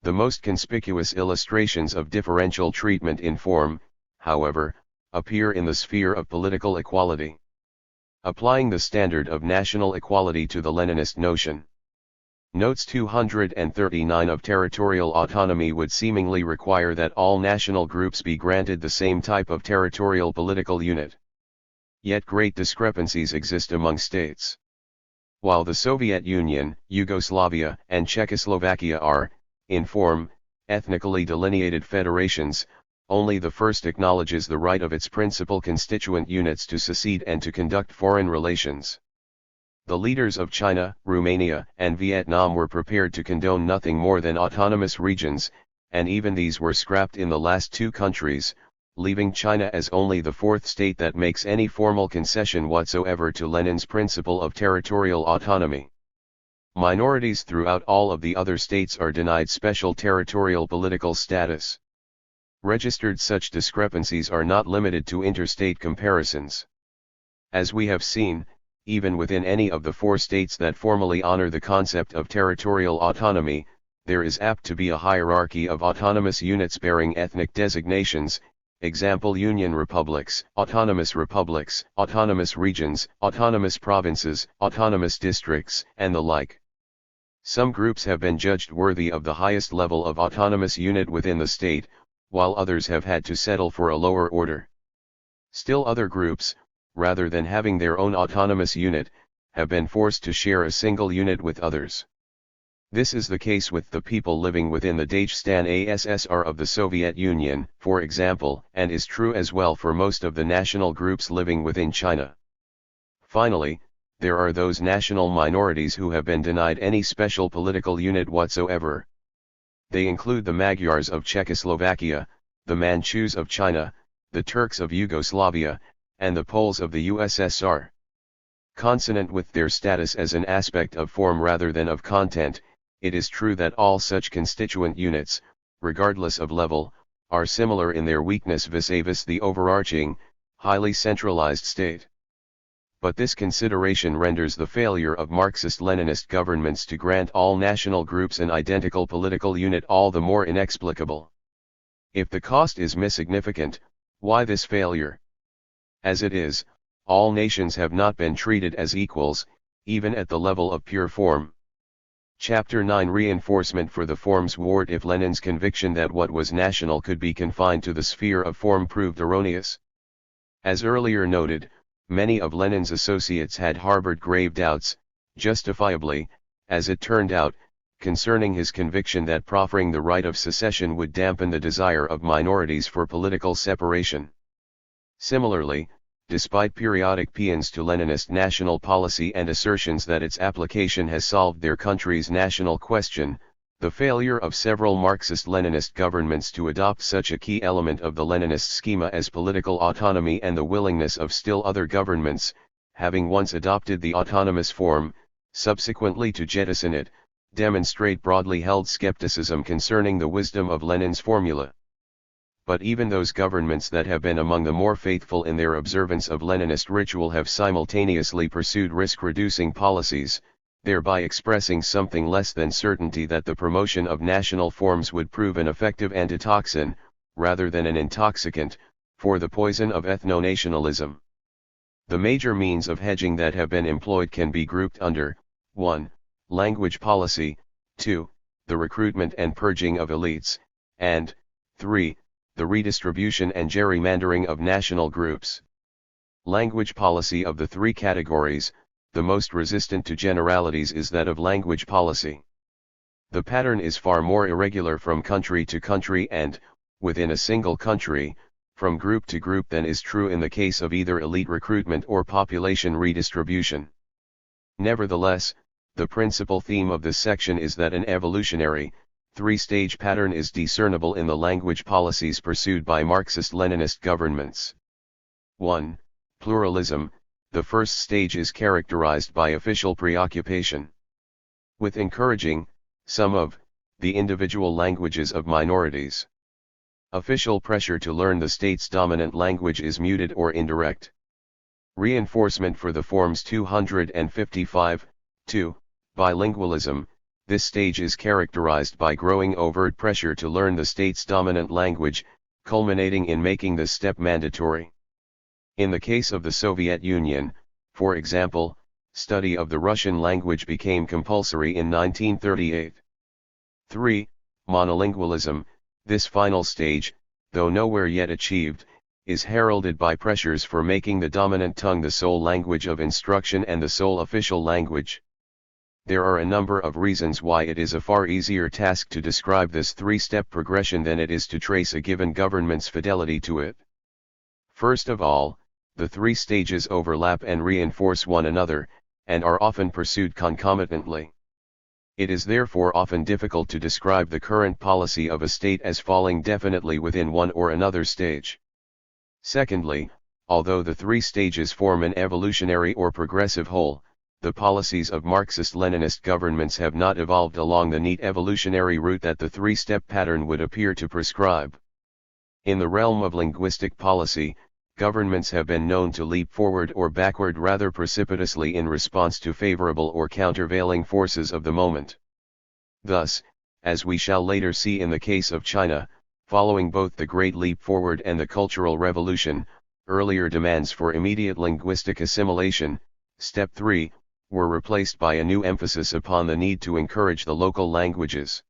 The most conspicuous illustrations of differential treatment in form, however, appear in the sphere of political equality. Applying the standard of national equality to the Leninist notion. Notes 239 of territorial autonomy would seemingly require that all national groups be granted the same type of territorial political unit. Yet great discrepancies exist among states. While the Soviet Union, Yugoslavia, and Czechoslovakia are, in form, ethnically delineated federations, only the first acknowledges the right of its principal constituent units to secede and to conduct foreign relations. The leaders of China, Romania, and Vietnam were prepared to condone nothing more than autonomous regions, and even these were scrapped in the last 2 countries, leaving China as only the 4th state that makes any formal concession whatsoever to Lenin's principle of territorial autonomy. Minorities throughout all of the other states are denied special territorial political status. Registered such discrepancies are not limited to interstate comparisons. As we have seen, even within any of the 4 states that formally honor the concept of territorial autonomy, there is apt to be a hierarchy of autonomous units bearing ethnic designations, example Union republics, autonomous regions, autonomous provinces, autonomous districts, and the like. Some groups have been judged worthy of the highest level of autonomous unit within the state, while others have had to settle for a lower order. Still other groups, rather than having their own autonomous unit, have been forced to share a single unit with others. This is the case with the people living within the Dagestan ASSR of the Soviet Union, for example, and is true as well for most of the national groups living within China. Finally, there are those national minorities who have been denied any special political unit whatsoever. They include the Magyars of Czechoslovakia, the Manchus of China, the Turks of Yugoslavia, and the Poles of the USSR. Consonant with their status as an aspect of form rather than of content, it is true that all such constituent units, regardless of level, are similar in their weakness vis-a-vis the overarching, highly centralized state. But this consideration renders the failure of Marxist-Leninist governments to grant all national groups an identical political unit all the more inexplicable. If the cost is insignificant, why this failure? As it is, all nations have not been treated as equals, even at the level of pure form. Chapter 9 Reinforcement for the Forms Ward. If Lenin's conviction that what was national could be confined to the sphere of form proved erroneous. As earlier noted, many of Lenin's associates had harbored grave doubts, justifiably, as it turned out, concerning his conviction that proffering the right of secession would dampen the desire of minorities for political separation. Similarly, despite periodic paeans to Leninist national policy and assertions that its application has solved their country's national question, the failure of several Marxist-Leninist governments to adopt such a key element of the Leninist schema as political autonomy and the willingness of still other governments, having once adopted the autonomous form, subsequently to jettison it, demonstrate broadly held skepticism concerning the wisdom of Lenin's formula. But even those governments that have been among the more faithful in their observance of Leninist ritual have simultaneously pursued risk-reducing policies, thereby expressing something less than certainty that the promotion of national forms would prove an effective antitoxin, rather than an intoxicant, for the poison of ethno-nationalism. The major means of hedging that have been employed can be grouped under 1. Language policy, 2. The recruitment and purging of elites, and 3. The redistribution and gerrymandering of national groups. Language policy. Of the three categories, the most resistant to generalities is that of language policy. The pattern is far more irregular from country to country and, within a single country, from group to group than is true in the case of either elite recruitment or population redistribution. Nevertheless, the principal theme of this section is that an evolutionary, three-stage pattern is discernible in the language policies pursued by Marxist-Leninist governments. 1. Pluralism. The first stage is characterized by official preoccupation with encouraging some of the individual languages of minorities. Official pressure to learn the state's dominant language is muted or indirect. Reinforcement for the forms 255, 2. Bilingualism. This stage is characterized by growing overt pressure to learn the state's dominant language, culminating in making this step mandatory. In the case of the Soviet Union, for example, study of the Russian language became compulsory in 1938. 3. Monolingualism. This final stage, though nowhere yet achieved, is heralded by pressures for making the dominant tongue the sole language of instruction and the sole official language. There are a number of reasons why it is a far easier task to describe this three-step progression than it is to trace a given government's fidelity to it. First of all, the three stages overlap and reinforce one another, and are often pursued concomitantly. It is therefore often difficult to describe the current policy of a state as falling definitely within one or another stage. Secondly, although the three stages form an evolutionary or progressive whole, the policies of Marxist-Leninist governments have not evolved along the neat evolutionary route that the three-step pattern would appear to prescribe. In the realm of linguistic policy, governments have been known to leap forward or backward rather precipitously in response to favorable or countervailing forces of the moment. Thus, as we shall later see in the case of China, following both the Great Leap Forward and the Cultural Revolution, earlier demands for immediate linguistic assimilation, Step 3, were replaced by a new emphasis upon the need to encourage the local languages.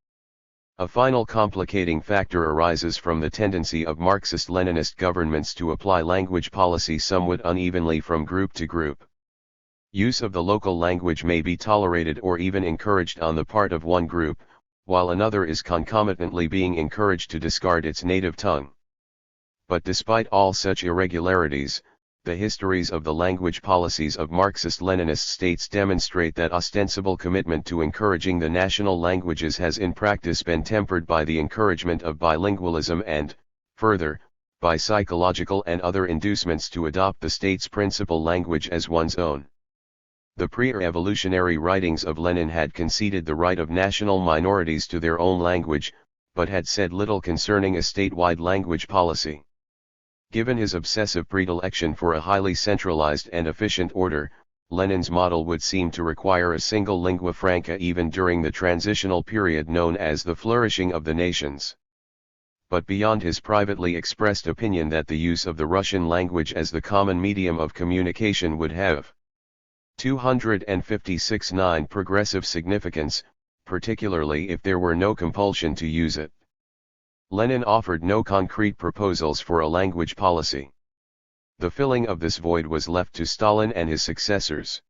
A final complicating factor arises from the tendency of Marxist-Leninist governments to apply language policy somewhat unevenly from group to group. Use of the local language may be tolerated or even encouraged on the part of one group, while another is concomitantly being encouraged to discard its native tongue. But despite all such irregularities, The histories of the language policies of Marxist-Leninist states demonstrate that ostensible commitment to encouraging the national languages has in practice been tempered by the encouragement of bilingualism and, further, by psychological and other inducements to adopt the state's principal language as one's own. The pre-revolutionary writings of Lenin had conceded the right of national minorities to their own language, but had said little concerning a statewide language policy. Given his obsessive predilection for a highly centralized and efficient order, Lenin's model would seem to require a single lingua franca even during the transitional period known as the flourishing of the nations. But beyond his privately expressed opinion that the use of the Russian language as the common medium of communication would have 256.9 progressive significance, particularly if there were no compulsion to use it. Lenin offered no concrete proposals for a language policy. The filling of this void was left to Stalin and his successors.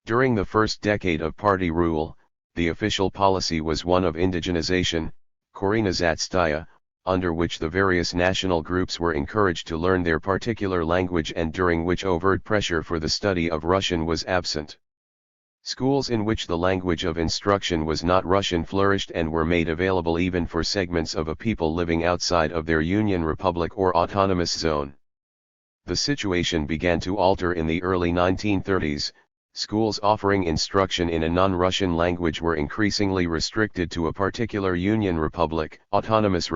During the first decade of party rule, the official policy was one of indigenization, korenizatsiya, under which the various national groups were encouraged to learn their particular language and during which overt pressure for the study of Russian was absent. Schools in which the language of instruction was not Russian flourished and were made available even for segments of a people living outside of their Union Republic or autonomous zone. The situation began to alter in the early 1930s. Schools offering instruction in a non-Russian language were increasingly restricted to a particular Union Republic, autonomous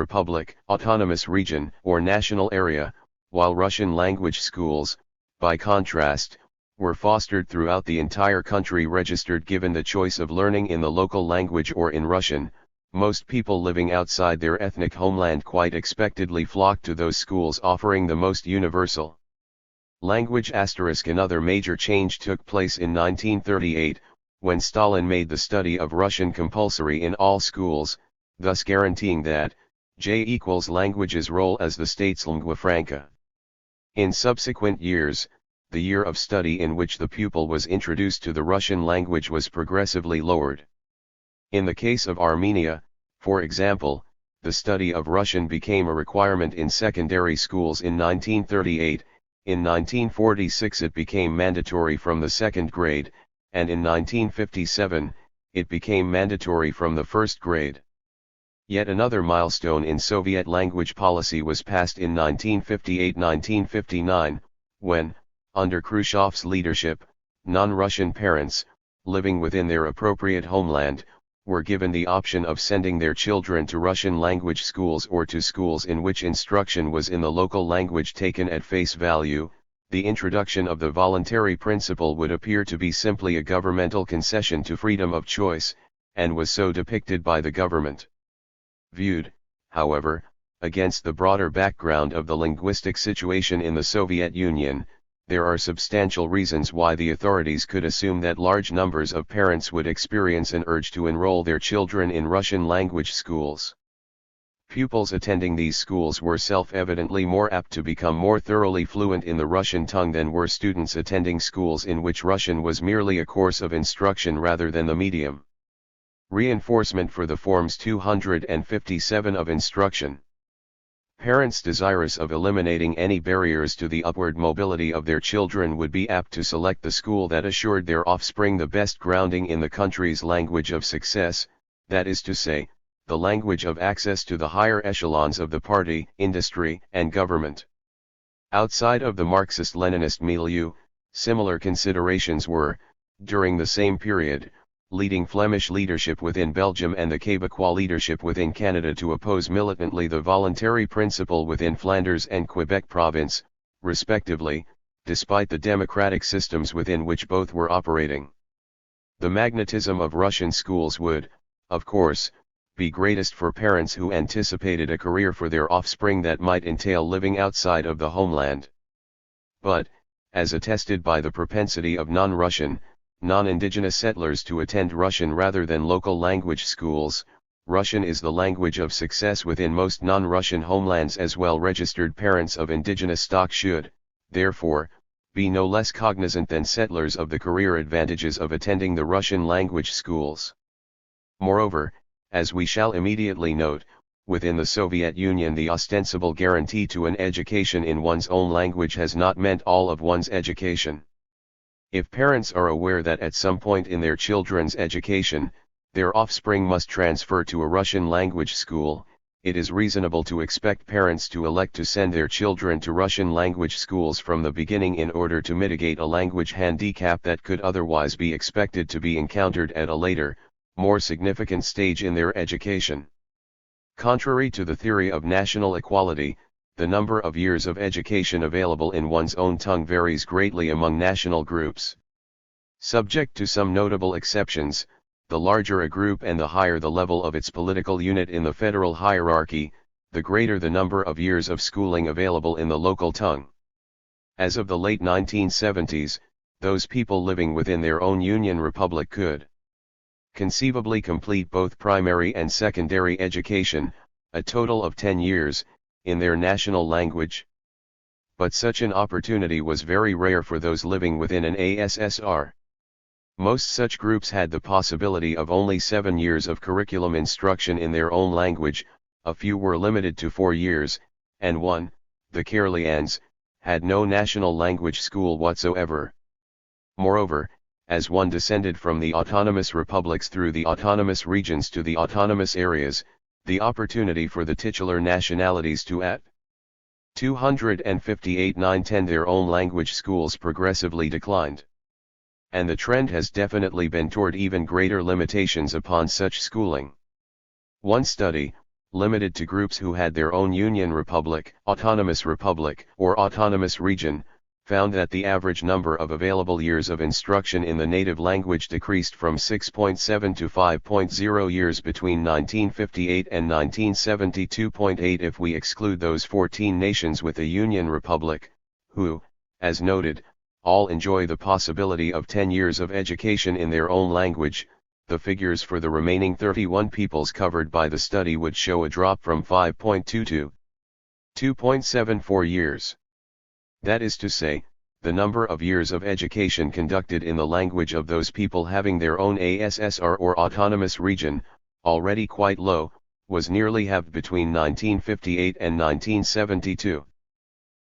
region, or national area, while Russian language schools, by contrast, were fostered throughout the entire country. Registered given the choice of learning in the local language or in Russian, most people living outside their ethnic homeland quite expectedly flocked to those schools offering the most universal language. Another major change took place in 1938, when Stalin made the study of Russian compulsory in all schools, thus guaranteeing that language's role as the state's lingua franca. In subsequent years, the year of study in which the pupil was introduced to the Russian language was progressively lowered. In the case of Armenia, for example, the study of Russian became a requirement in secondary schools in 1938, in 1946 it became mandatory from the second grade, and in 1957, it became mandatory from the first grade. Yet another milestone in Soviet language policy was passed in 1958-1959, when, under Khrushchev's leadership, non-Russian parents, living within their appropriate homeland, were given the option of sending their children to Russian language schools or to schools in which instruction was in the local language taken at face value. The introduction of the voluntary principle would appear to be simply a governmental concession to freedom of choice, and was so depicted by the government. Viewed, however, against the broader background of the linguistic situation in the Soviet Union, there are substantial reasons why the authorities could assume that large numbers of parents would experience an urge to enroll their children in Russian language schools. Pupils attending these schools were self-evidently more apt to become more thoroughly fluent in the Russian tongue than were students attending schools in which Russian was merely a course of instruction rather than the medium. Reinforcement for the Forms 257 of instruction. Parents desirous of eliminating any barriers to the upward mobility of their children would be apt to select the school that assured their offspring the best grounding in the country's language of success, that is to say, the language of access to the higher echelons of the party, industry, and government. Outside of the Marxist-Leninist milieu, similar considerations were, during the same period, leading Flemish leadership within Belgium and the Québécois leadership within Canada to oppose militantly the voluntary principle within Flanders and Quebec province, respectively, despite the democratic systems within which both were operating. The magnetism of Russian schools would, of course, be greatest for parents who anticipated a career for their offspring that might entail living outside of the homeland. But, as attested by the propensity of non-Russian, non-indigenous settlers to attend Russian rather than local language schools, Russian is the language of success within most non-Russian homelands as well. Registered parents of indigenous stock should, therefore, be no less cognizant than settlers of the career advantages of attending the Russian language schools. Moreover, as we shall immediately note, within the Soviet Union the ostensible guarantee to an education in one's own language has not meant all of one's education. If parents are aware that at some point in their children's education, their offspring must transfer to a Russian language school, it is reasonable to expect parents to elect to send their children to Russian language schools from the beginning in order to mitigate a language handicap that could otherwise be expected to be encountered at a later, more significant stage in their education. Contrary to the theory of national equality, the number of years of education available in one's own tongue varies greatly among national groups. Subject to some notable exceptions, the larger a group and the higher the level of its political unit in the federal hierarchy, the greater the number of years of schooling available in the local tongue. As of the late 1970s, those people living within their own Union Republic could conceivably complete both primary and secondary education, a total of 10 years, in their national language. But such an opportunity was very rare for those living within an ASSR. Most such groups had the possibility of only 7 years of curriculum instruction in their own language, a few were limited to 4 years, and one, the Karelians, had no national language school whatsoever. Moreover, as one descended from the autonomous republics through the autonomous regions to the autonomous areas, the opportunity for the titular nationalities to at 258-910 their own language schools progressively declined. And the trend has definitely been toward even greater limitations upon such schooling. One study, limited to groups who had their own Union Republic, Autonomous Republic, or Autonomous Region, found that the average number of available years of instruction in the native language decreased from 6.7 to 5.0 years between 1958 and 1972.8 if we exclude those 14 nations with a Union Republic, who, as noted, all enjoy the possibility of 10 years of education in their own language. The figures for the remaining 31 peoples covered by the study would show a drop from 5.2 to 2.74 years. That is to say, the number of years of education conducted in the language of those people having their own ASSR or autonomous region, already quite low, was nearly halved between 1958 and 1972.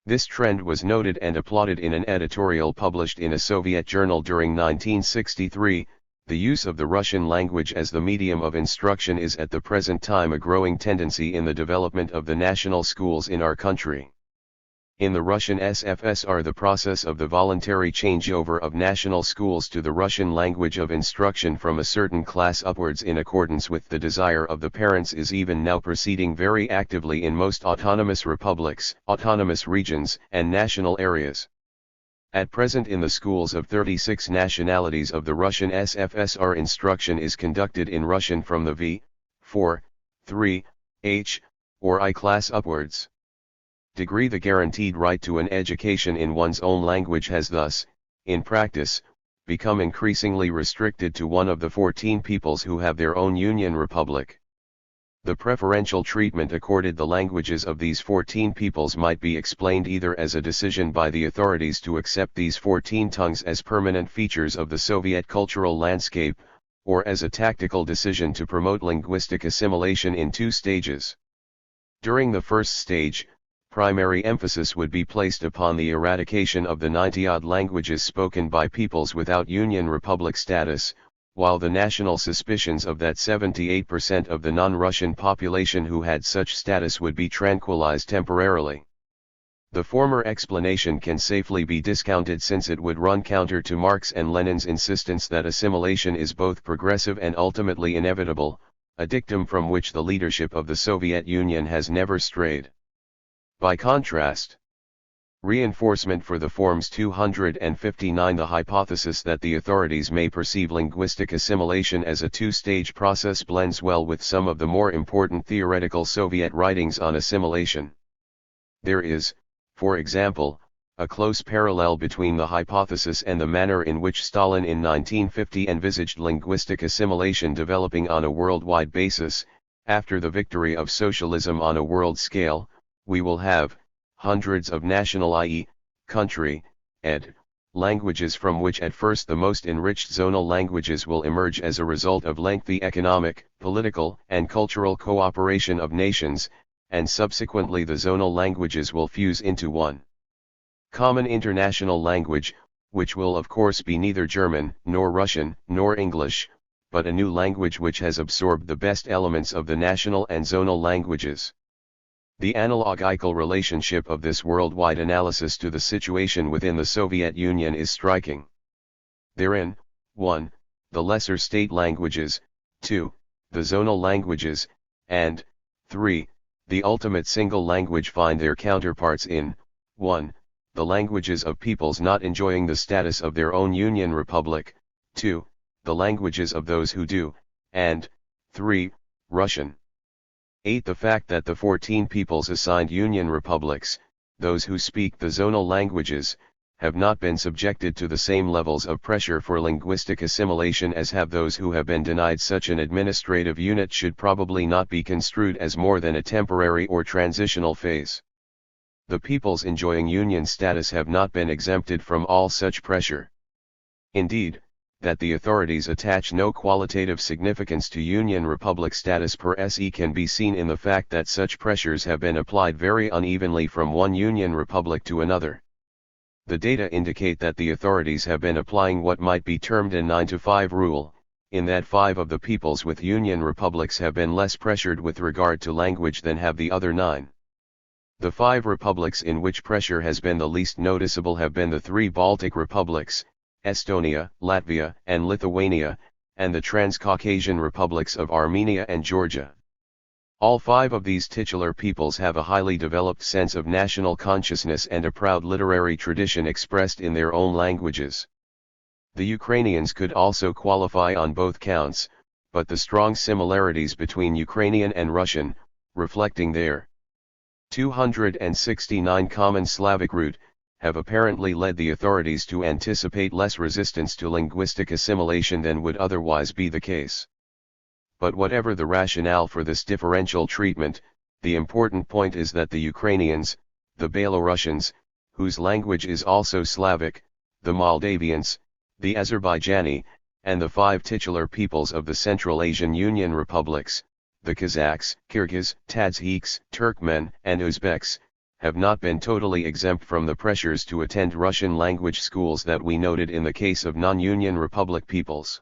This trend was noted and applauded in an editorial published in a Soviet journal during 1963. The use of the Russian language as the medium of instruction is at the present time a growing tendency in the development of the national schools in our country. In the Russian SFSR, the process of the voluntary changeover of national schools to the Russian language of instruction from a certain class upwards in accordance with the desire of the parents is even now proceeding very actively in most autonomous republics, autonomous regions, and national areas. At present in the schools of 36 nationalities of the Russian SFSR, instruction is conducted in Russian from the V4, 3, H, or I class upwards. Degree. The guaranteed right to an education in one's own language has thus, in practice, become increasingly restricted to one of the 14 peoples who have their own Union Republic. The preferential treatment accorded the languages of these 14 peoples might be explained either as a decision by the authorities to accept these 14 tongues as permanent features of the Soviet cultural landscape, or as a tactical decision to promote linguistic assimilation in 2 stages. During the first stage, primary emphasis would be placed upon the eradication of the 90-odd languages spoken by peoples without Union Republic status, while the national suspicions of that 78% of the non-Russian population who had such status would be tranquilized temporarily. The former explanation can safely be discounted since it would run counter to Marx and Lenin's insistence that assimilation is both progressive and ultimately inevitable, a dictum from which the leadership of the Soviet Union has never strayed. By contrast, reinforcement for the forms 259 the hypothesis that the authorities may perceive linguistic assimilation as a 2-stage process blends well with some of the more important theoretical Soviet writings on assimilation. There is, for example, a close parallel between the hypothesis and the manner in which Stalin in 1950 envisaged linguistic assimilation developing on a worldwide basis. After the victory of socialism on a world scale, we will have hundreds of national, i.e., country, languages from which at first the most enriched zonal languages will emerge as a result of lengthy economic, political and cultural cooperation of nations, and subsequently the zonal languages will fuse into one common international language, which will of course be neither German, nor Russian, nor English, but a new language which has absorbed the best elements of the national and zonal languages. The analogical relationship of this worldwide analysis to the situation within the Soviet Union is striking. Therein, 1. The lesser state languages, 2. The zonal languages, and 3. The ultimate single language find their counterparts in 1. The languages of peoples not enjoying the status of their own Union Republic, 2. The languages of those who do, and 3. Russian. 8. The fact that the 14 peoples assigned Union Republics, those who speak the zonal languages, have not been subjected to the same levels of pressure for linguistic assimilation as have those who have been denied such an administrative unit should probably not be construed as more than a temporary or transitional phase. The peoples enjoying Union status have not been exempted from all such pressure. Indeed, that the authorities attach no qualitative significance to Union Republic status per se can be seen in the fact that such pressures have been applied very unevenly from one Union Republic to another. The data indicate that the authorities have been applying what might be termed a 9-to-5 rule, in that 5 of the peoples with Union Republics have been less pressured with regard to language than have the other 9. The 5 republics in which pressure has been the least noticeable have been the 3 Baltic republics, Estonia, Latvia, and Lithuania, and the Transcaucasian republics of Armenia and Georgia. All 5 of these titular peoples have a highly developed sense of national consciousness and a proud literary tradition expressed in their own languages. The Ukrainians could also qualify on both counts, but the strong similarities between Ukrainian and Russian, reflecting their 269 common Slavic root, have apparently led the authorities to anticipate less resistance to linguistic assimilation than would otherwise be the case. But whatever the rationale for this differential treatment, the important point is that the Ukrainians, the Belarusians, whose language is also Slavic, the Moldavians, the Azerbaijani, and the 5 titular peoples of the Central Asian Union republics, the Kazakhs, Kyrgyz, Tadshiks, Turkmen, and Uzbeks, have not been totally exempt from the pressures to attend Russian language schools that we noted in the case of non-Union Republic peoples.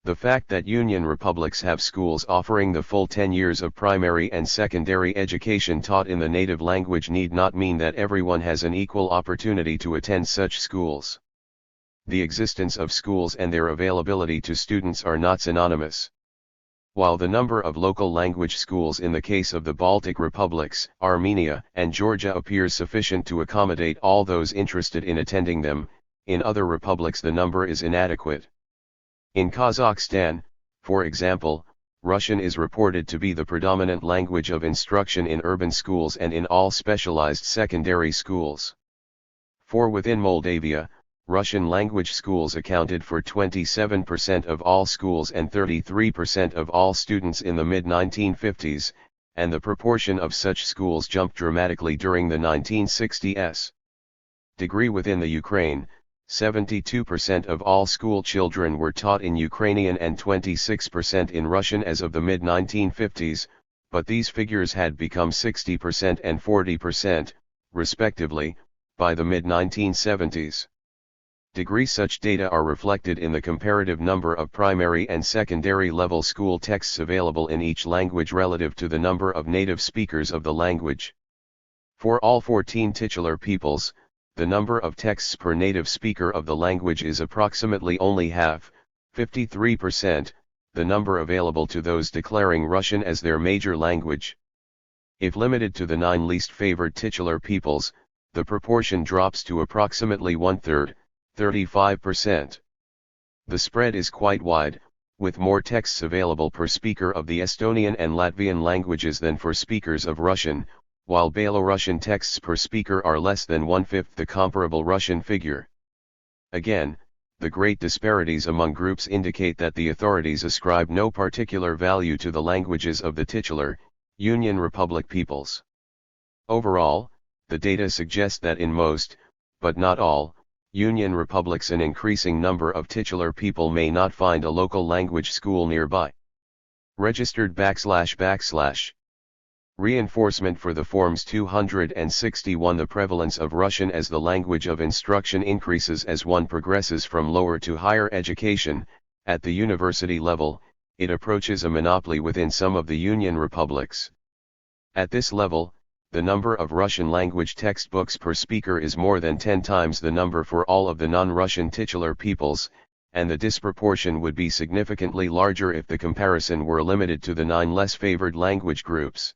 The fact that Union Republics have schools offering the full 10 years of primary and secondary education taught in the native language need not mean that everyone has an equal opportunity to attend such schools. The existence of schools and their availability to students are not synonymous. While the number of local language schools in the case of the Baltic republics, Armenia, and Georgia appears sufficient to accommodate all those interested in attending them, in other republics the number is inadequate. In Kazakhstan, for example, Russian is reported to be the predominant language of instruction in urban schools and in all specialized secondary schools. For within Moldavia, Russian language schools accounted for 27% of all schools and 33% of all students in the mid-1950s, and the proportion of such schools jumped dramatically during the 1960s. Degree within the Ukraine, 72% of all school children were taught in Ukrainian and 26% in Russian as of the mid-1950s, but these figures had become 60% and 40%, respectively, by the mid-1970s. Such data are reflected in the comparative number of primary and secondary level school texts available in each language relative to the number of native speakers of the language. For all 14 titular peoples, the number of texts per native speaker of the language is approximately only half, 53%, the number available to those declaring Russian as their major language. If limited to the 9 least favored titular peoples, the proportion drops to approximately 1/3, 35%. The spread is quite wide, with more texts available per speaker of the Estonian and Latvian languages than for speakers of Russian, while Belarusian texts per speaker are less than 1/5 the comparable Russian figure. Again, the great disparities among groups indicate that the authorities ascribe no particular value to the languages of the titular, Union Republic peoples. Overall, the data suggest that in most, but not all, Union republics an increasing number of titular people may not find a local language school nearby. Registered // Reinforcement for the Forms 261. The prevalence of Russian as the language of instruction increases as one progresses from lower to higher education. At the university level, it approaches a monopoly within some of the Union republics. At this level, the number of Russian language textbooks per speaker is more than 10 times the number for all of the non-Russian titular peoples, and the disproportion would be significantly larger if the comparison were limited to the 9 less favored language groups.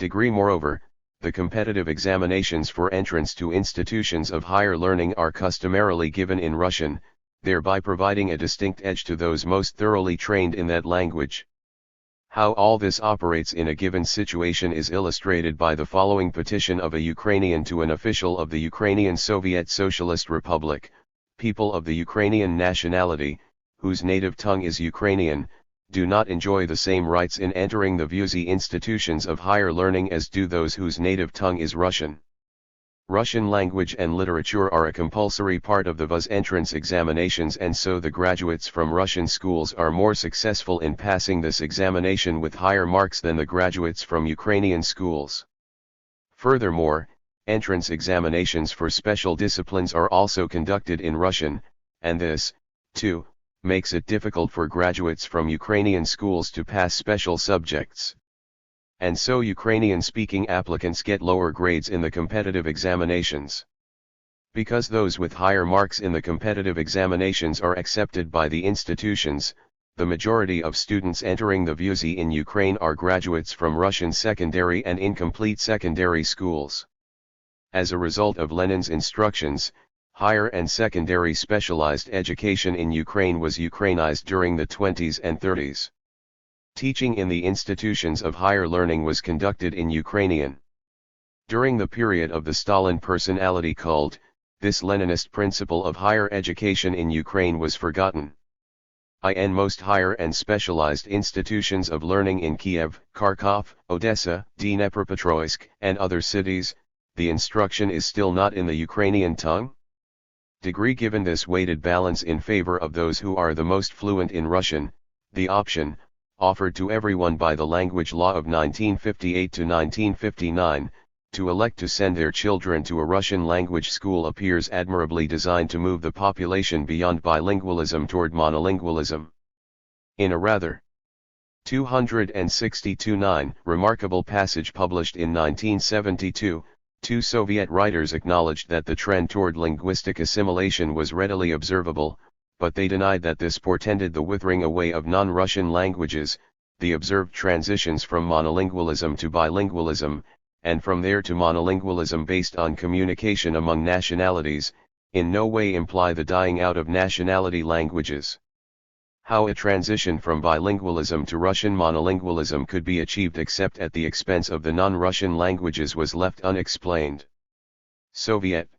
Moreover, the competitive examinations for entrance to institutions of higher learning are customarily given in Russian, thereby providing a distinct edge to those most thoroughly trained in that language. How all this operates in a given situation is illustrated by the following petition of a Ukrainian to an official of the Ukrainian Soviet Socialist Republic: people of the Ukrainian nationality, whose native tongue is Ukrainian, do not enjoy the same rights in entering the VUZ institutions of higher learning as do those whose native tongue is Russian. Russian language and literature are a compulsory part of the VUZ entrance examinations, and so the graduates from Russian schools are more successful in passing this examination with higher marks than the graduates from Ukrainian schools. Furthermore, entrance examinations for special disciplines are also conducted in Russian, and this, too, makes it difficult for graduates from Ukrainian schools to pass special subjects. And so Ukrainian-speaking applicants get lower grades in the competitive examinations. Because those with higher marks in the competitive examinations are accepted by the institutions, the majority of students entering the VUZ in Ukraine are graduates from Russian secondary and incomplete secondary schools. As a result of Lenin's instructions, higher and secondary specialized education in Ukraine was Ukrainized during the 20s and 30s. Teaching in the institutions of higher learning was conducted in Ukrainian. During the period of the Stalin personality cult, this Leninist principle of higher education in Ukraine was forgotten. In most higher and specialized institutions of learning in Kiev, Kharkov, Odessa, Dnepropetrovsk, and other cities, the instruction is still not in the Ukrainian tongue. Given this weighted balance in favor of those who are the most fluent in Russian, the option, offered to everyone by the language law of 1958 to 1959, to elect to send their children to a Russian language school appears admirably designed to move the population beyond bilingualism toward monolingualism. In a rather 262-9 remarkable passage published in 1972, two Soviet writers acknowledged that the trend toward linguistic assimilation was readily observable, but they denied that this portended the withering away of non-Russian languages. The observed transitions from monolingualism to bilingualism, and from there to monolingualism based on communication among nationalities, in no way imply the dying out of nationality languages. How a transition from bilingualism to Russian monolingualism could be achieved except at the expense of the non-Russian languages was left unexplained. Soviet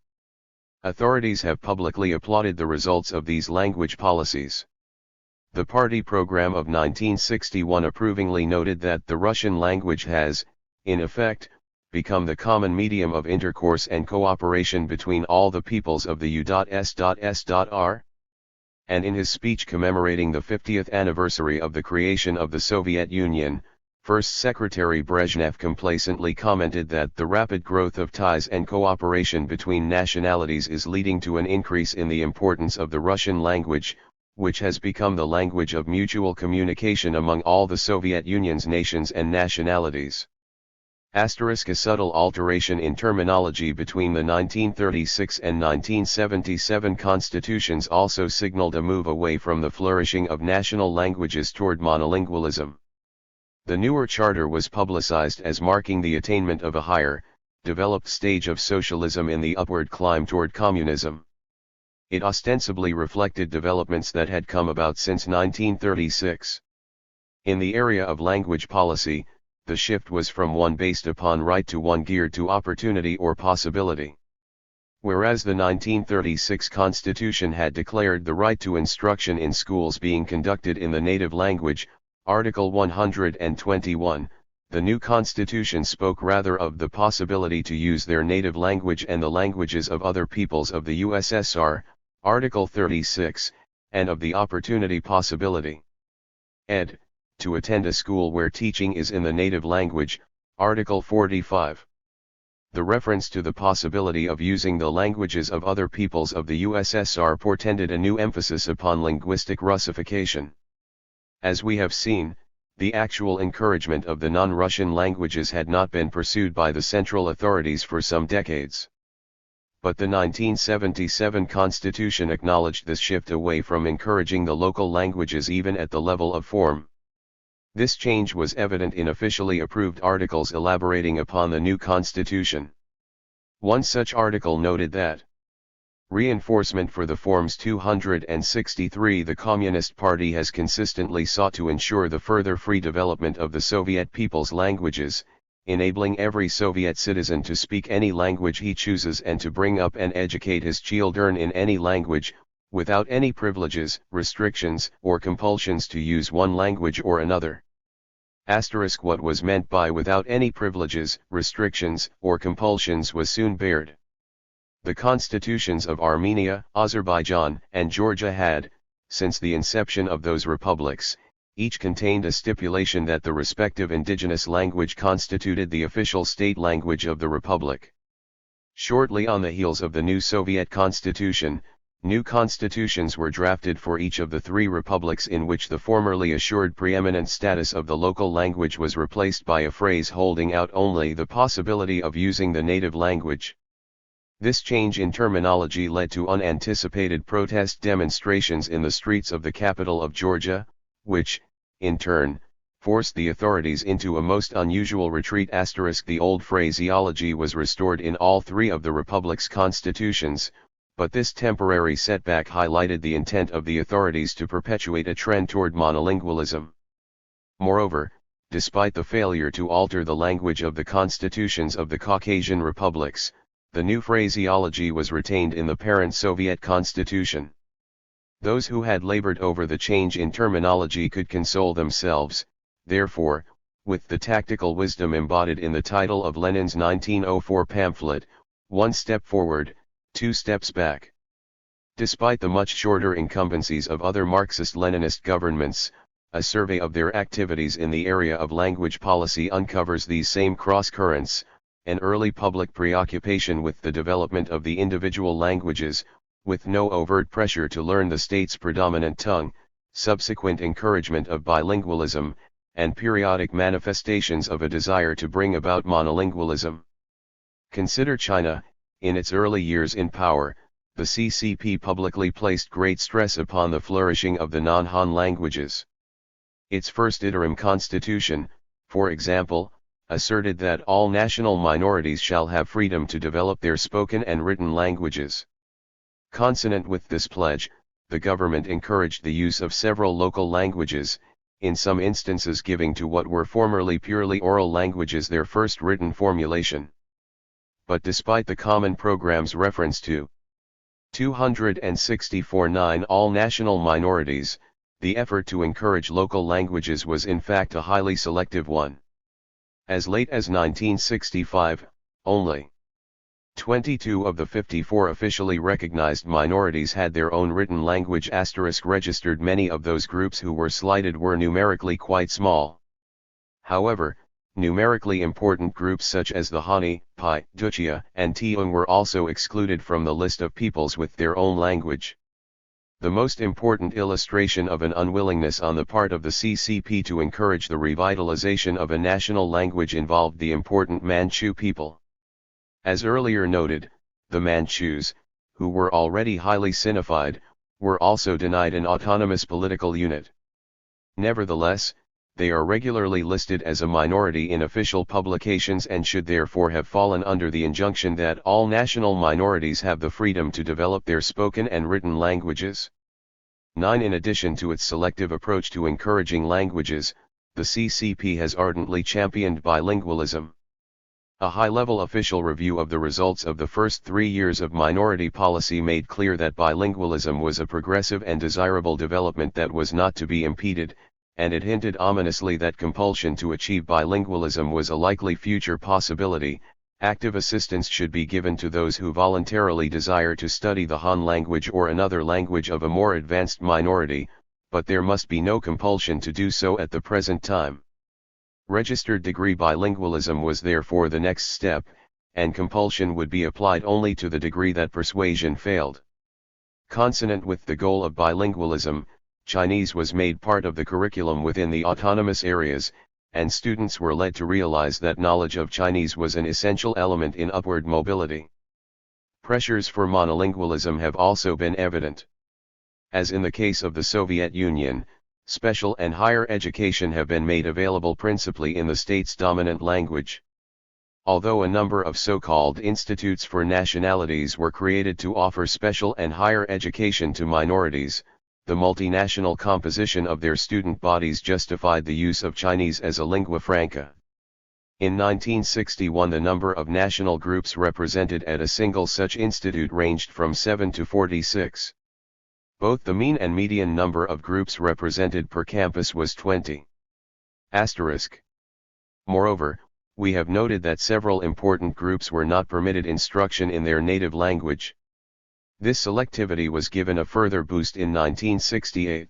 authorities have publicly applauded the results of these language policies. The party program of 1961 approvingly noted that the Russian language has, in effect, become the common medium of intercourse and cooperation between all the peoples of the USSR. And in his speech commemorating the 50th anniversary of the creation of the Soviet Union, First Secretary Brezhnev complacently commented that the rapid growth of ties and cooperation between nationalities is leading to an increase in the importance of the Russian language, which has become the language of mutual communication among all the Soviet Union's nations and nationalities. A subtle alteration in terminology between the 1936 and 1977 constitutions also signaled a move away from the flourishing of national languages toward monolingualism. The newer charter was publicized as marking the attainment of a higher, developed stage of socialism in the upward climb toward communism. It ostensibly reflected developments that had come about since 1936. In the area of language policy, the shift was from one based upon right to one geared to opportunity or possibility. Whereas the 1936 Constitution had declared the right to instruction in schools being conducted in the native language, Article 121, the new Constitution spoke rather of the possibility to use their native language and the languages of other peoples of the USSR, Article 36, and of the opportunity possibility. Ed. to attend a school where teaching is in the native language, Article 45. The reference to the possibility of using the languages of other peoples of the USSR portended a new emphasis upon linguistic Russification. As we have seen, the actual encouragement of the non-Russian languages had not been pursued by the central authorities for some decades. But the 1977 Constitution acknowledged this shift away from encouraging the local languages even at the level of form. This change was evident in officially approved articles elaborating upon the new Constitution. One such article noted that reinforcement for the Forms 263. The Communist Party has consistently sought to ensure the further free development of the Soviet people's languages, enabling every Soviet citizen to speak any language he chooses and to bring up and educate his children in any language, without any privileges, restrictions, or compulsions to use one language or another. What was meant by without any privileges, restrictions, or compulsions was soon bared. The constitutions of Armenia, Azerbaijan, and Georgia had, since the inception of those republics, each contained a stipulation that the respective indigenous language constituted the official state language of the republic. Shortly on the heels of the new Soviet constitution, new constitutions were drafted for each of the three republics in which the formerly assured preeminent status of the local language was replaced by a phrase holding out only the possibility of using the native language. This change in terminology led to unanticipated protest demonstrations in the streets of the capital of Georgia, which, in turn, forced the authorities into a most unusual retreat. The old phraseology was restored in all three of the republic's constitutions, but this temporary setback highlighted the intent of the authorities to perpetuate a trend toward monolingualism. Moreover, despite the failure to alter the language of the constitutions of the Caucasian republics, the new phraseology was retained in the parent Soviet constitution. Those who had labored over the change in terminology could console themselves, therefore, with the tactical wisdom embodied in the title of Lenin's 1904 pamphlet, "One Step Forward, Two Steps Back." Despite the much shorter incumbencies of other Marxist-Leninist governments, a survey of their activities in the area of language policy uncovers these same cross-currents: an early public preoccupation with the development of the individual languages, with no overt pressure to learn the state's predominant tongue, subsequent encouragement of bilingualism, and periodic manifestations of a desire to bring about monolingualism. Consider China. In its early years in power, the CCP publicly placed great stress upon the flourishing of the non-Han languages. Its first interim constitution, for example, asserted that all national minorities shall have freedom to develop their spoken and written languages. Consonant with this pledge, the government encouraged the use of several local languages, in some instances giving to what were formerly purely oral languages their first written formulation. But despite the common program's reference to 264.9 all national minorities, the effort to encourage local languages was in fact a highly selective one. As late as 1965, only 22 of the 54 officially recognized minorities had their own written language registered. Many of those groups who were slighted were numerically quite small. However, numerically important groups such as the Hani, Pai, Duchia, and Tiung were also excluded from the list of peoples with their own language. The most important illustration of an unwillingness on the part of the CCP to encourage the revitalization of a national language involved the important Manchu people. As earlier noted, the Manchus, who were already highly Sinified, were also denied an autonomous political unit. Nevertheless, they are regularly listed as a minority in official publications and should therefore have fallen under the injunction that all national minorities have the freedom to develop their spoken and written languages. 9. In addition to its selective approach to encouraging languages, the CCP has ardently championed bilingualism. A high-level official review of the results of the first 3 years of minority policy made clear that bilingualism was a progressive and desirable development that was not to be impeded, and it hinted ominously that compulsion to achieve bilingualism was a likely future possibility. Active assistance should be given to those who voluntarily desire to study the Han language or another language of a more advanced minority, but there must be no compulsion to do so at the present time. Registered degree bilingualism was therefore the next step, and compulsion would be applied only to the degree that persuasion failed. Consonant with the goal of bilingualism, Chinese was made part of the curriculum within the autonomous areas, and students were led to realize that knowledge of Chinese was an essential element in upward mobility. Pressures for monolingualism have also been evident. As in the case of the Soviet Union, special and higher education have been made available principally in the state's dominant language. Although a number of so-called institutes for nationalities were created to offer special and higher education to minorities, the multinational composition of their student bodies justified the use of Chinese as a lingua franca. In 1961 the number of national groups represented at a single such institute ranged from 7 to 46. Both the mean and median number of groups represented per campus was 20. Moreover, we have noted that several important groups were not permitted instruction in their native language. This selectivity was given a further boost in 1968.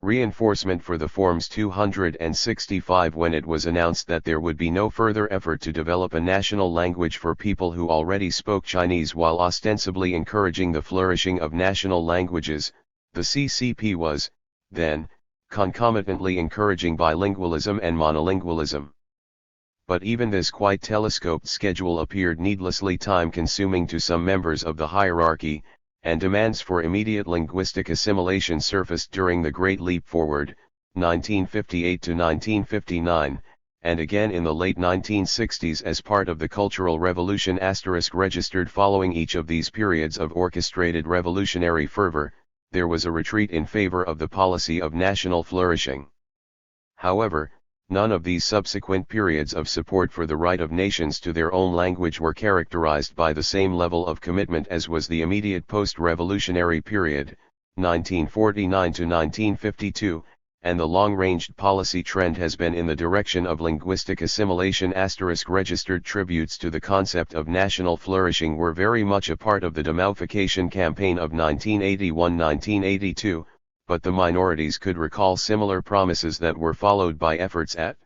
Reinforcement for the Forms 265 when it was announced that there would be no further effort to develop a national language for people who already spoke Chinese while ostensibly encouraging the flourishing of national languages, the CCP was, then, concomitantly encouraging bilingualism and monolingualism. But even this quite telescoped schedule appeared needlessly time-consuming to some members of the hierarchy, and demands for immediate linguistic assimilation surfaced during the Great Leap Forward, 1958 to 1959, and again in the late 1960s as part of the Cultural Revolution * registered following each of these periods of orchestrated revolutionary fervor, there was a retreat in favor of the policy of national flourishing. However, none of these subsequent periods of support for the right of nations to their own language were characterized by the same level of commitment as was the immediate post-revolutionary period, 1949 to 1952, and the long-ranged policy trend has been in the direction of linguistic assimilation * registered tributes to the concept of national flourishing were very much a part of the demoufication campaign of 1981-1982, but the minorities could recall similar promises that were followed by efforts at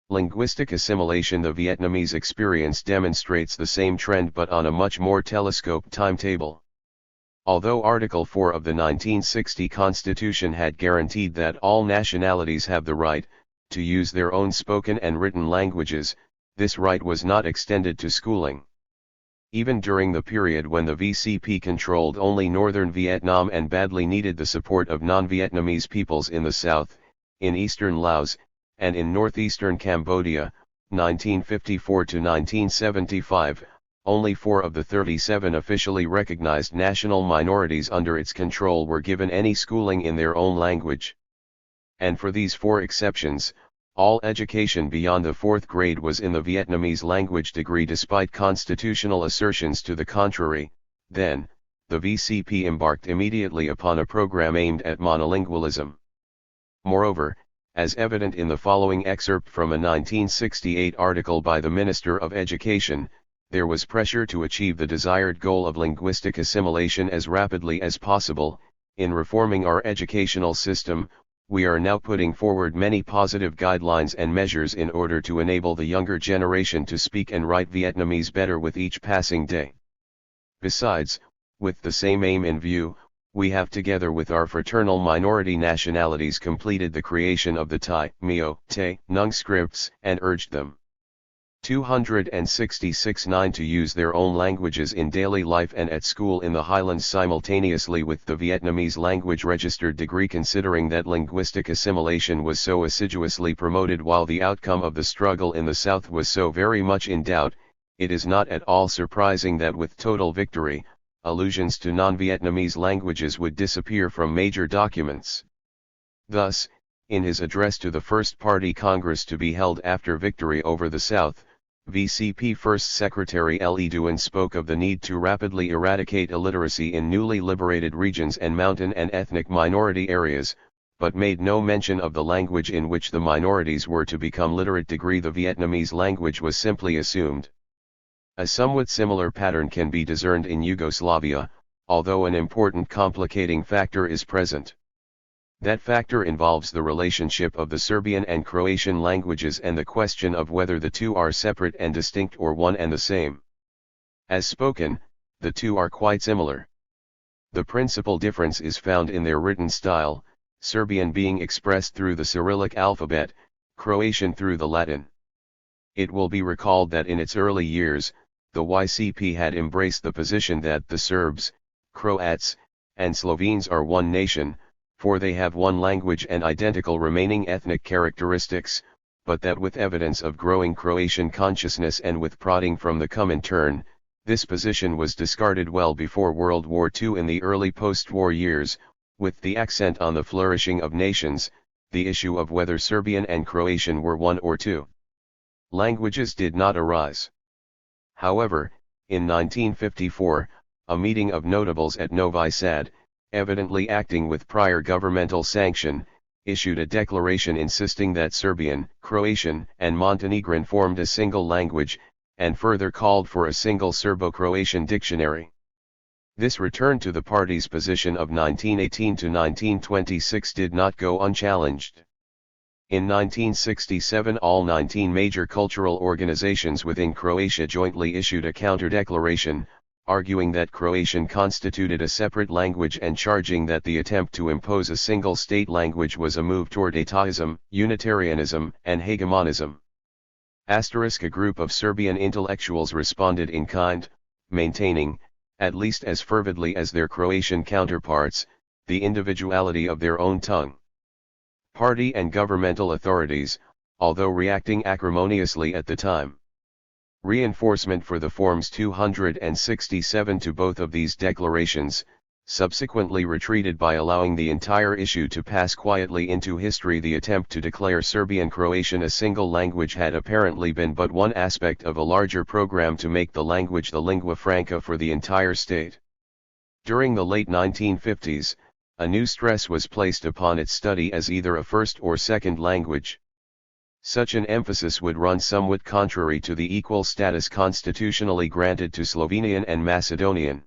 linguistic assimilation. The Vietnamese experience demonstrates the same trend but on a much more telescoped timetable. Although Article 4 of the 1960 Constitution had guaranteed that all nationalities have the right to use their own spoken and written languages, this right was not extended to schooling. Even during the period when the VCP controlled only northern Vietnam and badly needed the support of non-Vietnamese peoples in the south, in eastern Laos, and in northeastern Cambodia, 1954 to 1975, only 4 of the 37 officially recognized national minorities under its control were given any schooling in their own language. And for these 4 exceptions, all education beyond the 4th grade was in the Vietnamese language degree despite constitutional assertions to the contrary. Then, the VCP embarked immediately upon a program aimed at monolingualism. Moreover, as evident in the following excerpt from a 1968 article by the Minister of Education, there was pressure to achieve the desired goal of linguistic assimilation as rapidly as possible. In reforming our educational system, we are now putting forward many positive guidelines and measures in order to enable the younger generation to speak and write Vietnamese better with each passing day. Besides, with the same aim in view, we have together with our fraternal minority nationalities completed the creation of the Thai, Mio, Te, Nung scripts and urged them 266-9 to use their own languages in daily life and at school in the highlands simultaneously with the Vietnamese language registered degree. Considering that linguistic assimilation was so assiduously promoted while the outcome of the struggle in the South was so very much in doubt, it is not at all surprising that with total victory, allusions to non-Vietnamese languages would disappear from major documents. Thus, in his address to the First Party Congress to be held after victory over the South, VCP First Secretary Le Duan spoke of the need to rapidly eradicate illiteracy in newly liberated regions and mountain and ethnic minority areas, but made no mention of the language in which the minorities were to become literate. The Vietnamese language was simply assumed. A somewhat similar pattern can be discerned in Yugoslavia, although an important complicating factor is present. That factor involves the relationship of the Serbian and Croatian languages and the question of whether the two are separate and distinct or one and the same. As spoken, the two are quite similar. The principal difference is found in their written style, Serbian being expressed through the Cyrillic alphabet, Croatian through the Latin. It will be recalled that in its early years, the YCP had embraced the position that the Serbs, Croats, and Slovenes are one nation, for they have one language and identical remaining ethnic characteristics, but that with evidence of growing Croatian consciousness and with prodding from the Comintern, this position was discarded well before World War II. In the early post-war years, with the accent on the flourishing of nations, the issue of whether Serbian and Croatian were one or two languages did not arise. However, in 1954, a meeting of notables at Novi Sad, evidently acting with prior governmental sanction, issued a declaration insisting that Serbian, Croatian, and Montenegrin formed a single language, and further called for a single Serbo-Croatian dictionary. This return to the party's position of 1918 to 1926 did not go unchallenged. In 1967, all 19 major cultural organizations within Croatia jointly issued a counter-declaration, arguing that Croatian constituted a separate language and charging that the attempt to impose a single state language was a move toward Etatism, Unitarianism, and hegemonism. A group of Serbian intellectuals responded in kind, maintaining, at least as fervidly as their Croatian counterparts, the individuality of their own tongue. Party and governmental authorities, although reacting acrimoniously at the time. Reinforcement for the Forms 267 to both of these declarations, subsequently retreated by allowing the entire issue to pass quietly into history. The attempt to declare Serbian-Croatian a single language had apparently been but one aspect of a larger program to make the language the lingua franca for the entire state. During the late 1950s, a new stress was placed upon its study as either a first or second language. Such an emphasis would run somewhat contrary to the equal status constitutionally granted to Slovenian and Macedonian.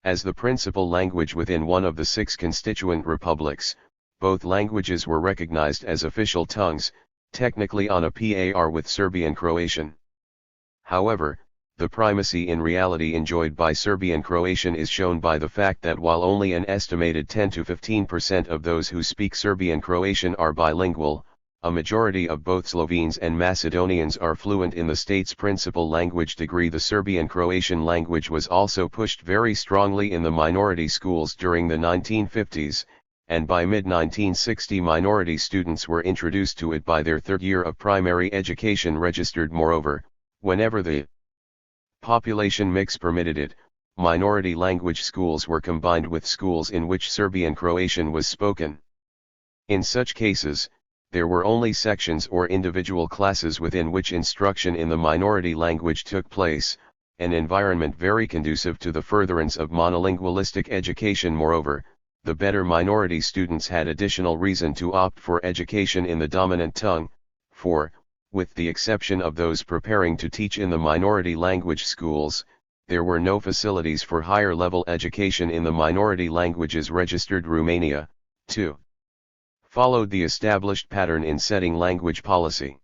As the principal language within one of the 6 constituent republics, both languages were recognized as official tongues, technically on a par with Serbian-Croatian. However, the primacy in reality enjoyed by Serbian-Croatian is shown by the fact that while only an estimated 10 to 15% of those who speak Serbian-Croatian are bilingual, a majority of both Slovenes and Macedonians are fluent in the state's principal language degree. The Serbian-Croatian language was also pushed very strongly in the minority schools during the 1950s, and by mid-1960 minority students were introduced to it by their third year of primary education registered. Moreover, whenever the population mix permitted it, minority language schools were combined with schools in which Serbian-Croatian was spoken. In such cases, there were only sections or individual classes within which instruction in the minority language took place, an environment very conducive to the furtherance of monolingualistic education. Moreover, the better minority students had additional reason to opt for education in the dominant tongue, for, with the exception of those preparing to teach in the minority language schools, there were no facilities for higher level education in the minority languages registered. Romania, too, followed the established pattern in setting language policy.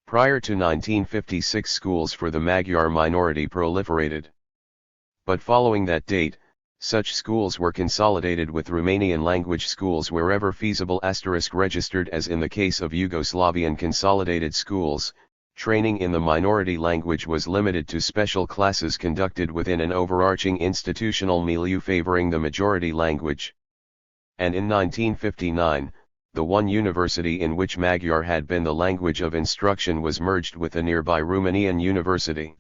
Prior to 1956, schools for the Magyar minority proliferated. But following that date, such schools were consolidated with Romanian language schools wherever feasible. Registered as in the case of Yugoslavian consolidated schools, training in the minority language was limited to special classes conducted within an overarching institutional milieu favoring the majority language. And in 1959, the one university in which Magyar had been the language of instruction was merged with a nearby Romanian university.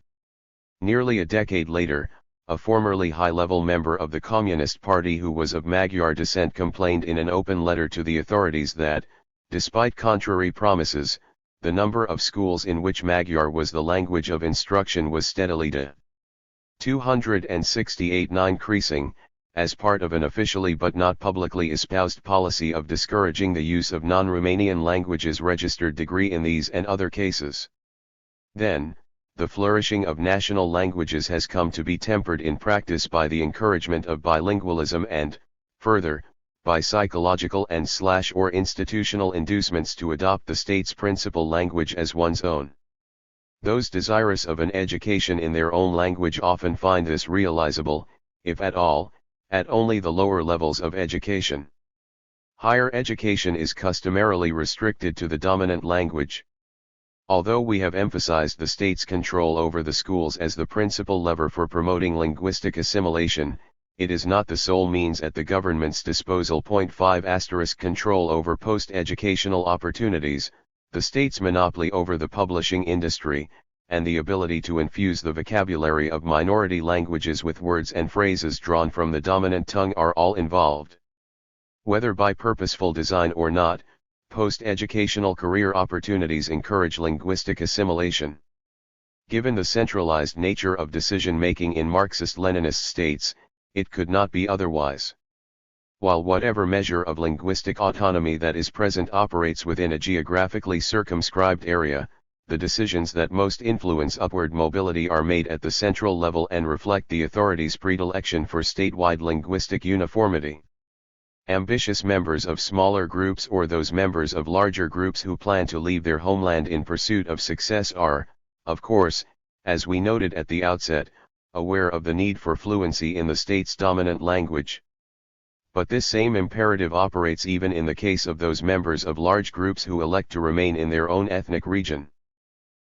Nearly a decade later, a formerly high-level member of the Communist Party who was of Magyar descent complained in an open letter to the authorities that, despite contrary promises, the number of schools in which Magyar was the language of instruction was steadily 268 increasing, as part of an officially but not publicly espoused policy of discouraging the use of non-Romanian languages registered degree in these and other cases. Then, the flourishing of national languages has come to be tempered in practice by the encouragement of bilingualism and, further, by psychological and/or institutional inducements to adopt the state's principal language as one's own. Those desirous of an education in their own language often find this realizable, if at all, at only the lower levels of education. Higher education is customarily restricted to the dominant language. Although we have emphasized the state's control over the schools as the principal lever for promoting linguistic assimilation, it is not the sole means at the government's disposal. 5 * Control over post-educational opportunities, the state's monopoly over the publishing industry, and the ability to infuse the vocabulary of minority languages with words and phrases drawn from the dominant tongue are all involved. Whether by purposeful design or not, post-educational career opportunities encourage linguistic assimilation. Given the centralized nature of decision-making in Marxist-Leninist states, it could not be otherwise. While whatever measure of linguistic autonomy that is present operates within a geographically circumscribed area, the decisions that most influence upward mobility are made at the central level and reflect the authorities' predilection for statewide linguistic uniformity. Ambitious members of smaller groups or those members of larger groups who plan to leave their homeland in pursuit of success are, of course, as we noted at the outset, aware of the need for fluency in the state's dominant language. But this same imperative operates even in the case of those members of large groups who elect to remain in their own ethnic region.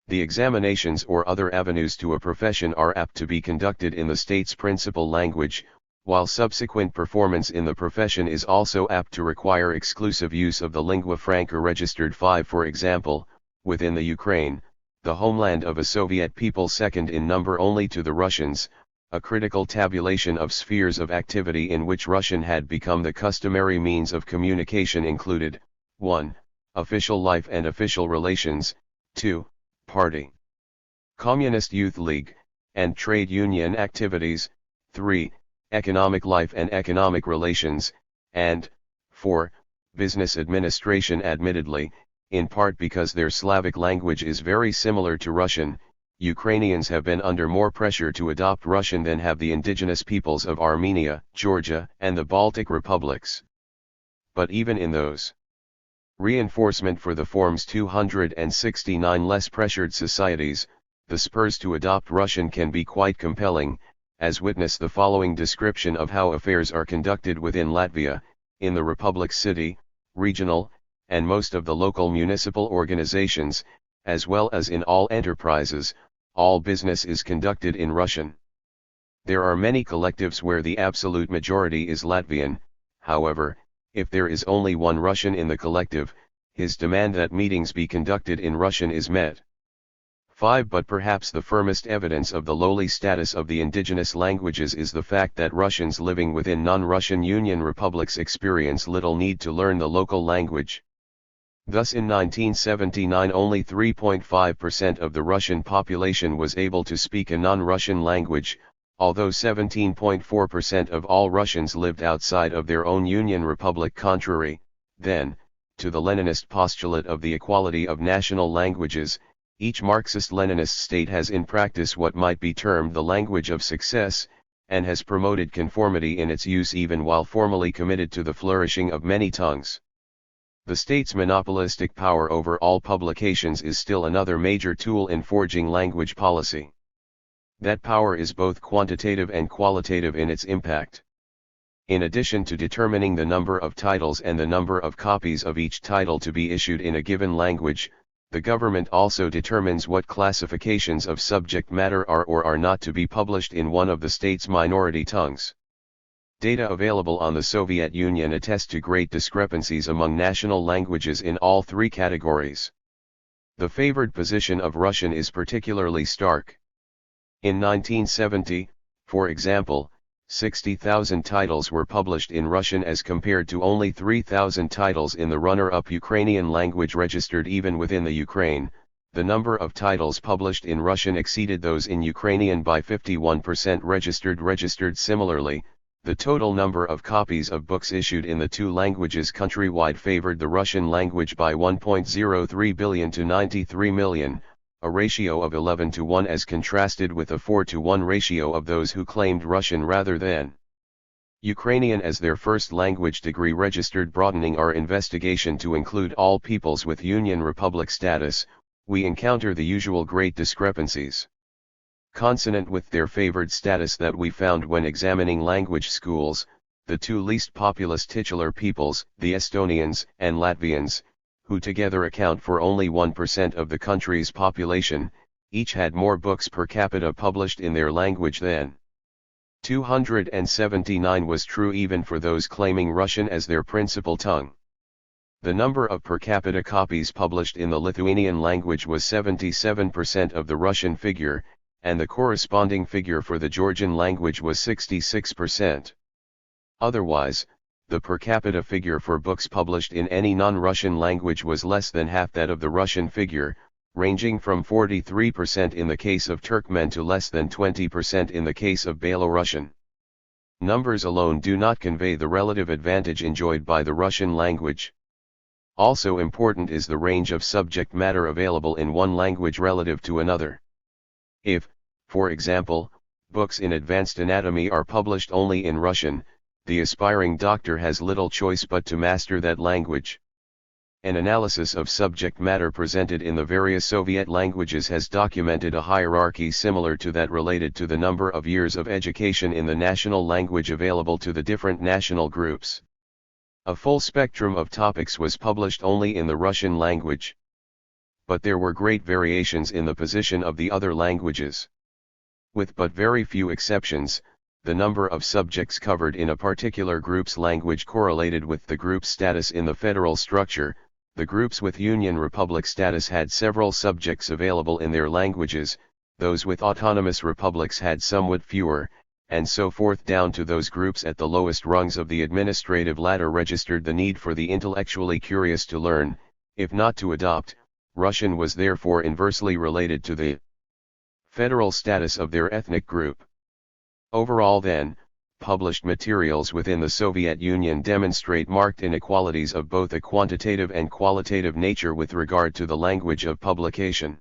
The examinations or other avenues to a profession are apt to be conducted in the state's principal language, while subsequent performance in the profession is also apt to require exclusive use of the lingua franca registered 5. For example, within the Ukraine, the homeland of a Soviet people second in number only to the Russians, a critical tabulation of spheres of activity in which Russian had become the customary means of communication included, 1. Official life and official relations, 2. Party, Communist Youth League, and trade union activities, 3. Economic life and economic relations, and 4. Business administration. Admittedly, in part because their Slavic language is very similar to Russian, Ukrainians have been under more pressure to adopt Russian than have the indigenous peoples of Armenia, Georgia, and the Baltic republics. But even in those, reinforcement for the Forms 269 less pressured societies, the spurs to adopt Russian can be quite compelling, as witness the following description of how affairs are conducted within Latvia, in the Republic's city, regional, and most of the local municipal organizations, as well as in all enterprises. All business is conducted in Russian. There are many collectives where the absolute majority is Latvian. However, if there is only one Russian in the collective, his demand that meetings be conducted in Russian is met. 5. But perhaps the firmest evidence of the lowly status of the indigenous languages is the fact that Russians living within non-Russian Union republics experience little need to learn the local language. Thus in 1979 only 3.5% of the Russian population was able to speak a non-Russian language, although 17.4% of all Russians lived outside of their own Union republic. Contrary, then, to the Leninist postulate of the equality of national languages, each Marxist-Leninist state has in practice what might be termed the language of success, and has promoted conformity in its use even while formally committed to the flourishing of many tongues. The state's monopolistic power over all publications is still another major tool in forging language policy. That power is both quantitative and qualitative in its impact. In addition to determining the number of titles and the number of copies of each title to be issued in a given language, the government also determines what classifications of subject matter are or are not to be published in one of the state's minority tongues. Data available on the Soviet Union attest to great discrepancies among national languages in all three categories. The favored position of Russian is particularly stark. In 1970, for example, 60,000 titles were published in Russian as compared to only 3,000 titles in the runner-up Ukrainian language registered. Even within the Ukraine, the number of titles published in Russian exceeded those in Ukrainian by 51% registered. Similarly, the total number of copies of books issued in the two languages countrywide favored the Russian language by 1.03 billion to 93 million, a ratio of 11:1 as contrasted with a 4:1 ratio of those who claimed Russian rather than Ukrainian as their first language degree registered. Broadening our investigation to include all peoples with Union Republic status, we encounter the usual great discrepancies. Consonant with their favored status that we found when examining language schools, the two least populous titular peoples, the Estonians and Latvians, who together account for only 1% of the country's population, each had more books per capita published in their language than 279 was true even for those claiming Russian as their principal tongue. The number of per capita copies published in the Lithuanian language was 77% of the Russian figure, and the corresponding figure for the Georgian language was 66%. Otherwise, the per capita figure for books published in any non-Russian language was less than half that of the Russian figure, ranging from 43% in the case of Turkmen to less than 20% in the case of Belarusian. Numbers alone do not convey the relative advantage enjoyed by the Russian language. Also important is the range of subject matter available in one language relative to another. If, for example, books in advanced anatomy are published only in Russian, the aspiring doctor has little choice but to master that language. An analysis of subject matter presented in the various Soviet languages has documented a hierarchy similar to that related to the number of years of education in the national language available to the different national groups. A full spectrum of topics was published only in the Russian language. But there were great variations in the position of the other languages. With but very few exceptions, the number of subjects covered in a particular group's language correlated with the group's status in the federal structure. The groups with Union Republic status had several subjects available in their languages, those with autonomous republics had somewhat fewer, and so forth down to those groups at the lowest rungs of the administrative ladder registered the need for the intellectually curious to learn, if not to adopt. Russian was therefore inversely related to the federal status of their ethnic group. Overall then, published materials within the Soviet Union demonstrate marked inequalities of both a quantitative and qualitative nature with regard to the language of publication.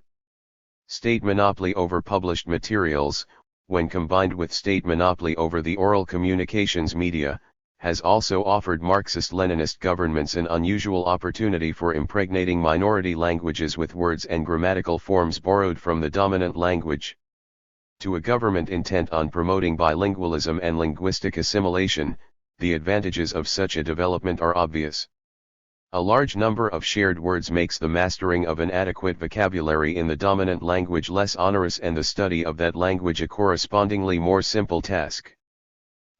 State monopoly over published materials, when combined with state monopoly over the oral communications media, has also offered Marxist-Leninist governments an unusual opportunity for impregnating minority languages with words and grammatical forms borrowed from the dominant language. To a government intent on promoting bilingualism and linguistic assimilation, the advantages of such a development are obvious. A large number of shared words makes the mastering of an adequate vocabulary in the dominant language less onerous and the study of that language a correspondingly more simple task.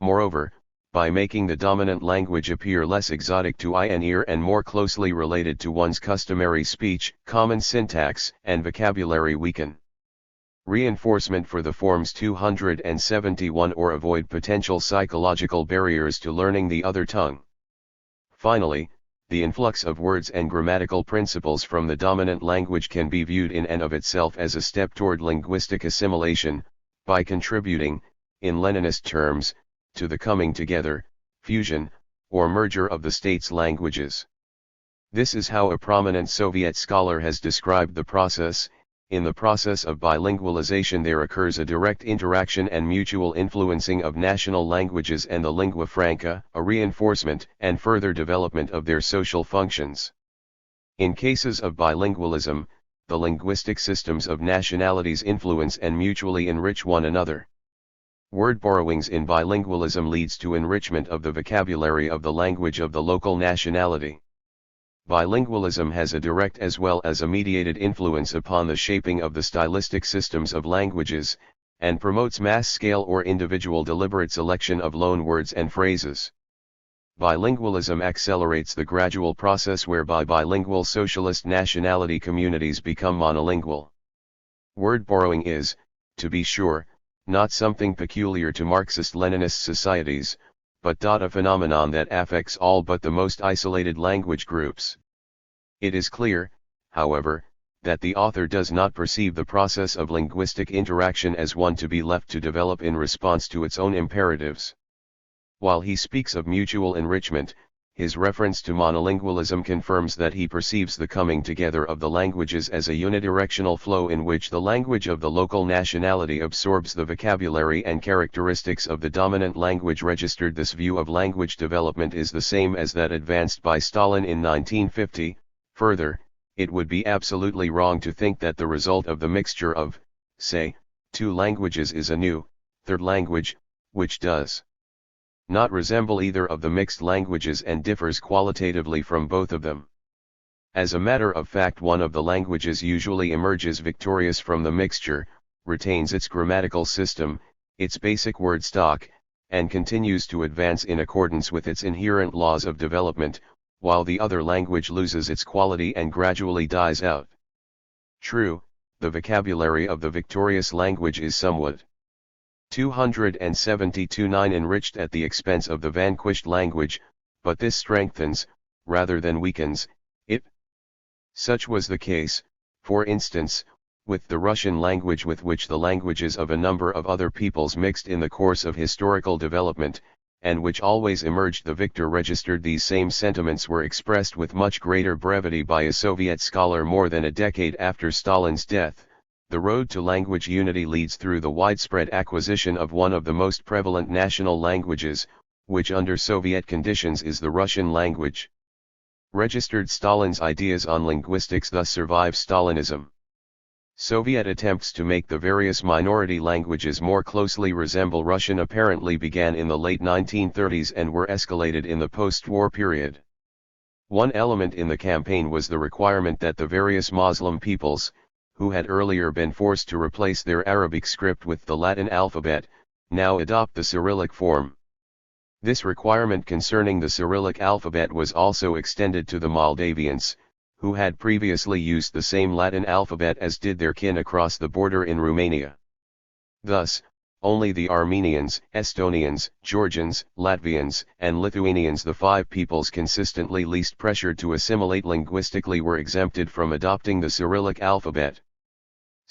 Moreover, by making the dominant language appear less exotic to eye and ear and more closely related to one's customary speech, common syntax, and vocabulary weaken reinforcement for the forms 271 or avoid potential psychological barriers to learning the other tongue. Finally, the influx of words and grammatical principles from the dominant language can be viewed in and of itself as a step toward linguistic assimilation, by contributing, in Leninist terms, to the coming together, fusion, or merger of the state's languages. This is how a prominent Soviet scholar has described the process. In the process of bilingualization there occurs a direct interaction and mutual influencing of national languages and the lingua franca, a reinforcement and further development of their social functions. In cases of bilingualism, the linguistic systems of nationalities influence and mutually enrich one another. Word borrowings in bilingualism leads to enrichment of the vocabulary of the language of the local nationality. Bilingualism has a direct as well as a mediated influence upon the shaping of the stylistic systems of languages, and promotes mass-scale or individual deliberate selection of loan words and phrases. Bilingualism accelerates the gradual process whereby bilingual socialist nationality communities become monolingual. Word borrowing is, to be sure, not something peculiar to Marxist-Leninist societies, but a phenomenon that affects all but the most isolated language groups. It is clear, however, that the author does not perceive the process of linguistic interaction as one to be left to develop in response to its own imperatives. While he speaks of mutual enrichment, his reference to monolingualism confirms that he perceives the coming together of the languages as a unidirectional flow in which the language of the local nationality absorbs the vocabulary and characteristics of the dominant language registered. This view of language development is the same as that advanced by Stalin in 1950. Further, it would be absolutely wrong to think that the result of the mixture of, say, two languages is a new, third language, which does not resemble either of the mixed languages and differs qualitatively from both of them. As a matter of fact, one of the languages usually emerges victorious from the mixture, retains its grammatical system, its basic word stock, and continues to advance in accordance with its inherent laws of development, while the other language loses its quality and gradually dies out. True, the vocabulary of the victorious language is somewhat 272-9 enriched at the expense of the vanquished language, but this strengthens, rather than weakens, it. Such was the case, for instance, with the Russian language, with which the languages of a number of other peoples mixed in the course of historical development, and which always emerged the victor registered. These same sentiments were expressed with much greater brevity by a Soviet scholar more than a decade after Stalin's death. The road to language unity leads through the widespread acquisition of one of the most prevalent national languages, which under Soviet conditions is the Russian language. Registered Stalin's ideas on linguistics thus survive Stalinism. Soviet attempts to make the various minority languages more closely resemble Russian apparently began in the late 1930s and were escalated in the post-war period. One element in the campaign was the requirement that the various Muslim peoples, who had earlier been forced to replace their Arabic script with the Latin alphabet, now adopt the Cyrillic form. This requirement concerning the Cyrillic alphabet was also extended to the Moldavians, who had previously used the same Latin alphabet as did their kin across the border in Romania. Thus, only the Armenians, Estonians, Georgians, Latvians, and Lithuanians, the five peoples consistently least pressured to assimilate linguistically, were exempted from adopting the Cyrillic alphabet.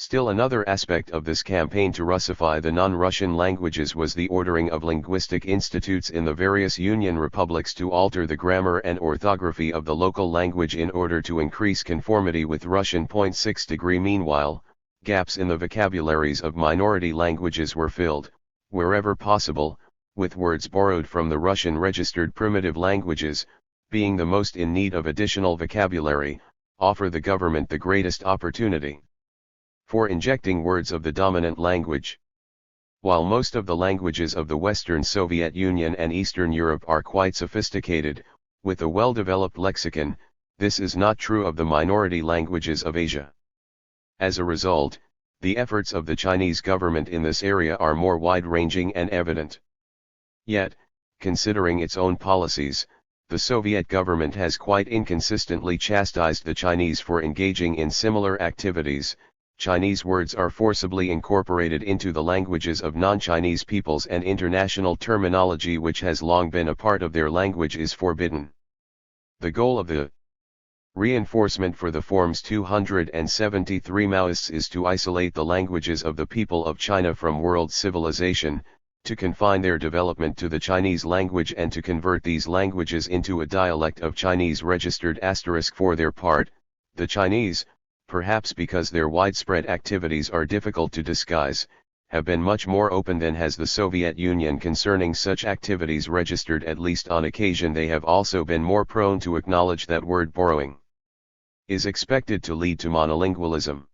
Still another aspect of this campaign to Russify the non-Russian languages was the ordering of linguistic institutes in the various Union republics to alter the grammar and orthography of the local language in order to increase conformity with Russian. 6 degree. Meanwhile, gaps in the vocabularies of minority languages were filled, wherever possible, with words borrowed from the Russian registered primitive languages, being the most in need of additional vocabulary, offer the government the greatest opportunity for injecting words of the dominant language. While most of the languages of the Western Soviet Union and Eastern Europe are quite sophisticated, with a well-developed lexicon, this is not true of the minority languages of Asia. As a result, the efforts of the Chinese government in this area are more wide-ranging and evident. Yet, considering its own policies, the Soviet government has quite inconsistently chastised the Chinese for engaging in similar activities. Chinese words are forcibly incorporated into the languages of non-Chinese peoples, and international terminology which has long been a part of their language is forbidden. The goal of the reinforcement for the Forms 273 Maoists is to isolate the languages of the people of China from world civilization, to confine their development to the Chinese language, and to convert these languages into a dialect of Chinese registered *. For their part, the Chinese, perhaps because their widespread activities are difficult to disguise, have been much more open than has the Soviet Union concerning such activities registered. At least on occasion they have also been more prone to acknowledge that word borrowing is expected to lead to monolingualism.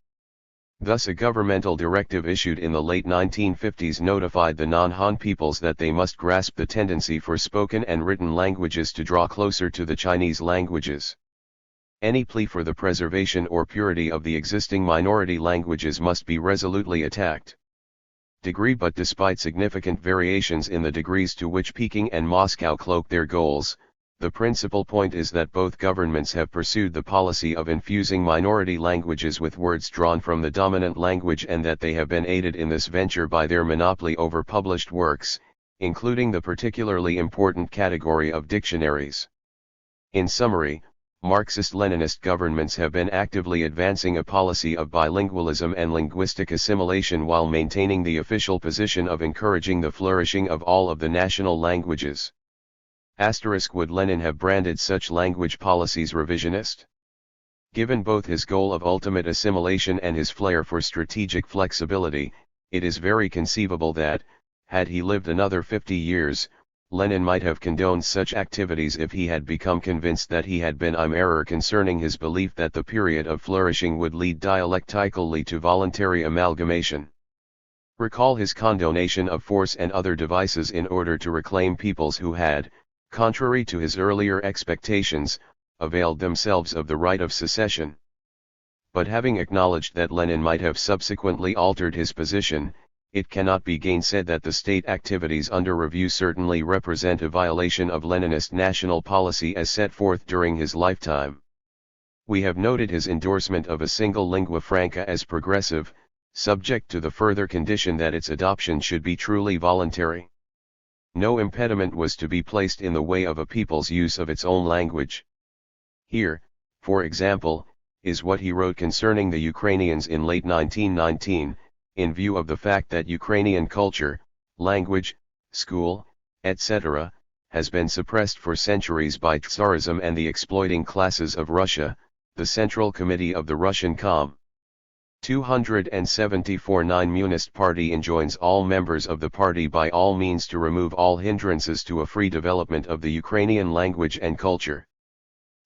Thus a governmental directive issued in the late 1950s notified the non-Han peoples that they must grasp the tendency for spoken and written languages to draw closer to the Chinese languages. Any plea for the preservation or purity of the existing minority languages must be resolutely attacked. But despite significant variations in the degrees to which Peking and Moscow cloak their goals, the principal point is that both governments have pursued the policy of infusing minority languages with words drawn from the dominant language, and that they have been aided in this venture by their monopoly over published works, including the particularly important category of dictionaries. In summary, Marxist-Leninist governments have been actively advancing a policy of bilingualism and linguistic assimilation while maintaining the official position of encouraging the flourishing of all of the national languages. Would Lenin have branded such language policies revisionist? Given both his goal of ultimate assimilation and his flair for strategic flexibility, it is very conceivable that, had he lived another 50 years, Lenin might have condoned such activities if he had become convinced that he had been in error concerning his belief that the period of flourishing would lead dialectically to voluntary amalgamation. Recall his condonation of force and other devices in order to reclaim peoples who had, contrary to his earlier expectations, availed themselves of the right of secession. But having acknowledged that Lenin might have subsequently altered his position, it cannot be gainsaid that the state activities under review certainly represent a violation of Leninist national policy as set forth during his lifetime. We have noted his endorsement of a single lingua franca as progressive, subject to the further condition that its adoption should be truly voluntary. No impediment was to be placed in the way of a people's use of its own language. Here, for example, is what he wrote concerning the Ukrainians in late 1919, in view of the fact that Ukrainian culture, language, school, etc., has been suppressed for centuries by Tsarism and the exploiting classes of Russia. The Central Committee of the Russian Com. 274 Communist Party enjoins all members of the party by all means to remove all hindrances to a free development of the Ukrainian language and culture.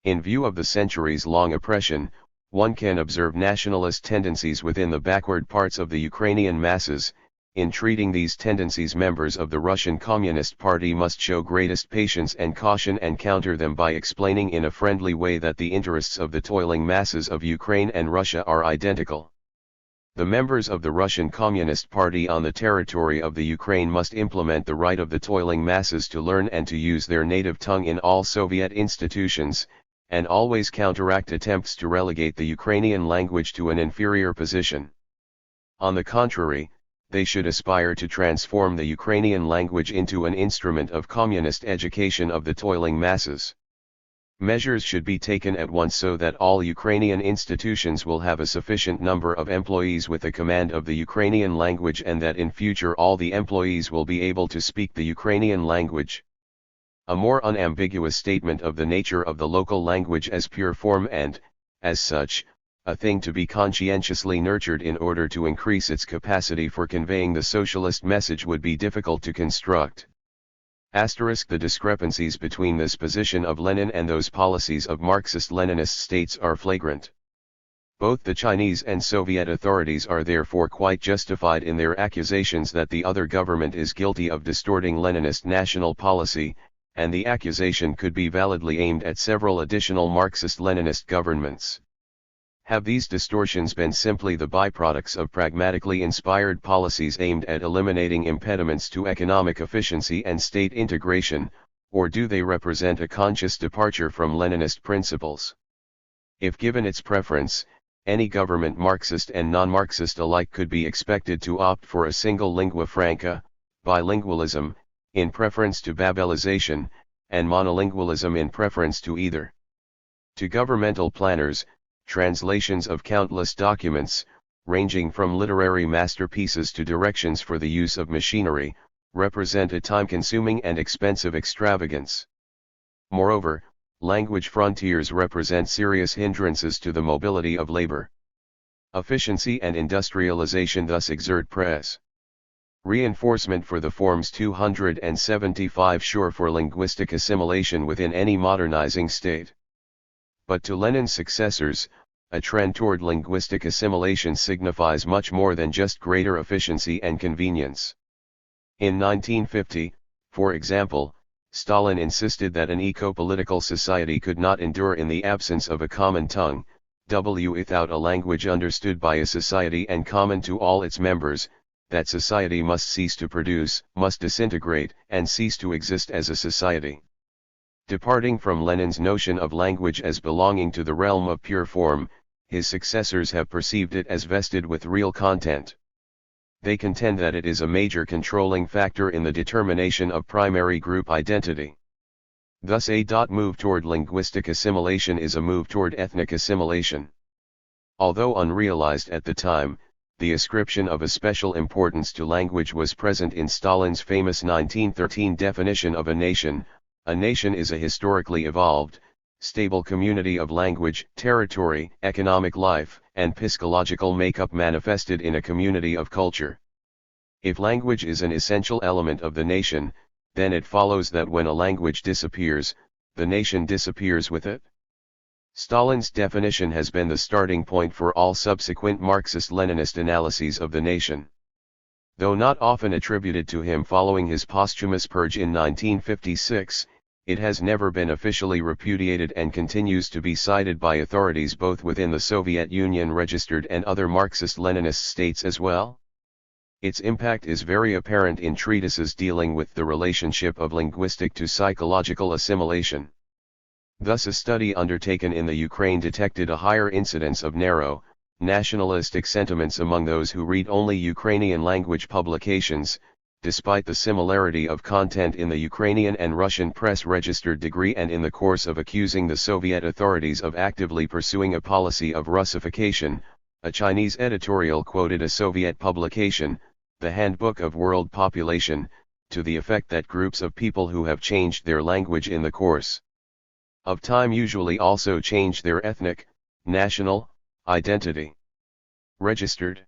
In view of the centuries-long oppression, one can observe nationalist tendencies within the backward parts of the Ukrainian masses. In treating these tendencies, members of the Russian Communist Party must show greatest patience and caution and counter them by explaining in a friendly way that the interests of the toiling masses of Ukraine and Russia are identical. The members of the Russian Communist Party on the territory of the Ukraine must implement the right of the toiling masses to learn and to use their native tongue in all Soviet institutions, and always counteract attempts to relegate the Ukrainian language to an inferior position. On the contrary, they should aspire to transform the Ukrainian language into an instrument of communist education of the toiling masses. Measures should be taken at once so that all Ukrainian institutions will have a sufficient number of employees with a command of the Ukrainian language, and that in future all the employees will be able to speak the Ukrainian language. A more unambiguous statement of the nature of the local language as pure form and, as such, a thing to be conscientiously nurtured in order to increase its capacity for conveying the socialist message would be difficult to construct. The discrepancies between this position of Lenin and those policies of Marxist-Leninist states are flagrant. Both the Chinese and Soviet authorities are therefore quite justified in their accusations that the other government is guilty of distorting Leninist national policy, and the accusation could be validly aimed at several additional Marxist-Leninist governments. Have these distortions been simply the byproducts of pragmatically inspired policies aimed at eliminating impediments to economic efficiency and state integration, or do they represent a conscious departure from Leninist principles? If given its preference, any government, Marxist and non-Marxist alike, could be expected to opt for a single lingua franca, bilingualism, in preference to Babelization, and monolingualism in preference to either. To governmental planners, translations of countless documents, ranging from literary masterpieces to directions for the use of machinery, represent a time-consuming and expensive extravagance. Moreover, language frontiers represent serious hindrances to the mobility of labor. Efficiency and industrialization thus exert press. Reinforcement for the forms 275 sure for linguistic assimilation within any modernizing state. But to Lenin's successors, a trend toward linguistic assimilation signifies much more than just greater efficiency and convenience. In 1950, for example, Stalin insisted that an eco-political society could not endure in the absence of a common tongue, without a language understood by a society and common to all its members. That society must cease to produce, must disintegrate, and cease to exist as a society. Departing from Lenin's notion of language as belonging to the realm of pure form, his successors have perceived it as vested with real content. They contend that it is a major controlling factor in the determination of primary group identity. Thus a move toward linguistic assimilation is a move toward ethnic assimilation. Although unrealized at the time, the ascription of a special importance to language was present in Stalin's famous 1913 definition of a nation, A nation is a historically evolved, stable community of language, territory, economic life, and psychological makeup manifested in a community of culture. If language is an essential element of the nation, then it follows that when a language disappears, the nation disappears with it. Stalin's definition has been the starting point for all subsequent Marxist-Leninist analyses of the nation. Though not often attributed to him following his posthumous purge in 1956, it has never been officially repudiated and continues to be cited by authorities both within the Soviet Union registered and other Marxist-Leninist states as well. Its impact is very apparent in treatises dealing with the relationship of linguistic to psychological assimilation. Thus, a study undertaken in the Ukraine detected a higher incidence of narrow, nationalistic sentiments among those who read only Ukrainian language publications, despite the similarity of content in the Ukrainian and Russian press registered degree, and in the course of accusing the Soviet authorities of actively pursuing a policy of Russification. A Chinese editorial quoted a Soviet publication, the Handbook of World Population, to the effect that groups of people who have changed their language in the course of time usually also change their ethnic, national, identity. Registered.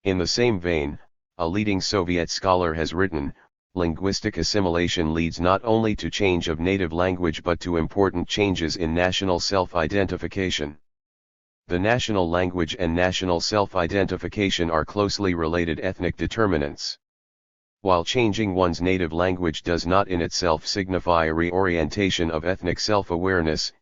In the same vein, a leading Soviet scholar has written, linguistic assimilation leads not only to change of native language but to important changes in national self-identification. The national language and national self-identification are closely related ethnic determinants. While changing one's native language does not in itself signify a reorientation of ethnic self-awareness,